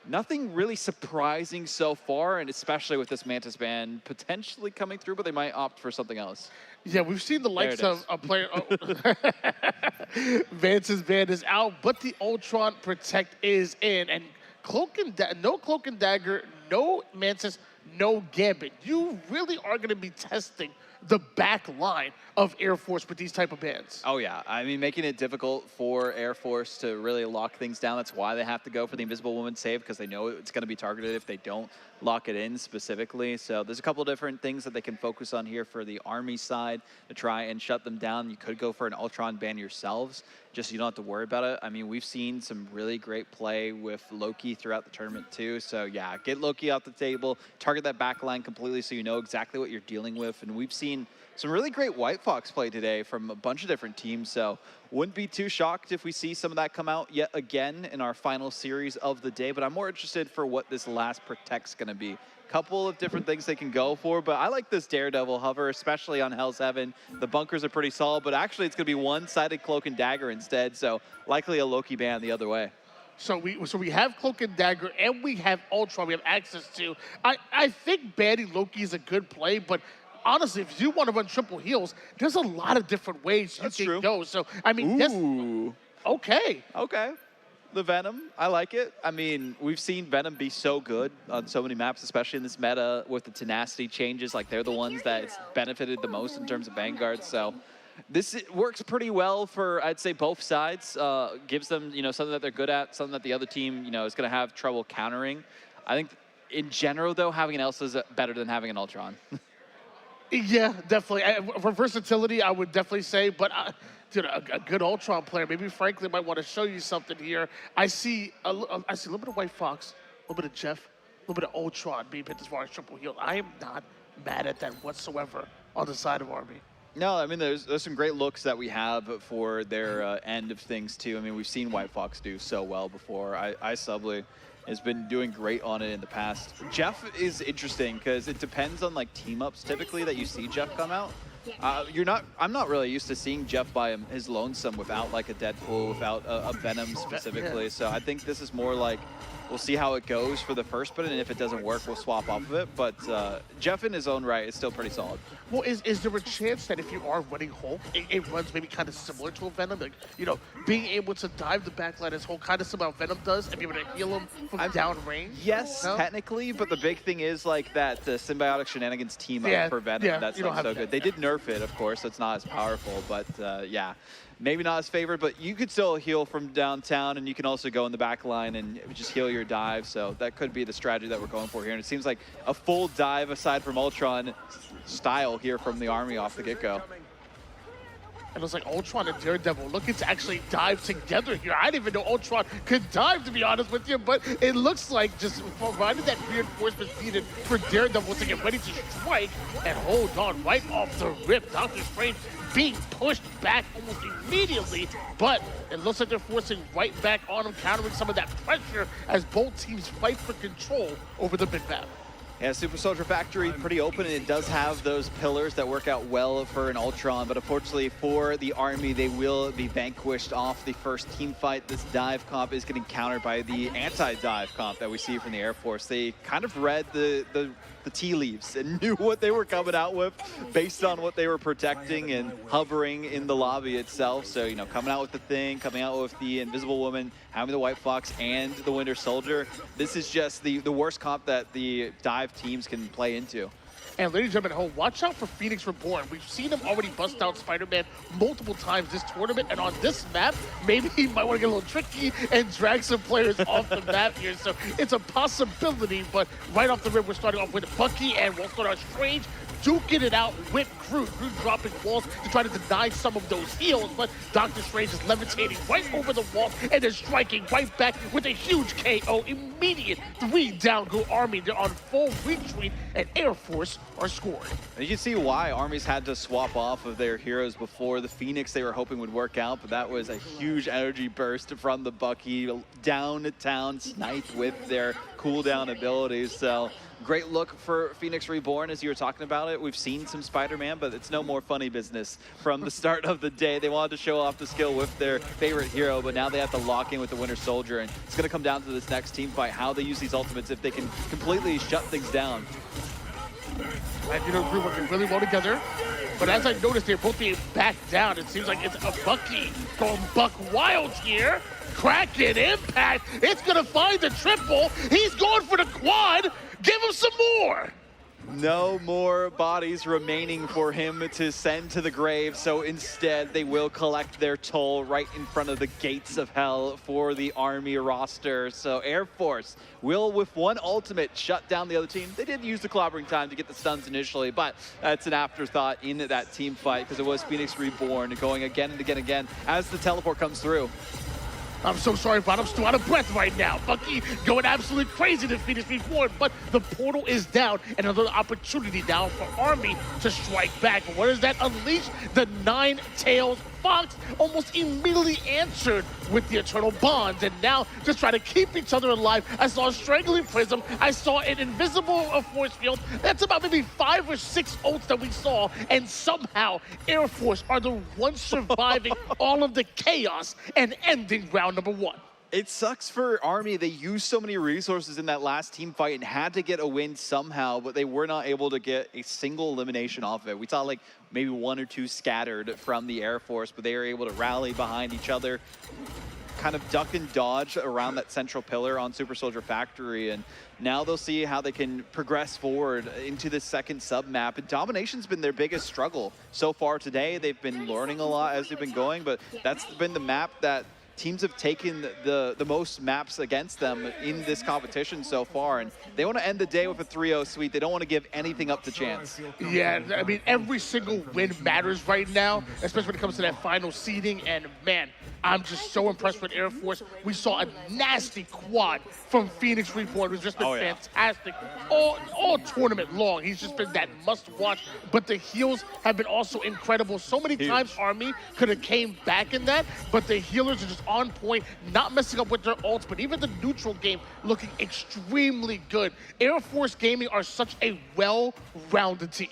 nothing really surprising so far, and especially with this Mantis ban potentially coming through, but they might opt for something else. Yeah, we've seen the likes of a player. Vance's ban is out, but the Ultron Protect is in, and no Cloak and Dagger, no Mantis, no Gambit. You really are going to be testing the back line of Air Force with these type of bans. Oh yeah, I mean, making it difficult for Air Force to really lock things down. That's why they have to go for the Invisible Woman save, because they know it's going to be targeted if they don't lock it in specifically. So there's a couple different things that they can focus on here for the Army side to try and shut them down. You could go for an Ultron ban yourselves, just so you don't have to worry about it. I mean, we've seen some really great play with Loki throughout the tournament too. So yeah, get Loki off the table, target that back line completely so you know exactly what you're dealing with. And we've seen some really great White Fox play today from a bunch of different teams. So wouldn't be too shocked if we see some of that come out yet again in our final series of the day. But I'm more interested for what this last Protect's going to be. Couple of different things they can go for, but I like this Daredevil hover, especially on Hell's Heaven. The bunkers are pretty solid, but actually it's going to be one-sided Cloak and Dagger instead, so likely a Loki ban the other way. So we have Cloak and Dagger, and we have Ultron we have access to. I think banning Loki is a good play, but honestly, if you want to run triple heals, there's a lot of different ways you can go. So, I mean, okay. The Venom, I like it. I mean, we've seen Venom be so good on so many maps, especially in this meta with the tenacity changes. Like, they're the ones that it's benefited the most in terms of Vanguard. So this works pretty well for, I'd say, both sides. Gives them, something that they're good at, something that the other team, is going to have trouble countering. I think, in general, though, having an Elsa is better than having an Ultron. Yeah, definitely. For versatility, I would definitely say, but dude, a good Ultron player, maybe Franklin might want to show you something here. I see a little bit of White Fox, a little bit of Jeff, a little bit of Ultron being picked as far as triple heal. I am not mad at that whatsoever on the side of Army. No, I mean, there's some great looks that we have for their end of things, too. I mean, we've seen White Fox do so well before. Subly has been doing great on it in the past. Jeff is interesting because it depends on like team ups typically that you see Jeff come out. I'm not really used to seeing Jeff by his lonesome without like a Deadpool, without a Venom specifically. So I think this is more like, we'll see how it goes for the first bit, and if it doesn't work, we'll swap off of it. But Jeff in his own right is still pretty solid. Well, is there a chance that if you are running Hulk, it runs maybe kind of similar to a Venom? Like, being able to dive the backline as Hulk, kind of similar how Venom does, and be able to heal him from downrange? Yes, technically, but the big thing is like that the symbiotic shenanigans team up for Venom. That's like so good. They did nerf it, of course, so it's not as powerful, but yeah. Maybe not as favored, but you could still heal from downtown, and you can also go in the back line and just heal your dive. So that could be the strategy that we're going for here. And it seems like a full dive aside from Ultron style here from the Army off the get-go. And it was like Ultron and Daredevil looking to actually dive together here. I didn't even know Ultron could dive, to be honest with you, but it looks like just provided that reinforcement needed for Daredevil to get ready to strike and hold on right off the rip. Dr. Strange being pushed back almost immediately, but it looks like they're forcing right back on him, countering some of that pressure as both teams fight for control over the big map. Yeah, Super Soldier Factory pretty open, and it does have those pillars that work out well for an Ultron, but unfortunately for the Army, they will be vanquished off the first team fight. This dive comp is getting countered by the anti-dive comp that we see from the Air Force. They kind of read the tea leaves and knew what they were coming out with based on what they were protecting and hovering in the lobby itself. So, you know, coming out with the Thing, coming out with the Invisible Woman, having the White Fox and the Winter Soldier. This is just the worst comp that the dive teams can play into. And ladies and gentlemen at home, watch out for Phoenix Reborn. We've seen him already bust out Spider-Man multiple times this tournament, and on this map, maybe he might want to get a little tricky and drag some players off the map here. So it's a possibility, but right off the rip, we're starting off with Bucky, and we'll start out Strange duking it out with Groot. Groot dropping walls to try to deny some of those heals, but Doctor Strange is levitating right over the wall and is striking right back with a huge KO. Immediate 3 down go Army. They're on full retreat, and Air Force are scoring. And you can see why Armies had to swap off of their heroes before. The Phoenix they were hoping would work out, but that was a huge energy burst from the Bucky. Downtown snipe with their cooldown abilities. So great look for Phoenix Reborn as you were talking about it. We've seen some Spider-Man, but it's no more funny business from the start of the day. They wanted to show off the skill with their favorite hero, but now they have to lock in with the Winter Soldier, and it's going to come down to this next team fight, how they use these ultimates, if they can completely shut things down. And you know, Groot working really well together. But as I noticed, they're both being backed down. It seems like it's a Bucky going buck wild here. Kraken impact. It's going to find the triple. He's going for the quad. Give him some more. No more bodies remaining for him to send to the grave, so instead they will collect their toll right in front of the gates of hell for the Army roster. So Air Force will, with one ultimate, shut down the other team. They did use the clobbering time to get the stuns initially, but that's an afterthought in that team fight because it was Phoenix Reborn going again and again as the teleport comes through. I'm so sorry, but I'm still out of breath right now. Bucky going absolutely crazy to Phoenix Reborn, but the portal is down, and another opportunity now for Army to strike back. But what does that unleash? The Nine-Tails Fox almost immediately answered with the Eternal Bonds, and now just try to keep each other alive. I saw a Strangling Prism. I saw an Invisible Force Field. That's about maybe 5 or 6 ults that we saw, and somehow Air Force are the ones surviving all of the chaos and ending round number 1. It sucks for Army. They used so many resources in that last team fight and had to get a win somehow, but they were not able to get a single elimination off of it. We saw like maybe 1 or 2 scattered from the Air Force, but they were able to rally behind each other, kind of duck and dodge around that central pillar on Super Soldier Factory, and now they'll see how they can progress forward into the second sub-map. And Domination's been their biggest struggle so far today. They've been learning a lot as they've been going, but that's been the map that teams have taken the most maps against them in this competition so far, and they want to end the day with a 3-0 sweep. They don't want to give anything up to chance. Yeah, I mean, every single win matters right now, especially when it comes to that final seeding, and man, I'm just so impressed with Air Force. We saw a nasty quad from Phoenix Reborn, who's just been fantastic all tournament long. He's just been that must-watch, but the heals have been also incredible. So many times Army could have came back in that, but the healers are just on point, not messing up with their ults, but even the neutral game looking extremely good. Air Force Gaming are such a well-rounded team.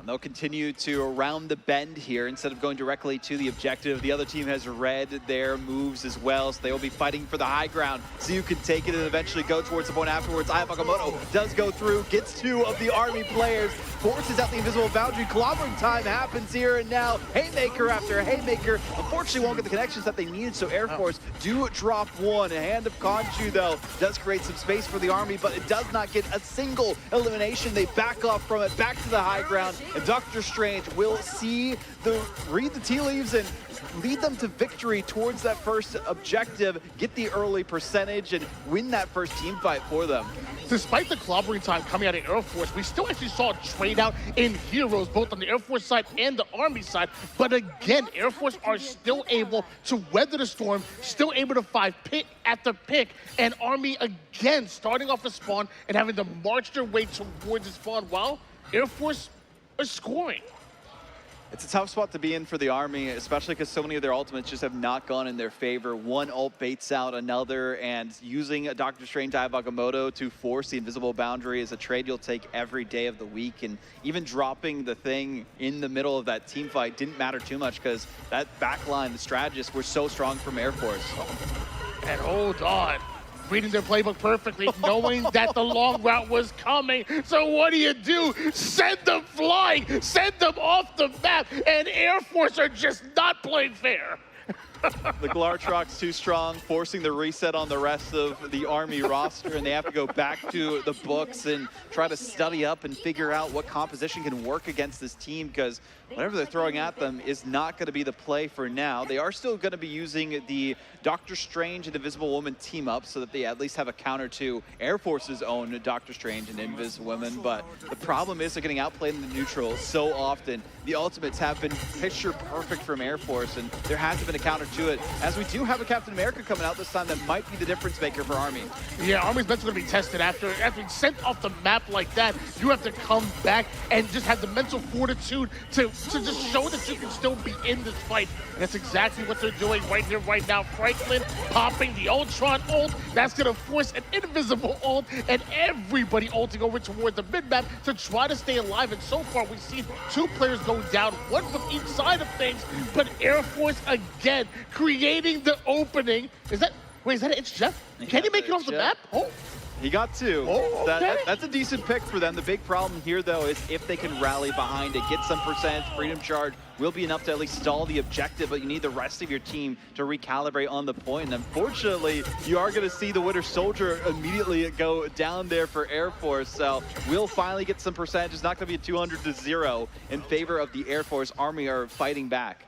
They'll continue to round the bend here instead of going directly to the objective. The other team has read their moves as well, so they will be fighting for the high ground. So you can take it and eventually go towards the point afterwards. Aya Bakamoto does go through, gets 2 of the Army players, forces out the invisible boundary. Clobbering time happens here and now. Haymaker after Haymaker. Unfortunately won't get the connections that they needed, so Air Force do drop 1. A hand of Khonshu, though, does create some space for the Army, but it does not get a single elimination. They back off from it, back to the high ground. And Doctor Strange will read the tea leaves and lead them to victory towards that first objective, get the early percentage, and win that first team fight for them. Despite the clobbering time coming out of Air Force, we still actually saw a trade out in heroes, both on the Air Force side and the Army side. But again, Air Force are still able to weather the storm, still able to fight pick after pick, and Army again starting off the spawn and having to march their way towards the spawn while Air Force are scoring. It's a tough spot to be in for the Army, especially because so many of their ultimates just have not gone in their favor. One ult baits out another, and using a Dr. Strange Agamotto to force the invisible boundary is a trade you'll take every day of the week. And even dropping the thing in the middle of that team fight didn't matter too much because that backline, the strategists, were so strong from Air Force. And hold on. Reading their playbook perfectly, knowing that the long route was coming. So what do? Send them flying, send them off the map, and Air Force are just not playing fair. The Glartrock's too strong, forcing the reset on the rest of the Army roster, and they have to go back to the books and try to study up and figure out what composition can work against this team, because whatever they're throwing at them is not going to be the play for now. They are still going to be using the Doctor Strange and Invisible Woman team up so that they at least have a counter to Air Force's own Doctor Strange and Invisible Woman, but the problem is they're getting outplayed in the neutral so often. The ultimates have been picture perfect from Air Force, and there hasn't been a counter to it, as we do have a Captain America coming out this time that might be the difference maker for Army. Yeah, Army's mental going to be tested after being sent off the map like that. You have to come back and just have the mental fortitude to just show that you can still be in this fight. And that's exactly what they're doing right here, right now. Franklin popping the Ultron ult. That's going to force an invisible ult, and everybody ulting over toward the mid-map to try to stay alive. And so far, we've seen 2 players go down, one from each side of things, but Air Force again creating the opening. Is that an itch, Jeff? Can he make it off the map? Oh. He got 2. Oh, okay. That's a decent pick for them. The big problem here, though, is if they can rally behind it, get some percentage, Freedom Charge will be enough to at least stall the objective, but you need the rest of your team to recalibrate on the point. And unfortunately, you are going to see the Winter Soldier immediately go down there for Air Force. So we'll finally get some percentage. It's not going to be a 200-0 in favor of the Air Force. Army are fighting back.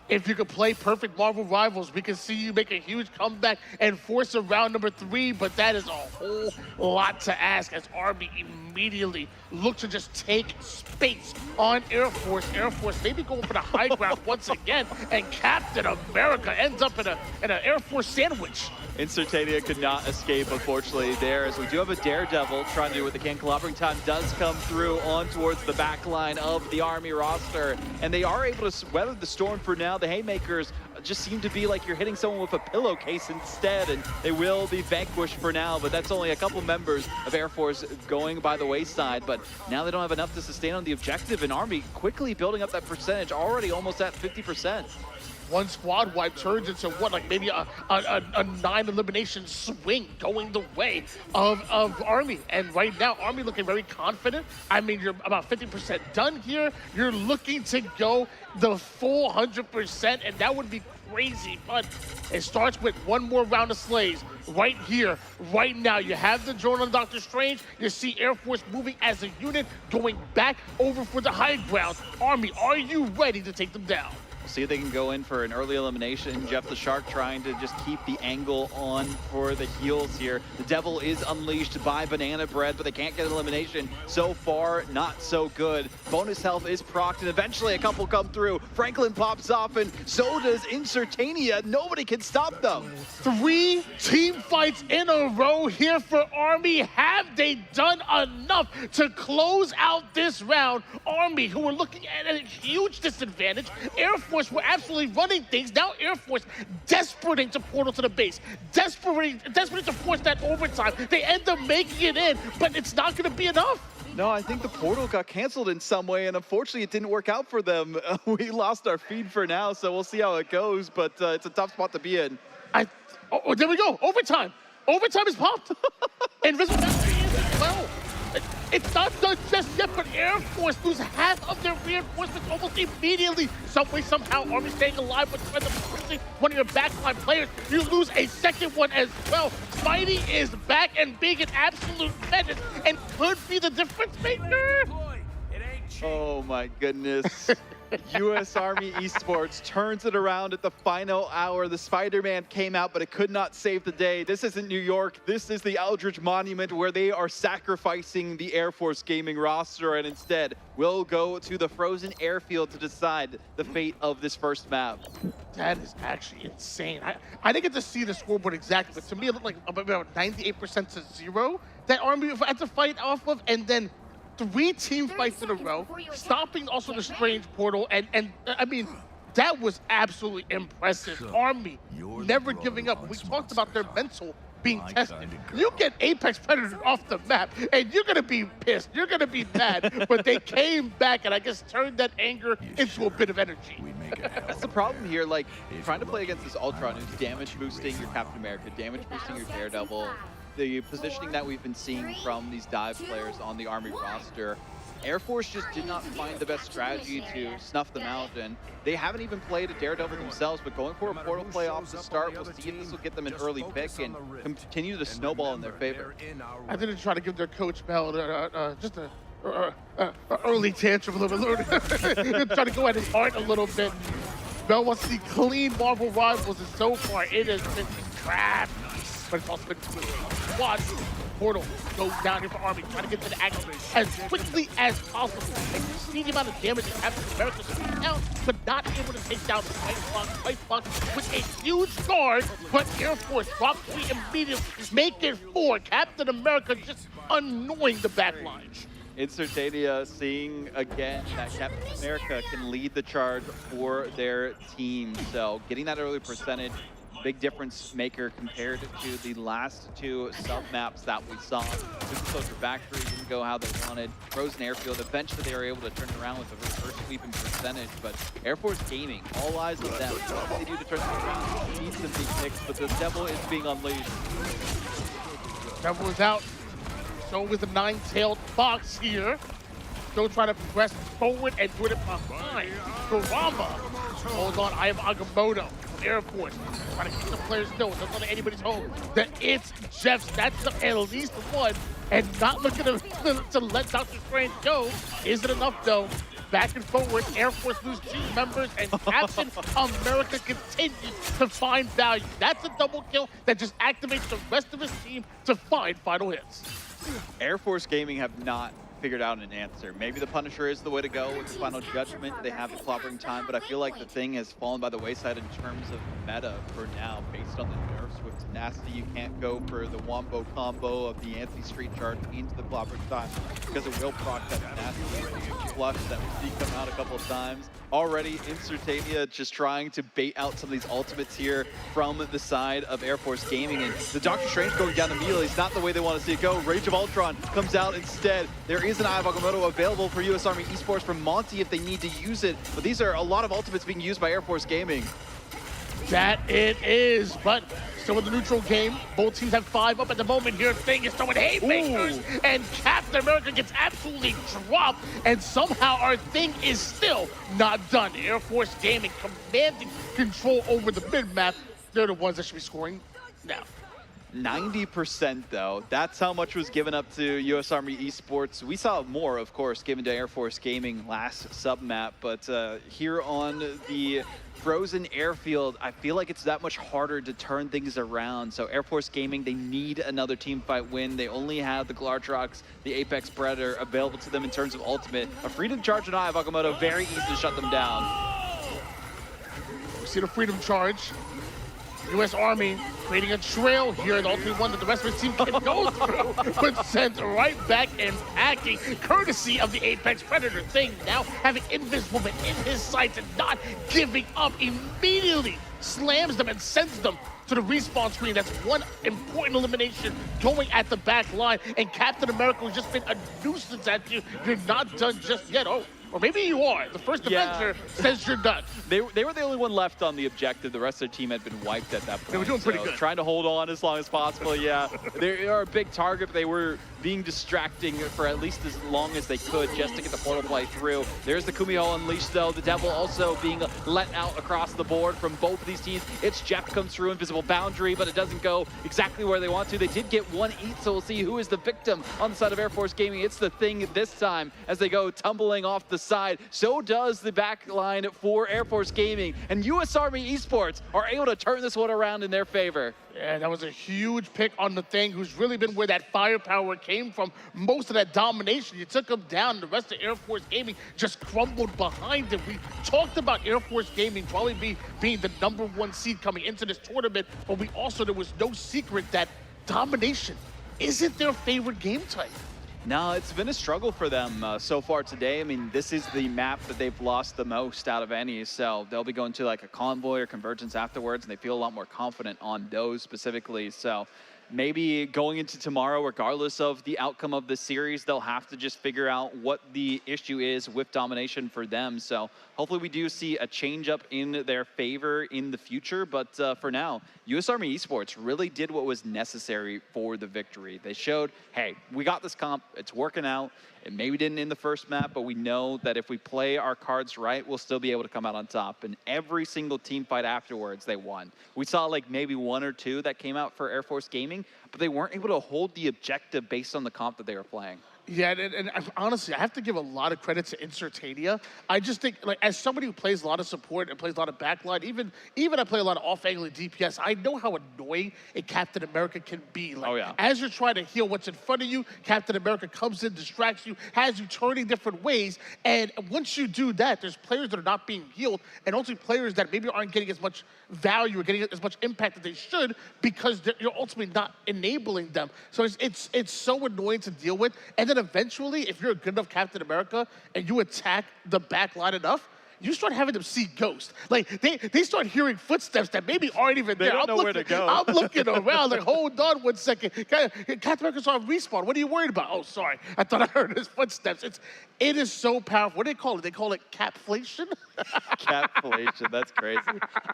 If you could play perfect Marvel Rivals, we can see you make a huge comeback and force a round number 3, but that is a whole lot to ask as Army immediately look to just take space on Air Force. Air Force maybe going for the high ground once again, and Captain America ends up in an Air Force sandwich. Incertania could not escape, unfortunately, there, as we do have a Daredevil trying to do what they can. Clobbering time does come through on towards the back line of the Army roster, and they are able to weather the storm for now. The Haymakers just seem to be like you're hitting someone with a pillowcase instead, and they will be vanquished for now, but that's only a couple members of Air Force going by the wayside. But now they don't have enough to sustain on the objective, and Army quickly building up that percentage, already almost at 50%. One squad wipe turns into what, like maybe a 9 elimination swing going the way of Army. And right now, Army looking very confident. I mean, you're about 50% done here. You're looking to go the full 100%, and that would be crazy. But it starts with one more round of slays right here, right now. You have the drone on Doctor Strange. You see Air Force moving as a unit, going back over for the high ground. Army, are you ready to take them down? See if they can go in for an early elimination. Jeff the Shark trying to just keep the angle on for the heels here. The Devil is unleashed by Banana Bread, but they can't get an elimination. So far, not so good. Bonus health is procced, and eventually a couple come through. Franklin pops off, and so does Incertania. Nobody can stop them. 3 team fights in a row here for Army. Have they done enough to close out this round? Army, who are looking at a huge disadvantage. Air Force were absolutely running things. Now Air Force desperate to portal to the base. Desperate to force that overtime. They end up making it in, but it's not going to be enough. No, I think the portal got canceled in some way, and unfortunately it didn't work out for them. We lost our feed for now, so we'll see how it goes, but it's a tough spot to be in. Oh, there we go. Overtime. Overtime is popped. Invisible boundary is as well. It's not done just yet, but Air Force lose half of their reinforcements almost immediately. Some way, somehow, Army staying alive, but especially one of your backline players, you lose a second one as well. Spidey is back and being an absolute menace and could be the difference maker. Oh my goodness. U.S. Army Esports turns it around at the final hour. The Spider-Man came out, but it could not save the day. This isn't New York. This is the Eldridge Monument, where they are sacrificing the Air Force gaming roster, and instead will go to the frozen airfield to decide the fate of this first map. That is actually insane. I didn't get to see the scoreboard exactly, but to me it looked like about 98% to 0 that Army had to fight off of, and then 3 team fights in a row, stopping also the Strange Portal, and I mean, that was absolutely impressive. Army never giving up. We talked about their mental being tested. You get Apex Predator off the map, and you're gonna be pissed. You're gonna be mad. But they came back, and I guess turned that anger into a bit of energy. That's the problem here. Like trying to play against this Ultron, who's damage boosting your Captain America, damage boosting your Daredevil. The positioning that we've been seeing from these dive players on the Army roster, Air Force just did not find the best strategy to snuff them out, and they haven't even played a Daredevil themselves, but going for a Portal play off the start, we'll see if this will get them an early pick and continue to snowball in their favor. I think they're trying to give their coach Bell just a early tantrum a little bit. Trying to go at his heart a little bit. Bell wants to see clean Marvel Rivals, and so far it has been crap. But it's also been good. Watch Portal go down here for Army, trying to get to the action as quickly as possible. And you see the amount of damage that Captain America took down, but not able to take down the White Box with a huge guard. But Air Force drops 3 immediately, make it 4. Captain America just annoying the back line. Incertania seeing again that Captain America can lead the charge for their team. So getting that early percentage, big difference maker compared to the last 2 sub-maps that we saw. Soldier Factory didn't go how they wanted. Frozen Airfield, eventually they were able to turn around with a reverse sweep in percentage, but Air Force Gaming, all eyes on them. What they do to turn this around, needs some big picks, but the Devil is being unleashed. Devil is out. So is the 9-tailed fox here. Still trying to press forward and put it behind. Kurama holds on. I have Agamotto. Air Force trying to keep the players still. Don't let anybody's home. That it's Jeff's. That's at least one. And not looking to let Dr. Strange go. Is it enough though? Back and forward. Air Force lose 2 members, and Captain America continues to find value. That's a double kill that just activates the rest of his team to find final hits. Air Force Gaming have not figured out an answer. Maybe the Punisher is the way to go with the Final Judgment. They have the clobbering time, but I feel like the thing has fallen by the wayside in terms of meta for now, based on the nerfs with Nasty. You can't go for the Wombo combo of the anti-street charge into the clobbering time because it will proc that Nasty flush that we see come out a couple of times. Already, Incertania just trying to bait out some of these ultimates here from the side of Air Force Gaming, and the Doctor Strange going down immediately is not the way they want to see it go. Rage of Ultron comes out instead. There is an Eye of Agamotto available for US Army Esports from Monty if they need to use it, but these are a lot of ultimates being used by Air Force Gaming. That it is, but still in the neutral game. Both teams have 5 up at the moment here. Thing is throwing haymakers, and Captain America gets absolutely dropped, and somehow our Thing is still not done. Air Force Gaming commanding control over the mid-map. They're the ones that should be scoring now. 90% though, that's how much was given up to US Army Esports. We saw more, of course, given to Air Force Gaming last sub-map, but here on the Frozen Airfield, I feel like it's that much harder to turn things around. So Air Force Gaming, they need another team fight win. They only have the Glartrox, the Apex Predator available to them in terms of ultimate. A Freedom Charge and Eye of Agamotto, very easy to shut them down. We see the Freedom Charge. U.S. Army creating a trail here, the only one that the rest of his team can go through, but sent right back and packing, courtesy of the Apex Predator. Thing now having Invisible in his sights and not giving up, immediately slams them and sends them to the respawn screen. That's one important elimination going at the back line, and Captain America has just been a nuisance at you. You're not done just yet. Oh, or maybe you are. The first Avenger says you're done. They were the only one left on the objective. The rest of their team had been wiped at that point. They were doing pretty good. Trying to hold on as long as possible, yeah. They are a big target, but they were being distracting for at least as long as they could just to get the portal play through. There's the Kumiho Unleashed, though. The Devil also being let out across the board from both of these teams. It's Jeff comes through, Invisible Boundary, but it doesn't go exactly where they want to. They did get one eat, so we'll see who is the victim on the side of Air Force Gaming. It's the Thing this time as they go tumbling off the side. So does the back line for Air Force Gaming, and US Army Esports are able to turn this one around in their favor. Yeah, that was a huge pick on the Thing, who's really been where that firepower came from. Most of that domination, you took him down. The rest of Air Force Gaming just crumbled behind him. We talked about Air Force Gaming probably being the #1 seed coming into this tournament, but there was no secret that domination isn't their favorite game type. No, it's been a struggle for them so far today. I mean, this is the map that they've lost the most out of any, so they'll be going to like a convoy or convergence afterwards, and they feel a lot more confident on those specifically. So maybe going into tomorrow, regardless of the outcome of the series, they'll have to just figure out what the issue is with domination for them. So hopefully we do see a change up in their favor in the future. But for now, U.S. Army Esports really did what was necessary for the victory. They showed, hey, we got this comp. It's working out. It maybe didn't in the first map, but we know that if we play our cards right, we'll still be able to come out on top. And every single team fight afterwards, they won. We saw like maybe 1 or 2 that came out for Air Force Gaming, but they weren't able to hold the objective based on the comp that they were playing. Yeah, and honestly, I have to give a lot of credit to Insertania. I just think, like, as somebody who plays a lot of support and plays a lot of backline, even I play a lot of off-angle and DPS, I know how annoying a Captain America can be. Like, as you're trying to heal what's in front of you, Captain America comes in, distracts you, has you turning different ways, and once you do that, there's players that are not being healed, and also players that maybe aren't getting as much value or getting as much impact that they should because you're ultimately not enabling them. So it's so annoying to deal with, and then eventually, if you're a good enough Captain America and you attack the back line enough, you start having them see ghosts. Like, they start hearing footsteps that maybe aren't even there. They don't know where to go. I'm looking around like, hold on 1 second. Captain America's on respawn. What are you worried about? Oh, sorry. I thought I heard his footsteps. It is so powerful. What do they call it? They call it capflation? Capflation, that's crazy.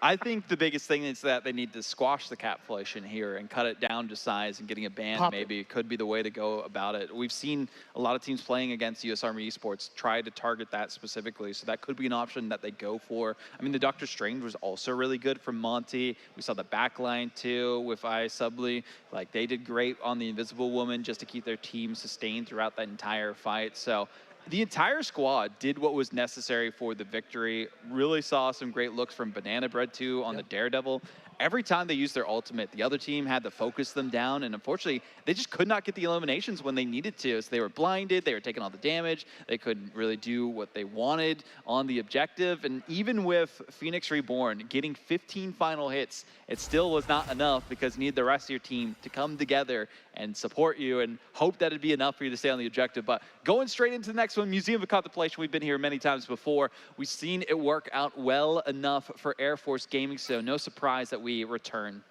I think the biggest thing is that they need to squash the capflation here and cut it down to size, and getting a ban maybe could be the way to go about it. We've seen a lot of teams playing against US Army Esports try to target that specifically, so that could be an option that they go for. I mean, the Doctor Strange was also really good from Monty. We saw the backline too with Subley. Like, they did great on the Invisible Woman just to keep their team sustained throughout that entire fight. So the entire squad did what was necessary for the victory. Really saw some great looks from Banana Bread too on the Daredevil. Every time they used their ultimate, the other team had to focus them down, and unfortunately, they just could not get the eliminations when they needed to. So they were blinded, they were taking all the damage, they couldn't really do what they wanted on the objective, and even with Phoenix Reborn getting 15 final hits, it still was not enough because you need the rest of your team to come together and support you and hope that it'd be enough for you to stay on the objective. But going straight into the next one, Museum of Contemplation, we've been here many times before. We've seen it work out well enough for Air Force Gaming, so no surprise that we return.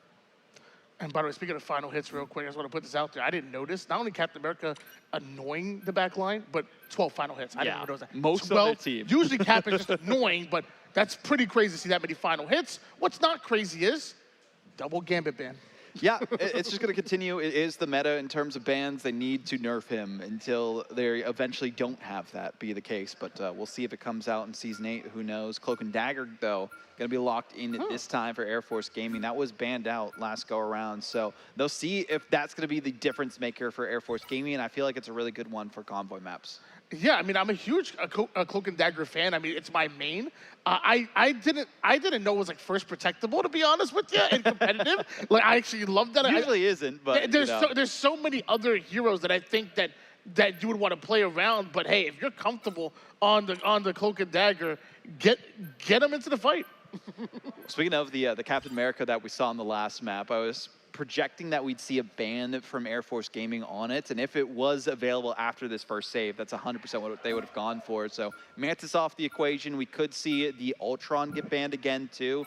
And by the way, speaking of final hits real quick, I just want to put this out there. I didn't notice, not only Captain America annoying the back line, but 12 final hits. I didn't even notice that. Most of the team. Usually Cap is just annoying, but that's pretty crazy to see that many final hits. What's not crazy is double Gambit ban. Yeah, it's just going to continue. It is the meta in terms of bans. They need to nerf him until they eventually don't have that be the case. But we'll see if it comes out in Season 8. Who knows? Cloak and Dagger, though, going to be locked in this time for Air Force Gaming. That was banned out last go around. So they'll see if that's going to be the difference maker for Air Force Gaming. And I feel like it's a really good one for convoy maps. Yeah, I mean, I'm a huge Cloak and Dagger fan. I mean, it's my main. I didn't know it was like first protectable, to be honest with you, and competitive. Like, I actually love that. Usually isn't, but there's so many other heroes that I think that you would want to play around. But hey, if you're comfortable on the Cloak and Dagger, get them into the fight. Speaking of the Captain America that we saw on the last map, I was projecting that we'd see a ban from Air Force Gaming on it, and if it was available after this first save, that's 100% what they would have gone for. So Mantis off the equation. We could see the Ultron get banned again too.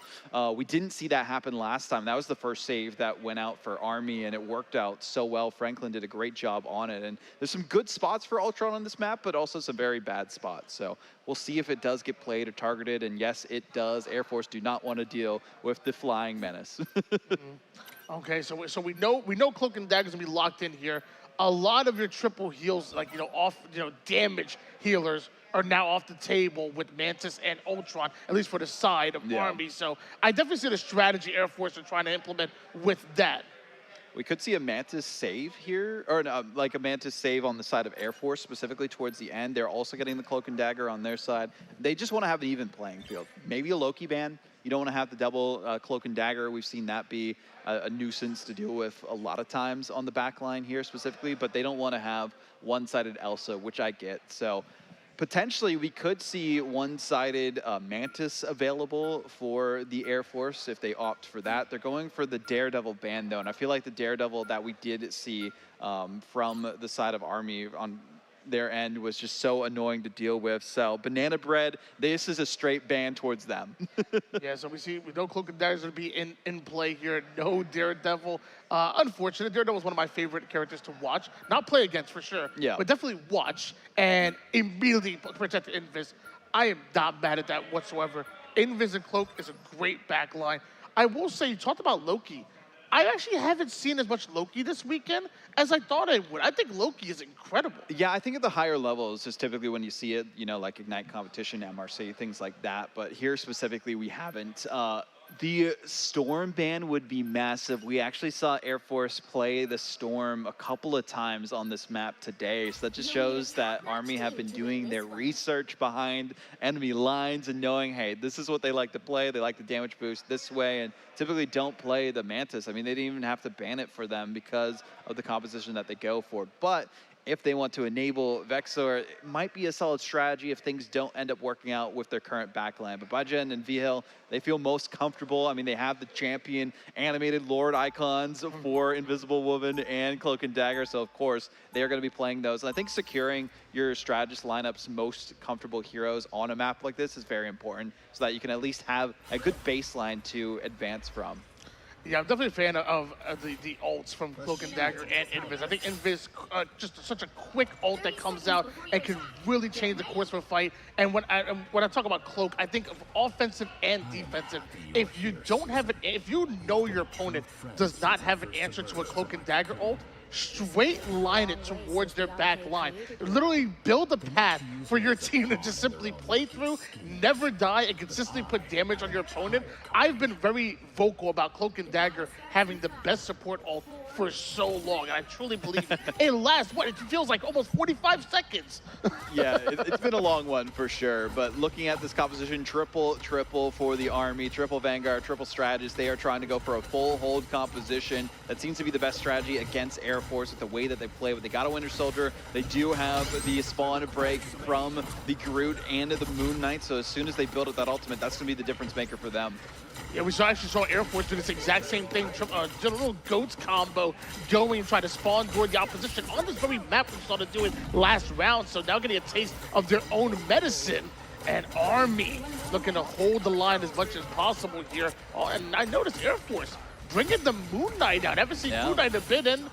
We didn't see that happen last time. That was the first save that went out for Army, and it worked out so well. Franklin did a great job on it, and there's some good spots for Ultron on this map, but also some very bad spots. So we'll see if it does get played or targeted, and yes, it does. Air Force do not want to deal with the flying menace. Okay, so we know Cloak and Dagger's gonna be locked in here. A lot of your triple heals, like damage healers, are now off the table with Mantis and Ultron, at least for the side of Army. So I definitely see the strategy Air Force are trying to implement with that. We could see a Mantis save here, or like a Mantis save on the side of Air Force, specifically towards the end. They're also getting the Cloak and Dagger on their side. They just want to have an even playing field. Maybe a Loki ban. You don't want to have the double Cloak and Dagger. We've seen that be a nuisance to deal with a lot of times on the back line here specifically, but they don't want to have one-sided Elsa, which I get. So potentially we could see one-sided Mantis available for the Air Force if they opt for that. They're going for the Daredevil ban though, and I feel like the Daredevil that we did see from the side of Army on their end was just so annoying to deal with. So Banana Bread, this is a straight ban towards them. Yeah, so we know Cloak and Dagger is going to be in play here. No Daredevil. Unfortunate. Daredevil is one of my favorite characters to watch. Not play against for sure, Yeah. but definitely watch and immediately protect Invis. I am not mad at that whatsoever. Invis and Cloak is a great backline. I will say, you talked about Loki. I actually haven't seen as much Loki this weekend as I thought I would. I think Loki is incredible. Yeah, I think at the higher levels is typically when you see it, you know, like Ignite competition, MRC, things like that. But here specifically, we haven't. The Storm ban would be massive. We actually saw Air Force play the Storm a couple of times on this map today. So that just shows that Army have been doing their research behind enemy lines and knowing, hey, this is what they like to play. They like the damage boost this way and typically don't play the Mantis. I mean, they didn't even have to ban it for them because of the composition that they go for. But if they want to enable Vexor, it might be a solid strategy if things don't end up working out with their current backline. But Bajen and Vihil, they feel most comfortable. I mean, they have the champion animated Lord icons for Invisible Woman and Cloak and Dagger, so of course they are going to be playing those. And I think securing your strategist lineup's most comfortable heroes on a map like this is very important so that you can at least have a good baseline to advance from. Yeah, I'm definitely a fan of the ults from Cloak and Dagger and Invis. I think Invis, just such a quick ult that comes out and can really change the course of a fight. And when I talk about Cloak, I think of offensive and defensive. If you don't have if you know your opponent does not have an answer to a Cloak and Dagger ult, straight line it towards their back line. Literally build a path for your team to just simply play through, never die, and consistently put damage on your opponent. I've been very vocal about Cloak and Dagger having the best support ult for so long, and I truly believe it. It lasts, what, it feels like almost 45 seconds. Yeah, it's been a long one for sure, but looking at this composition, triple for the Army, triple Vanguard, triple strategist, they are trying to go for a full hold composition. That seems to be the best strategy against Air Force with the way that they play. But they got a Winter Soldier. They do have the spawn break from the Groot and the Moon Knight, so as soon as they build up that ultimate, that's going to be the difference maker for them. Yeah, we actually saw Air Force do this exact same thing. Did a little goats combo going and try to spawn toward the opposition on this very map we saw to do it last round. So now getting a taste of their own medicine. And Army looking to hold the line as much as possible here. Oh, and I noticed Air Force bringing the Moon Knight out. I haven't seen Moon Knight a bit in.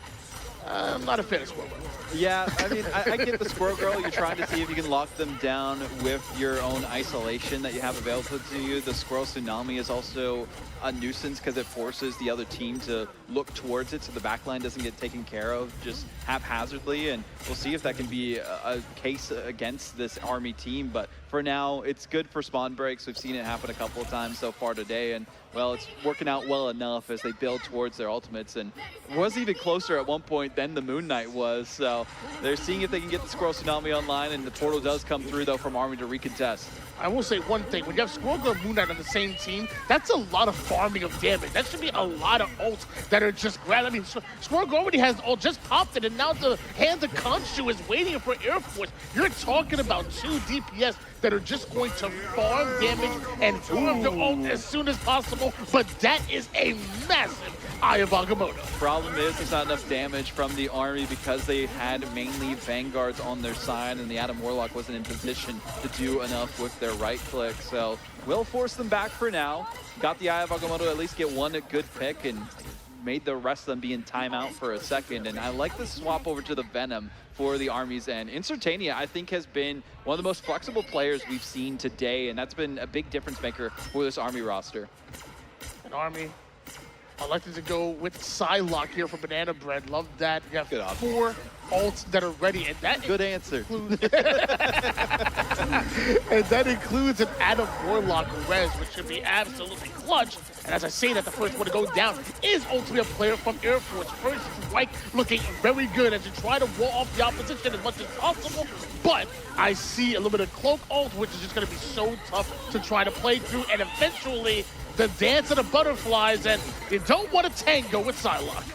I'm not a fan of Squirrel. Yeah, I mean, I get the Squirrel Girl. You're trying to see if you can lock them down with your own isolation that you have available to you. The Squirrel Tsunami is also a nuisance because it forces the other team to look towards it so the backline doesn't get taken care of just haphazardly. And we'll see if that can be a case against this Army team. But for now, it's good for spawn breaks. We've seen it happen a couple of times so far today. And well, it's working out well enough as they build towards their ultimates, and it was even closer at one point than the Moon Knight was. So they're seeing if they can get the Squirrel Tsunami online, and the portal does come through though from Army to recontest. I will say one thing, when you have Squirrel Girl and Moon Knight on the same team, that's a lot of farming of damage. That should be a lot of ults that are just grabbed. I mean, Squirrel Girl already has ult, just popped it, and now the Hand of Khonshu is waiting for Air Force. You're talking about 2 DPS that are just going to farm damage and farm the ult as soon as possible, but that is a massive Eye of Agamotto. Problem is there's not enough damage from the Army because they had mainly Vanguards on their side, and the Adam Warlock wasn't in position to do enough with their right click. So we'll force them back for now. Got the Eye of Agamotto, at least get one good pick, and made the rest of them be in timeout for a second. And I like the swap over to the Venom for the Army's end. Incertania, I think, has been one of the most flexible players we've seen today, and that's been a big difference maker for this Army roster. An Army elected to go with Psylocke here for Banana Bread. Love that. You have 4 ults that are ready, and that good answer. And that includes an Adam Warlock res, which should be absolutely clutch. And as I say that, the first one to go down is ultimately a player from Air Force. First strike looking very good as you try to wall off the opposition as much as possible. But I see a little bit of Cloak ult, which is just going to be so tough to try to play through. And eventually, the dance of the butterflies, and you don't want to tango with Psylocke.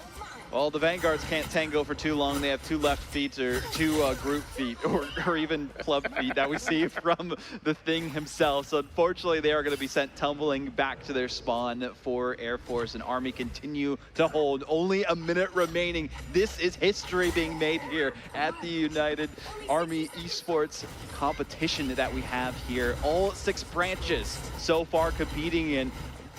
Well, the Vanguards can't tango for too long. They have 2 left feet or 2 group feet or even club feet that we see from the Thing himself. So unfortunately, they are going to be sent tumbling back to their spawn for Air Force, and Army continue to hold. Only a minute remaining. This is history being made here at the United Army Esports competition that we have here. All 6 branches so far competing in.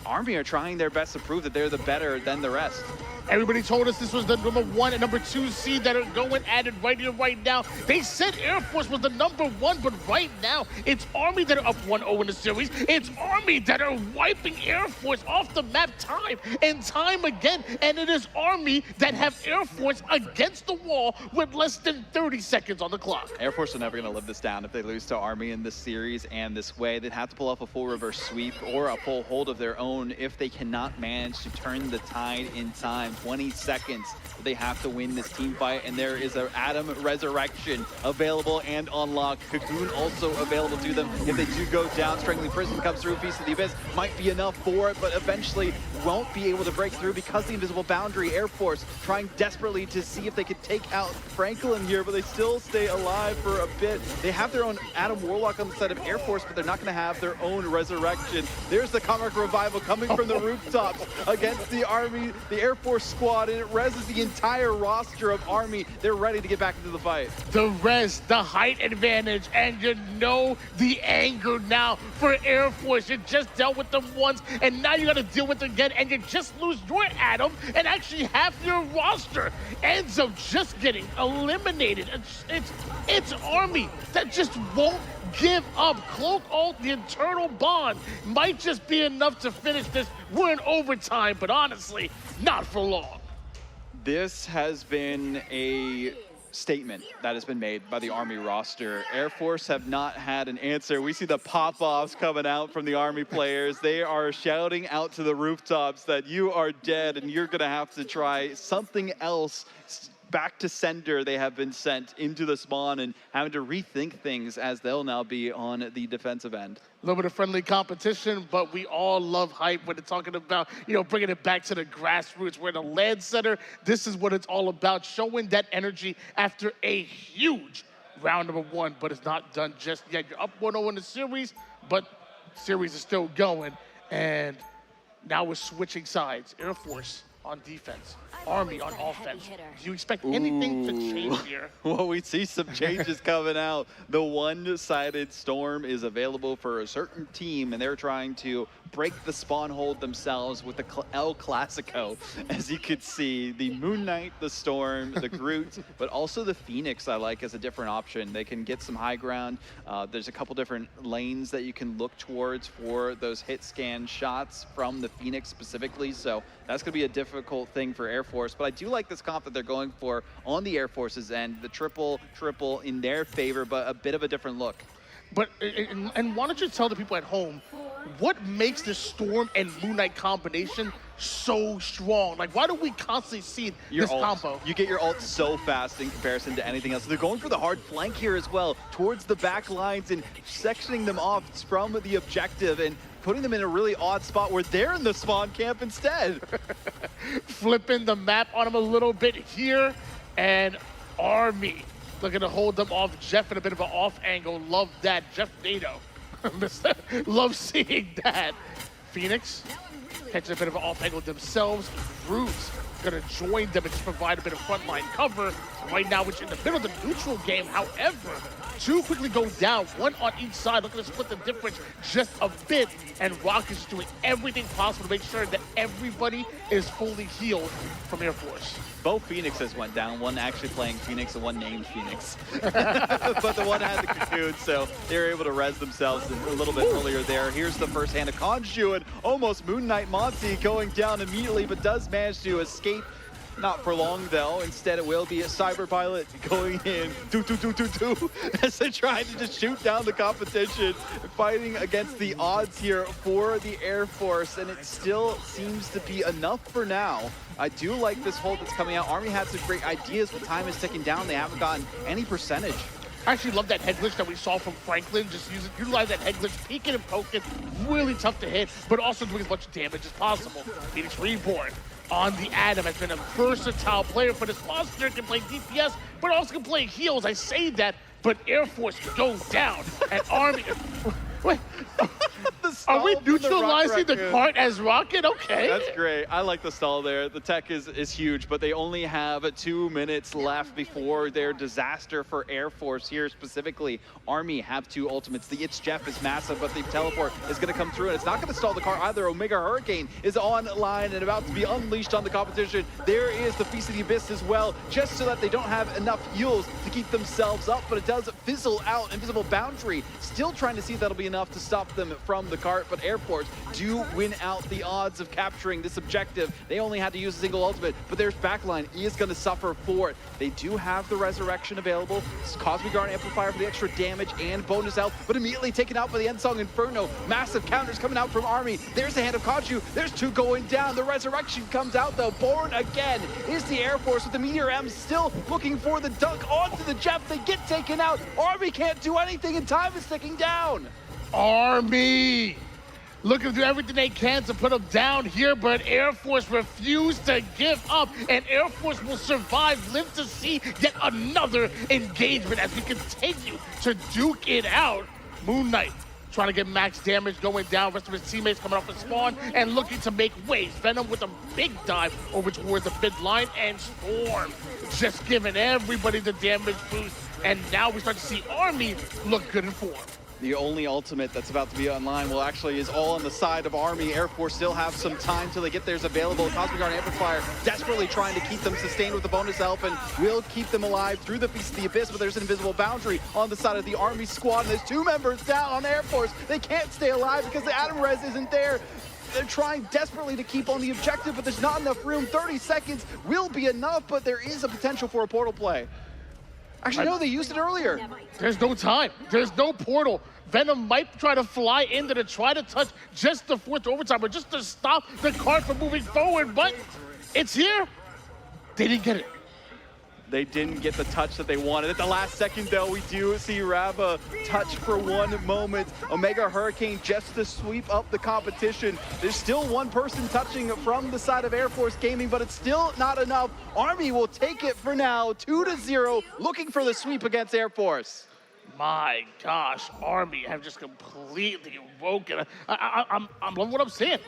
Army are trying their best to prove that they're the better than the rest. Everybody told us this was the number 1 and number 2 seed that are going at it right here, right now. They said Air Force was the number 1, but right now, it's Army that are up 1-0 in the series. It's Army that are wiping Air Force off the map time and time again. And it is Army that have Air Force against the wall with less than 30 seconds on the clock. Air Force are never going to live this down if they lose to Army in this series and this way. They'd have to pull off a full reverse sweep or a full hold of their own if they cannot manage to turn the tide in time. 20 seconds. They have to win this team fight, and there is an Adam Resurrection available and unlocked. Cocoon also available to them if they do go down. Strangling Prison comes through. Feast of the Abyss might be enough for it, but eventually won't be able to break through because the invisible boundary. Air Force trying desperately to see if they could take out Franklin here, but they still stay alive for a bit. They have their own Adam Warlock on the side of Air Force, but they're not going to have their own Resurrection. There's the Comic Revival coming from the rooftops against the Army, the Air Force squad, and it reses the entire roster of Army. They're ready to get back into the fight. The res, the height advantage, and you know the anger now for Air Force. You just dealt with them once, and now you got to deal with them again, and you just lose your Adam, and actually half your roster ends up just getting eliminated. It's Army that just won't give up. Cloak Ult, the internal bond, might just be enough to finish this. We're in overtime, but honestly, not for long. This has been a statement that has been made by the Army roster. Air Force have not had an answer. We see the pop-offs coming out from the Army players. They are shouting out to the rooftops that you are dead and you're gonna have to try something else. Back to sender, they have been sent into the spawn and having to rethink things as they'll now be on the defensive end. A little bit of friendly competition, but we all love hype when they're talking about, you know, bringing it back to the grassroots. We're in a LAN center. This is what it's all about, showing that energy after a huge round number 1, but it's not done just yet. You're up 1-0 in the series, but series is still going, and now we're switching sides. Air Force on defense, Army on offense. Do you expect anything to change here? Well, we see some changes coming out. The one-sided storm is available for a certain team, and they're trying to break the spawn hold themselves with the El Clasico. As you could see, the Moon Knight, the Storm, the Groot, but also the Phoenix I like as a different option. They can get some high ground. There's a couple different lanes that you can look towards for those hit scan shots from the Phoenix specifically, so that's going to be a difficult thing for Air Force. But I do like this comp that they're going for on the Air Force's end, the triple in their favor, but a bit of a different look. But, and why don't you tell the people at home, what makes the Storm and Moon Knight combination so strong? Like, why do we constantly see this combo? You get your ult so fast in comparison to anything else. They're going for the hard flank here as well, towards the back lines and sectioning them off from the objective and putting them in a really odd spot where they're in the spawn camp instead. Flipping the map on them a little bit here, and Army looking to hold them off. Jeff in a bit of an off angle. Love that. Jeff Nato. Love seeing that. Phoenix catching a bit of an off angle themselves. Groot's gonna join them and provide a bit of frontline cover. Right now, which in the middle of the neutral game, however, 2 quickly go down, 1 on each side, looking to split the difference just a bit, and Rock is doing everything possible to make sure that everybody is fully healed from Air Force. Both Phoenixes went down, one actually playing Phoenix and one named Phoenix. But the one had the cocoon, so they were able to res themselves a little bit earlier there. Here's the first hand of Khonshu, and almost Moon Knight Monty going down immediately, but does manage to escape. Not for long, though. Instead, it will be a Cyber Pilot going in, as they try to just shoot down the competition, fighting against the odds here for the Air Force, and it still seems to be enough for now. I do like this hold that's coming out. Army had some great ideas, but time is ticking down. They haven't gotten any percentage. I actually love that head glitch that we saw from Franklin. Just utilize that head glitch, peeking and poking. Really tough to hit, but also doing as much damage as possible. Phoenix Reborn on the Atom has been a versatile player for this monster. Can play DPS, but also can play heals. I say that, but Air Force goes down. And Army... Wait, are we neutralizing the cart as Rocket? Okay. That's great. I like the stall there. The tech is huge, but they only have 2 minutes left before their disaster for Air Force here specifically. Army have 2 ultimates. The It's Jeff is massive, but the teleport is going to come through, and it's not going to stall the car either. Omega Hurricane is online and about to be unleashed on the competition. There is the Feast of the Abyss as well, just so that they don't have enough heals to keep themselves up, but it does fizzle out. Invisible Boundary still trying to see if that'll be enough to stop them from the cart, but Air Force do win out the odds of capturing this objective. They only had to use a single ultimate, but their backline is going to suffer for it. They do have the Resurrection available. Cosmic Guard Amplifier for the extra damage and bonus health, but immediately taken out by the Endsong Inferno. Massive counters coming out from Army. There's the Hand of Kaju. There's 2 going down. The Resurrection comes out though. Born again is the Air Force with the Meteor M still looking for the dunk onto the Jeff. They get taken out. Army can't do anything and time is ticking down. Army looking to do everything they can to put them down here, but Air Force refused to give up, and Air Force will survive, live to see yet another engagement as we continue to duke it out. Moon Knight trying to get max damage going down, rest of his teammates coming off a spawn and looking to make waves. Venom with a big dive over towards the mid line, and Storm just giving everybody the damage boost, and now we start to see Army look good in form. The only ultimate that's about to be online, well, actually is all on the side of Army. Air Force still have some time till they get theirs available. Cosmic Guard Amplifier desperately trying to keep them sustained with the bonus help and will keep them alive through the Feast of the Abyss, but there's an Invisible Boundary on the side of the Army squad, and there's 2 members down on Air Force. They can't stay alive because the Atom Res isn't there. They're trying desperately to keep on the objective, but there's not enough room. 30 seconds will be enough, but there is a potential for a portal play. Actually, no, they used it earlier. There's no time. There's no portal. Venom might try to fly in to try to touch just the 4th overtime, or just to stop the cart from moving forward, but it's here. They didn't get it. They didn't get the touch that they wanted. At the last second, though, we do see Rava touch for 1 moment. Omega Hurricane just to sweep up the competition. There's still 1 person touching from the side of Air Force Gaming, but it's still not enough. Army will take it for now, 2-0, looking for the sweep against Air Force. My gosh, Army have just completely woken. I'm loving what I'm saying.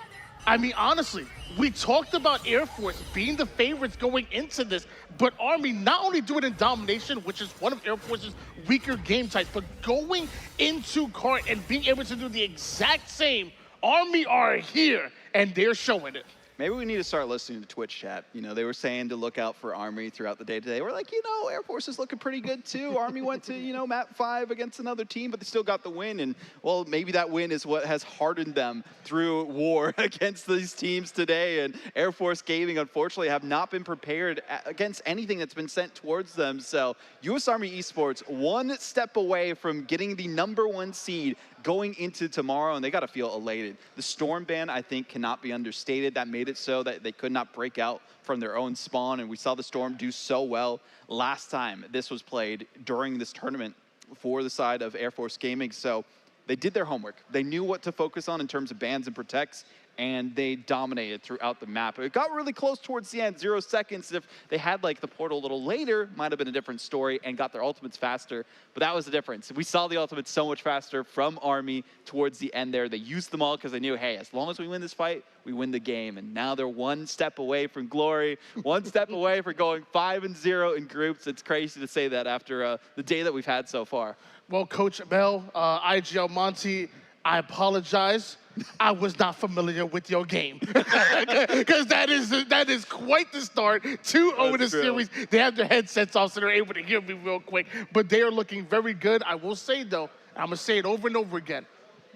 I mean, honestly, we talked about Air Force being the favorites going into this, but Army not only do it in domination, which is one of Air Force's weaker game types, but going into cart and being able to do the exact same. Army are here, and they're showing it. Maybe we need to start listening to Twitch chat. You know, they were saying to look out for Army throughout the day today. We're like, you know, Air Force is looking pretty good too. Army went to, you know, map 5 against another team, but they still got the win. And, well, maybe that win is what has hardened them through war against these teams today. And Air Force Gaming, unfortunately, have not been prepared against anything that's been sent towards them. So U.S. Army Esports, 1 step away from getting the #1 seed going into tomorrow, and they got to feel elated. The Storm ban, I think, cannot be understated. That made it so that they could not break out from their own spawn, and we saw the Storm do so well last time this was played during this tournament for the side of Air Force Gaming. So they did their homework. They knew what to focus on in terms of bans and protects, and they dominated throughout the map. It got really close towards the end, 0 seconds. If they had like the portal a little later, might have been a different story and got their ultimates faster, but that was the difference. We saw the ultimates so much faster from Army towards the end there. They used them all because they knew, hey, as long as we win this fight, we win the game. And now they're 1 step away from glory, 1 step away from going 5-0 in groups. It's crazy to say that after the day that we've had so far. Well, Coach Bell, IGL Monty, I apologize. I was not familiar with your game. Because that is quite the start. 2-0 in the series. They have their headsets off, so they're able to hear me real quick. But they are looking very good. I will say, though, I'm going to say it over and over again,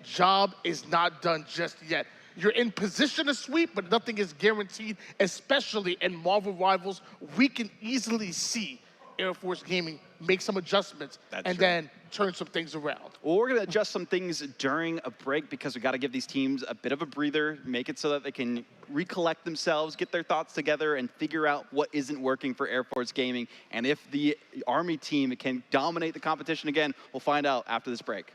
job is not done just yet. You're in position to sweep, but nothing is guaranteed, especially in Marvel Rivals. We can easily see Air Force Gaming make some adjustments then turn some things around. Well, we're going to adjust some things during a break because we got to give these teams a bit of a breather, make it so that they can recollect themselves, get their thoughts together, and figure out what isn't working for Air Force Gaming. And if the Army team can dominate the competition again, we'll find out after this break.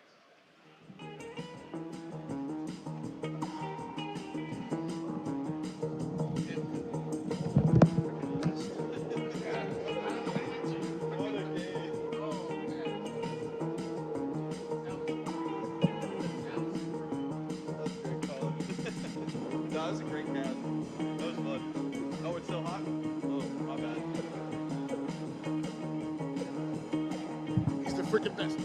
freaking best.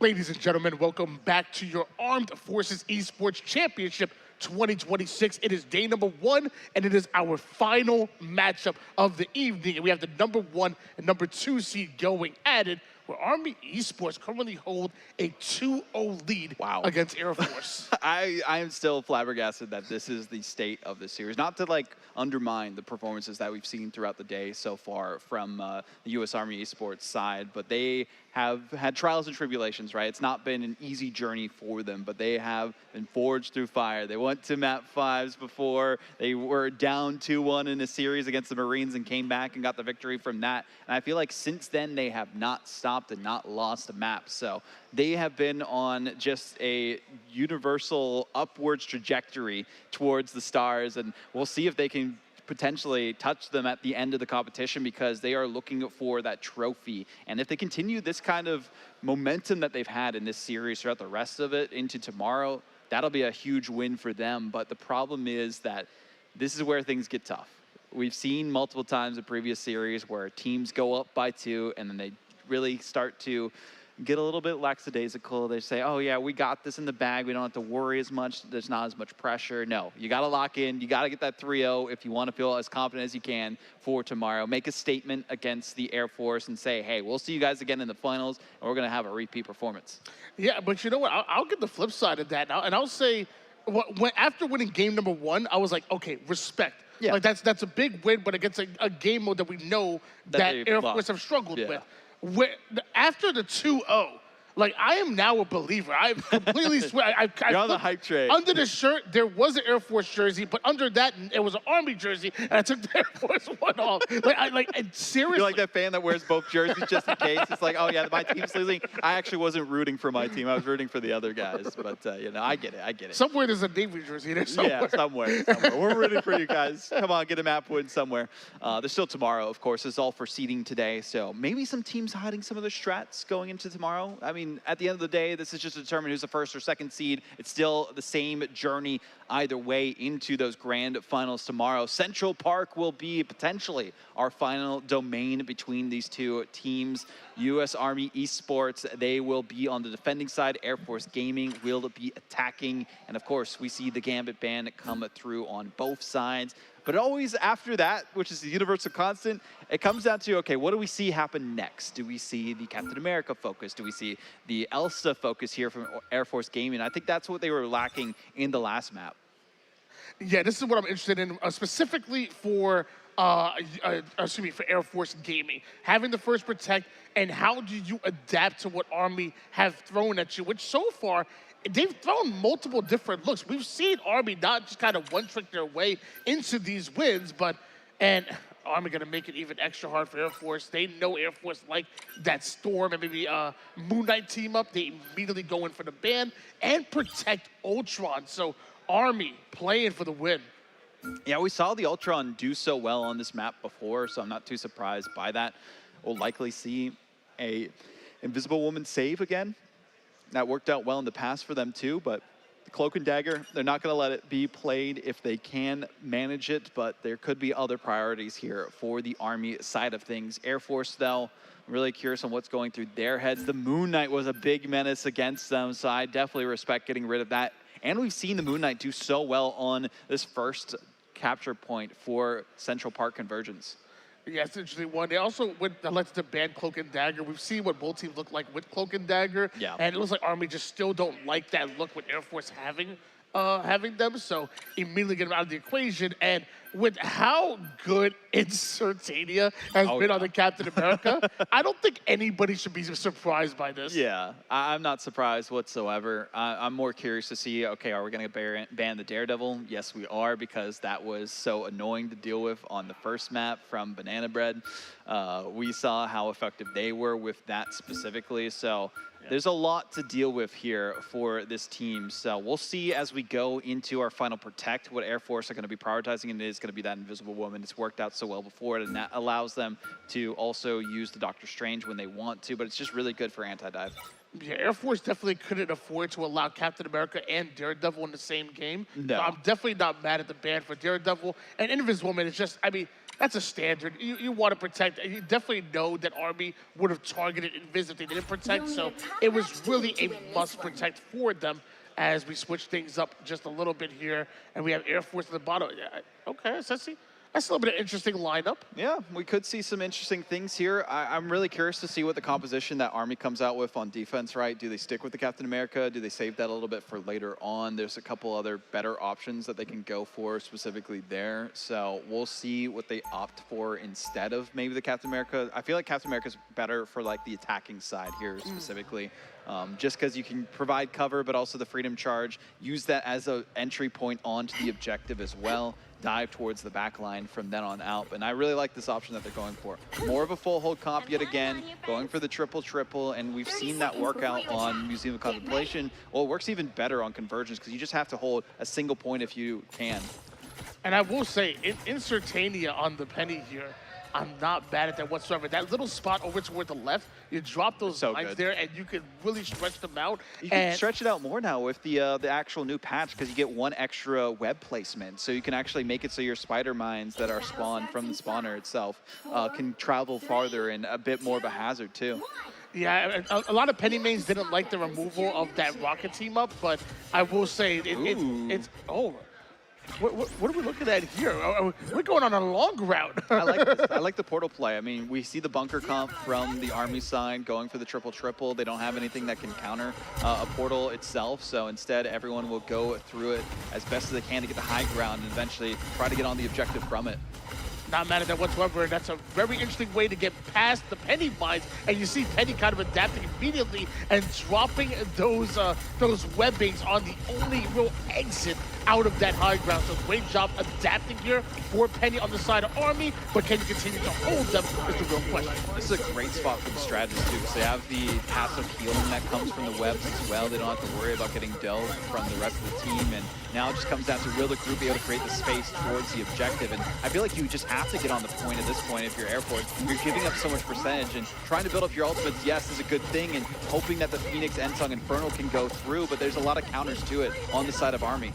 Ladies and gentlemen, welcome back to your Armed Forces Esports Championship 2026. It is day number 1, and it is our final matchup of the evening. And we have the number 1 and number 2 seed going at it, where Army Esports currently hold a 2-0 lead against Air Force. I am still flabbergasted that this is the state of the series. Not to like undermine the performances that we've seen throughout the day so far from the U.S. Army Esports side, but they have had trials and tribulations, right? It's not been an easy journey for them, but they have been forged through fire. They went to map 5s before. They were down 2-1 in a series against the Marines and came back and got the victory from that. And I feel like since then, they have not stopped and not lost a map. So they have been on just a universal upwards trajectory towards the stars, and we'll see if they can potentially touch them at the end of the competition, because they are looking for that trophy. And if they continue this kind of momentum that they've had in this series throughout the rest of it into tomorrow, that'll be a huge win for them. But the problem is that this is where things get tough. We've seen multiple times in previous series where teams go up by 2 and then they really start to get a little bit lackadaisical. They say, oh yeah, we got this in the bag. We don't have to worry as much. There's not as much pressure. No, you got to lock in. You got to get that 3-0 if you want to feel as confident as you can for tomorrow. Make a statement against the Air Force and say, hey, we'll see you guys again in the finals, and we're going to have a repeat performance. Yeah, but you know what? I'll get the flip side of that now, and I'll say, after winning game number 1, I was like, okay, respect. Yeah. Like that's a big win, but against a game mode that we know that Air Force have struggled with. After the 2-0, Like, I am now a believer. I completely swear. You're on the hype train. Under the shirt, there was an Air Force jersey, but under that, it was an Army jersey, and I took the Air Force One off. Seriously. You're like that fan that wears both jerseys just in case. It's like, oh, yeah, my team's losing. I actually wasn't rooting for my team. I was rooting for the other guys. But, I get it. Somewhere there's a Navy jersey there somewhere. Yeah, somewhere. We're rooting for you guys. Come on, get a map win somewhere. There's still tomorrow, of course. It's all for seeding today. So maybe some teams hiding some of their strats going into tomorrow. I mean, at the end of the day, this is just to determine who's the first or second seed. It's still the same journey either way into those grand finals tomorrow. Central Park will be potentially our final domain between these two teams. U.S. Army Esports, they will be on the defending side. Air Force Gaming will be attacking. And of course, we see the Gambit ban come through on both sides. But always after that, which is the universal constant, it comes down to, okay, what do we see happen next? Do we see the Captain America focus? Do we see the Elsa focus here from Air Force Gaming? I think that's what they were lacking in the last map. Yeah, this is what I'm interested in, specifically for for Air Force Gaming. Having the first protect, and how do you adapt to what Army have thrown at you, which so far, they've thrown multiple different looks. We've seen Army not just kind of one-trick their way into these wins, and Army going to make it even extra hard for Air Force. They know Air Force like that Storm and maybe Moon Knight team up. They immediately go in for the ban and protect Ultron. So Army playing for the win. Yeah, we saw the Ultron do so well on this map before, so I'm not too surprised by that. We'll likely see a Invisible Woman save again. That worked out well in the past for them too, but the Cloak and Dagger, they're not going to let it be played if they can manage it, but there could be other priorities here for the Army side of things. Air Force, though, really curious on what's going through their heads. The Moon Knight was a big menace against them, so I definitely respect getting rid of that. And we've seen the Moon Knight do so well on this first capture point for Central Park Convergence. Yeah, it's an interesting one. They also elected to ban Cloak and Dagger. We've seen what both teams look like with Cloak and Dagger. Yeah. And it looks like Army just still don't like that look with Air Force having them. So immediately get them out of the equation. And with how good Insertania has been on the Captain America, I don't think anybody should be surprised by this. Yeah, I'm not surprised whatsoever. I'm more curious to see, okay, are we going to ban the Daredevil? Yes, we are, because that was so annoying to deal with on the first map from Banana Bread. We saw how effective they were with that specifically. So there's a lot to deal with here for this team. So we'll see as we go into our final protect what Air Force are going to be prioritizing, and it is going to be that Invisible Woman. It's worked out so well before, and that allows them to also use the Doctor Strange when they want to, but it's just really good for anti-dive. Yeah, Air Force definitely couldn't afford to allow Captain America and Daredevil in the same game. No. So I'm definitely not mad at the ban for Daredevil. And Invisible Woman is just, I mean, that's a standard. You want to protect. You definitely know that Army would have targeted Invis if they didn't protect. So it was really a must protect for them as we switch things up just a little bit here. And we have Air Force at the bottom. Okay, so that's a little bit of interesting lineup. Yeah, we could see some interesting things here. I'm really curious to see what the composition that Army comes out with on defense, right? Do they stick with the Captain America? Do they save that a little bit for later on? There's a couple other better options that they can go for specifically there. So we'll see what they opt for instead of maybe the Captain America. I feel like Captain America is better for like the attacking side here specifically. Just because you can provide cover, but also the Freedom Charge. Use that as an entry point onto the objective as well. Dive towards the back line from then on out. And I really like this option that they're going for. More of a full hold comp yet again, going for the triple, and we've seen that work out on Museum of Contemplation. Well, it works even better on Convergence because you just have to hold a single point if you can. And I will say, Insertania on the penny here, I'm not bad at that whatsoever. That little spot over toward the left, you drop those lines there, and you can really stretch them out. You can stretch it out more now with the actual new patch because you get one extra web placement. So you can actually make it so your spider mines that are spawned from the spawner itself can travel farther and a bit more of a hazard too. Yeah, a lot of penny mains didn't like the removal of that rocket team up, but I will say it's over. What are we looking at here? We're going on a long route. I like this. I like the portal play. I mean, we see the bunker comp from the Army side going for the triple. They don't have anything that can counter a portal itself, so instead everyone will go through it as best as they can to get the high ground and eventually try to get on the objective from it. Not mad at that whatsoever. That's a very interesting way to get past the Penny mines, and you see Penny kind of adapting immediately and dropping those webbings on the only real exit out of that high ground. So great job adapting here for Penny on the side of Army, but can you continue to hold them is the real question. This is a great spot for the strategists too, because they have the passive healing that comes from the webs as well. They don't have to worry about getting dove from the rest of the team, and now it just comes down to will the group be able to create the space towards the objective. And I feel like you just have to get on the point at this point if you're Air Force. You're giving up so much percentage, and trying to build up your ultimates, yes, is a good thing, and hoping that the Phoenix, Ensong, Infernal can go through, but there's a lot of counters to it on the side of Army.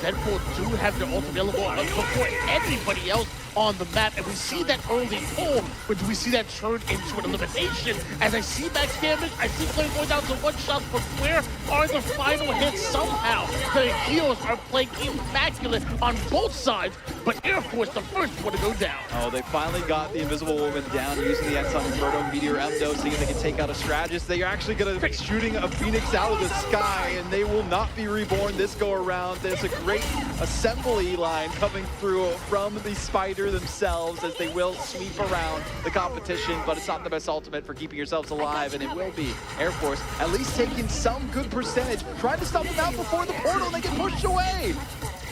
Deadpool do have their ult available before anybody else on the map, and we see that early pull, but do we see that turn into an elimination? As I see max damage, I see play going down to one shot, but where are the final hits? Somehow the heals are playing immaculate on both sides, but Air Force the first one to go down. Oh, they finally got the Invisible Woman down using the Ensong Inferno Meteor Emdo, seeing if they can take out a strategist. They are actually going to be shooting a Phoenix out of the sky, and they will not be reborn this go around. There's a great assembly line coming through from the Spider themselves as they will sweep around the competition, but it's not the best ultimate for keeping yourselves alive, and it will be Air Force at least taking some good percentage, trying to stop them out before the portal, and they get pushed away.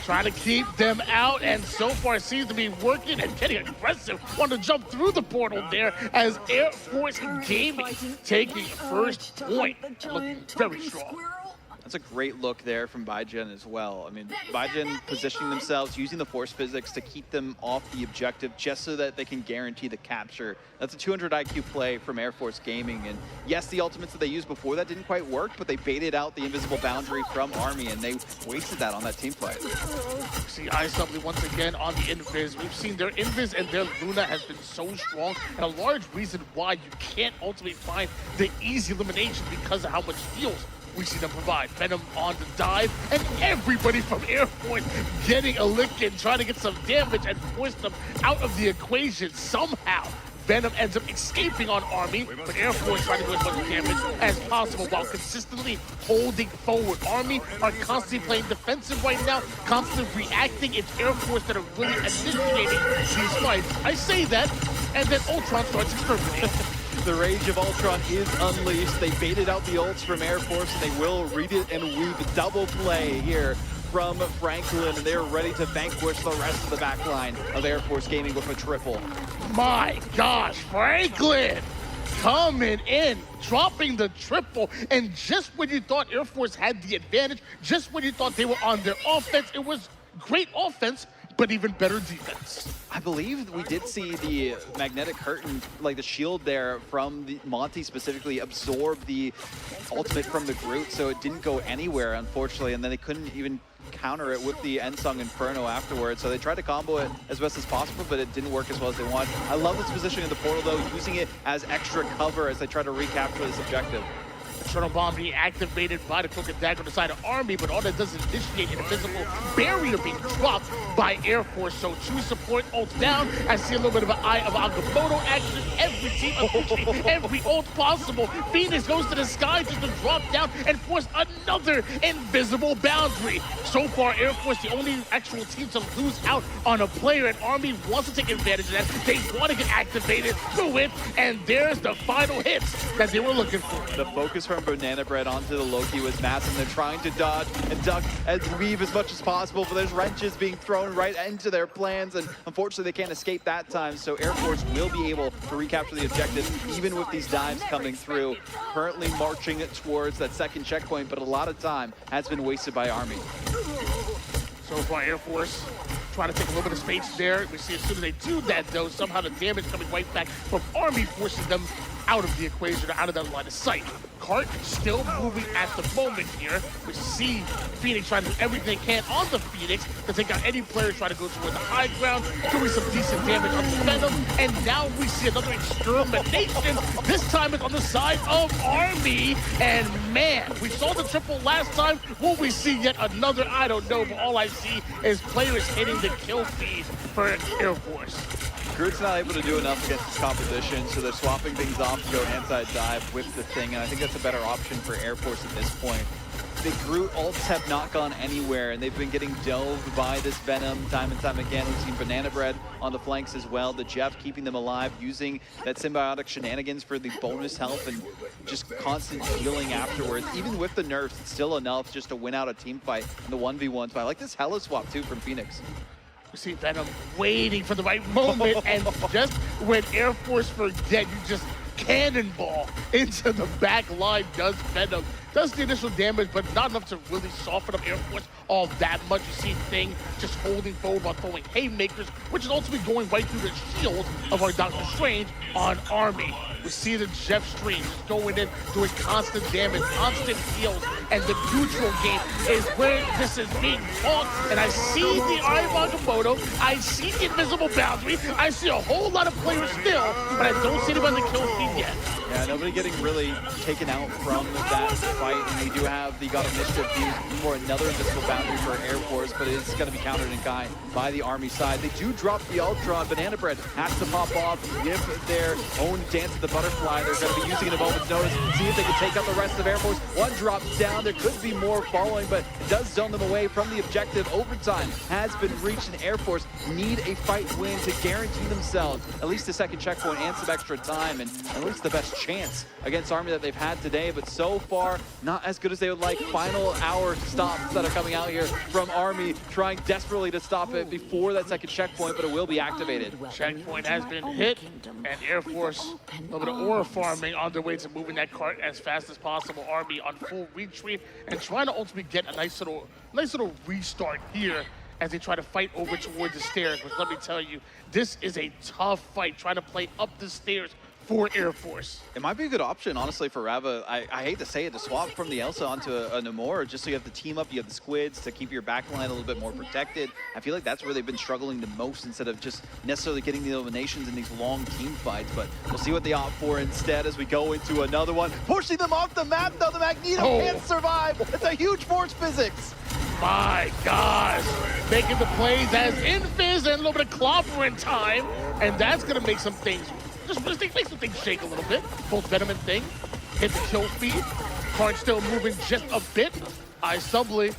Trying to keep them out, and so far seems to be working and getting aggressive. Want to jump through the portal there as Air Force Gaming taking first point. Looking very strong. That's a great look there from Baijian as well. I mean, Baijian positioning themselves, using the force physics to keep them off the objective just so that they can guarantee the capture. That's a 200 IQ play from Air Force Gaming. And yes, the ultimates that they used before that didn't quite work, but they baited out the invisible boundary from Army, and they wasted that on that team play. See Ice Lovely once again on the Invis. We've seen their Invis and their Luna has been so strong, and a large reason why you can't ultimately find the easy elimination because of how much heals we see them provide. Venom on the dive, and everybody from Air Force getting a lick in, trying to get some damage and force them out of the equation somehow. Venom ends up escaping on Army, but Air Force trying to do as much damage as possible while consistently holding forward. Army are constantly playing defensive right now, constantly reacting. It's Air Force that are really initiating these fights. I say that, and then Ultron starts exterminating. The rage of Ultron is unleashed. They baited out the ults from Air Force, and they will read it and weave double play here from Franklin, and they're ready to vanquish the rest of the backline of Air Force Gaming with a triple. My gosh, Franklin coming in, dropping the triple, and just when you thought Air Force had the advantage, just when you thought they were on their offense, it was great offense, but even better defense. I believe we did see the magnetic curtain, like the shield there from the Monty specifically, absorb the ultimate from the Groot, so it didn't go anywhere, unfortunately, and then they couldn't even counter it with the Ensong Inferno afterwards. So they tried to combo it as best as possible, but it didn't work as well as they wanted. I love this positioning in the portal, though, using it as extra cover as they try to recapture this objective. Eternal Bomb being activated by the Cloak and Dagger on the side of Army, but all that does is initiate an invisible barrier being dropped by Air Force. So true support ult down. I see a little bit of an Eye of Agamotto action. Every team appreciating every ult possible. Phoenix goes to the sky just to drop down and force another invisible boundary. So far, Air Force, the only actual team to lose out on a player, and Army wants to take advantage of that. They want to get activated through it, and there's the final hits that they were looking for. The focus from Banana Bread onto the Loki was massive. They're trying to dodge and duck and weave as much as possible, but there's wrenches being thrown right into their plans, and unfortunately they can't escape that time, so Air Force will be able to recapture the objective even with these dives coming through. Currently marching towards that second checkpoint, but a lot of time has been wasted by Army. So far, Air Force trying to take a little bit of space there. We see as soon as they do that, though, somehow the damage coming right back from Army forces them out of the equation, out of that line of sight. Cart still moving at the moment here. We see Phoenix trying to do everything they can on the Phoenix to take out any player trying to go toward the high ground, doing some decent damage on the Venom, and now we see another extermination. This time it's on the side of Army, and man, we saw the triple last time. Will we see yet another? I don't know, but all I see is players hitting the kill feed for Air Force. Groot's not able to do enough against this competition, so they're swapping things off to go inside dive with the thing, and I think that's a better option for Air Force at this point. the Groot ults have not gone anywhere, and they've been getting dove by this Venom time and time again. We've seen Banana Bread on the flanks as well. The Jeff keeping them alive, using that symbiotic shenanigans for the bonus health and just constant healing afterwards. Even with the nerfs, it's still enough just to win out a team fight in the 1v1s. But I like this Hella swap too from Phoenix. We see Venom waiting for the right moment, and just when Air Force forget, you just cannonball into the back line. Does Venom. Does the initial damage, but not enough to really soften up Air Force all that much. You see Thing just holding forward while throwing haymakers, which is ultimately going right through the shield of our Doctor Strange on Army. We see the Jeff Stream just going in, doing constant damage, constant heals, and the neutral game is where this is being taught. And I see the Eye of Agamotto, I see the invisible boundary, I see a whole lot of players still, but I don't see anybody on the kill feed yet. Yeah, nobody getting really taken out from that fight, and we do have the God of Mischief used for another invisible boundary for Air Force, but it is going to be countered in kind by the Army side. They do drop the Ultron. Banana Bread has to pop off, give their own dance of the butterfly. They're going to be using it at a moment's notice, see if they can take out the rest of Air Force. One drops down. There could be more following, but it does zone them away from the objective. Overtime has been reached, and Air Force need a fight win to guarantee themselves at least a second checkpoint and some extra time, and at least the best chance against Army that they've had today. But so far, not as good as they would like. Final hour stops that are coming out here from Army, trying desperately to stop it before that second checkpoint, but it will be activated. Checkpoint has been hit, and Air Force, a little bit of aura farming on their way to moving that cart as fast as possible. Army on full retreat and trying to ultimately get a nice little restart here as they try to fight over towards the stairs. But let me tell you, this is a tough fight, trying to play up the stairs for Air Force. It might be a good option, honestly, for Rava. I hate to say it, to swap from the Elsa onto a Namor, just so you have the team up, you have the squids to keep your backline a little bit more protected. I feel like that's where they've been struggling the most, instead of just necessarily getting the eliminations in these long team fights. But we'll see what they opt for instead as we go into another one. Pushing them off the map, though. The Magneto can't survive. It's a huge force physics. My gosh, making the plays as Infiz and a little bit of clobber in time, and that's gonna make some things, just make some things shake a little bit. Both Venom and Thing hit the kill feed. Card still moving just a bit. Subly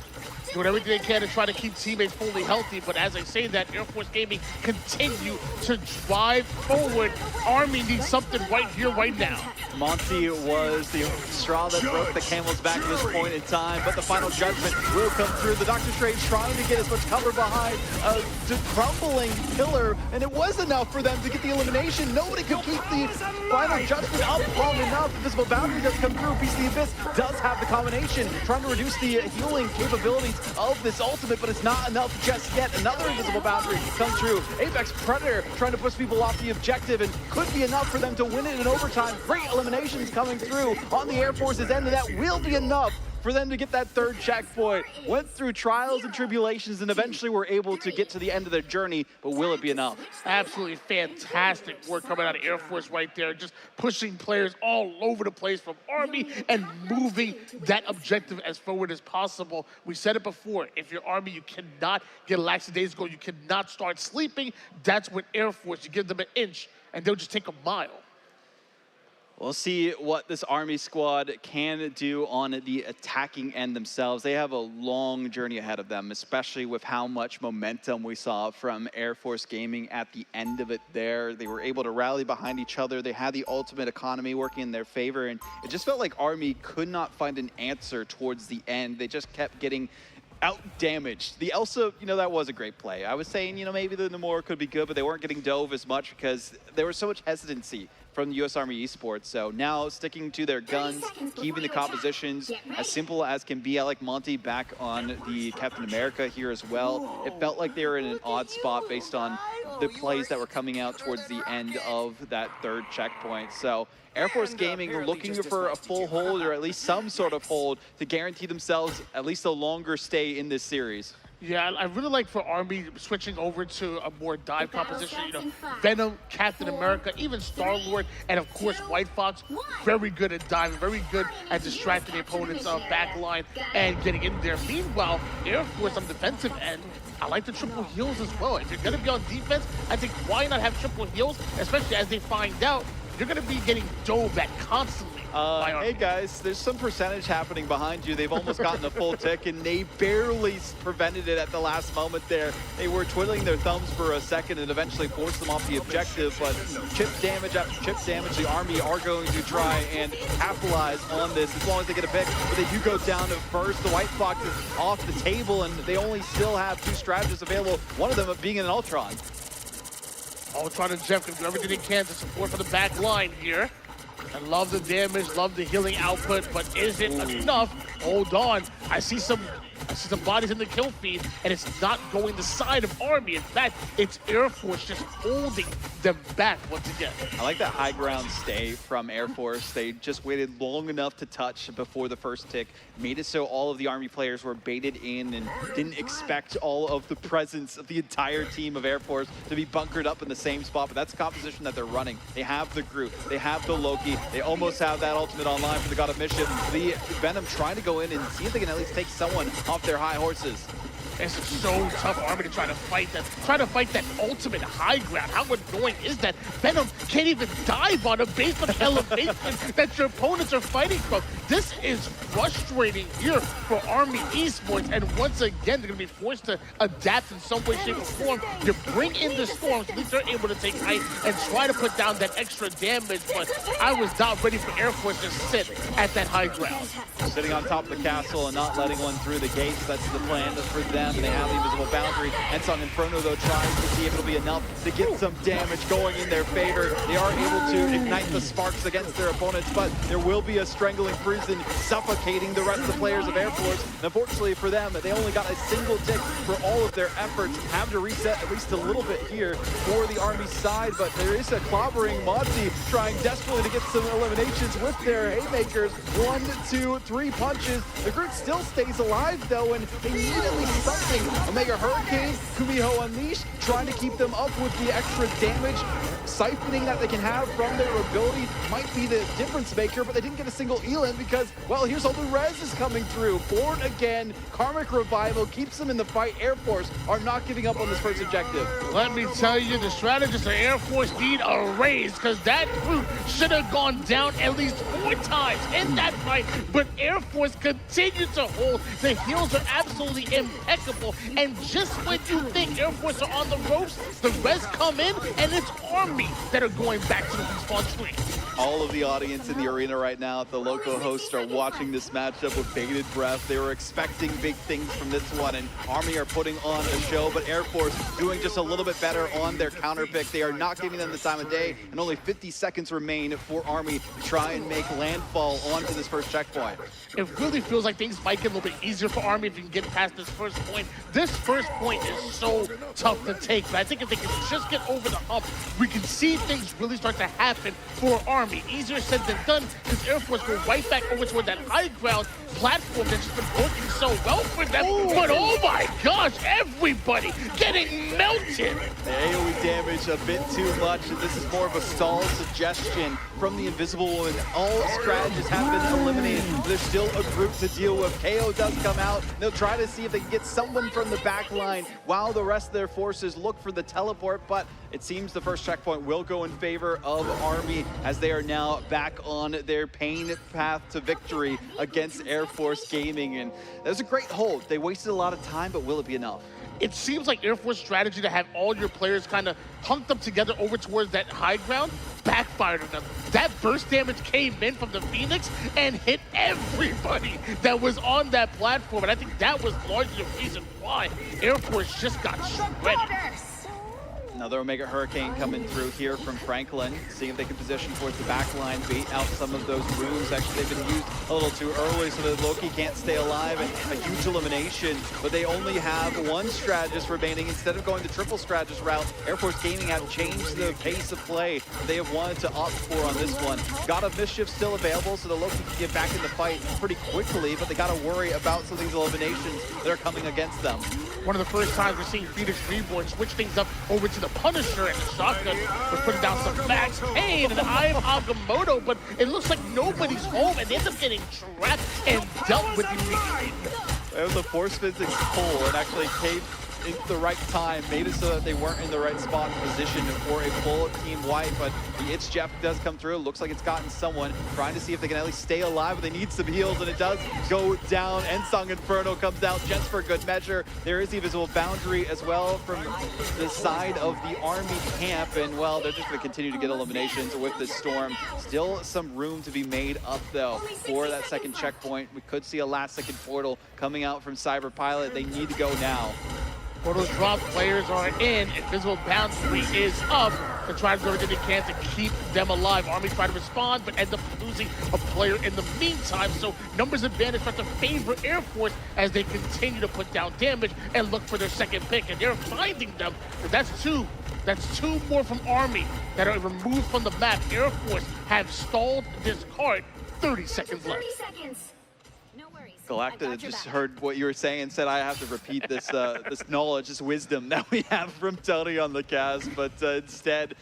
doing everything they can to try to keep teammates fully healthy, but as I say that, Air Force Gaming continue to drive forward. Army needs something right here, right now. Monty was the straw that broke the camel's back at this point in time, but the final judgment will come through. The Doctor Strange trying to get as much cover behind a crumbling pillar, and it was enough for them to get the elimination. Nobody could keep the final judgment up long enough. Invisible boundary does come through. Piece of the Abyss does have the combination, trying to reduce the healing capabilities of this ultimate, but it's not enough just yet. Another invisible boundary comes through. Apex Predator trying to push people off the objective, and could be enough for them to win it in overtime. Great eliminations coming through on the Air Force's end, and that will be enough for them to get that third checkpoint. Went through trials and tribulations and eventually were able to get to the end of their journey, but will it be enough? Absolutely fantastic work coming out of Air Force right there, just pushing players all over the place from Army and moving that objective as forward as possible. We said it before, if you're Army, you cannot get a lackadaisical, you cannot start sleeping. That's when Air Force, you give them an inch and they'll just take a mile. We'll see what this Army squad can do on the attacking end themselves. They have a long journey ahead of them, especially with how much momentum we saw from Air Force Gaming at the end of it there. They were able to rally behind each other. They had the ultimate economy working in their favor, and it just felt like Army could not find an answer towards the end. They just kept getting out-damaged. The Elsa, that was a great play. I was saying, maybe the Namor could be good, but they weren't getting dove as much because there was so much hesitancy from the U.S. Army Esports. So now sticking to their guns, keeping the compositions as simple as can be. I like Monty back on the Captain America here as well. It felt like they were in an odd spot based on the plays that were coming out towards the end of that third checkpoint. So Air Force Gaming looking for a full hold, or at least some sort of hold, to guarantee themselves at least a longer stay in this series. Yeah, I really like for Army switching over to a more dive composition. Venom, Captain America, even Star-Lord, and of course White Fox, very good at diving, very good at distracting the opponent's back line and getting in there. Meanwhile, Air Force on the defensive end, I like the triple heals as well. If you're going to be on defense, I think why not have triple heals, especially as they find out you're going to be getting dove at constantly Hey guys, there's some percentage happening behind you. They've almost gotten a full tick, and they barely prevented it at the last moment there. They were twiddling their thumbs for a second and eventually forced them off the objective, but chip damage after chip damage, the Army are going to try and capitalize on this as long as they get a pick, but they do go down at first. The White Fox is off the table, and they only still have 2 strategists available, one of them being an Ultron. Ultron and Jeff can do everything they can to support for the back line here. I love the damage, love the healing output, but is it enough? Hold on. I see some bodies in the kill feed, and it's not going the side of Army. In fact, it's Air Force just holding them back once again. I like that high ground stay from Air Force. They just waited long enough to touch before the first tick, made it so all of the Army players were baited in and didn't expect all of the presence of the entire team of Air Force to be bunkered up in the same spot, but that's the composition that they're running. They have the Groot, they have the Loki, they almost have that ultimate online for the God of Mission. The Venom trying to go in and see if they can at least take someone off their high horses. It's so tough, Army, to try to fight that ultimate high ground. How annoying is that? Venom can't even dive on a based on the elevation that your opponents are fighting from. This is frustrating here for Army Esports, and once again, they're going to be forced to adapt in some way, shape, or form. You bring in the storms, at least they're able to take height and try to put down that extra damage, but I was not ready for Air Force to sit at that high ground. Sitting on top of the castle and not letting one through the gates, that's the plan for them. They have the invisible boundary. Ensong Inferno, though, tries to see if it'll be enough to get some damage going in their favor. They are able to ignite the sparks against their opponents, but there will be a strangling prison suffocating the rest of the players of Air Force. And unfortunately for them, they only got a single tick for all of their efforts. Have to reset at least a little bit here for the Army side, but there is a clobbering Monty trying desperately to get some eliminations with their haymakers. 1, 2, 3 punches. The Groot still stays alive, though, and they need at least something. Omega Hurricane, Kumiho Unleashed, trying to keep them up with the extra damage. Siphoning that they can have from their ability might be the difference maker, but they didn't get a single Elin because, well, here's all the res is coming through. Born again, Karmic Revival keeps them in the fight. Air Force are not giving up on this first objective. Let me tell you, the strategists of Air Force need a raise, because that Groot should have gone down at least 4 times in that fight, but Air Force continued to hold. The heals are absolutely impeccable, and just when you think Air Force are on the ropes, the res come in, and it's Army that are going back to the respawn tree. All of the audience in the arena right now at the local hosts are watching this matchup with bated breath. They were expecting big things from this one, and Army are putting on a show, but Air Force doing just a little bit better on their counter pick. They are not giving them the time of day, and only 50 seconds remain for Army to try and make landfall onto this first checkpoint. It really feels like things might get a little bit easier for Army if you can get past this first point. This first point is so tough to take, but I think if they can just get over the hump, we can see things really start to happen for Army. Easier said than done, because Air Force go right back over toward that high ground platform that's just been working so well for them. But oh my gosh, everybody getting melted. The AoE damage a bit too much, and this is more of a stall suggestion from the Invisible Woman. All strategists have been eliminated. There's still a group to deal with. KO does come out. They'll try to see if they can get someone from the back line while the rest of their forces look for the teleport, but it seems the first checkpoint will go in favor of Army as they are now back on their pain path to victory against Air Force Gaming. And that was a great hold. They wasted a lot of time, but will it be enough? It seems like Air Force strategy to have all your players kind of hunked up together over towards that high ground backfired on them. That burst damage came in from the Phoenix and hit everybody that was on that platform, and I think that was largely the reason why Air Force just got shredded. Another Omega Hurricane coming through here from Franklin, seeing if they can position towards the back line, bait out some of those runes. Actually, they've been used a little too early so that Loki can't stay alive, and a huge elimination. But they only have 1 strategist remaining. Instead of going the triple strategist route, Air Force Gaming have changed the pace of play they have wanted to opt for on this one. God of Mischief still available, so the Loki can get back in the fight pretty quickly, but they got to worry about some of these eliminations that are coming against them. One of the first times we're seeing Phoenix Reborn switch things up over to the Punisher, and the shotgun was putting down some Max Payne and Eye of Agamotto, but it looks like nobody's home, and they end up getting trapped and dealt with immediately. It was a force physics pull, and actually Cade in the right time, made it so that they weren't in the right spot and position for a full team wipe. But the It's Jeff does come through. Looks like it's gotten someone, trying to see if they can at least stay alive, but they need some heals, and it does go down. Ensong Inferno comes out just for good measure. There is the visible boundary as well from the side of the Army camp, and well, they're just going to continue to get eliminations with this Storm. Still some room to be made up, though, for that second checkpoint. We could see a last-second portal coming out from Cyber Pilot. They need to go now. Portals dropped, players are in, invisible boundary is up to try to do everything they can to keep them alive. Army try to respond, but end up losing a player in the meantime. So numbers advantage start to favor Air Force as they continue to put down damage and look for their second pick, and they're finding them. That's two more from Army that are removed from the map. Air Force have stalled this cart. 30 seconds left. 30 seconds. No worries. Galacta just heard what you were saying and said I have to repeat this this knowledge, this wisdom that we have from Tony on the cast, but instead,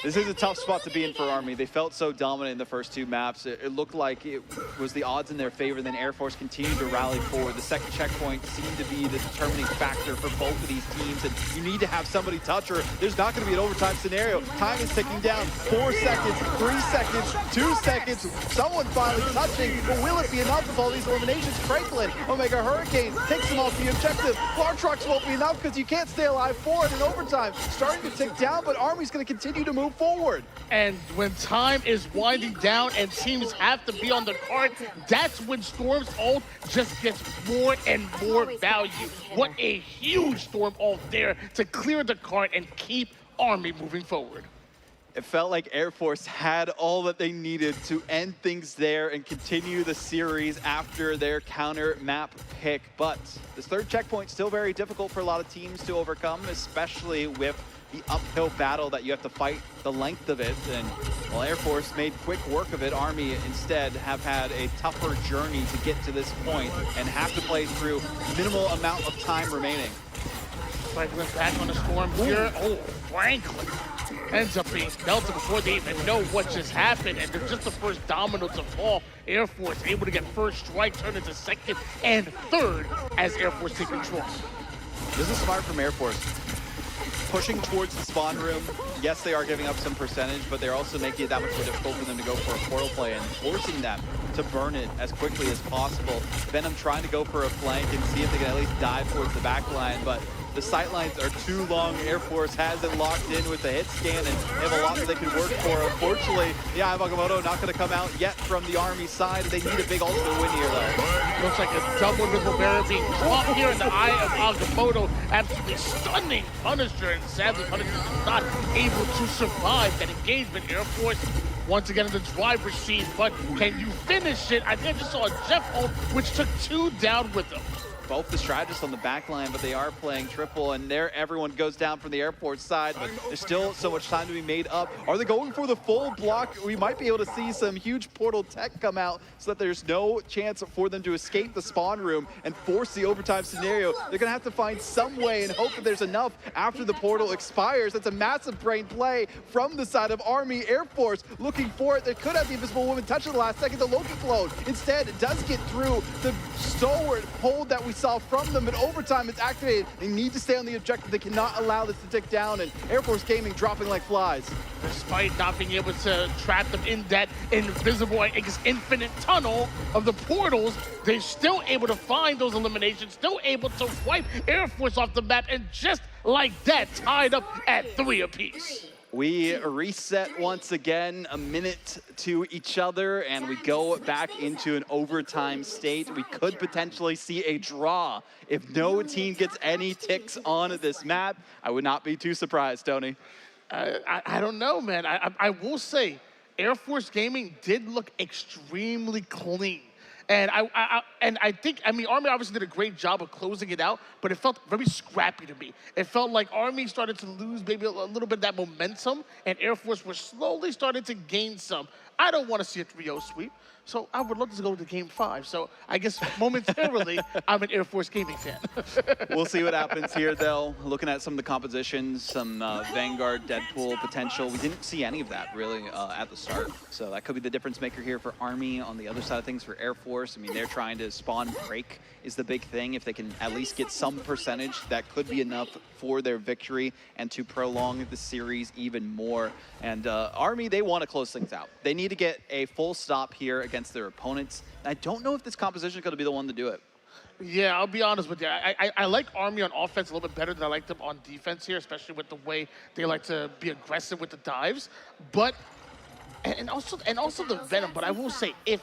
this is a tough spot to be in for Army. They felt so dominant in the first two maps. It looked like it was the odds in their favor, then Air Force continued to rally forward. The second checkpoint seemed to be the determining factor for both of these teams, and you need to have somebody touch her. There's not going to be an overtime scenario. Time is ticking down. 4 seconds, 3 seconds, 2 seconds. Someone finally touching, but will it be enough with all these eliminations? Franklin, Omega Hurricane takes them off the objective. Bar Trucks won't be enough because you can't stay alive for it in overtime. Starting to tick down, but Army's going to continue to move forward. And when time is winding down and teams have to be on the card, that's when Storm's ult just gets more and more value. What a huge Storm ult there to clear the card and keep Army moving forward. It felt like Air Force had all that they needed to end things there and continue the series after their counter map pick. But this third checkpoint still very difficult for a lot of teams to overcome, especially with the uphill battle that you have to fight the length of it. And while Air Force made quick work of it, Army instead have had a tougher journey to get to this point and have to play through minimal amount of time remaining. Franklin back on the Storm here. Oh, Franklin ends up being melted before they even know what just happened, and they're just the first domino to fall. Air Force able to get first strike, turn into second and third as Air Force take control. This is smart from Air Force. Pushing towards the spawn room. Yes, they are giving up some percentage, but they're also making it that much more difficult for them to go for a portal play and forcing them to burn it as quickly as possible. Venom trying to go for a flank and see if they can at least dive towards the back line, but the sight lines are too long. Air Force has it locked in with the hit scan, and they have a lot that they can work for. Unfortunately, yeah, Agamotto not going to come out yet from the Army side. They need a big ultimate win here, though. Looks like a double invisible barrier being caught here in the eye of Agamotto. Absolutely stunning Punisher, and sadly Punisher is not able to survive that engagement. Air Force once again in the driver's seat, but can you finish it? I think I just saw a Jeff ult, which took 2 down with him. Both the strategists on the back line, but they are playing triple, and there everyone goes down from the Air Force side, but there's still so much time to be made up. Are they going for the full block? We might be able to see some huge portal tech come out so that there's no chance for them to escape the spawn room and force the overtime scenario. They're going to have to find some way and hope that there's enough after the portal expires. That's a massive brain play from the side of Army. Air Force looking for it. They could have the Invisible Woman touch at the last second. The Loki clone instead does get through the stalwart hold that we saw from them, but overtime is activated. They need to stay on the objective. They cannot allow this to tick down, and Air Force Gaming dropping like flies. Despite not being able to trap them in that invisible, infinite tunnel of the portals, they're still able to find those eliminations, still able to wipe Air Force off the map, and just like that, tied up at 3 apiece. We reset once again, a minute to each other, and we go back into an overtime state. We could potentially see a draw if no team gets any ticks on this map. I would not be too surprised, Tony. I don't know, man. I will say, Air Force Gaming did look extremely clean. And I think, I mean, Army obviously did a great job of closing it out, but it felt very scrappy to me. It felt like Army started to lose maybe a little bit of that momentum, and Air Force was slowly starting to gain some. I don't want to see a 3-0 sweep, so I would love to go to Game 5. So I guess momentarily, I'm an Air Force Gaming fan. We'll see what happens here, though. Looking at some of the compositions, some Vanguard, Deadpool potential. We didn't see any of that, really, at the start. So that could be the difference maker here for Army. On the other side of things, for Air Force, Force. I mean, they're trying to spawn break is the big thing. If they can at least get some percentage, that could be enough for their victory and to prolong the series even more. And Army, they want to close things out. They need to get a full stop here against their opponents. I don't know if this composition is going to be the one to do it. Yeah, I'll be honest with you. I like Army on offense a little bit better than I like them on defense here, especially with the way they like to be aggressive with the dives. But and also the Venom. But I will say, if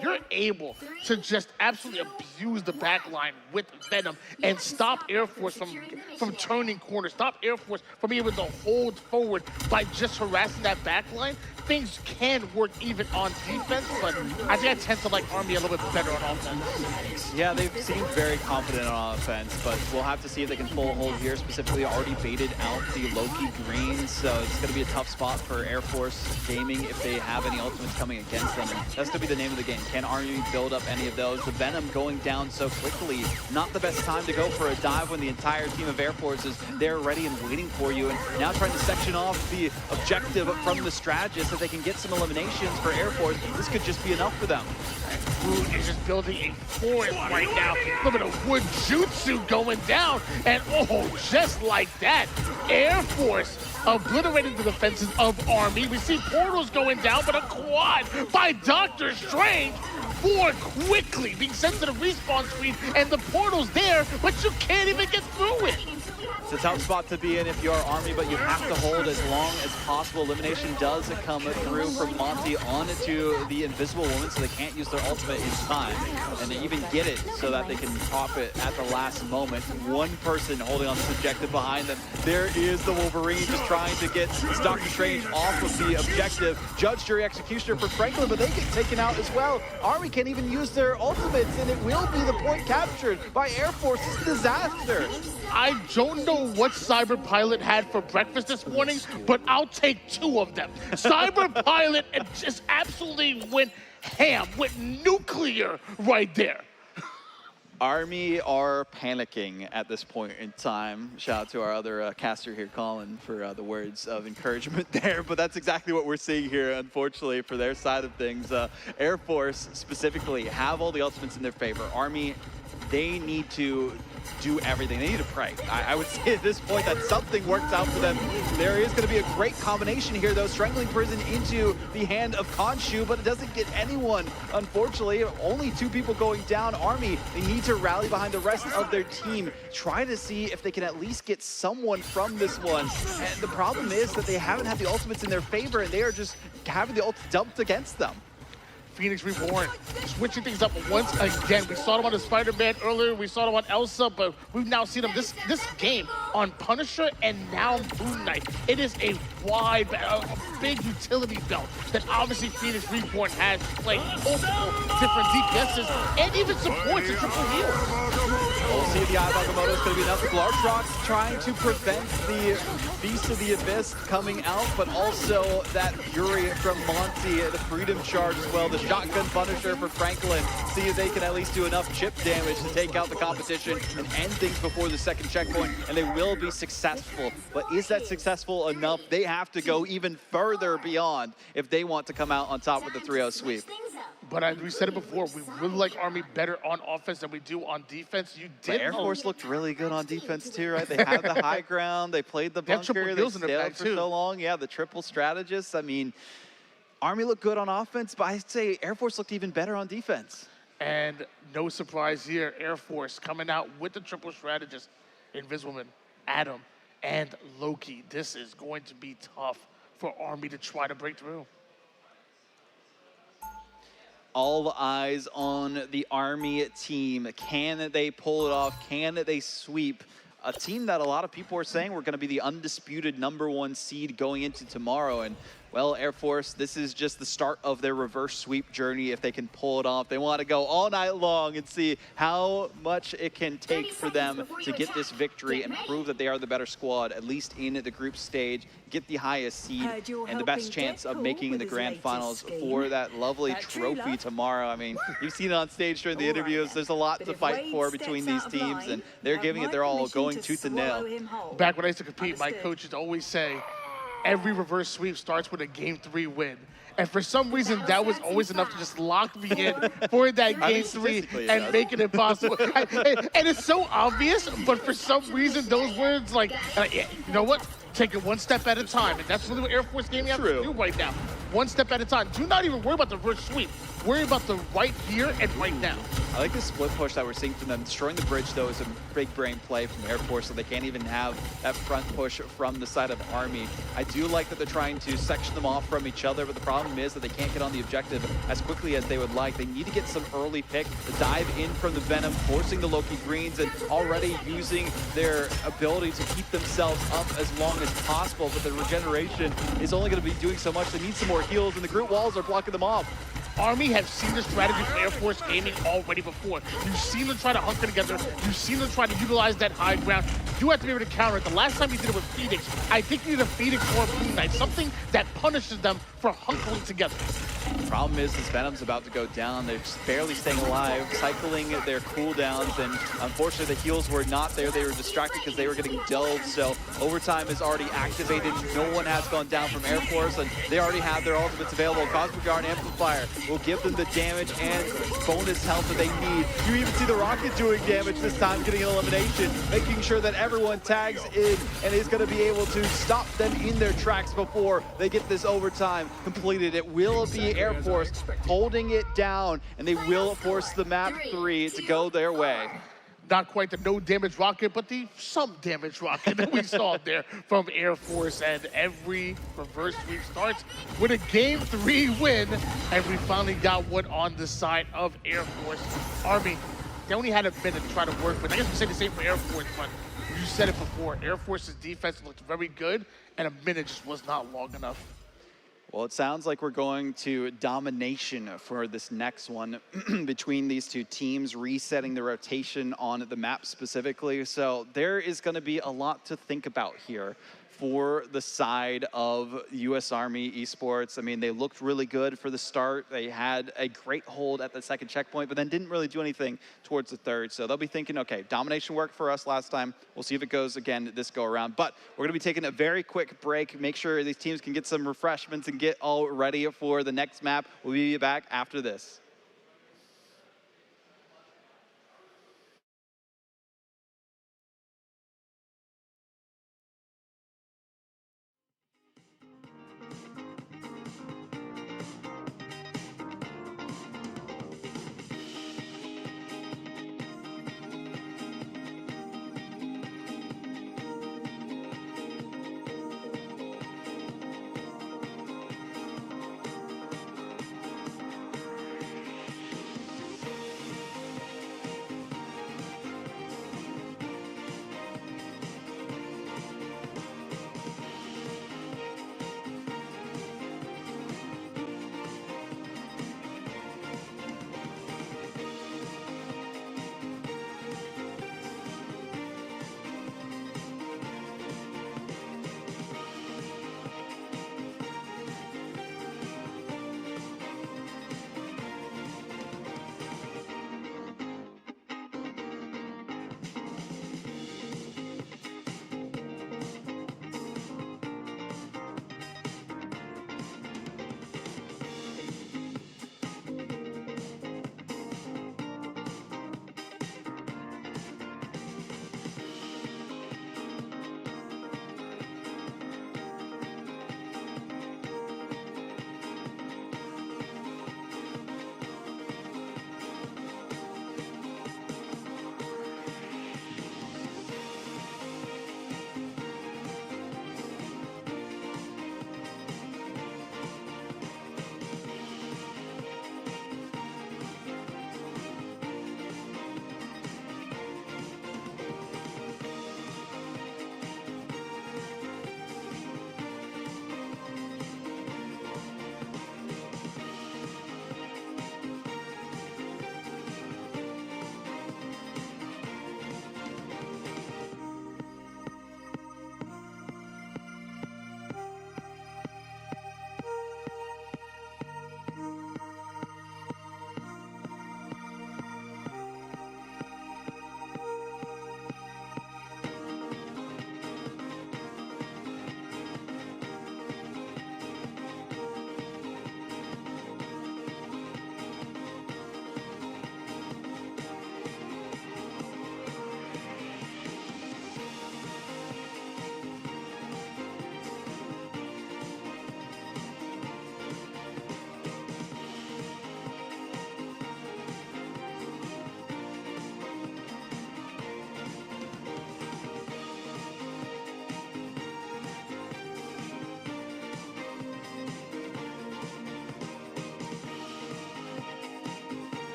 you're able to just absolutely abuse the back line with Venom and stop Air Force from turning corners, stop Air Force from being able to hold forward by just harassing that back line, things can work even on defense, but I think I tend to like Army a little bit better on offense. Yeah, they've seemed very confident on offense, but we'll have to see if they can pull a hold here. Specifically, already baited out the Loki Green, so it's going to be a tough spot for Air Force Gaming if they have any ultimates coming against them. And that's going to be the name of the game. Can Army build up any of those? The Venom going down so quickly. Not the best time to go for a dive when the entire team of Air Force is there ready and waiting for you. And now trying to section off the objective from the strategist so they can get some eliminations for Air Force. This could just be enough for them. Food is just building a forest right now. Look at a wood jutsu going down. And oh, just like that, Air Force obliterating the defenses of Army. We see portals going down, but a quad by Dr. Strange for quickly being sent to the respawn screen, and the portal's there, but you can't even get through it. It's a tough spot to be in if you are Army, but you have to hold as long as possible. Elimination does come through from Monty onto the Invisible Woman, so they can't use their ultimate in time. And they even get it so that they can pop it at the last moment. One person holding on to the objective behind them. There is the Wolverine just trying to get Dr. Strange off of the objective. Judge, Jury, Executioner for Franklin, but they get taken out as well. Army can't even use their ultimates, and it will be the point captured by Air Force. It's a disaster. I don't know what Cyber Pilot had for breakfast this morning, but I'll take two of them. Cyber Pilot just absolutely went ham, went nuclear right there. Army are panicking at this point in time. Shout out to our other caster here, Colin, for the words of encouragement there. But that's exactly what we're seeing here, unfortunately, for their side of things. Air Force, specifically, have all the ultimates in their favor. Army, they need to do everything. They need to pray. I would say at this point that something works out for them. There is going to be a great combination here, though. Strangling Prison into the hand of Khonshu, but it doesn't get anyone, unfortunately. Only two people going down. Army, they need to rally behind the rest of their team. Try to see if they can at least get someone from this one. And the problem is that they haven't had the ultimates in their favor, and they are just having the ult dumped against them. Phoenix Reborn switching things up once again. We saw them on the Spider-Man earlier. We saw them on Elsa, but we've now seen them this game on Punisher and now Moon Knight. It is a wide, a big utility belt that obviously Phoenix Reborn has played multiple different DPSs and even supports the triple heal. We'll see the Eye of Agamotto is going to be enough. Glartrox trying to prevent the Beast of the Abyss coming out, but also that Fury from Monty, the Freedom Charge as well. The Shotgun Punisher for Franklin. See if they can at least do enough chip damage to take out the competition and end things before the second checkpoint, and they will be successful. But is that successful enough? They have to go even further beyond if they want to come out on top with the 3-0 sweep. But as we said it before, we really like Army better on offense than we do on defense. You did. Air Force looked really good on defense too, right? They had the high ground. They played the bunker. They sailed for so long. Yeah, the triple strategists. I mean, Army looked good on offense, but I'd say Air Force looked even better on defense. And no surprise here, Air Force coming out with the triple strategist, Inviswoman, Adam, and Loki. This is going to be tough for Army to try to break through. All eyes on the Army team. Can they pull it off? Can they sweep a team that a lot of people are saying we're going to be the undisputed #1 seed going into tomorrow? And well, Air Force, this is just the start of their reverse sweep journey if they can pull it off. They want to go all night long and see how much it can take for them to get this victory and prove that they are the better squad, at least in the group stage, get the highest seed and the best chance of making the grand finals for that lovely trophy tomorrow. I mean, you've seen it on stage during the interviews. There's a lot to fight for between these teams, and they're giving it their all, going tooth and nail. Back when I used to compete, my coach used to always say, every reverse sweep starts with a Game 3 win. And for some reason, that was always enough to just lock me in for that Game 3 and make it impossible. And it's so obvious, but for some reason, those words, like, you know what? Take it one step at a time. And that's really what Air Force Gaming has to do right now. One step at a time. Do not even worry about the reverse sweep. Worry about the right here and right now. I like the split push that we're seeing from them. Destroying the bridge, though, is a big brain play from Air Force, so they can't even have that front push from the side of Army. I do like that they're trying to section them off from each other, but the problem is that they can't get on the objective as quickly as they would like. They need to get some early pick, to dive in from the Venom, forcing the Loki Greens, and already using their ability to keep themselves up as long as possible, but the regeneration is only going to be doing so much. They need some more heals, and the Groot walls are blocking them off. Army have seen the strategy from Air Force Gaming already before. You've seen them try to hunker together. You've seen them try to utilize that high ground. You have to be able to counter it. The last time you did it with Phoenix, I think you need a Phoenix or a Moon Knight, something that punishes them for hunkering together. The problem is this Venom's about to go down. They're just barely staying alive, cycling their cooldowns, and unfortunately the heals were not there. They were distracted because they were getting dulled, so overtime is already activated. No one has gone down from Air Force, and they already have their ultimates available. Cosmic Guard Amplifier will give them the damage and bonus health that they need. You even see the Rocket doing damage this time, getting an elimination, making sure that everyone tags in and is going to be able to stop them in their tracks before they get this overtime completed. It will be Air Force holding it down, and they will force the map 3 to go their way. Not quite the no damage rocket, but the some damage rocket that we saw there from Air Force. And every reverse sweep starts with a Game 3 win. And we finally got one on the side of Air Force. Army, they only had a minute to try to work with. I guess we say the same for Air Force, but you said it before. Air Force's defense looked very good, and a minute just was not long enough. Well, it sounds like we're going to domination for this next one between these two teams, resetting the rotation on the map specifically. So there is going to be a lot to think about here for the side of U.S. Army Esports. I mean, they looked really good for the start. They had a great hold at the second checkpoint, but then didn't really do anything towards the third. So they'll be thinking, okay, domination worked for us last time. We'll see if it goes again this go around. But we're gonna be taking a very quick break. Make sure these teams can get some refreshments and get all ready for the next map. We'll be back after this.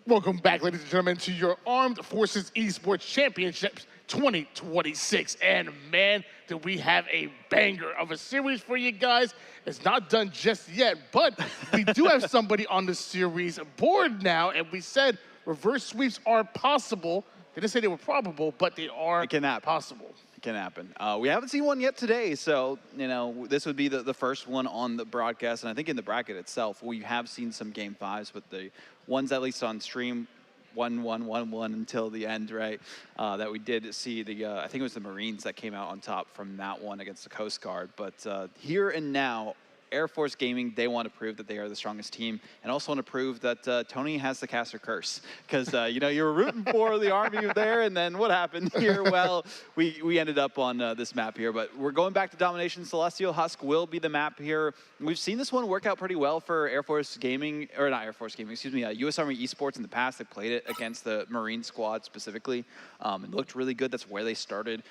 Welcome back, ladies and gentlemen, to your Armed Forces Esports Championships 2026. And man, do we have a banger of a series for you guys. It's not done just yet, but we do have somebody on the series board now, and we said reverse sweeps are possible. They didn't say they were probable, but they are possible. It can happen. We haven't seen one yet today, so this would be the first one on the broadcast, and I think in the bracket itself, we have seen some Game 5s, but the ones at least on stream, 1-1-1-1 until the end, right? That we did see I think it was the Marines that came out on top from that one against the Coast Guard. But here and now, Air Force Gaming, they want to prove that they are the strongest team, and also want to prove that Tony has the caster curse. Because, you were rooting for the Army there, and then what happened here? Well, we ended up on this map here, but we're going back to Domination. Celestial Husk will be the map here. We've seen this one work out pretty well for Air Force Gaming, or not Air Force Gaming, excuse me, U.S. Army Esports in the past. They played it against the Marine squad specifically. It looked really good. That's where they started.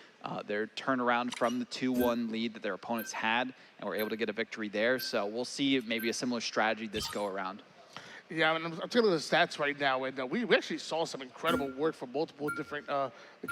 Their turnaround from the 2-1 lead that their opponents had, and were able to get a victory there. So we'll see maybe a similar strategy this go around. Yeah, I mean, I'm taking the stats right now, and we actually saw some incredible work from multiple different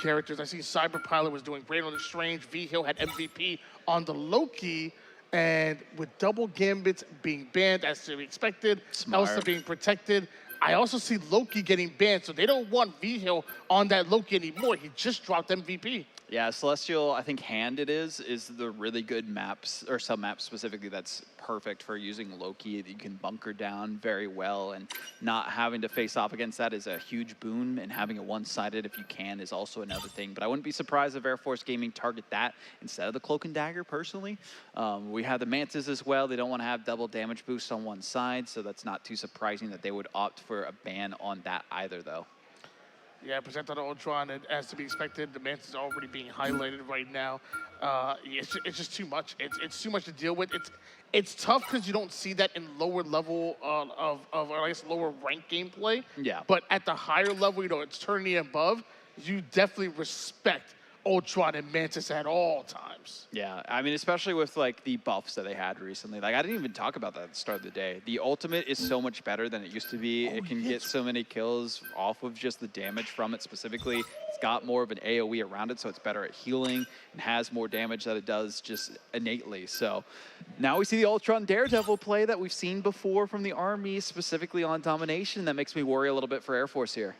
characters. I see Cyber Pilot was doing great on the Strange. V-Hill had MVP on the Loki, and with double gambits being banned as to be expected, Elsa being protected. I also see Loki getting banned, so they don't want V-Hill on that Loki anymore. He just dropped MVP. Yeah, Celestial, I think Hand is the really good maps, or sub-map specifically, that's perfect for using Loki. You can bunker down very well, and not having to face off against that is a huge boon, and having it one-sided if you can is also another thing. But I wouldn't be surprised if Air Force Gaming target that instead of the Cloak and Dagger, personally. We have the Mantis as well. They don't want to have double damage boost on one side, so that's not too surprising that they would opt for a ban on that either, though. Yeah, present on Ultron, and as to be expected, the Mantis is already being highlighted right now. It's just too much. It's too much to deal with. It's tough because you don't see that in lower level or I guess lower rank gameplay. Yeah. But at the higher level, it's tourney above. You definitely respect Ultron and Mantis at all times. Yeah, I mean, especially with like the buffs that they had recently. Like, I didn't even talk about that at the start of the day. The ultimate is so much better than it used to be. It can get so many kills off of just the damage from it specifically. It's got more of an AoE around it, so it's better at healing and has more damage that it does just innately. So now we see the Ultron Daredevil play that we've seen before from the Army, specifically on Domination. That makes me worry a little bit for Air Force here.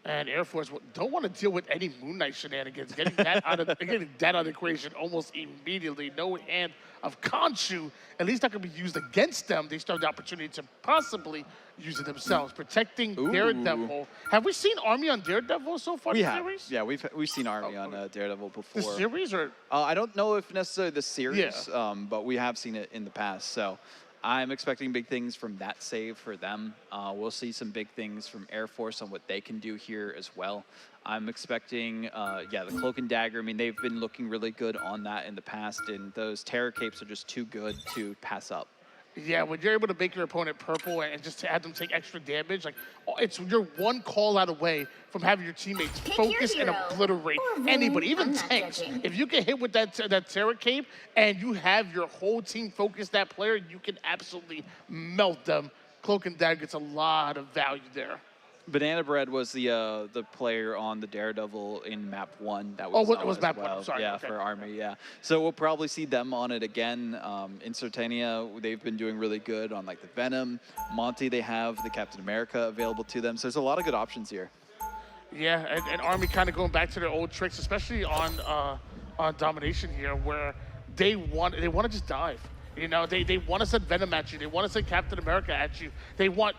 And Air Force don't want to deal with any Moon Knight shenanigans. Getting that out of the equation almost immediately. No Hand of Khonshu. At least that could be used against them. They still have the opportunity to possibly use it themselves. Protecting Daredevil. Have we seen Army on Daredevil so far in the series? Yeah, we've seen Army on Daredevil before. The series, or I don't know if necessarily the series, but we have seen it in the past. So I'm expecting big things from that save for them. We'll see some big things from Air Force on what they can do here as well. I'm expecting, the Cloak and Dagger. I mean, they've been looking really good on that in the past, and those Terror Capes are just too good to pass up. Yeah, when you're able to make your opponent purple and just to have them take extra damage, like you're one call out away from having your teammates focus and obliterate anybody, even tanks. If you get hit with that Terror Cape and you have your whole team focus that player, you can absolutely melt them. Cloak and Dagger gets a lot of value there. Banana Bread was the player on the Daredevil in map 1. That was it was map 1. Sorry. Yeah, for Army. Yeah. So we'll probably see them on it again. In Sertania, they've been doing really good on like the Venom. Monty, they have the Captain America available to them. So there's a lot of good options here. Yeah, and Army kind of going back to their old tricks, especially on Domination here, where they want to just dive. They want to send Venom at you. They want to send Captain America at you. They want,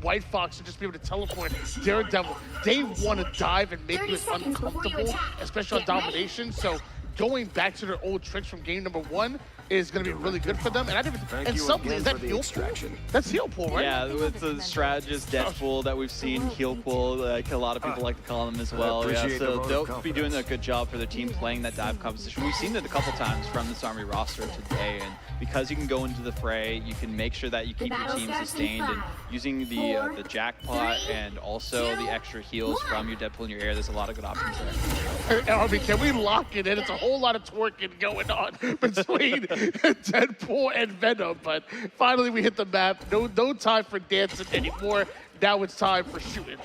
White Fox to just be able to teleport. Daredevil. They want to dive and make you uncomfortable, especially on Domination. So going back to their old tricks from game number 1 is going to be really good for them. And is that heal pool? That's heal pool, right? Yeah, with the strategist death pool that we've seen, heal pool, like a lot of people like to call them as well. Yeah, so they'll be doing a good job for their team playing that dive composition. We've seen it a couple times from this Army roster today, and because you can go into the fray, you can make sure that you keep your team sustained, and using the jackpot and also the extra heals from your Deadpool in your air, there's a lot of good options there. Army, can we lock it in? It's a whole lot of twerking going on between Deadpool and Venom, but finally we hit the map. No time for dancing anymore. Now it's time for shooting.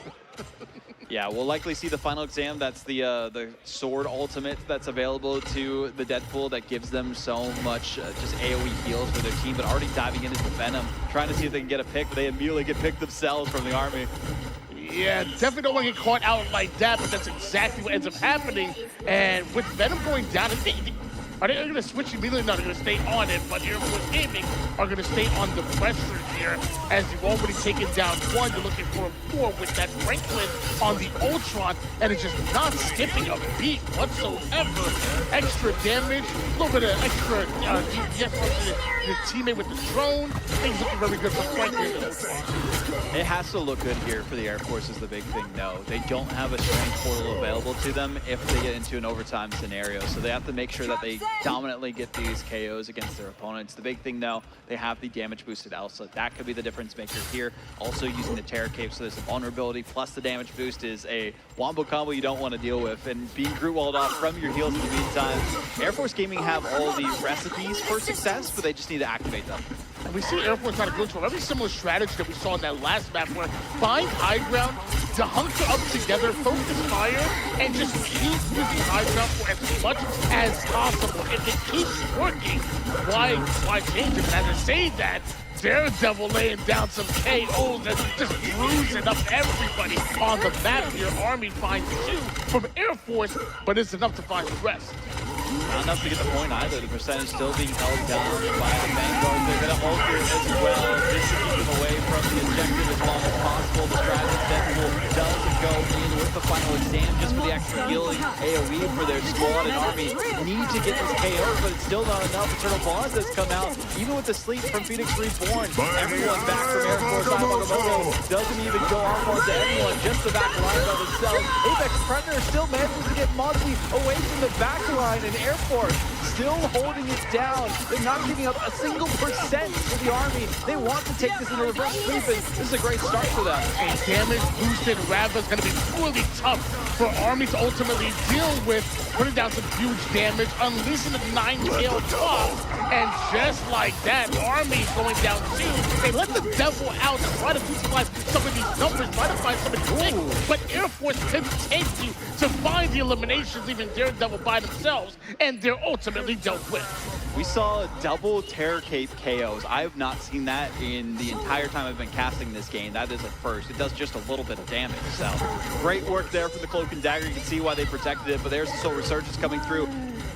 Yeah, we'll likely see the final exam. That's the sword ultimate that's available to the Deadpool that gives them so much just AoE heals for their team, but already diving into the Venom, trying to see if they can get a pick, but they immediately get picked themselves from the Army. Yeah, definitely don't want to get caught out like that, but that's exactly what ends up happening. And with Venom going down, are they going to switch immediately? No, they're going to stay on it, but Air Force Gaming are going to stay on the pressure here as you've already taken down one. You're looking for a 4 with that Franklin on the Ultron, and it's just not skipping a beat whatsoever. Extra damage, a little bit of extra DPS from your teammate with the drone. Things looking very good for Franklin and Ultron. It has to look good here for the Air Force is the big thing, no. They don't have a strength portal available to them if they get into an overtime scenario, so they have to make sure that they dominantly get these KOs against their opponents. The big thing, though, they have the damage boosted Elsa. That could be the difference maker here. Also using the Terror Cape, so there's a vulnerability, plus the damage boost is a wombo combo you don't want to deal with, and being Groot walled off from your heals in the meantime. Air Force Gaming have all the recipes for success, but they just need to activate them. And we see Air Force kind of go to a very similar strategy that we saw in that last map where find high ground to hunker up together, focus fire, and just keep using high ground for as much as possible. If it keeps working, why change it? And as I say that, Daredevil laying down some KOs and just bruising up everybody on the map here. Army finds 2 from Air Force, but it's enough to find the rest. Not enough to get the point either. The percentage still being held down by the Vanguard. They're going to alter it as well, just to keep them away from the objective as long as possible. The strategy Deadpool does go in with the final exam just for the extra healing AoE for their squad, and Army need to get this KO, but it's still not enough. Eternal Bond has come out, even with the sleep from Phoenix Reborn. Everyone back from Air Force. Yamamoto doesn't even go off onto anyone, just the back line by themselves. Apex Predator still manages to get Mozzie away from the back line, and Air Force still holding it down. They're not giving up a single percent to the Army. They want to take this into reverse sweep, and this is a great start for them. A damage boosted Rava is going to be really tough for Army to ultimately deal with, putting down some huge damage, unleashing the 9-tailed claw, and just like that, Army going down 2. They let the devil out to try to neutralize some of these numbers, try to find somebody quick, but Air Force continue to find the eliminations, leaving Daredevil by themselves, and they're ultimately dealt with. We saw double Terror Cape KOs. I have not seen that in the entire time I've been casting this game. That is a first. It does just a little bit of damage. So great work there from the Cloak and Dagger. You can see why they protected it, but there's the Soul Resurgence coming through.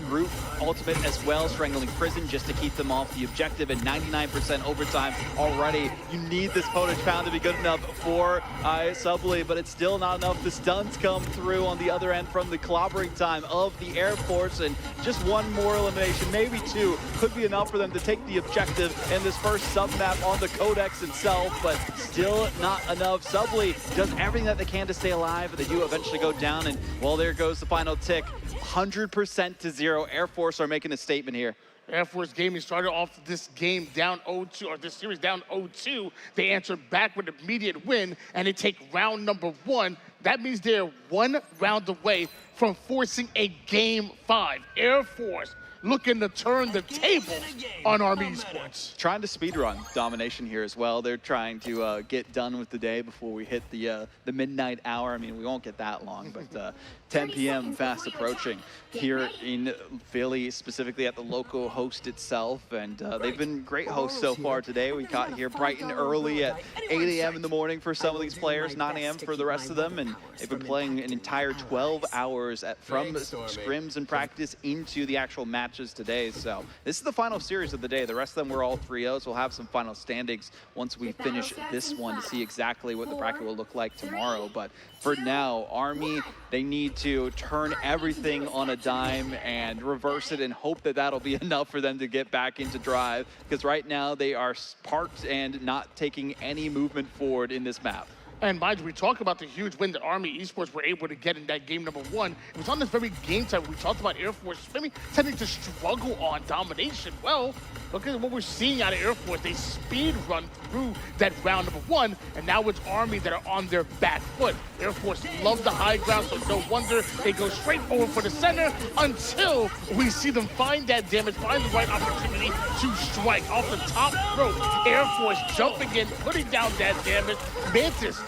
Groot ultimate as well, strangling Prison just to keep them off the objective, and 99% overtime already. You need this Potage Pound to be good enough for Subley, but it's still not enough. The stuns come through on the other end from the clobbering time of the Air Force, and just one more elimination, maybe 2, could be enough for them to take the objective in this first sub-map on the Codex itself, but still not enough. Subley does everything that they can to stay alive, but they do eventually go down, and well, there goes the final tick. 100% to 0. Air Force are making a statement here. Air Force Gaming started off this game down 0-2, or this series down 0-2. They answered back with an immediate win, and they take round number 1. That means they're 1 round away from forcing a Game 5. Air Force looking to turn the tables on Army Esports. Trying to speedrun domination here as well. They're trying to get done with the day before we hit the midnight hour. I mean, we won't get that long, but 10 p.m. fast approaching here in Philly, specifically at the local host itself, and they've been great hosts so far today. We got here bright and early at 8 a.m. in the morning for some of these players, 9 a.m. for the rest of them, and they've been playing an entire 12 hours from scrims and practice into the actual matches today. So this is the final series of the day. The rest of them were all 3-0s. We'll have some final standings once we finish this one to see exactly what the bracket will look like tomorrow. But for now, Army, they need to turn everything on a dime and reverse it and hope that that'll be enough for them to get back into drive, because right now they are parked and not taking any movement forward in this map. And mind you, we talk about the huge win that Army Esports were able to get in that game number 1. It was on this very game time we talked about Air Force maybe tending to struggle on domination. Well, look at what we're seeing out of Air Force. They speed run through that round number 1, and now it's Army that are on their back foot. Air Force love the high ground, so no wonder they go straight over for the center until we see them find that damage, find the right opportunity to strike off the top rope. Air Force jumping in, putting down that damage. Mantis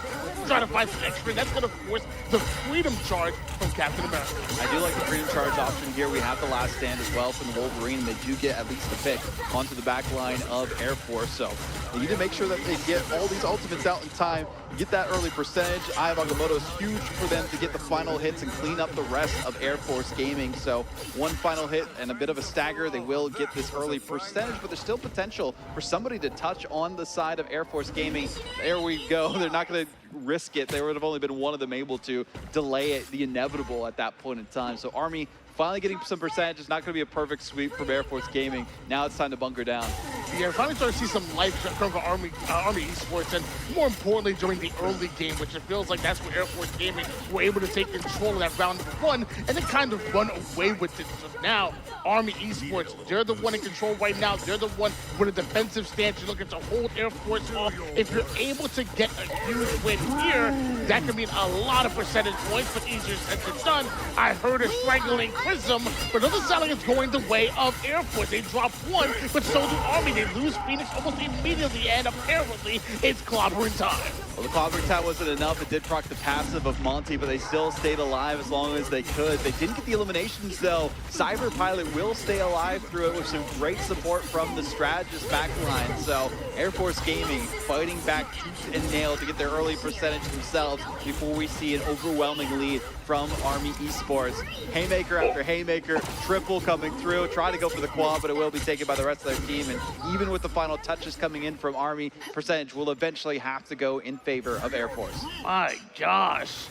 trying to find some extra. That's going to force the Freedom Charge from Captain America. I do like the Freedom Charge option here. We have the last stand as well from the Wolverine, and they do get at least a pick onto the back line of Air Force. So they need to make sure that they get all these ultimates out in time, get that early percentage. Eye of Agamotto is huge for them to get the final hits and clean up the rest of Air Force Gaming. So one final hit and a bit of a stagger. They will get this early percentage, but there's still potential for somebody to touch on the side of Air Force Gaming. There we go. They're not going to risk it. There would have only been one of them able to delay it, the inevitable at that point in time. So Army finally getting some percentage. It's not going to be a perfect sweep from Air Force Gaming. Now it's time to bunker down. Yeah, we're finally starting to see some life from Army Esports, and more importantly, during the early game, which it feels like that's where Air Force Gaming were able to take control of that round number 1 and then kind of run away with it. So now, Army Esports, they're the one in control right now. They're the one with a defensive stance. You're looking to hold Air Force off. If you're able to get a huge win here, that could mean a lot of percentage points, but easier said than done. I heard a strangling Prism, but it doesn't sound like it's going the way of Air Force. They drop 1, but so do Army. They lose Phoenix almost immediately, and apparently it's clobbering time. Well, the clobbering time wasn't enough. It did proc the passive of Monty, but they still stayed alive as long as they could. They didn't get the eliminations, though. Cyber Pilot will stay alive through it with some great support from the strategist backline. So Air Force Gaming fighting back tooth and nail to get their early percentage themselves before we see an overwhelming lead from Army Esports. Haymaker after haymaker, triple coming through. Try to go for the quad, but it will be taken by the rest of their team. And even with the final touches coming in from Army, percentage will eventually have to go in favor of Air Force. My gosh.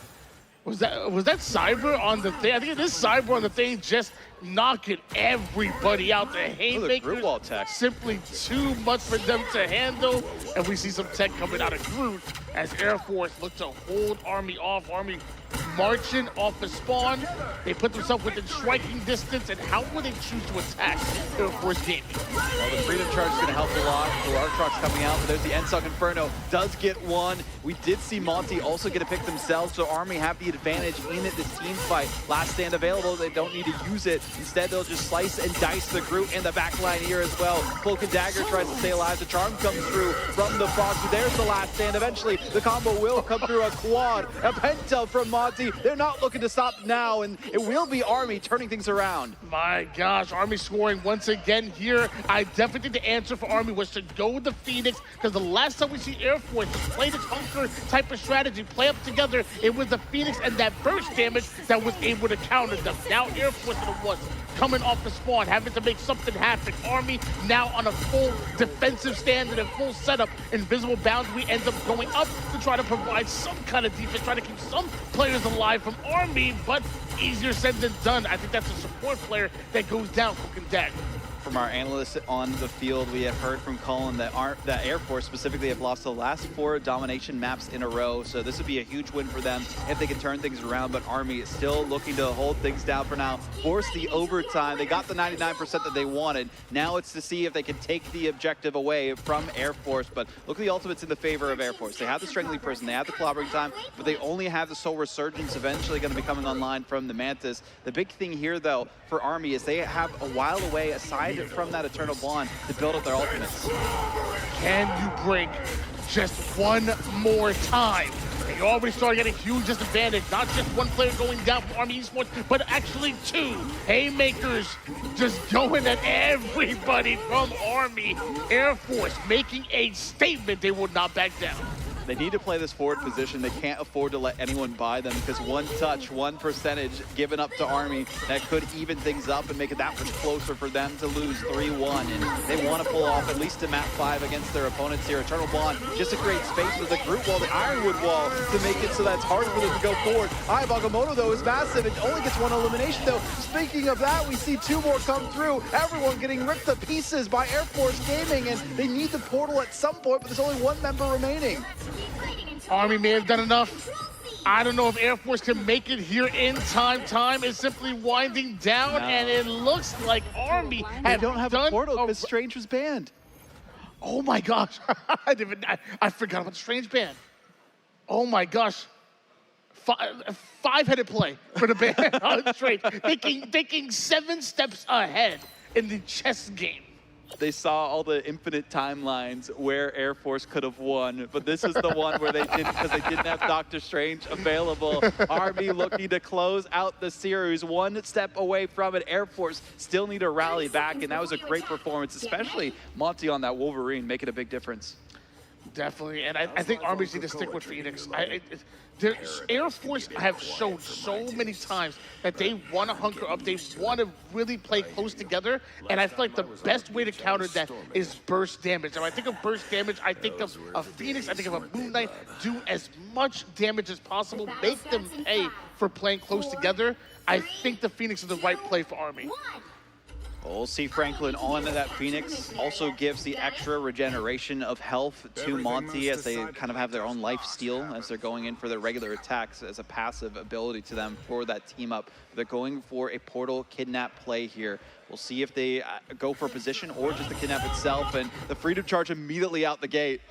Was that Cyber on the thing? I think this Cyber on the thing just knocking everybody out. The haymakers, Groot wall tech. Simply too much for them to handle. And we see some tech coming out of Groot as Air Force look to hold Army off. Army marching off the spawn. They put themselves within striking distance, and how will they choose to attack Air Force Gaming? Well, the Freedom Charge is going to help a lot. The Arctrox coming out, but there's the Ensong Inferno. Does get one. We did see Monty also get a pick themselves, so Army have the advantage in this team fight. Last stand available. They don't need to use it. Instead, they'll just slice and dice the Groot in the backline here as well. Cloak and Dagger tries to stay alive. The charm comes through from the Foxy. There's the last stand. Eventually, the combo will come through. A quad, a penta from Monty. They're not looking to stop now, and it will be Army turning things around. My gosh, Army scoring once again here. I definitely think the answer for Army was to go with the Phoenix, because the last time we see Air Force play this hunker type of strategy, play up together, it was the Phoenix and that burst damage that was able to counter them. Now Air Force are the ones coming off the spawn, having to make something happen. Army now on a full defensive stand and a full setup. Invisible Boundary ends up going up to try to provide some kind of defense, try to keep some players alive from Army, but easier said than done. I think that's a support player that goes down for Dagger. From our analysts on the field, we have heard from Colin that Air Force specifically have lost the last 4 domination maps in a row. So this would be a huge win for them if they can turn things around. But Army is still looking to hold things down for now, force the overtime. They got the 99% that they wanted. Now it's to see if they can take the objective away from Air Force. But look at the ultimates in the favor of Air Force. They have the Strangling Prison, they have the clobbering time, but they only have the Soul Resurgence eventually going to be coming online from the Mantis. The big thing here, though, for Army is they have a while away, aside from that Eternal Bond, to build up their ultimates. Can you break just one more time? And you already start getting a huge disadvantage. Not just one player going down for Army Esports, but actually 2. Haymakers just going at everybody from Army. Air Force making a statement. They will not back down. They need to play this forward position. They can't afford to let anyone buy them, because one touch, one percentage given up to Army, that could even things up and make it that much closer for them to lose 3-1. And they want to pull off at least a map 5 against their opponents here. Eternal Bond just to create space with the Groot wall, the Ironwood wall, to make it so that's hard for them to go forward. Eye of Agamotto, though, is massive. It only gets 1 elimination, though. Speaking of that, we see 2 more come through. Everyone getting ripped to pieces by Air Force Gaming, and they need the portal at some point, but there's only 1 member remaining. Army may have done enough. I don't know if Air Force can make it here in time. Time is simply winding down, and it looks like Army don't have a portal because Strange was banned. Oh my gosh, I forgot about the Strange ban. Oh my gosh. Five-headed play for the ban on Strange. Thinking 7 steps ahead in the chess game. They saw all the infinite timelines where Air Force could have won, but this is the one where they didn't because they didn't have Doctor Strange available. Army looking to close out the series, 1 step away from it. Air Force still need to rally back, and that was a great performance, especially Monty on that Wolverine, making a big difference. Definitely, and I think Armies need to stick with Phoenix. Air Force have shown so many times that they want to hunker up, they want to really play close together, and I feel like the best way to counter that is burst damage. And when I think of burst damage, I think of a Phoenix, I think of a Moon Knight. Do as much damage as possible, make them pay for playing close together. I think the Phoenix is the right play for Army. We'll see Franklin on that Phoenix. Also gives the extra regeneration of health to Monty as they kind of have their own life steal as they're going in for their regular attacks as a passive ability to them for that team up. They're going for a portal kidnap play here. We'll see if they go for a position or just the kidnap itself, and the freedom charge immediately out the gate.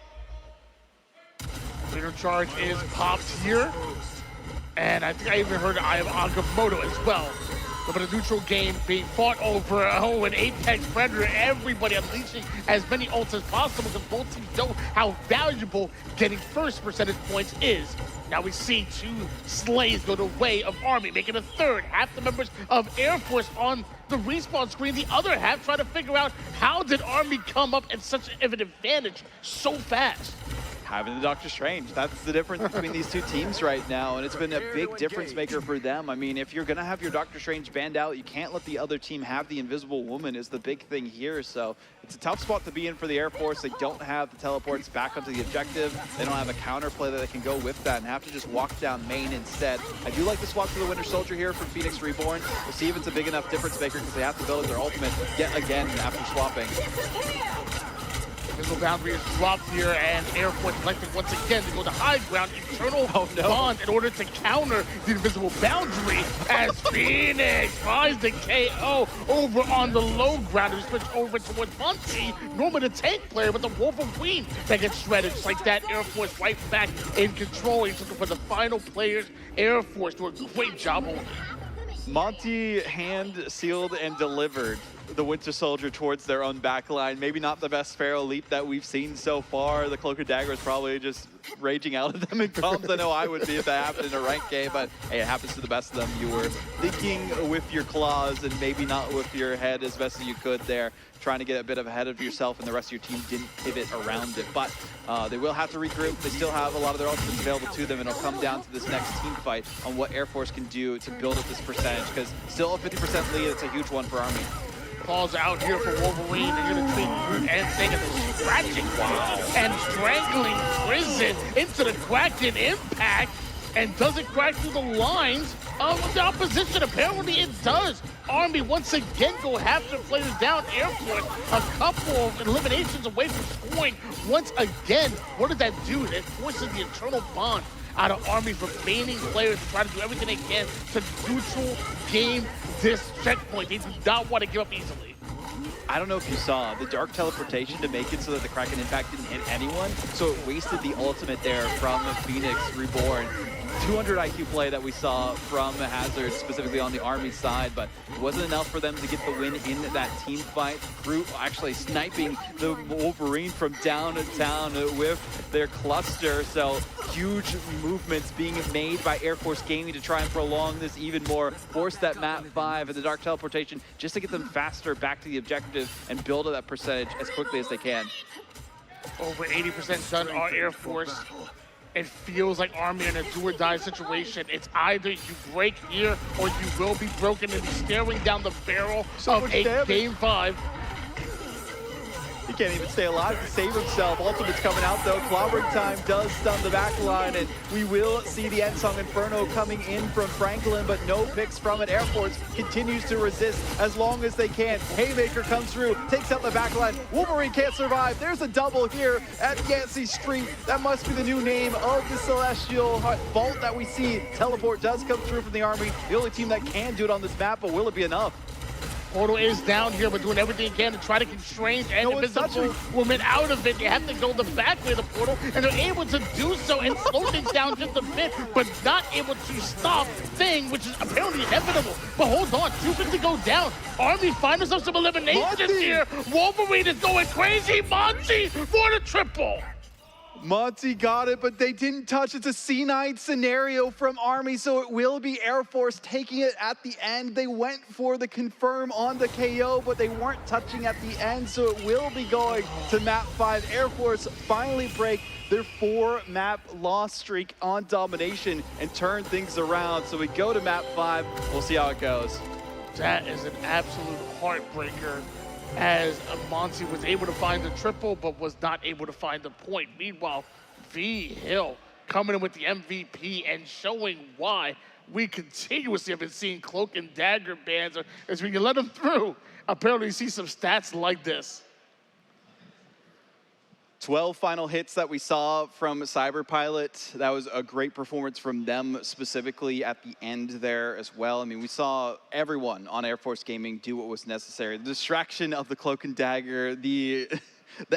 Freedom charge is popped here, and I think I even heard I have Agamotto as well. But a neutral game being fought over, an Apex Predator, everybody unleashing as many ults as possible because both teams know how valuable getting first percentage points is. Now we see 2 slays go the way of Army, making a third. Half the members of Air Force on the respawn screen, the other half trying to figure out how did Army come up at such an advantage so fast. Having the Doctor Strange, that's the difference between these 2 teams right now, and it's been a big difference maker for them. I mean, if you're gonna have your Doctor Strange banned out, you can't let the other team have the Invisible Woman is the big thing here, so it's a tough spot to be in for the Air Force. They don't have the teleports back onto the objective. They don't have a counterplay that they can go with that and have to just walk down main instead. I do like the swap to the Winter Soldier here from Phoenix Reborn. We'll see if it's a big enough difference maker because they have to build their ultimate yet again after swapping. Invisible boundary is dropped here, and Air Force electing once again to go to high ground, Eternal Bond, in order to counter the invisible boundary as Phoenix finds the KO over on the low ground. We switch over towards Monty, normally the tank player, but the Wolverine that gets shredded. Just like that, Air Force right back in control. He's looking for the final players. Air Force do a great job holding. Monty hand sealed and delivered the Winter Soldier towards their own backline. Maybe not the best Pharaoh leap that we've seen so far. The Cloak and Dagger is probably just raging out at them in comms. I know I would be if that happened in a ranked game, but hey, it happens to the best of them. You were thinking with your claws and maybe not with your head as best as you could there, trying to get a bit ahead of yourself, and the rest of your team didn't pivot around it. But they will have to regroup. They still have a lot of their ultimates available to them, and it'll come down to this next team fight on what Air Force can do to build up this percentage, because still a 50% lead, it's a huge one for Army. Calls out here for Wolverine. They're going to treat Groot and Thing as a scratching and strangling Prison into the Kraken impact. And does it crack through the lines of the opposition? Apparently it does. Army once again go half their players down. Air Force a couple of eliminations away from scoring once again. What does that do? It forces the Eternal Bond out of Army's remaining players to try to do everything they can to neutral game this checkpoint. They do not want to give up easily. I don't know if you saw the dark teleportation to make it so that the Kraken impact didn't hit anyone, so it wasted the ultimate there from Phoenix Reborn. 200 IQ play that we saw from Hazard, specifically on the Army side, but it wasn't enough for them to get the win in that team fight. Groot actually sniping the Wolverine from downtown with their cluster, so huge movements being made by Air Force Gaming to try and prolong this even more, force that map 5 and the dark teleportation just to get them faster back to the objective and build up that percentage as quickly as they can. Over 80% done on Air Force. It feels like Army in a do-or-die situation. It's either you break here or you will be broken and staring down the barrel of a Game 5. He can't even stay alive to save himself. Ultimate's coming out though. Clobbering Time does stun the back line, and we will see the End Song Inferno coming in from Franklin, but no picks from it. Air Force continues to resist as long as they can. Haymaker comes through, takes out the back line. Wolverine can't survive. There's a double here at Yancey Street. That must be the new name of the Celestial Vault that we see. Teleport does come through from the Army. The only team that can do it on this map, but will it be enough? Portal is down here, but doing everything it can to try to constrain and Invisible Woman out of it. They have to go the back way of the Portal, and they're able to do so and slow things down just a bit, but not able to stop Thing, which is apparently inevitable. But hold on, 250 go down. Army find themselves some eliminations here. Wolverine is going crazy. Monty for the triple. Monty got it, but they didn't touch. It's a C9 scenario from Army, so it will be Air Force taking it at the end. They went for the confirm on the KO, but they weren't touching at the end, so it will be going to map 5. Air Force finally break their 4-map loss streak on domination and turn things around. So we go to map 5. We'll see how it goes. That is an absolute heartbreaker, as Monty was able to find the triple, but was not able to find the point. Meanwhile, V Hill coming in with the MVP and showing why we continuously have been seeing Cloak and Dagger bans as we can let them through. Apparently you see some stats like this. 12 final hits that we saw from Cyberpilot. That was a great performance from them specifically at the end there as well. I mean, we saw everyone on Air Force Gaming do what was necessary. The distraction of the Cloak and Dagger, the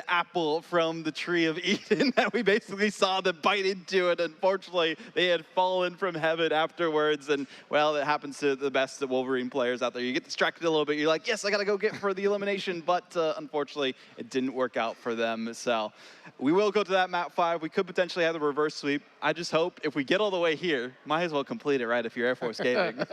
apple from the Tree of Eden that we basically saw them bite into it. Unfortunately, they had fallen from heaven afterwards. And, well, it happens to the best of Wolverine players out there. You get distracted a little bit. You're like, yes, I got to go get for the elimination. But unfortunately, it didn't work out for them. So we will go to that map 5. We could potentially have the reverse sweep. I just hope if we get all the way here, might as well complete it, right, if you're Air Force Gaming.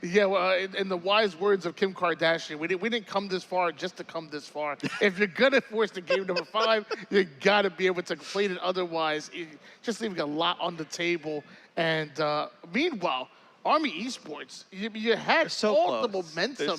Yeah, well, in the wise words of Kim Kardashian, we didn't come this far just to come this far. If you're going to force the game number 5, you got to be able to complete it. Otherwise, just leaving a lot on the table. And meanwhile, Army Esports, you had all the momentum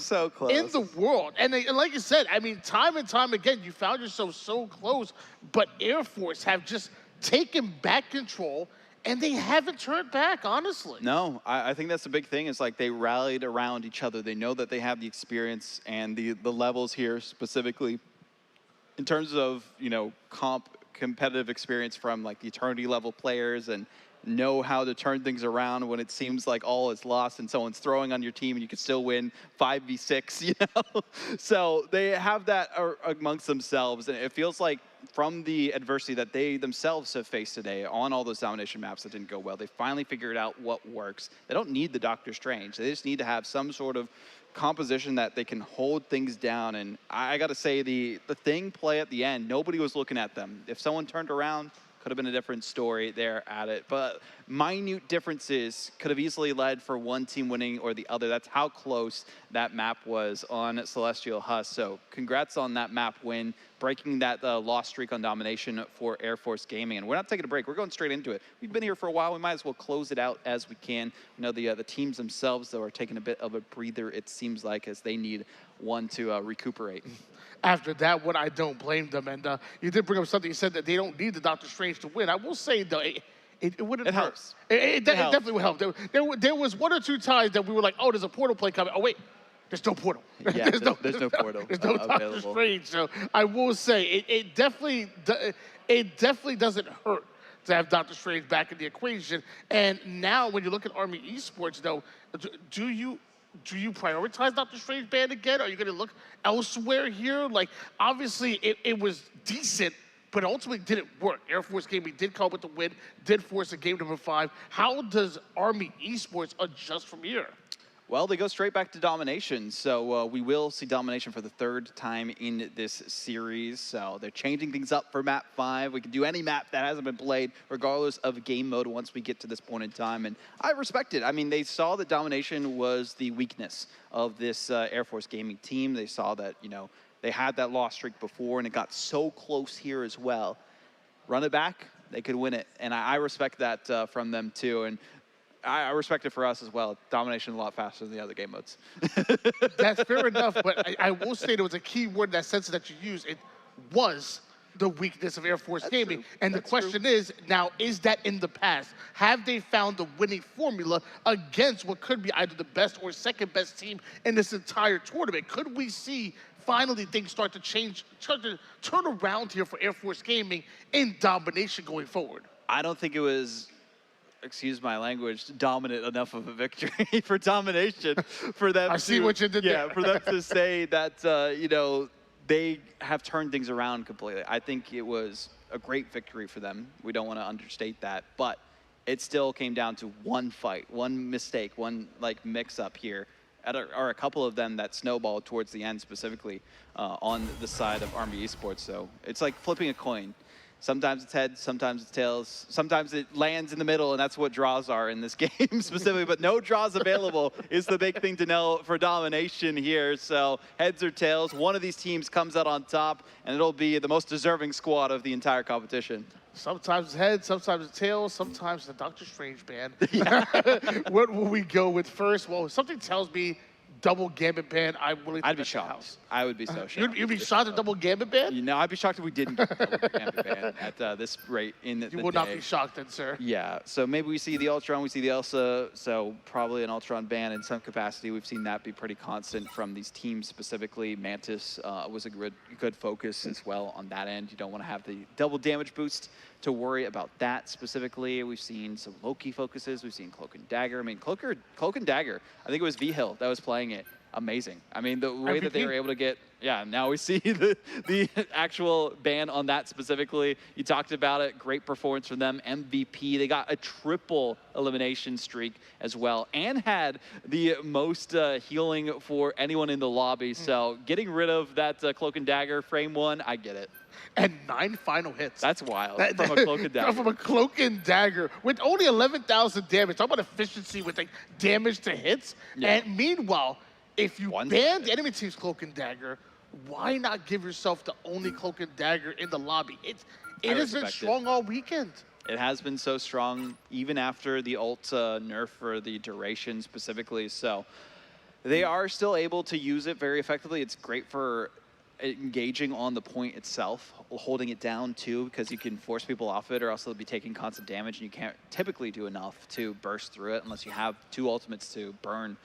in the world. And like you said, I mean, time and time again, you found yourself so close, but Air Force have just taken back control, and they haven't turned back, honestly. No, I think that's the big thing, is like they rallied around each other. They know that they have the experience and the levels here specifically in terms of, you know, competitive experience from like the Eternity level players, and know how to turn things around when it seems like all is lost and someone's throwing on your team and you can still win 5v6, you know? So they have that amongst themselves, and it feels like from the adversity that they themselves have faced today on all those domination maps that didn't go well, they finally figured out what works. They don't need the Doctor Strange. They just need to have some sort of composition that they can hold things down. And I got to say, the Thing play at the end, nobody was looking at them. If someone turned around, could have been a different story there at it. But minute differences could have easily led for one team winning or the other. That's how close that map was on Celestial Husk. So congrats on that map win, breaking that loss streak on domination for Air Force Gaming. And we're not taking a break. We're going straight into it. We've been here for a while. We might as well close it out as we can. You know, the teams themselves, though, are taking a bit of a breather, it seems like, as they need one to recuperate. After that one, I don't blame them. And you did bring up something. You said that they don't need the Doctor Strange to win. I will say, though, it wouldn't hurt. Helps. It definitely would help. There was one or two times that we were like, oh, there's a portal play coming. Oh, wait. There's no portal. Yeah, there's no portal. There's no Doctor Strange. So I will say it definitely doesn't hurt to have Doctor Strange back in the equation. And now when you look at Army Esports, though, do you prioritize Doctor Strange ban again? Are you going to look elsewhere here? Like, obviously, it was decent, but ultimately didn't work. Air Force Gaming did come up with the win, did force a game number 5. How does Army Esports adjust from here? Well, they go straight back to domination. So we will see domination for the 3rd time in this series. So they're changing things up for map 5. We can do any map that hasn't been played, regardless of game mode, once we get to this point in time. And I respect it. I mean, they saw that domination was the weakness of this Air Force Gaming team. They saw that, you know, they had that loss streak before, and it got so close here as well. Run it back, they could win it. And I respect that from them, too. And I respect it for us as well. Domination a lot faster than the other game modes. That's fair enough, but I will say there was a key word in that sentence that you used. was the weakness of Air Force Gaming. And the question is, now, is that in the past? Have they found the winning formula against what could be either the best or second best team in this entire tournament? Could we see finally things start to change, start to turn around here for Air Force Gaming in domination going forward? I don't think it was, excuse my language, dominant enough of a victory for domination for them. I see what you did there. Yeah, for them to say that, you know, they have turned things around completely. I think it was a great victory for them. We don't want to understate that, but it still came down to one fight, one mistake, one like mix-up here, or a couple of them that snowballed towards the end specifically on the side of Army Esports. So it's like flipping a coin. Sometimes it's heads, sometimes it's tails, sometimes it lands in the middle, and that's what draws are in this game specifically, but no draws available is the big thing to know for domination here. So heads or tails, one of these teams comes out on top, and it'll be the most deserving squad of the entire competition. Sometimes it's heads, sometimes it's tails, sometimes the Doctor Strange band. What will we go with first? Well, something tells me double Gambit ban. I'd be shocked. I would be so shocked. You'd be shocked at double Gambit ban? You know, I'd be shocked if we didn't get double Gambit ban at this rate in the You would day. not be shocked then, sir. Yeah, so maybe we see the Ultron, we see the Elsa, so probably an Ultron ban in some capacity. We've seen that be pretty constant from these teams specifically. Mantis was a good focus as well on that end. You don't want to have the double damage boost to worry about that specifically. We've seen some Loki focuses. We've seen Cloak and Dagger. I mean, Cloak and Dagger, I think it was V-Hill that was playing it. Amazing. I mean, the way that they were able to get, yeah, now we see the actual ban on that specifically. You talked about it. Great performance from them. MVP. They got a triple elimination streak as well and had the most healing for anyone in the lobby. So getting rid of that Cloak and Dagger frame one, I get it. And 9 final hits. That's wild. From a Cloak and Dagger. From a Cloak and Dagger with only 11,000 damage. Talk about efficiency with like damage to hits. Yeah. And meanwhile, if you ban the enemy team's Cloak and Dagger, why not give yourself the only Cloak and Dagger in the lobby? It has been strong all weekend. It has been so strong, even after the ult nerf for the duration specifically. So they are still able to use it very effectively. It's great for engaging on the point itself, holding it down too, because you can force people off it or else they'll be taking constant damage and you can't typically do enough to burst through it unless you have 2 ultimates to burn.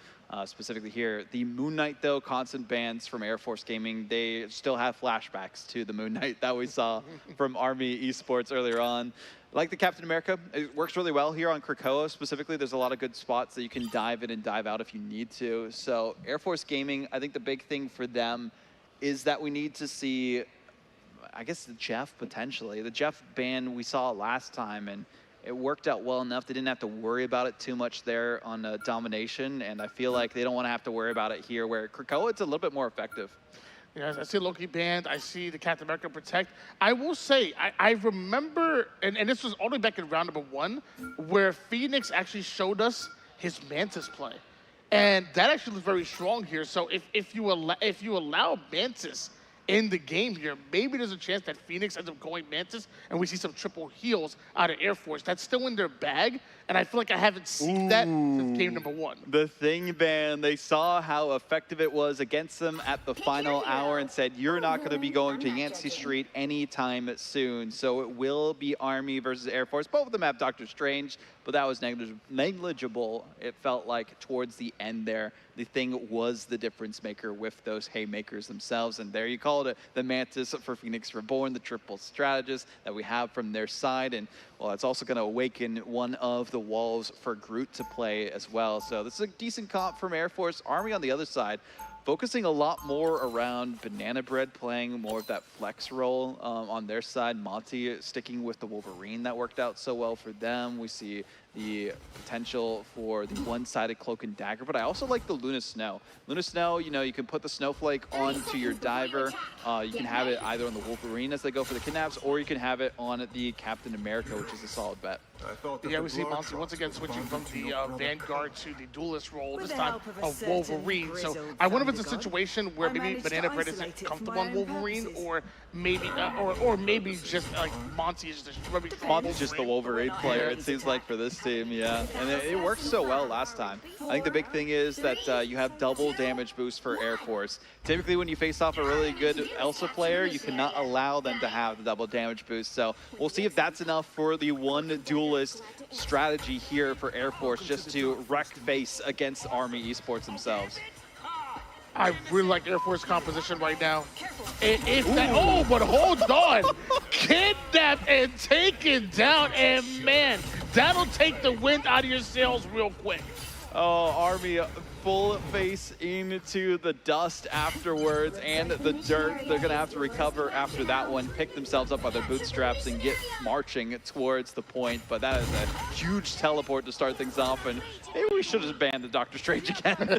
Specifically here. The Moon Knight, though, constant bans from Air Force Gaming. They still have flashbacks to the Moon Knight that we saw from Army Esports earlier on. Like the Captain America, it works really well here on Krakoa specifically. There's a lot of good spots that you can dive in and dive out if you need to. So Air Force Gaming, I think the big thing for them is that we need to see, I guess, the Jeff potentially. The Jeff ban we saw last time, and it worked out well enough. They didn't have to worry about it too much there on domination, and I feel like they don't want to have to worry about it here, where Krakoa, it's a little bit more effective. Yeah, I see Loki banned. I see the Captain America protect. I will say, I remember, and this was all the way back in round number 1, where Phoenix actually showed us his Mantis play. And that actually was very strong here. So if you allow Mantis in the game here, maybe there's a chance that Phoenix ends up going Mantis and we see some triple heals out of Air Force. That's still in their bag, and I feel like I haven't seen that since game number 1. The Thing ban, they saw how effective it was against them at the final hour and said, you're not going to be going to Yancey Street anytime soon. So it will be Army versus Air Force. Both of them have Doctor Strange, but that was negligible, it felt like, towards the end there. The Thing was the difference maker with those haymakers themselves, and there you called it, the Mantis for Phoenix Reborn, the triple strategist that we have from their side, and well, it's also going to awaken one of the walls for Groot to play as well. So this is a decent comp from Air Force. Army on the other side, focusing a lot more around Banana Bread, playing more of that flex role on their side. Monty sticking with the Wolverine that worked out so well for them. We see the potential for the one-sided Cloak and Dagger, but I also like the Luna Snow. Luna Snow, you know, you can put the Snowflake onto your Diver. You can have it either on the Wolverine as they go for the kidnaps, or you can have it on the Captain America, which is a solid bet. Yeah, we see Monty once again switching from the Vanguard to the Duelist role, this time of Wolverine. So I wonder if it's a situation where maybe Banana Bread isn't comfortable on Wolverine, or maybe maybe just like Monty is just really strong. Monty's just the Wolverine player, it seems like, for this team, yeah. And it worked so well last time. I think the big thing is that you have double damage boost for Air Force. Typically, when you face off a really good Elsa player, you cannot allow them to have the double damage boost. So we'll see if that's enough for the one duelist strategy here for Air Force, just to wreck face against Army Esports themselves. I really like Air Force composition right now. Oh, but hold on. Kidnapped and taken down, and man, that'll take the wind out of your sails real quick. Oh, Army full face into the dust afterwards and the dirt. They're going to have to recover after that one, pick themselves up by their bootstraps and get marching towards the point. But that is a huge teleport to start things off, and maybe we should have banned the Doctor Strange again.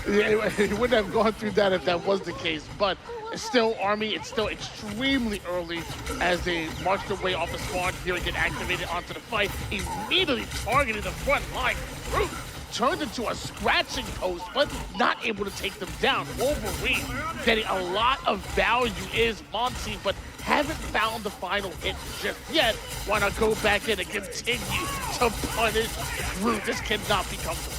Yeah, he wouldn't have gone through that if that was the case, but still, Army, it's still extremely early as they march their way off the spawn here and get activated onto the fight, immediately targeting the front line. Groot turned into a scratching post, but not able to take them down. Wolverine getting a lot of value is Monty, but haven't found the final hit just yet. Why not go back in and continue to punish Groot? This cannot be comfortable.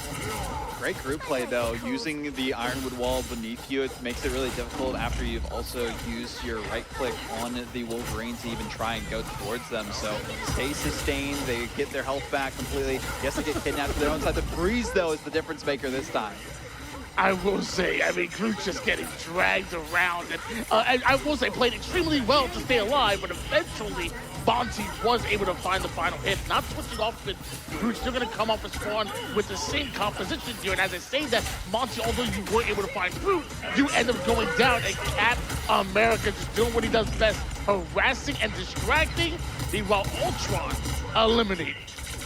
Great group play, though. Using the Ironwood wall beneath you, it makes it really difficult after you've also used your right click on the Wolverine to even try and go towards them. So stay sustained. They get their health back completely. Yes, they get kidnapped to their own side. The freeze, though, is the difference maker this time. I will say, I mean, Groot's just getting dragged around. And I will say, played extremely well to stay alive, but eventually, Monty was able to find the final hit. Not switching off, but Groot's still going to come off the spawn with the same composition here. And as I say that, Monty, although you were able to find Groot, you end up going down and Cap America just doing what he does best, harassing and distracting, while Ultron eliminating.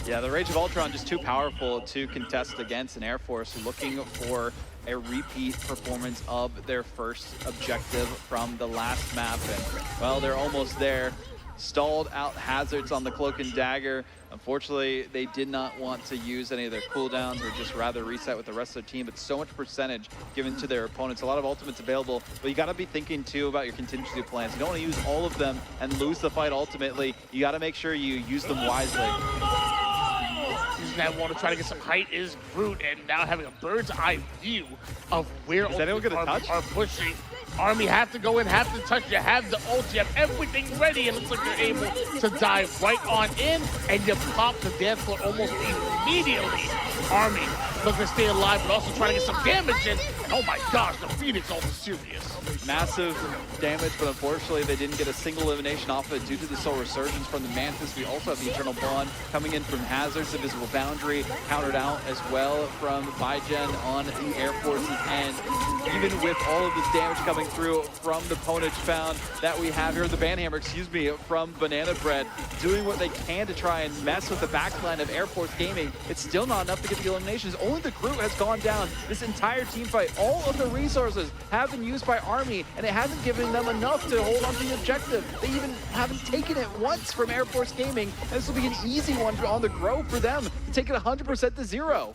Yeah, the Rage of Ultron just too powerful to contest against an Air Force looking for a repeat performance of their first objective from the last map. And, well, they're almost there. Stalled out hazards on the Cloak and Dagger. Unfortunately, they did not want to use any of their cooldowns or just rather reset with the rest of their team, but so much percentage given to their opponents. A lot of ultimates available, but you got to be thinking too about your contingency plans. You don't want to use all of them and lose the fight ultimately. You got to make sure you use them wisely. Using that wall to try to get some height is Groot, and now having a bird's eye view of where are pushing. Army have to go in, have to touch. You have the ult, you have everything ready, and it looks like you're able to dive right on in, and you pop the dance floor almost immediately. Army looking to stay alive, but also trying to get some damage in. And oh my gosh, the Phoenix ult is serious. Massive damage, but unfortunately they didn't get a single elimination off of it due to the Soul Resurgence from the Mantis. We also have the Eternal Bond coming in from Hazards, the Visible Boundary, countered out as well from Bigen on the Air Force's end. Even with all of this damage coming through from the Ponage found that we have here, the Banhammer, from Banana Bread, doing what they can to try and mess with the backline of Air Force Gaming. It's still not enough to get the eliminations. Only the Groot has gone down this entire team fight. All of the resources have been used by Army, and it hasn't given them enough to hold on to the objective. They even haven't taken it once from Air Force Gaming, and this will be an easy one on the grow for them to take it 100% to 0.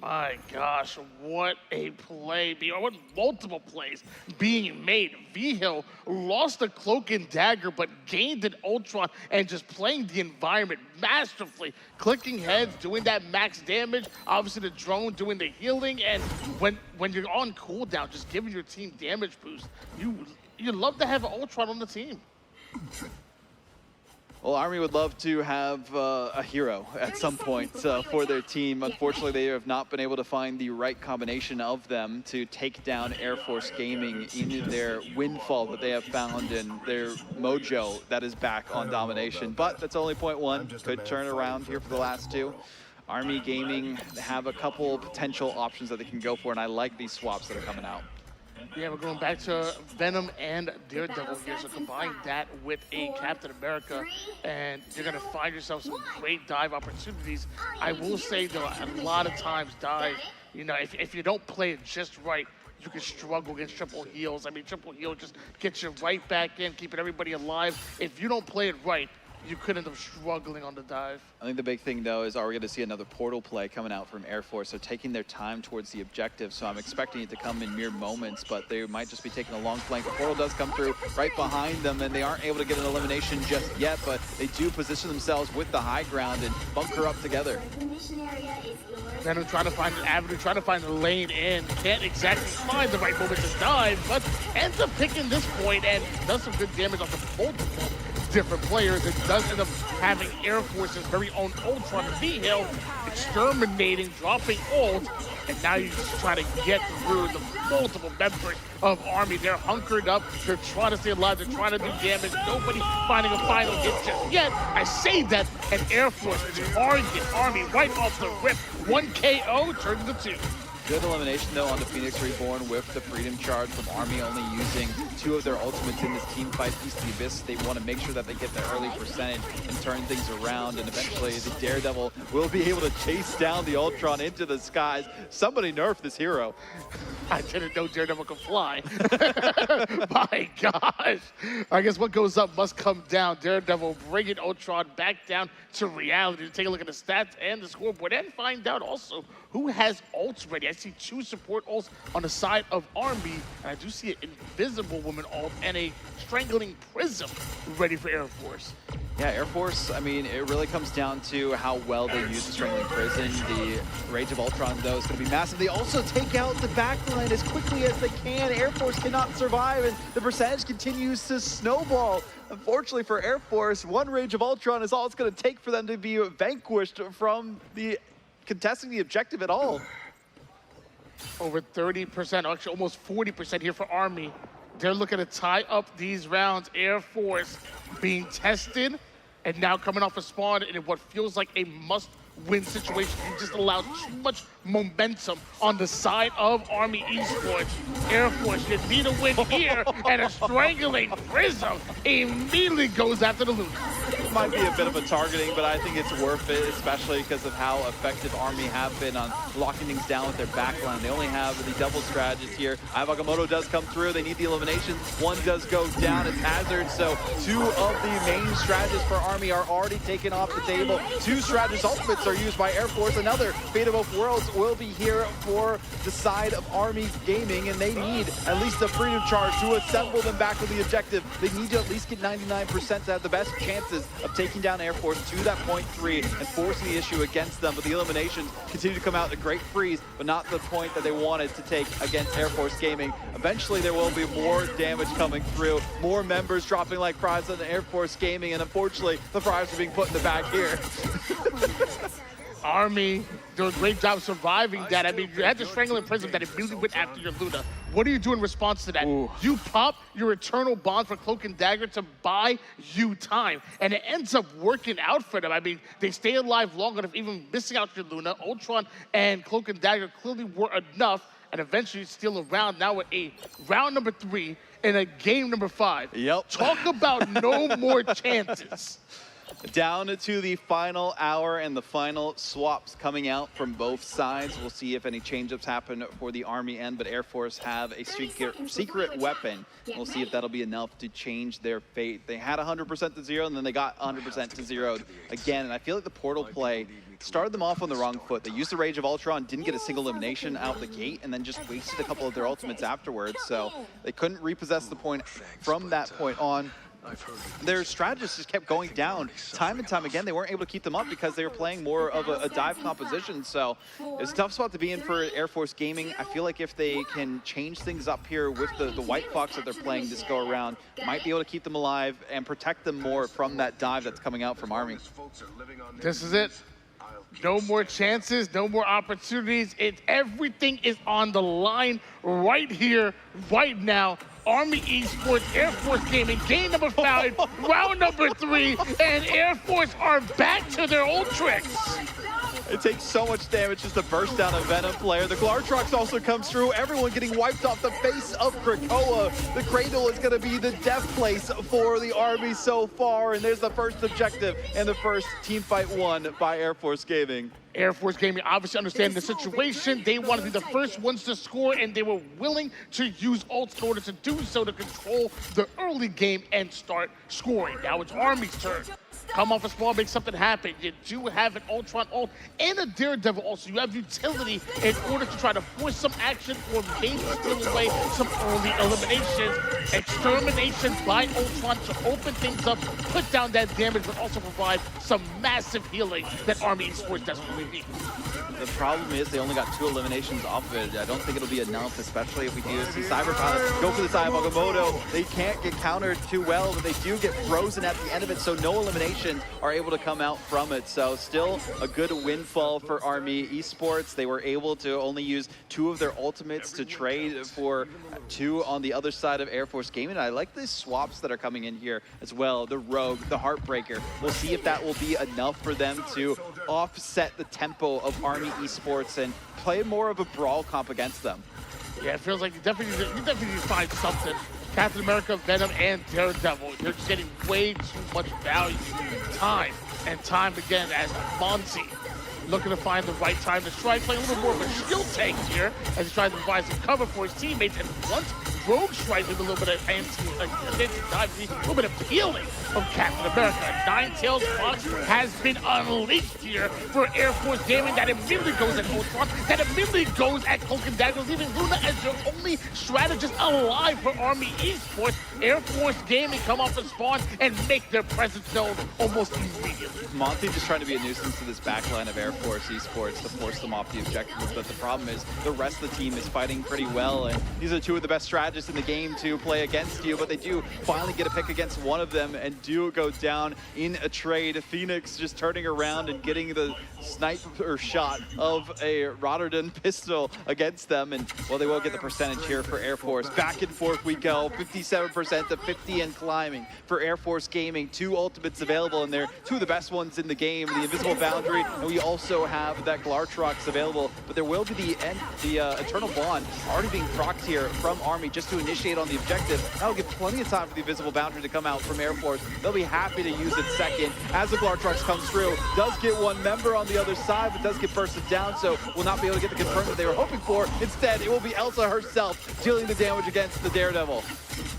My gosh, what a play, what multiple plays being made. V-Hill lost the Cloak and Dagger, but gained an Ultron and just playing the environment masterfully. Clicking heads, doing that max damage, obviously the drone doing the healing, and when you're on cooldown, just giving your team damage boost, you love to have an Ultron on the team. Well, Army would love to have a hero at some point for their team. Unfortunately, they have not been able to find the right combination of them to take down Air Force Gaming in their windfall that they have found in their mojo that is back on domination. But that's only point one. Could turn around here for the last two. Army Gaming have a couple potential options that they can go for, and I like these swaps that are coming out. Yeah, we're going back to Venom and Daredevil here, so combine that with a Captain America, and you're going to find yourself some great dive opportunities. I will say, though, a lot of times dive, you know, if you don't play it just right, you can struggle against triple heals. I mean, triple heal just gets you right back in, keeping everybody alive. If you don't play it right, you could end up struggling on the dive. I think the big thing, though, is are we going to see another portal play coming out from Air Force? They're taking their time towards the objective, so I'm expecting it to come in mere moments, but they might just be taking a long flank. The portal does come through right behind them, and they aren't able to get an elimination just yet, but they do position themselves with the high ground and bunker up together. Venom trying to find an avenue, trying to find a lane in. Can't exactly find the right moment to dive, but ends up picking this point and does some good damage off the multiple different players. It does end up having Air Force's very own Ultron V-Hill exterminating, dropping ult, and now you just try to get through the multiple members of Army. They're hunkered up, they're trying to stay alive, they're trying to do damage. Nobody finding a final hit just yet. I say that, and Air Force target Army right off the rip. 1 KO turns to 2. Good elimination, though, on the Phoenix Reborn with the Freedom Charge from Army only using 2 of their ultimates in this team fight. East of the Abyss, they want to make sure that they get the early percentage and turn things around, and eventually the Daredevil will be able to chase down the Ultron into the skies. Somebody nerf this hero. I didn't know Daredevil could fly. My gosh. I guess what goes up must come down. Daredevil bringing Ultron back down to reality to take a look at the stats and the scoreboard and find out also who has ults ready. I see 2 support ults on the side of Army, and I do see an Invisible Woman ult and a Strangling Prism ready for Air Force. Yeah, Air Force, I mean, it really comes down to how well they use the Strangling Prison. The Rage of Ultron, though, is going to be massive. They also take out the backline as quickly as they can. Air Force cannot survive, and the percentage continues to snowball. Unfortunately for Air Force, 1 Rage of Ultron is all it's going to take for them to be vanquished from the contesting the objective at all. Over 30%, actually almost 40% here for Army. They're looking to tie up these rounds. Air Force being tested and now coming off a spawn in what feels like a must-win situation. You just allowed too much momentum on the side of Army Esports. Air Force, you need a win here, and a Strangling Prism immediately goes after the Luna. Might be a bit of a targeting, but I think it's worth it, especially because of how effective Army have been on locking things down with their backline. They only have the double strategist here. Agamotto does come through. They need the elimination. 1 does go down. It's Hazard. So 2 of the main strategists for Army are already taken off the table. 2 strategist ultimates are used by Air Force. Another Fate of Both Worlds will be here for the side of Army Gaming, and they need at least a Freedom Charge to assemble them back to the objective. They need to at least get 99% to have the best chances of taking down Air Force to that point 3 and forcing the issue against them. But the eliminations continue to come out in a great freeze, but not the point that they wanted to take against Air Force Gaming. Eventually there will be more damage coming through, more members dropping like fries on the Air Force Gaming, and unfortunately the fries are being put in the bag here. Army doing a great job surviving that. I mean, you had the Strangling Prism that immediately went after your Luna. What do you do in response to that? Ooh. You pop your Eternal Bond for Cloak and Dagger to buy you time, and it ends up working out for them. I mean, they stay alive long enough, even missing out your Luna. Ultron and Cloak and Dagger clearly were enough, and eventually steal a round. Now with a round number 3 and a game number 5. Yep. Talk about no more chances. Down to the final hour and the final swaps coming out from both sides. We'll see if any change-ups happen for the Army end, but Air Force have a secret weapon. We'll see if that'll be enough to change their fate. They had 100% to 0, and then they got 100% to 0 again, and I feel like the portal play started them off on the wrong foot. They used the Rage of Ultron, didn't get a single elimination out the gate, and then just wasted a couple of their ultimates afterwards, so they couldn't repossess the point from that point on. Their strategists just kept going down time and time again. They weren't able to keep them up because they were playing more of a dive composition. So it's a tough spot to be in for Air Force Gaming. I feel like if they can change things up here with the White Fox that they're playing this go around, might be able to keep them alive and protect them more from that dive that's coming out from Army. This is it. No more chances, no more opportunities. Everything is on the line right here, right now. Army Esports, Air Force Gaming, game number 5, round number 3, and Air Force are back to their old tricks. It takes so much damage just to burst down a Venom player. The Glartrox also comes through. Everyone getting wiped off the face of Krakoa. The Cradle is going to be the death place for the Army so far. And there's the first objective and the first team fight won by Air Force Gaming. Air Force Gaming obviously understanding the situation. They want to be the first ones to score, and they were willing to use ults in order to do so to control the early game and start scoring. Now it's Army's turn. come off a spawn, make something happen. You do have an Ultron ult and a Daredevil also. You have utility in order to try to force some action or maybe steal away some early eliminations. Extermination by Ultron to open things up, put down that damage, but also provide some massive healing that Army Esports desperately needs. The problem is they only got 2 eliminations off of it. I don't think it'll be enough, especially if we do see Cyberpilot go for the side of Agamotto. They can't get countered too well, but they do get frozen at the end of it, so no eliminations are able to come out from it. So still a good windfall for Army Esports. They were able to only use 2 of their ultimates to trade for 2 on the other side of Air Force Gaming. I like the swaps that are coming in here as well. The Rogue, the Heartbreaker. We'll see if that will be enough for them to offset the tempo of Army Esports and play more of a brawl comp against them. Yeah, it feels like you definitely need to find something. Captain America, Venom, and Daredevil. You're just getting way too much value, time, and time again as Monty looking to find the right time to strike, playing a little more of a skill tank here as he tries to provide some cover for his teammates. And once Rogue strikes with a little bit of a little bit of peeling from Captain America. Nine-Tails Fox has been unleashed here for Air Force Gaming. That immediately goes at Ultron. That immediately goes at Cloak and Dagger, leaving Luna as your only strategist alive for Army Esports. Air Force Gaming come off the spawn and make their presence known almost immediately. Monty just trying to be a nuisance to this backline of Air Force Esports to force them off the objectives, but the problem is the rest of the team is fighting pretty well, and these are 2 of the best strategists in the game to play against you, but they do finally get a pick against one of them and do go down in a trade. Phoenix just turning around and getting the sniper shot of a Rotterdam pistol against them, and well, they will get the percentage here for Air Force. Back and forth we go, 57% to 50 and climbing for Air Force Gaming. 2 ultimates available, and they're 2 of the best ones in the game, the Invisible Boundary, and we also have that Glartrox available, but there will be the Eternal Bond already being procced here from Army just to initiate on the objective. That'll give plenty of time for the Invisible Boundary to come out from Air Force. They'll be happy to use it second as the Glartrox comes through. Does get 1 member on the other side, but does get bursted down, so will not be able to get the confirm that they were hoping for. Instead, it will be Elsa herself dealing the damage against the Daredevil.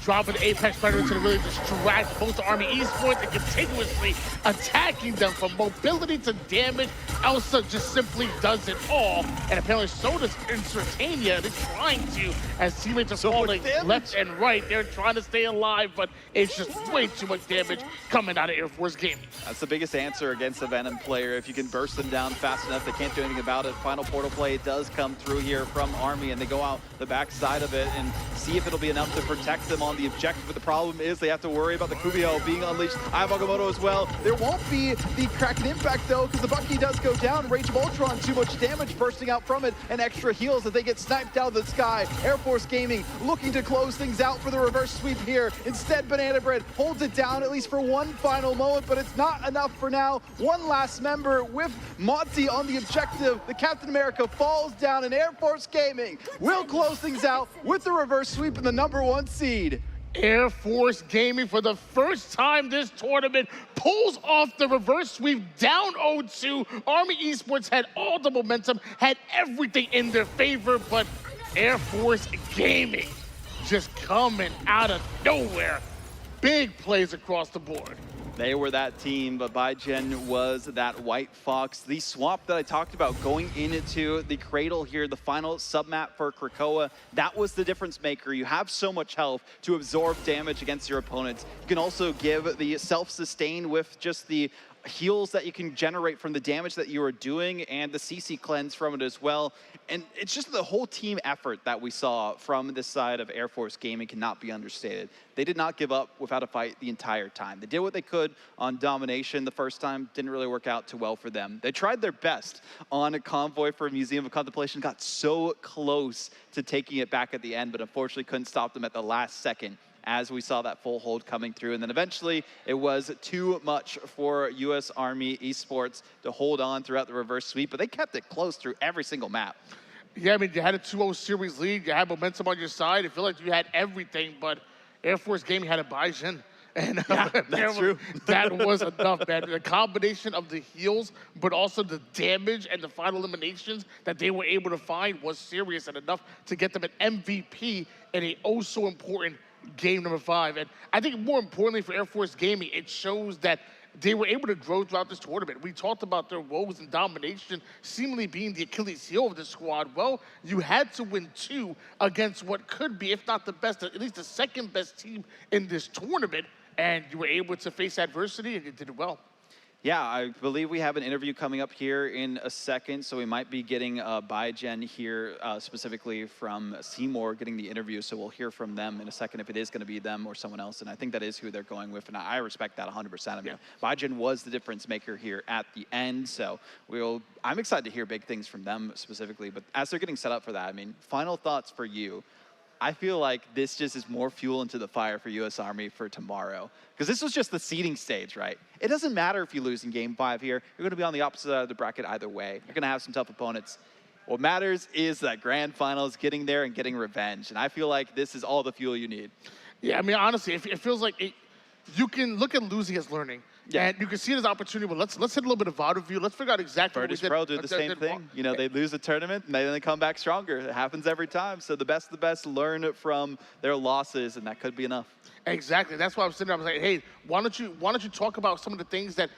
Dropping Apex Predator to really distract both Army Esports and continuously attacking them from mobility to damage. Elsa just simply does it all, and apparently so does Incertania. They're trying to, as teammates are falling left and right. They're trying to stay alive, but it's just way too much damage coming out of Air Force Gaming. That's the biggest answer against a Venom player. If you can burst them down fast enough, they can't do anything about it. Final portal play does come through here from Army, and they go out the back side of it and see if it'll be enough to protect them on the objective. But the problem is they have to worry about the Kubio being unleashed. I have Agamotto as well. There won't be the Kraken impact though, because the Bucky does go down. Rage of Ultron, too much damage bursting out from it, and extra heals as they get sniped out of the sky. Air Force Gaming looking to close things out for the reverse sweep here. Instead, Banana Bread holds it down at least for 1 final moment, but it's not enough for now. 1 last member with Monty on the objective. The Captain America falls down, and Air Force Gaming will close things out with the reverse sweep and the #1 seed. Air Force Gaming, for the first time this tournament, pulls off the reverse sweep, down 0-2. Army Esports had all the momentum, had everything in their favor, but Air Force Gaming just coming out of nowhere. Big plays across the board. They were that team, but Baijian was that White Fox. The swap that I talked about going into the cradle here, the final submap for Krakoa, that was the difference maker. You have so much health to absorb damage against your opponents. You can also give the self-sustain with just the heals that you can generate from the damage that you are doing and the CC cleanse from it as well. And it's just the whole team effort that we saw from this side of Air Force Gaming cannot be understated. They did not give up without a fight the entire time. They did what they could on domination the first time, didn't really work out too well for them. They tried their best on a convoy for Museum of Contemplation, got so close to taking it back at the end, but unfortunately couldn't stop them at the last second, as we saw that full hold coming through. And then eventually it was too much for US Army Esports to hold on throughout the reverse sweep, but they kept it close through every single map. Yeah, I mean, you had a 2-0 series lead, you had momentum on your side, it felt like you had everything, but Air Force Gaming had a Baijian. And yeah, that's true. That was enough, man. The combination of the heals, but also the damage and the final eliminations that they were able to find was serious and enough to get them an MVP in a oh-so-important game #5. And I think more importantly for Air Force Gaming, it shows that they were able to grow throughout this tournament. We talked about their woes and domination seemingly being the Achilles heel of the squad. Well, you had to win 2 against what could be, if not the best, at least the second best team in this tournament, and you were able to face adversity, and you did it well. Yeah, I believe we have an interview coming up here in a second, so we might be getting Biogen here specifically from Seymour getting the interview, so we'll hear from them in a second if it is going to be them or someone else, and I think that is who they're going with, and I respect that 100%. I mean, Biogen was the difference maker here at the end, so I'm excited to hear big things from them specifically, but as they're getting set up for that, I mean, final thoughts for you. I feel like this just is more fuel into the fire for U.S. Army for tomorrow. Because this was just the seeding stage, right? It doesn't matter if you lose in Game 5 here. You're going to be on the opposite side of the bracket either way. You're going to have some tough opponents. What matters is that grand finals, getting there and getting revenge. And I feel like this is all the fuel you need. Yeah, I mean, honestly, it feels like you can look at losing as learning. Yeah. And you can see it as opportunity, but let's hit a little bit of vaudeville. Let's figure out exactly Virtus what we Pro do the same thing. You know, they lose a tournament and then they come back stronger. It happens every time. So the best of the best learn from their losses, and that could be enough. Exactly. That's why I was sitting there. I was like, hey, why don't you talk about some of the things that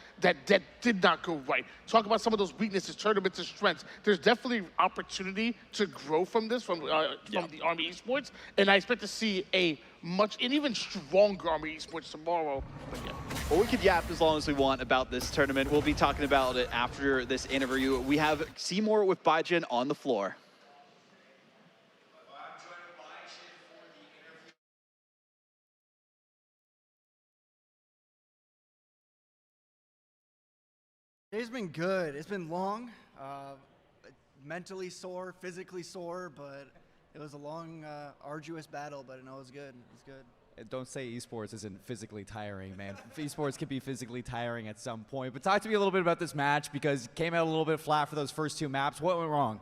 did not go right? Talk about some of those weaknesses, tournaments, and strengths. There's definitely opportunity to grow from this, from the Army Esports, and I expect to see an even stronger Army Esports tomorrow. But yeah. Well, we could yap as long as we want about this tournament. We'll be talking about it after this interview. We have Seymour with Biogen on the floor. Day's been good. It's been long, mentally sore, physically sore, but it was a long, arduous battle, but no, it was good. It was good. Don't say esports isn't physically tiring, man. Esports can be physically tiring at some point. But talk to me a little bit about this match, because it came out a little bit flat for those first 2 maps. What went wrong?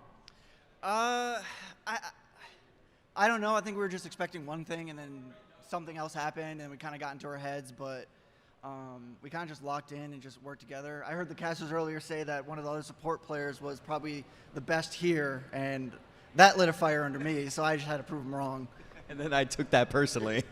I don't know. I think we were just expecting one thing, and then something else happened, and we kind of got into our heads, but we kind of just locked in and just worked together. I heard the casters earlier say that one of the other support players was probably the best here, and that lit a fire under me, so I just had to prove them wrong. And then I took that personally.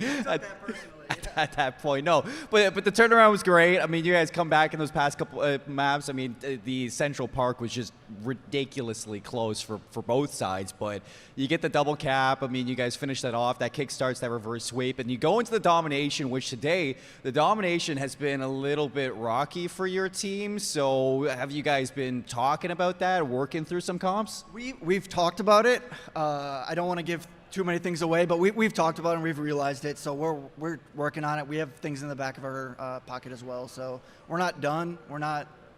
At that point, no. But the turnaround was great. I mean, you guys come back in those past couple maps. I mean, the Central Park was just ridiculously close for both sides. But you get the double cap. I mean, you guys finish that off. That kickstarts that reverse sweep. And you go into the domination, which today, the domination has been a little bit rocky for your team. So have you guys been talking about that, working through some comps? We've talked about it. I don't want to give too many things away, but we've talked about it and we've realized it, so we're working on it. We have things in the back of our pocket as well, so we're not done.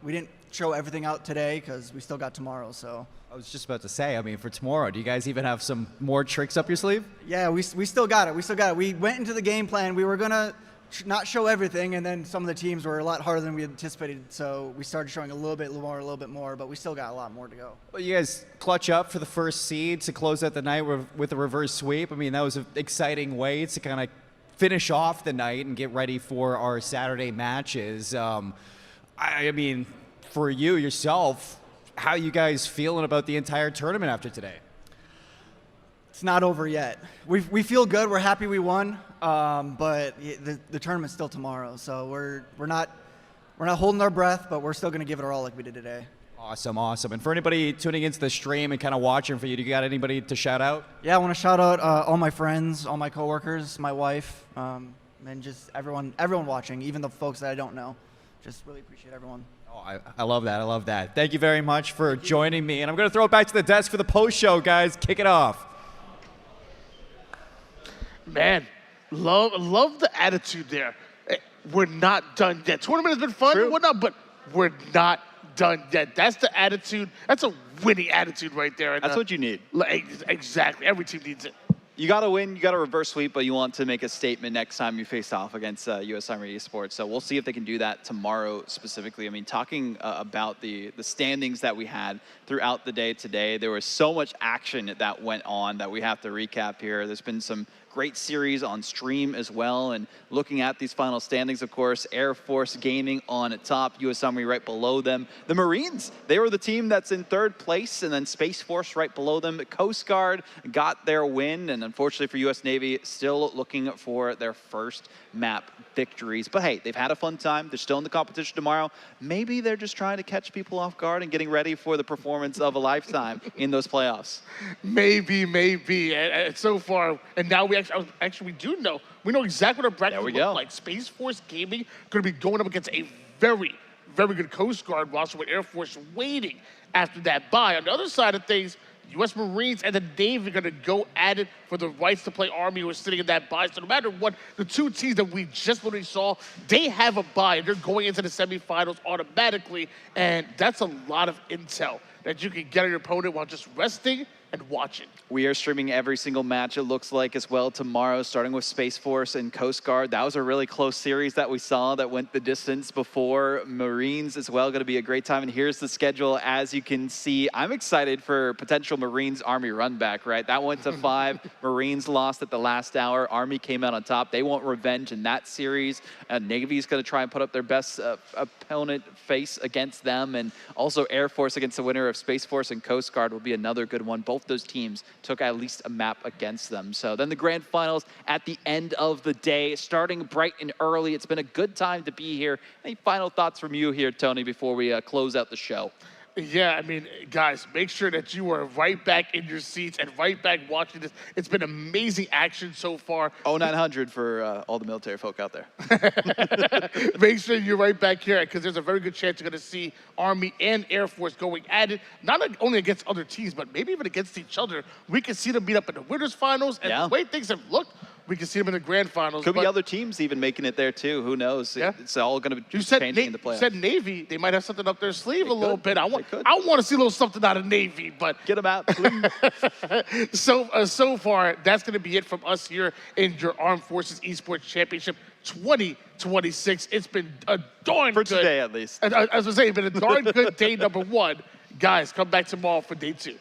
We didn't show everything out today because we still got tomorrow. So I was just about to say, I mean, for tomorrow, do you guys even have some more tricks up your sleeve? Yeah, we still got it. We went into the game plan. We were gonna not show everything, and then some of the teams were a lot harder than we anticipated, so we started showing a little bit more, but we still got a lot more to go. Well, you guys clutch up for the first seed to close out the night with a reverse sweep. I mean, that was an exciting way to kind of finish off the night and get ready for our Saturday matches. I mean, for you yourself, how you guys feeling about the entire tournament after today? It's not over yet. We feel good. We're happy we won, but the tournament's still tomorrow. So we're not holding our breath, but we're still going to give it our all like we did today. Awesome. And for anybody tuning into the stream and kind of watching for you, do you got anybody to shout out? Yeah, I want to shout out all my friends, all my coworkers, my wife, and just everyone watching, even the folks that I don't know. Just really appreciate everyone. Oh, I love that. Thank you very much for joining me. And I'm going to throw it back to the desk for the post show, guys. Kick it off. Man, love the attitude there. We're not done yet. Tournament has been fun and whatnot, but we're not done yet. That's the attitude. That's a winning attitude right there. That's what you need. Exactly. Every team needs it. You got to win. You got to reverse sweep, but you want to make a statement next time you face off against U.S. Army Esports. So we'll see if they can do that tomorrow specifically. I mean, talking about the standings that we had throughout the day today, there was so much action that went on that we have to recap here. There's been some great series on stream as well. And looking at these final standings, of course, Air Force Gaming on top, U.S. Army right below them. The Marines, they were the team that's in 3rd place, and then Space Force right below them. Coast Guard got their win, and And unfortunately for U.S. Navy, still looking for their first map victories. But hey, they've had a fun time. They're still in the competition tomorrow. Maybe they're just trying to catch people off guard and getting ready for the performance of a lifetime in those playoffs. Maybe. And so far, and now we actually we do know. We know exactly what our bracket looks like. Space Force Gaming going to be going up against a very, very good Coast Guard roster with Air Force waiting after that bye. On the other side of things, U.S. Marines and the Navy are going to go at it for the rights to play Army, who are sitting in that bye. So no matter what, the two teams that we just literally saw, they have a bye. They're going into the semifinals automatically, and that's a lot of intel that you can get on your opponent while just resting and watching. We are streaming every single match, it looks like, as well tomorrow, starting with Space Force and Coast Guard. That was a really close series that we saw that went the distance before. Marines as well, going to be a great time. And here's the schedule. As you can see, I'm excited for potential Marines Army run back, right? That went to 5. Marines lost at the last hour. Army came out on top. They want revenge in that series. Navy's going to try and put up their best opponent face against them. And also Air Force against the winner of Space Force and Coast Guard will be another good one. Both those teams took at least a map against them. So then the grand finals at the end of the day, starting bright and early. It's been a good time to be here. Any final thoughts from you here, Tony, before we close out the show? Yeah, I mean, guys, make sure that you are right back in your seats and right back watching this. It's been amazing action so far. 0900 for all the military folk out there. Make sure you're right back here, because there's a very good chance you're going to see Army and Air Force going at it, not only against other teams, but maybe even against each other. We can see them meet up in the winners finals, and the way things have looked, we can see them in the grand finals. Could be other teams even making it there too. Who knows? Yeah. It's all going to be changing in the playoffs. You said Navy. They might have something up their sleeve a little bit. I want to see a little something out of Navy, but get them out, please. So far, that's going to be it from us here in your Armed Forces Esports Championship 2026. It's been a darn good. For today, at least. As I was saying, it's been a darn good day number 1. Guys, come back tomorrow for day 2.